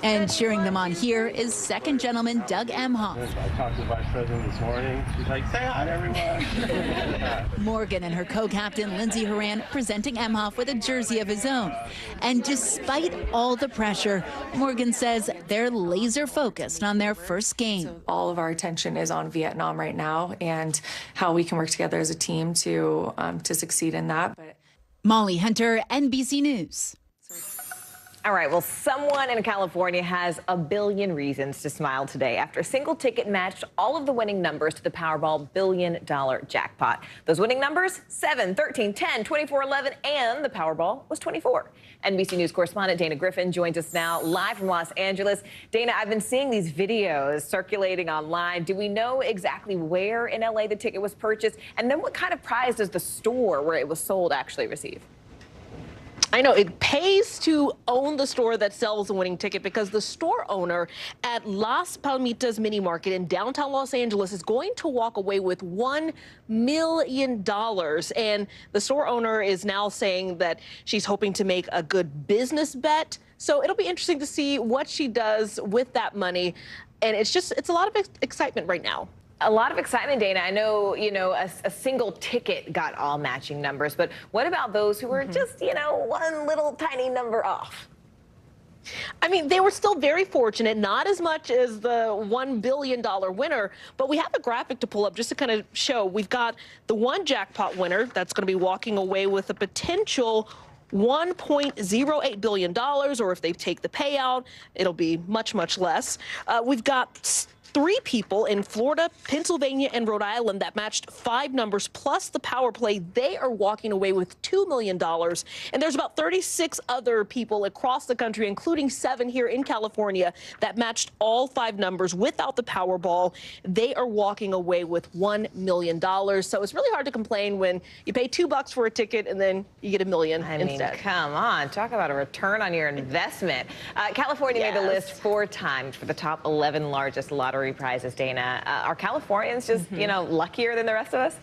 And cheering them on here is second gentleman Doug Emhoff. I talked to the Vice President this morning. She's like, say hi to everyone. Morgan and her co-captain Lindsey Horan presenting Emhoff with a jersey of his own. And despite all the pressure, Morgan says they're laser focused on their first game. So all of our attention is on Vietnam right now and how we can work together as a team to succeed in that. Molly Hunter, NBC News. All right, well, someone in California has a billion reasons to smile today after a single ticket matched all of the winning numbers to the Powerball billion-dollar jackpot. Those winning numbers, 7, 13, 10, 24, 11, and the Powerball was 24. NBC News correspondent Dana Griffin joins us now live from Los Angeles. Dana, I've been seeing these videos circulating online. Do we know exactly where in LA the ticket was purchased? And then what kind of prize does the store where it was sold actually receive? I know it pays to own the store that sells the winning ticket because the store owner at Las Palmitas Mini Market in downtown Los Angeles is going to walk away with $1 million. And the store owner is now saying that she's hoping to make a good business bet. So it'll be interesting to see what she does with that money. And it's a lot of excitement right now. A lot of excitement, Dana. I know, a single ticket got all matching numbers, but what about those who were just, one little tiny number off? I mean, they were still very fortunate, not as much as the $1 billion winner, but we have a graphic to pull up just to kind of show. We've got the one jackpot winner that's going to be walking away with a potential $1.08 billion, or if they take the payout, it'll be much, much less. We've got 3 people in Florida, Pennsylvania, and Rhode Island that matched 5 numbers plus the power play. They are walking away with $2 million. And there's about 36 other people across the country, including 7 here in California, that matched all 5 numbers without the Powerball. They are walking away with $1 million. So it's really hard to complain when you pay $2 for a ticket and then you get $1 million instead. I mean, come on. Talk about a return on your investment. California made the list 4 times for the top 11 largest lottery prizes, Dana. Are Californians just, luckier than the rest of us?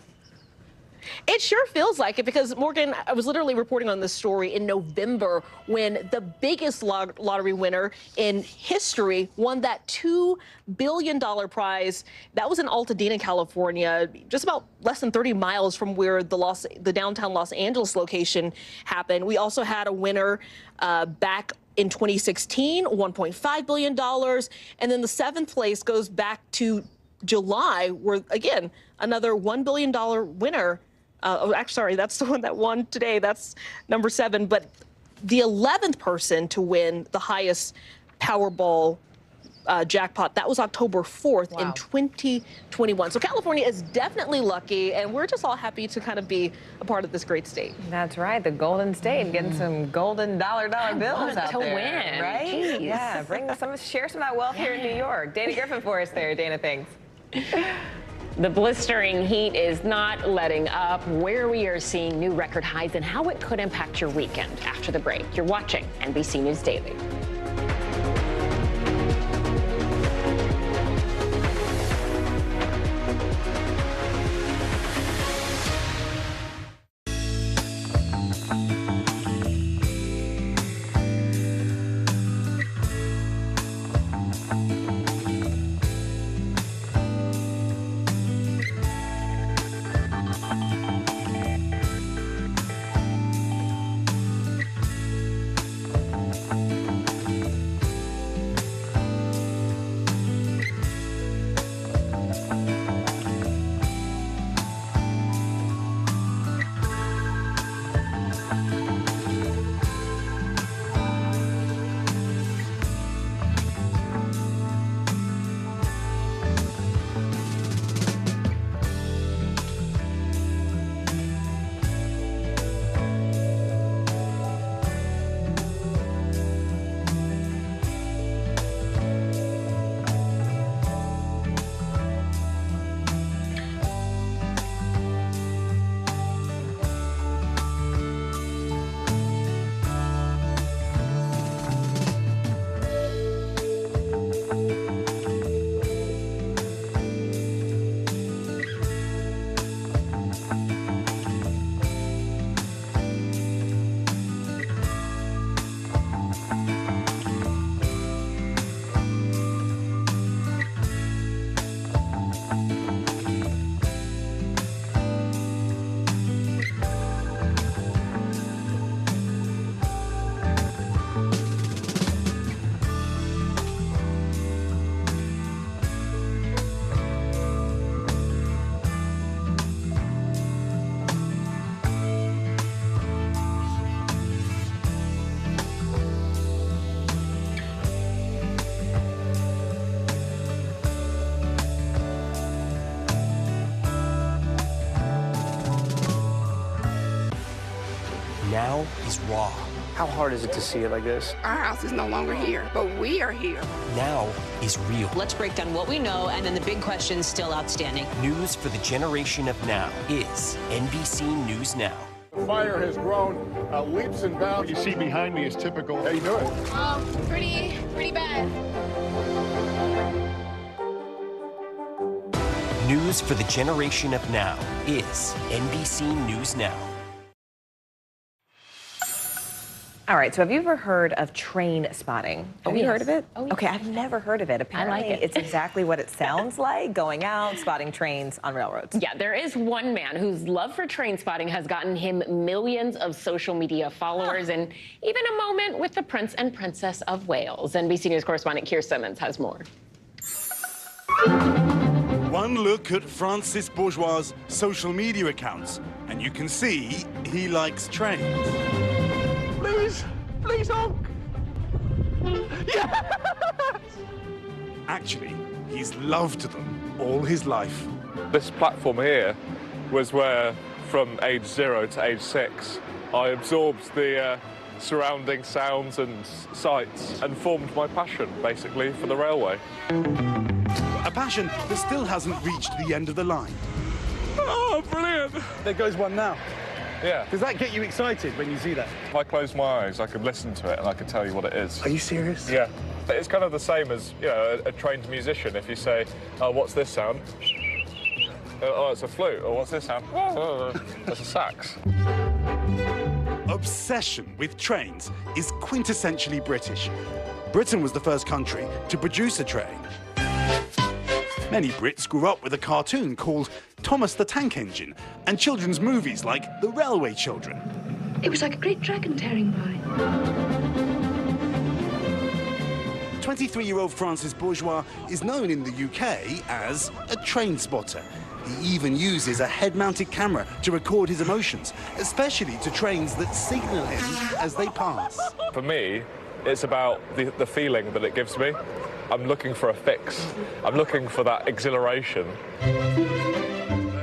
It sure feels like it because, Morgan, I was literally reporting on this story in November when the biggest lottery winner in history won that $2 billion prize. That was in Altadena, California, just about less than 30 miles from where the downtown Los Angeles location happened. We also had a winner back in 2016, $1.5 billion. And then the 7th place goes back to July, where, again, another $1 billion winner. Sorry, that's the one that won today. That's number 7. But the 11th person to win the highest Powerball jackpot, that was October 4th in 2021. So California is definitely lucky, and we're just all happy to kind of be a part of this great state. That's right, the Golden State, getting some golden dollar bills out to there. win, right? Jeez. Yeah, share some of that wealth here in New York. Dana Griffin for us there. Dana, thanks. The blistering heat is not letting up, where we are seeing new record highs and how it could impact your weekend. After the break, you're watching NBC News Daily. is raw. How hard is it to see it like this? Our house is no longer here, but we are here. Now is real. Let's break down what we know and then the big questions still outstanding. News for the generation of now is NBC News Now. The fire has grown leaps and bounds. You see behind me is typical. How you doing? Pretty bad. News for the generation of now is NBC News Now. All right, so have you ever heard of train spotting? Have you heard of it? Oh, yes. Okay, I've never heard of it. Apparently, like it. It's exactly what it sounds like, going out, spotting trains on railroads. Yeah, there is one man whose love for train spotting has gotten him millions of social media followers and even a moment with the Prince and Princess of Wales. NBC News correspondent Keir Simmons has more. One look at Francis Bourgeois' social media accounts, and you can see he likes trains. Please honk. Yes! Actually, he's loved them all his life. This platform here was where, from age 0 to age 6, I absorbed the surrounding sounds and sights and formed my passion, basically, for the railway. A passion that still hasn't reached the end of the line. Oh, brilliant! There goes one now. Yeah. Does that get you excited when you see that? If I close my eyes, I could listen to it and I could tell you what it is. Are you serious? Yeah. It's kind of the same as, you know, a trained musician. If you say, oh, what's this sound? Oh, it's a flute. Or what's this sound? Oh, that's a sax. Obsession with trains is quintessentially British. Britain was the first country to produce a train. Many Brits grew up with a cartoon called Thomas the Tank Engine and children's movies like The Railway Children. It was like a great dragon tearing by. 23-year-old Francis Bourgeois is known in the UK as a train spotter. He even uses a head-mounted camera to record his emotions, especially to trains that signal him as they pass. For me, it's about the feeling that it gives me. I'm looking for a fix. I'm looking for that exhilaration.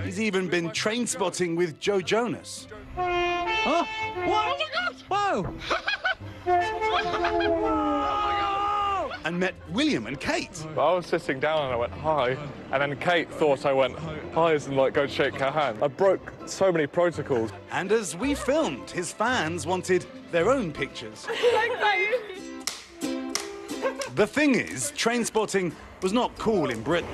He's even been train spotting with Joe Jonas. Oh, what? Whoa! And met William and Kate. I was sitting down and I went, hi. And then Kate thought I went, hi, as in like go shake her hand. I broke so many protocols. And as we filmed, his fans wanted their own pictures. The thing is, train spotting was not cool in Britain.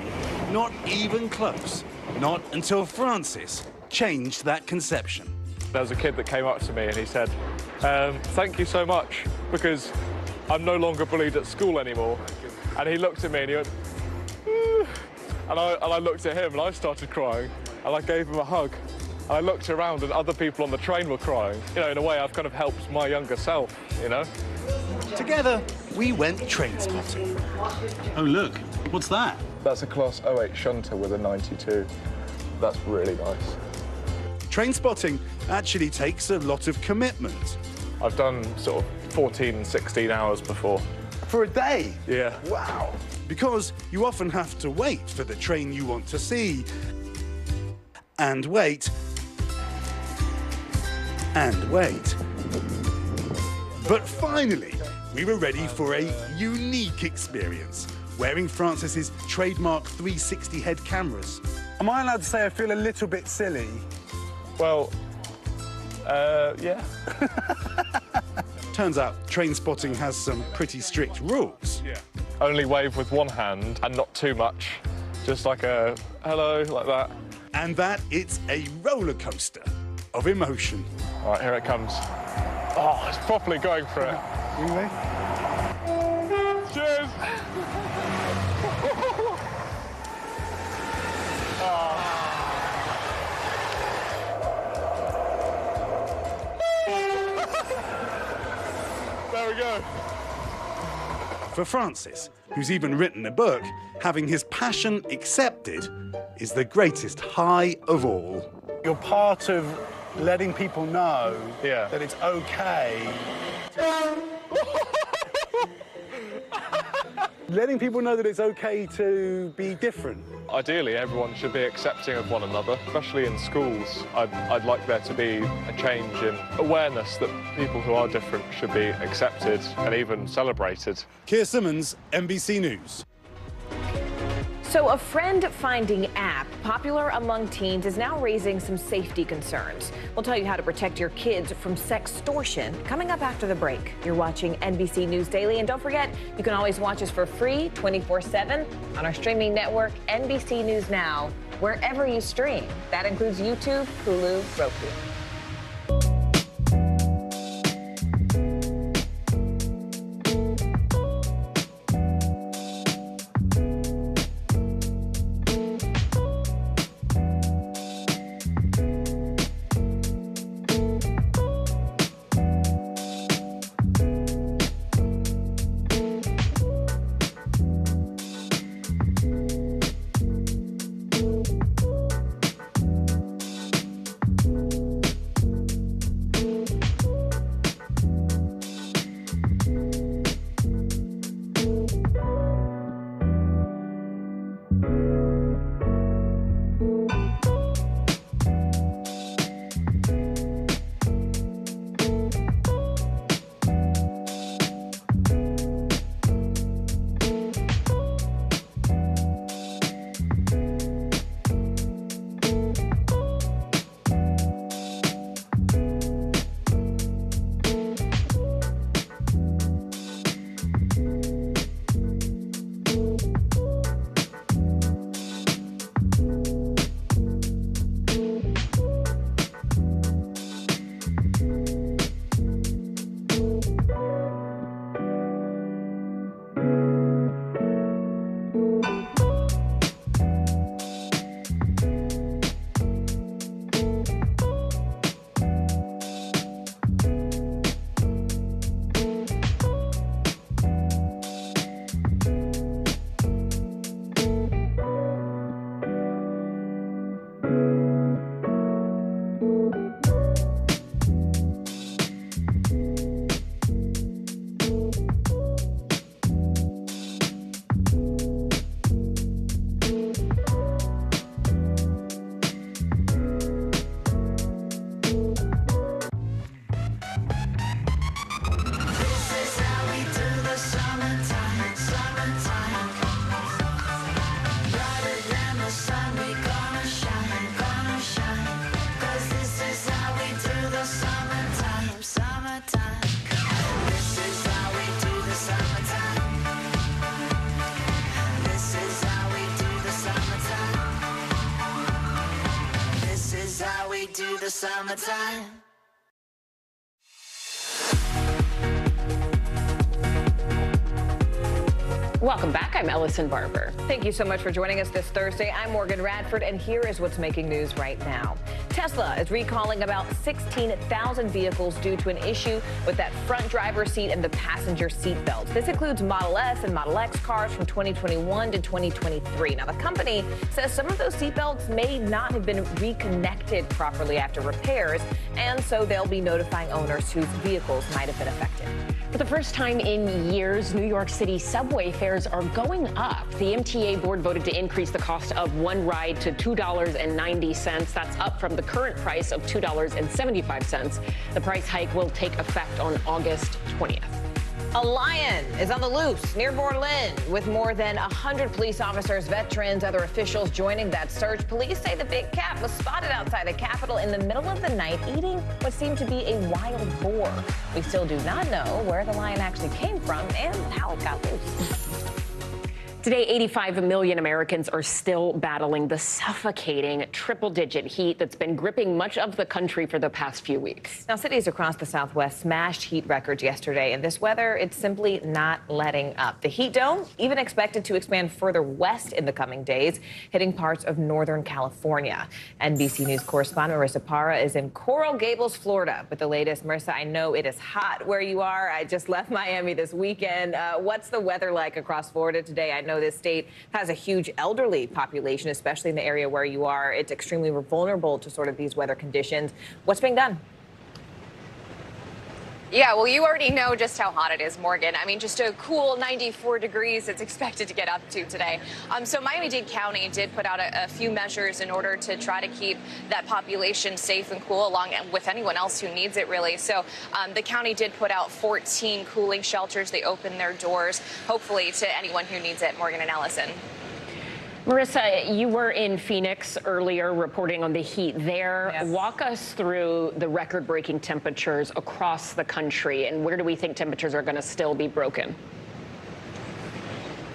Not even close. Not until Francis changed that conception. There was a kid that came up to me and he said, thank you so much, because I'm no longer bullied at school anymore. And he looked at me and he went, and I looked at him and I started crying and I gave him a hug. And I looked around and other people on the train were crying. You know, in a way, I've kind of helped my younger self, you know? Together, we went train spotting. Oh, look, what's that? That's a Class 08 shunter with a 92. That's really nice. Train spotting actually takes a lot of commitment. I've done sort of 14, 16 hours before. For a day? Yeah. Wow. Because you often have to wait for the train you want to see. And wait. And wait. But finally, we were ready for a unique experience, wearing Francis's trademark 360 head cameras. Am I allowed to say I feel a little bit silly? Well, yeah. Turns out train spotting has some pretty strict rules. Yeah. Only wave with one hand and not too much. Just like a hello, like that. And that it's a roller coaster of emotion. All right, here it comes. Oh, it's properly going for it. Really? Cheers! There we go. For Francis, who's even written a book, having his passion accepted is the greatest high of all. You're part of letting people know that it's okay. letting people know that it's okay to be different. Ideally, everyone should be accepting of one another, especially in schools. I'd like there to be a change in awareness that people who are different should be accepted and even celebrated. Keir Simmons, NBC News. So a friend-finding app popular among teens is now raising some safety concerns. We'll tell you how to protect your kids from sextortion coming up after the break. You're watching NBC News Daily, and don't forget, you can always watch us for free 24/7 on our streaming network, NBC News Now, wherever you stream. That includes YouTube, Hulu, Roku. Do the summertime. Welcome back. I'm Ellison Barber. Thank you so much for joining us this Thursday. I'm Morgan Radford, and here is what's making news right now. Tesla is recalling about 16,000 vehicles due to an issue with that front driver's seat and the passenger seat belts. This includes Model S and Model X cars from 2021 to 2023. Now, the company says some of those seat belts may not have been reconnected properly after repairs, and so they'll be notifying owners whose vehicles might have been affected. For the first time in years, New York City subway fares are going up. The MTA board voted to increase the cost of one ride to $2.90. That's up from the current price of $2.75. The price hike will take effect on August 20th. A lion is on the loose near Berlin with more than 100 police officers, veterans, other officials joining that search. Police say the big cat was spotted outside the Capitol in the middle of the night eating what seemed to be a wild boar. We still do not know where the lion actually came from and how it got loose. Today, 85 million Americans are still battling the suffocating triple-digit heat that's been gripping much of the country for the past few weeks. Now, cities across the Southwest smashed heat records yesterday, and this weather, it's simply not letting up. The heat dome even expected to expand further west in the coming days, hitting parts of Northern California. NBC News correspondent Marissa Parra is in Coral Gables, Florida, with the latest. Marissa, I know it is hot where you are. I just left Miami this weekend. What's the weather like across Florida today? I know this state has a huge elderly population, especially in the area where you are. It's extremely vulnerable to sort of these weather conditions. What's being done? Yeah, well, you already know just how hot it is, Morgan. I mean, just a cool 94 degrees it's expected to get up to today. So Miami-Dade County did put out a few measures in order to try to keep that population safe and cool, along with anyone else who needs it, really. So the county did put out 14 cooling shelters. They opened their doors, hopefully, to anyone who needs it. Morgan and Allison. Marissa, you were in Phoenix earlier reporting on the heat there. Yes. Walk us through the record-breaking temperatures across the country, and where do we think temperatures are going to still be broken?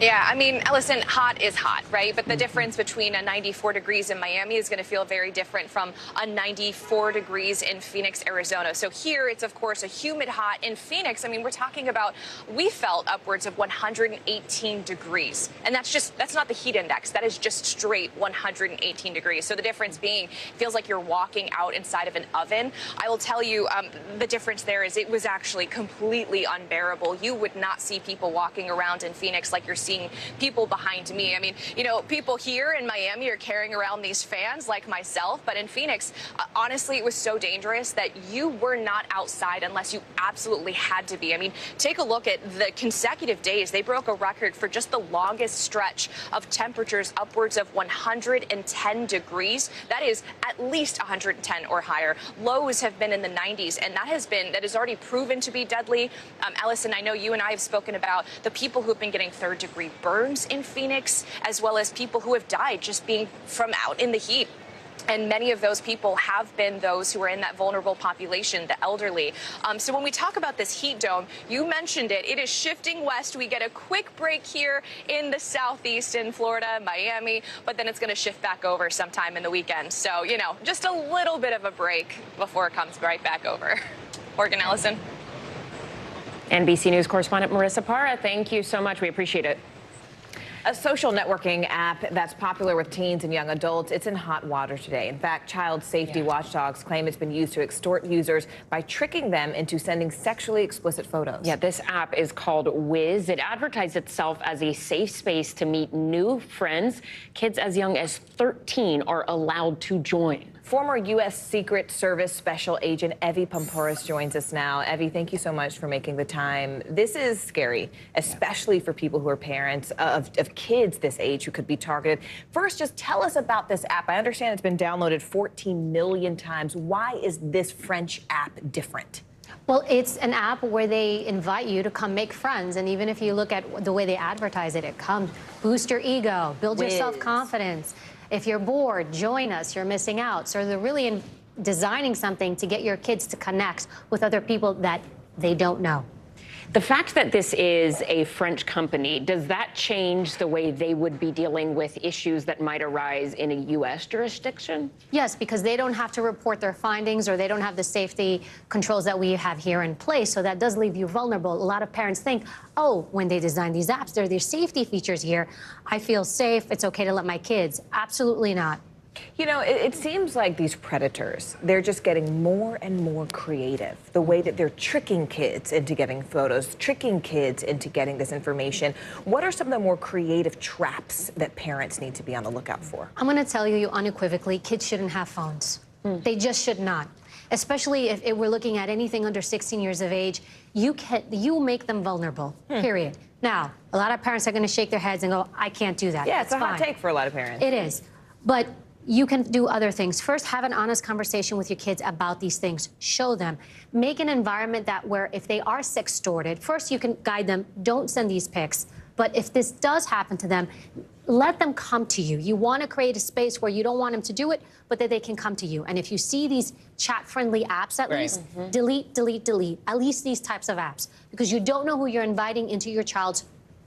Yeah, I mean, Ellison, hot is hot, right? But the difference between a 94 degrees in Miami is going to feel very different from a 94 degrees in Phoenix, Arizona. So here it's, of course, a humid hot. In Phoenix, I mean, we're talking about, we felt upwards of 118 degrees. And that's not the heat index. That is just straight 118 degrees. So the difference being, it feels like you're walking out inside of an oven. I will tell you, the difference there is it was actually completely unbearable. You would not see people walking around in Phoenix like you're seeing people behind me. I mean, you know, people here in Miami are carrying around these fans like myself, but in Phoenix, honestly, it was so dangerous that you were not outside unless you absolutely had to be. I mean, take a look at the consecutive days. They broke a record for just the longest stretch of temperatures upwards of 110 degrees. That is at least 110 or higher. Lows have been in the 90s, and that is already proven to be deadly. Ellison, I know you and I have spoken about the people who've been getting third-degree burns in Phoenix, as well as people who have died just being from out in the heat. And many of those people have been those who are in that vulnerable population, the elderly. So when we talk about this heat dome, you mentioned it. It is shifting west. We get a quick break here in the southeast in Florida, Miami, but then it's going to shift back over sometime in the weekend. So, you know, just a little bit of a break before it comes right back over. Morgan, Ellison. NBC News correspondent Marissa Parra, thank you so much. We appreciate it. A social networking app that's popular with teens and young adults, it's in hot water today. In fact, child safety watchdogs claim it's been used to extort users by tricking them into sending sexually explicit photos. Yeah, this app is called Wiz. It advertised itself as a safe space to meet new friends. Kids as young as 13 are allowed to join. Former U.S. Secret Service Special Agent Evie Pomporis joins us now. Evie, thank you so much for making the time. This is scary, especially for people who are parents of kids this age who could be targeted. First, just tell us about this app. I understand it's been downloaded 14 million times. Why is this French app different? Well, it's an app where they invite you to come make friends. And even if you look at the way they advertise it, it comes boost your ego, build your self-confidence. If you're bored, join us. You're missing out. So they're really designing something to get your kids to connect with other people that they don't know. The fact that this is a French company, does that change the way they would be dealing with issues that might arise in a U.S. jurisdiction? Yes, because they don't have to report their findings or they don't have the safety controls that we have here in place. So that does leave you vulnerable. A lot of parents think, oh, when they design these apps, there are these safety features here. I feel safe. It's okay to let my kids. Absolutely not. You know, it seems like these predators, they're just getting more and more creative. The way that they're tricking kids into getting photos, tricking kids into getting this information. What are some of the more creative traps that parents need to be on the lookout for? I'm going to tell you unequivocally, kids shouldn't have phones. They just should not. Especially if we're looking at anything under 16 years of age, you make them vulnerable, period. Now, a lot of parents are going to shake their heads and go, I can't do that. Yeah, it's a hot take for a lot of parents. It is. But you can do other things. First, have an honest conversation with your kids about these things. Show them. Make an environment where if they are sextorted, first you can guide them, don't send these pics. But if this does happen to them, let them come to you. You want to create a space where you don't want them to do it, but that they can come to you. And if you see these chat-friendly apps, at least, delete, delete, delete. At least these types of apps. Because you don't know who you're inviting into your child's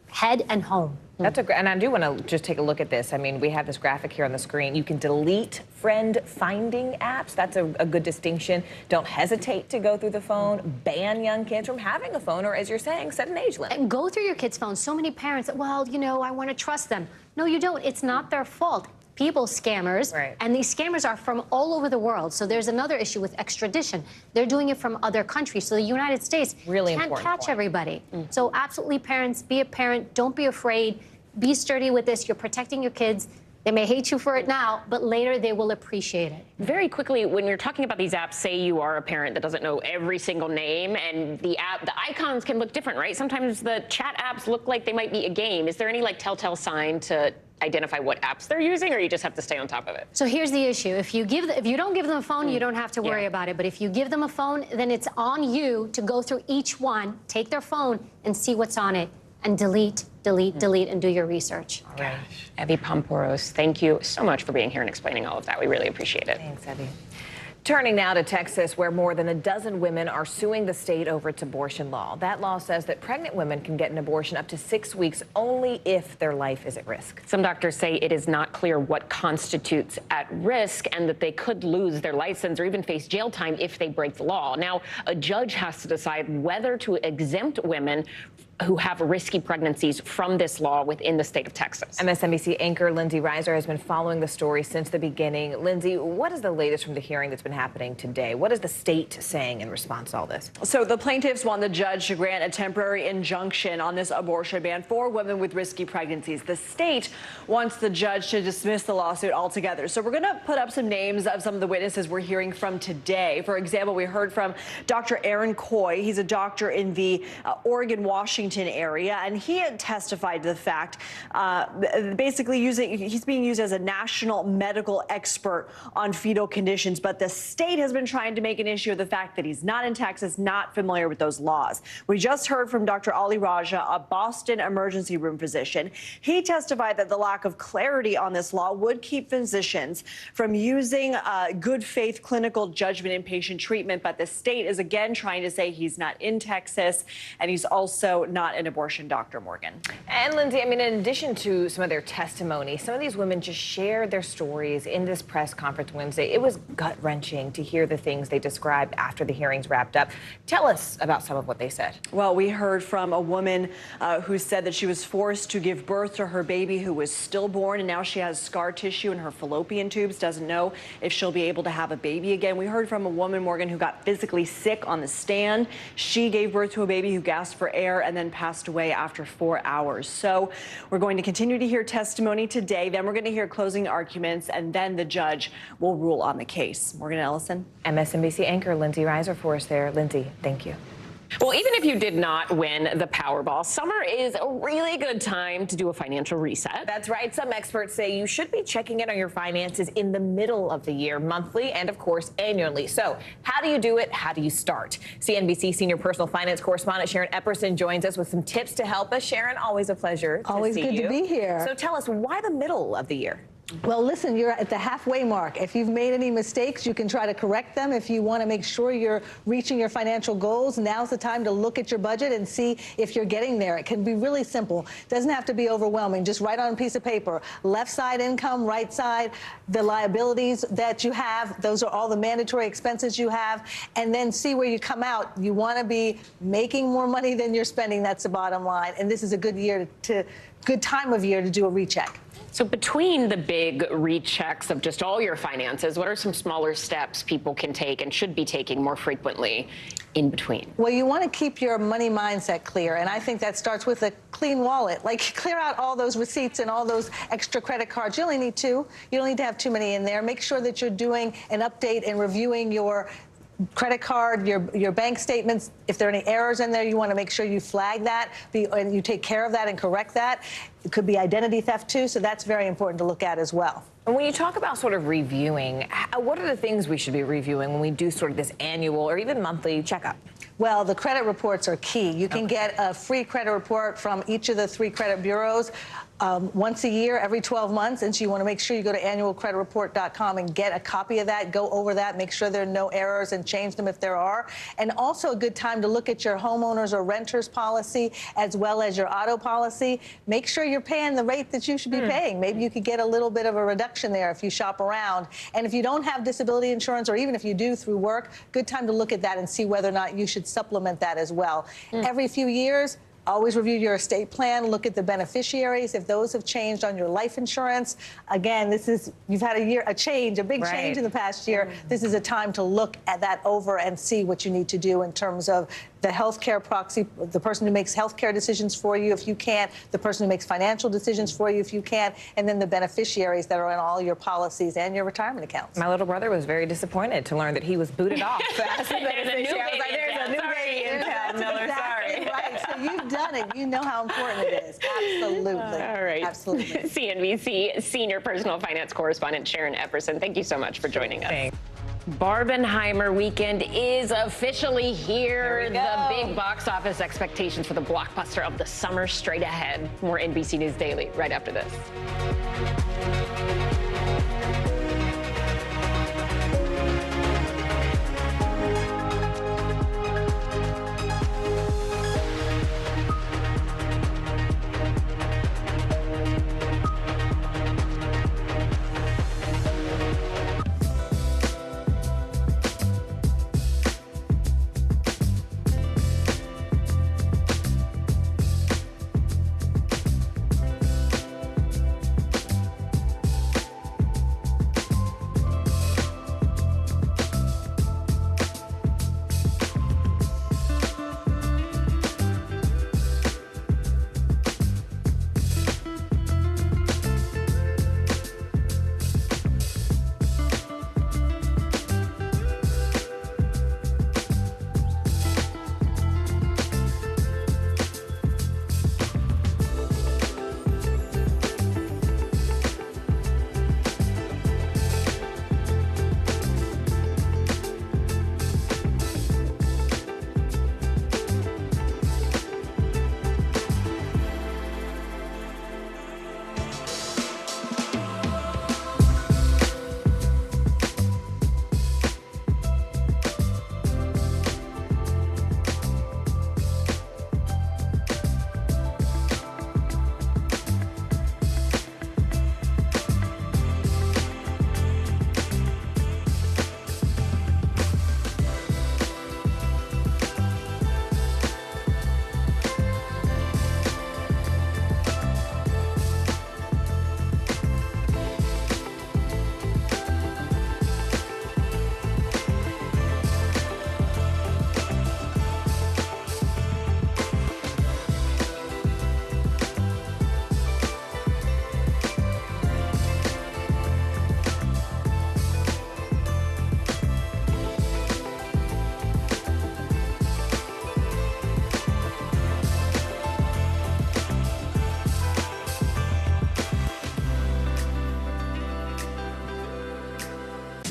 head and home. That's and I do want to just take a look at this. I mean, we have this graphic here on the screen. You can delete friend-finding apps. That's a good distinction. Don't hesitate to go through the phone. Ban young kids from having a phone, or as you're saying, set an age limit. And go through your kids' phones. So many parents, well, you know, I want to trust them. No, you don't. It's not their fault. People, scammers, and these scammers are from all over the world. So there's another issue with extradition. They're doing it from other countries. So the United States can't catch everybody. So absolutely, parents, be a parent. Don't be afraid. Be sturdy with this. You're protecting your kids. They may hate you for it now, but later they will appreciate it. Very quickly, when you're talking about these apps, say you are a parent that doesn't know every single name, and the icons can look different, right? Sometimes the chat apps look like they might be a game. Is there any like telltale sign to identify what apps they're using, or you just have to stay on top of it? So here's the issue. If you don't give them a phone, you don't have to worry about it. But if you give them a phone, then it's on you to go through each one, take their phone, and see what's on it, and delete, and do your research. All right. Evie Pomporos, thank you so much for being here and explaining all of that. We really appreciate it. Thanks, Evie. Turning now to Texas, where more than a dozen women are suing the state over its abortion law. That law says that pregnant women can get an abortion up to 6 weeks only if their life is at risk. Some doctors say it is not clear what constitutes at risk and that they could lose their license or even face jail time if they break the law. Now, a judge has to decide whether to exempt women who have risky pregnancies from this law within the state of Texas. MSNBC anchor Lindsay Reiser has been following the story since the beginning. Lindsay, what is the latest from the hearing that's been happening today? What is the state saying in response to all this? So the plaintiffs want the judge to grant a temporary injunction on this abortion ban for women with risky pregnancies. The state wants the judge to dismiss the lawsuit altogether. So we're going to put up some names of some of the witnesses we're hearing from today. For example, we heard from Dr. Aaron Coy. He's a doctor in the Oregon-Washington area, and he had testified to the fact basically he's being used as a national medical expert on fetal conditions, but the state has been trying to make an issue of the fact that he's not in Texas, not familiar with those laws. We just heard from Dr. Ali Raja, a Boston emergency room physician. He testified that the lack of clarity on this law would keep physicians from using good faith clinical judgment in patient treatment, but the state is again trying to say he's not in Texas and he's also not an abortion doctor, Morgan. And Lindsay, I mean, in addition to some of their testimony, some of these women just shared their stories in this press conference Wednesday. It was gut-wrenching to hear the things they described after the hearings wrapped up. Tell us about some of what they said. Well, we heard from a woman who said that she was forced to give birth to her baby who was stillborn, and now she has scar tissue in her fallopian tubes, doesn't know if she'll be able to have a baby again. We heard from a woman, Morgan, who got physically sick on the stand. She gave birth to a baby who gasped for air and then passed away after 4 hours. So we're going to continue to hear testimony today. Then we're going to hear closing arguments, and then the judge will rule on the case. Morgan Ellison. MSNBC anchor Lindsay Reiser for us there. Lindsay, thank you. Well, even if you did not win the Powerball, summer is a really good time to do a financial reset. That's right. Some experts say you should be checking in on your finances in the middle of the year, monthly and, of course, annually. So how do you do it? How do you start? CNBC senior personal finance correspondent Sharon Epperson joins us with some tips to help us. Sharon, always a pleasure to always see good you. to be here. So tell us, why the middle of the year? Well, listen, you're at the halfway mark. If you've made any mistakes, you can try to correct them. If you want to make sure you're reaching your financial goals, now's the time to look at your budget and see if you're getting there. It can be really simple. It doesn't have to be overwhelming. Just write on a piece of paper. Left side income, right side, the liabilities that you have. Those are all the mandatory expenses you have. And then see where you come out. You want to be making more money than you're spending. That's the bottom line. And this is a good time of year to do a recheck. So between the big rechecks of just all your finances, what are some smaller steps people can take and should be taking more frequently in between? Well, you want to keep your money mindset clear, and I think that starts with a clean wallet. Like, clear out all those receipts and all those extra credit cards. You only need 2. You don't need to have too many in there. Make sure that you're doing an update and reviewing your credit card, your bank statements. If there are any errors in there, you want to make sure you flag that and you take care of that and correct that. It could be identity theft too, so that's very important to look at as well. And when you talk about sort of reviewing, what are the things we should be reviewing when we do sort of this annual or even monthly checkup? Well, the credit reports are key. You can get a free credit report from each of the 3 credit bureaus once a year, every 12 months. And so you want to make sure you go to annualcreditreport.com and get a copy of that, go over that, make sure there are no errors and change them if there are. And also a good time to look at your homeowners or renters policy as well as your auto policy. Make sure you're paying the rate that you should be paying. Maybe you could get a little bit of a reduction there if you shop around. And if you don't have disability insurance, or even if you do through work, good time to look at that and see whether or not you should supplement that as well. Every few years, Always review your estate plan, look at the beneficiaries, if those have changed on your life insurance. Again, you've had a big change in the past year. This is a time to look at that over and see what you need to do in terms of the healthcare proxy, the person who makes healthcare decisions for you if you can't, the person who makes financial decisions for you if you can't, and then the beneficiaries that are in all your policies and your retirement accounts. My little brother was very disappointed to learn that he was booted off. There's a new baby in town, Miller. Sorry. Right. So you've done it. You know how important it is. Absolutely. All right. Absolutely. CNBC senior personal finance correspondent Sharon Epperson, thank you so much for joining us. Thanks. Barbenheimer weekend is officially here. The big box office expectations for the blockbuster of the summer straight ahead. More NBC News Daily right after this.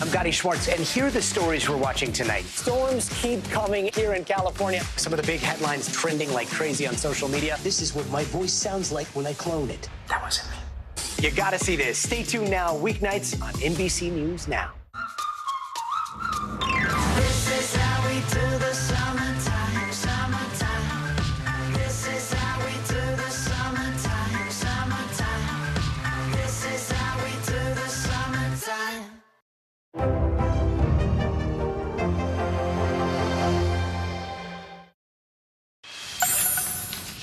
I'm Gotti Schwartz, and here are the stories we're watching tonight. Storms keep coming here in California. Some of the big headlines trending like crazy on social media. This is what my voice sounds like when I clone it. That wasn't me. You gotta see this. Stay tuned now, weeknights on NBC News Now. This is how we do the summertime, summertime. This is how we do the summertime, summertime. This is how we do the summertime.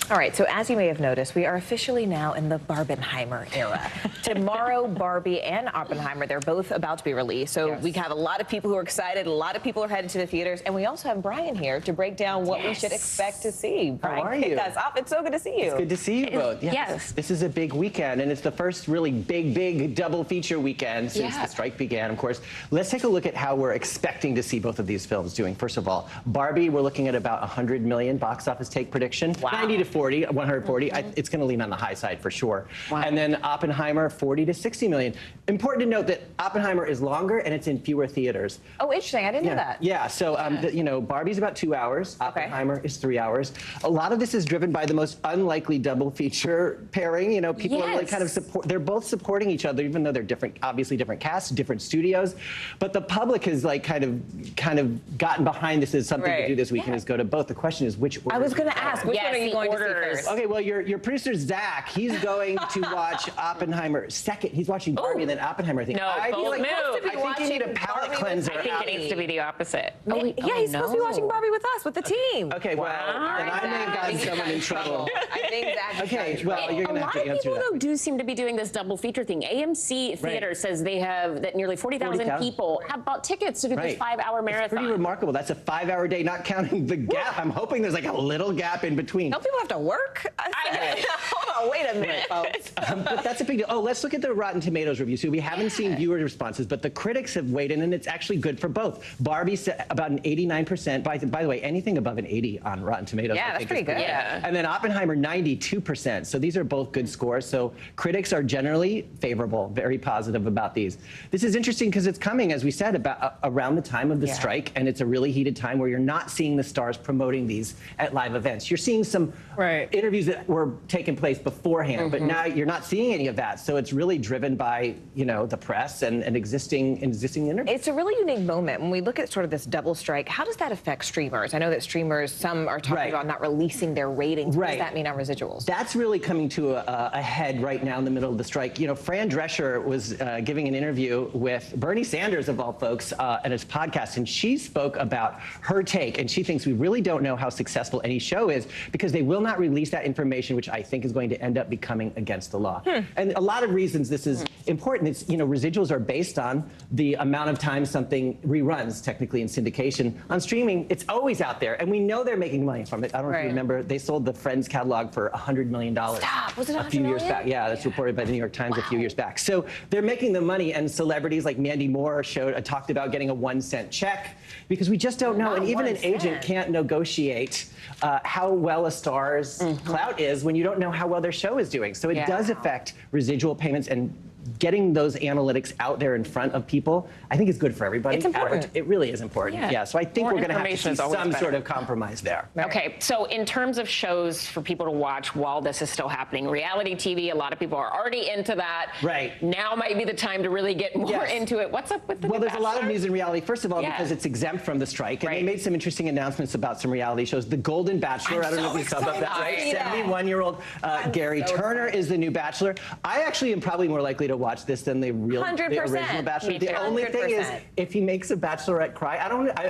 All right, so as you may have noticed, we are officially now in the Barbenheimer era. Tomorrow, Barbie and Oppenheimer, they're both about to be released. So we have a lot of people who are excited. A lot of people are headed to the theaters. And we also have Brian here to break down what we should expect to see. Brian, How are you? kick us off. It's so good to see you. It's good to see you both. Yes. This is a big weekend, and it's the first really big double feature weekend since the strike began, of course. Let's take a look at how we're expecting to see both of these films doing. First of all, Barbie, we're looking at about 100 million box office take prediction. Wow. 90 to 40, 140. It's going to lean on the high side for sure. Wow. And then Oppenheimer, 40 to 60 million. Important to note that Oppenheimer is longer and it's in fewer theaters. Oh, interesting. I didn't know that. Yeah, so, you know, Barbie's about 2 hours. Oppenheimer is 3 hours. A lot of this is driven by the most unlikely double feature pairing. You know, people are really kind of they're both supporting each other, even though they're different, obviously different casts, different studios. But the public has like kind of gotten behind this as something to do this weekend is go to both. The question is which order. I was going to ask, which one are you going to first. Okay, well, your producer, Zach, he's going to watch Oppenheimer second. He's watching Barbie and then Oppenheimer, I think. No, I bold move. I think you need a palate cleanser. I think it needs to be the opposite. Yeah, he's supposed to be watching Barbie with us, with the team. Okay, well, then I may have gotten someone in trouble. I think Zach. Okay, well, you're going to have to answer that. A lot of people, though, do seem to be doing this double feature thing. AMC Theater says they have that nearly 40,000 people have bought tickets to do this 5-hour marathon. It's pretty remarkable. That's a 5-hour day, not counting the gap. I'm hoping there's like a little gap in between. Don't people have to work? Hold on, wait a minute, folks. But that's a big deal. Oh, let's look at the Rotten Tomatoes review. So we haven't seen viewer responses, but the critics have weighed in, and it's actually good for both. Barbie about an 89%. By the way, anything above an 80 on Rotten Tomatoes, Yeah, I that's think pretty is good. Yeah. And then Oppenheimer, 92%. So these are both good scores. So critics are generally favorable, very positive about these. This is interesting because it's coming, as we said, about around the time of the strike, and it's a really heated time where you're not seeing the stars promoting these at live events. You're seeing some interviews that were taking place beforehand, but now you're not seeing any of that. So it's really driven by, you know, the press and existing interviews. It's a really unique moment when we look at sort of this double strike. How does that affect streamers? I know that streamers, some are talking about not releasing their ratings. What does that mean on residuals? That's really coming to a head right now in the middle of the strike. You know, Fran Drescher was giving an interview with Bernie Sanders, of all folks, at his podcast, and she spoke about her take, and she thinks we really don't know how successful any show is because they will not release that information, which I think is going to end up becoming against the law. And a lot of reasons this is important. It's, you know, residuals are based on the amount of time something reruns, technically in syndication. On streaming, it's always out there, and we know they're making money from it. I don't know if you remember, they sold the Friends catalog for $100 million. Stop, was it a few years back? Yeah, that's reported by the New York Times a few years back. So they're making the money, and celebrities like Mandy Moore talked about getting a 1-cent check because we just don't know. And even an agent can't negotiate how well a star's clout is when you don't know how well their show is doing. So it does affect residual payments, and getting those analytics out there in front of people, I think is good for everybody. It's important. It really is important. Yeah, so I think More we're going to have to information see is always some better. sort of compromise there. Okay, so in terms of shows for people to watch while this is still happening, reality TV, a lot of people are already into that. Right. Now might be the time to really get more into it. What's up with the Well, there's a lot of news in reality. First of all, Yeah. because it's exempt from the strike, and they made some interesting announcements about some reality shows. The Golden Bachelor, I don't know if you saw about that, right? 71-year-old Gary Turner is the new Bachelor. I actually am probably more likely to watch this than the 100%. original Bachelor. Me The too. only thing is, 100%. if he makes a Bachelorette cry,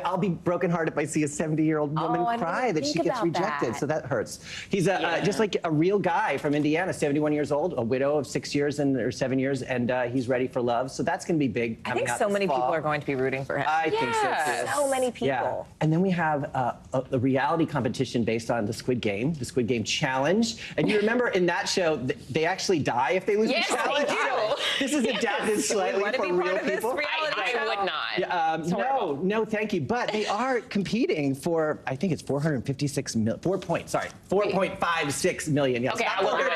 I'll be brokenhearted if I see a 70-year-old woman I didn't cry even that she think gets about rejected. that. So that hurts. He's just like a real guy from Indiana, 71 years old, a widow of 6 years or 7 years, and he's ready for love. So that's going to be big. I think so many people are going to be rooting for him. I think so too. So many people. Yeah. And then we have a reality competition based on the Squid Game Challenge. And you remember in that show, they actually die if they lose Yes, the challenge. they do. This is adapted slightly for real people. I would not. No, thank you. But they are competing for, I think it's 456 million, 4.56 million. Yes. Okay, I will do it.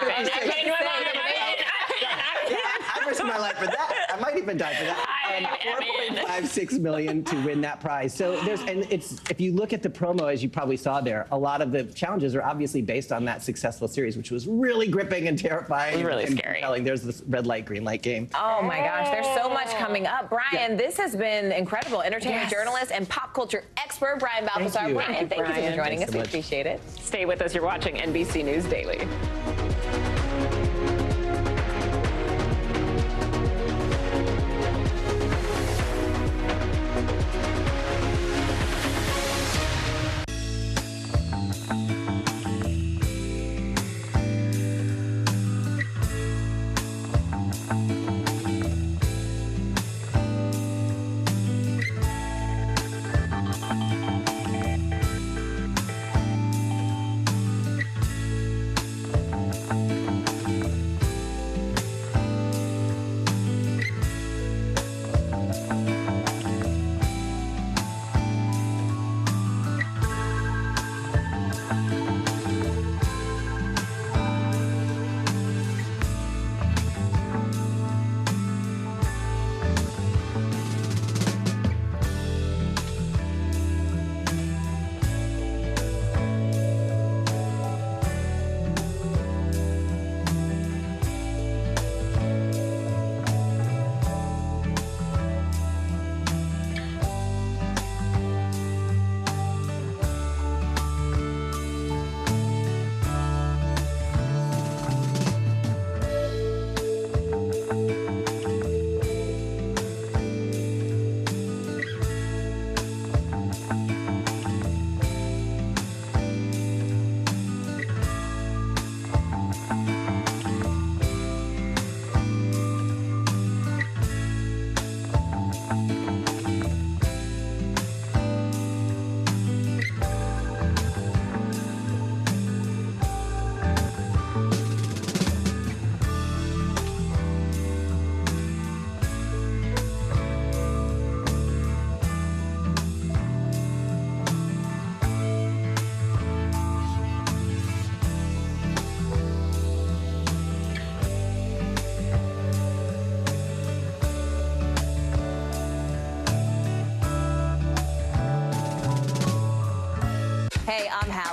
I risked my life for that. I might even die for that. 4.56 million to win that prize. So if you look at the promo, as you probably saw there, a lot of the challenges are obviously based on that successful series, which was really gripping and terrifying. It was really and scary. compelling. There's this red light, green light game. Oh my gosh, there's so much coming up. Brian, this has been incredible. Entertainment journalist and pop culture expert, Brian Balthazar. you. Brian, thank you for joining us. Thanks so We much. appreciate it. Stay with us. You're watching NBC News Daily.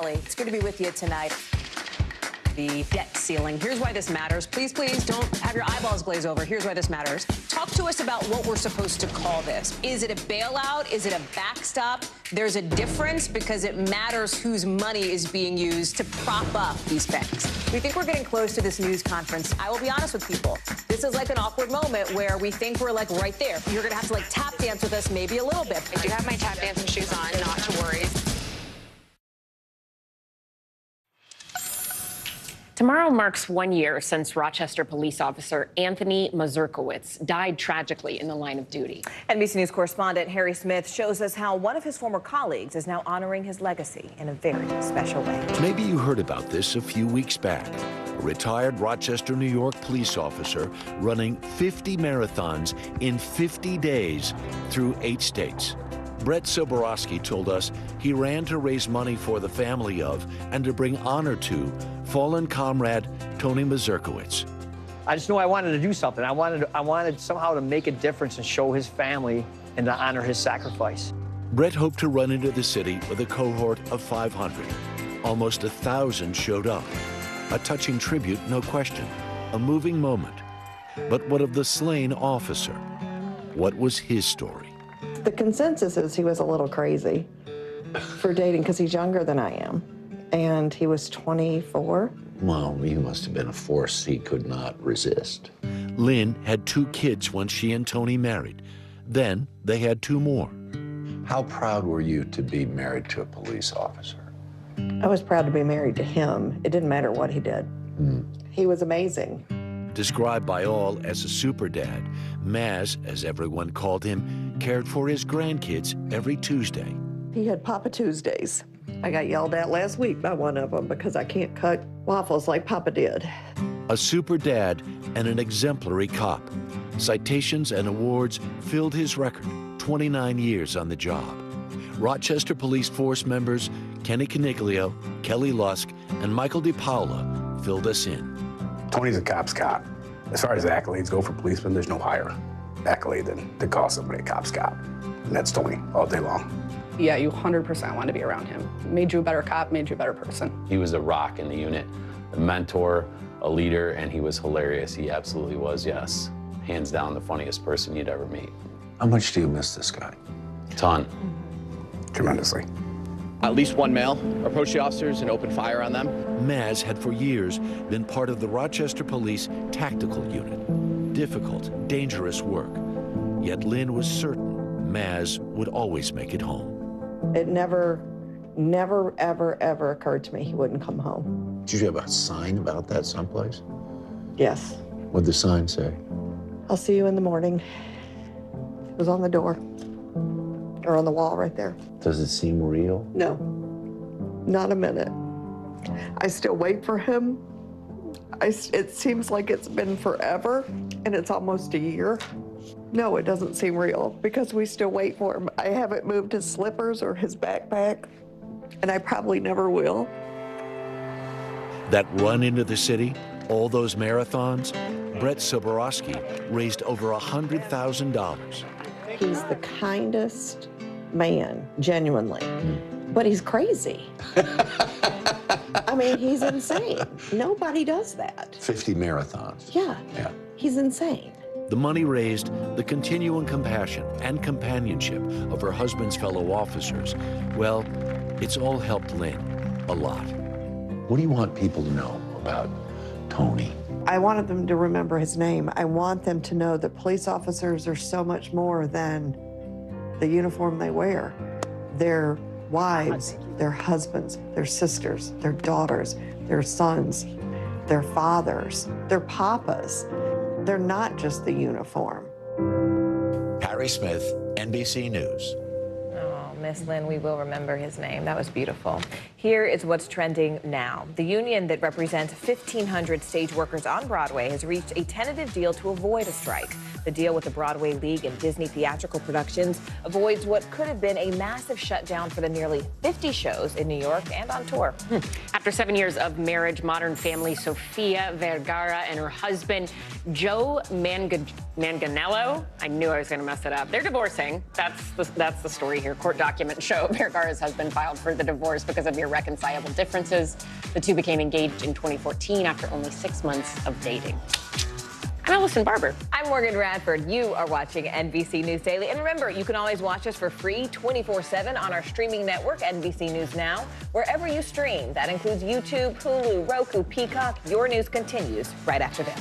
Kelly. It's good to be with you tonight. The debt ceiling. Here's why this matters. Please, please don't have your eyeballs glaze over. Here's why this matters. Talk to us about what we're supposed to call this. Is it a bailout? Is it a backstop? There's a difference because it matters whose money is being used to prop up these banks. We think we're getting close to this news conference. I will be honest with people. This is like an awkward moment where we think we're like right there. You're going to have to like tap dance with us maybe a little bit. I do have my tap dancing shoes on, not to worry. Tomorrow marks 1 year since Rochester police officer Anthony Mazurkowitz died tragically in the line of duty. NBC News correspondent Harry Smith shows us how one of his former colleagues is now honoring his legacy in a very special way. Maybe you heard about this a few weeks back. A retired Rochester, New York police officer running 50 marathons in 50 days through 8 states. Brett Soborowski told us he ran to raise money for the family of and to bring honor to fallen comrade Tony Mazurkowitz. I just knew I wanted to do something. I wanted somehow to make a difference and show his family and to honor his sacrifice. Brett hoped to run into the city with a cohort of 500. Almost 1,000 showed up. A touching tribute, no question. A moving moment. But what of the slain officer? What was his story? The consensus is he was a little crazy for dating because he's younger than I am. And he was 24. Well, he must have been a force he could not resist. Lynn had 2 kids when she and Tony married. Then they had 2 more. How proud were you to be married to a police officer? I was proud to be married to him. It didn't matter what he did. He was amazing. Described by all as a super dad, Maz, as everyone called him, cared for his grandkids every Tuesday. He had Papa Tuesdays. I got yelled at last week by one of them because I can't cut waffles like Papa did. A super dad and an exemplary cop. Citations and awards filled his record, 29 years on the job. Rochester Police Force members Kenny Caniglio, Kelly Lusk, and Michael DiPaola filled us in. Tony's a cop's cop. As far as accolades go for policemen, there's no higher accolade than to call somebody a cop's cop. And that's Tony all day long. Yeah, you 100% want to be around him. Made you a better cop, made you a better person. He was a rock in the unit, a mentor, a leader, and he was hilarious. He absolutely was, yes. Hands down the funniest person you'd ever meet. How much do you miss this guy? A ton. Tremendously. At least one male approached the officers and opened fire on them. Maz had for years been part of the Rochester Police Tactical Unit. Difficult, dangerous work. Yet Lynn was certain Maz would always make it home. It never, ever, ever occurred to me he wouldn't come home. Did you have a sign about that someplace? Yes. What'd the sign say? I'll see you in the morning. It was on the door. Or on the wall right there. Does it seem real? No, not a minute. I still wait for him. It seems like it's been forever, and it's almost a year. No, it doesn't seem real because we still wait for him. I haven't moved his slippers or his backpack, and I probably never will. That run into the city, all those marathons, Brett Soborowski raised over $100,000. He's the kindest man, genuinely, but he's crazy. I mean, he's insane. Nobody does that. 50 marathons. Yeah. Yeah. He's insane. The money raised, the continuing compassion and companionship of her husband's fellow officers, well, it's all helped Lynn a lot. What do you want people to know about Tony? I wanted them to remember his name. I want them to know that police officers are so much more than the uniform they wear. Their wives, their husbands, their sisters, their daughters, their sons, their fathers, their papas. They're not just the uniform. Harry Smith, NBC News. Oh, Miss Lynn, we will remember his name. That was beautiful. Here is what's trending now. The union that represents 1,500 stage workers on Broadway has reached a tentative deal to avoid a strike. The deal with the Broadway League and Disney Theatrical Productions avoids what could have been a massive shutdown for the nearly 50 shows in New York and on tour. After 7 years of marriage, Modern Family Sofia Vergara and her husband, Joe Manganiello, I knew I was going to mess it up. They're divorcing. That's the story here. Court documents documents show Vergara's husband filed for the divorce because of irreconcilable differences. The two became engaged in 2014 after only 6 months of dating. I'm Allison Barber. I'm Morgan Radford. You are watching NBC News Daily. And remember, you can always watch us for free 24/7 on our streaming network, NBC News Now, wherever you stream. That includes YouTube, Hulu, Roku, Peacock. Your news continues right after this.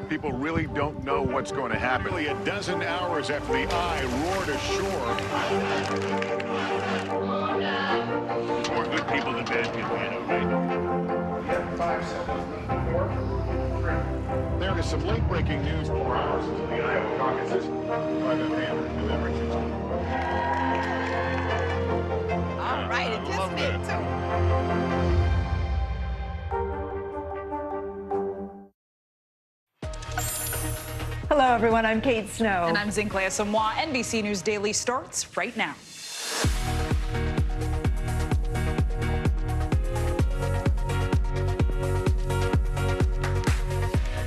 People really don't know what's going to happen. Nearly a dozen hours after the eye roared ashore. More good people than bad people, you know, right? 5 seconds, 4, 3. There is some late-breaking news. 4 hours into the Iowa caucuses by the Vanner and then Richardson. All right, it just me too. Hello, everyone. I'm Kate Snow. And I'm Zinklea Samoa. NBC News Daily starts right now.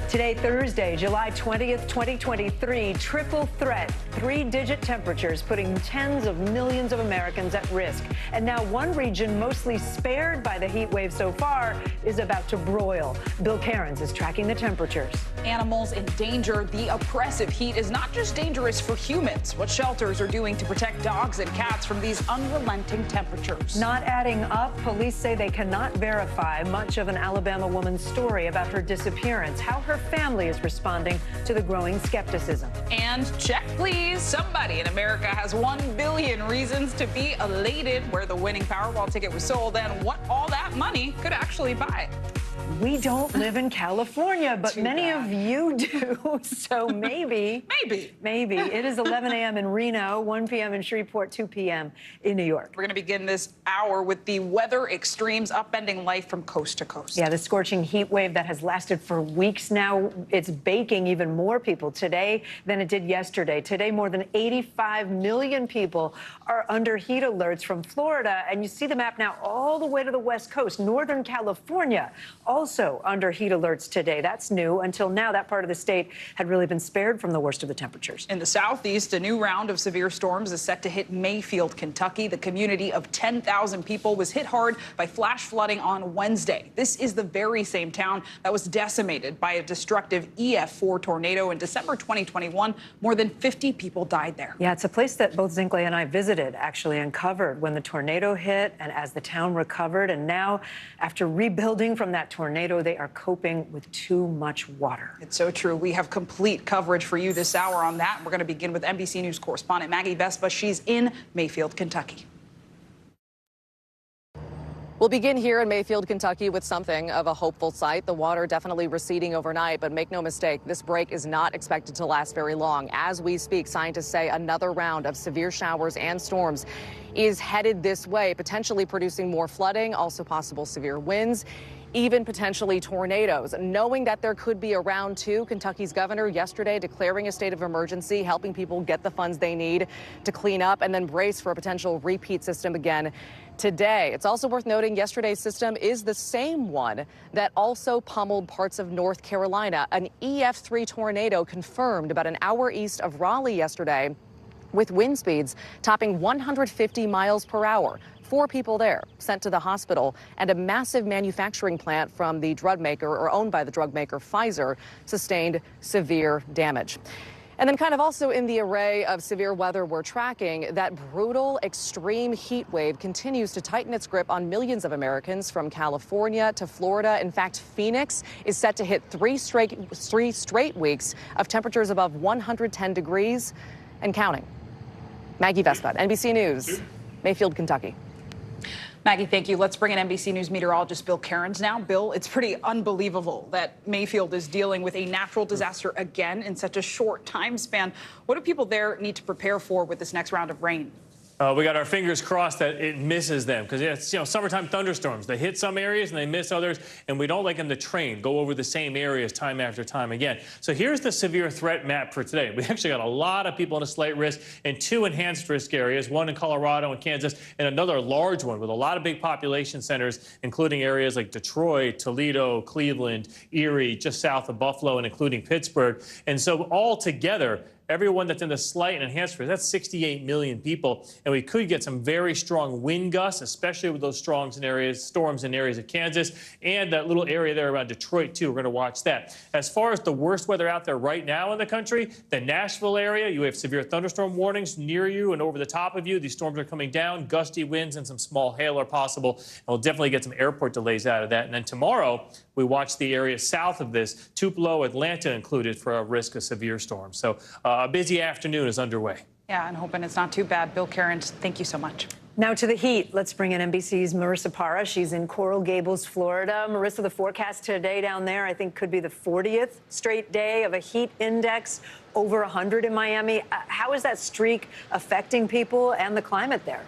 Today, Thursday, July 20th, 2023, triple threat, 3-digit temperatures putting tens of millions of Americans at risk. And now one region mostly spared by the heat wave so far is about to broil. Bill Cairns is tracking the temperatures. Animals in danger. The oppressive heat is not just dangerous for humans. What shelters are doing to protect dogs and cats from these unrelenting temperatures. Not adding up, police say they cannot verify much of an Alabama woman's story about her disappearance, how her family is responding to the growing skepticism. And check, please. Somebody in America has 1 billion reasons to be elated where the winning Powerball ticket was sold and what all that money could actually buy. We don't live in California, but many of you do, so maybe. Maybe. It is 11 a.m. in Reno, 1 p.m. in Shreveport, 2 p.m. in New York. We're going to begin this hour with the weather extremes upending life from coast to coast. Yeah, the scorching heat wave that has lasted for weeks now, it's baking even more people today than it did yesterday. Today, more than 85 million people are under heat alerts from Florida, and you see the map now all the way to the West Coast, Northern California, all also under heat alerts today. That's new. Until now, that part of the state had really been spared from the worst of the temperatures. In the southeast, a new round of severe storms is set to hit Mayfield, Kentucky. The community of 10,000 people was hit hard by flash flooding on Wednesday. This is the very same town that was decimated by a destructive EF4 tornado in December 2021. More than 50 people died there. Yeah, it's a place that both Zinkley and I visited, actually, and covered when the tornado hit and as the town recovered. And now, after rebuilding from that tornado, they are coping with too much water. It's so true. We have complete coverage for you this hour on that. We're going to begin with NBC News correspondent Maggie Vespa. She's in Mayfield, Kentucky. We'll begin here in Mayfield, Kentucky with something of a hopeful sight. The water definitely receding overnight, but make no mistake, this break is not expected to last very long. As we speak, scientists say another round of severe showers and storms is headed this way, potentially producing more flooding, also possible severe winds, even potentially tornadoes. Knowing that there could be a round two, Kentucky's governor yesterday declaring a state of emergency, helping people get the funds they need to clean up and then brace for a potential repeat system again today. It's also worth noting yesterday's system is the same one that also pummeled parts of North Carolina. An EF3 tornado confirmed about an hour east of Raleigh yesterday with wind speeds topping 150 miles per hour. 4 people there sent to the hospital, and a massive manufacturing plant from the drug maker, or owned by the drug maker Pfizer, sustained severe damage. And then kind of also in the array of severe weather we're tracking, that brutal extreme heat wave continues to tighten its grip on millions of Americans from California to Florida. In fact, Phoenix is set to hit three straight weeks of temperatures above 110 degrees and counting. Maggie Vespa, NBC News, Mayfield, Kentucky. Maggie, thank you. Let's bring in NBC News meteorologist Bill Cairns now. Bill, it's pretty unbelievable that Mayfield is dealing with a natural disaster again in such a short time span. What do people there need to prepare for with this next round of rain? We got our fingers crossed that it misses them, because it's, summertime thunderstorms. They hit some areas and they miss others, and we don't like them to go over the same areas time after time again. So here's the severe threat map for today. We actually got a lot of people in a slight risk and 2 enhanced risk areas, one in Colorado and Kansas, and another large one with a lot of big population centers, including areas like Detroit, Toledo, Cleveland, Erie, just south of Buffalo, and including Pittsburgh. And so all together, everyone that's in the slight and enhanced risk, that's 68 million people. And we could get some very strong wind gusts, especially with those storms in areas of Kansas and that little area there around Detroit, too. We're going to watch that. As far as the worst weather out there right now in the country, the Nashville area, you have severe thunderstorm warnings near you and over the top of you. These storms are coming down. Gusty winds and some small hail are possible. And we'll definitely get some airport delays out of that. And then tomorrow, we watch the area south of this, Tupelo, Atlanta included, for a risk of severe storms. So a busy afternoon is underway. Yeah, and hoping it's not too bad. Bill Cairns, thank you so much. Now to the heat. Let's bring in NBC's Marissa Parra. She's in Coral Gables, Florida. Marissa, the forecast today down there, I think, could be the 40th straight day of a heat index over 100 in Miami. How is that streak affecting people and the climate there?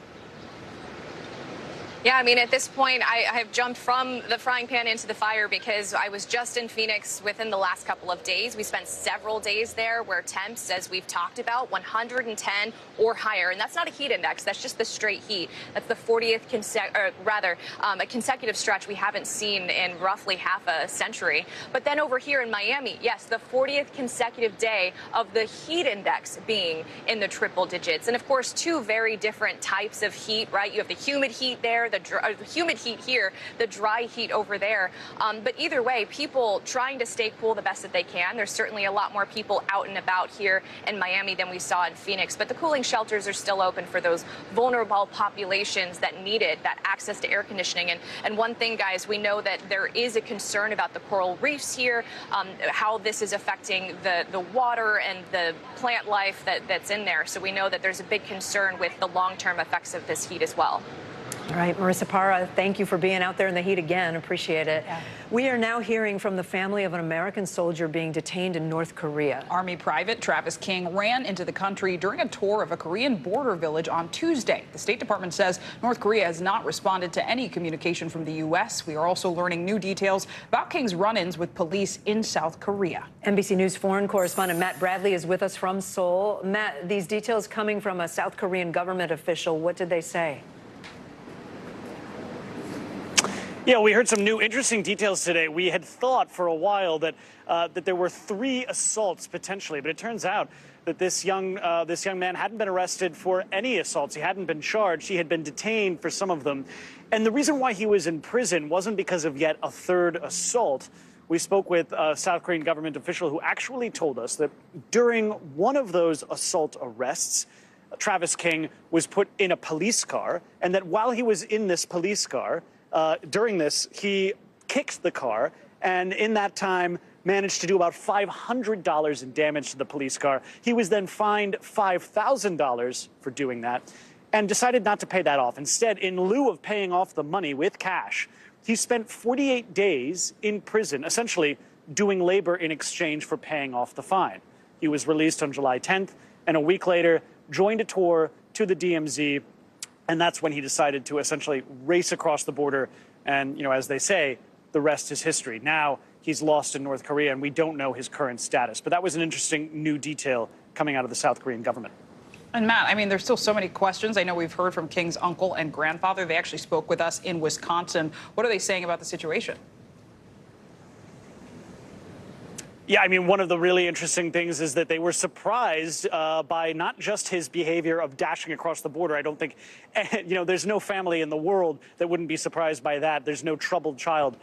Yeah, I mean, at this point, I have jumped from the frying pan into the fire because I was just in Phoenix within the last couple of days. We spent several days there where temps, as we've talked about, 110 or higher. And that's not a heat index. That's just the straight heat. That's the 40th a consecutive stretch we haven't seen in roughly half a century. But then over here in Miami, yes, the 40th consecutive day of the heat index being in the triple digits. And of course, 2 very different types of heat, right? You have the humid heat there, the humid heat here, the dry heat over there. But either way, people trying to stay cool the best that they can. There's certainly a lot more people out and about here in Miami than we saw in Phoenix. But the cooling shelters are still open for those vulnerable populations that needed that access to air conditioning. And one thing, guys, we know that there is a concern about the coral reefs here, how this is affecting the water and the plant life that's in there. So we know that there's a big concern with the long-term effects of this heat as well. All right, Marissa Parra, thank you for being out there in the heat again. Appreciate it. Yeah. We are now hearing from the family of an American soldier being detained in North Korea. Army Private Travis King ran into the country during a tour of a Korean border village on Tuesday. The State Department says North Korea has not responded to any communication from the U.S. We are also learning new details about King's run-ins with police in South Korea. NBC News foreign correspondent Matt Bradley is with us from Seoul. Matt, these details coming from a South Korean government official, what did they say? Yeah, we heard some new interesting details today. We had thought for a while that that there were 3 assaults potentially, but it turns out that this young man hadn't been arrested for any assaults. He hadn't been charged. He had been detained for some of them. And the reason why he was in prison wasn't because of yet a 3rd assault. We spoke with a South Korean government official who actually told us that during one of those assault arrests, Travis King was put in a police car, and that while he was in this police car, during this, he kicked the car, and in that time managed to do about $500 in damage to the police car. He was then fined $5,000 for doing that and decided not to pay that off. Instead, in lieu of paying off the money with cash, he spent 48 days in prison, essentially doing labor in exchange for paying off the fine. He was released on July 10th, and a week later joined a tour to the DMZ, and that's when he decided to essentially race across the border. And, you know, as they say, the rest is history. Now he's lost in North Korea, and we don't know his current status. But that was an interesting new detail coming out of the South Korean government. And Matt, I mean, there's still so many questions. I know we've heard from King's uncle and grandfather. They actually spoke with us in Wisconsin. What are they saying about the situation? Yeah, I mean, one of the really interesting things is that they were surprised by not just his behavior of dashing across the border. I don't think, you know, there's no family in the world that wouldn't be surprised by that. There's no troubled child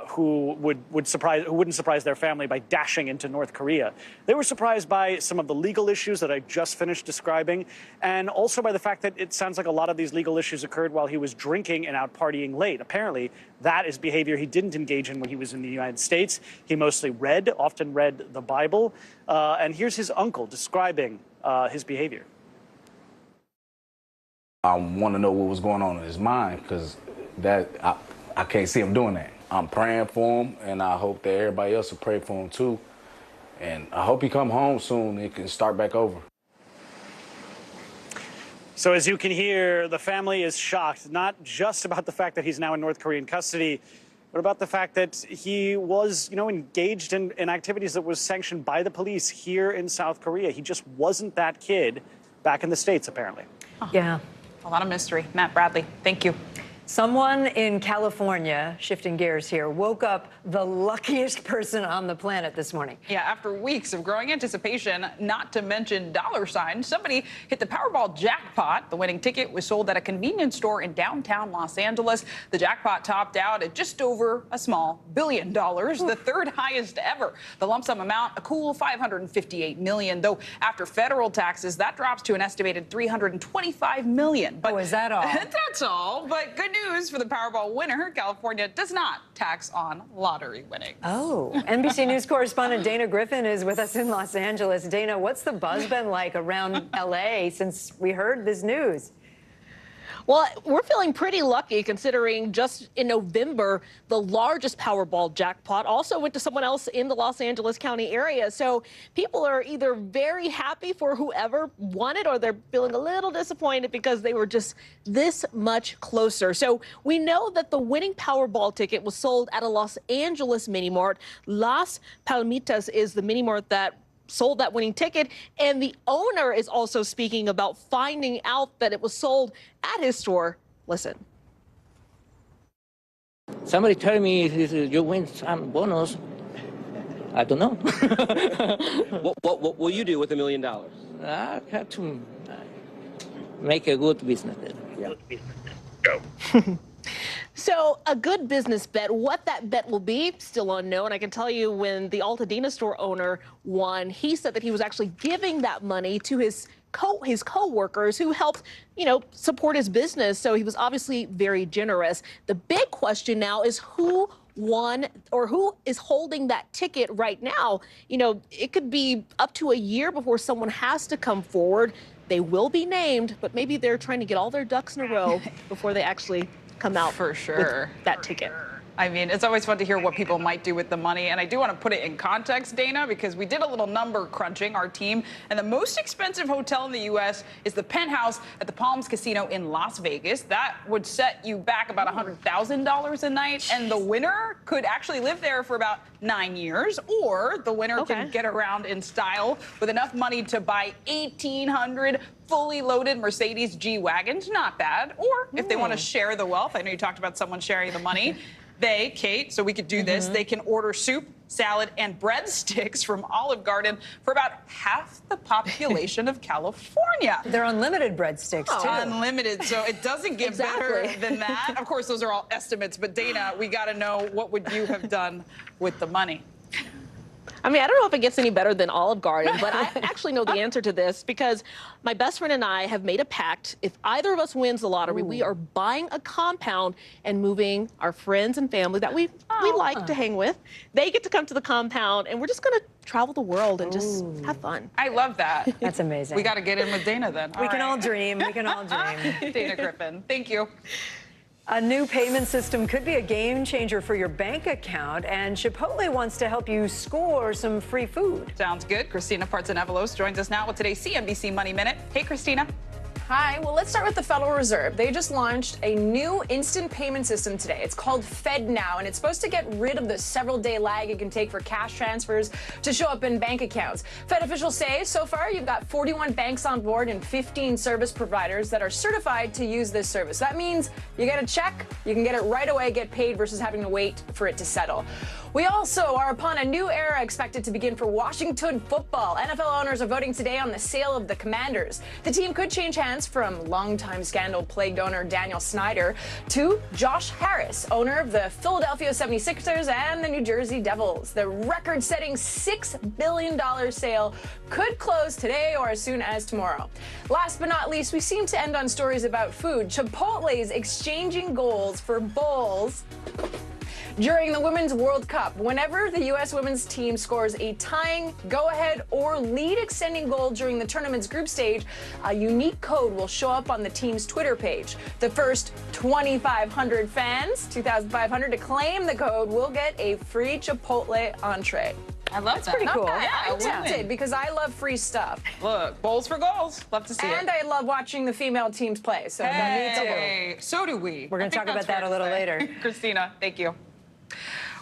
who wouldn't surprise their family by dashing into North Korea. They were surprised by some of the legal issues that I just finished describing, and also by the fact that it sounds like a lot of these legal issues occurred while he was drinking and out partying late. Apparently, that is behavior he didn't engage in when he was in the United States. He mostly often read the Bible. And here's his uncle describing his behavior. I want to know what was going on in his mind, because I can't see him doing that. I'm praying for him, and I hope that everybody else will pray for him too. And I hope he come home soon and can start back over. So as you can hear, the family is shocked, not just about the fact that he's now in North Korean custody, but about the fact that he was, you know, engaged in activities that was sanctioned by the police here in South Korea. He just wasn't that kid back in the States, apparently. Yeah. A lot of mystery. Matt Bradley, thank you. Someone in California, shifting gears here, woke up the luckiest person on the planet this morning. Yeah, after weeks of growing anticipation, not to mention dollar signs, somebody hit the Powerball jackpot. The winning ticket was sold at a convenience store in downtown Los Angeles. The jackpot topped out at just over a small $1 billion, the 3rd highest ever. The lump sum amount, a cool $558 million, though after federal taxes, that drops to an estimated $325 million. But is that all? That's all. But good news for the Powerball winner, California does not tax on lottery winnings. Oh, NBC News correspondent Dana Griffin is with us in Los Angeles. Dana, what's the buzz been like around L.A. since we heard this news? Well, we're feeling pretty lucky considering just in November, the largest Powerball jackpot also went to someone else in the Los Angeles County area. So people are either very happy for whoever won it or they're feeling a little disappointed because they were just this much closer. So we know that the winning Powerball ticket was sold at a Los Angeles mini mart. Las Palmitas is the mini mart that sold that winning ticket, and the owner is also speaking about finding out that it was sold at his store. Listen. Somebody told me you win some bonus. I don't know. What will you do with $1 million? I have to make a good business. Yeah. Go. So a good business bet, what that bet will be, still unknown. I can tell you when the Altadena store owner won, he said that he was actually giving that money to his co-workers who helped, you know, support his business. So he was obviously very generous. The big question now is who won or who is holding that ticket right now. You know, it could be up to a year before someone has to come forward. They will be named, but maybe they're trying to get all their ducks in a row before they actually come out for sure with that ticket. I mean, it's always fun to hear what people might do with the money. And I do want to put it in context, Dana, because we did a little number crunching, our team. And the most expensive hotel in the U.S. is the Penthouse at the Palms Casino in Las Vegas. That would set you back about $100,000 a night. And the winner could actually live there for about 9 years. Or the winner can get around in style with enough money to buy 1,800 fully loaded Mercedes G-Wagons. Not bad. Or if they want to share the wealth, I know you talked about someone sharing the money. They, Kate, so we could do this, they can order soup, salad, and breadsticks from Olive Garden for about half the population of California. They're unlimited breadsticks, too. Unlimited, so it doesn't get better than that. Of course, those are all estimates, but Dana, we got to know, what would you have done with the money? I mean, I don't know if it gets any better than Olive Garden, but I actually know the answer to this because my best friend and I have made a pact. If either of us wins the lottery, we are buying a compound and moving our friends and family that we like to hang with. They get to come to the compound, and we're just going to travel the world and just have fun. I love that. That's amazing. We got to get in with Dana then. We can all dream. We can all dream. Dana Griffin, thank you. A new payment system could be a game changer for your bank account, and Chipotle wants to help you score some free food. Sounds good. Christina Partsinevelos joins us now with today's CNBC Money Minute. Hey, Christina. Hi. Well, let's start with the Federal Reserve. They just launched a new instant payment system today. It's called FedNow, and it's supposed to get rid of the several-day lag it can take for cash transfers to show up in bank accounts. Fed officials say so far you've got 41 banks on board and 15 service providers that are certified to use this service. That means you get a check, you can get it right away, get paid versus having to wait for it to settle. We also are upon a new era expected to begin for Washington football. NFL owners are voting today on the sale of the Commanders. The team could change hands from longtime scandal-plagued owner Daniel Snyder to Josh Harris, owner of the Philadelphia 76ers and the New Jersey Devils. The record-setting $6 billion sale could close today or as soon as tomorrow. Last but not least, we seem to end on stories about food. Chipotle's exchanging goals for bowls during the Women's World Cup. Whenever the U.S. women's team scores a tying, go-ahead, or lead-extending goal during the tournament's group stage, a unique code will show up on the team's Twitter page. The first 2,500 fans, 2,500, to claim the code will get a free Chipotle entree. I love that. That's pretty cool. Yeah, I'm tempted because I love free stuff. Look, bowls for goals. Love to see it. And I love watching the female teams play. So me too. So do we. We're going to talk about that a little later. Christina, thank you.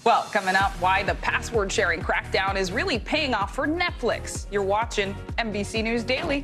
Well, coming up, why the password sharing crackdown is really paying off for Netflix. You're watching NBC News Daily.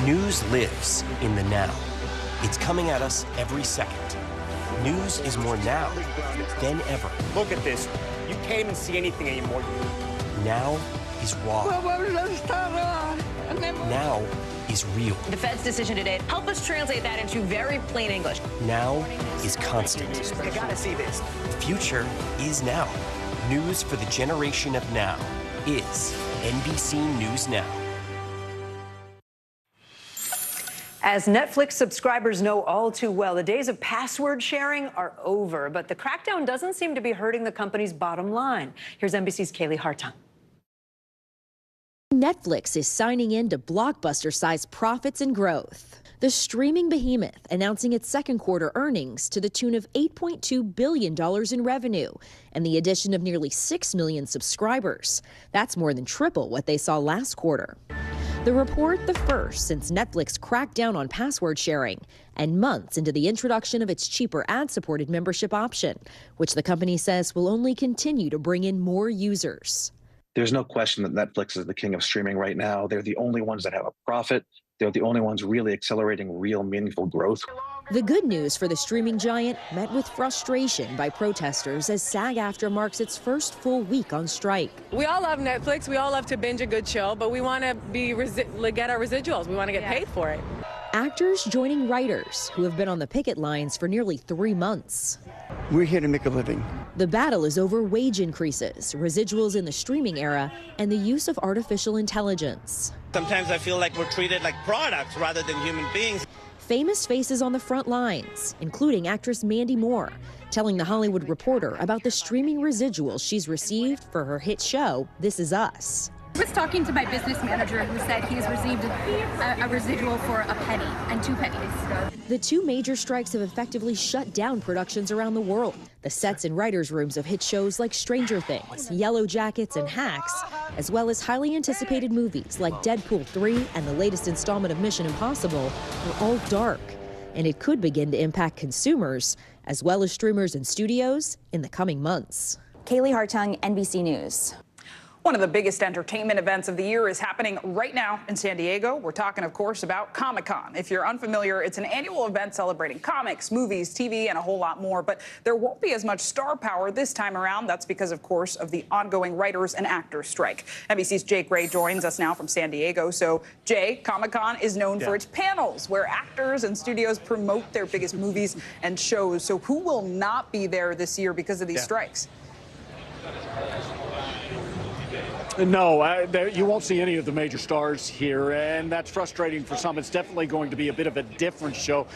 News lives in the now. It's coming at us every second. News is more now than ever. Look at this. You can't even see anything anymore. Now is raw. Now is real. The Fed's decision today, help us translate that into very plain English. Now is constant. You gotta see this. The future is now. News for the generation of now is NBC News Now. As Netflix subscribers know all too well, the days of password sharing are over, but the crackdown doesn't seem to be hurting the company's bottom line. Here's NBC's Kaylee Hartung. Netflix is signing in to blockbuster-sized profits and growth. The streaming behemoth announcing its second quarter earnings to the tune of $8.2 billion in revenue and the addition of nearly 6 million subscribers. That's more than triple what they saw last quarter. The report, the first since Netflix cracked down on password sharing and months into the introduction of its cheaper ad-supported membership option, which the company says will only continue to bring in more users. There's no question that Netflix is the king of streaming right now. They're the only ones that have a profit. They're the only ones really accelerating real meaningful growth. The good news for the streaming giant met with frustration by protesters as SAG-AFTRA marks its first full week on strike. We all love Netflix. We all love to binge a good show, but we want to get our residuals. We want to get paid for it. Actors joining writers who have been on the picket lines for nearly 3 months. We're here to make a living. The battle is over wage increases, residuals in the streaming era, and the use of artificial intelligence. Sometimes I feel like we're treated like products rather than human beings. Famous faces on the front lines, including actress Mandy Moore, telling The Hollywood Reporter about the streaming residuals she's received for her hit show, This Is Us. I was talking to my business manager who said he's received a residual for a penny and 2 pennies. The 2 major strikes have effectively shut down productions around the world. The sets and writers' rooms of hit shows like Stranger Things, Yellow Jackets, and Hacks, as well as highly anticipated movies like Deadpool 3 and the latest installment of Mission Impossible, are all dark. And it could begin to impact consumers, as well as streamers and studios, in the coming months. Kaylee Hartung, NBC News. One of the biggest entertainment events of the year is happening right now in San Diego. We're talking, of course, about Comic-Con. If you're unfamiliar, it's an annual event celebrating comics, movies, TV, and a whole lot more. But there won't be as much star power this time around. That's because, of course, of the ongoing writers and actors strike. NBC's Jake Ray joins us now from San Diego. So, Jay, Comic-Con is known for its panels, where actors and studios promote their biggest movies and shows. So who will not be there this year because of these strikes? No, you won't see any of the major stars here, and that's frustrating for some. It's definitely going to be a bit of a different show,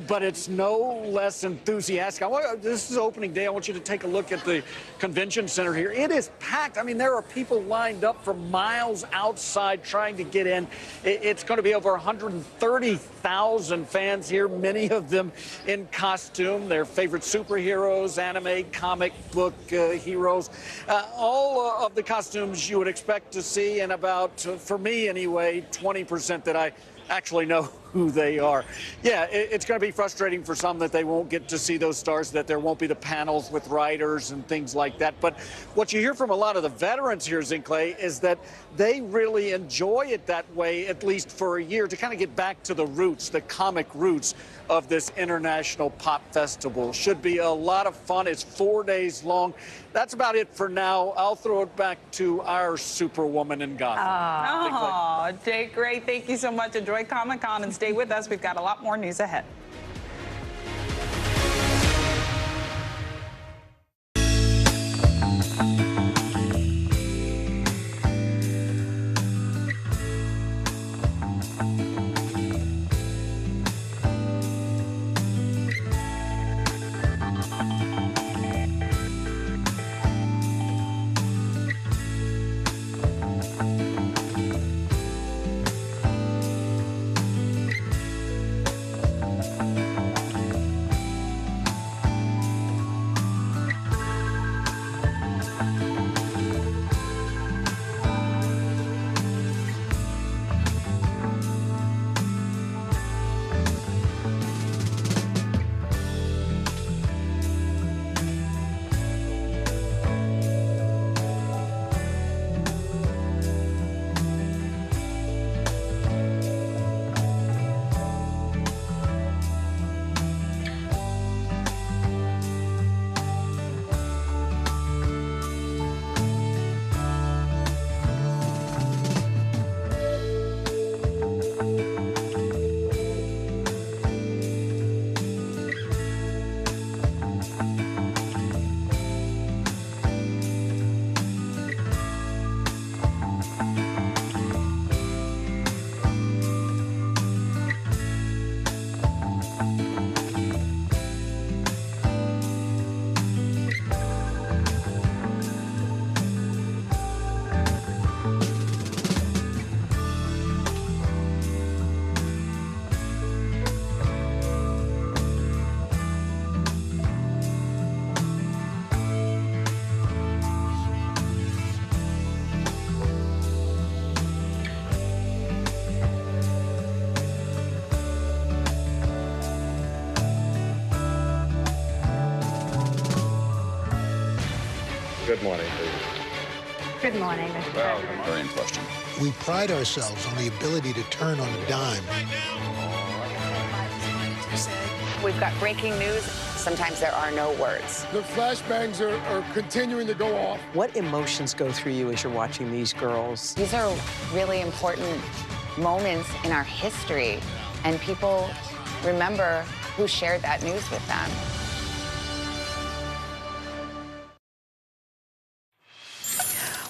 but it's no less enthusiastic. This is opening day. I want you to take a look at the convention center here. It is packed. I mean, there are people lined up for miles outside trying to get in. It's going to be over 130,000 fans here, many of them in costume, their favorite superheroes, anime, comic book heroes. All of the costumes you would expect to see, and about, for me anyway, 20% that I actually know who they are. Yeah, it's going to be frustrating for some that they won't get to see those stars, that there won't be the panels with writers and things like that. But what you hear from a lot of the veterans here, Zinkley, is that they really enjoy it that way, at least for a year, to kind of get back to the roots, the comic roots of this international pop festival. Should be a lot of fun. It's 4 days long. That's about it for now. I'll throw it back to our superwoman in Gotham. Oh, Jake, great. Thank you so much. Enjoy Comic-Con and stay with us. We've got a lot more news ahead. Good morning, please. Good morning. Well, very in question. We pride ourselves on the ability to turn on a dime. We've got breaking news. Sometimes there are no words. The flashbangs are continuing to go off. What emotions go through you as you're watching these girls? These are really important moments in our history, and people remember who shared that news with them.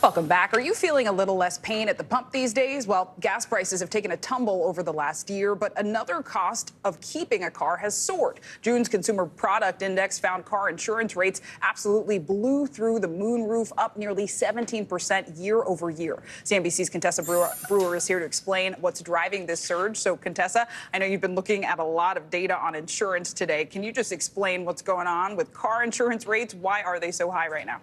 Welcome back. Are you feeling a little less pain at the pump these days? Well, gas prices have taken a tumble over the last year, but another cost of keeping a car has soared. June's Consumer Product Index found car insurance rates absolutely blew through the moonroof, up nearly 17% year over year. CNBC's Contessa Brewer is here to explain what's driving this surge. So, Contessa, I know you've been looking at a lot of data on insurance today. Can you just explain what's going on with car insurance rates? Why are they so high right now?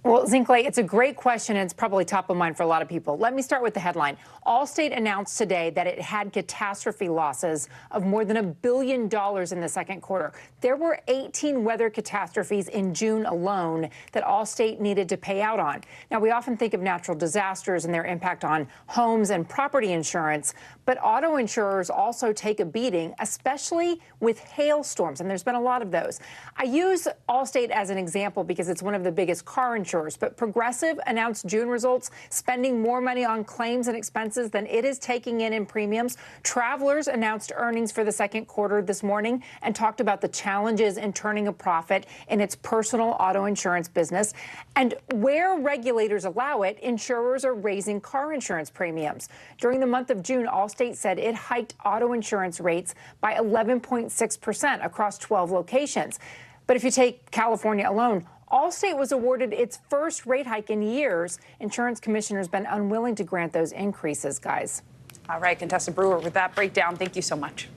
Well, Zinkley, it's a great question, and it's probably top of mind for a lot of people. Let me start with the headline. Allstate announced today that it had catastrophe losses of more than $1 billion in the second quarter. There were 18 weather catastrophes in June alone that Allstate needed to pay out on. Now, we often think of natural disasters and their impact on homes and property insurance, but auto insurers also take a beating, especially with hailstorms, and there's been a lot of those. I use Allstate as an example because it's one of the biggest car insurers, but Progressive announced June results, spending more money on claims and expenses than it is taking in premiums. Travelers announced earnings for the second quarter this morning and talked about the challenges in turning a profit in its personal auto insurance business. And where regulators allow it, insurers are raising car insurance premiums. During the month of June, Allstate said it hiked auto insurance rates by 11.6% across 12 locations. But if you take California alone, Allstate was awarded its first rate hike in years. Insurance commissioners have been unwilling to grant those increases, guys. All right, Contessa Brewer, with that breakdown, thank you so much.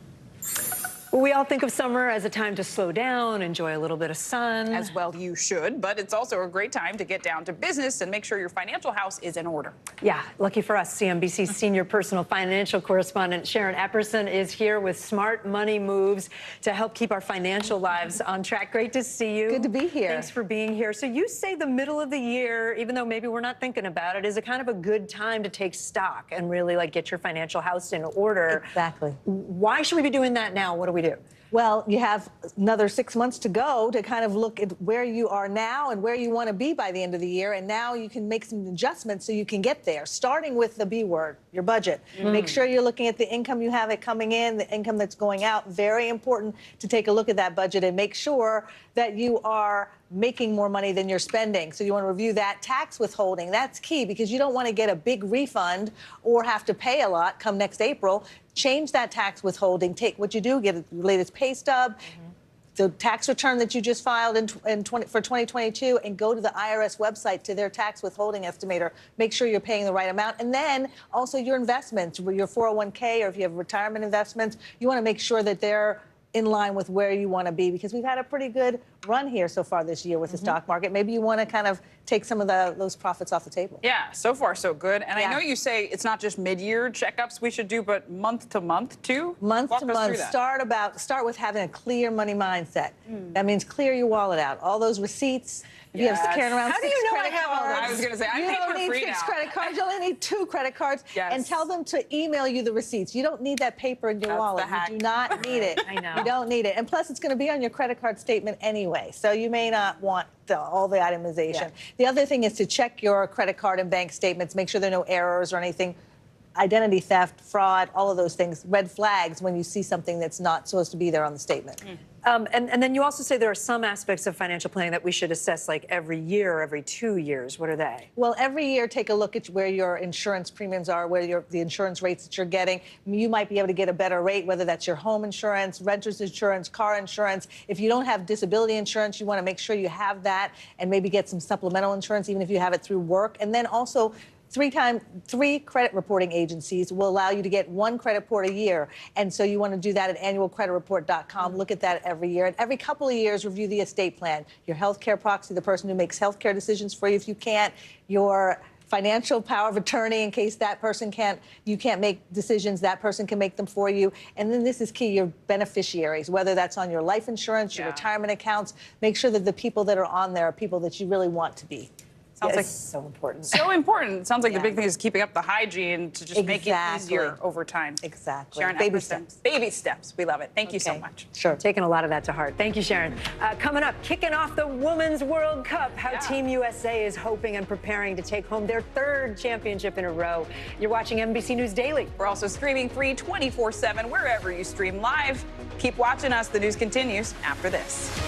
Well, we all think of summer as a time to slow down, enjoy a little bit of sun. As well you should, but it's also a great time to get down to business and make sure your financial house is in order. Yeah, lucky for us, CNBC's senior personal financial correspondent Sharon Epperson is here with smart money moves to help keep our financial lives on track. Great to see you. Good to be here. Thanks for being here. So you say the middle of the year, even though maybe we're not thinking about it, is a kind of a good time to take stock and really get your financial house in order. Exactly. Why should we be doing that now? What do we do? Well, you have another 6 months to go to kind of look at where you are now and where you want to be by the end of the year. And now you can make some adjustments so you can get there, starting with the B word, your budget. Make sure you're looking at the income you have coming in, the income that's going out. Very important to take a look at that budget and make sure that you are making more money than you're spending. So you want to review that. Tax withholding, that's key because you don't want to get a big refund or have to pay a lot come next April. Change that tax withholding. Take what you do, get the latest pay stub, the tax return that you just filed for 2022, and go to the IRS website to their tax withholding estimator. Make sure you're paying the right amount. And then also your investments, your 401k, or if you have retirement investments, you want to make sure that they're in line with where you want to be, because we've had a pretty good run here so far this year with the stock market. Maybe you want to kind of take some of those profits off the table. Yeah, so far so good. And I know you say it's not just mid-year checkups we should do, but month to month too? Month to month. Start with having a clear money mindset. That means clear your wallet out. All those receipts. If you have carrying around six credit cards, I was going to say, you don't need six credit cards. You only need 2 credit cards. And tell them to email you the receipts. You don't need that paper in your wallet. You do not need it. I know. You don't need it. And plus, it's going to be on your credit card statement anyway. So you may not want all the itemization. Yeah. The other thing is to check your credit card and bank statements. Make sure there are no errors or anything. Identity theft, fraud, all of those things. Red flags when you see something that's not supposed to be there on the statement. And then you also say there are some aspects of financial planning that we should assess every year, every 2 years. What are they? Well, every year, take a look at where your insurance premiums are, where the insurance rates that you're getting. You might be able to get a better rate, whether that's your home insurance, renter's insurance, car insurance. If you don't have disability insurance, you want to make sure you have that and maybe get some supplemental insurance, even if you have it through work. And then also, 3 credit reporting agencies will allow you to get 1 credit report a year. And so you want to do that at annualcreditreport.com. Look at that every year. And every couple of years, review the estate plan. Your health care proxy, the person who makes health care decisions for you if you can't. Your financial power of attorney in case that person you can't make decisions, that person can make them for you. And then this is key, your beneficiaries, whether that's on your life insurance, your retirement accounts, make sure that the people that are on there are people that you really want to be. Sounds like so important. So important. Sounds like the big thing is keeping up the hygiene to just make it easier over time. Exactly. Sharon, Baby steps. Baby steps. We love it. Thank you so much. Sure. Taking a lot of that to heart. Thank you, Sharon. Coming up, kicking off the Women's World Cup, how Team USA is hoping and preparing to take home their 3rd championship in a row. You're watching NBC News Daily. We're also streaming free 24/7 wherever you stream live. Keep watching us. The news continues after this.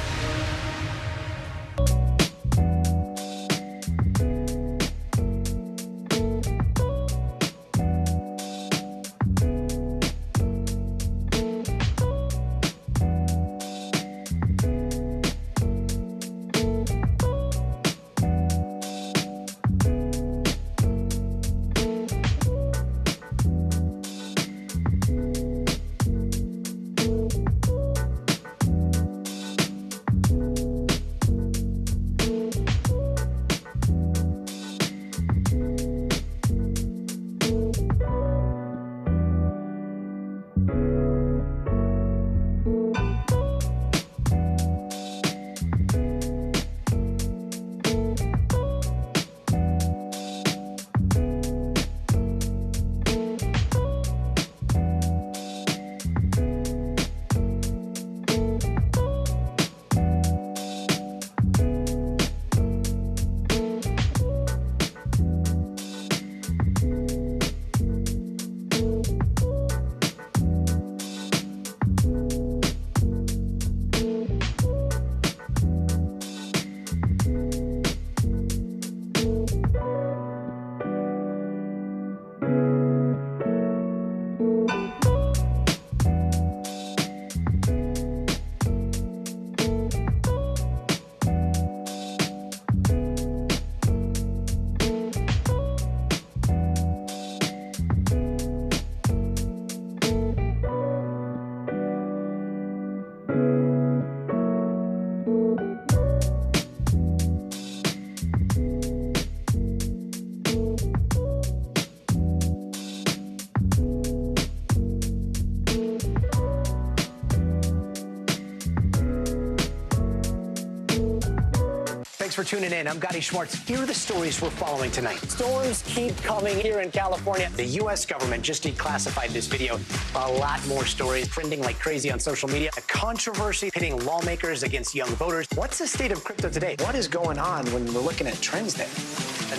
Thanks for tuning in. I'm Gotti Schwartz. Here are the stories we're following tonight. Storms keep coming here in California. The U.S. government just declassified this video. A lot more stories trending like crazy on social media. A controversy pitting lawmakers against young voters. What's the state of crypto today? What is going on when we're looking at trends there?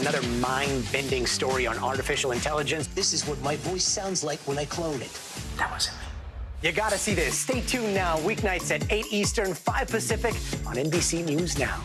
Another mind-bending story on artificial intelligence. This is what my voice sounds like when I clone it. That wasn't me. You gotta see this. Stay tuned now, weeknights at 8 Eastern, 5 Pacific on NBC News Now.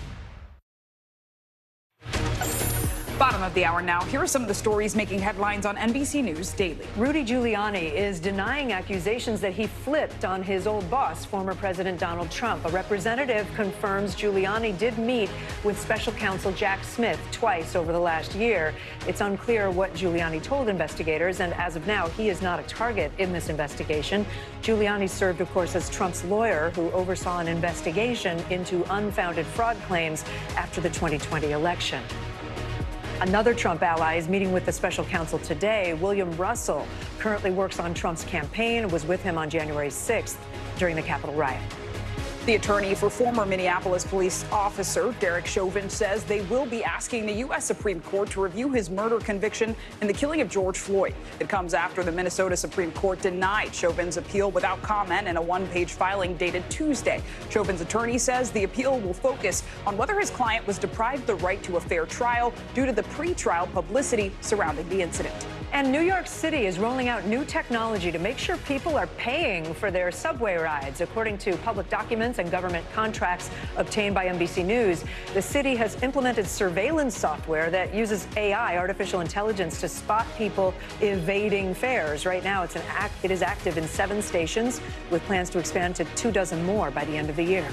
Bottom of the hour now. Here are some of the stories making headlines on NBC News Daily. Rudy Giuliani is denying accusations that he flipped on his old boss, former President Donald Trump. A representative confirms Giuliani did meet with special counsel Jack Smith twice over the last year. It's unclear what Giuliani told investigators, and as of now, he is not a target in this investigation. Giuliani served, of course, as Trump's lawyer who oversaw an investigation into unfounded fraud claims after the 2020 election. Another Trump ally is meeting with the special counsel today. William Russell currently works on Trump's campaign and was with him on January 6th during the Capitol riot. The attorney for former Minneapolis police officer Derek Chauvin says they will be asking the U.S. Supreme Court to review his murder conviction in the killing of George Floyd. It comes after the Minnesota Supreme Court denied Chauvin's appeal without comment in a one-page filing dated Tuesday. Chauvin's attorney says the appeal will focus on whether his client was deprived the right to a fair trial due to the pre-trial publicity surrounding the incident. And New York City is rolling out new technology to make sure people are paying for their subway rides. According to public documents and government contracts obtained by NBC News, the city has implemented surveillance software that uses AI, artificial intelligence, to spot people evading fares. Right now, it is active in 7 stations, with plans to expand to 24 more by the end of the year.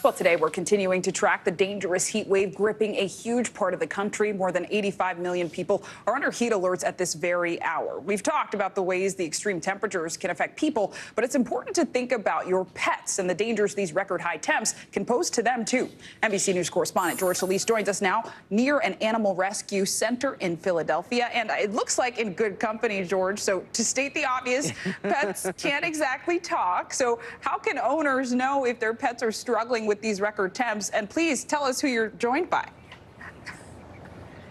Well, today we're continuing to track the dangerous heat wave gripping a huge part of the country. More than 85 million people are under heat alerts at this very hour. We've talked about the ways the extreme temperatures can affect people, but it's important to think about your pets and the dangers these record high temps can pose to them, too. NBC News correspondent George Solis joins us now near an animal rescue center in Philadelphia. And it looks like in good company, George. So to state the obvious, pets can't exactly talk. So how can owners know if their pets are struggling with these record temps? And please tell us who you're joined by.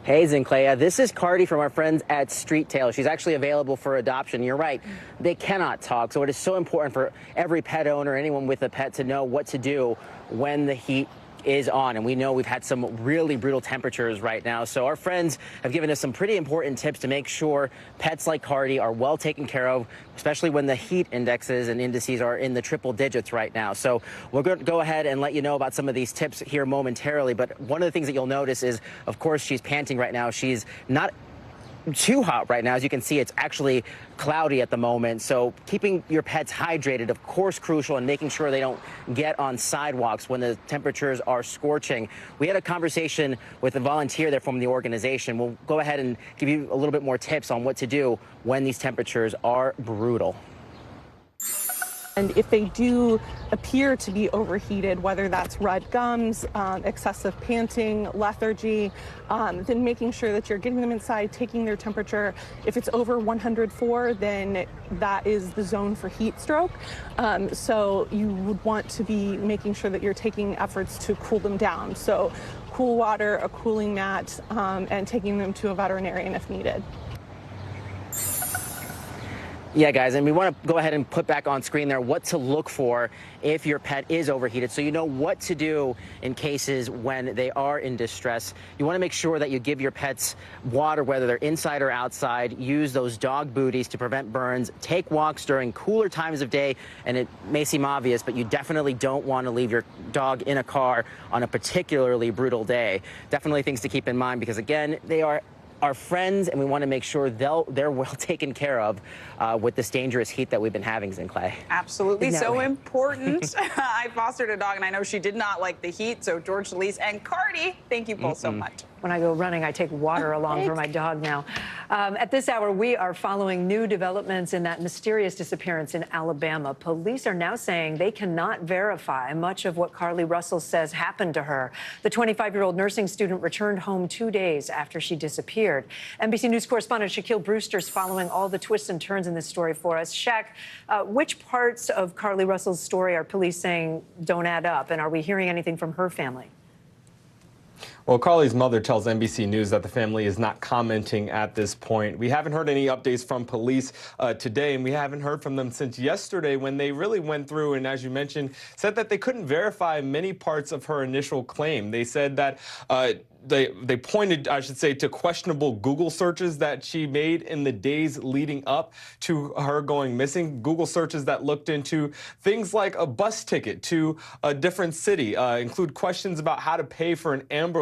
Hey, Zinclea, this is Cardi from our friends at Street Tail. She's actually available for adoption. You're right, they cannot talk, so it is so important for every pet owner, anyone with a pet, to know what to do when the heat is on. And we know we've had some really brutal temperatures right now. So our friends have given us some pretty important tips to make sure pets like Cardi are well taken care of, especially when the heat indexes and indices are in the triple digits right now. So we're going to go ahead and let you know about some of these tips here momentarily. But one of the things that you'll notice is, of course, she's panting right now. She's not too hot right now. As you can see, it's actually cloudy at the moment. So keeping your pets hydrated, of course, crucial, and making sure they don't get on sidewalks when the temperatures are scorching. We had a conversation with a volunteer there from the organization. We'll go ahead and give you a little bit more tips on what to do when these temperatures are brutal. And if they do appear to be overheated, whether that's red gums, excessive panting, lethargy, then making sure that you're getting them inside, taking their temperature. If it's over 104, then that is the zone for heat stroke. So you would want to be making sure that you're taking efforts to cool them down. So cool water, a cooling mat, and taking them to a veterinarian if needed. Yeah, guys, and we want to go ahead and put back on screen there what to look for if your pet is overheated, so you know what to do in cases when they are in distress. You want to make sure that you give your pets water, whether they're inside or outside. Use those dog booties to prevent burns. Take walks during cooler times of day, and it may seem obvious, but you definitely don't want to leave your dog in a car on a particularly brutal day. Definitely things to keep in mind because, again, they are our friends, and we want to make sure they're well taken care of with this dangerous heat that we've been having, Zinclea. Absolutely, so important. I fostered a dog, and I know she did not like the heat. So George Solis and Cardi, thank you both so much. When I go running, I take water along for my dog now. At this hour, we are following new developments in that mysterious disappearance in Alabama. Police are now saying they cannot verify much of what Carly Russell says happened to her. The 25-year-old nursing student returned home 2 days after she disappeared. NBC News correspondent Shaquille Brewster is following all the twists and turns in this story for us. Shaq, which parts of Carly Russell's story are police saying don't add up? And are we hearing anything from her family? Well, Carly's mother tells NBC News that the family is not commenting at this point. We haven't heard any updates from police today, and we haven't heard from them since yesterday when they really went through and, as you mentioned, said that they couldn't verify many parts of her initial claim. They said that they pointed, I should say, to questionable Google searches that she made in the days leading up to her going missing. Google searches that looked into things like a bus ticket to a different city, include questions about how to pay for an Amber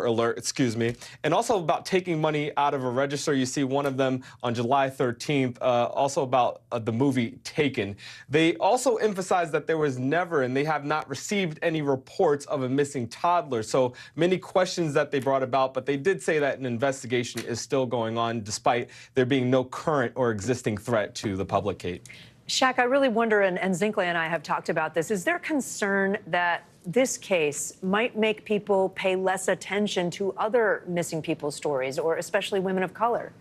Alert, excuse me, and also about taking money out of a register. You see one of them on July 13th, also about the movie Taken. They also emphasized that there was never, and they have not received any reports of a missing toddler. So many questions that they brought about, but they did say that an investigation is still going on despite there being no current or existing threat to the public, Kate. Shaq, I really wonder, and Zinclea and I have talked about this, is there concern that this case might make people pay less attention to other missing people stories, or especially women of color?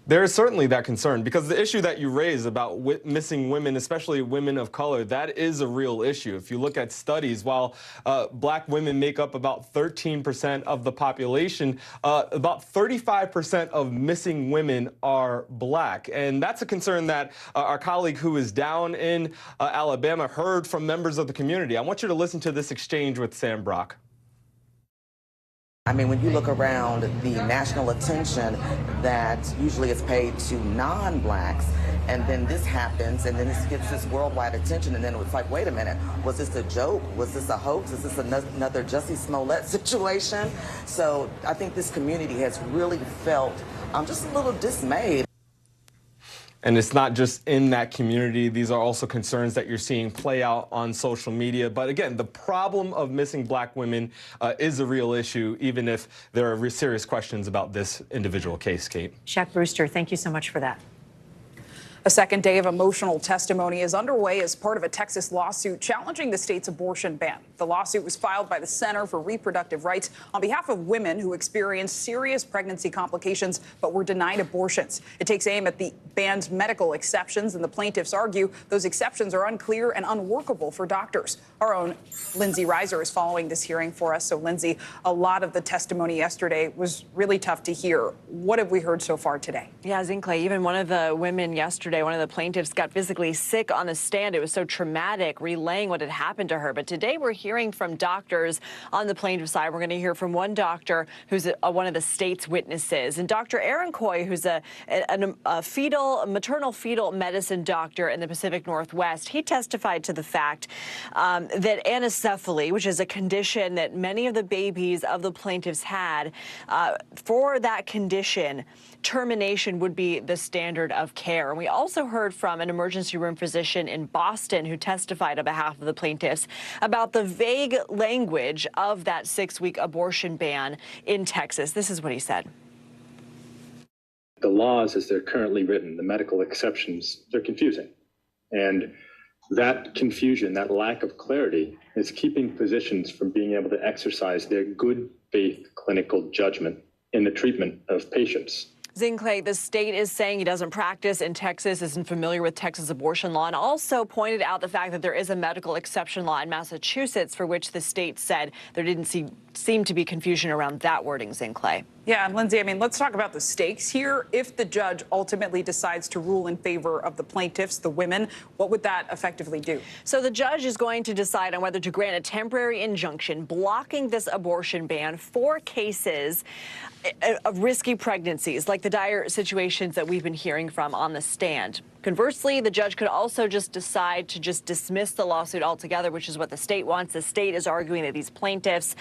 There is certainly that concern, because the issue that you raise about missing women, especially women of color, that is a real issue. If you look at studies, while black women make up about 13% of the population, about 35% of missing women are black. And that's a concern that our colleague who is down in Alabama heard from members of the community. I want you to listen to this exchange with Sam Brock. I mean, when you look around, the national attention that usually is paid to non-blacks, and then this happens, and then this gets this worldwide attention, and then it's like, wait a minute, was this a joke? Was this a hoax? Is this another Jussie Smollett situation? So I think this community has really felt just a little dismayed. And it's not just in that community. These are also concerns that you're seeing play out on social media. But again, the problem of missing black women is a real issue, even if there are serious questions about this individual case, Kate. Shaq Brewster, thank you so much for that. A second day of emotional testimony is underway as part of a Texas lawsuit challenging the state's abortion ban. The lawsuit was filed by the Center for Reproductive Rights on behalf of women who experienced serious pregnancy complications but were denied abortions. It takes aim at the ban's medical exceptions, and the plaintiffs argue those exceptions are unclear and unworkable for doctors. Our own Lindsay Reiser is following this hearing for us. So, Lindsay, a lot of the testimony yesterday was really tough to hear. What have we heard so far today? Yeah, Zinkley, even one of the women yesterday, one of the plaintiffs, got physically sick on the stand. It was so traumatic, relaying what had happened to her. But today we're hearing from doctors on the plaintiff's side. We're going to hear from one doctor who's one of the state's witnesses. And Dr. Aaron Coy, who's a maternal fetal medicine doctor in the Pacific Northwest, he testified to the fact that anencephaly, which is a condition that many of the babies of the plaintiffs had, for that condition, termination would be the standard of care. And we also heard from an emergency room physician in Boston who testified on behalf of the plaintiffs about the vague language of that 6-week abortion ban in Texas. This is what he said. The laws as they're currently written, the medical exceptions, they're confusing. And that confusion, that lack of clarity, is keeping physicians from being able to exercise their good faith clinical judgment in the treatment of patients. Zinkley, the state is saying he doesn't practice in Texas, isn't familiar with Texas abortion law, and also pointed out the fact that there is a medical exception law in Massachusetts for which the state said there didn't seem to be confusion around that wording, Zinkley. Yeah, and Lindsay, I mean, let's talk about the stakes here. If the judge ultimately decides to rule in favor of the plaintiffs, the women, what would that effectively do? So the judge is going to decide on whether to grant a temporary injunction blocking this abortion ban for cases of risky pregnancies, like the dire situations that we've been hearing from on the stand. Conversely, the judge could also just decide to just dismiss the lawsuit altogether, which is what the state wants. The state is arguing that these plaintiffs,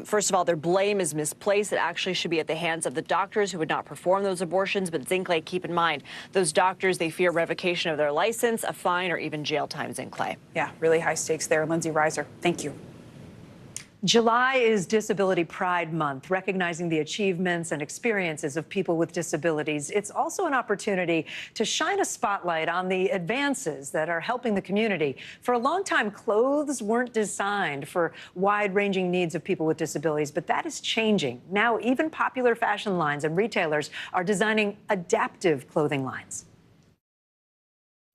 first of all, their blame is misplaced. It actually should be at the hands of the doctors who would not perform those abortions. But Zinkley, keep in mind, those doctors, they fear revocation of their license, a fine, or even jail time, Zinkley. Yeah, really high stakes there. Lindsay Reiser, thank you. July is Disability Pride Month, recognizing the achievements and experiences of people with disabilities. It's also an opportunity to shine a spotlight on the advances that are helping the community. For a long time, clothes weren't designed for wide-ranging needs of people with disabilities, but that is changing. Now, even popular fashion lines and retailers are designing adaptive clothing lines.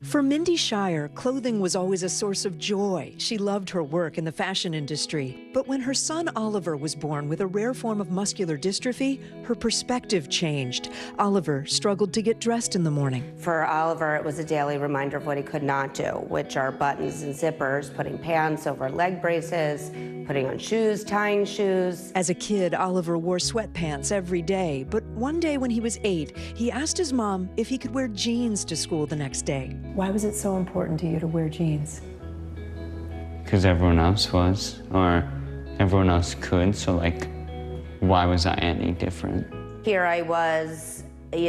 For Mindy Shire, clothing was always a source of joy. She loved her work in the fashion industry. But when her son Oliver was born with a rare form of muscular dystrophy, her perspective changed. Oliver struggled to get dressed in the morning. For Oliver, it was a daily reminder of what he could not do, which are buttons and zippers, putting pants over leg braces, putting on shoes, tying shoes. As a kid, Oliver wore sweatpants every day. But one day when he was 8, he asked his mom if he could wear jeans to school the next day. Why was it so important to you to wear jeans? Because everyone else was, or everyone else could, so like, why was I any different? Here I was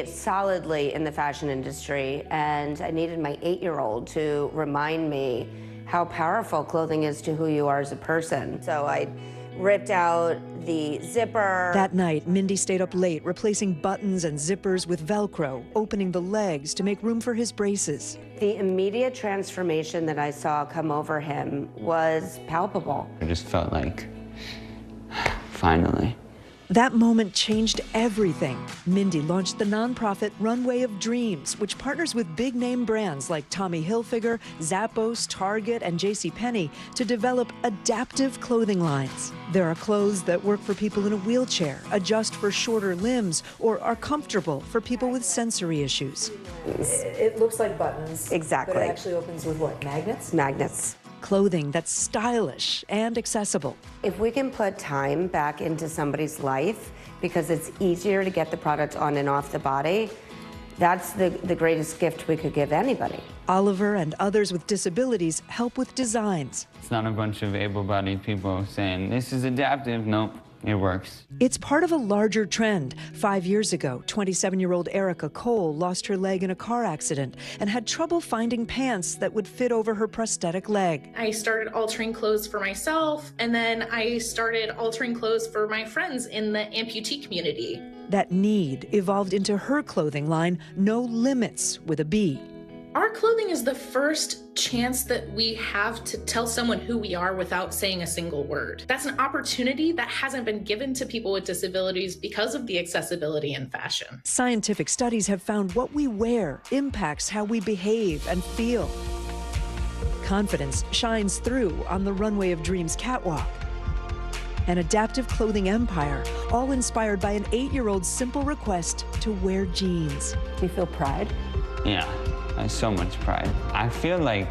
solidly in the fashion industry, and I needed my 8-year-old to remind me how powerful clothing is to who you are as a person. So I ripped out the zipper. That night, Mindy stayed up late, replacing buttons and zippers with Velcro, opening the legs to make room for his braces. The immediate transformation that I saw come over him was palpable. I just felt like, finally. That moment changed everything. Mindy launched the nonprofit Runway of Dreams, which partners with big-name brands like Tommy Hilfiger, Zappos, Target, and JCPenney to develop adaptive clothing lines. There are clothes that work for people in a wheelchair, adjust for shorter limbs, or are comfortable for people with sensory issues. It looks like buttons. Exactly. But it actually opens with what, magnets? Magnets. Clothing that's stylish and accessible. If we can put time back into somebody's life because it's easier to get the product on and off the body, that's the greatest gift we could give anybody. Oliver and others with disabilities help with designs. It's not a bunch of able-bodied people saying, this is adaptive. Nope, it works. It's part of a larger trend. 5 years ago, 27-year-old Erica Cole lost her leg in a car accident and had trouble finding pants that would fit over her prosthetic leg. I started altering clothes for myself, and then I started altering clothes for my friends in the amputee community. That need evolved into her clothing line, No Limits, with a B. Our clothing is the first chance that we have to tell someone who we are without saying a single word. That's an opportunity that hasn't been given to people with disabilities because of the accessibility in fashion. Scientific studies have found what we wear impacts how we behave and feel. Confidence shines through on the Runway of Dreams catwalk. An adaptive clothing empire, all inspired by an 8-year-old's simple request to wear jeans. Do you feel pride? Yeah, I have so much pride. I feel like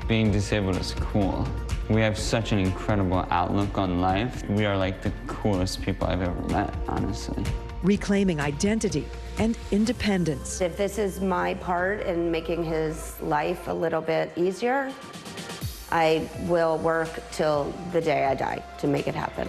being disabled is cool. We have such an incredible outlook on life. We are like the coolest people I've ever met, honestly. Reclaiming identity and independence. If this is my part in making his life a little bit easier, I will work till the day I die to make it happen.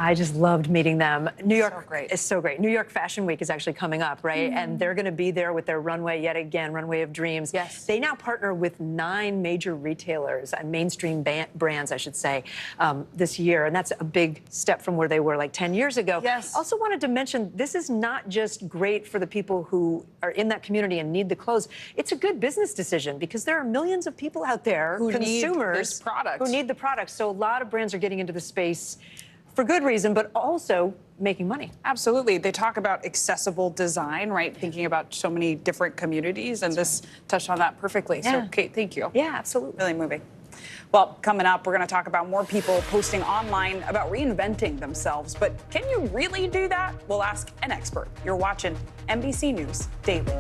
I just loved meeting them. New York is so great. New York Fashion Week is actually coming up, right? And they're going to be there with their runway yet again, Runway of Dreams. Yes. They now partner with 9 major retailers and mainstream brands, I should say, this year. And that's a big step from where they were like 10 years ago. Yes. Also wanted to mention, this is not just great for the people who are in that community and need the clothes. It's a good business decision because there are millions of people out there, who consumers, need this product. who need the product. So a lot of brands are getting into the space for good reason, but also making money. Absolutely. They talk about accessible design, right? Thinking about so many different communities, and this touched on that perfectly. Yeah. So, Kate, thank you. Yeah, absolutely. Really moving. Well, coming up, we're going to talk about more people posting online about reinventing themselves. But can you really do that? We'll ask an expert. You're watching NBC News Daily.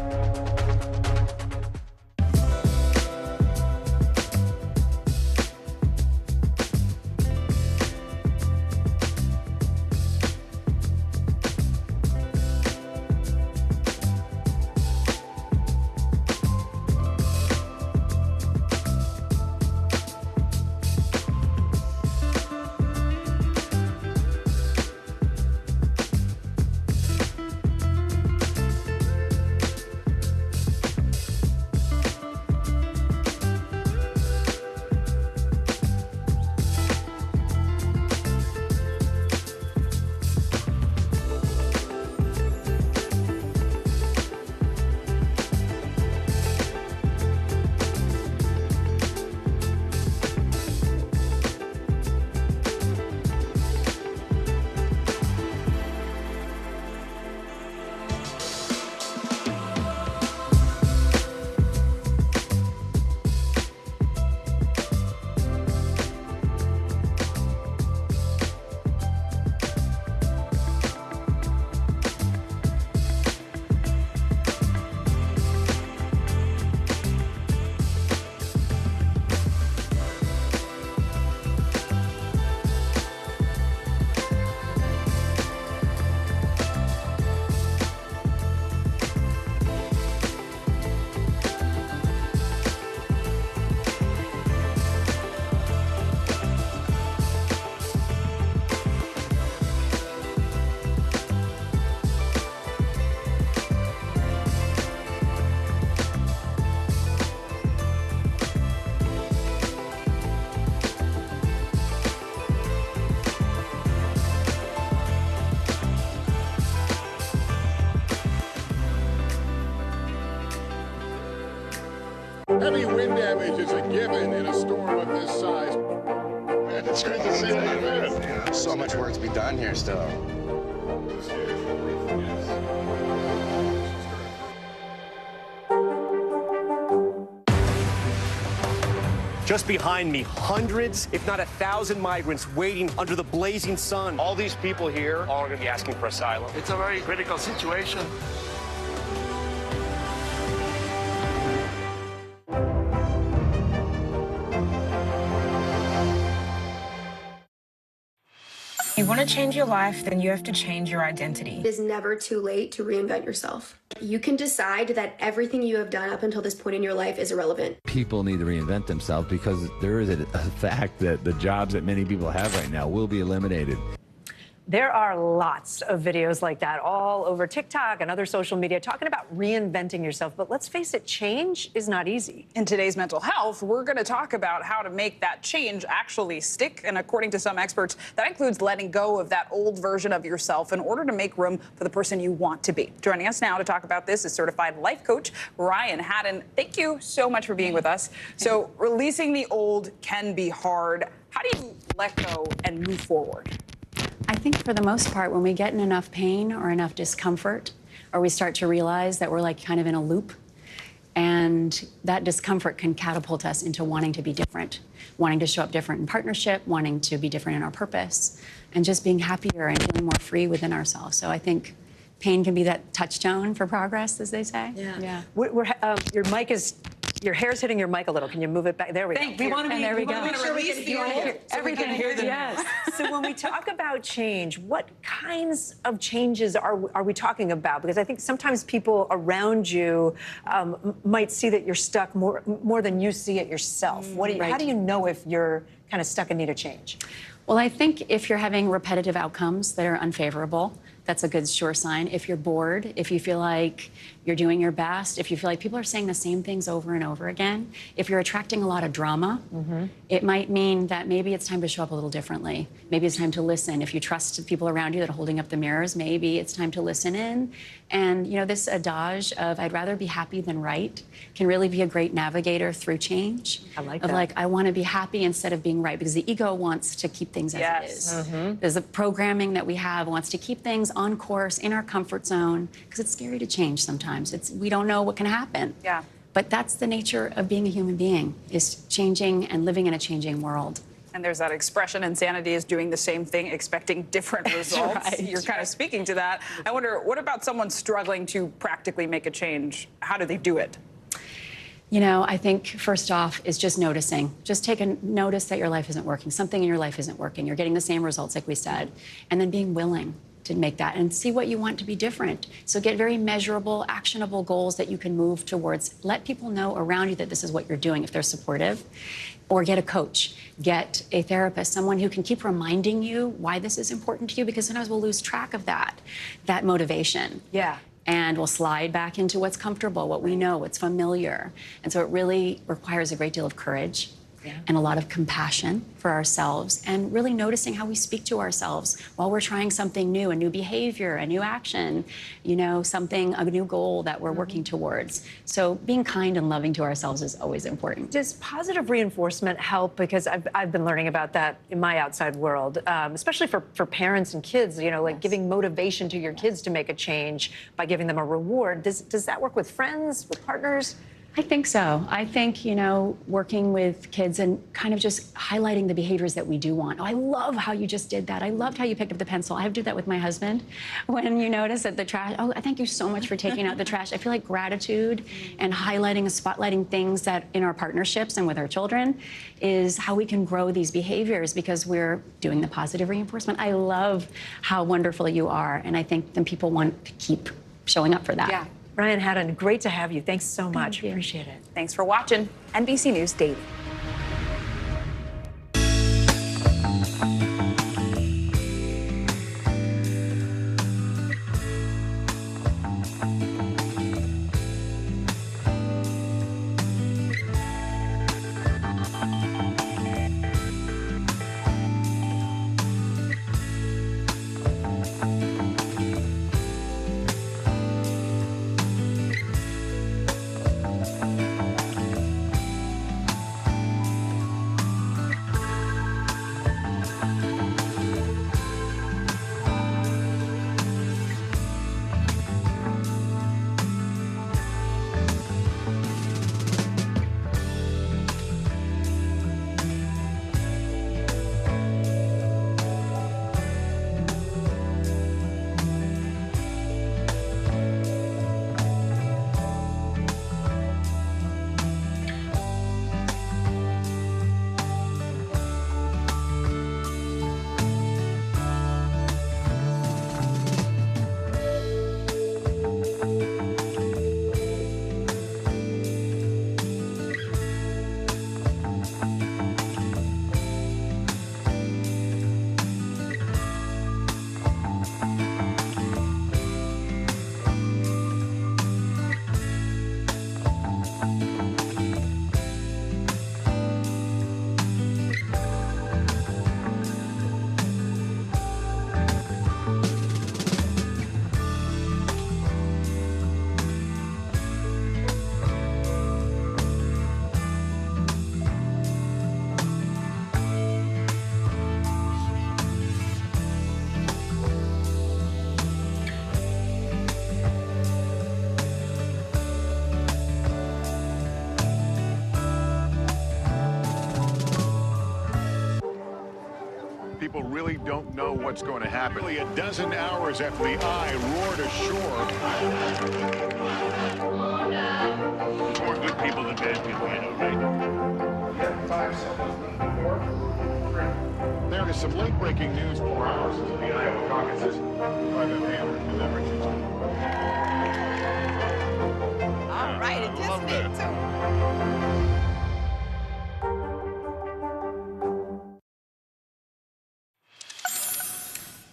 Heavy wind damage is a given in a storm of this size. It's great to see you. So much work to be done here still. Just behind me, hundreds, if not 1,000 migrants waiting under the blazing sun. All these people here are going to be asking for asylum. It's a very critical situation. I wanted change your life, then you have to change your identity. It is never too late to reinvent yourself. You can decide that everything you have done up until this point in your life is irrelevant. People need to reinvent themselves because there is a fact that the jobs that many people have right now will be eliminated. There are lots of videos like that all over TikTok and other social media talking about reinventing yourself. But let's face it, change is not easy. In today's mental health, we're going to talk about how to make that change actually stick. And according to some experts, that includes letting go of that old version of yourself in order to make room for the person you want to be. Joining us now to talk about this is certified life coach Ryan Haddon. Thank you so much for being with us. So releasing the old can be hard. How do you let go and move forward? I think for the most part, when we get in enough pain or enough discomfort, or we start to realize that we're like kind of in a loop, and that discomfort can catapult us into wanting to be different, wanting to show up different in partnership, wanting to be different in our purpose, and just being happier and feeling more free within ourselves. So I think pain can be that touchstone for progress, as they say. Yeah. Your mic is. Your hair's hitting your mic a little. Can you move it back? There we go. We want to there we go. Make sure we can hear Everything here. Yes. So when we talk about change, what kinds of changes are we talking about? Because I think sometimes people around you might see that you're stuck more than you see it yourself. How do you know if you're kind of stuck and need a change? Well, I think if you're having repetitive outcomes that are unfavorable, that's a good sure sign. If you're bored, if you feel like you're doing your best, if you feel like people are saying the same things over and over again, if you're attracting a lot of drama, it might mean that maybe it's time to show up a little differently. Maybe it's time to listen. If you trust the people around you that are holding up the mirrors, maybe it's time to listen in. And, you know, this adage of I'd rather be happy than right can really be a great navigator through change. I like of that. Like, I want to be happy instead of being right, because the ego wants to keep things as it is. There's the programming that we have wants to keep things on course, in our comfort zone, because it's scary to change sometimes. We don't know what can happen. Yeah. But that's the nature of being a human being, is changing and living in a changing world. And there's that expression, insanity is doing the same thing, expecting different results. Right. You're kind of speaking to that. I wonder, what about someone struggling to practically make a change? How do they do it? You know, I think first off is just noticing. Just take a notice that your life isn't working. Something in your life isn't working. You're getting the same results, like we said. And then being willing to make that and see what you want to be different. So get very measurable, actionable goals that you can move towards. Let people know around you that this is what you're doing if they're supportive. Or get a coach, get a therapist, someone who can keep reminding you why this is important to you, because sometimes we'll lose track of that motivation. Yeah. And we'll slide back into what's comfortable, what we know, what's familiar. And so it really requires a great deal of courage and a lot of compassion for ourselves, and really noticing how we speak to ourselves while we're trying something new, a new behavior, a new action, you know, a new goal that we're working towards. So being kind and loving to ourselves is always important. Does positive reinforcement help? Because I've been learning about that in my outside world, especially for parents and kids, you know, like giving motivation to your kids to make a change by giving them a reward. Does that work with friends, with partners? I think so. I think, you know, working with kids and kind of just highlighting the behaviors that we do want. Oh, I love how you just did that. I loved how you picked up the pencil. I have to do that with my husband. When you notice that the trash, oh, thank you so much for taking out the trash. I feel like gratitude and highlighting and spotlighting things that in our partnerships and with our children is how we can grow these behaviors, because we're doing the positive reinforcement. I love how wonderful you are. And I think then people want to keep showing up for that. Yeah. Ryan Haddon, great to have you. Thanks so much. Appreciate it. Thanks for watching NBC News Daily. people really don't know what's going to happen. Only a dozen hours after the eye roared ashore. More good people than bad people, you know, right? 5 seconds. 4, 3. There is some late-breaking news 4 hours into the Iowa caucuses by the hammered celebrities. All right, it just me too.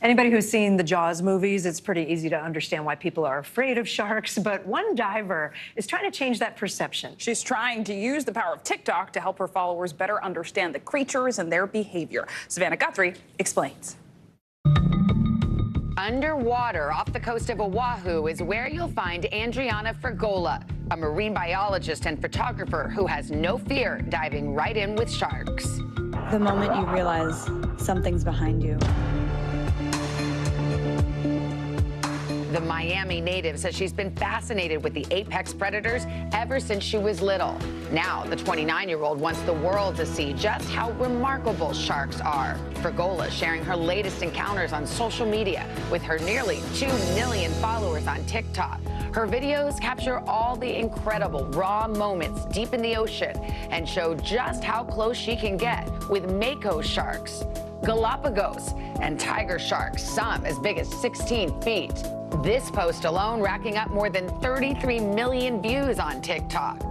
Anybody who's seen the Jaws movies, it's pretty easy to understand why people are afraid of sharks, but one diver is trying to change that perception. She's trying to use the power of TikTok to help her followers better understand the creatures and their behavior. Savannah Guthrie explains. Underwater off the coast of Oahu is where you'll find Adriana Fregola, a marine biologist and photographer who has no fear diving right in with sharks. The moment you realize something's behind you. The Miami native says she's been fascinated with the apex predators ever since she was little. Now, the 29-year-old wants the world to see just how remarkable sharks are. Fregola sharing her latest encounters on social media with her nearly 2 million followers on TikTok. Her videos capture all the incredible raw moments deep in the ocean and show just how close she can get with mako sharks, Galapagos, and tiger sharks, some as big as 16 feet. This post alone racking up more than 33 million views on TikTok.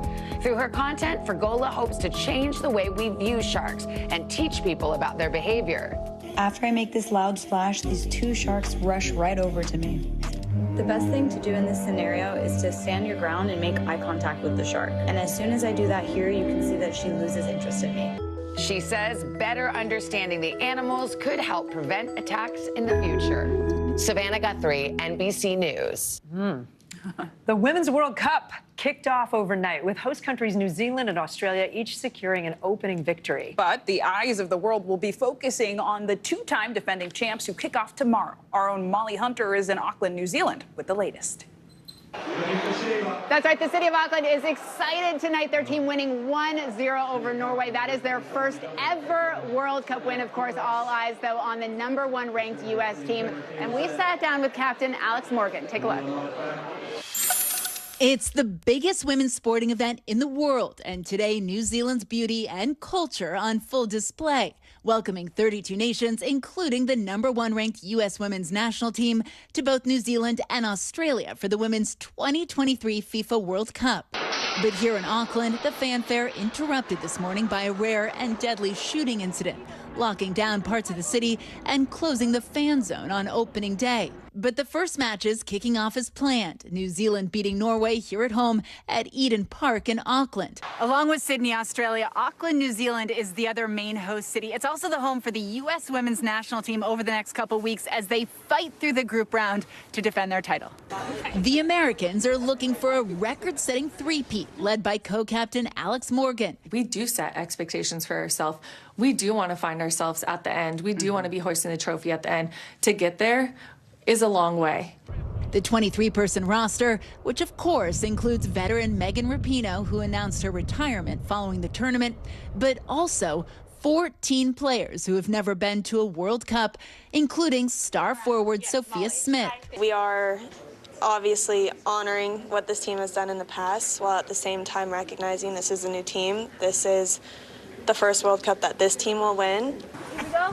Through her content, Fregola hopes to change the way we view sharks and teach people about their behavior. After I make this loud splash, these 2 sharks rush right over to me. The best thing to do in this scenario is to stand your ground and make eye contact with the shark. And as soon as I do that here, you can see that she loses interest in me. She says better understanding the animals could help prevent attacks in the future. Savannah Guthrie, NBC News. The Women's World Cup kicked off overnight with host countries New Zealand and Australia each securing an opening victory. But the eyes of the world will be focusing on the 2-time defending champs who kick off tomorrow. Our own Molly Hunter is in Auckland, New Zealand with the latest. That's right. The city of Auckland is excited tonight. Their team winning 1-0 over Norway. That is their first ever World Cup win. Of course, all eyes, though, on the #1 ranked U.S. team. And we sat down with Captain Alex Morgan. Take a look. It's the biggest women's sporting event in the world, and today New Zealand's beauty and culture on full display, welcoming 32 nations, including the #1 ranked U.S. women's national team, to both New Zealand and Australia for the women's 2023 FIFA World Cup. But here in Auckland, the fanfare interrupted this morning by a rare and deadly shooting incident, locking down parts of the city and closing the fan zone on opening day. But the first matches kicking off as planned. New Zealand beating Norway here at home at Eden Park in Auckland. Along with Sydney, Australia, Auckland, New Zealand is the other main host city. It's also the home for the U.S. women's national team over the next couple weeks as they fight through the group round to defend their title. The Americans are looking for a record-setting three-peat led by co-captain Alex Morgan. We do set expectations for ourselves. We do want to find ourselves at the end. We do want to be hoisting the trophy at the end. To get there is a long way. The 23-person roster, which of course includes veteran Megan Rapinoe, who announced her retirement following the tournament, but also 14 players who have never been to a World Cup, including star forward Sophia Smith. We are obviously honoring what this team has done in the past, while at the same time recognizing this is a new team. This is the first World Cup that this team will win.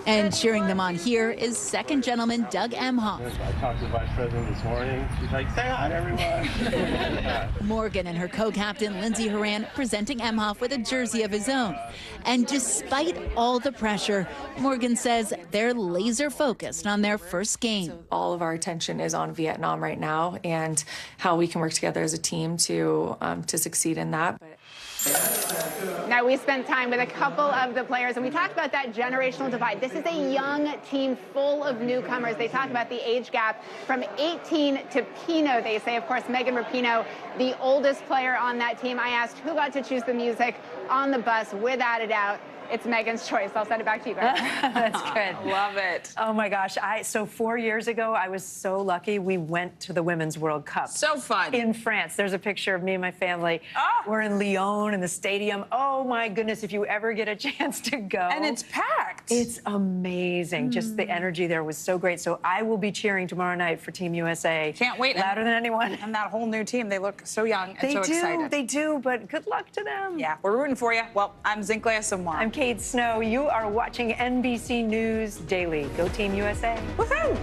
And cheering them on here is second gentleman Doug Emhoff. I talked to the vice president this morning. She's like, say hi to everyone. Morgan and her co-captain Lindsay Horan presenting Emhoff with a jersey of his own. And despite all the pressure, Morgan says they're laser focused on their first game. So all of our attention is on Vietnam right now and how we can work together as a team to succeed in that. Now, we spent time with a couple of the players, and we talked about that generational divide. This is a young team full of newcomers. They talk about the age gap from 18 to Pinot, they say. Of course, Megan Rapinoe, the oldest player on that team. I asked who got to choose the music on the bus. Without a doubt, it's Megan's choice. I'll send it back to you guys. That's good. Love it. Oh my gosh. So 4 years ago, I was so lucky. We went to the Women's World Cup. So fun. In France. There's a picture of me and my family. We're in Lyon in the stadium. Oh my goodness, if you ever get a chance to go. And it's packed. packed. It's amazing. Just the energy there was so great. So I will be cheering tomorrow night for Team USA. Can't wait. Louder than anyone. And that whole new team, they look so young and so excited. They do, but good luck to them. Yeah, we're rooting for you. Well, I'm Zinklea Simwan. I'm Kate Snow. You are watching NBC News Daily. Go Team USA. Woohoo!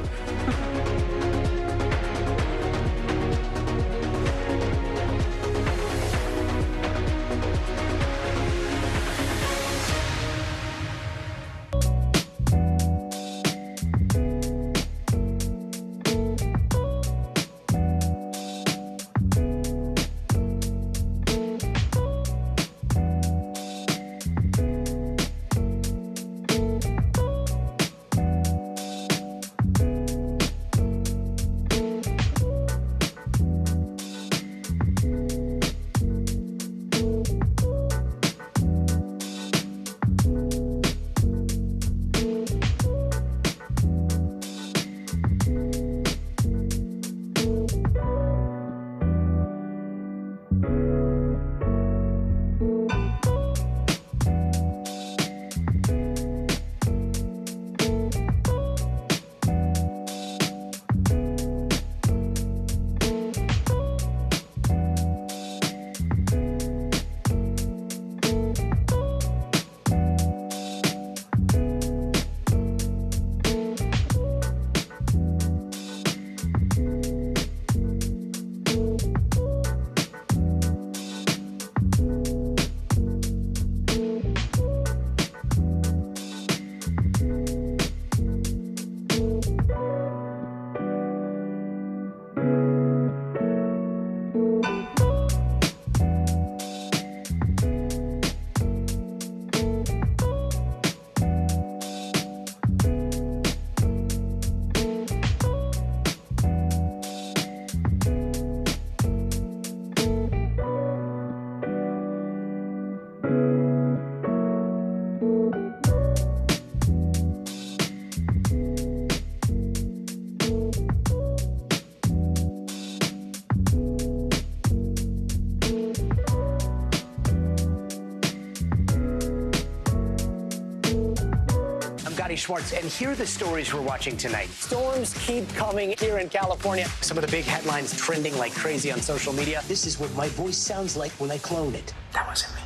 Schwartz, and here are the stories we're watching tonight. Storms keep coming here in California. Some of the big headlines trending like crazy on social media. This is what my voice sounds like when I clone it. That wasn't me.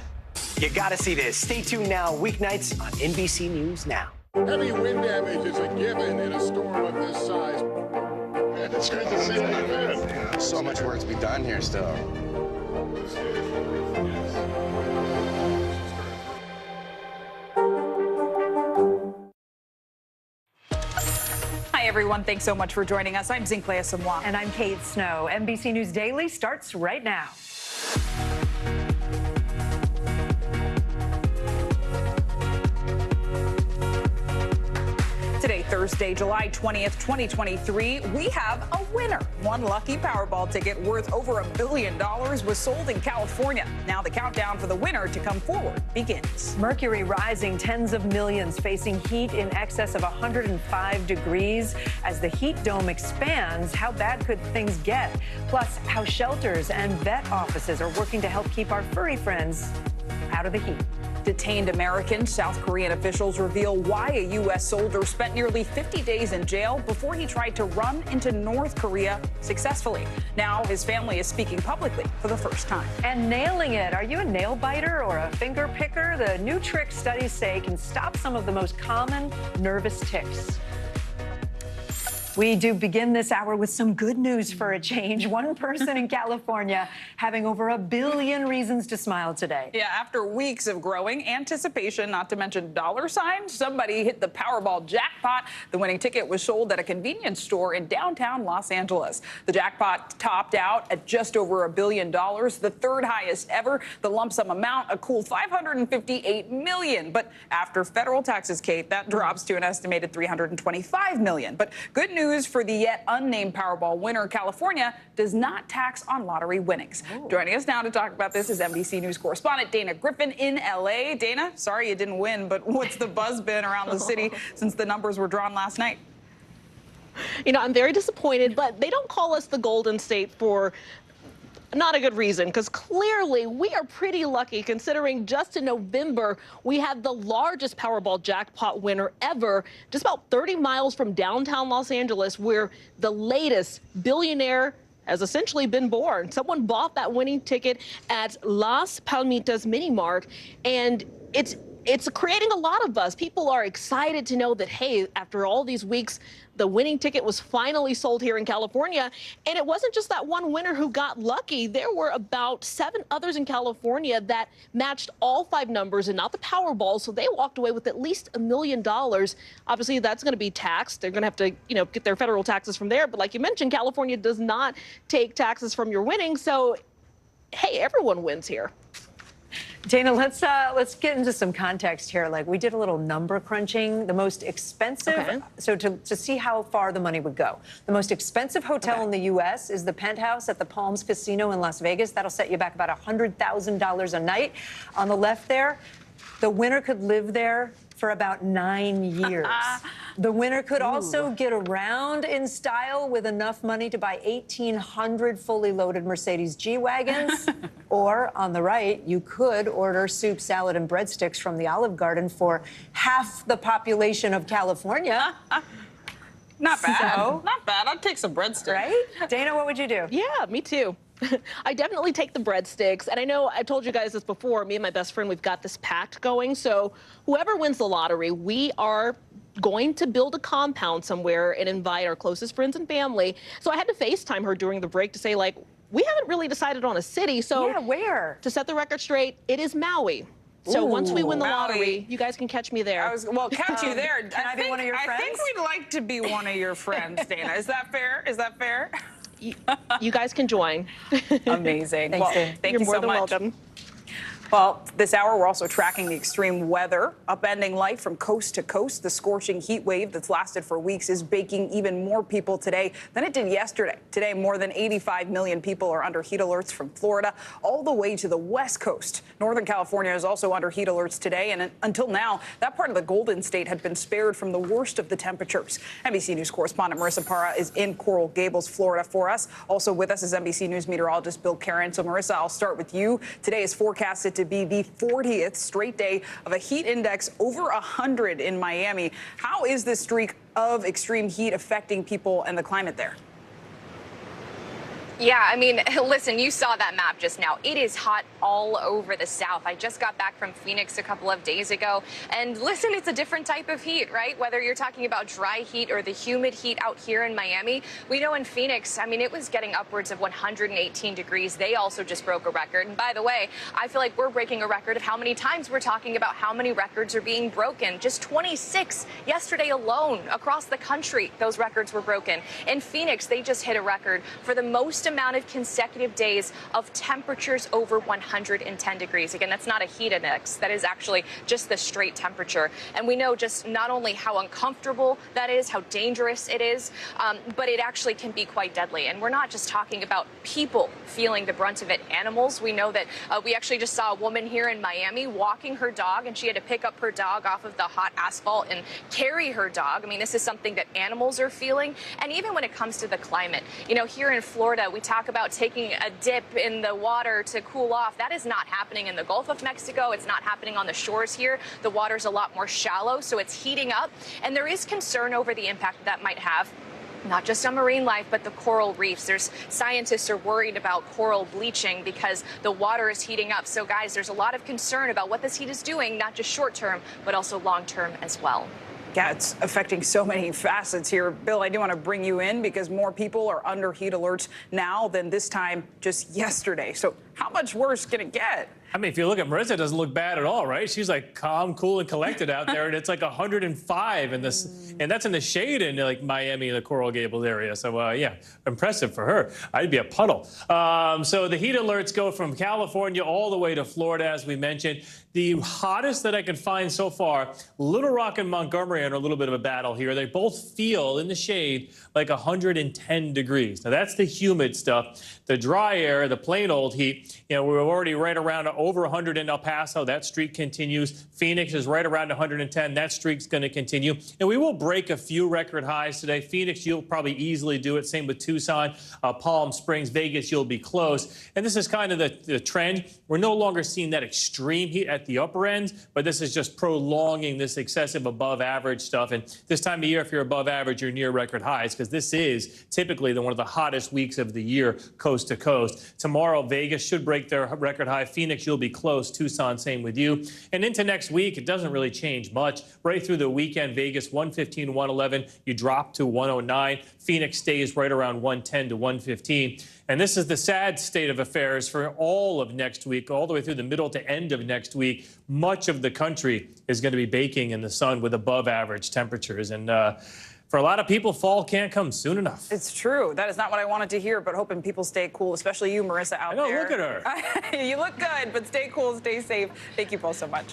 You gotta see this. Stay tuned now, weeknights on NBC News Now. Heavy wind damage is a given in a storm of this size. Man, it's good to see you again. So much work to be done here still. Hi, everyone. Thanks so much for joining us. I'm Zinklea Simwan. And I'm Kate Snow. NBC News Daily starts right now. Today, Thursday, July 20th, 2023, we have a winner. One lucky Powerball ticket worth over $1 billion was sold in California. Now the countdown for the winner to come forward begins. Mercury rising, tens of millions facing heat in excess of 105 degrees. As the heat dome expands, how bad could things get? Plus, how shelters and vet offices are working to help keep our furry friends out of the heat. Detained American South Korean officials reveal why a U.S. soldier spent nearly 50 days in jail before he tried to run into North Korea successfully. Now his family is speaking publicly for the first time. And nailing it. Are you a nail biter or a finger picker? The new trick studies say can stop some of the most common nervous tics. We do begin this hour with some good news for a change. One person in California having over 1 billion reasons to smile today. Yeah, after weeks of growing anticipation, not to mention dollar signs, somebody hit the Powerball jackpot. The winning ticket was sold at a convenience store in downtown Los Angeles. The jackpot topped out at just over $1 billion, the third highest ever. The lump sum amount, a cool $558 million. But after federal taxes, Kate, that drops to an estimated $325 million. But good news for the yet unnamed Powerball winner, California does not tax on lottery winnings. Ooh. Joining us now to talk about this is NBC News correspondent Dana Griffin in L.A. Dana, sorry you didn't win, but what's the buzz been around the city since the numbers were drawn last night? You know, I'm very disappointed, but they don't call us the Golden State for not a good reason, because clearly we are pretty lucky considering just in November we had the largest Powerball jackpot winner ever, just about 30 miles from downtown Los Angeles, where the latest billionaire has essentially been born. Someone bought that winning ticket at Las Palmitas Mini Mart, and it's creating a lot of buzz. People are excited to know that, hey, after all these weeks, the winning ticket was finally sold here in California. And it wasn't just that one winner who got lucky. There were about 7 others in California that matched all 5 numbers and not the Powerball. So they walked away with at least $1 million. Obviously, that's going to be taxed. They're going to have to, get their federal taxes from there. But like you mentioned, California does not take taxes from your winnings. So, hey, everyone wins here. Dana, let's get into some context here. Like, we did a little number crunching. The most expensive, so to see how far the money would go. The most expensive hotel in the U.S. is the Penthouse at the Palms Casino in Las Vegas. That'll set you back about $100,000 a night. On the left there, the winner could live there for about 9 years. The winner could also get around in style with enough money to buy 1,800 fully loaded Mercedes G-Wagons. Or, on the right, you could order soup, salad, and breadsticks from the Olive Garden for half the population of California. Not bad. So, Not bad. I'd take some breadsticks. Right? Dana, what would you do? Yeah, me too. I definitely take the breadsticks. And I know I told you guys this before. Me and my best friend, we've got this pact going. So whoever wins the lottery, we are going to build a compound somewhere and invite our closest friends and family. So I had to FaceTime her during the break to say, like, we haven't really decided on a city. So yeah, where? To set the record straight, it is Maui. So once we win the lottery, you guys can catch me there. Well, catch you there. Can I be one of your friends? I think we'd like to be one of your friends, Dana. Is that fair? Is that fair? You guys can join. Amazing. Thanks, well, thank You're you more so than much. welcome. Well, this hour, we're also tracking the extreme weather, upending life from coast to coast. The scorching heat wave that's lasted for weeks is baking even more people today than it did yesterday. Today, more than 85 million people are under heat alerts from Florida all the way to the West Coast. Northern California is also under heat alerts today, and until now, that part of the Golden State had been spared from the worst of the temperatures. NBC News correspondent Marissa Parra is in Coral Gables, Florida for us. Also with us is NBC News meteorologist Bill Karen. So, Marissa, I'll start with you. Today is forecasted to be the 40th straight day of a heat index over 100 in Miami. How is this streak of extreme heat affecting people and the climate there? Yeah, I mean, listen, you saw that map just now. It is hot all over the South. I just got back from Phoenix a couple of days ago. And listen, it's a different type of heat, right? Whether you're talking about dry heat or the humid heat out here in Miami. We know in Phoenix, I mean, it was getting upwards of 118 degrees. They also just broke a record. And by the way, I feel like we're breaking a record of how many times we're talking about how many records are being broken. Just 26 yesterday alone across the country. Those records were broken. In Phoenix, they just hit a record for the most amount of consecutive days of temperatures over 110 degrees. Again, that's not a heat index. That is actually just the straight temperature. And we know just not only how uncomfortable that is, how dangerous it is, but it actually can be quite deadly. And we're not just talking about people feeling the brunt of it. Animals, we know that we actually just saw a woman here in Miami walking her dog, and she had to pick up her dog off of the hot asphalt and carry her dog. I mean, this is something that animals are feeling. And even when it comes to the climate, here in Florida, we talk about taking a dip in the water to cool off. That is not happening in the Gulf of Mexico. It's not happening on the shores here. The water's a lot more shallow, so it's heating up. And there is concern over the impact that might have not just on marine life, but the coral reefs. Scientists are worried about coral bleaching because the water is heating up. So, guys, there's a lot of concern about what this heat is doing, not just short term, but also long term as well. Yeah, it's affecting so many facets here. Bill, I do want to bring you in because more people are under heat alerts now than this time just yesterday. So how much worse can it get? I mean, if you look at Marissa, it doesn't look bad at all, right? She's like calm, cool, and collected out there, and it's like 105 in this, and that's in the shade in like Miami, the Coral Gables area. So yeah, impressive for her. I'd be a puddle. So the heat alerts go from California all the way to Florida, as we mentioned. The hottest that I could find so far, Little Rock and Montgomery are in a little bit of a battle here. They both feel in the shade like 110 degrees. Now that's the humid stuff. The dry air, the plain old heat, week. You know, we're already right around over 100 in El Paso. That streak continues. Phoenix is right around 110. That streak's going to continue. And we will break a few record highs today. Phoenix, you'll probably easily do it. Same with Tucson, Palm Springs, Vegas, you'll be close. And this is kind of the trend. We're no longer seeing that extreme heat at the upper end, but this is just prolonging this excessive above average stuff. And this time of year, if you're above average, you're near record highs, because this is typically one of the hottest weeks of the year, coast to coast. Tomorrow, Vegas should break their record high. Phoenix, you'll be close. Tucson, same with you. And into next week, it doesn't really change much. Right through the weekend, Vegas 115, 111. You drop to 109. Phoenix stays right around 110 to 115. And this is the sad state of affairs for all of next week, all the way through the middle to end of next week. Much of the country is going to be baking in the sun with above average temperatures. And for a lot of people, fall can't come soon enough. It's true. That is not what I wanted to hear, but hoping people stay cool, especially you, Marissa, out there. Look at her. You look good, but stay cool, stay safe. Thank you both so much.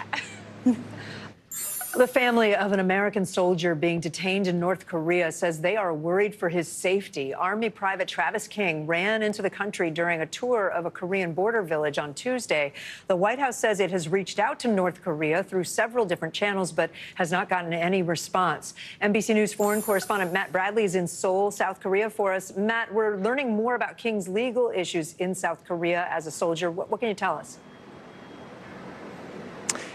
The family of an American soldier being detained in North Korea says they are worried for his safety. Army Private Travis King ran into the country during a tour of a Korean border village on Tuesday. The White House says it has reached out to North Korea through several different channels, but has not gotten any response. NBC News foreign correspondent Matt Bradley is in Seoul, South Korea for us. Matt, we're learning more about King's legal issues in South Korea as a soldier. What can you tell us?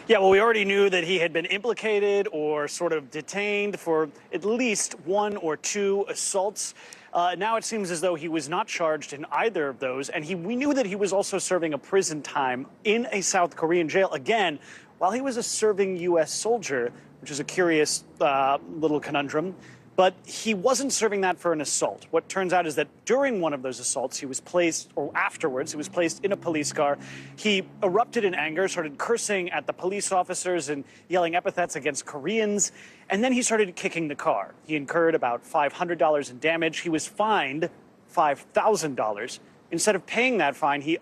Yeah, well, we already knew that he had been implicated or sort of detained for at least 1 or 2 assaults. Now it seems as though he was not charged in either of those. And we knew that he was also serving a prison time in a South Korean jail, again, while he was a serving U.S. soldier, which is a curious little conundrum. But he wasn't serving that for an assault. What turns out is that during one of those assaults, he was placed, or afterwards, he was placed in a police car. He erupted in anger, started cursing at the police officers and yelling epithets against Koreans. And then he started kicking the car. He incurred about $500 in damage. He was fined $5,000. Instead of paying that fine, he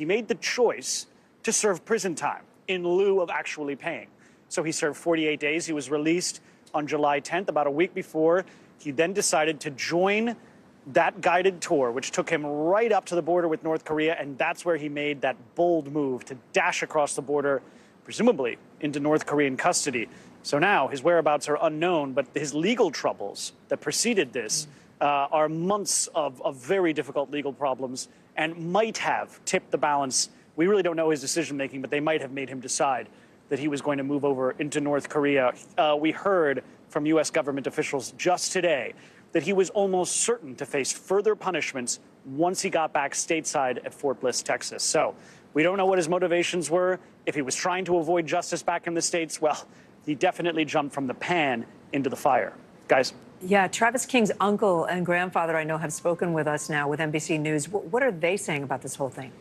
made the choice to serve prison time in lieu of actually paying. So he served 48 days. He was released on July 10th, about a week before. He then decided to join that guided tour, which took him right up to the border with North Korea, and that's where he made that bold move to dash across the border, presumably into North Korean custody. So now his whereabouts are unknown, but his legal troubles that preceded this are months of very difficult legal problems and might have tipped the balance. We really don't know his decision-making, but they might have made him decide that he was going to move over into North Korea. We heard from U.S. government officials just today that he was almost certain to face further punishments once he got back stateside at Fort Bliss, Texas. So we don't know what his motivations were. If he was trying to avoid justice back in the States, well, he definitely jumped from the pan into the fire. Guys. Yeah, Travis King's uncle and grandfather, I know, have spoken with us now with NBC News. What are they saying about this whole thing?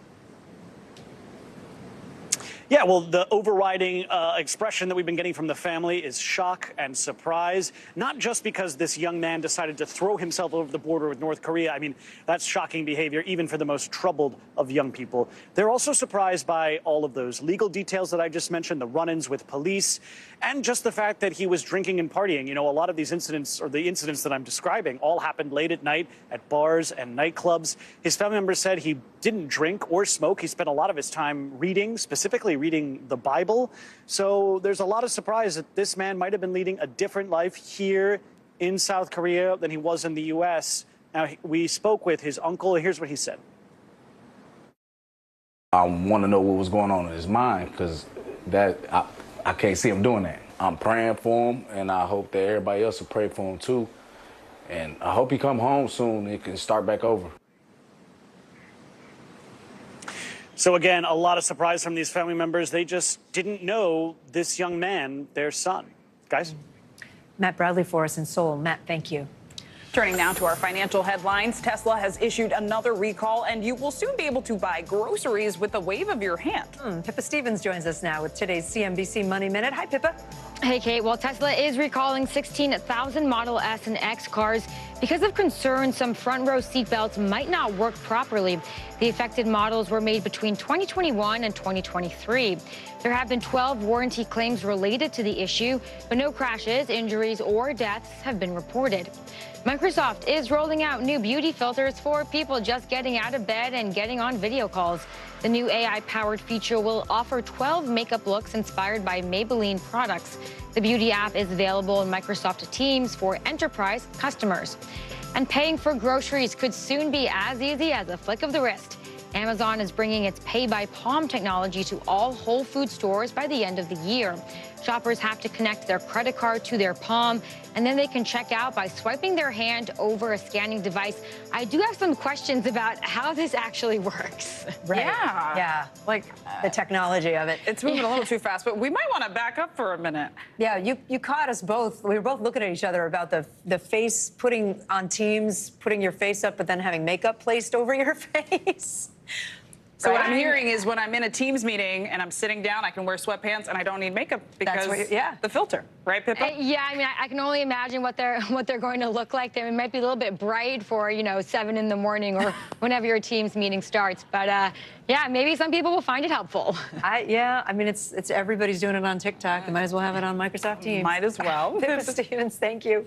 Yeah, well, the overriding expression that we've been getting from the family is shock and surprise, not just because this young man decided to throw himself over the border with North Korea. I mean, that's shocking behavior, even for the most troubled of young people. They're also surprised by all of those legal details that I just mentioned, the run-ins with police, and just the fact that he was drinking and partying. You know, a lot of these incidents, or the incidents that I'm describing, all happened late at night at bars and nightclubs. His family members said he didn't drink or smoke. He spent a lot of his time reading, specifically reading the Bible. So there's a lot of surprise that this man might have been leading a different life here in South Korea than he was in the U.S. Now, we spoke with his uncle. Here's what he said. I want to know what was going on in his mind, because I can't see him doing that. I'm praying for him, and I hope that everybody else will pray for him too. And I hope he come home soon and he can start back over. So again, a lot of surprise from these family members. They just didn't know this young man, their son. Guys? Matt Bradley for us in Seoul. Matt, thank you. Turning now to our financial headlines, Tesla has issued another recall, and you will soon be able to buy groceries with a wave of your hand. Pippa Stevens joins us now with today's CNBC Money Minute. Hi, Pippa. Hey, Kate. Well, Tesla is recalling 16,000 Model S and X cars because of concerns some front row seatbelts might not work properly. The affected models were made between 2021 and 2023. There have been 12 warranty claims related to the issue, but no crashes, injuries, or deaths have been reported. Microsoft is rolling out new beauty filters for people just getting out of bed and getting on video calls. The new AI-powered feature will offer 12 makeup looks inspired by Maybelline products. The beauty app is available in Microsoft Teams for enterprise customers. And paying for groceries could soon be as easy as a flick of the wrist. Amazon is bringing its Pay by Palm technology to all Whole Foods stores by the end of the year. Shoppers have to connect their credit card to their palm, and then they can check out by swiping their hand over a scanning device. I do have some questions about how this actually works. Right. Yeah. Like The technology of it. it's moving a little too fast, but we might want to back up for a minute. Yeah, you caught us both. We were both looking at each other about the face putting on Teams, putting your face up, but then having makeup placed over your face. So what I'm hearing is when I'm in a Teams meeting and I'm sitting down, I can wear sweatpants and I don't need makeup because the filter, right, Pippa? Yeah, I mean, I can only imagine what they're going to look like. They might be a little bit bright for 7 in the morning or whenever your Teams meeting starts. But yeah, maybe some people will find it helpful. I mean, it's everybody's doing it on TikTok. You might as well have it on Microsoft Teams. Might as well. Pippa Stevens, thank you.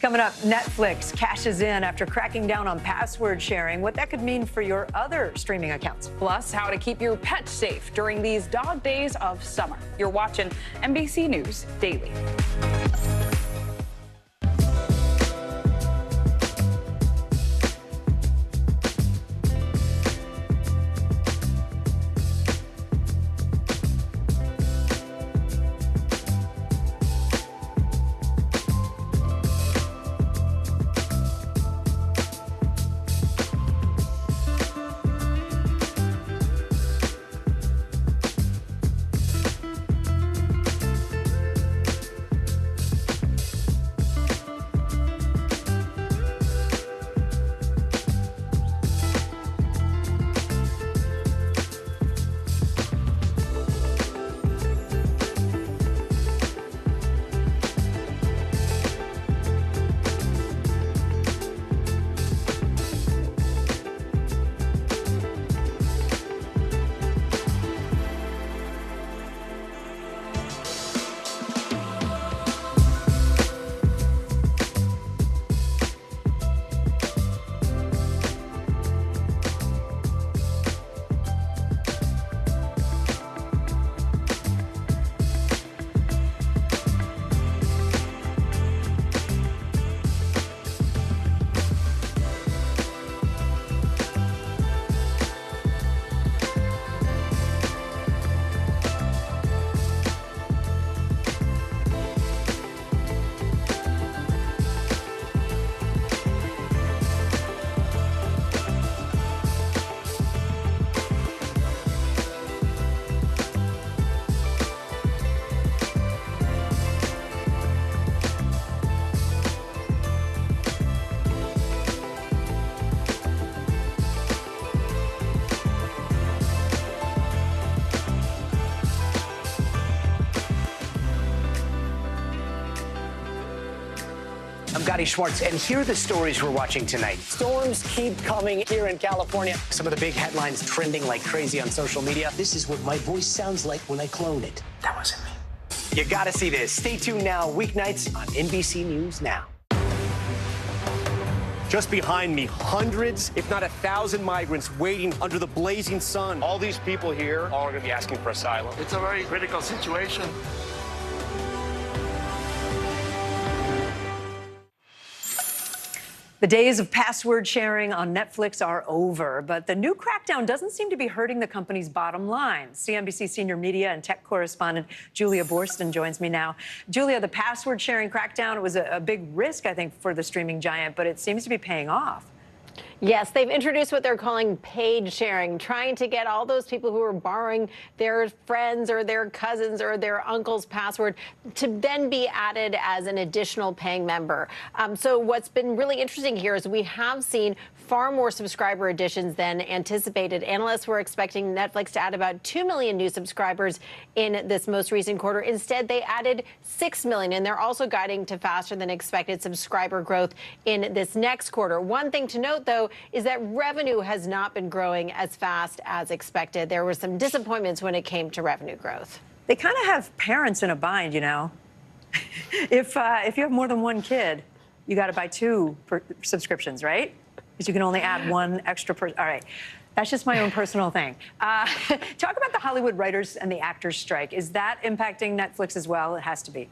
Coming up, Netflix cashes in after cracking down on password sharing, what that could mean for your other streaming accounts. Plus, how to keep your pet safe during these dog days of summer. You're watching NBC News Daily. I'm Gotti Schwartz, and here are the stories we're watching tonight. Storms keep coming here in California. Some of the big headlines trending like crazy on social media. This is what my voice sounds like when I clone it. That wasn't me. You gotta see this. Stay tuned now, weeknights on NBC News Now. Just behind me, hundreds, if not 1,000 migrants waiting under the blazing sun. All these people here are going to be asking for asylum. It's a very critical situation. The days of password sharing on Netflix are over, but the new crackdown doesn't seem to be hurting the company's bottom line. CNBC senior media and tech correspondent Julia Boorstin joins me now. Julia, the password sharing crackdown was a big risk, I think, for the streaming giant, but it seems to be paying off. Yes, they've introduced what they're calling paid sharing, trying to get all those people who are borrowing their friends or their cousins or their uncle's password to then be added as an additional paying member. So what's been really interesting here is we have seen far more subscriber additions than anticipated. Analysts were expecting Netflix to add about 2 million new subscribers in this most recent quarter. Instead, they added 6 million, and they're also guiding to faster than expected subscriber growth in this next quarter. One thing to note, though, is that revenue has not been growing as fast as expected. There were some disappointments when it came to revenue growth. They kind of have parents in a bind, you know. If you have more than one kid. You got to buy 2 subscriptions, right? Because you can only add 1 extra person. All right. That's just my own personal thing. Talk about the Hollywood writers and the actors strike. Is that impacting Netflix as well? It has to be.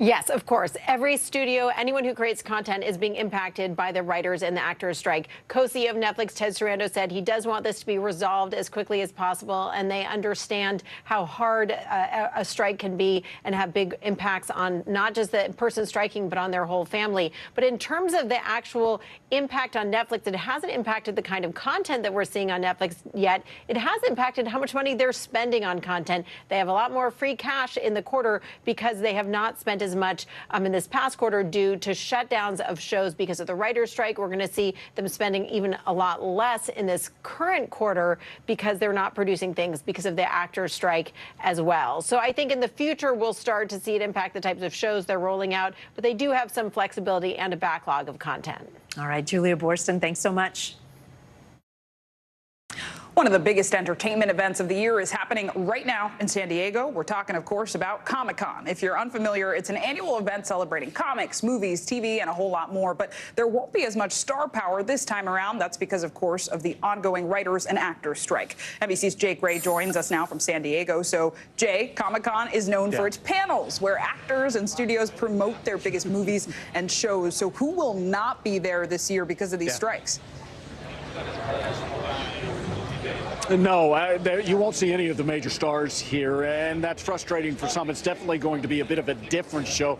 Yes, of course. Every studio, anyone who creates content is being impacted by the writers and the actors strike. Co-CEO of Netflix, Ted Sarandos, said he does want this to be resolved as quickly as possible, and they understand how hard a strike can be and have big impacts on not just the person striking, but on their whole family. But in terms of the actual impact on Netflix, it hasn't impacted the kind of content that we're seeing on Netflix yet. It has impacted how much money they're spending on content. They have a lot more free cash in the quarter because they have not spent as much in this past quarter due to shutdowns of shows because of the writer's strike. We're going to see them spending even a lot less in this current quarter because they're not producing things because of the actors' strike as well. So I think in the future, we'll start to see it impact the types of shows they're rolling out, but they do have some flexibility and a backlog of content. All right, Julia Boorstin, thanks so much. One of the biggest entertainment events of the year is happening right now in San Diego. We're talking, of course, about Comic-Con. If you're unfamiliar, it's an annual event celebrating comics, movies, TV, and a whole lot more. But there won't be as much star power this time around. That's because, of course, of the ongoing writers and actors strike. NBC's Jake Ray joins us now from San Diego. So, Jay, Comic-Con is known for its panels, where actors and studios promote their biggest movies and shows. So who will not be there this year because of these strikes? No, you won't see any of the major stars here, and that's frustrating for some. It's definitely going to be a bit of a different show,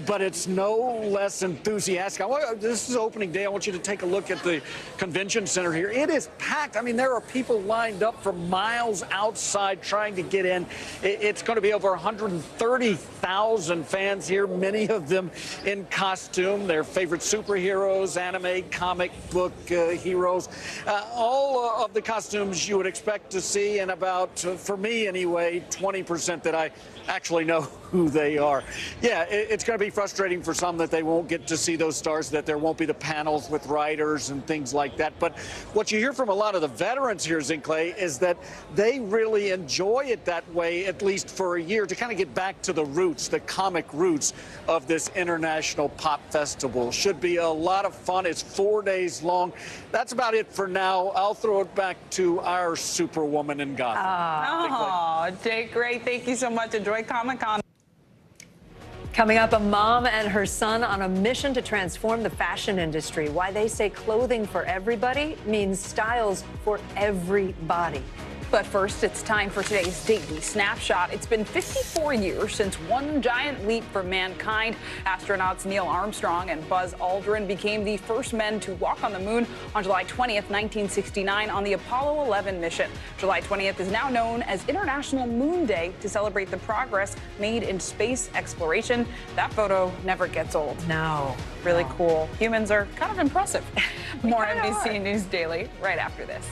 but it's no less enthusiastic. This is opening day. I want you to take a look at the convention center here. It is packed. I mean, there are people lined up for miles outside trying to get in. It's going to be over 130,000 fans here, many of them in costume, their favorite superheroes, anime, comic book heroes. All of the costumes you would expect to see, and about, for me anyway, 20% that I actually know who they are. Yeah, it's going to be frustrating for some that they won't get to see those stars, that there won't be the panels with writers and things like that. But what you hear from a lot of the veterans here, Zinkley, is that they really enjoy it that way, at least for a year, to kind of get back to the roots, the comic roots of this International Pop Festival. Should be a lot of fun. It's 4 days long. That's about it for now. I'll throw it back to our superwoman in Gotham. Oh, Jake, great. Thank you so much. Enjoy Comic-Con. Coming up, a mom and her son on a mission to transform the fashion industry. Why they say clothing for everybody means styles for everybody. But first, it's time for today's Daily Snapshot. It's been 54 years since one giant leap for mankind. Astronauts Neil Armstrong and Buzz Aldrin became the first men to walk on the moon on July 20th, 1969 on the Apollo 11 mission. July 20th is now known as International Moon Day to celebrate the progress made in space exploration. That photo never gets old. No. Really cool. Humans are kind of impressive. More NBC News Daily right after this.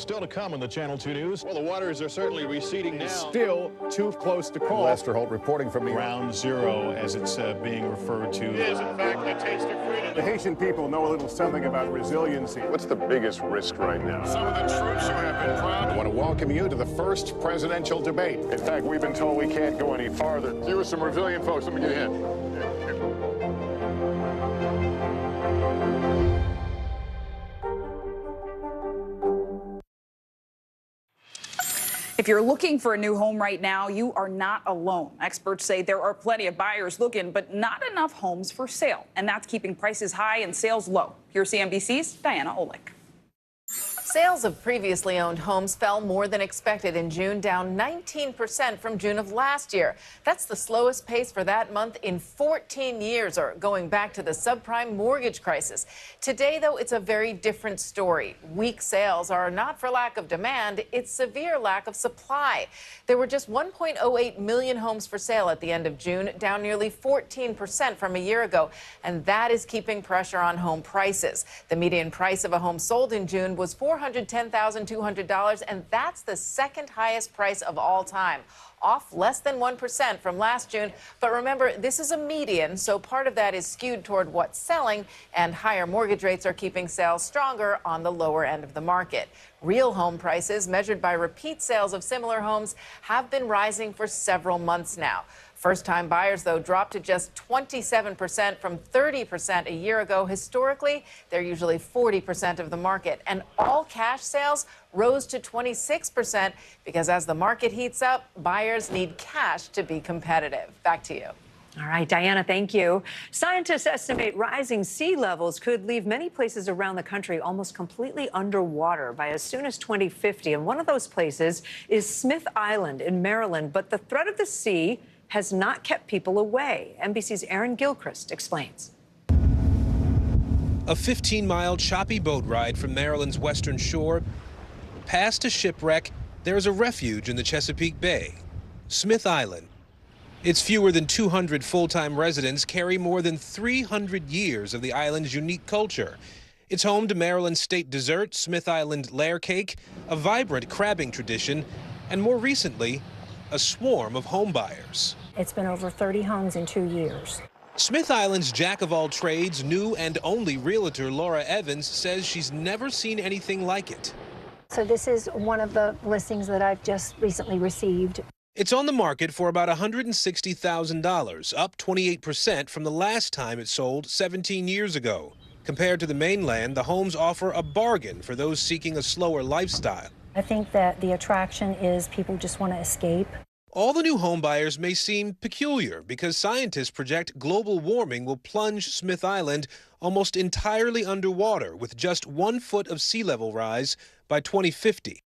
Still to come on the Channel 2 News. Well, the waters are certainly receding now. Still too close to call. Lester Holt reporting from New York. Ground zero, as it's being referred to. It is, in fact, a taste of freedom. The Haitian people know a little something about resiliency. What's the biggest risk right now? Some of the troops who have been proud. I want to welcome you to the first presidential debate. In fact, we've been told we can't go any farther. You were some resilient folks. Let me get a hint. If you're looking for a new home right now, you are not alone. Experts say there are plenty of buyers looking, but not enough homes for sale. And that's keeping prices high and sales low. Here's CNBC's Diana Olick. Sales of previously owned homes fell more than expected in June, down 19% from June of last year. That's the slowest pace for that month in 14 years, or going back to the subprime mortgage crisis. Today, though, it's a very different story. Weak sales are not for lack of demand, it's severe lack of supply. There were just 1.08 million homes for sale at the end of June, down nearly 14% from a year ago, and that is keeping pressure on home prices. The median price of a home sold in June was $410,200, and that's the second highest price of all time, off less than 1% from last June. But remember, this is a median, so part of that is skewed toward what's selling, and higher mortgage rates are keeping sales stronger on the lower end of the market. Real home prices, measured by repeat sales of similar homes, have been rising for several months now. First-time buyers, though, dropped to just 27% from 30% a year ago. Historically, they're usually 40% of the market. And all cash sales rose to 26% because as the market heats up, buyers need cash to be competitive. Back to you. All right, Diana, thank you. Scientists estimate rising sea levels could leave many places around the country almost completely underwater by as soon as 2050. And one of those places is Smith Island in Maryland. But the threat of the sea has not kept people away. NBC's Aaron Gilchrist explains. A 15-mile choppy boat ride from Maryland's western shore. Past a shipwreck, there is a refuge in the Chesapeake Bay, Smith Island. Its fewer than 200 full-time residents carry more than 300 years of the island's unique culture. It's home to Maryland's state dessert, Smith Island layer cake, a vibrant crabbing tradition, and more recently, a swarm of home buyers. It's been over 30 homes in 2 years. Smith Island's jack-of-all-trades, new and only realtor Laura Evans says she's never seen anything like it. So this is one of the listings that I've just recently received. It's on the market for about $160,000, up 28% from the last time it sold 17 years ago. Compared to the mainland, the homes offer a bargain for those seeking a slower lifestyle. I think that the attraction is people just want to escape. All the new home buyers may seem peculiar because scientists project global warming will plunge Smith Island almost entirely underwater with just 1 foot of sea level rise by 2050.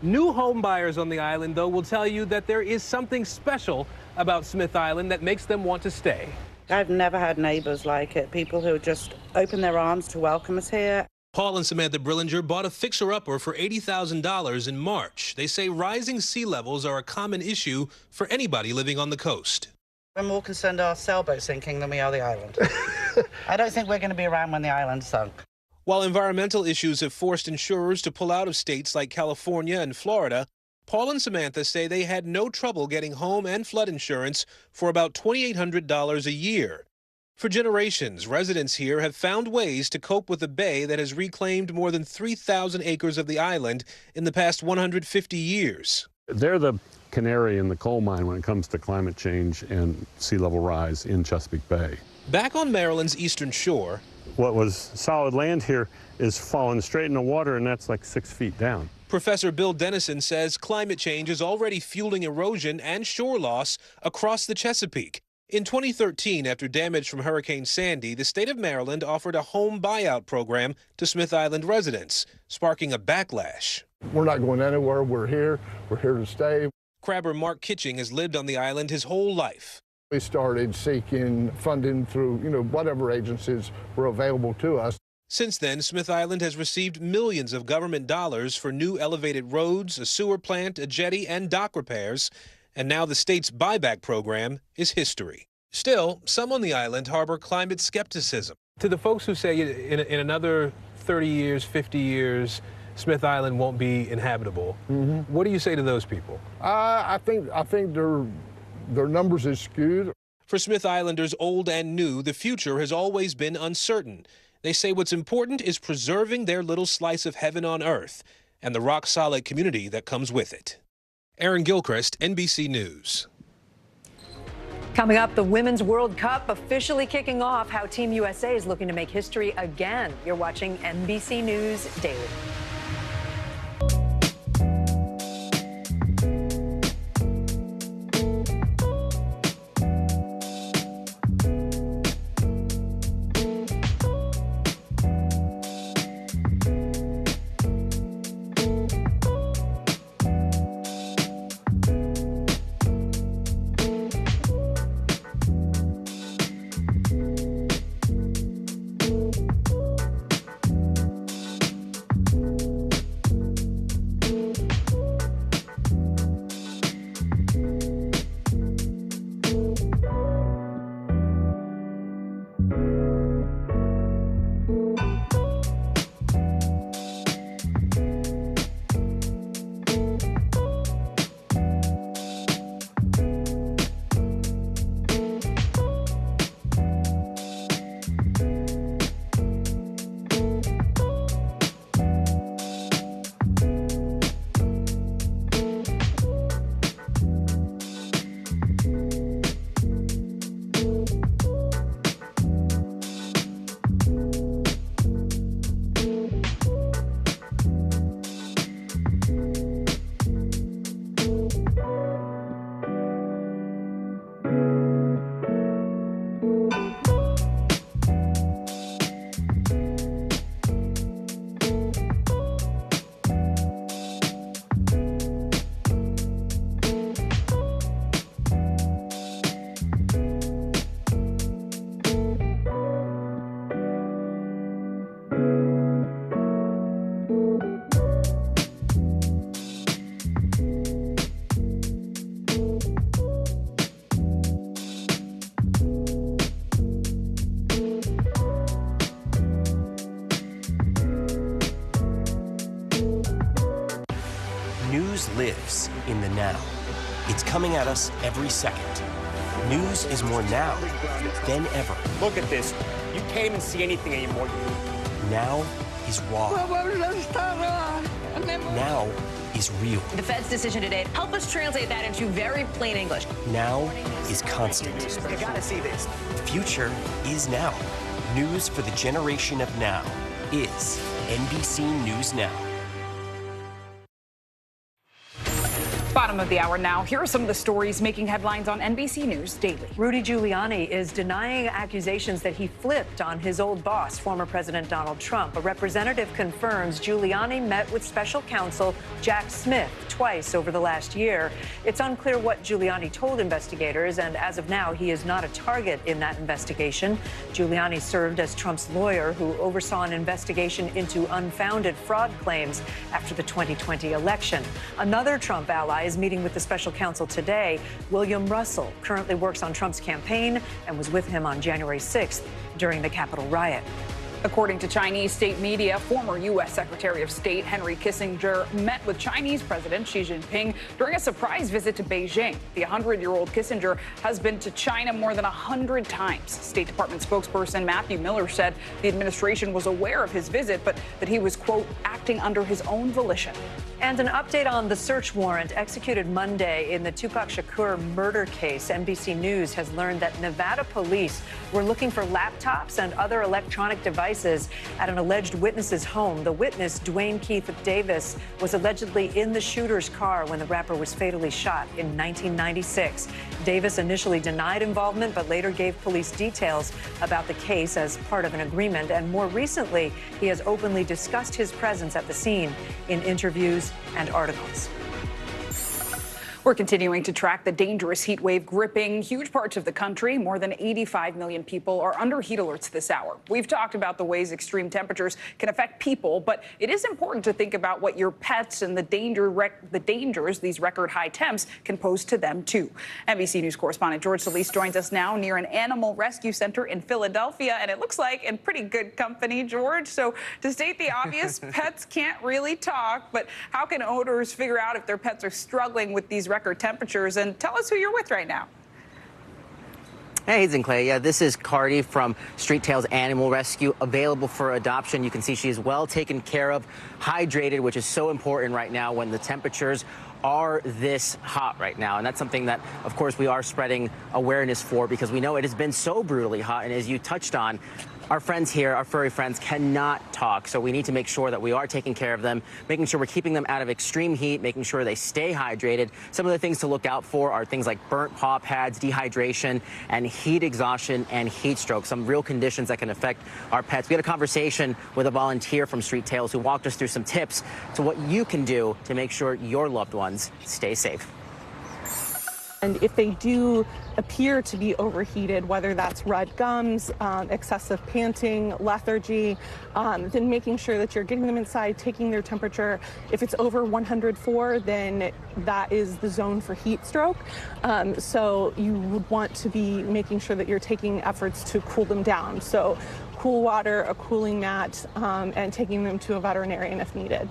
New home buyers on the island, though, will tell you that there is something special about Smith Island that makes them want to stay. I've never had neighbors like it, people who just open their arms to welcome us here. Paul and Samantha Brillinger bought a fixer-upper for $80,000 in March. They say rising sea levels are a common issue for anybody living on the coast. We're more concerned our sailboat sinking than we are the island. I don't think we're going to be around when the island sunk. While environmental issues have forced insurers to pull out of states like California and Florida, Paul and Samantha say they had no trouble getting home and flood insurance for about $2,800 a year. For generations, residents here have found ways to cope with a bay that has reclaimed more than 3,000 acres of the island in the past 150 years. They're the canary in the coal mine when it comes to climate change and sea level rise in Chesapeake Bay. Back on Maryland's eastern shore, what was solid land here is falling straight in the water, and that's like 6 feet down. Professor Bill Dennison says climate change is already fueling erosion and shore loss across the Chesapeake. In 2013, after damage from Hurricane Sandy, the state of Maryland offered a home buyout program to Smith Island residents, sparking a backlash. We're not going anywhere. We're here to stay. Crabber Mark Kitching has lived on the island his whole life. We started seeking funding through, whatever agencies were available to us. Since then, Smith Island has received millions of government dollars for new elevated roads, a sewer plant, a jetty, and dock repairs. And now the state's buyback program is history. Still, some on the island harbor climate skepticism. To the folks who say in another 30 years, 50 years, Smith Island won't be inhabitable. What do you say to those people? I think their numbers is skewed. For Smith Islanders old and new, the future has always been uncertain. They say what's important is preserving their little slice of heaven on earth and the rock-solid community that comes with it. Aaron Gilchrist, NBC News. Coming up, the Women's World Cup officially kicking off. How Team USA is looking to make history again. You're watching NBC News Daily. News lives in the now. It's coming at us every second. News is more now than ever. Look at this. You can't even see anything anymore. Now is raw. Now is real. The Fed's decision today, help us translate that into very plain English. Now is constant. You gotta see this. The future is now. News for the generation of now is NBC News Now. Bottom of the hour now. Here are some of the stories making headlines on NBC News Daily. Rudy Giuliani is denying accusations that he flipped on his old boss, former President Donald Trump. A representative confirms Giuliani met with special counsel Jack Smith twice over the last year. It's unclear what Giuliani told investigators, and as of now, he is not a target in that investigation. Giuliani served as Trump's lawyer who oversaw an investigation into unfounded fraud claims after the 2020 election. Another Trump ally is meeting with the special counsel today. William Russell currently works on Trump's campaign and was with him on January 6th during the Capitol riot. According to Chinese state media, former U.S. Secretary of State Henry Kissinger met with Chinese President Xi Jinping during a surprise visit to Beijing. The 100-year-old Kissinger has been to China more than 100 times. State Department spokesperson Matthew Miller said the administration was aware of his visit, but that he was, quote, acting under his own volition. And an update on the search warrant executed Monday in the Tupac Shakur murder case. NBC News has learned that Nevada police were looking for laptops and other electronic devices at an alleged witness's home. The witness, Dwayne Keith Davis, was allegedly in the shooter's car when the rapper was fatally shot in 1996. Davis initially denied involvement, but later gave police details about the case as part of an agreement. And more recently, he has openly discussed his presence at the scene in interviews and articles. We're continuing to track the dangerous heat wave gripping huge parts of the country. More than 85 million people are under heat alerts this hour. We've talked about the ways extreme temperatures can affect people, but it is important to think about what your pets and the dangers these record high temps can pose to them, too. NBC News correspondent George Solis joins us now near an animal rescue center in Philadelphia, and it looks like in pretty good company, George. So to state the obvious, pets can't really talk, but how can owners figure out if their pets are struggling with these record temperatures? And tell us who you're with right now. Hey, Hayes and Clay. Yeah, this is Cardi from Street Tales Animal Rescue, available for adoption. You can see she is well taken care of, hydrated, which is so important right now when the temperatures are this hot right now. And that's something that, of course, we are spreading awareness for, because we know it has been so brutally hot. And as you touched on, our friends here, our furry friends, cannot talk. So we need to make sure that we are taking care of them, making sure we're keeping them out of extreme heat, making sure they stay hydrated. Some of the things to look out for are things like burnt paw pads, dehydration, and heat exhaustion and heat stroke, some real conditions that can affect our pets. We had a conversation with a volunteer from Street Tales who walked us through some tips to what you can do to make sure your loved ones stay safe. And if they do appear to be overheated, whether that's red gums, excessive panting, lethargy, then making sure that you're getting them inside, taking their temperature. If it's over 104, then that is the zone for heat stroke. So you would want to be making sure that you're taking efforts to cool them down. So cool water, a cooling mat, and taking them to a veterinarian if needed.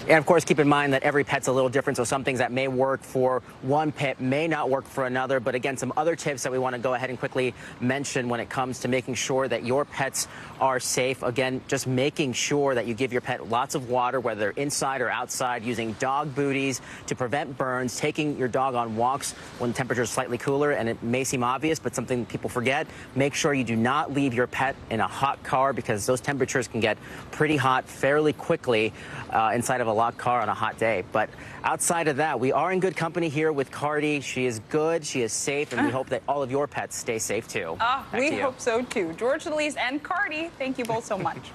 And of course, keep in mind that every pet's a little different, so some things that may work for one pet may not work for another. But again, some other tips that we want to go ahead and quickly mention when it comes to making sure that your pets are safe. Again, just making sure that you give your pet lots of water, whether they're inside or outside, using dog booties to prevent burns, taking your dog on walks when the temperature is slightly cooler. And it may seem obvious, but something people forget, make sure you do not leave your pet in a hot car, because those temperatures can get pretty hot fairly quickly inside of a locked car on a hot day. But outside of that, we are in good company here with Cardi. She is good, she is safe, and we hope that all of your pets stay safe too. We hope so too. George Solis and Cardi, thank you both so much.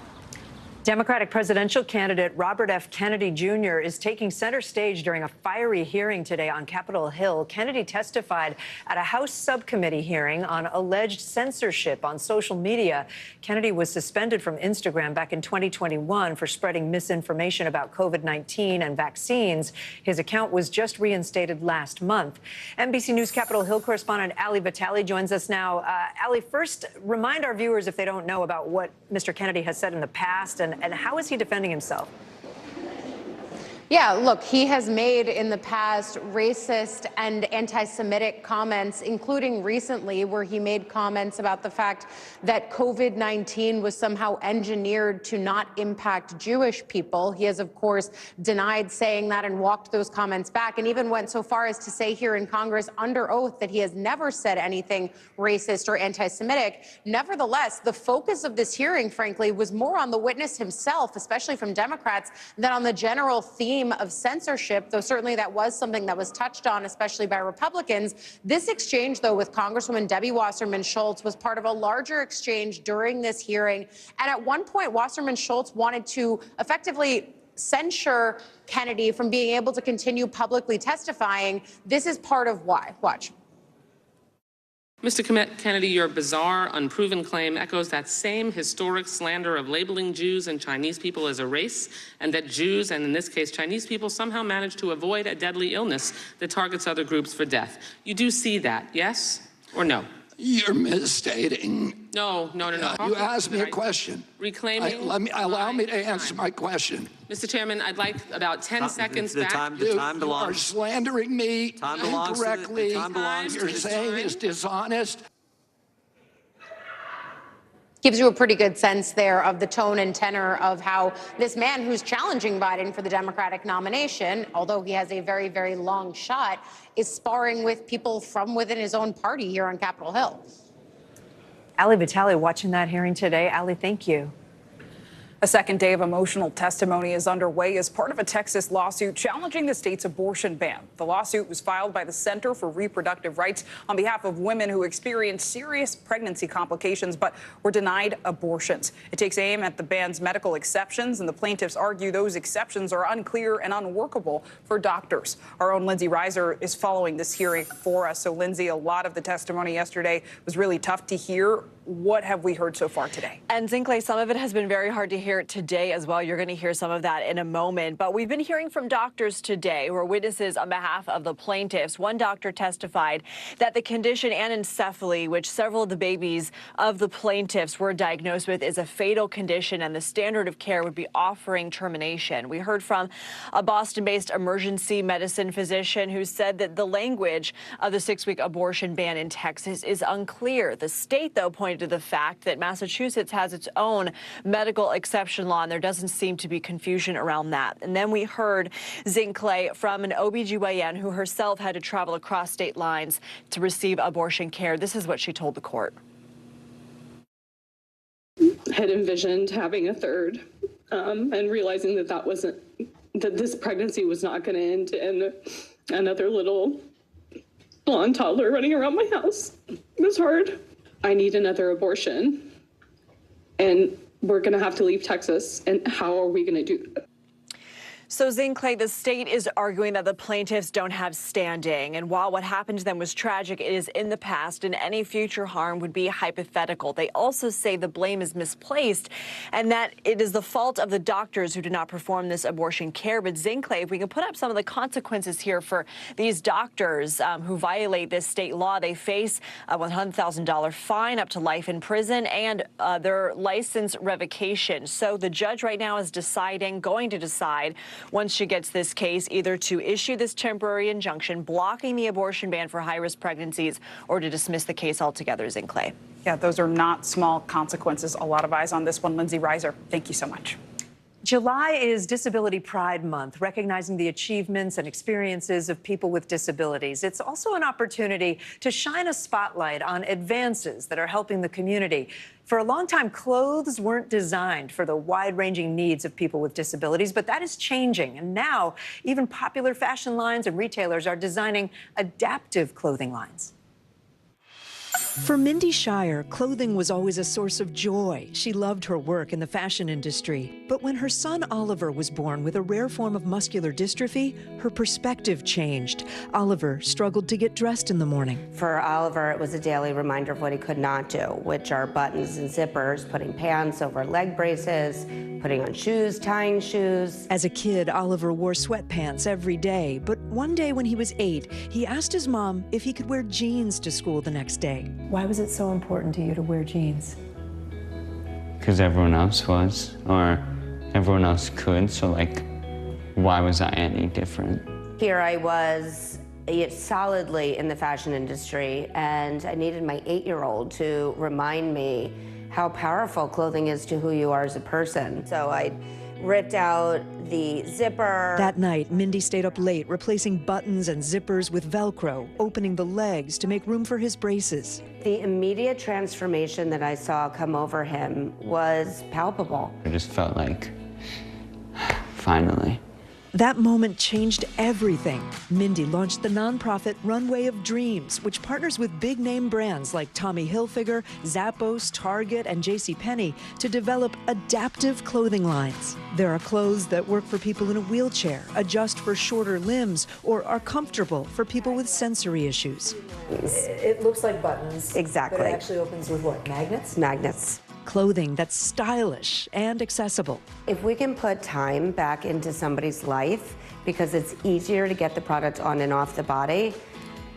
Democratic presidential candidate Robert F. Kennedy Jr. is taking center stage during a fiery hearing today on Capitol Hill. Kennedy testified at a House subcommittee hearing on alleged censorship on social media. Kennedy was suspended from Instagram back in 2021 for spreading misinformation about COVID-19 and vaccines. His account was just reinstated last month. NBC News Capitol Hill correspondent Ali Vitale joins us now. Ali, first, remind our viewers, if they don't know, about what Mr. Kennedy has said in the past and how is he defending himself? Yeah, look, he has made in the past racist and anti-Semitic comments, including recently where he made comments about the fact that COVID-19 was somehow engineered to not impact Jewish people. He has, of course, denied saying that and walked those comments back, and even went so far as to say here in Congress under oath that he has never said anything racist or anti-Semitic. Nevertheless, the focus of this hearing, frankly, was more on the witness himself, especially from Democrats, than on the general theme of censorship, though certainly that was something that was touched on, especially by Republicans. This exchange, though, with Congresswoman Debbie Wasserman Schultz was part of a larger exchange during this hearing. And at one point, Wasserman Schultz wanted to effectively censure Kennedy from being able to continue publicly testifying. This is part of why. Watch. Mr. Kennedy, your bizarre, unproven claim echoes that same historic slander of labeling Jews and Chinese people as a race, and that Jews, and in this case Chinese people, somehow manage to avoid a deadly illness that targets other groups for death. You do see that, yes or no? You're misstating. No. You asked me a question. Reclaiming. Allow me to answer my question. Mr. Chairman, I'd like about 10 seconds back. The time belongs. You are slandering me incorrectly. You're saying it's dishonest. Gives you a pretty good sense there of the tone and tenor of how this man who's challenging Biden for the Democratic nomination, although he has a very, very long shot, is sparring with people from within his own party here on Capitol Hill. Ali Vitale watching that hearing today. Ali, thank you. A second day of emotional testimony is underway as part of a Texas lawsuit challenging the state's abortion ban. The lawsuit was filed by the Center for Reproductive Rights on behalf of women who experienced serious pregnancy complications but were denied abortions. It takes aim at the ban's medical exceptions, and the plaintiffs argue those exceptions are unclear and unworkable for doctors. Our own Lindsay Reiser is following this hearing for us. So, Lindsay, a lot of the testimony yesterday was really tough to hear. What have we heard so far today? And Zinkley, some of it has been very hard to hear today as well. You're going to hear some of that in a moment. But we've been hearing from doctors today who are witnesses on behalf of the plaintiffs. One doctor testified that the condition anencephaly, which several of the babies of the plaintiffs were diagnosed with, is a fatal condition, and the standard of care would be offering termination. We heard from a Boston-based emergency medicine physician who said that the language of the 6-week abortion ban in Texas is unclear. The state, though, pointed to the fact that Massachusetts has its own medical exception law, and there doesn't seem to be confusion around that. And then we heard Zinkley from an OBGYN who herself had to travel across state lines to receive abortion care. This is what she told the court. Had envisioned having a third and realizing that this pregnancy was not going to end in another little blonde toddler running around my house. It was hard. I need another abortion, and we're going to have to leave Texas. And how are we going to do that? So, Zinkley, the state is arguing that the plaintiffs don't have standing. And while what happened to them was tragic, it is in the past, and any future harm would be hypothetical. They also say the blame is misplaced and that it is the fault of the doctors who did not perform this abortion care. But, Zinkley, if we can put up some of the consequences here for these doctors who violate this state law, they face a $100,000 fine, up to life in prison, and their license revocation. So the judge right now is going to decide once she gets this case, either to issue this temporary injunction blocking the abortion ban for high-risk pregnancies or to dismiss the case altogether. Zinkley. Yeah, those are not small consequences. A lot of eyes on this one. Lindsay Reiser, thank you so much. July is Disability Pride Month, recognizing the achievements and experiences of people with disabilities. It's also an opportunity to shine a spotlight on advances that are helping the community. For a long time, clothes weren't designed for the wide-ranging needs of people with disabilities, but that is changing. And now, even popular fashion lines and retailers are designing adaptive clothing lines. For Mindy Shire, clothing was always a source of joy. She loved her work in the fashion industry. But when her son Oliver was born with a rare form of muscular dystrophy, her perspective changed. Oliver struggled to get dressed in the morning. For Oliver, it was a daily reminder of what he could not do, which are buttons and zippers, putting pants over leg braces, putting on shoes, tying shoes. As a kid, Oliver wore sweatpants every day. But one day when he was 8, he asked his mom if he could wear jeans to school the next day. Why was it so important to you to wear jeans? Because everyone else was, or everyone else could, so like, why was I any different? Here I was solidly in the fashion industry, and I needed my 8-year-old to remind me how powerful clothing is to who you are as a person. So I ripped out the zipper. That night, Mindy stayed up late replacing buttons and zippers with Velcro, opening the legs to make room for his braces. The immediate transformation that I saw come over him was palpable. I just felt like, finally. That moment changed everything. Mindy launched the nonprofit Runway of Dreams, which partners with big-name brands like Tommy Hilfiger, Zappos, Target, and JCPenney to develop adaptive clothing lines. There are clothes that work for people in a wheelchair, adjust for shorter limbs, or are comfortable for people with sensory issues. It looks like buttons. Exactly. But it actually opens with what, magnets? Magnets. Clothing that's stylish and accessible. If we can put time back into somebody's life because it's easier to get the product on and off the body,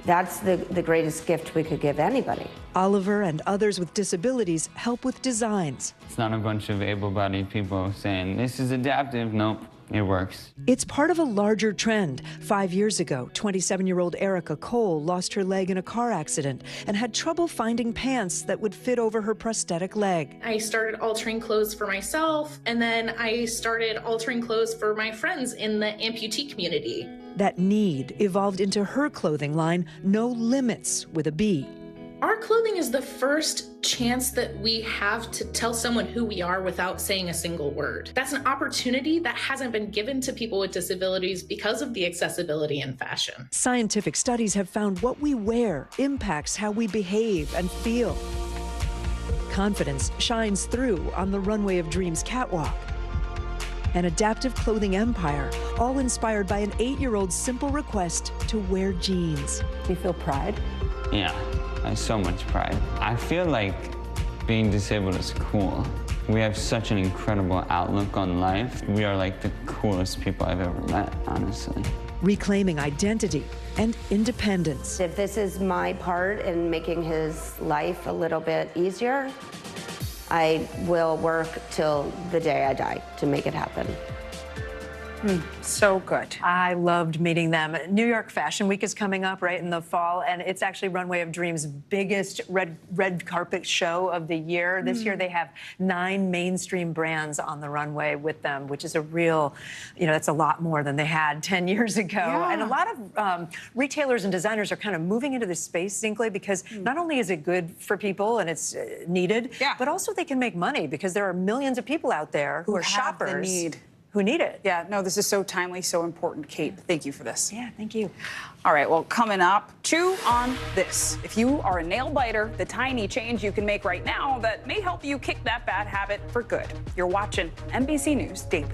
that's the greatest gift we could give anybody. Oliver and others with disabilities help with designs. It's not a bunch of able-bodied people saying, this is adaptive. Nope, it works. It's part of a larger trend. 5 years ago, 27-year-old Erica Cole lost her leg in a car accident and had trouble finding pants that would fit over her prosthetic leg. I started altering clothes for myself, and then I started altering clothes for my friends in the amputee community. That need evolved into her clothing line, No Limits, with a B. Our clothing is the first chance that we have to tell someone who we are without saying a single word. That's an opportunity that hasn't been given to people with disabilities because of the accessibility in fashion. Scientific studies have found what we wear impacts how we behave and feel. Confidence shines through on the Runway of Dreams catwalk. An adaptive clothing empire, all inspired by an 8-year-old's simple request to wear jeans. Do you feel pride? Yeah, I have so much pride. I feel like being disabled is cool. We have such an incredible outlook on life. We are like the coolest people I've ever met, honestly. Reclaiming identity and independence. If this is my part in making his life a little bit easier, I will work till the day I die to make it happen. So good. I loved meeting them. New York Fashion Week is coming up right in the fall, and it's actually Runway of Dreams' biggest red carpet show of the year. This year they have 9 mainstream brands on the runway with them, which is a real, that's a lot more than they had 10 years ago. Yeah. And a lot of retailers and designers are kind of moving into this space, Zinkley, because not only is it good for people and it's needed, but also they can make money because there are millions of people out there who are shoppers. The need. Who need it. Yeah, no, this is so timely, so important, Kate. Thank you for this. Yeah, thank you. All right, well, coming up, chew on this. If you are a nail biter, the tiny change you can make right now that may help you kick that bad habit for good. You're watching NBC News Daily.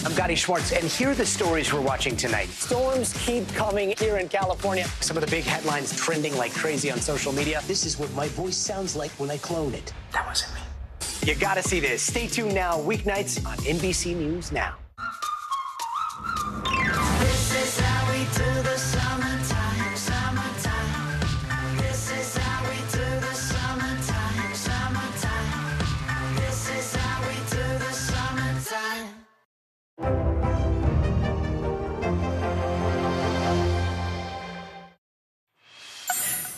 I'm Gotti Schwartz, and here are the stories we're watching tonight. Storms keep coming here in California. Some of the big headlines trending like crazy on social media. This is what my voice sounds like when I clone it. That wasn't me. You gotta see this. Stay tuned now, weeknights on NBC News Now. This is how we do the summertime, summertime. This is how we do the summertime, summertime. This is how we do the summertime.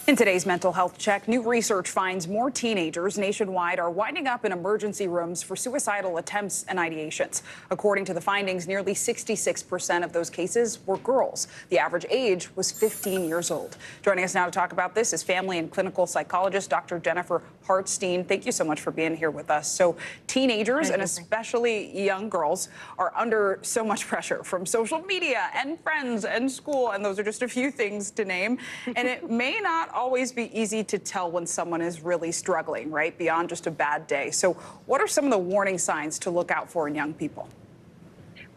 In today's mental health check, new research finds more teenagers nationwide are winding up in emergency rooms for suicidal attempts and ideations. According to the findings, nearly 66% of those cases were girls. The average age was 15 years old. Joining us now to talk about this is family and clinical psychologist Dr. Jennifer Hartstein. Thank you so much for being here with us. So teenagers, and especially young girls, are under so much pressure from social media and friends and school, and those are just a few things to name. And it may not always be easy to tell when someone is really struggling, right, beyond just a bad day. So what are some of the warning signs to look out for in young people?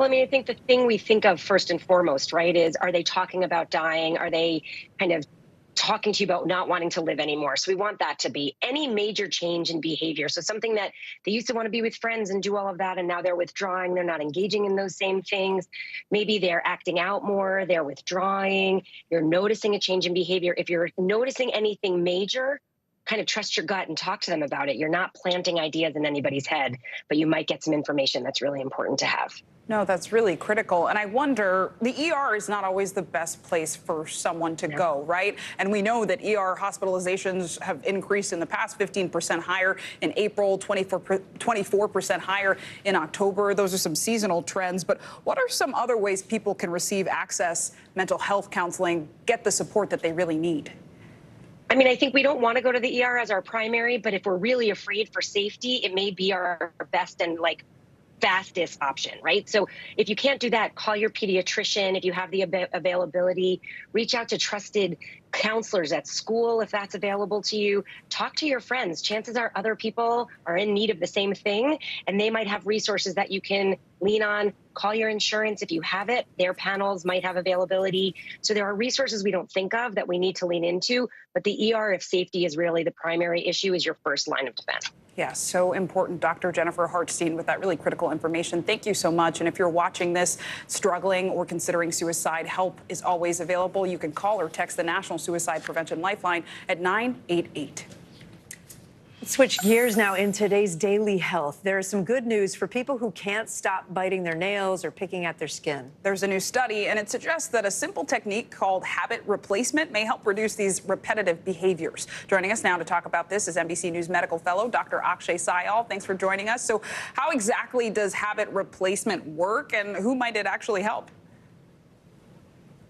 Well, I mean, I think the thing we think of first and foremost, right, is are they talking about dying? Are they kind of talking to you about not wanting to live anymore? So we want that to be any major change in behavior. So something that they used to want to be with friends and do all of that, and now they're withdrawing. They're not engaging in those same things. Maybe they're acting out more. They're withdrawing. You're noticing a change in behavior. If you're noticing anything major, kind of trust your gut and talk to them about it. You're not planting ideas in anybody's head, but you might get some information that's really important to have. No, that's really critical. And I wonder, the ER is not always the best place for someone to go, right? And we know that ER hospitalizations have increased in the past, 15% higher in April, 24% higher in October. Those are some seasonal trends. But what are some other ways people can receive access, mental health counseling, get the support that they really need? I mean, I think we don't want to go to the ER as our primary, but if we're really afraid for safety, it may be our best and fastest option, right? So if you can't do that, call your pediatrician. If you have the availability, reach out to trusted counselors at school if that's available to you. Talk to your friends. Chances are other people are in need of the same thing, and they might have resources that you can lean on. Call your insurance if you have it. Their panels might have availability. So there are resources we don't think of that we need to lean into, but the ER, if safety is really the primary issue, is your first line of defense. Yeah, so important, Dr. Jennifer Hartstein, with that really critical information. Thank you so much. And if you're watching this, struggling or considering suicide, help is always available. You can call or text the National Suicide Prevention Lifeline at 988. Let's switch gears now in today's daily health. There is some good news for people who can't stop biting their nails or picking at their skin. There's a new study, and it suggests that a simple technique called habit replacement may help reduce these repetitive behaviors. Joining us now to talk about this is NBC News medical fellow Dr. Akshay Syal. Thanks for joining us. So how exactly does habit replacement work, and who might it actually help?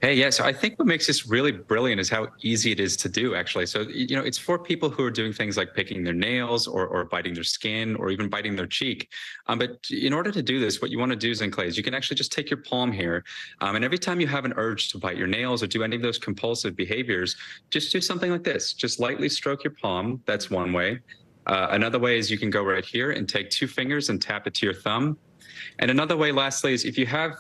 Hey, yeah, so I think what makes this really brilliant is how easy it is to do, actually. So, it's for people who are doing things like picking their nails or biting their skin or even biting their cheek. But in order to do this, what you want to do, Zinclay, is you can actually just take your palm here, and every time you have an urge to bite your nails or do any of those compulsive behaviors, just do something like this. Just lightly stroke your palm. That's one way. Another way is you can go right here and take 2 fingers and tap it to your thumb. And another way, lastly, is if you have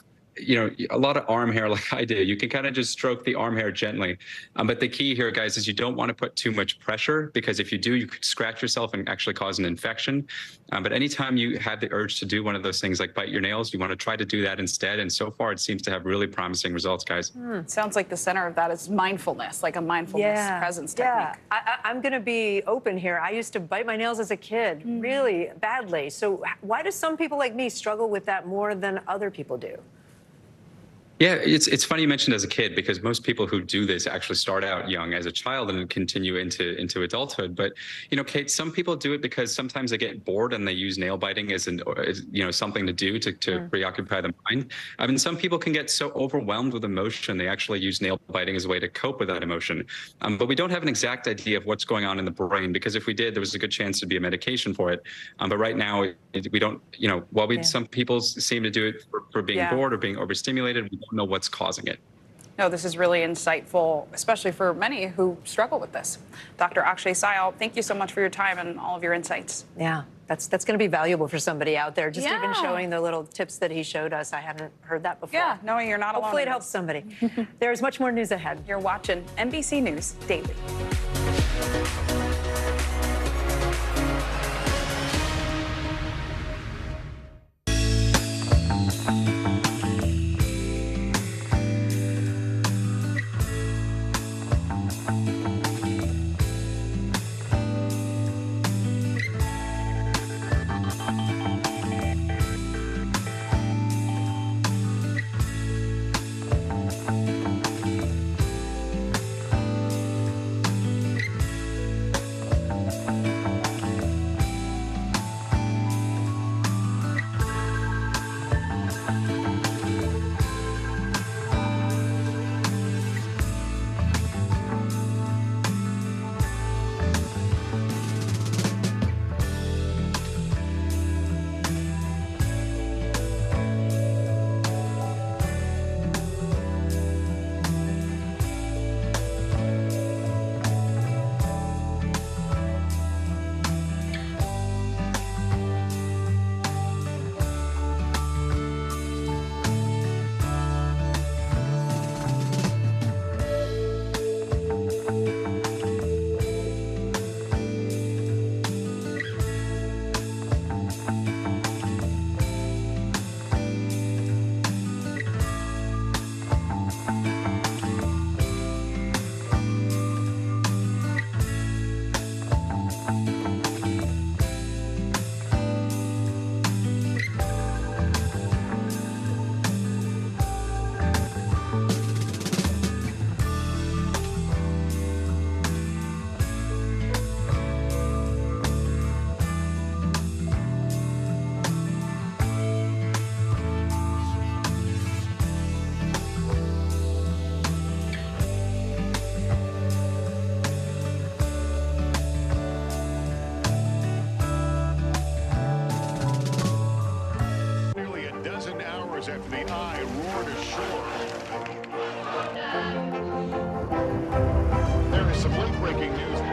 a lot of arm hair like I do, you can kind of just stroke the arm hair gently. But the key here, guys, is you don't want to put too much pressure, because if you do, you could scratch yourself and actually cause an infection. But anytime you have the urge to do one of those things like bite your nails, you want to try to do that instead. And so far, it seems to have really promising results, guys. Sounds like the center of that is mindfulness, like a mindfulness presence technique. I'm going to be open here. I used to bite my nails as a kid, really badly. So why do some people like me struggle with that more than other people do? Yeah, it's funny you mentioned as a kid, because most people who do this actually start out young as a child and then continue into adulthood. But, Kate, some people do it because sometimes they get bored and they use nail biting as something to do to preoccupy the mind. I mean, some people can get so overwhelmed with emotion, they actually use nail biting as a way to cope with that emotion. But we don't have an exact idea of what's going on in the brain, because if we did, there was a good chance to be a medication for it. But right now, we don't, while some people seem to do it for being bored or being overstimulated, we don't know what's causing it. No, this is really insightful, especially for many who struggle with this. Dr. Akshay Syal, thank you so much for your time and all of your insights. Yeah, that's going to be valuable for somebody out there. Just even showing the little tips that he showed us. I hadn't heard that before. Yeah, knowing you're not alone. Hopefully it helps somebody. There's much more news ahead. You're watching NBC News Daily. breaking news. All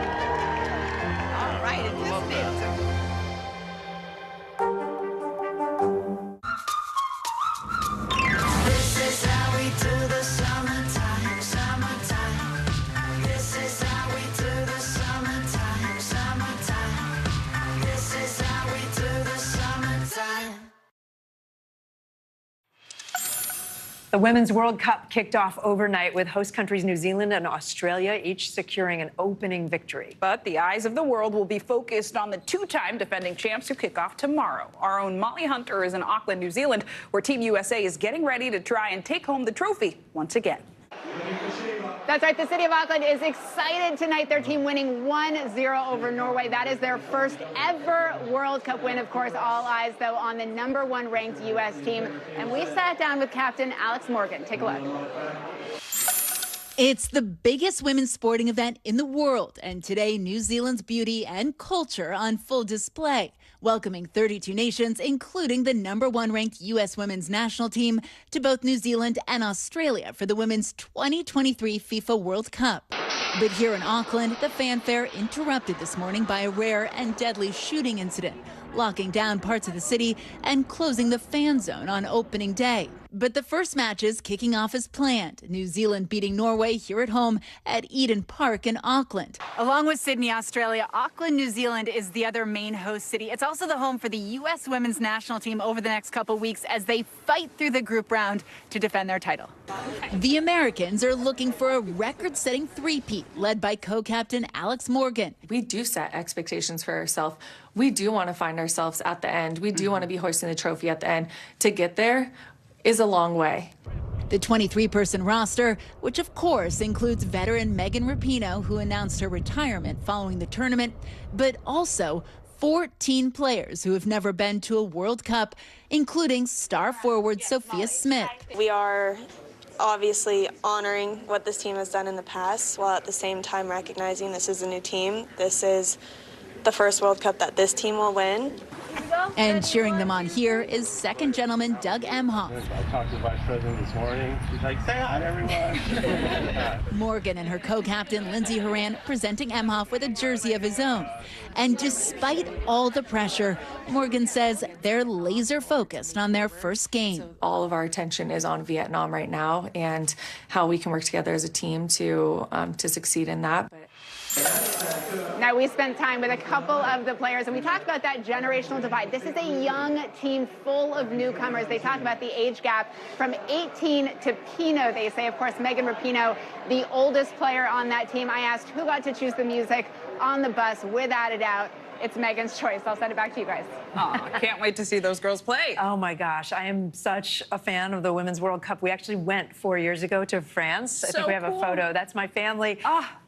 right, in this field. This is how we do the summertime, summertime. This is how we do the summertime, summertime. This is how we do the summertime. The Women's World Cup kicked off overnight with host countries New Zealand and Australia each securing an opening victory. But the eyes of the world will be focused on the two-time defending champs who kick off tomorrow. Our own Molly Hunter is in Auckland, New Zealand, where Team USA is getting ready to try and take home the trophy once again. That's right. The city of Auckland is excited tonight. Their team winning 1-0 over Norway. That is their first ever World Cup win. Of course, all eyes, though, on the #1 ranked U.S. team. And we sat down with Captain Alex Morgan. Take a look. It's the biggest women's sporting event in the world. And today, New Zealand's beauty and culture on full display, welcoming 32 nations, including the #1 ranked U.S. women's national team, to both New Zealand and Australia for the women's 2023 FIFA World Cup. But here in Auckland, the fanfare interrupted this morning by a rare and deadly shooting incident, locking down parts of the city and closing the fan zone on opening day. But the first match is kicking off as planned. New Zealand beating Norway here at home at Eden Park in Auckland. Along with Sydney, Australia, Auckland, New Zealand is the other main host city. It's also the home for the U.S. women's national team over the next couple weeks as they fight through the group round to defend their title. The Americans are looking for a record-setting three-peat led by co-captain Alex Morgan. We do set expectations for ourselves. We do want to find ourselves at the end. We do want to be hoisting the trophy at the end. To get there is a long way. The 23-person roster, which of course includes veteran Megan Rapinoe, who announced her retirement following the tournament, but also 14 players who have never been to a World Cup, including star forward Sophia Smith. We are obviously honoring what this team has done in the past, while at the same time recognizing this is a new team. This is the first World Cup that this team will win. And cheering them on here is second gentleman Doug Emhoff. I talked to the vice president this morning. She's like, say hi to everyone. Morgan and her co-captain Lindsay Horan presenting Emhoff with a jersey of his own. And despite all the pressure, Morgan says they're laser focused on their first game. All of our attention is on Vietnam right now and how we can work together as a team to succeed in that. Now, we spent time with a couple of the players, and we talked about that generational divide. This is a young team full of newcomers. They talk about the age gap from 18 to Pinot, they say. Of course, Megan Rapinoe, the oldest player on that team. I asked who got to choose the music on the bus. Without a doubt, it's Megan's choice. I'll send it back to you guys. Oh, I can't wait to see those girls play. Oh, my gosh. I am such a fan of the Women's World Cup. We actually went 4 years ago to France. I think we have a photo. That's my family.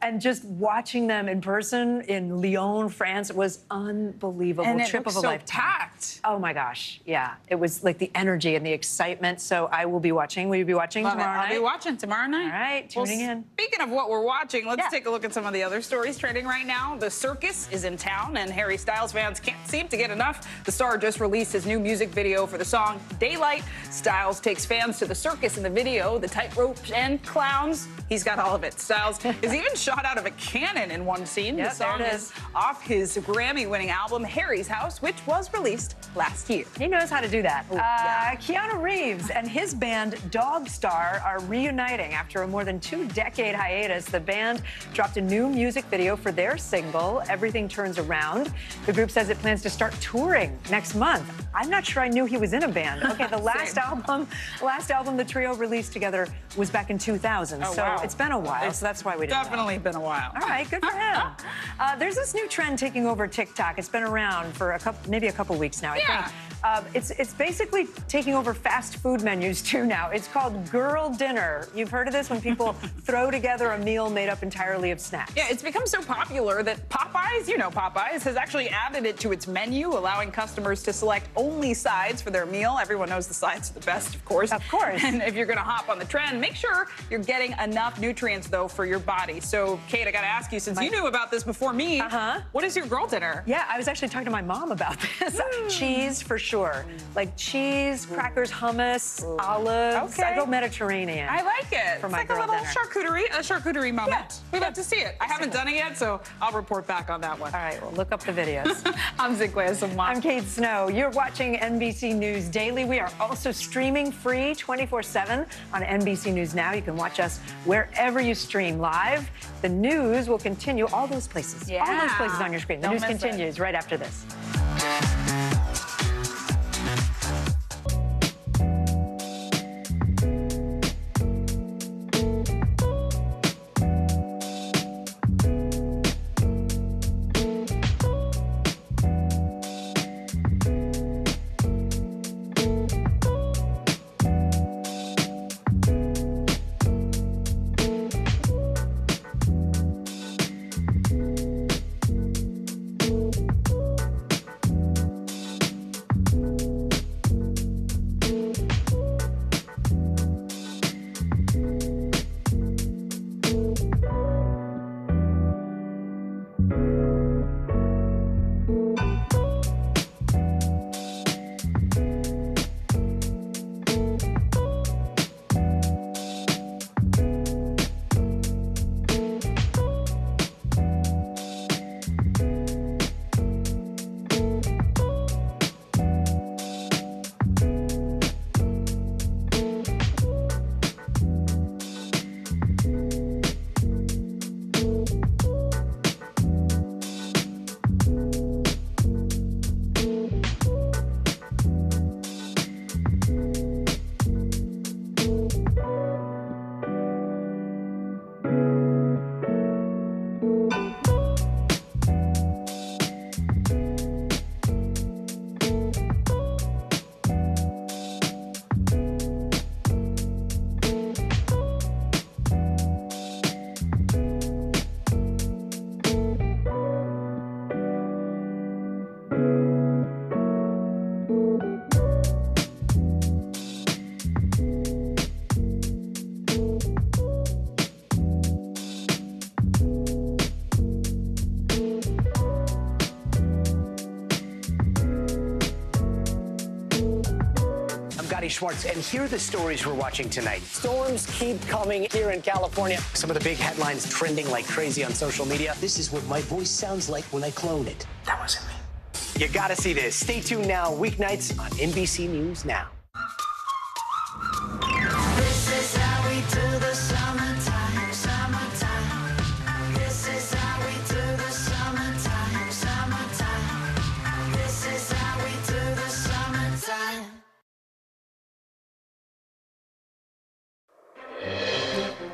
And just watching them in person in Lyon, France, was unbelievable. And it Trip looks of a so lifetime. packed. Oh, my gosh. Yeah. It was like the energy and the excitement. So I will be watching. Will you be watching tomorrow night? I'll be watching tomorrow night. All right. Tuning in. Speaking of what we're watching, let's take a look at some of the other stories trending right now. The circus is in town, and Harry Styles fans can't seem to get enough. The star just released his new music video for the song Daylight. Styles takes fans to the circus in the video, the tightrope and clowns. He's got all of it. Styles is even shot out of a cannon in one scene. Yep, the song is off his Grammy-winning album Harry's House, which was released last year. He knows how to do that. Keanu Reeves and his band Dog Star are reuniting after a more than 2-decade hiatus. The band dropped a new music video for their single, Everything Turns Around. The group says it plans to start touring next month. I'm not sure I knew he was in a band. Okay, the last album the trio released together was back in 2000. Oh, so wow. it's been a while, so that's why we didn't Definitely been a while. All right, good for him. There's this new trend taking over TikTok. It's been around for maybe a couple weeks now, I think. It's basically taking over fast food menus too now. It's called Girl Dinner. You've heard of this, when people throw together a meal made up entirely of snacks. Yeah, it's become so popular that Popeyes, you know Popeyes, has actually added it to its menu, allowing customers to select only sides for their meal. Everyone knows the sides are the best, of course. Of course. And if you're going to hop on the trend, make sure you're getting enough nutrients, though, for your body. So, Kate, I got to ask you, since you knew about this before me, what is your girl dinner? Yeah, I was actually talking to my mom about this. Cheese, for sure. Like cheese, crackers, hummus, olives. Okay. I go Mediterranean. I like it. For It's my like a girl little dinner. charcuterie moment. We'd love to see it. I haven't done it yet, so I'll report back on that one. All right, well, look up the videos. I'm Zigwe Samwa. I'm Kate Snow. You're watching NBC News Daily. We are also streaming free 24/7 on NBC News Now. You can watch us wherever you stream live. The news will continue all those places. Yeah. All those places on your screen. The Don't news miss it. continues right after this. Schwartz, and here are the stories we're watching tonight. Storms keep coming here in California. Some of the big headlines trending like crazy on social media. This is what my voice sounds like when I clone it. That wasn't me. You gotta see this. Stay tuned now, weeknights on NBC News Now. This is how we do the summertime, summertime. This is how we do the summertime, summertime. This is how we do the summertime.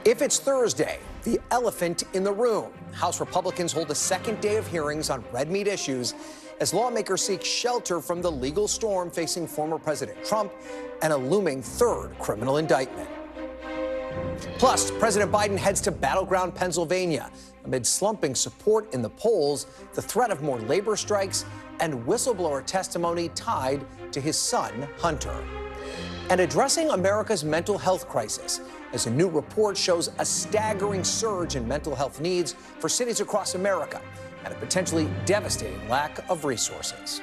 If it's Thursday, the elephant in the room. House Republicans hold a second day of hearings on red meat issues as lawmakers seek shelter from the legal storm facing former President Trump and a looming third criminal indictment. Plus, President Biden heads to battleground Pennsylvania amid slumping support in the polls, the threat of more labor strikes, and whistleblower testimony tied to his son, Hunter. And addressing America's mental health crisis, as a new report shows a staggering surge in mental health needs for cities across America and a potentially devastating lack of resources.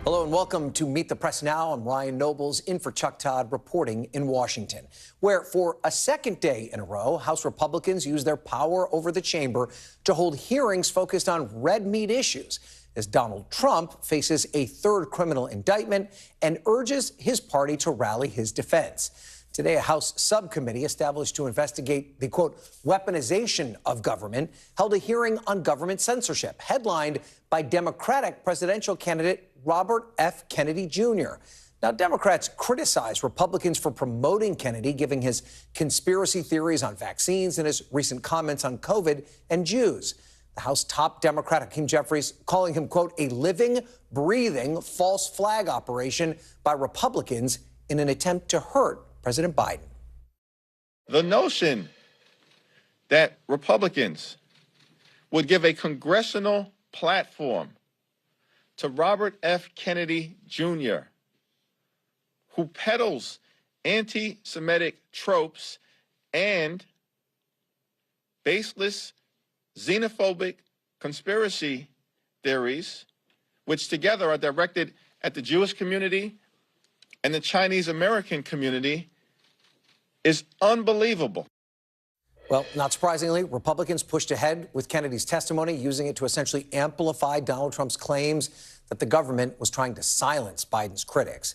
Hello and welcome to Meet the Press Now. I'm Ryan Nobles, in for Chuck Todd, reporting in Washington, where for a second day in a row, House Republicans use their power over the chamber to hold hearings focused on red meat issues as Donald Trump faces a third criminal indictment and urges his party to rally his defense. Today, a House subcommittee established to investigate the, quote, weaponization of government held a hearing on government censorship, headlined by Democratic presidential candidate Robert F. Kennedy Jr. Now, Democrats criticize Republicans for promoting Kennedy, giving his conspiracy theories on vaccines and his recent comments on COVID and Jews. The House top Democrat Hakeem Jeffries calling him, quote, a living, breathing false flag operation by Republicans in an attempt to hurt President Biden. The notion that Republicans would give a congressional platform to Robert F. Kennedy Jr., who peddles anti-Semitic tropes and baseless xenophobic conspiracy theories, which together are directed at the Jewish community and the Chinese American community, is unbelievable. Well, not surprisingly, Republicans pushed ahead with Kennedy's testimony, using it to essentially amplify Donald Trump's claims that the government was trying to silence Biden's critics.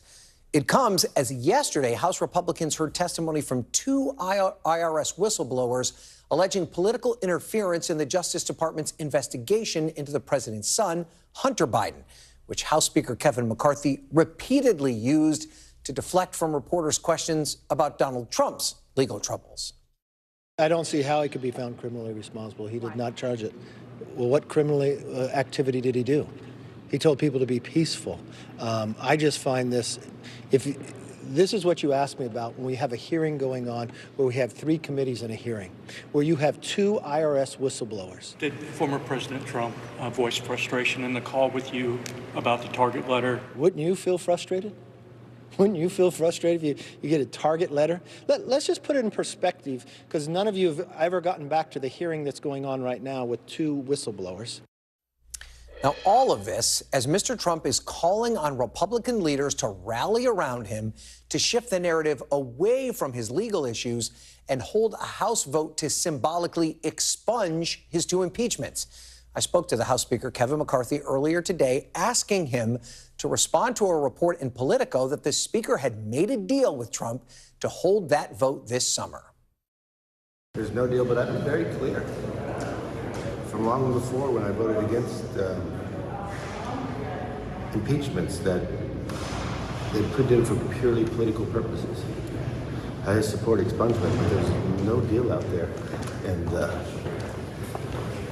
It comes as yesterday, House Republicans heard testimony from two IRS whistleblowers alleging political interference in the Justice Department's investigation into the president's son, Hunter Biden, which House Speaker Kevin McCarthy repeatedly used to deflect from reporters' questions about Donald Trump's legal troubles. I don't see how he could be found criminally responsible. He did not charge it. Well, what criminal activity did he do? He told people to be peaceful. I just find this, this is what you asked me about when we have a hearing going on where we have 3 committees in a hearing, where you have 2 IRS whistleblowers. Did former President Trump voice frustration in the call with you about the target letter? Wouldn't you feel frustrated? Wouldn't you feel frustrated if you get a target letter? Let's just put it in perspective, because none of you have ever gotten back to the hearing that's going on right now with 2 whistleblowers. Now, all of this as Mr. Trump is calling on Republican leaders to rally around him to shift the narrative away from his legal issues and hold a House vote to symbolically expunge his 2 impeachments. I spoke to the House Speaker, Kevin McCarthy, earlier today, asking him to respond to a report in Politico that the Speaker had made a deal with Trump to hold that vote this summer. There's no deal, but I've been very clear from long before when I voted against impeachments that they put in for purely political purposes. I support expungement, but there's no deal out there. And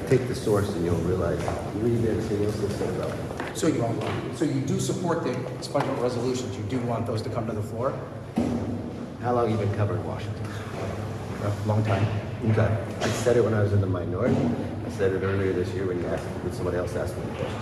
take the source and you'll realize, read everything else they said about it. So you do support the expungement resolutions? You do want those to come to the floor? How long have you been covering Washington? A long time. Okay. I said it when I was in the minority. I said it earlier this year when somebody else asked me the question.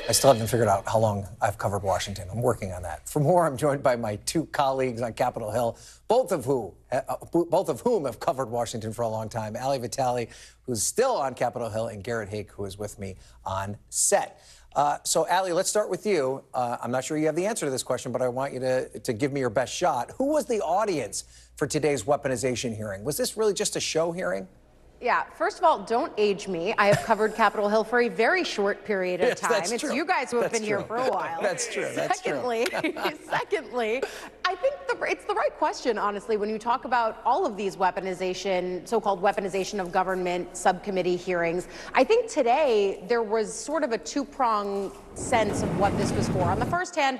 I still haven't figured out how long I've covered Washington. I'm working on that. For more, I'm joined by my 2 colleagues on Capitol Hill, both of whom have covered Washington for a long time. Ali Vitale, who's still on Capitol Hill, and Garrett Haake, who is with me on set. So, Ali, let's start with you. I'm not sure you have the answer to this question, but I want you to give me your best shot. Who was the audience for today's weaponization hearing? Was this really just a show hearing? Yeah, first of all, don't age me. I have covered Capitol Hill for a very short period of time. That's it's true. you guys who have been here for a while. That's true. Secondly, I think it's the right question, honestly, when you talk about all of these weaponization, so-called weaponization of government subcommittee hearings. I think today there was sort of a 2-pronged sense of what this was for. On the first hand,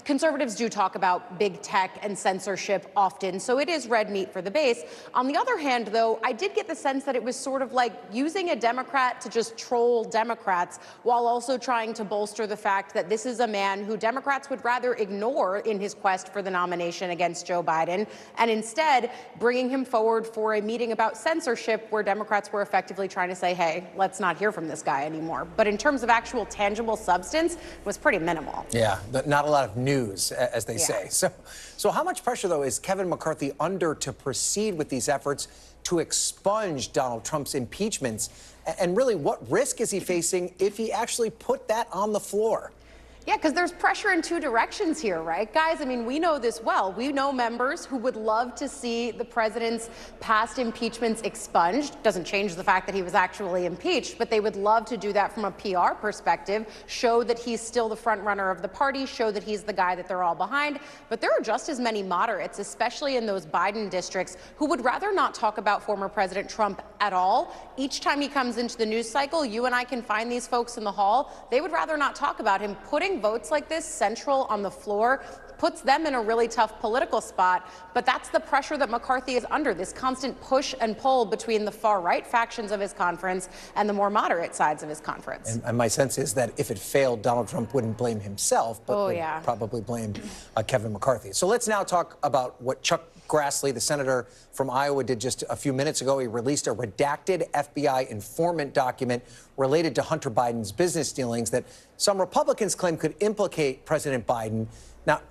conservatives do talk about big tech and censorship often, so it is red meat for the base. On the other hand, though, I did get the sense that it was sort of like using a Democrat to just troll Democrats while also trying to bolster the fact that this is a man who Democrats would rather ignore in his quest for the nomination against Joe Biden, and instead bringing him forward for a meeting about censorship where Democrats were effectively trying to say, hey, let's not hear from this guy anymore. But in terms of actual tangible substance, it was pretty minimal. Yeah, not a lot of news, as they say. So how much pressure, though, is Kevin McCarthy under to proceed with these efforts to expunge Donald Trump's impeachments? And really, what risk is he facing if he actually put that on the floor? Yeah, because there's pressure in 2 directions here, right? Guys, I mean, we know this well. We know members who would love to see the president's past impeachments expunged. Doesn't change the fact that he was actually impeached, but they would love to do that from a PR perspective, show that he's still the front runner of the party, show that he's the guy that they're all behind. But there are just as many moderates, especially in those Biden districts, who would rather not talk about former President Trump at all. Each time he comes into the news cycle, you and I can find these folks in the hall. They would rather not talk about him. Putting votes like this central on the floor puts them in a really tough political spot. But that's the pressure that McCarthy is under, this constant push and pull between the far-right factions of his conference and the more moderate sides of his conference. And my sense is that if it failed, Donald Trump wouldn't blame himself, but would probably blame Kevin McCarthy. So let's now talk about what Chuck Grassley, the senator from Iowa, did just a few minutes ago. He released a redacted FBI informant document related to Hunter Biden's business dealings that some Republicans claim could implicate President Biden. Now,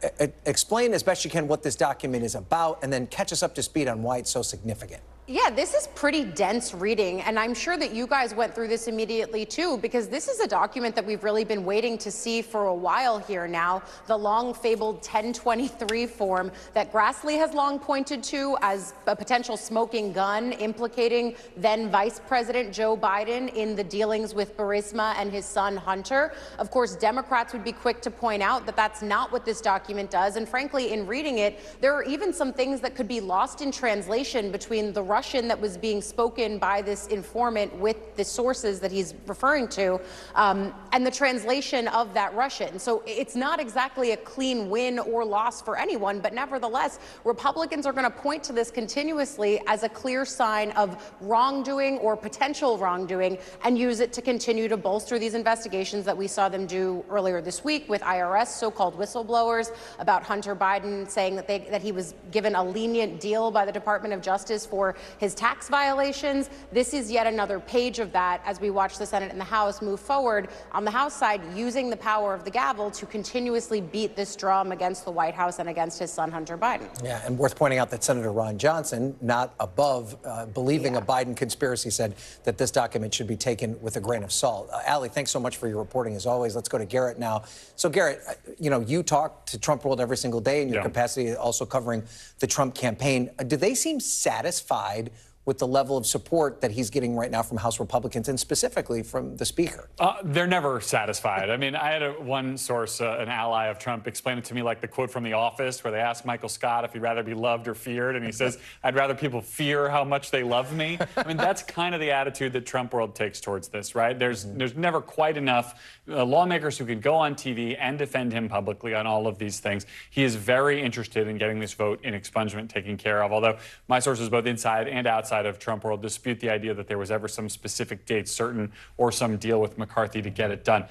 explain as best you can what this document is about, and then catch us up to speed on why it's so significant. Yeah, this is pretty dense reading, and I'm sure that you guys went through this immediately too, because this is a document that we've really been waiting to see for a while here now, the long-fabled 1023 form that Grassley has long pointed to as a potential smoking gun implicating then Vice President Joe Biden in the dealings with Burisma and his son Hunter. Of course, Democrats would be quick to point out that that's not what this document does, and frankly, in reading it, there are even some things that could be lost in translation between the Russian that was being spoken by this informant with the sources that he's referring to, and the translation of that Russian. So it's not exactly a clean win or loss for anyone, but nevertheless, Republicans are going to point to this continuously as a clear sign of wrongdoing or potential wrongdoing and use it to continue to bolster these investigations that we saw them do earlier this week with IRS so-called whistleblowers about Hunter Biden saying that he was given a lenient deal by the Department of Justice for his tax violations. This is yet another page of that as we watch the Senate and the House move forward on the House side, using the power of the gavel to continuously beat this drum against the White House and against his son, Hunter Biden. Yeah, and worth pointing out that Senator Ron Johnson, not above believing a Biden conspiracy, said that this document should be taken with a grain of salt. Allie, thanks so much for your reporting as always. Let's go to Garrett now. So Garrett, you talk to Trump World every single day in your capacity, also covering the Trump campaign. Do they seem satisfied with the level of support that he's getting right now from House Republicans and specifically from the Speaker? They're never satisfied. I mean, I had one source, an ally of Trump, explain it to me like the quote from The Office where they asked Michael Scott if he'd rather be loved or feared, and he says, I'd rather people fear how much they love me. I mean, that's kind of the attitude that Trump World takes towards this, right? There's never quite enough lawmakers who can go on TV and defend him publicly on all of these things. He is very interested in getting this vote in expungement taken care of, although my sources both inside and outside of Trump World dispute the idea that there was ever some specific date certain or some deal with McCarthy to get it done.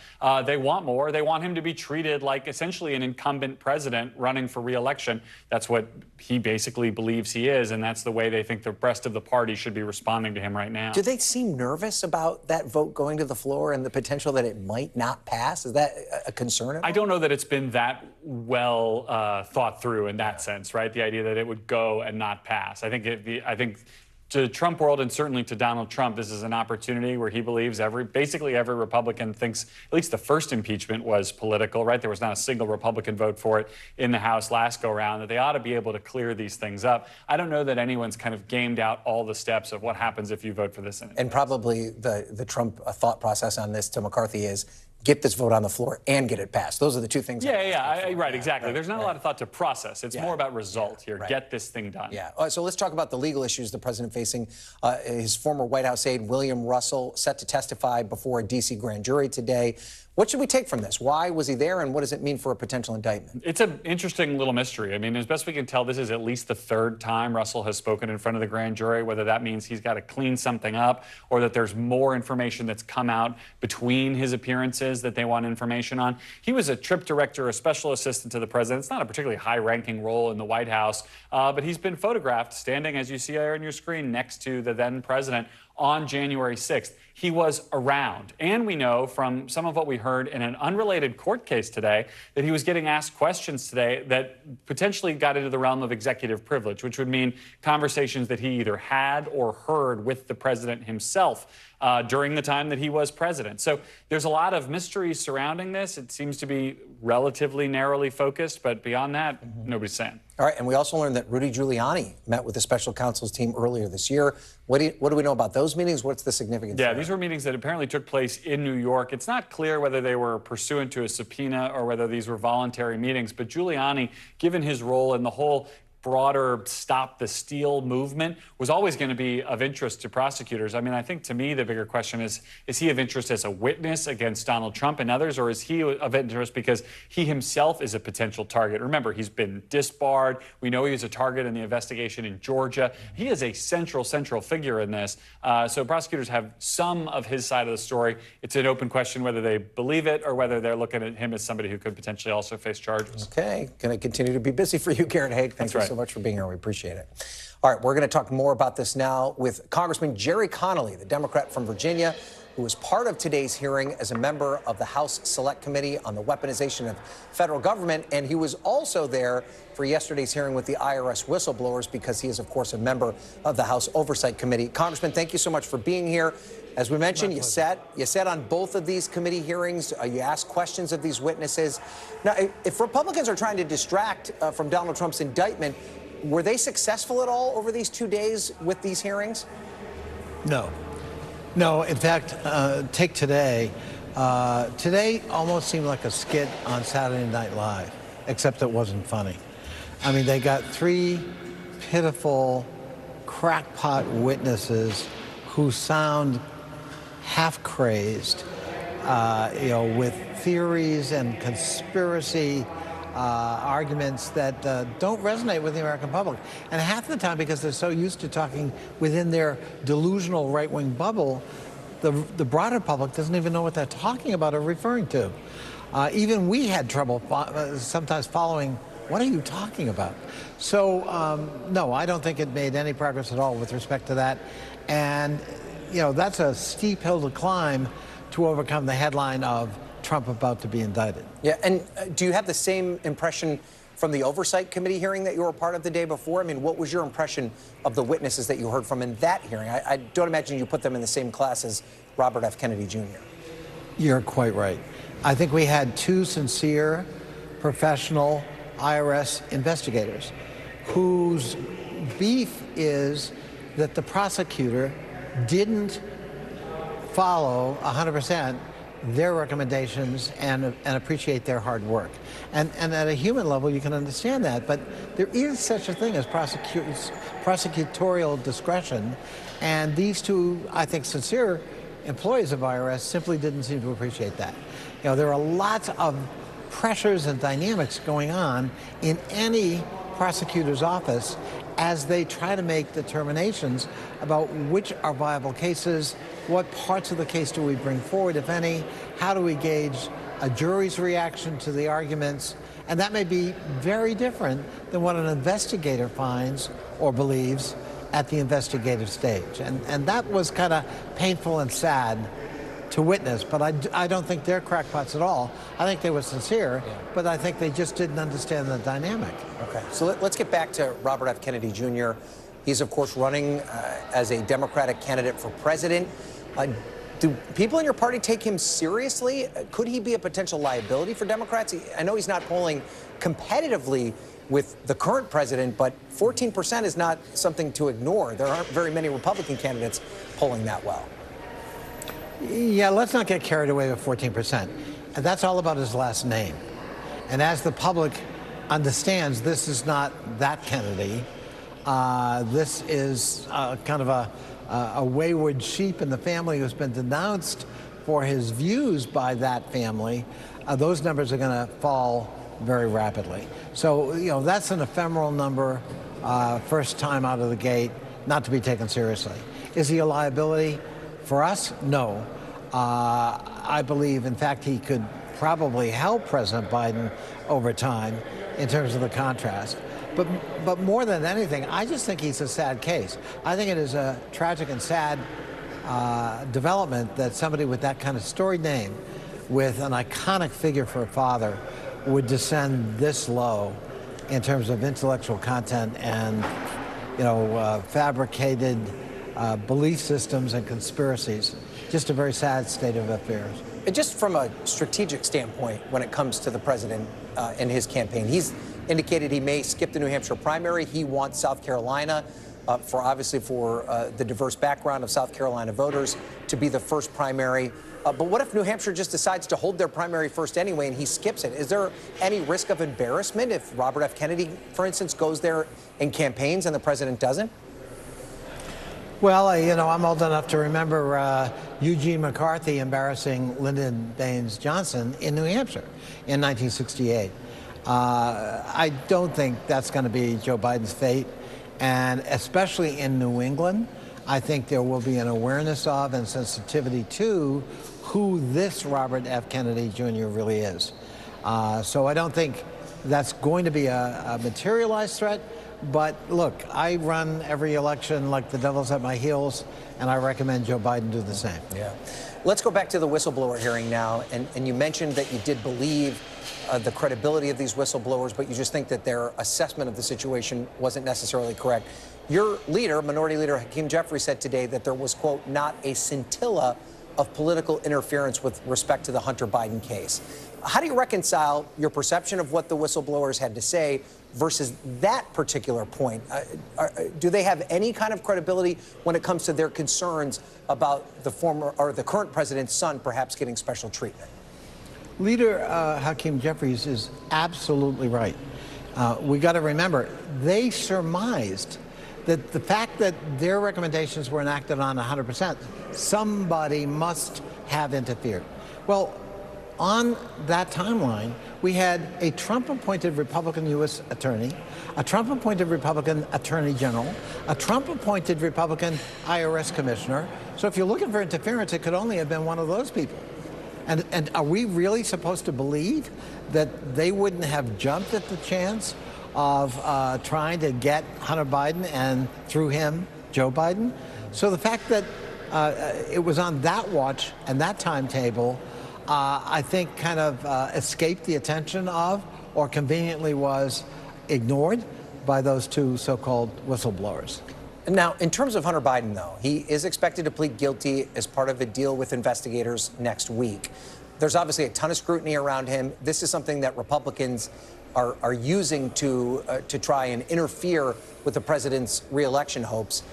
They want more. They want him to be treated like essentially an incumbent president running for re-election. That's what he basically believes he is, and that's the way they think the rest of the party should be responding to him right now. Do they seem nervous about that vote going to the floor and the potential that it might not pass? Is that a concern at all? I don't know that it's been that well thought through in that sense, right? The idea that it would go and not pass. I think to Trump World and certainly to Donald Trump, this is an opportunity where he believes basically every Republican thinks at least the first impeachment was political, right? There was not a single Republican vote for it in the House last go round, that they ought to be able to clear these things up. I don't know that anyone's kind of gamed out all the steps of what happens if you vote for this. And probably the Trump thought process on this to McCarthy is get this vote on the floor and get it passed. Those are the two things. Right, exactly. There's not a lot of thought to process. It's more about result here. Right. Get this thing done. Yeah. So let's talk about the legal issues the president facing. His former White House aide, William Russell, set to testify before a D.C. grand jury today. What should we take from this? Why was he there, and what does it mean for a potential indictment? It's an interesting little mystery. I mean, as best we can tell, this is at least the third time Russell has spoken in front of the grand jury, whether that means he's got to clean something up or that there's more information that's come out between his appearances that they want information on. He was a trip director, a special assistant to the president. It's not a particularly high-ranking role in the White House, but he's been photographed standing, as you see there on your screen, next to the then president on January 6th. He was around. And we know from some of what we heard in an unrelated court case today that he was getting asked questions today that potentially got into the realm of executive privilege, which would mean conversations that he either had or heard with the president himself during the time that he was president. So there's a lot of mysteries surrounding this. It seems to be relatively narrowly focused, but beyond that, nobody's saying. All right, and we also learned that Rudy Giuliani met with the special counsel's team earlier this year. What do we know about those meetings? What's the significance? Yeah, these were meetings that apparently took place in New York. It's not clear whether they were pursuant to a subpoena or whether these were voluntary meetings, but Giuliani, given his role in the whole broader Stop the Steal movement, was always going to be of interest to prosecutors. I mean, I think to me the bigger question is he of interest as a witness against Donald Trump and others, or is he of interest because he himself is a potential target? Remember, he's been disbarred. We know he was a target in the investigation in Georgia. He is a central figure in this. So prosecutors have some of his side of the story. It's an open question whether they believe it or whether they're looking at him as somebody who could potentially also face charges. Okay, going to continue to be busy for you, Garrett Haig. Thank you so much for being here. We appreciate it. All right, we're going to talk more about this now with Congressman Jerry Connolly, the Democrat from Virginia. who was part of today's hearing as a member of the House Select Committee on the Weaponization of Federal Government. And he was also there for yesterday's hearing with the IRS whistleblowers because he is, of course, a member of the House Oversight Committee. Congressman, thank you so much for being here. As we mentioned, you sat on both of these committee hearings. You asked questions of these witnesses. Now, if Republicans are trying to distract from Donald Trump's indictment, were they successful at all over these 2 days with these hearings? No. No, in fact, take today. Today almost seemed like a skit on Saturday Night Live, except it wasn't funny. I mean, they got three pitiful, crackpot witnesses who sound half crazed, with theories and conspiracy arguments that don't resonate with the American public. And half the time, because they're so used to talking within their delusional right-wing bubble, the broader public doesn't even know what they're talking about or referring to. Even we had trouble sometimes following, what are you talking about? So, no, I don't think it made any progress at all with respect to that. And, that's a steep hill to climb to overcome the headline of Trump about to be indicted. Yeah, and Do you have the same impression from the Oversight Committee hearing that you were part of the day before? I mean, what was your impression of the witnesses that you heard from in that hearing? I don't imagine you put them in the same class as Robert F. Kennedy Jr. You're quite right. I think we had two sincere, professional IRS investigators whose beef is that the prosecutor didn't follow 100% their recommendations and appreciate their hard work. And at a human level, you can understand that, but there is such a thing as prosecutorial discretion, and these two, I think, sincere employees of IRS simply didn't seem to appreciate that. There are lots of pressures and dynamics going on in any prosecutor's office as they try to make determinations about which are viable cases, what parts of the case do we bring forward, if any, how do we gauge a jury's reaction to the arguments, and that may be very different than what an investigator finds or believes at the investigative stage. And that was kind of painful and sad to witness, but I don't think they're crackpots at all. I think they were sincere, but I think they just didn't understand the dynamic. Okay, so let's get back to Robert F. Kennedy Jr. He's, of course, running as a Democratic candidate for president. Do people in your party take him seriously? Could he be a potential liability for Democrats? I know he's not polling competitively with the current president, but 14% is not something to ignore. There aren't very many Republican candidates polling that well. Yeah, let's not get carried away with 14%. And that's all about his last name. And as the public understands, this is not that Kennedy. This is kind of a wayward sheep in the family who's been denounced for his views by that family. Those numbers are going to fall very rapidly. So, that's an ephemeral number, first time out of the gate, not to be taken seriously. Is he a liability? For us, no. I believe, in fact, he could probably help President Biden over time in terms of the contrast. But more than anything, I just think he's a sad case. I think it is a tragic and sad development that somebody with that kind of storied name, with an iconic figure for a father, would descend this low in terms of intellectual content and, fabricated belief systems and conspiracies. Just a very sad state of affairs. Just from a strategic standpoint, when it comes to the president and his campaign, he's indicated he may skip the New Hampshire primary. He wants South Carolina, for the diverse background of South Carolina voters, to be the first primary. But what if New Hampshire just decides to hold their primary first anyway and he skips it? Is there any risk of embarrassment if Robert F. Kennedy, for instance, goes there and campaigns and the president doesn't? Well, I'm old enough to remember Eugene McCarthy embarrassing Lyndon Baines Johnson in New Hampshire in 1968. I don't think that's going to be Joe Biden's fate. And especially in New England, I think there will be an awareness of and sensitivity to who this Robert F. Kennedy Jr. really is. So I don't think that's going to be a materialized threat, But look, I run every election like the devil's at my heels, and I recommend Joe Biden do the same. Yeah. Let's go back to the whistleblower hearing now. And you mentioned that you did believe the credibility of these whistleblowers, but you just think that their assessment of the situation wasn't necessarily correct. Your leader, Minority Leader Hakeem Jeffries, said today that there was, quote, not a scintilla of political interference with respect to the Hunter Biden case. How do you reconcile your perception of what the whistleblowers had to say versus that particular point? Do they have any kind of credibility when it comes to their concerns about the former or the current president's son perhaps getting special treatment? Leader Hakeem Jeffries is absolutely right. We got to remember, they surmised that the fact that their recommendations were enacted on 100%, somebody must have interfered. Well, on that timeline, we had a Trump-appointed Republican U.S. attorney, a Trump-appointed Republican attorney general, a Trump-appointed Republican IRS commissioner. So if you're looking for interference, it could only have been one of those people. And are we really supposed to believe that they wouldn't have jumped at the chance of trying to get Hunter Biden and, through him, Joe Biden? So the fact that it was on that watch and that timetable, I think kind of escaped the attention of, or conveniently was ignored by those two so-called whistleblowers. Now, in terms of Hunter Biden, though, he is expected to plead guilty as part of a deal with investigators next week. There's obviously a ton of scrutiny around him. This is something that Republicans are using to try and interfere with the president's reelection hopes.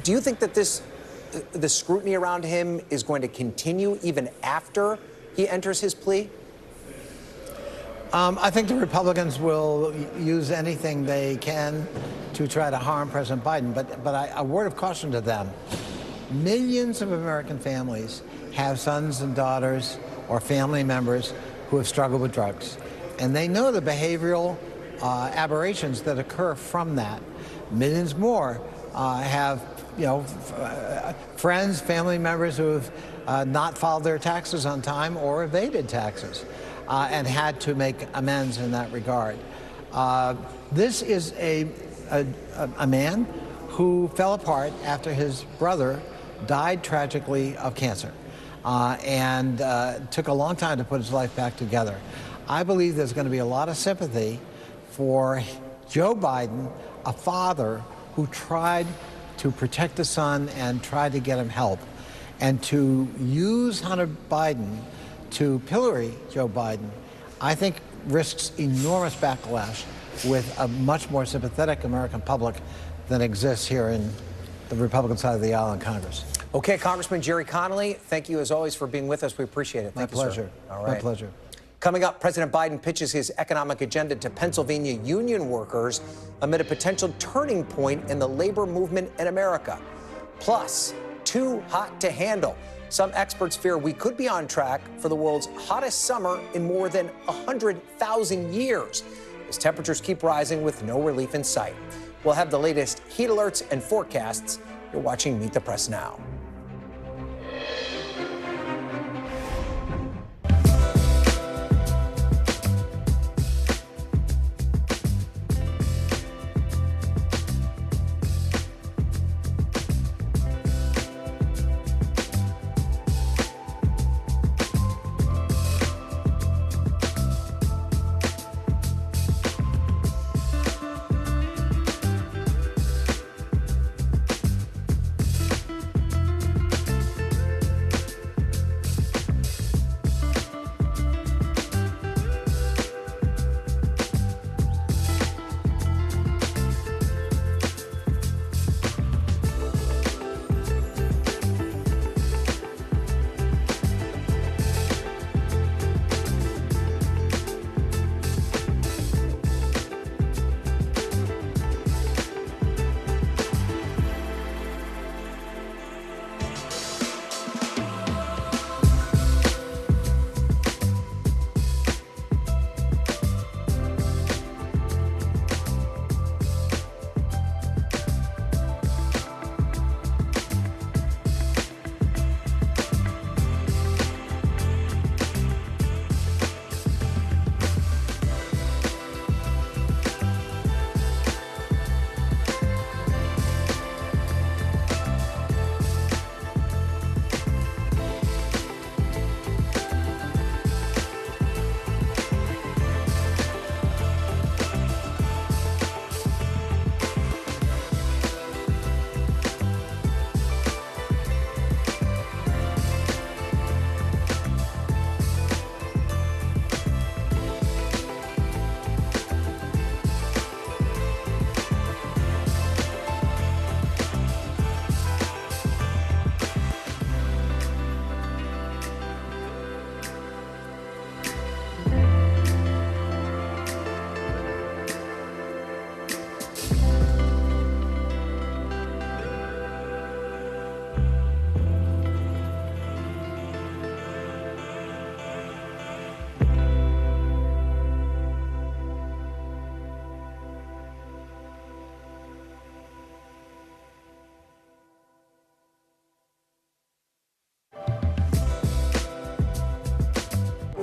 Do you think that the scrutiny around him is going to continue even after he enters his plea? I think the Republicans will use anything they can to try to harm President Biden. But a word of caution to them. Millions of American families have sons and daughters or family members who have struggled with drugs. And they know the behavioral aberrations that occur from that. Millions more have, friends, family members who have not filed their taxes on time or evaded taxes and had to make amends in that regard. This is a man who fell apart after his brother died tragically of cancer and took a long time to put his life back together. I believe there's going to be a lot of sympathy for Joe Biden, a father who tried to protect the son and tried to get him help. And to use Hunter Biden to pillory Joe Biden, I think risks enormous backlash with a much more sympathetic American public than exists here in the Republican side of the aisle in Congress. Okay, Congressman Jerry Connolly, thank you as always for being with us. We appreciate it. My pleasure. All right. My pleasure. Coming up, President Biden pitches his economic agenda to Pennsylvania union workers amid a potential turning point in the labor movement in America. Plus, too hot to handle. Some experts fear we could be on track for the world's hottest summer in more than 100,000 years as temperatures keep rising with no relief in sight. We'll have the latest heat alerts and forecasts. You're watching Meet the Press Now.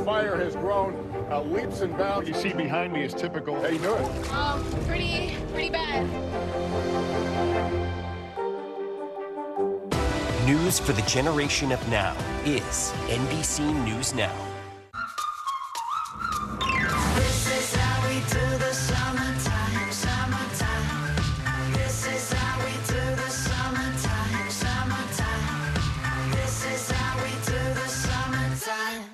fire has grown leaps and bounds. What you see behind me is typical. How you doing? Pretty bad. News for the generation of now is NBC News Now. This is how we do the summertime, summertime. This is how we do the summertime, summertime. This is how we do the summertime.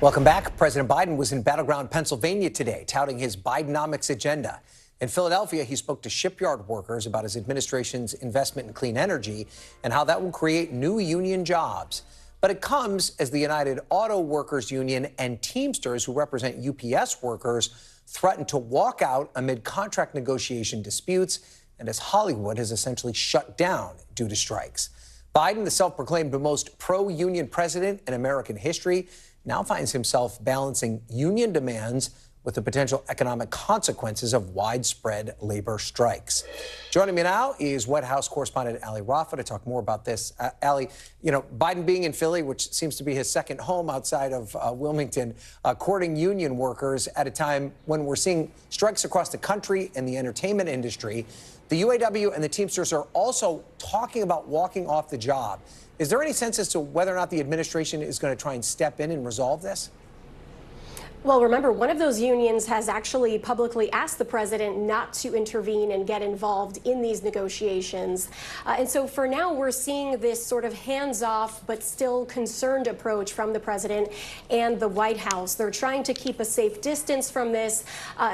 Welcome back. President Biden was in battleground Pennsylvania today, touting his Bidenomics agenda. In Philadelphia, he spoke to shipyard workers about his administration's investment in clean energy and how that will create new union jobs. But it comes as the United Auto Workers Union and Teamsters, who represent UPS workers, threaten to walk out amid contract negotiation disputes, and as Hollywood has essentially shut down due to strikes. Biden, the self-proclaimed most pro-union president in American history, now finds himself balancing union demands with the potential economic consequences of widespread labor strikes. Joining me now is White House correspondent Ali Rafa to talk more about this. Ali, you know, Biden being in Philly, which seems to be his second home outside of Wilmington, courting union workers at a time when we're seeing strikes across the country and the entertainment industry. The UAW and the Teamsters are also talking about walking off the job. Is there any sense as to whether or not the administration is going to try and step in and resolve this? Well, remember, one of those unions has actually publicly asked the president not to intervene and get involved in these negotiations. And so for now, we're seeing this sort of hands-off but still concerned approach from the president and the White House. They're trying to keep a safe distance from this,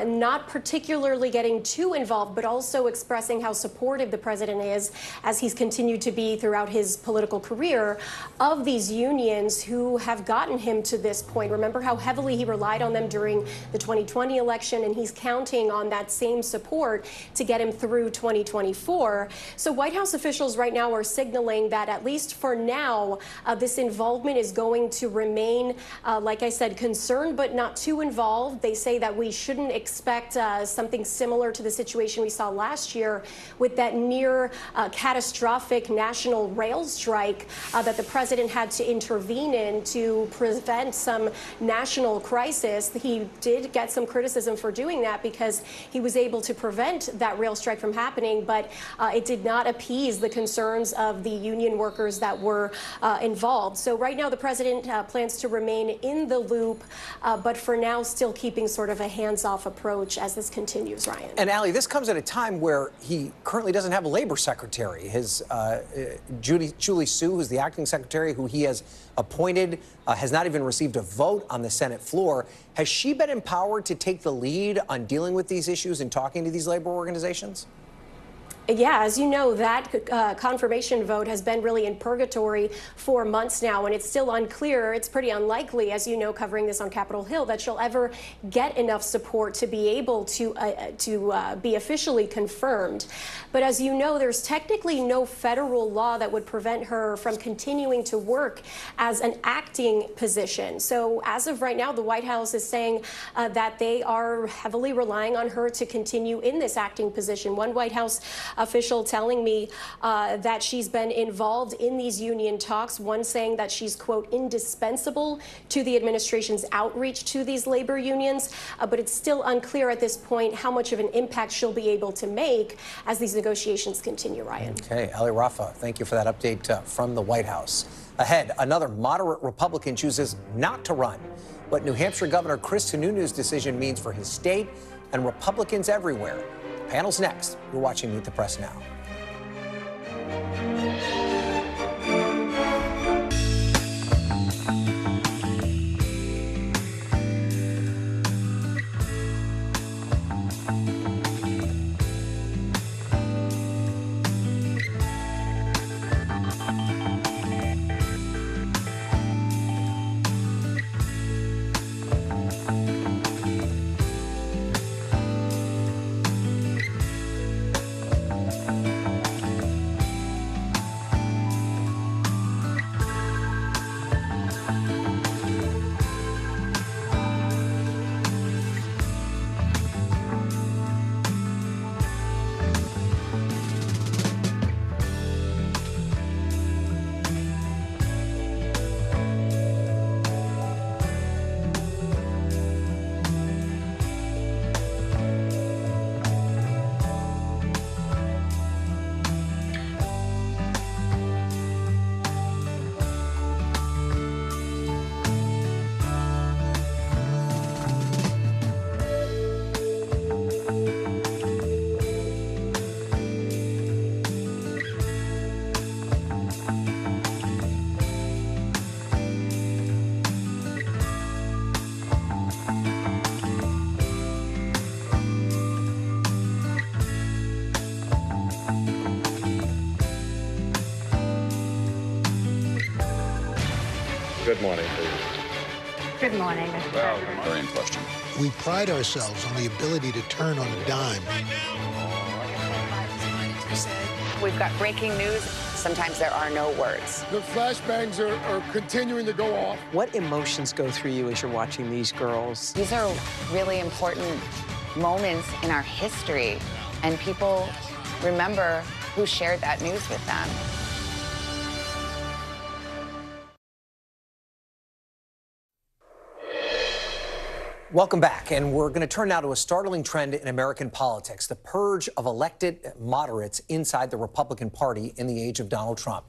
not particularly getting too involved, but also expressing how supportive the president is, as he's continued to be throughout his political career, of these unions who have gotten him to this point. Remember how heavily he relied on them during the 2020 election, and he's counting on that same support to get him through 2024. So White House officials right now are signaling that, at least for now, this involvement is going to remain, like I said, concerned but not too involved. They say that we shouldn't expect something similar to the situation we saw last year with that near catastrophic national rail strike that the president had to intervene in to prevent some national crisis. He did get some criticism for doing that because he was able to prevent that rail strike from happening, but it did not appease the concerns of the union workers that were involved. So right now the president plans to remain in the loop, but for now still keeping sort of a hands-off approach as this continues, Ryan. And Ali, this comes at a time where he currently doesn't have a labor secretary. His Julie Su, who's the acting secretary, who he has appointed, has not even received a vote on the Senate floor. Has she been empowered to take the lead on dealing with these issues and talking to these labor organizations? Yeah, as you know, that confirmation vote has been really in purgatory for months now, and it's still unclear. It's pretty unlikely, as you know, covering this on Capitol Hill, that she'll ever get enough support to be able to be officially confirmed. But as you know, there's technically no federal law that would prevent her from continuing to work as an acting position. So as of right now, the White House is saying that they are heavily relying on her to continue in this acting position. One White House official telling me that she's been involved in these union talks, one saying that she's, quote, indispensable to the administration's outreach to these labor unions, but it's still unclear at this point how much of an impact she'll be able to make as these negotiations continue, Ryan. Okay, Ali Rafa, thank you for that update from the White House. Ahead, another moderate Republican chooses not to run. What New Hampshire Governor Chris Sununu's decision means for his state and Republicans everywhere. Panel's next. You're watching Meet the Press Now. Good morning to you. Good morning, Mr. Well, President. very in question. We pride ourselves on the ability to turn on a dime. We've got breaking news. Sometimes there are no words. The flashbangs are continuing to go off. What emotions go through you as you're watching these girls? These are really important moments in our history, and people remember who shared that news with them. Welcome back, and we're going to turn now to a startling trend in American politics, the purge of elected moderates inside the Republican Party in the age of Donald Trump.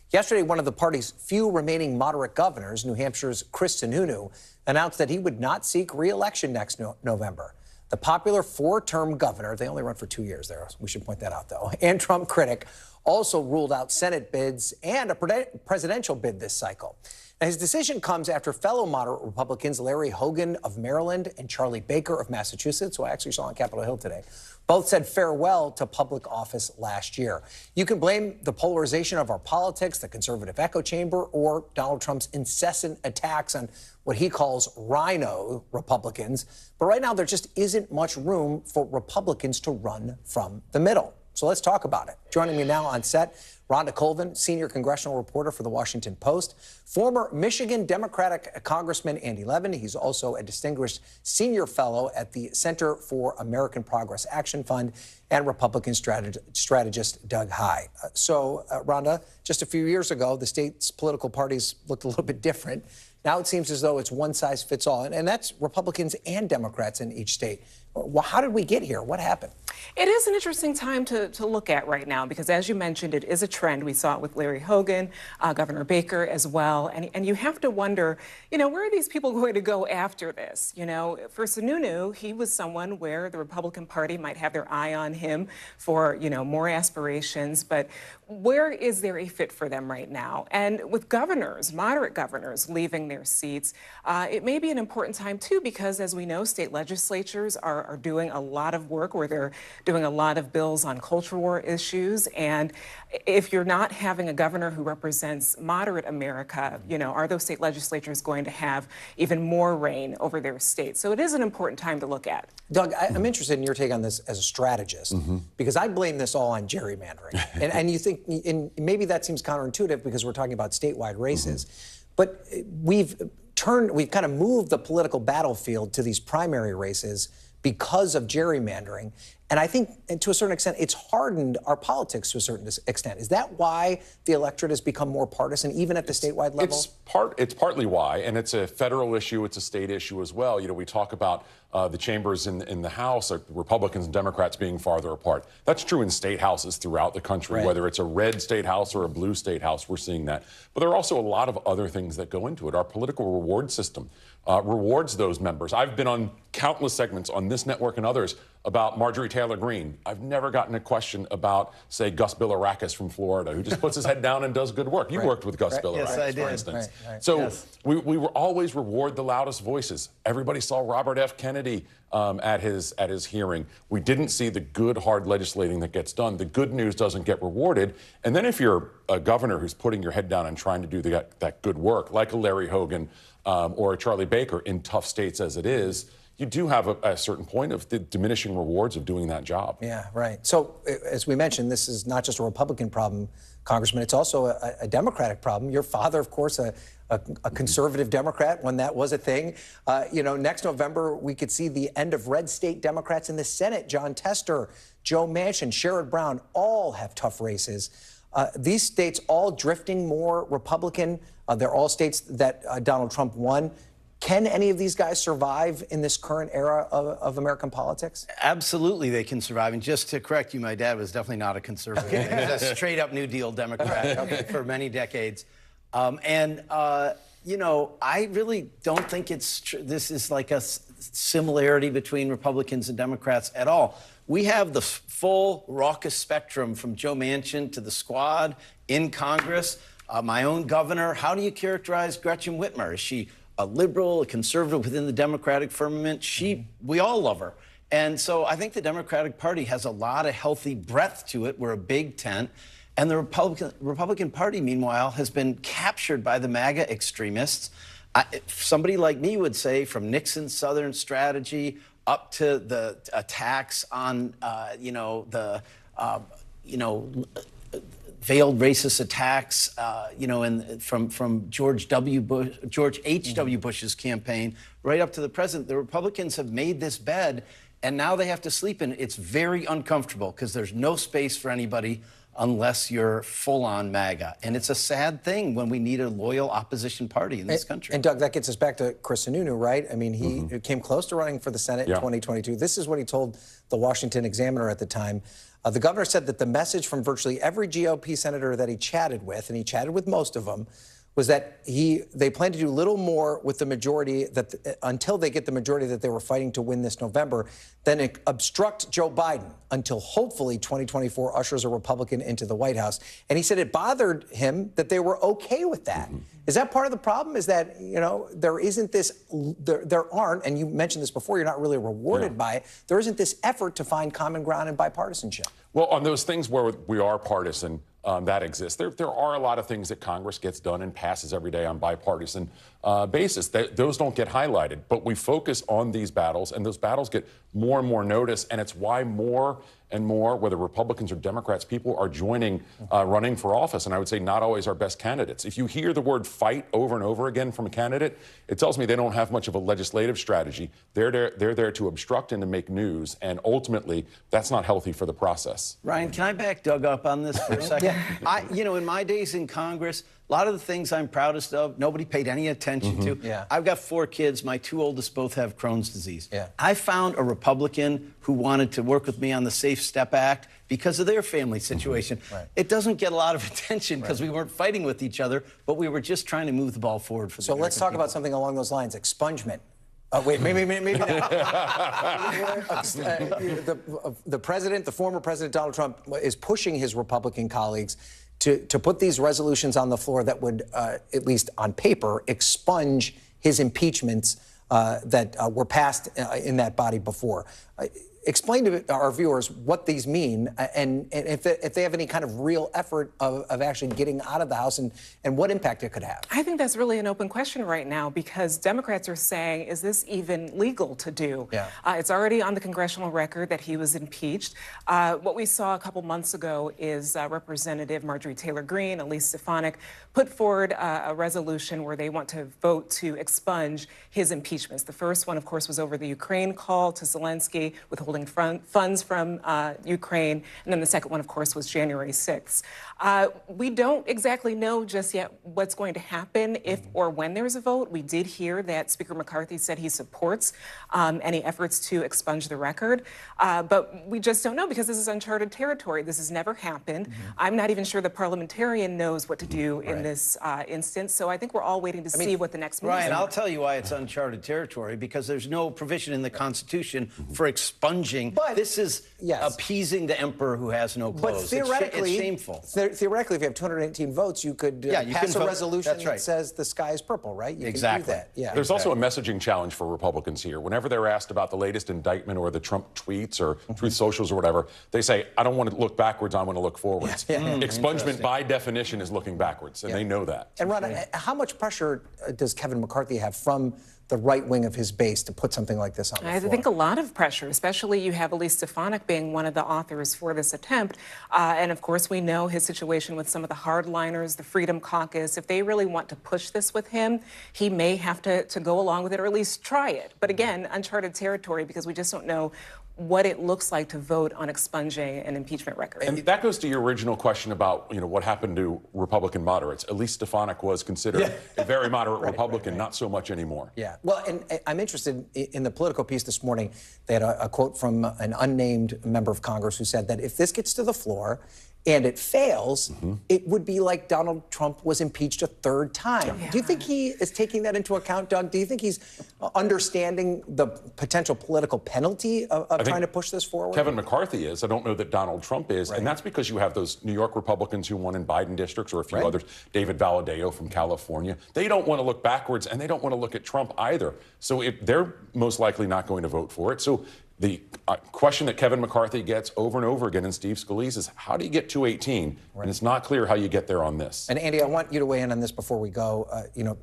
Yesterday, one of the party's few remaining moderate governors, New Hampshire's Chris Sununu, announced that he would not seek re-election next November. The popular four-term governor, they only run for 2 years there, we should point that out, though, and Trump critic, also ruled out Senate bids and a presidential bid this cycle. Now, his decision comes after fellow moderate Republicans Larry Hogan of Maryland and Charlie Baker of Massachusetts, who I actually saw on Capitol Hill today, both said farewell to public office last year. You can blame the polarization of our politics, the conservative echo chamber, or Donald Trump's incessant attacks on what he calls rhino Republicans. But right now, there just isn't much room for Republicans to run from the middle. So let's talk about it. Joining me now on set, Rhonda Colvin, senior congressional reporter for The Washington Post, former Michigan Democratic Congressman Andy Levin. He's also a distinguished senior fellow at the Center for American Progress Action Fund, and Republican strategist Doug Heye. Rhonda, just a few years ago, the state's political parties looked a little bit different. Now it seems as though it's one size fits all, and that's Republicans and Democrats in each state. Well, how did we get here? What happened? It is an interesting time to look at right now because, as you mentioned, it is a trend. We saw it with Larry Hogan, Governor Baker as well. And you have to wonder, where are these people going to go after this? For Sununu, he was someone where the Republican Party might have their eye on him for, more aspirations. But where is there a fit for them right now? And with governors, moderate governors, leaving their seats, it may be an important time, too, because, as we know, state legislatures are doing a lot of work where they're doing a lot of bills on culture war issues. And if you're not having a governor who represents moderate America, are those state legislatures going to have even more reign over their state? So it is an important time to look at. Doug, I'm interested in your take on this as a strategist, because I blame this all on gerrymandering. and you think, and maybe that seems counterintuitive because we're talking about statewide races, but we've kind of moved the political battlefield to these primary races because of gerrymandering. And I think, and to a certain extent, it's hardened our politics to a certain extent. Is that why the electorate has become more partisan, even at the statewide level? It's partly why, and it's a federal issue, it's a state issue as well. We talk about the chambers in the House, Republicans and Democrats being farther apart. That's true in state houses throughout the country, Right. Whether it's a red state house or a blue state house, we're seeing that. But there are also a lot of other things that go into it. Our political reward system rewards those members. I've been on countless segments on this network and others about Marjorie Taylor Greene. I've never gotten a question about, say, Gus Bilirakis from Florida, who just puts his head down and does good work. You worked with Gus Bilirakis, Yes, I for did. instance. Right. So Yes. we were always reward the loudest voices. Everybody saw Robert F. Kennedy at his hearing. We didn't see the good, hard legislating that gets done. The good news doesn't get rewarded. And then if you're a governor who's putting your head down and trying to do that good work, like a Larry Hogan or a Charlie Baker in tough states as it is, you do have a certain point of the diminishing rewards of doing that job. Yeah, right. So, as we mentioned, this is not just a Republican problem, Congressman. It's also a Democratic problem. Your father, of course, a conservative Democrat when that was a thing. Next November, we could see the end of red state Democrats in the Senate. John Tester, Joe Manchin, Sherrod Brown, all have tough races. These states all drifting more Republican. They're all states that Donald Trump won. Can any of these guys survive in this current era of American politics? Absolutely, they can survive. And just to correct you, my dad was definitely not a conservative. He was a straight-up New Deal Democrat for many decades. I really don't think this is like a similarity between Republicans and Democrats at all. We have the full raucous spectrum from Joe Manchin to the squad in Congress. My own governor, how do you characterize Gretchen Whitmer? Is she a liberal, a conservative within the Democratic firmament? We all love her. And so I think the Democratic Party has a lot of healthy breadth to it. We're a big tent. And the Republican Party, meanwhile, has been captured by the MAGA extremists. Somebody like me would say, from Nixon's Southern strategy up to the attacks on, veiled racist attacks, from George H.W. Bush's campaign, right up to the present. The Republicans have made this bed, and now they have to sleep in it. It's very uncomfortable because there's no space for anybody unless you're full-on MAGA. And it's a sad thing when we need a loyal opposition party in this country. And Doug, that gets us back to Chris Sununu, right? I mean, he came close to running for the Senate in 2022. This is what he told the Washington Examiner at the time. The governor said that the message from virtually every GOP senator that he chatted with, and he chatted with most of them, was that they plan to do little more with the majority until they get the majority that they were fighting to win this November, than obstruct Joe Biden until hopefully 2024 ushers a Republican into the White House. And he said it bothered him that they were okay with that. Is that part of the problem? Is that, there isn't this, there aren't, and you mentioned this before, you're not really rewarded by it. There isn't this effort to find common ground and bipartisanship. Well, on those things where we are partisan, that exists. There are a lot of things that Congress gets done and passes every day on bipartisan basis. Those don't get highlighted, but we focus on these battles, and those battles get more and more notice, and it's why more and more, whether Republicans or Democrats, people are joining running for office, and I would say not always our best candidates. If you hear the word fight over and over again from a candidate, it tells me they don't have much of a legislative strategy. They're there to obstruct and to make news, and ultimately, that's not healthy for the process. Ryan, can I back Doug up on this for a second? In my days in Congress, a lot of the things I'm proudest of, nobody paid any attention to. Yeah. I've got 4 kids. My 2 oldest both have Crohn's disease. Yeah. I found a Republican who wanted to work with me on the Safe Step Act because of their family situation. Right. It doesn't get a lot of attention because we weren't fighting with each other, but we were just trying to move the ball forward for the So let's talk about something along those lines, expungement. Wait, maybe not. The president, the former President Donald Trump, is pushing his Republican colleagues to put these resolutions on the floor that would, at least on paper, expunge his impeachments that were passed in that body before. Explain to our viewers what these mean and if they have any kind of real effort of actually getting out of the House and what impact it could have. I think that's really an open question right now because Democrats are saying, is this even legal to do? Yeah. It's already on the congressional record that he was impeached. What we saw a couple months ago is Representative Marjorie Taylor Greene, Elise Stefanik, put forward a resolution where they want to vote to expunge his impeachments. The first one, of course, was over the Ukraine call to Zelensky, withholding funds from Ukraine. And then the second one, of course, was January 6th. We don't exactly know just yet what's going to happen if or when there's a vote. We did hear that Speaker McCarthy said he supports any efforts to expunge the record. But we just don't know because this is uncharted territory. This has never happened. I'm not even sure the parliamentarian knows what to do in this instance. So I think we're all waiting to see what the next move is. Ryan, I'll tell you why it's uncharted territory, because there's no provision in the Constitution for expunging. But this is appeasing the emperor who has no clothes. But theoretically, it's shameful. Theoretically, if you have 218 votes, you could pass a resolution that says the sky is purple, right? You can do that. Yeah. There's also a messaging challenge for Republicans here. Whenever they're asked about the latest indictment or the Trump tweets or Truth Socials or whatever, they say, I don't want to look backwards, I want to look forwards. Expungement, by definition, is looking backwards, and they know that. And Ron, how much pressure does Kevin McCarthy have from the right wing of his base to put something like this on the floor? I think a lot of pressure, especially you have Elise Stefanik being one of the authors for this attempt. And of course, we know his situation with some of the hardliners, the Freedom Caucus. If they really want to push this with him, he may have to go along with it or at least try it. But again, uncharted territory because we just don't know what it looks like to vote on expunging an impeachment record. And that goes to your original question about, what happened to Republican moderates. Elise Stefanik was considered a very moderate Republican, not so much anymore. Yeah. Well, and I'm interested in the Politico piece this morning. They had a quote from an unnamed member of Congress who said that if this gets to the floor and it fails, it would be like Donald Trump was impeached a third time. Yeah. Do you think he is taking that into account, Doug? Do you think he's understanding the potential political penalty of trying to push this forward? Kevin McCarthy is. I don't know that Donald Trump is. And that's because you have those New York Republicans who won in Biden districts or a few others, David Valadao from California. They don't want to look backwards and they don't want to look at Trump either. So they're most likely not going to vote for it. So The question that Kevin McCarthy gets over and over again, and Steve Scalise, is how do you get 218? And it's not clear how you get there on this. And Andy, I want you to weigh in on this before we go.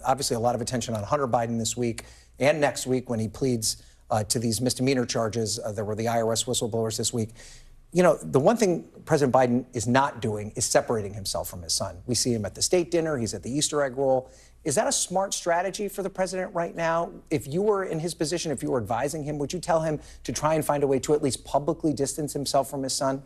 Obviously a lot of attention on Hunter Biden this week and next week when he pleads to these misdemeanor charges. There were the IRS whistleblowers this week. The one thing President Biden is not doing is separating himself from his son. We see him at the state dinner. He's at the Easter egg roll. Is that a smart strategy for the president right now? If you were in his position, if you were advising him, would you tell him to try and find a way to at least publicly distance himself from his son?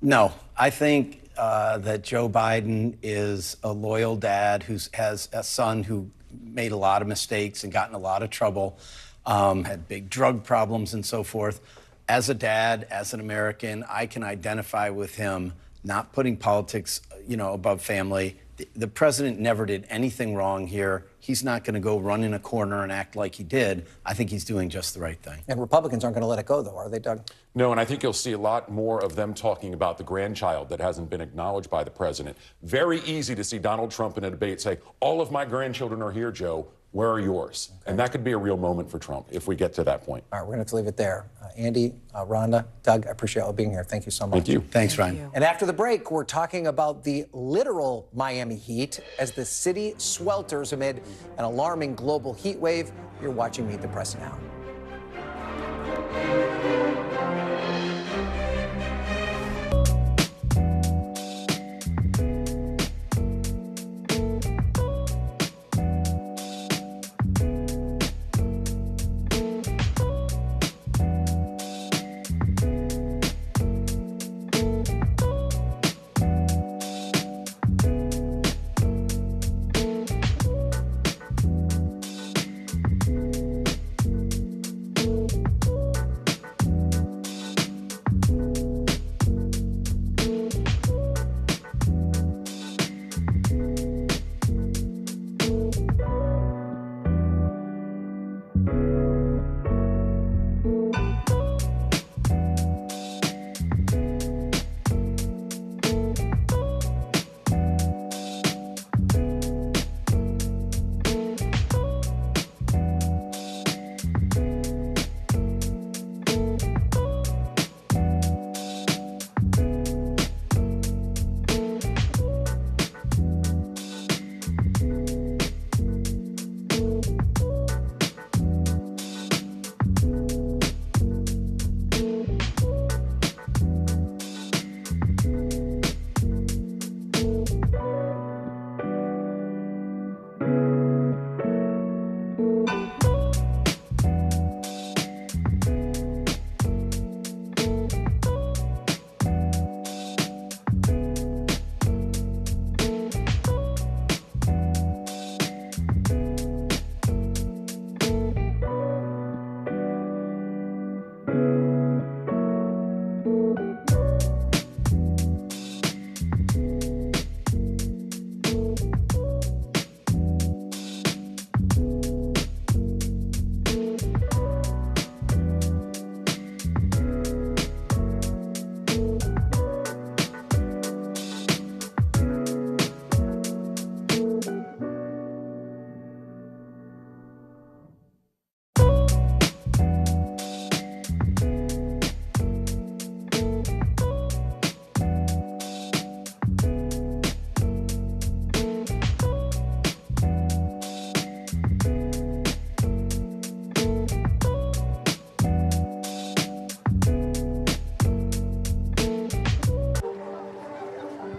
No, I think that Joe Biden is a loyal dad who has a son who made a lot of mistakes and got in a lot of trouble, had big drug problems and so forth. As a dad, as an American, I can identify with him not putting politics, above family. The president never did anything wrong here. He's not going to go run in a corner and act like he did. I think he's doing just the right thing. And Republicans aren't going to let it go, though, are they, Doug? No, and I think you'll see a lot more of them talking about the grandchild that hasn't been acknowledged by the president. Very easy to see Donald Trump in a debate say, all of my grandchildren are here, Joe. Where are yours? Okay. And that could be a real moment for Trump if we get to that point. All right, we're going to have to leave it there. Andy, Rhonda, Doug, I appreciate all being here. Thank you so much. Thank you. Thanks, Ryan. And after the break, we're talking about the literal Miami heat as the city swelters amid an alarming global heat wave. You're watching Meet the Press Now.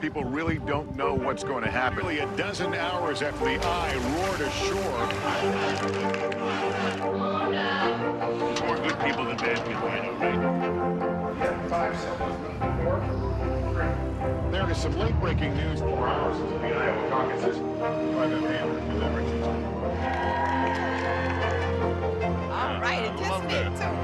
People really don't know what's going to happen. Really, a dozen hours after the eye roared ashore. More good people than bad people, I know, right? 5 seconds. 4, 3. There is some late-breaking news. 4 hours since the Iowa caucuses by the hammer delivery. All right, it just did too.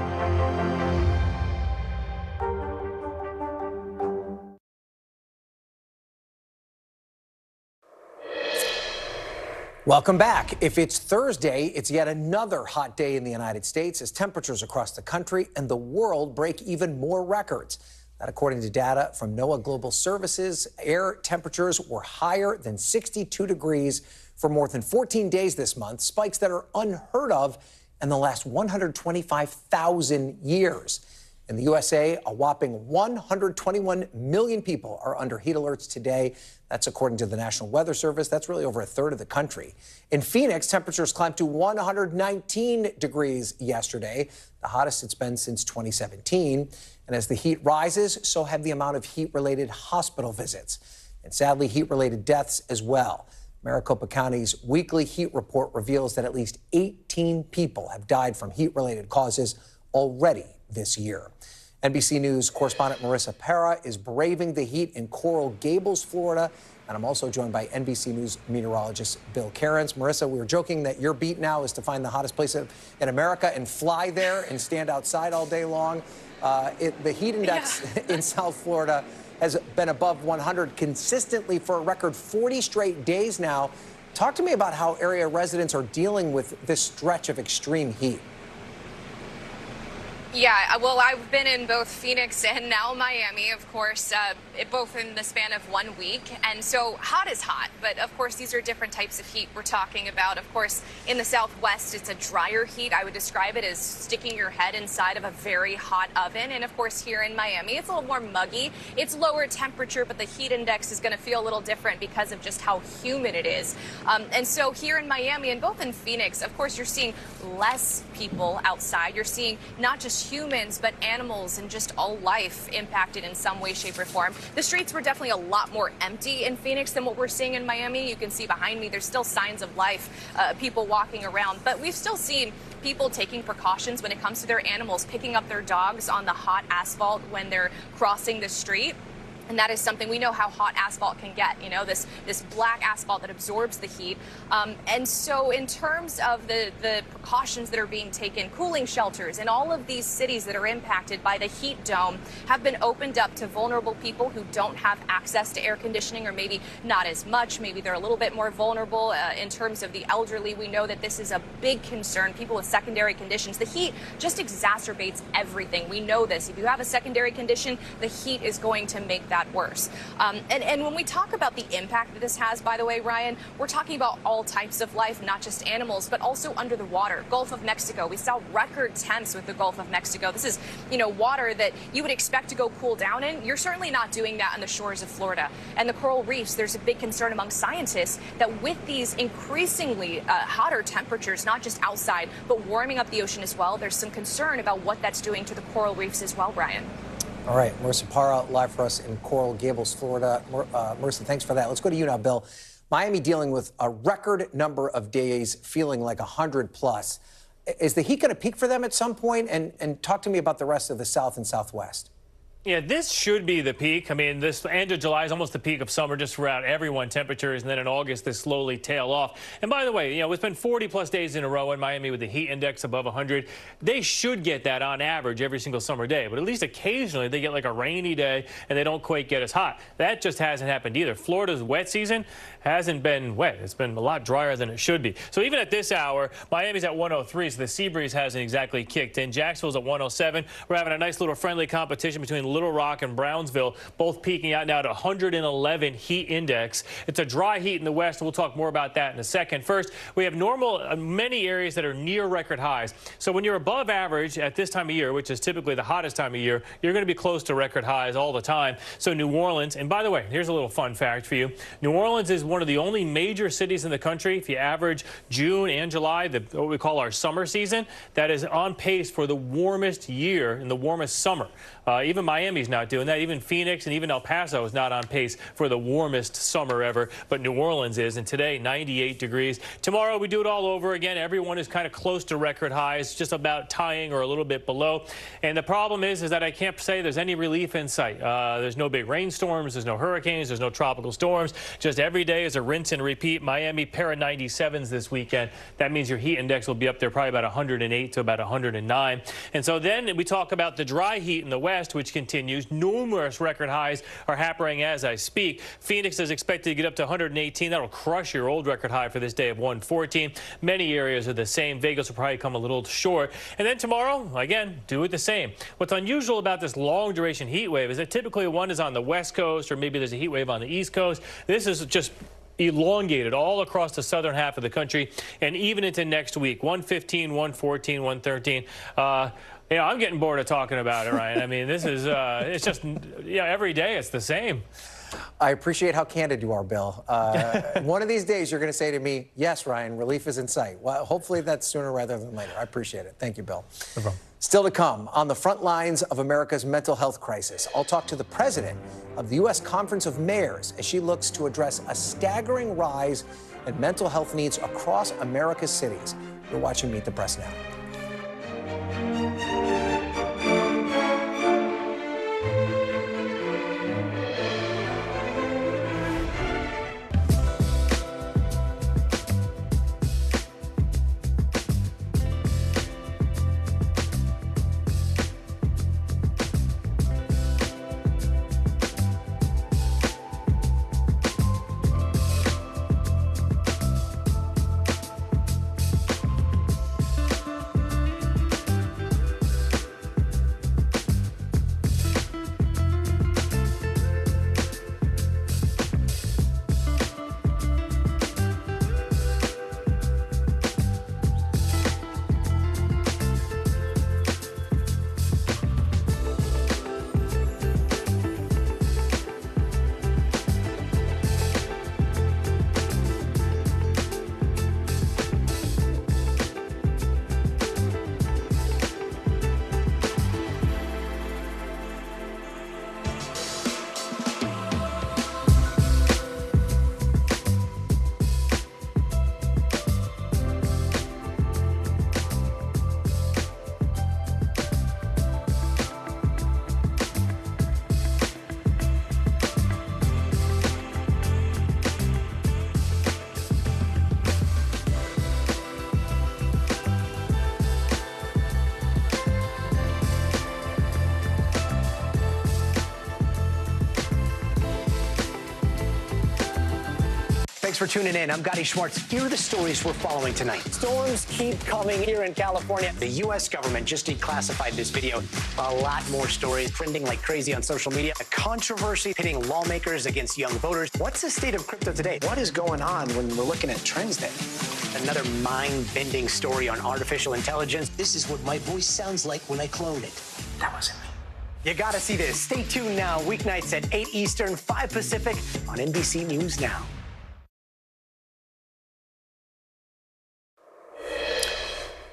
Welcome back. If it's Thursday, it's yet another hot day in the United States as temperatures across the country and the world break even more records. That, according to data from NOAA Global Services, air temperatures were higher than 62 degrees for more than 14 days this month, spikes that are unheard of in the last 125,000 years. In the USA, a whopping 121 million people are under heat alerts today. That's according to the National Weather Service. That's really over a third of the country. In Phoenix, temperatures climbed to 119 degrees yesterday, the hottest it's been since 2017. And as the heat rises, so have the amount of heat-related hospital visits. And sadly, heat-related deaths as well. Maricopa County's weekly heat report reveals that at least 18 people have died from heat-related causes already this year. NBC News correspondent Marissa Para is braving the heat in Coral Gables, Florida. And I'm also joined by NBC News meteorologist Bill Cairns. Marissa, we were joking that your beat now is to find the hottest place in America and fly there and stand outside all day long. The heat index in South Florida has been above 100 consistently for a record 40 straight days now. Talk to me about how area residents are dealing with this stretch of extreme heat. Yeah, well, I've been in both Phoenix and now Miami, of course, both in the span of 1 week. And so hot is hot. But of course, these are different types of heat we're talking about. Of course, in the Southwest, it's a drier heat. I would describe it as sticking your head inside of a very hot oven. And of course, here in Miami, it's a little more muggy. It's lower temperature, but the heat index is going to feel a little different because of just how humid it is. And so here in Miami and both in Phoenix, of course, you're seeing less people outside. You're seeing not just humans, but animals and just all life impacted in some way, shape, or form. The streets were definitely a lot more empty in Phoenix than what we're seeing in Miami. You can see behind me, there's still signs of life, people walking around, but we've still seen people taking precautions when it comes to their animals, picking up their dogs on the hot asphalt when they're crossing the street. And that is something we know how hot asphalt can get, you know, this black asphalt that absorbs the heat. And so in terms of the precautions that are being taken, cooling shelters in all of these cities that are impacted by the heat dome have been opened up to vulnerable people who don't have access to air conditioning, or maybe not as much. Maybe they're a little bit more vulnerable in terms of the elderly. We know that this is a big concern. People with secondary conditions. The heat just exacerbates everything. We know this. If you have a secondary condition, the heat is going to make that worse. And when we talk about the impact that this has, by the way, Ryan, we're talking about all types of life, not just animals, but also under the water. Gulf of Mexico, we saw record temps with the Gulf of Mexico. This is, you know, water that you would expect to go cool down in. You're certainly not doing that on the shores of Florida. And the coral reefs, there's a big concern among scientists that with these increasingly hotter temperatures, not just outside, but warming up the ocean as well, there's some concern about what that's doing to the coral reefs as well, Brian. All right, Marissa Para live for us in Coral Gables, Florida. Marissa, thanks for that. Let's go to you now, Bill. Miami dealing with a record number of days feeling like 100 plus. Is the heat going to peak for them at some point? And talk to me about the rest of the South and Southwest. Yeah, this should be the peak. I mean, this end of July is almost the peak of summer just throughout everyone temperatures, and then in August they slowly tail off. And by the way, you know, it's been 40-plus days in a row in Miami with the heat index above 100. They should get that on average every single summer day, but at least occasionally they get like a rainy day and they don't quite get as hot. That just hasn't happened either. Florida's wet season hasn't been wet. It's been a lot drier than it should be. So even at this hour, Miami's at 103, so the sea breeze hasn't exactly kicked in. Jacksonville's at 107. We're having a nice little friendly competition between Little Rock and Brownsville, both peaking out now to 111 heat index. It's a dry heat in the west. We'll talk more about that in a second. First, we have many areas that are near record highs. So when you're above average at this time of year, which is typically the hottest time of year, you're going to be close to record highs all the time. So New Orleans, and by the way, here's a little fun fact for you. New Orleans is one of the only major cities in the country, if you average June and July, what we call our summer season, that is on pace for the warmest year and the warmest summer. Even Miami's not doing that. Even Phoenix and even El Paso is not on pace for the warmest summer ever, but New Orleans is. And today, 98 degrees. Tomorrow, we do it all over again. Everyone is kind of close to record highs, just about tying or a little bit below. And the problem is that I can't say there's any relief in sight. There's no big rainstorms. There's no hurricanes. There's no tropical storms. Just every day is a rinse and repeat. Miami, pair of 97s this weekend. That means your heat index will be up there probably about 108 to about 109. And so then we talk about the dry heat in the west, which continues. Numerous record highs are happening as I speak. Phoenix is expected to get up to 118. That'll crush your old record high for this day of 114. Many areas are the same. Vegas will probably come a little short. And then tomorrow, again, do it the same. What's unusual about this long duration heat wave is that typically one is on the west coast, or maybe there's a heat wave on the east coast. This is just elongated all across the southern half of the country and even into next week. 115, 114, 113. I'm getting bored of talking about it, Ryan. I mean, this is, it's just, every day it's the same. I appreciate how candid you are, Bill. One of these days you're going to say to me, yes, Ryan, relief is in sight. Well, hopefully that's sooner rather than later. I appreciate it. Thank you, Bill. No problem. Still to come, on the front lines of America's mental health crisis, I'll talk to the president of the U.S. Conference of Mayors as she looks to address a staggering rise in mental health needs across America's cities. You're watching Meet the Press Now. Thanks for tuning in. I'm Gotti Schwartz. Here are the stories we're following tonight. Storms keep coming here in California. The U.S. government just declassified this video. A lot more stories trending like crazy on social media. A controversy pitting lawmakers against young voters. What's the state of crypto today? What is going on when we're looking at trends day? Another mind-bending story on artificial intelligence. This is what my voice sounds like when I clone it. That wasn't me. You gotta see this. Stay tuned now, weeknights at 8 Eastern, 5 Pacific on NBC News Now.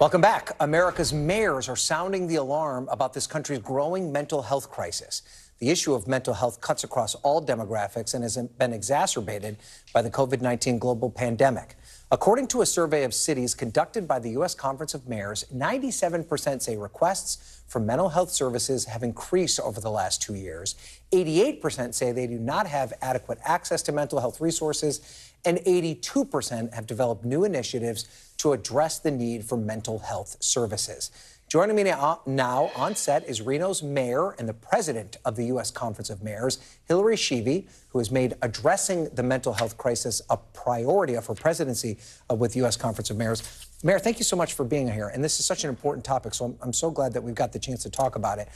Welcome back. America's mayors are sounding the alarm about this country's growing mental health crisis. The issue of mental health cuts across all demographics and has been exacerbated by the COVID-19 global pandemic. According to a survey of cities conducted by the U.S. Conference of Mayors, 97% say requests for mental health services have increased over the last 2 years. 88% say they do not have adequate access to mental health resources, and 82% have developed new initiatives to address the need for mental health services. Joining me now on set is Reno's mayor and the president of the U.S. Conference of Mayors, Hillary Sheevey, who has made addressing the mental health crisis a priority of her presidency with U.S. Conference of Mayors. Mayor, thank you so much for being here. And this is such an important topic, so I'm so glad that we've got the chance to talk about it.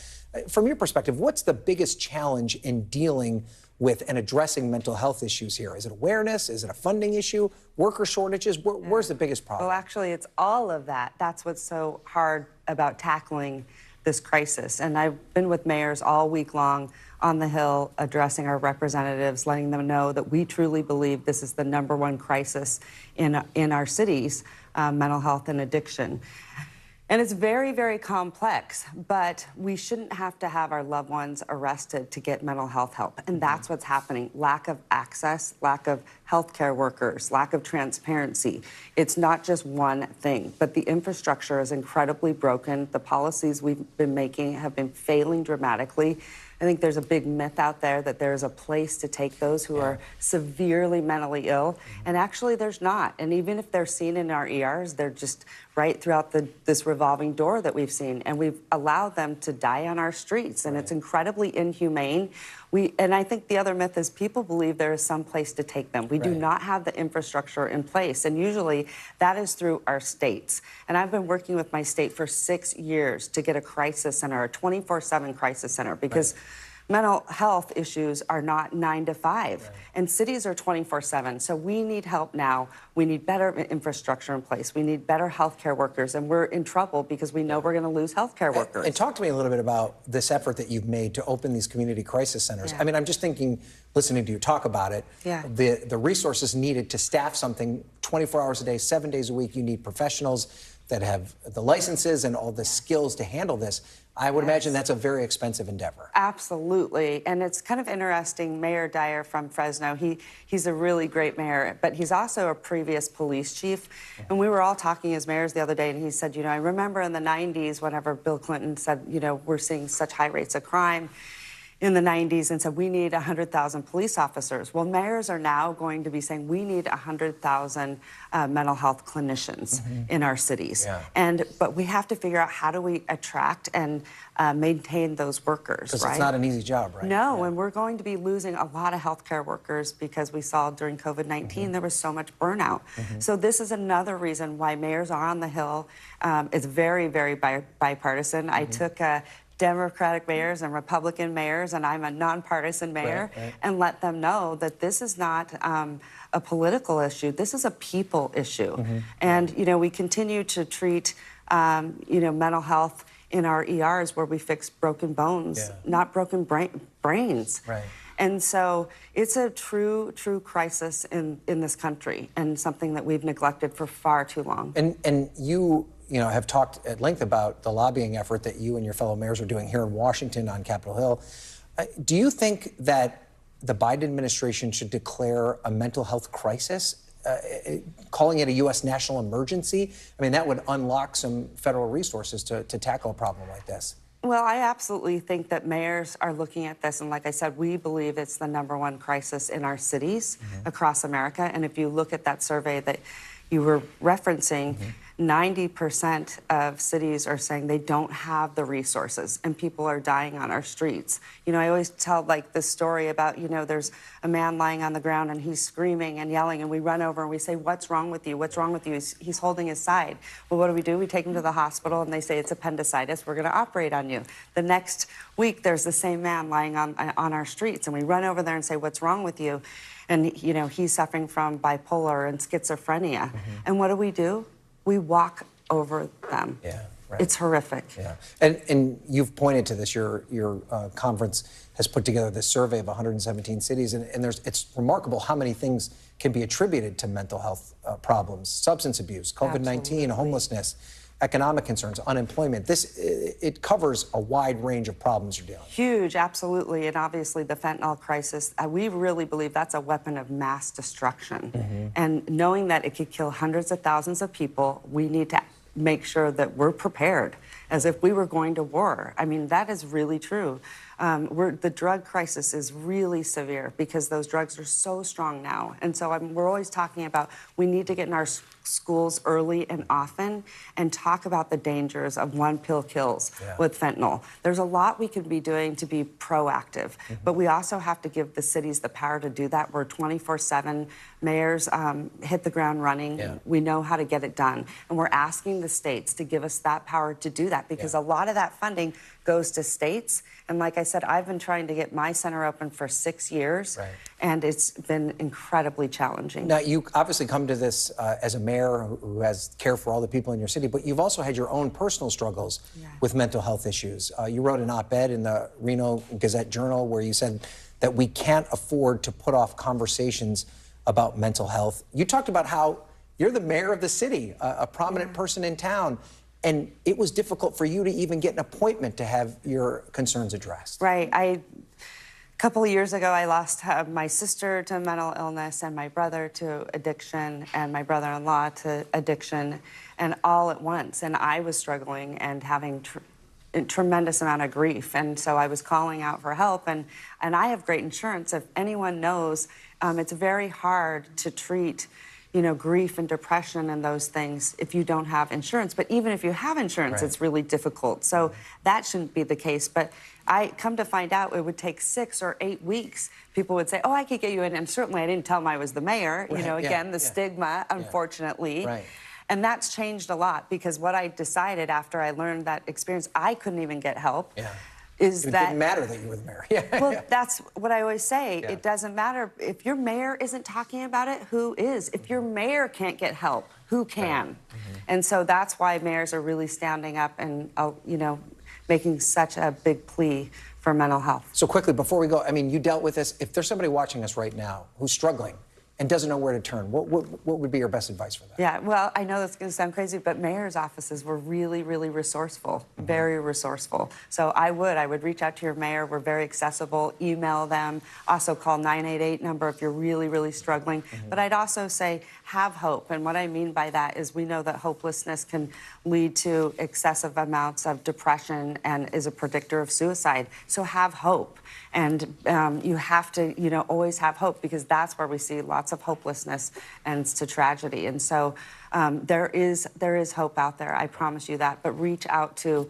From your perspective, what's the biggest challenge in dealing with and addressing mental health issues here? Is it awareness? Is it a funding issue? Worker shortages? Where's the biggest problem? Well, actually, it's all of that. That's what's so hard about tackling this crisis. And I've been with mayors all week long on the Hill, addressing our representatives, letting them know that we truly believe this is the #1 crisis in our cities, mental health and addiction. And it's very, very complex, but we shouldn't have to have our loved ones arrested to get mental health help. And that's what's happening. Lack of access, lack of healthcare workers, lack of transparency. It's not just one thing, but the infrastructure is incredibly broken. The policies we've been making have been failing dramatically. I think there's a big myth out there that there's a place to take those who are severely mentally ill, and actually there's not. And even if they're seen in our ERs, they're just right throughout this revolving door that we've seen, and we've allowed them to die on our streets, and it's incredibly inhumane. And I think the other myth is people believe there is some place to take them. We do not have the infrastructure in place, and usually that is through our states. And I've been working with my state for 6 years to get a crisis center, a 24/7 crisis center, because mental health issues are not 9 to 5, and cities are 24/7. So we need help now. We need better infrastructure in place. We need better healthcare workers, and we're in trouble because we know we're going to lose healthcare workers. And talk to me a little bit about this effort that you've made to open these community crisis centers. I mean, I'm just thinking, listening to you talk about it, the resources needed to staff something 24 hours a day, 7 days a week. You need professionals that have the licenses and all the skills to handle this. I would imagine that's a very expensive endeavor. Absolutely. And it's kind of interesting. Mayor Dyer from Fresno, he's a really great mayor, but he's also a previous police chief. And we were all talking as mayors the other day, and he said, you know, I remember in the 90s, whenever Bill Clinton said, you know, we're seeing such high rates of crime in the 90s, and said we need 100,000 police officers. Well, mayors are now going to be saying we need 100,000 mental health clinicians in our cities. But we have to figure out how do we attract and maintain those workers, Because it's not an easy job, right? No, and we're going to be losing a lot of healthcare workers because we saw during COVID-19 there was so much burnout. So this is another reason why mayors are on the Hill. It's very, very bipartisan. I took Democratic mayors and Republican mayors, and I'm a nonpartisan mayor, and let them know that this is not a political issue. This is a people issue. And, you know, we continue to treat, you know, mental health in our ERs where we fix broken bones, not broken brains. And so it's a true crisis in this country, and something that we've neglected for far too long. And you know, have talked at length about the lobbying effort that you and your fellow mayors are doing here in Washington on Capitol Hill. Do you think that the Biden administration should declare a mental health crisis, calling it a U.S. national emergency? I mean, that would unlock some federal resources to tackle a problem like this. Well, I absolutely think that mayors are looking at this, and like I said, we believe it's the #1 crisis in our cities across America. And if you look at that survey that you were referencing, 90% of cities are saying they don't have the resources, and people are dying on our streets. You know, I always tell like this story about, you know, there's a man lying on the ground and he's screaming and yelling, and we run over and we say, what's wrong with you? What's wrong with you? He's holding his side. Well, what do? We take him to the hospital and they say it's appendicitis. We're going to operate on you. The next week, there's the same man lying on our streets, and we run over there and say, what's wrong with you? And, you know, he's suffering from bipolar and schizophrenia. And what do? We walk over them. It's horrific. And you've pointed to this. Your conference has put together this survey of 117 cities, and it's remarkable how many things can be attributed to mental health problems: substance abuse, COVID-19, homelessness, economic concerns, unemployment. It covers a wide range of problems you're dealing with. Huge, absolutely. And obviously the fentanyl crisis, we really believe that's a weapon of mass destruction. And knowing that it could kill hundreds of thousands of people, we need to make sure that we're prepared as if we were going to war. I mean, that is really true. The drug crisis is really severe because those drugs are so strong now. And so we're always talking about we need to get in our schools early and often and talk about the dangers of one pill kills with fentanyl. There's a lot we can be doing to be proactive, but we also have to give the cities the power to do that. We're 24/7. Mayors hit the ground running. We know how to get it done. And we're asking the states to give us that power to do that because a lot of that funding goes to states. And like I said, I've been trying to get my center open for 6 years, and it's been incredibly challenging. Now, you obviously come to this as a mayor who has care for all the people in your city, but you've also had your own personal struggles with mental health issues. You wrote an op-ed in the Reno Gazette-Journal where you said that we can't afford to put off conversations about mental health. You talked about how you're the mayor of the city, a prominent person in town, and it was difficult for you to even get an appointment to have your concerns addressed. Right. A couple of years ago, I lost my sister to mental illness and my brother to addiction and my brother-in-law to addiction, and all at once. And I was struggling and having a tremendous amount of grief. And so I was calling out for help. And I have great insurance. If anyone knows, it's very hard to treat grief and depression and those things if you don't have insurance. But even if you have insurance, it's really difficult. So that shouldn't be the case. But I come to find out it would take 6 or 8 weeks. People would say, oh, I could get you in. And certainly I didn't tell them I was the mayor. Again, the stigma, unfortunately. And that's changed a lot because what I decided after I learned that experience, I couldn't even get help. is it that didn't matter that you were the mayor. Yeah. Well, that's what I always say. Yeah. It doesn't matter if your mayor isn't talking about it. Who is? If your mayor can't get help, who can? And so that's why mayors are really standing up and making such a big plea for mental health. So quickly, before we go, I mean, you dealt with this. If there's somebody watching us right now who's struggling and doesn't know where to turn, what would be your best advice for them? Yeah, well, I know that's going to sound crazy, but mayor's offices were really, really resourceful, very resourceful. So I would reach out to your mayor. We're very accessible. Email them. Also call 988 number if you're really, really struggling. But I'd also say have hope. And what I mean by that is we know that hopelessness can lead to excessive amounts of depression and is a predictor of suicide. So have hope. And you have to, always have hope, because that's where we see lots of hopelessness and to tragedy. And so there is hope out there. I promise you that. But reach out to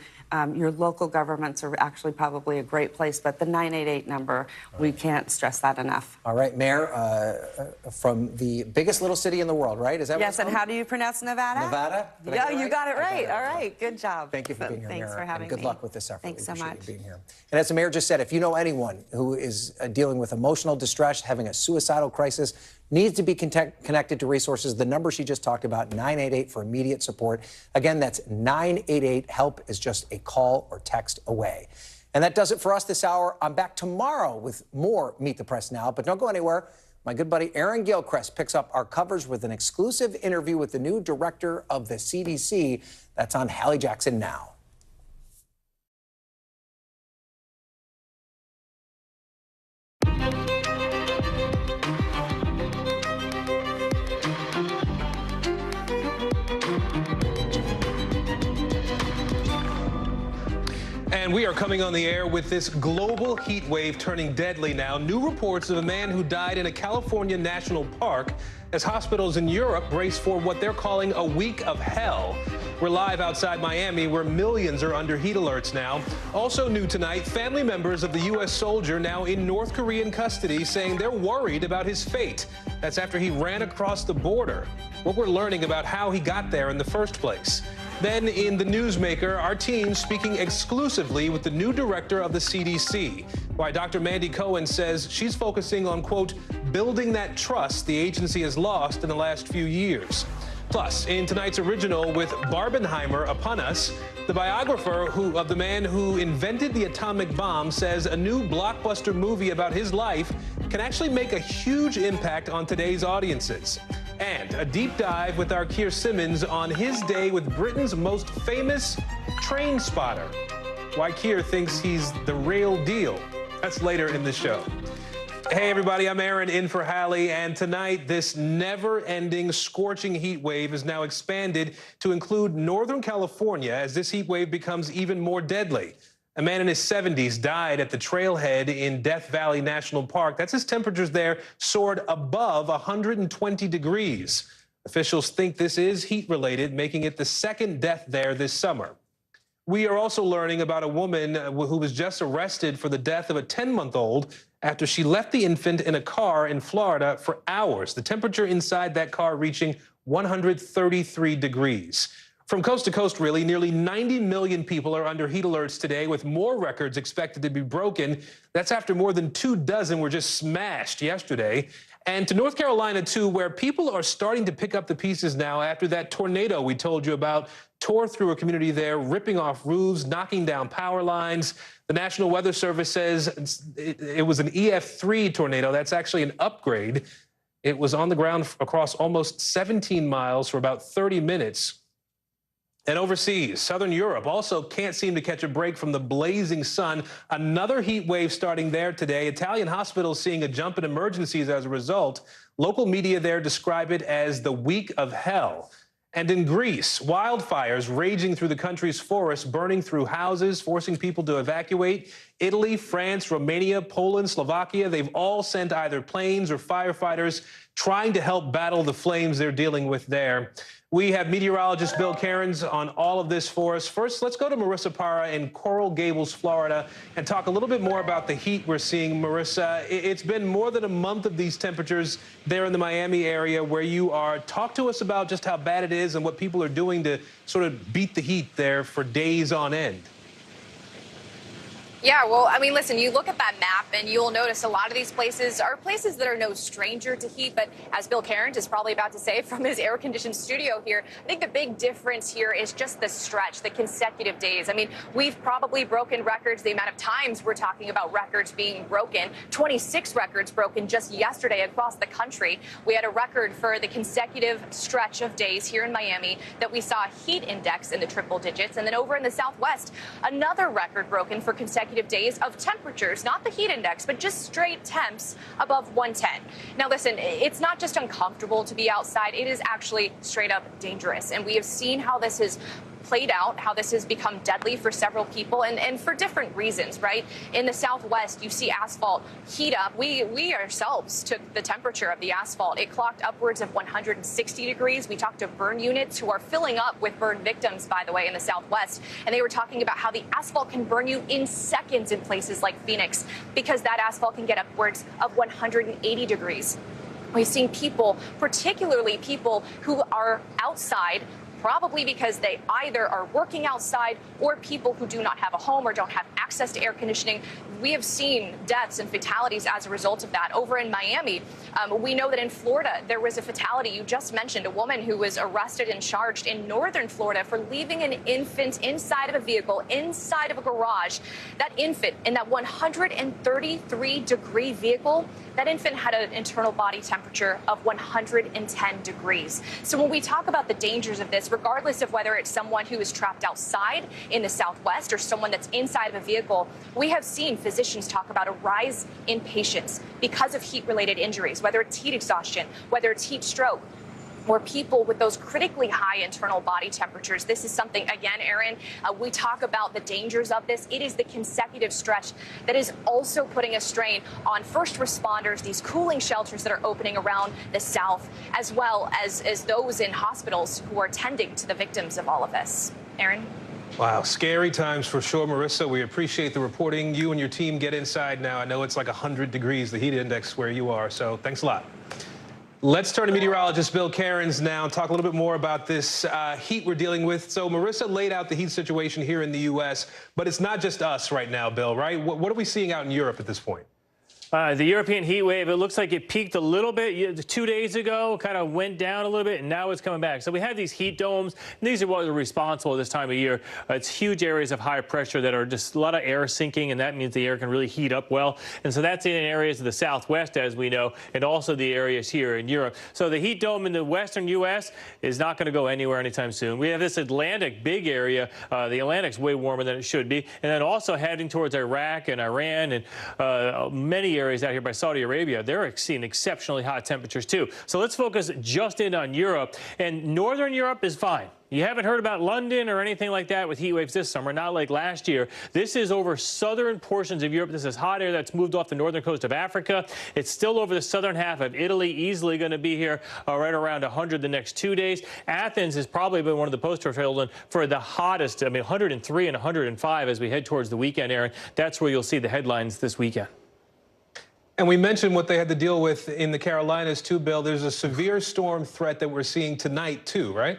your local governments are actually probably a great place. But the 988 number, we can't stress that enough. All right, Mayor, from the biggest little city in the world, right? Is that yes? And how do you pronounce Nevada? Nevada? Yeah, you got it right. All right, good job. Thank you for being here, Thanks Mayor. for having and good me. luck with this effort. Thanks so appreciate much. you being here. And as the mayor just said, if you know anyone who is dealing with emotional distress, having a suicidal crisis, needs to be connected to resources, the number she just talked about, 988 for immediate support. Again, that's 988. Help is just a call or text away. And that does it for us this hour. I'm back tomorrow with more Meet the Press Now, but don't go anywhere. My good buddy Aaron Gilchrist picks up our coverage with an exclusive interview with the new director of the CDC. That's on Hallie Jackson Now. And we are coming on the air with this global heat wave turning deadly now. New reports of a man who died in a California national park as hospitals in Europe brace for what they're calling a week of hell. We're live outside Miami, where millions are under heat alerts now. Also new tonight, family members of the U.S. soldier now in North Korean custody saying they're worried about his fate. That's after he ran across the border. What we're learning about how he got there in the first place. Then in The Newsmaker, our team speaking exclusively with the new director of the CDC. Why Dr. Mandy Cohen says she's focusing on, quote, building that trust the agency has lost in the last few years. Plus, in tonight's original with Barbenheimer upon us, the biographer of the man who invented the atomic bomb says a new blockbuster movie about his life can actually make a huge impact on today's audiences. And a deep dive with our Keir Simmons on his day with Britain's most famous train spotter. Why Keir thinks he's the real deal. That's later in the show. Hey, everybody, I'm Aaron in for Hallie, and tonight this never-ending scorching heat wave is now expanded to include Northern California as this heat wave becomes even more deadly. A man in his 70s died at the trailhead in Death Valley National Park. That's as temperatures there soared above 120 degrees. Officials think this is heat-related, making it the second death there this summer. We are also learning about a woman who was just arrested for the death of a 10-month-old after she left the infant in a car in Florida for hours. The temperature inside that car reaching 133 degrees. From coast to coast, really, nearly 90 million people are under heat alerts today, with more records expected to be broken. That's after more than 24 were just smashed yesterday. And to North Carolina, too, where people are starting to pick up the pieces now after that tornado we told you about tore through a community there, ripping off roofs, knocking down power lines. The National Weather Service says it was an EF3 tornado. That's actually an upgrade. It was on the ground across almost 17 miles for about 30 minutes. And overseas, Southern Europe also can't seem to catch a break from the blazing sun. Another heat wave starting there today. Italian hospitals seeing a jump in emergencies as a result. Local media there describe it as the week of hell. And in Greece, wildfires raging through the country's forests, burning through houses, forcing people to evacuate. Italy, France, Romania, Poland, Slovakia, they've all sent either planes or firefighters trying to help battle the flames they're dealing with there. We have meteorologist Bill Cairns on all of this for us. First, let's go to Marissa Parra in Coral Gables, Florida, and talk a little bit more about the heat we're seeing. Marissa, it's been more than a month of these temperatures there in the Miami area where you are. Talk to us about just how bad it is and what people are doing to sort of beat the heat there for days on end. Yeah, well, I mean, listen, you look at that map and you'll notice a lot of these places are places that are no stranger to heat. But as Bill Cairns is probably about to say from his air-conditioned studio here, I think the big difference here is just the stretch, the consecutive days. I mean, we've probably broken records, the amount of times we're talking about records being broken, 26 records broken just yesterday across the country. We had a record for the consecutive stretch of days here in Miami that we saw a heat index in the triple digits. And then over in the Southwest, another record broken for consecutive days of temperatures, not the heat index, but just straight temps above 110. Now, listen, it's not just uncomfortable to be outside. It is actually straight up dangerous. And we have seen how this has played out, how this has become deadly for several people and for different reasons, right? In the Southwest, you see asphalt heat up. We ourselves took the temperature of the asphalt. It clocked upwards of 160 degrees. We talked to burn units who are filling up with burn victims, by the way, in the Southwest. And they were talking about how the asphalt can burn you in seconds in places like Phoenix because that asphalt can get upwards of 180 degrees. We've seen people, particularly people who are outside, probably because they either are working outside or people who do not have a home or don't have access to air conditioning. We have seen deaths and fatalities as a result of that. Over in Miami, we know that in Florida, there was a fatality. You just mentioned a woman who was arrested and charged in northern Florida for leaving an infant inside of a vehicle, inside of a garage. That infant in that 133-degree vehicle, that infant had an internal body temperature of 110 degrees. So when we talk about the dangers of this, regardless of whether it's someone who is trapped outside in the Southwest or someone that's inside of a vehicle, we have seen physicians talk about a rise in patients because of heat-related injuries, whether it's heat exhaustion, whether it's heat stroke, or people with those critically high internal body temperatures. This is something, again, Aaron, we talk about the dangers of this. It is the consecutive stretch that is also putting a strain on first responders, these cooling shelters that are opening around the South, as well as those in hospitals who are tending to the victims of all of this. Aaron? Wow, scary times for sure, Marissa. We appreciate the reporting. You and your team get inside now. I know it's like 100 degrees, the heat index where you are, so thanks a lot. Let's turn to meteorologist Bill Cairns now and talk a little bit more about this heat we're dealing with. So Marissa laid out the heat situation here in the U.S., but it's not just us right now, Bill, right? What are we seeing out in Europe at this point? The European heat wave, it looks like it peaked a little bit 2 days ago, kind of went down a little bit, and now it's coming back. So we have these heat domes, and these are what are responsible this time of year. It's huge areas of high pressure that are just a lot of air sinking, and that means the air can really heat up well. And so that's in areas of the Southwest, as we know, and also the areas here in Europe. So the heat dome in the western U.S. is not going to go anywhere anytime soon. We have this Atlantic big area. The Atlantic's way warmer than it should be. And then also heading towards Iraq and Iran and many areas out here by Saudi Arabia, they're seeing exceptionally hot temperatures too. So let's focus just in on Europe. And northern Europe is fine. You haven't heard about London or anything like that with heat waves this summer, not like last year. This is over southern portions of Europe. This is hot air that's moved off the northern coast of Africa. It's still over the southern half of Italy, easily going to be here right around 100 the next 2 days. Athens has probably been one of the poster children for the hottest. I mean, 103 and 105 as we head towards the weekend, Aaron. That's where you'll see the headlines this weekend. And we mentioned what they had to deal with in the Carolinas, too, Bill. There's a severe storm threat that we're seeing tonight, too, right?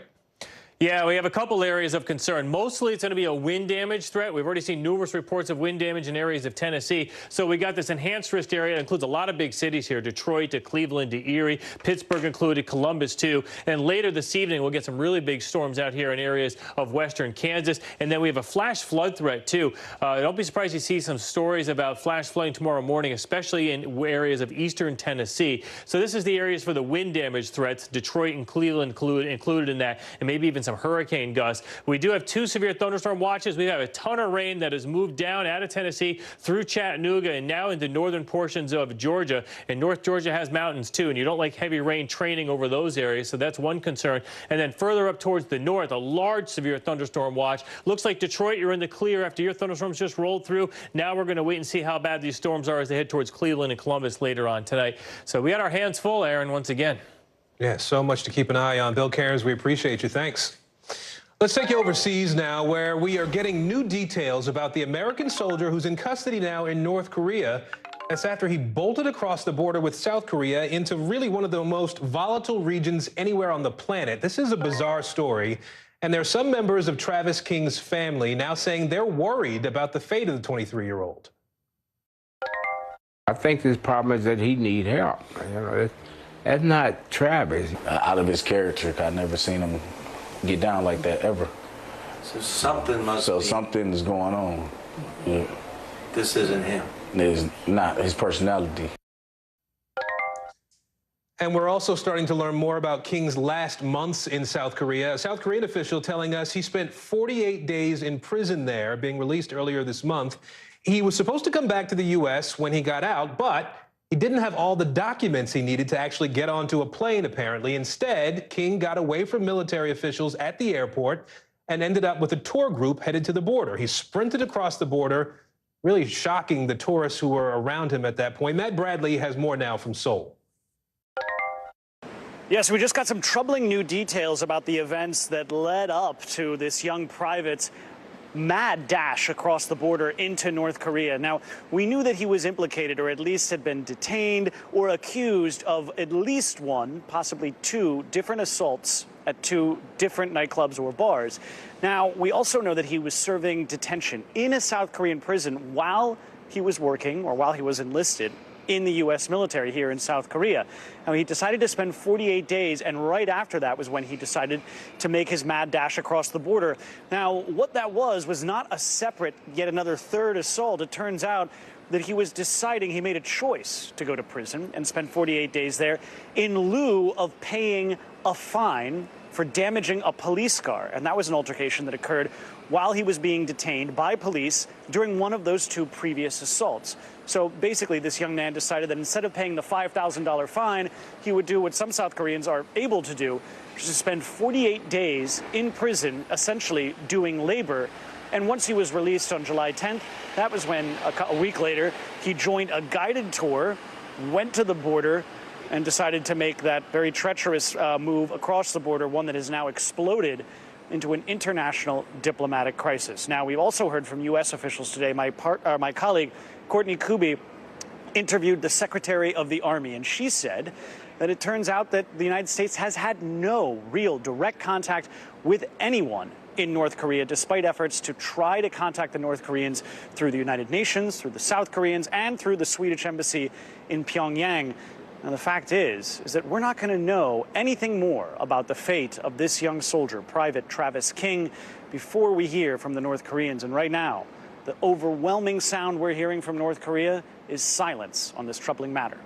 Yeah, we have a couple areas of concern. Mostly it's going to be a wind damage threat. We've already seen numerous reports of wind damage in areas of Tennessee. So we got this enhanced risk area. It includes a lot of big cities here, Detroit to Cleveland to Erie, Pittsburgh included, Columbus too. And later this evening, we'll get some really big storms out here in areas of western Kansas. And then we have a flash flood threat too. Don't be surprised to see some stories about flash flooding tomorrow morning, especially in areas of eastern Tennessee. So this is the areas for the wind damage threats, Detroit and Cleveland included in that, and maybe even some hurricane gusts. We do have 2 severe thunderstorm watches. We have a ton of rain that has moved down out of Tennessee through Chattanooga and now into northern portions of Georgia. And North Georgia has mountains too, and you don't like heavy rain training over those areas, so that's one concern. And then further up towards the north, a large severe thunderstorm watch. Looks like Detroit, you're in the clear after your thunderstorms just rolled through. Now we're going to wait and see how bad these storms are as they head towards Cleveland and Columbus later on tonight. So we got our hands full, Aaron, once again. Yeah, so much to keep an eye on. Bill Cairns, we appreciate you. Thanks. Let's take you overseas now, where we are getting new details about the American soldier who's in custody now in North Korea. That's after he bolted across the border with South Korea into really one of the most volatile regions anywhere on the planet. This is a bizarre story, And there are some members of Travis King's family now saying they're worried about the fate of the 23-year-old. I think his problem is that he need help. You know, that's not Travis. Out of his character, I never seen him get down like that ever. So something must be. So something's going on. Yeah. This isn't him. It's not his personality. And we're also starting to learn more about King's last months in South Korea. A South Korean official telling us he spent 48 days in prison there, being released earlier this month. He was supposed to come back to the U.S. when he got out, but he didn't have all the documents he needed to actually get onto a plane, apparently. Instead, King got away from military officials at the airport and ended up with a tour group headed to the border. He sprinted across the border, really shocking the tourists who were around him at that point. Matt Bradley has more now from Seoul. Yes, we just got some troubling new details about the events that led up to this young private's mad dash across the border into North Korea. Now, we knew that he was implicated, or at least had been detained or accused of at least one, possibly two, different assaults at two different nightclubs or bars. Now, we also know that he was serving detention in a South Korean prison while he was working, or while he was enlisted in the U.S. military here in South Korea. Now, he decided to spend 48 days, and right after that was when he decided to make his mad dash across the border. Now, what that was not a separate, yet another third assault. It turns out that he was deciding, he made a choice to go to prison and spend 48 days there in lieu of paying a fine for damaging a police car. And that was an altercation that occurred while he was being detained by police during one of those two previous assaults. So basically, this young man decided that instead of paying the $5,000 fine, he would do what some South Koreans are able to do, which is to spend 48 days in prison, essentially doing labor. And once he was released on July 10th, that was when, a week later, he joined a guided tour, went to the border, and decided to make that very treacherous move across the border, one that has now exploded into an international diplomatic crisis. Now, we've also heard from U.S. officials today. My colleague, Courtney Kuby, interviewed the Secretary of the Army, and she said that it turns out that the United States has had no real direct contact with anyone in North Korea, despite efforts to try to contact the North Koreans through the United Nations, through the South Koreans, and through the Swedish embassy in Pyongyang. And the fact is that we're not going to know anything more about the fate of this young soldier, Private Travis King, before we hear from the North Koreans. And right now, the overwhelming sound we're hearing from North Korea is silence on this troubling matter.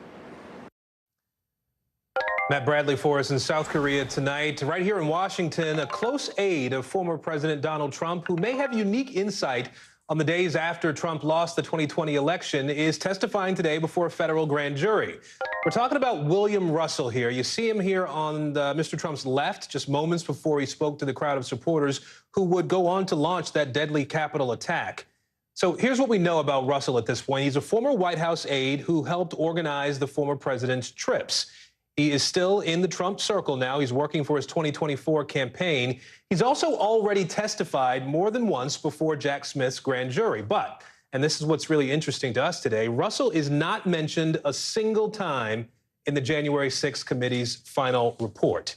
Matt Bradley for us in South Korea tonight. Right here in Washington, a close aide of former President Donald Trump, who may have unique insight on the days after Trump lost the 2020 election, is testifying today before a federal grand jury. We're talking about William Russell here. You see him here on Mr. Trump's left, just moments before he spoke to the crowd of supporters who would go on to launch that deadly Capitol attack. So here's what we know about Russell at this point. He's a former White House aide who helped organize the former president's trips. He is still in the Trump circle now. He's working for his 2024 campaign. He's also already testified more than once before Jack Smith's grand jury. But, and this is what's really interesting to us today, Russell is not mentioned a single time in the January 6th committee's final report.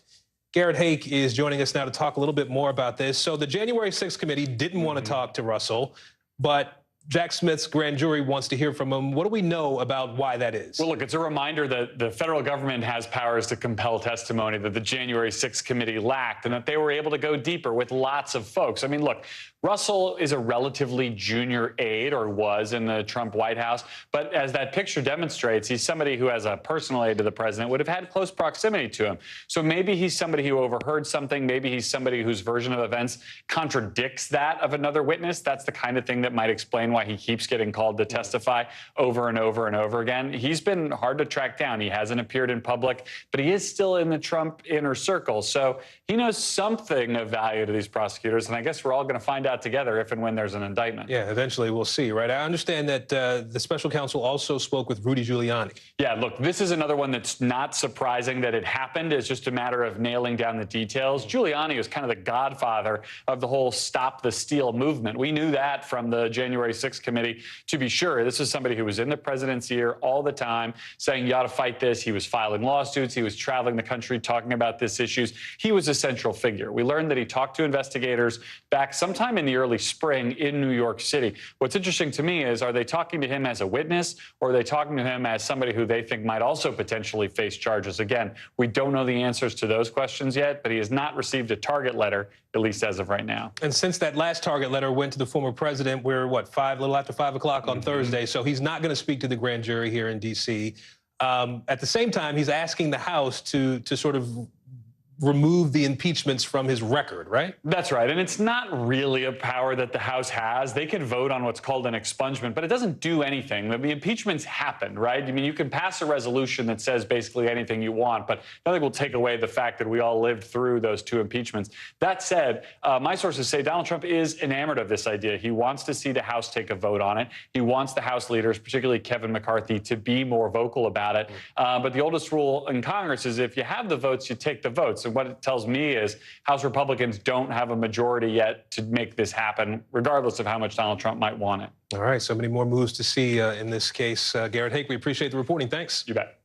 Garrett Hake is joining us now to talk a little bit more about this. So the January 6th committee didn't want to talk to Russell, but Jack Smith's grand jury wants to hear from him. What do we know about why that is? Well, look, it's a reminder that the federal government has powers to compel testimony that the January 6th committee lacked, and that they were able to go deeper with lots of folks. I mean, look, Russell is a relatively junior aide, or was in the Trump White House, but as that picture demonstrates, he's somebody who, as a personal aide to the president, would have had close proximity to him. So maybe he's somebody who overheard something. Maybe he's somebody whose version of events contradicts that of another witness. That's the kind of thing that might explain why he keeps getting called to testify over and over and over again. He's been hard to track down. He hasn't appeared in public, but he is still in the Trump inner circle. So he knows something of value to these prosecutors, and I guess we're all going to find out together if and when there's an indictment. Yeah, eventually we'll see, right? I understand that the special counsel also spoke with Rudy Giuliani. Yeah, look, this is another one that's not surprising that it happened. It's just a matter of nailing down the details. Giuliani was kind of the godfather of the whole Stop the Steal movement. We knew that from the January 6th 6th committee. To be sure, this is somebody who was in the president's ear all the time, saying you ought to fight this. He was filing lawsuits. He was traveling the country talking about these issues. He was a central figure. We learned that he talked to investigators back sometime in the early spring in New York City. What's interesting to me is, are they talking to him as a witness, or are they talking to him as somebody who they think might also potentially face charges? Again, we don't know the answers to those questions yet, but he has not received a target letter, at least as of right now. And since that last target letter went to the former president, we're, what, a little after 5 o'clock on Thursday, so he's not going to speak to the grand jury here in D.C. At the same time, he's asking the House to sort of remove the impeachments from his record, right? That's right. And it's not really a power that the House has. They can vote on what's called an expungement, but it doesn't do anything. I mean, impeachments happen, right? I mean, you can pass a resolution that says basically anything you want, but nothing will take away the fact that we all lived through those 2 impeachments. That said, my sources say Donald Trump is enamored of this idea. He wants to see the House take a vote on it. He wants the House leaders, particularly Kevin McCarthy, to be more vocal about it. But the oldest rule in Congress is if you have the votes, you take the votes. And what it tells me is House Republicans don't have a majority yet to make this happen, regardless of how much Donald Trump might want it. All right, so many more moves to see in this case. Garrett Hake, we appreciate the reporting. Thanks. You bet.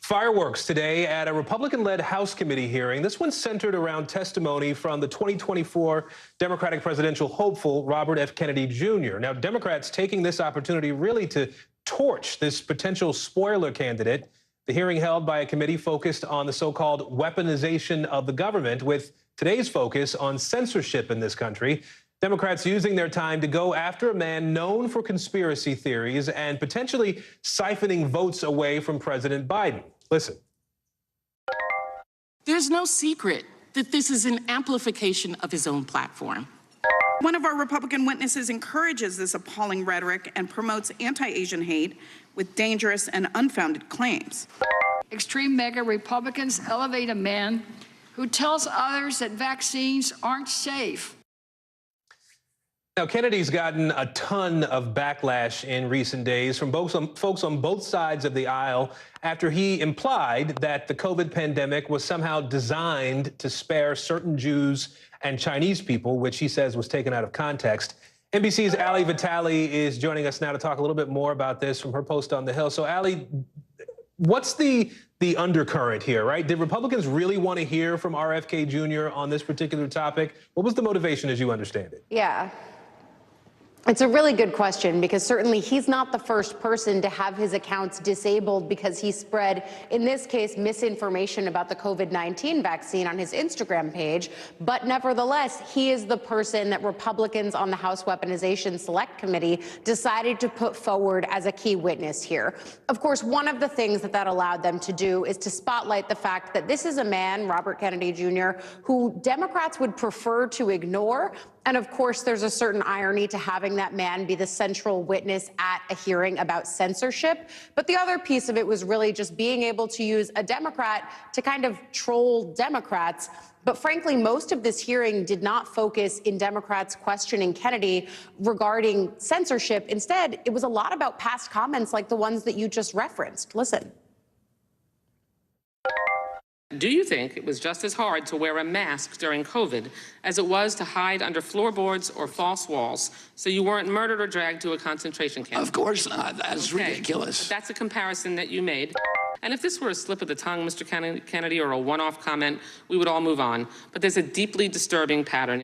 Fireworks today at a Republican-led House committee hearing. This one centered around testimony from the 2024 Democratic presidential hopeful, Robert F. Kennedy Jr. Now, Democrats taking this opportunity really to torch this potential spoiler candidate. The hearing held by a committee focused on the so-called weaponization of the government, with today's focus on censorship in this country. Democrats using their time to go after a man known for conspiracy theories and potentially siphoning votes away from President Biden. Listen. There's no secret that this is an amplification of his own platform. One of our Republican witnesses encourages this appalling rhetoric and promotes anti-Asian hate with dangerous and unfounded claims. Extreme MAGA Republicans elevate a man who tells others that vaccines aren't safe. Now, Kennedy's gotten a ton of backlash in recent days from folks on both sides of the aisle after he implied that the COVID pandemic was somehow designed to spare certain Jews and Chinese people, which he says was taken out of context. NBC's Ali Vitale is joining us now to talk a little bit more about this from her post on The Hill. So, Ali, what's the undercurrent here, right? Did Republicans really want to hear from RFK Jr. on this particular topic? What was the motivation, as you understand it? Yeah. It's a really good question, because certainly he's not the first person to have his accounts disabled because he spread, in this case, misinformation about the COVID-19 vaccine on his Instagram page. But nevertheless, he is the person that Republicans on the House Weaponization Select Committee decided to put forward as a key witness here. Of course, one of the things that allowed them to do is to spotlight the fact that this is a man, Robert Kennedy Jr., who Democrats would prefer to ignore. And of course, there's a certain irony to having that man be the central witness at a hearing about censorship. But the other piece of it was really just being able to use a Democrat to kind of troll Democrats. But frankly, most of this hearing did not focus in Democrats questioning Kennedy regarding censorship. Instead, it was a lot about past comments like the ones that you just referenced. Listen. Do you think it was just as hard to wear a mask during COVID as it was to hide under floorboards or false walls so you weren't murdered or dragged to a concentration camp? Of course not. That's ridiculous. But that's a comparison that you made. And if this were a slip of the tongue, Mr. Kennedy, or a one-off comment, we would all move on. But there's a deeply disturbing pattern.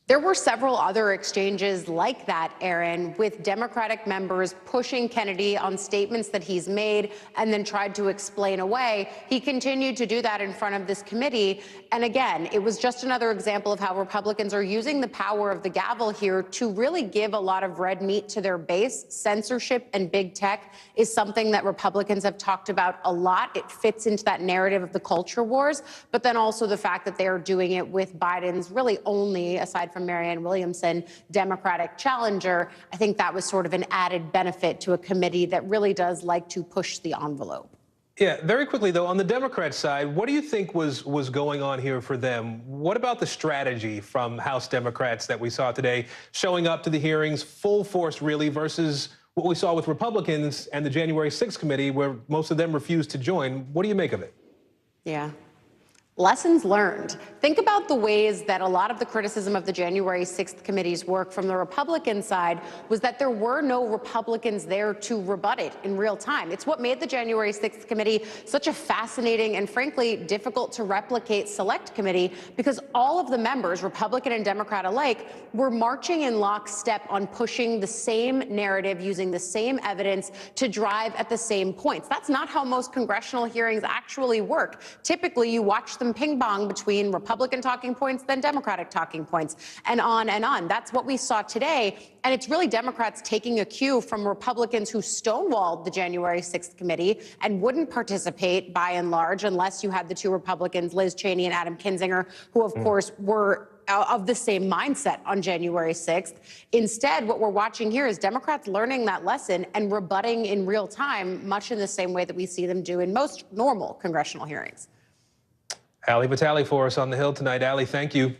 There were several other exchanges like that, Aaron, with Democratic members pushing Kennedy on statements that he's made and then tried to explain away. He continued to do that in front of this committee. And again, it was just another example of how Republicans are using the power of the gavel here to really give a lot of red meat to their base. Censorship and big tech is something that Republicans have talked about a lot. It fits into that narrative of the culture wars, but then also the fact that they are doing it with Biden's really only, aside from Marianne Williamson, Democratic challenger. I think that was sort of an added benefit to a committee that really does like to push the envelope. Yeah, very quickly, though, on the Democrat side, what do you think was going on here for them? What about the strategy from House Democrats that we saw today, showing up to the hearings full force, really, versus what we saw with Republicans and the January 6th committee, where most of them refused to join? What do you make of it? Yeah. Lessons learned. Think about the ways that a lot of the criticism of the January 6th committee's work from the Republican side was that there were no Republicans there to rebut it in real time. It's what made the January 6th committee such a fascinating and frankly difficult to replicate select committee, because all of the members, Republican and Democrat alike, were marching in lockstep on pushing the same narrative, using the same evidence to drive at the same points. That's not how most congressional hearings actually work. Typically, you watch them ping pong between Republican talking points, then Democratic talking points, and on and on. That's what we saw today. And it's really Democrats taking a cue from Republicans who stonewalled the January 6th committee and wouldn't participate by and large unless you had the two Republicans, Liz Cheney and Adam Kinzinger, who of course were of the same mindset on January 6th. Instead, what we're watching here is Democrats learning that lesson and rebutting in real time, much in the same way that we see them do in most normal congressional hearings. Ali Vitale for us on the Hill tonight. Ali, thank you.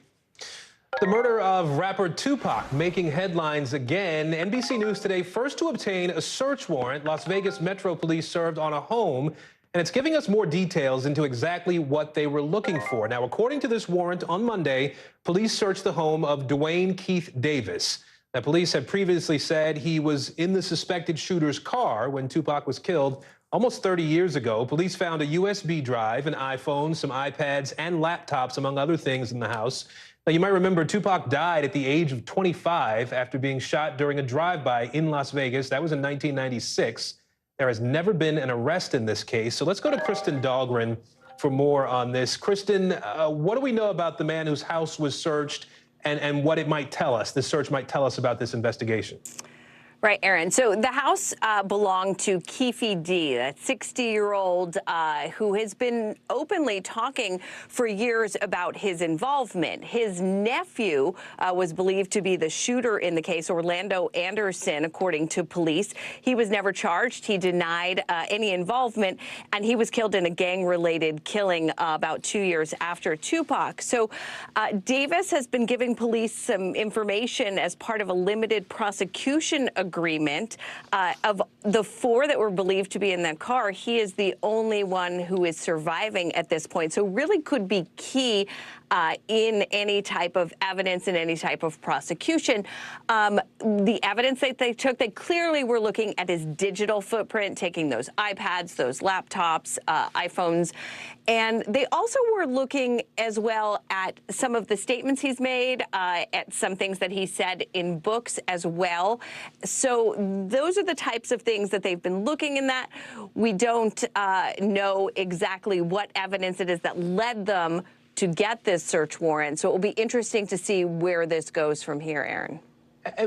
The murder of rapper Tupac making headlines again. NBC News today first to obtain a search warrant Las Vegas Metro Police served on a home, and it's giving us more details into exactly what they were looking for. Now, according to this warrant, on Monday, police searched the home of Dwayne Keith Davis. Now, police had previously said he was in the suspected shooter's car when Tupac was killed almost 30 years ago. Police found a USB drive, an iPhone, some iPads, and laptops, among other things, in the house. Now, you might remember Tupac died at the age of 25 after being shot during a drive-by in Las Vegas. That was in 1996. There has never been an arrest in this case. So let's go to Kristen Dahlgren for more on this. Kristen, what do we know about the man whose house was searched and what it might tell us, this search might tell us about this investigation? Right, Aaron. So the house belonged to Keefe D, a 60-year-old who has been openly talking for years about his involvement. His nephew was believed to be the shooter in the case, Orlando Anderson, according to police. He was never charged. He denied any involvement, and he was killed in a gang-related killing about 2 years after Tupac. So Davis has been giving police some information as part of a limited prosecution agreement. Of the four that were believed to be in that car, he is the only one who is surviving at this point. So really could be key in any type of evidence, in any type of prosecution. The evidence that they took, they clearly were looking at his digital footprint, taking those iPads, those laptops, iPhones. And they also were looking as well at some of the statements he's made, at some things that he said in books as well. So those are the types of things that they've been looking in that. We don't know exactly what evidence it is that led them to get this search warrant. So it will be interesting to see where this goes from here, Aaron.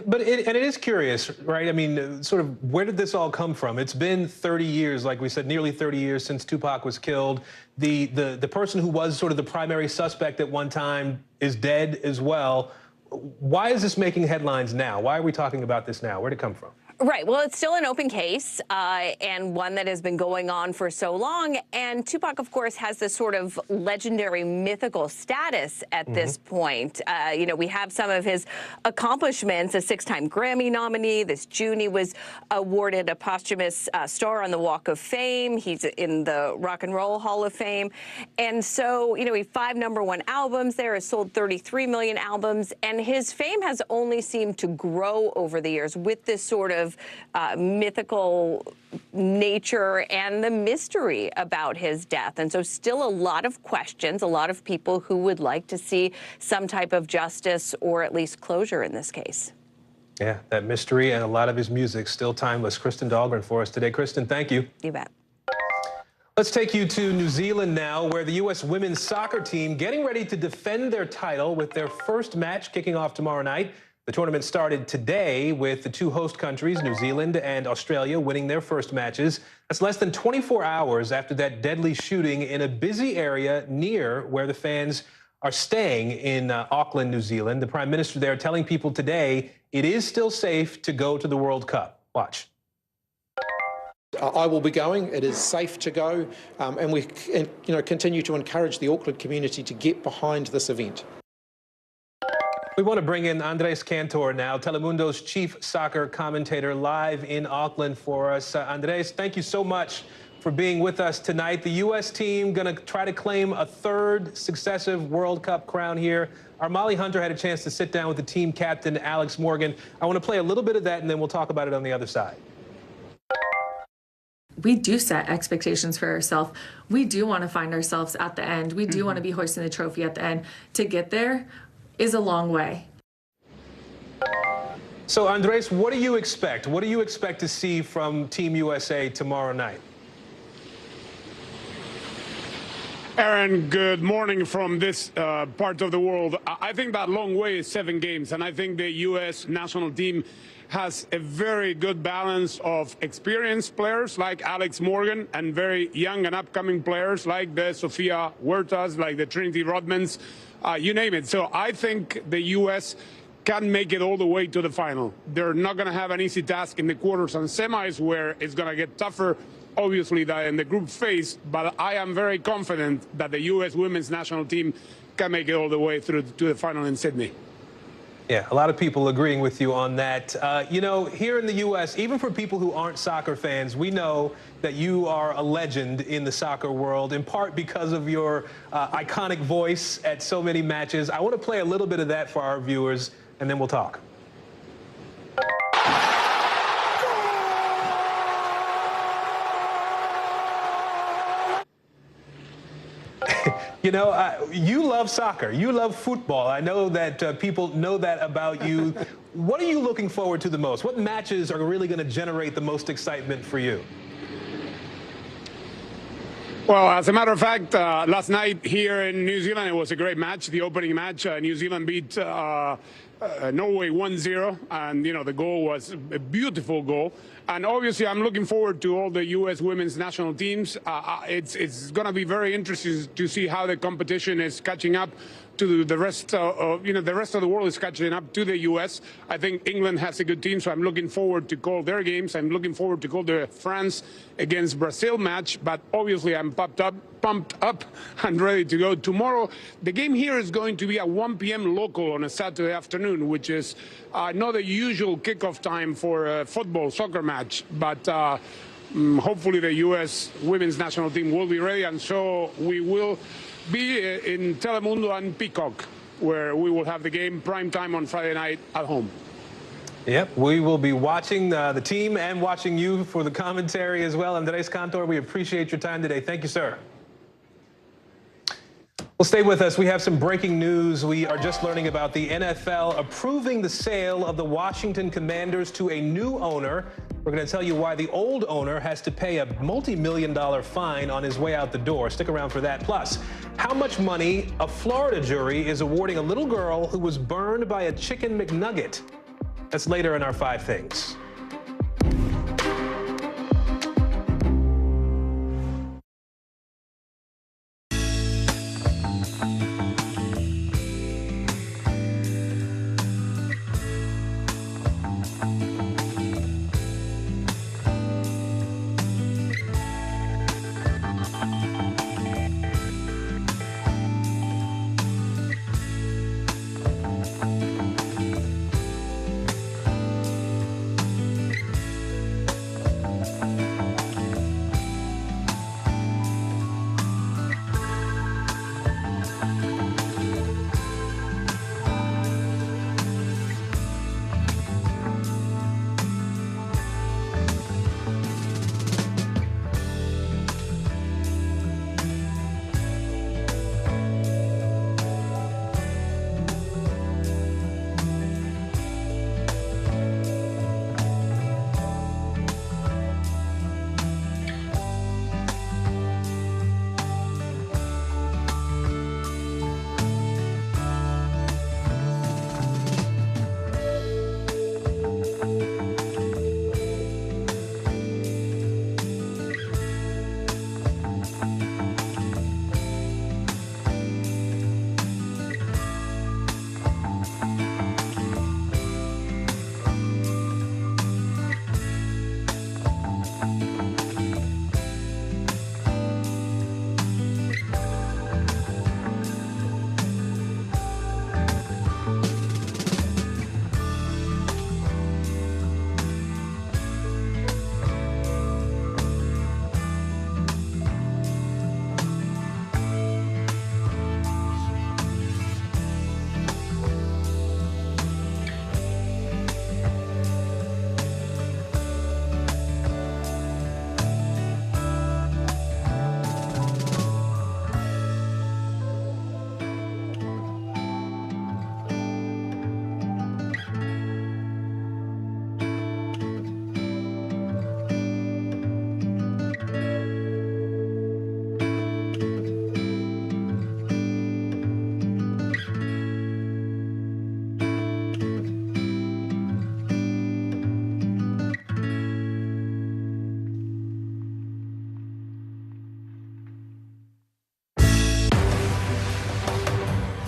But it is curious, right? I mean, sort of where did this all come from? It's been 30 years, like we said, nearly 30 years since Tupac was killed. The person who was sort of the primary suspect at one time is dead as well. Why is this making headlines now? Why are we talking about this now? Where'd it come from? Right. Well, it's still an open case and one that has been going on for so long. And Tupac, of course, has this sort of legendary mythical status at this point. You know, we have some of his accomplishments, a 6-time Grammy nominee. This June, he was awarded a posthumous star on the Walk of Fame. He's in the Rock and Roll Hall of Fame. And so, you know, he had 5 #1 albums there, has sold 33 million albums. And his fame has only seemed to grow over the years with this sort of mythical nature and the mystery about his death. And so still a lot of questions, a lot of people who would like to see some type of justice or at least closure in this case. Yeah, that mystery and a lot of his music still timeless. Kristen Dahlgren for us today. Kristen, thank you. You bet. Let's take you to New Zealand now, where the U.S. women's soccer team getting ready to defend their title with their first match kicking off tomorrow night. The tournament started today with the two host countries, New Zealand and Australia, winning their first matches. That's less than 24 hours after that deadly shooting in a busy area near where the fans are staying in Auckland, New Zealand. The Prime Minister there telling people today it is still safe to go to the World Cup. Watch. I will be going. It is safe to go, and we continue to encourage the Auckland community to get behind this event. We want to bring in Andres Cantor now, Telemundo's chief soccer commentator, live in Auckland for us. Andres, thank you so much for being with us tonight. The U.S. team going to try to claim a third successive World Cup crown here. Our Molly Hunter had a chance to sit down with the team captain, Alex Morgan. I want to play a little bit of that, and then we'll talk about it on the other side. We do set expectations for ourselves. We do want to find ourselves at the end. We do want to be hoisting the trophy at the end. To get there is a long way. So, Andres, what do you expect? What do you expect to see from Team USA tomorrow night? Aaron, good morning from this part of the world. I think that long way is 7 games, and I think the U.S. national team has a very good balance of experienced players like Alex Morgan and very young and upcoming players like the Sofia Huertas, like the Trinity Rodmans, you name it. So I think the U.S. can make it all the way to the final. They're not going to have an easy task in the quarters and semis where it's going to get tougher, obviously, than in the group phase, but I am very confident that the U.S. women's national team can make it all the way through to the final in Sydney. Yeah, a lot of people agreeing with you on that. You know, here in the U.S., even for people who aren't soccer fans, we know that you are a legend in the soccer world, in part because of your iconic voice at so many matches. I want to play a little bit of that for our viewers, and then we'll talk. You know, you love soccer. You love football. I know that people know that about you. What are you looking forward to the most? What matches are really going to generate the most excitement for you? Well, as a matter of fact, last night here in New Zealand, it was a great match, the opening match. New Zealand beat Norway 1-0, and, you know, the goal was a beautiful goal. And obviously, I'm looking forward to all the U.S. women's national teams. It's going to be very interesting to see how the competition is catching up to the rest of, the rest of the world is catching up to the U.S. I think England has a good team, so I'm looking forward to call their games. I'm looking forward to call the France against Brazil match, but obviously I'm pumped up and ready to go. Tomorrow, the game here is going to be at 1 p.m. local on a Saturday afternoon, which is not the usual kickoff time for a football, soccer match, but hopefully the U.S. women's national team will be ready, and so we will be in Telemundo and Peacock, where we will have the game prime time on Friday night at home. Yep, we will be watching the team and watching you for the commentary as well. Andres Cantor, we appreciate your time today. Thank you, sir. Well, stay with us. We have some breaking news. We are just learning about the NFL approving the sale of the Washington Commanders to a new owner. We're going to tell you why the old owner has to pay a multi-million-dollar fine on his way out the door. Stick around for that. Plus, how much money a Florida jury is awarding a little girl who was burned by a chicken McNugget. That's later in our 5 Things.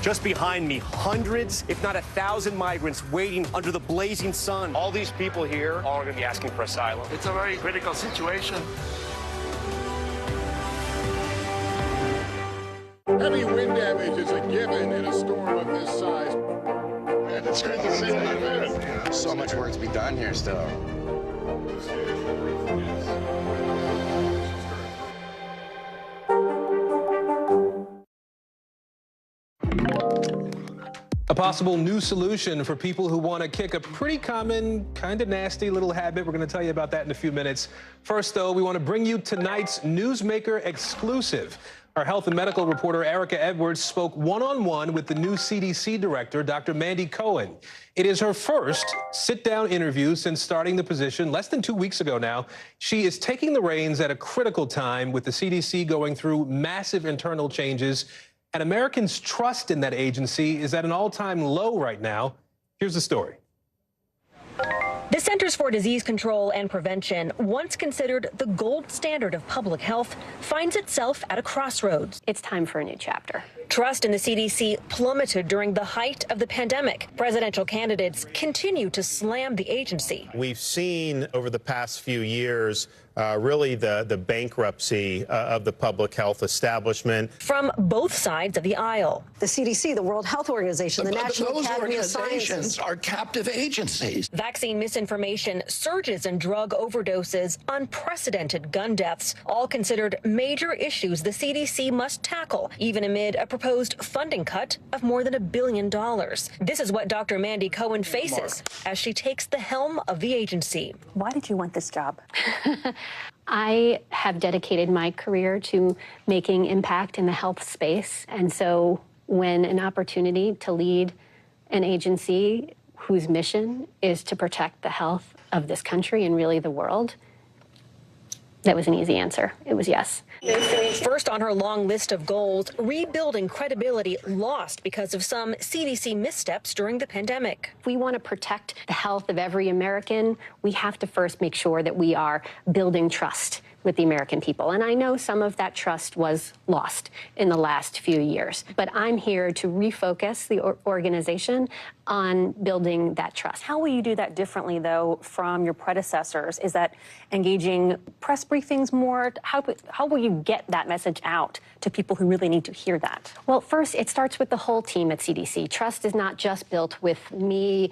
Just behind me, hundreds, if not 1,000 migrants waiting under the blazing sun. All these people here are going to be asking for asylum. It's a very critical situation. Heavy wind damage is a given in a storm of this size. Man, it's great to see you. So much work to be done here still. A possible new solution for people who want to kick a pretty common, kind of nasty little habit. We're going to tell you about that in a few minutes. First, though, we want to bring you tonight's Newsmaker exclusive. Our health and medical reporter, Erica Edwards, spoke one-on-one with the new CDC director, Dr. Mandy Cohen. It is her first sit-down interview since starting the position less than 2 weeks ago now. She is taking the reins at a critical time with the CDC going through massive internal changes. And Americans' trust in that agency is at an all-time low right now. Here's the story. The Centers for Disease Control and Prevention, once considered the gold standard of public health, finds itself at a crossroads. It's time for a new chapter. Trust in the CDC plummeted during the height of the pandemic. Presidential candidates continue to slam the agency. We've seen over the past few years really the bankruptcy of the public health establishment. From both sides of the aisle. The CDC, the World Health Organization, the National Academy of Sciences are captive agencies. Vaccine misinformation, surges in drug overdoses, unprecedented gun deaths, all considered major issues the CDC must tackle, even amid a proposed funding cut of more than $1 billion. This is what Dr. Mandy Cohen faces as she takes the helm of the agency. Why did you want this job? I have dedicated my career to making impact in the health space. And so when an opportunity to lead an agency whose mission is to protect the health of this country and really the world, that was an easy answer. It was yes. First on her long list of goals, rebuilding credibility lost because of some CDC missteps during the pandemic. If we want to protect the health of every American, we have to first make sure that we are building trust with the American people. And I know some of that trust was lost in the last few years. But I'm here to refocus the organization on building that trust. How will you do that differently, though, from your predecessors? Is that engaging press briefings more? How will you get that message out to people who really need to hear that? Well, first, it starts with the whole team at CDC. Trust is not just built with me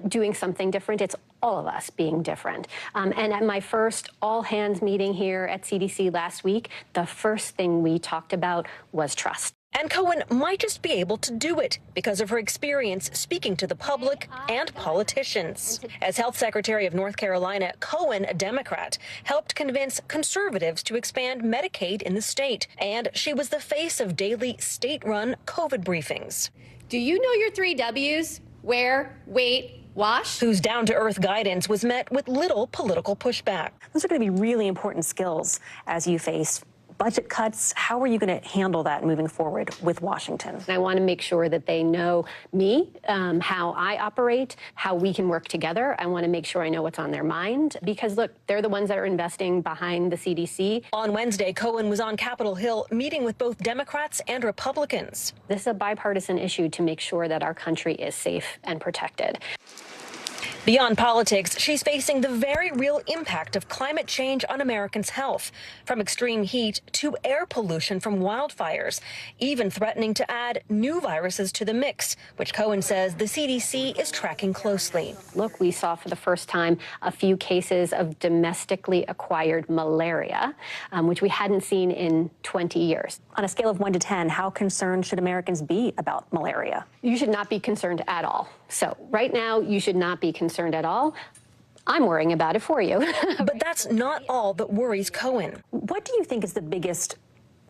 doing something different. It's all of us being different. And at my first all-hands meeting here at CDC last week, the first thing we talked about was trust. And Cohen might just be able to do it because of her experience speaking to the public and politicians. As Health Secretary of North Carolina, Cohen, a Democrat, helped convince conservatives to expand Medicaid in the state. And she was the face of daily state-run COVID briefings. Do you know your 3 W's? Wear, wait, wash? Whose down-to-earth guidance was met with little political pushback. Those are going to be really important skills as you face budget cuts. How are you going to handle that moving forward with Washington? I want to make sure that they know me, how I operate, how we can work together. I want to make sure I know what's on their mind because, look, they're the ones that are investing behind the CDC. On Wednesday, Cohen was on Capitol Hill meeting with both Democrats and Republicans. This is a bipartisan issue to make sure that our country is safe and protected. Beyond politics, she's facing the very real impact of climate change on Americans' health, from extreme heat to air pollution from wildfires, even threatening to add new viruses to the mix, which Cohen says the CDC is tracking closely. Look, we saw for the first time a few cases of domestically acquired malaria, which we hadn't seen in 20 years. On a scale of 1 to 10, how concerned should Americans be about malaria? You should not be concerned at all. So right now, you should not be concerned at all. I'm worrying about it for you. But that's not all that worries Cohen. What do you think is the biggest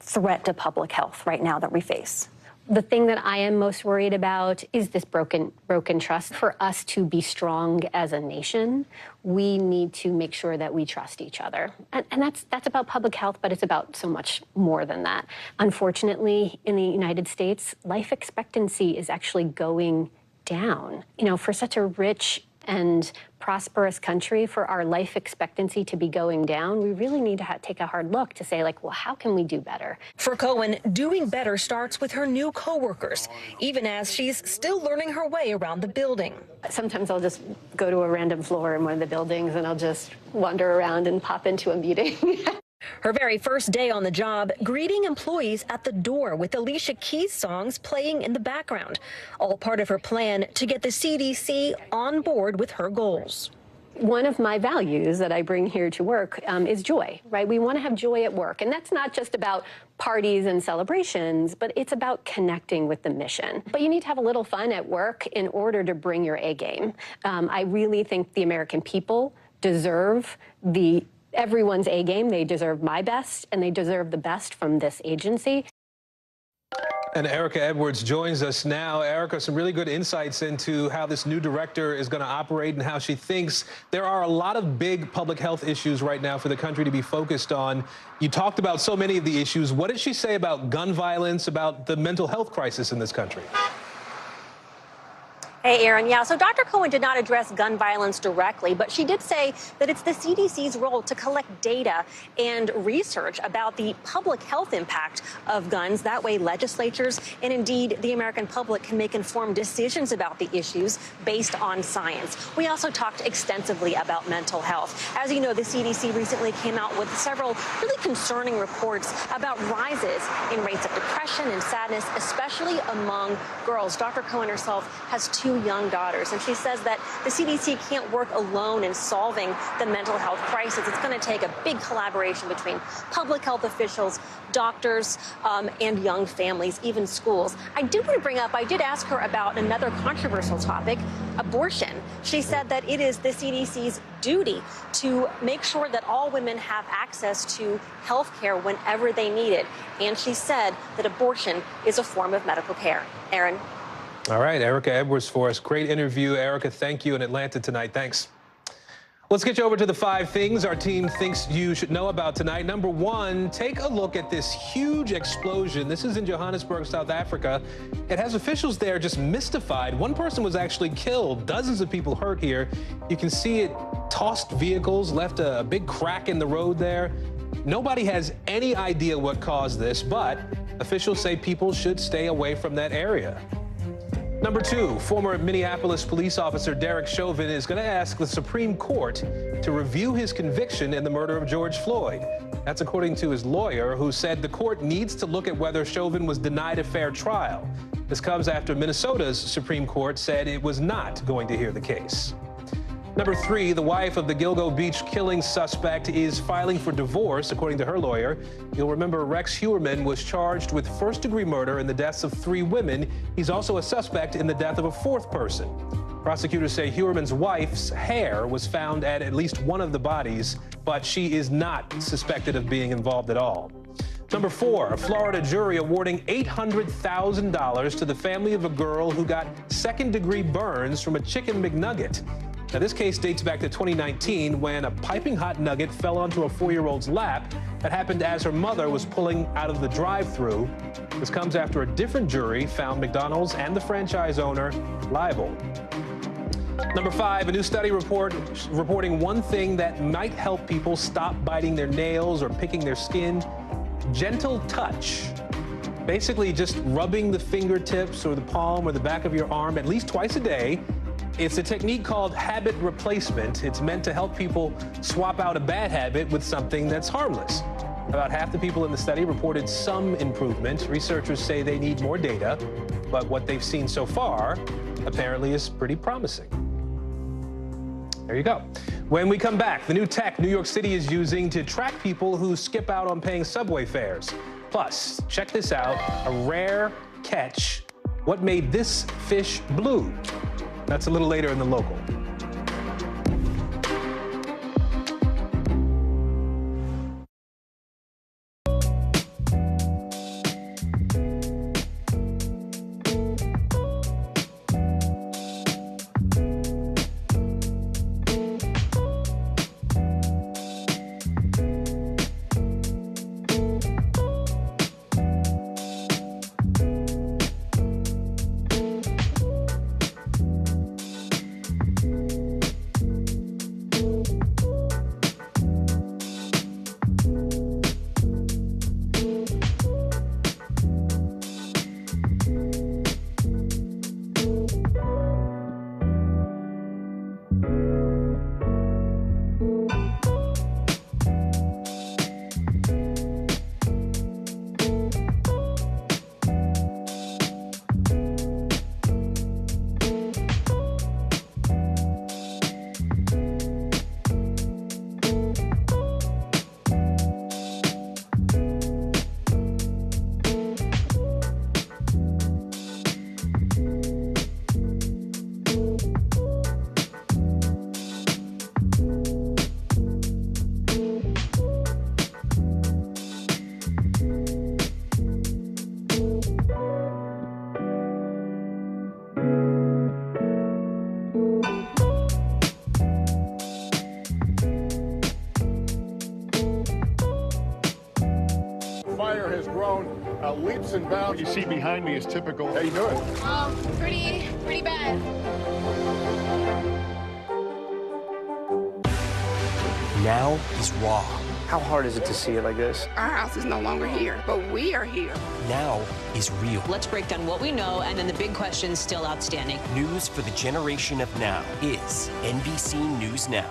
threat to public health right now that we face? The thing that I am most worried about is this broken trust. For us to be strong as a nation, we need to make sure that we trust each other. And that's about public health, but it's about so much more than that. Unfortunately, in the United States, life expectancy is actually going down. You know, for such a rich and prosperous country, for our life expectancy to be going down, we really need to take a hard look to say, like, well, how can we do better? For Cohen, doing better starts with her new coworkers, even as she's still learning her way around the building. Sometimes I'll just go to a random floor in one of the buildings and I'll just wander around and pop into a meeting. Her very first day on the job, greeting employees at the door with Alicia Keys songs playing in the background, all part of her plan to get the CDC on board with her goals. One of my values that I bring here to work is joy, right? We want to have joy at work. And that's not just about parties and celebrations, but it's about connecting with the mission. But you need to have a little fun at work in order to bring your A game. I really think the American people deserve everyone's A game. They deserve my best, and they deserve the best from this agency. And Erica Edwards joins us now. Erica, some really good insights into how this new director is going to operate and how she thinks there are a lot of big public health issues right now for the country to be focused on. You talked about so many of the issues. What did she say about gun violence, about the mental health crisis in this country? Hey, Aaron. Yeah, so Dr. Cohen did not address gun violence directly, but she did say that it's the CDC's role to collect data and research about the public health impact of guns. That way, legislatures and indeed the American public can make informed decisions about the issues based on science. We also talked extensively about mental health. As you know, the CDC recently came out with several really concerning reports about rises in rates of depression and sadness, especially among girls. Dr. Cohen herself has two young daughters, and she says that the CDC can't work alone in solving the mental health crisis. It's going to take a big collaboration between public health officials, doctors, and young families, even schools. I did ask her about another controversial topic, abortion. She said that it is the CDC's duty to make sure that all women have access to health care whenever they need it. And she said that abortion is a form of medical care. Aaron. All right, Erica Edwards for us. Great interview, Erica. Thank you in Atlanta tonight. Thanks. Let's get you over to the 5 things our team thinks you should know about tonight. Number 1, take a look at this huge explosion. This is in Johannesburg, South Africa. It has officials there just mystified. One person was actually killed. Dozens of people hurt here. You can see it tossed vehicles, left a big crack in the road there. Nobody has any idea what caused this, but officials say people should stay away from that area. Number 2, former Minneapolis police officer Derek Chauvin is going to ask the Supreme Court to review his conviction in the murder of George Floyd. That's according to his lawyer, who said the court needs to look at whether Chauvin was denied a fair trial. This comes after Minnesota's Supreme Court said it was not going to hear the case. Number 3, the wife of the Gilgo Beach killing suspect is filing for divorce, according to her lawyer. You'll remember Rex Heuermann was charged with first-degree murder in the deaths of 3 women. He's also a suspect in the death of a 4th person. Prosecutors say Heuermann's wife's hair was found at least one of the bodies, but she is not suspected of being involved at all. Number 4, a Florida jury awarding $800,000 to the family of a girl who got second-degree burns from a chicken McNugget. Now, this case dates back to 2019 when a piping hot nugget fell onto a 4-year-old's lap. That happened as her mother was pulling out of the drive-thru. This comes after a different jury found McDonald's and the franchise owner liable. Number 5, a new study reporting one thing that might help people stop biting their nails or picking their skin: gentle touch. Basically just rubbing the fingertips or the palm or the back of your arm at least twice a day. It's a technique called habit replacement. It's meant to help people swap out a bad habit with something that's harmless. About half the people in the study reported some improvement. Researchers say they need more data, but what they've seen so far apparently is pretty promising. There you go. When we come back, the new tech New York City is using to track people who skip out on paying subway fares. Plus, check this out, a rare catch. What made this fish blue? That's a little later in the local. leaps and bounds. What you see behind me is typical. How you doing? Pretty bad. Now he's raw. How hard is it to see it like this? Our house is no longer here, but we are here. Now he's real. Let's break down what we know and then the big questions still outstanding. News for the generation of now is NBC News Now.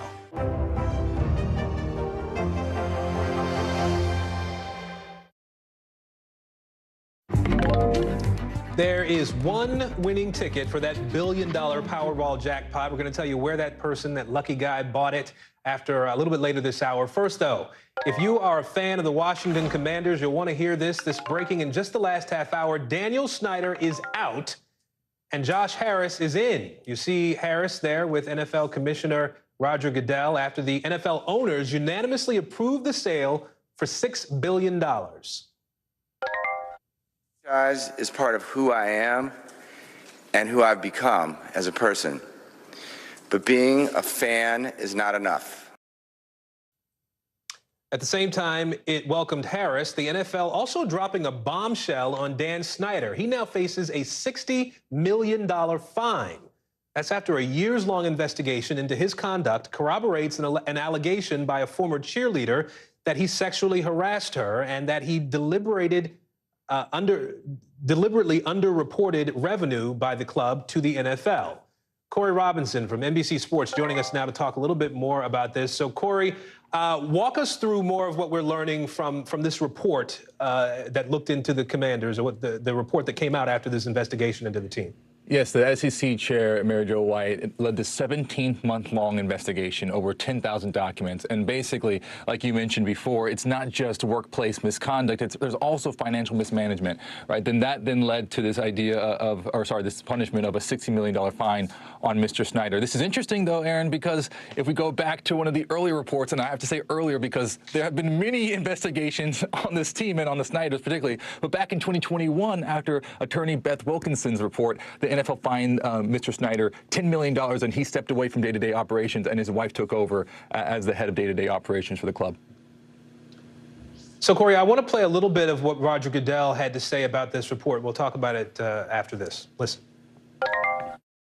There is one winning ticket for that $1 billion Powerball jackpot. We're going to tell you where that person, that lucky guy, bought it after a little bit later this hour. First, though, if you are a fan of the Washington Commanders, you'll want to hear this breaking in just the last half hour. Daniel Snyder is out and Josh Harris is in. You see Harris there with NFL Commissioner Roger Goodell after the NFL owners unanimously approved the sale for $6 billion. Guys, is part of who I am and who I've become as a person. But being a fan is not enough. At the same time, it welcomed Harris, the NFL also dropping a bombshell on Dan Snyder. He now faces a $60 million fine. That's after a years-long investigation into his conduct corroborates an allegation by a former cheerleader that he sexually harassed her and that he deliberately underreported revenue by the club to the NFL. Corey Robinson from NBC Sports joining us now to talk a little bit more about this. So, Corey, walk us through more of what we're learning from this report that looked into the Commanders, or what the report that came out after this investigation into the team. Yes, the SEC chair, Mary Jo White, led the 17-month-long investigation, over 10,000 documents. And basically, like you mentioned before, it's not just workplace misconduct, there's also financial mismanagement, right? That led to this idea this punishment of a $60 million fine on Mr. Snyder. This is interesting, though, Aaron, because if we go back to one of the earlier reports, and I have to say earlier because there have been many investigations on this team and on the Snyders particularly, but back in 2021, after attorney Beth Wilkinson's report, the NFL fined Mr. Snyder $10 million, and he stepped away from day-to-day operations, and his wife took over as the head of day-to-day operations for the club. So, Corey, I want to play a little bit of what Roger Goodell had to say about this report. We'll talk about it after this. Listen.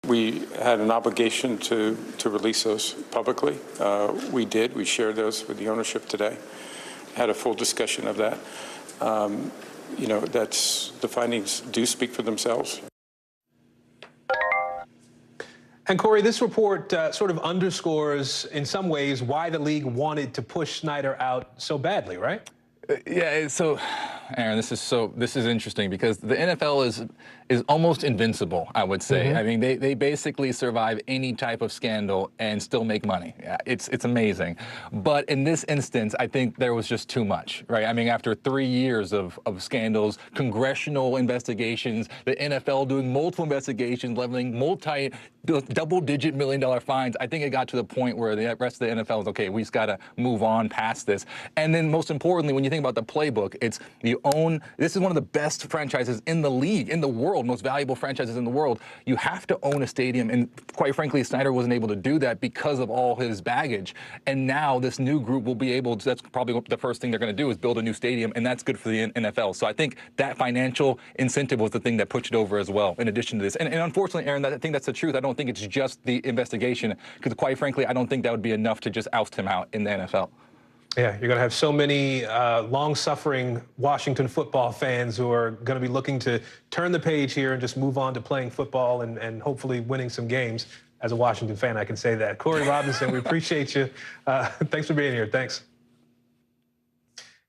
We had an obligation to release those publicly. We did. We shared those with the ownership today. Had a full discussion of that. The findings do speak for themselves. And, Corey, this report sort of underscores, in some ways, why the league wanted to push Snyder out so badly, right? Yeah, so, Aaron, this is interesting because the NFL is almost invincible, I would say. Mm-hmm. I mean, they basically survive any type of scandal and still make money. Yeah, it's amazing. But in this instance, I think there was just too much, right? I mean, after 3 years of scandals, congressional investigations, the NFL doing multiple investigations, leveling double-digit million-dollar fines, I think it got to the point where the rest of the NFL is, okay, we just got to move on past this. And then most importantly, when you think about the playbook, this is one of the best franchises in the league, in the world, most valuable franchises in the world. You have to own a stadium, and quite frankly, Snyder wasn't able to do that because of all his baggage. And now this new group will be able to, that's probably the first thing they're going to do is build a new stadium, and that's good for the NFL. So I think that financial incentive was the thing that pushed it over as well, in addition to this. And unfortunately, Aaron, I think that's the truth. I don't think it's just the investigation, because quite frankly, I don't think that would be enough to just oust him out in the NFL. Yeah, you're going to have so many long-suffering Washington football fans who are going to be looking to turn the page here and just move on to playing football and hopefully winning some games. As a Washington fan, I can say that. Corey Robinson, we appreciate you. Thanks for being here. Thanks.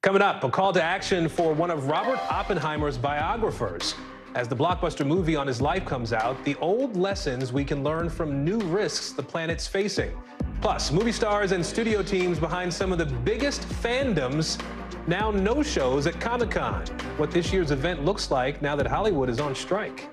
Coming up, a call to action for one of Robert Oppenheimer's biographers. As the blockbuster movie on his life comes out, the old lessons we can learn from new risks the planet's facing. Plus, movie stars and studio teams behind some of the biggest fandoms now no-shows at Comic-Con. What this year's event looks like now that Hollywood is on strike.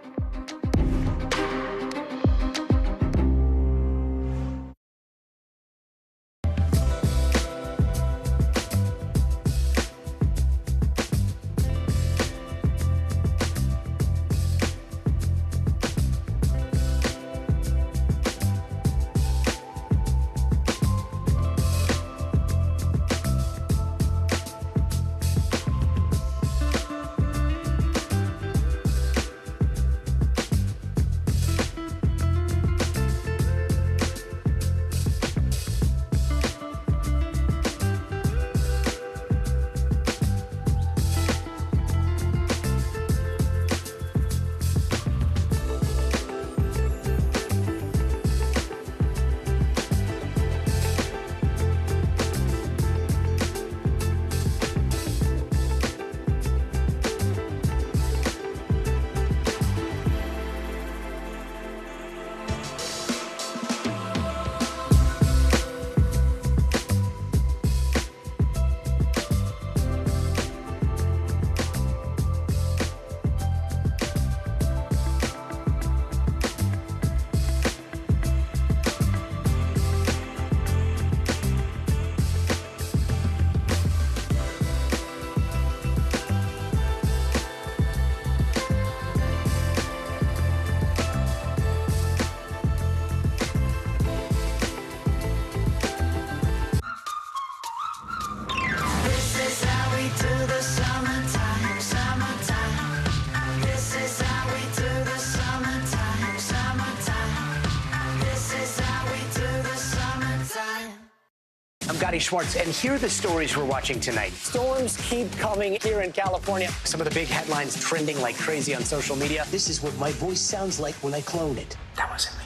I'm Gotti Schwartz, and here are the stories we're watching tonight. Storms keep coming here in California. Some of the big headlines trending like crazy on social media. This is what my voice sounds like when I clone it. That wasn't me.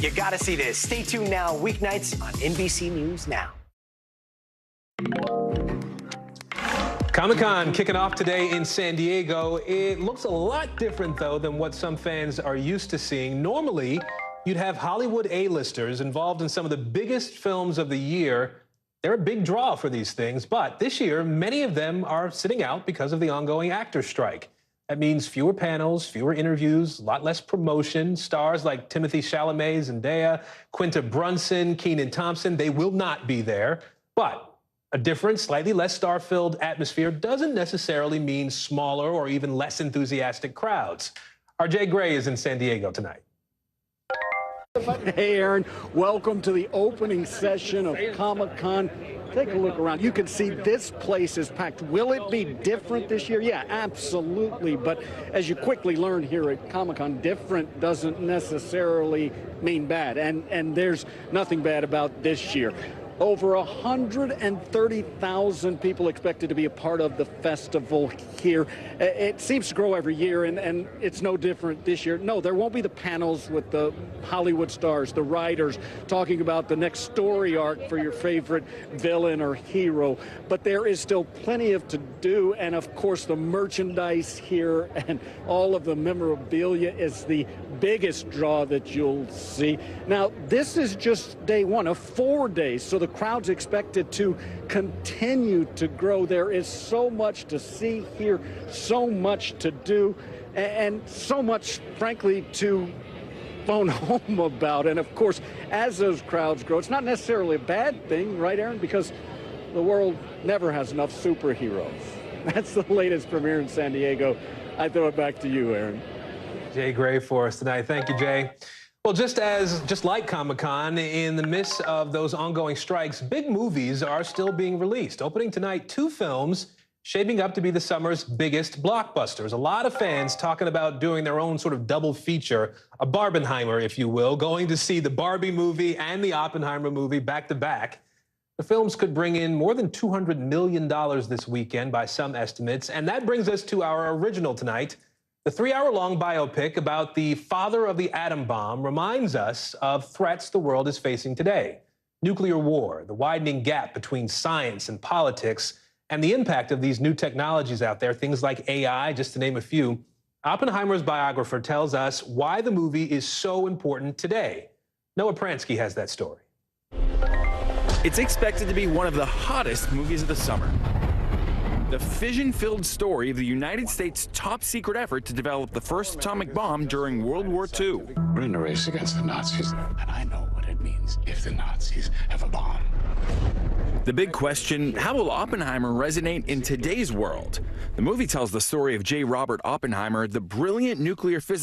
You gotta see this. Stay tuned now, weeknights on NBC News Now. Comic-Con kicking off today in San Diego. It looks a lot different, though, than what some fans are used to seeing. Normally, you'd have Hollywood A-listers involved in some of the biggest films of the year. They're a big draw for these things, but this year, many of them are sitting out because of the ongoing actor strike. That means fewer panels, fewer interviews, a lot less promotion. Stars like Timothée Chalamet, Zendaya, Quinta Brunson, Kenan Thompson, they will not be there. But a different, slightly less star-filled atmosphere doesn't necessarily mean smaller or even less enthusiastic crowds. Our Jay Gray is in San Diego tonight. Hey, Aaron. Welcome to the opening session of Comic-Con. Take a look around. You can see this place is packed. Will it be different this year? Yeah, absolutely. But as you quickly learn here at Comic-Con, different doesn't necessarily mean bad. And there's nothing bad about this year. Over 130,000 people expected to be a part of the festival here. It seems to grow every year, and it's no different this year. No, there won't be the panels with the Hollywood stars, the writers, talking about the next story arc for your favorite villain or hero. But there is still plenty of to do, and of course the merchandise here and all of the memorabilia is the biggest draw that you'll see. Now, this is just day one of 4 days, so the crowd's expected to continue to grow. There is so much to see here, so much to do, and so much, frankly, to phone home about. And of course, as those crowds grow, it's not necessarily a bad thing, right, Aaron? Because the world never has enough superheroes. That's the latest premiere in San Diego. I throw it back to you, Aaron. Jay Gray for us tonight. Thank you, Jay. Well, just like Comic-Con, in the midst of those ongoing strikes, big movies are still being released. Opening tonight, 2 films shaping up to be the summer's biggest blockbusters. A lot of fans talking about doing their own sort of double feature, a Barbenheimer, if you will, going to see the Barbie movie and the Oppenheimer movie back to back. The films could bring in more than $200 million this weekend by some estimates. And that brings us to our original tonight. The 3-hour-long biopic about the father of the atom bomb reminds us of threats the world is facing today. Nuclear war, the widening gap between science and politics, and the impact of these new technologies out there, things like AI, just to name a few. Oppenheimer's biographer tells us why the movie is so important today. Noah Pransky has that story. It's expected to be one of the hottest movies of the summer. The fission-filled story of the United States' top-secret effort to develop the first atomic bomb during World War II. We're in a race against the Nazis, and I know what it means if the Nazis have a bomb. The big question, how will Oppenheimer resonate in today's world? The movie tells the story of J. Robert Oppenheimer, the brilliant nuclear physicist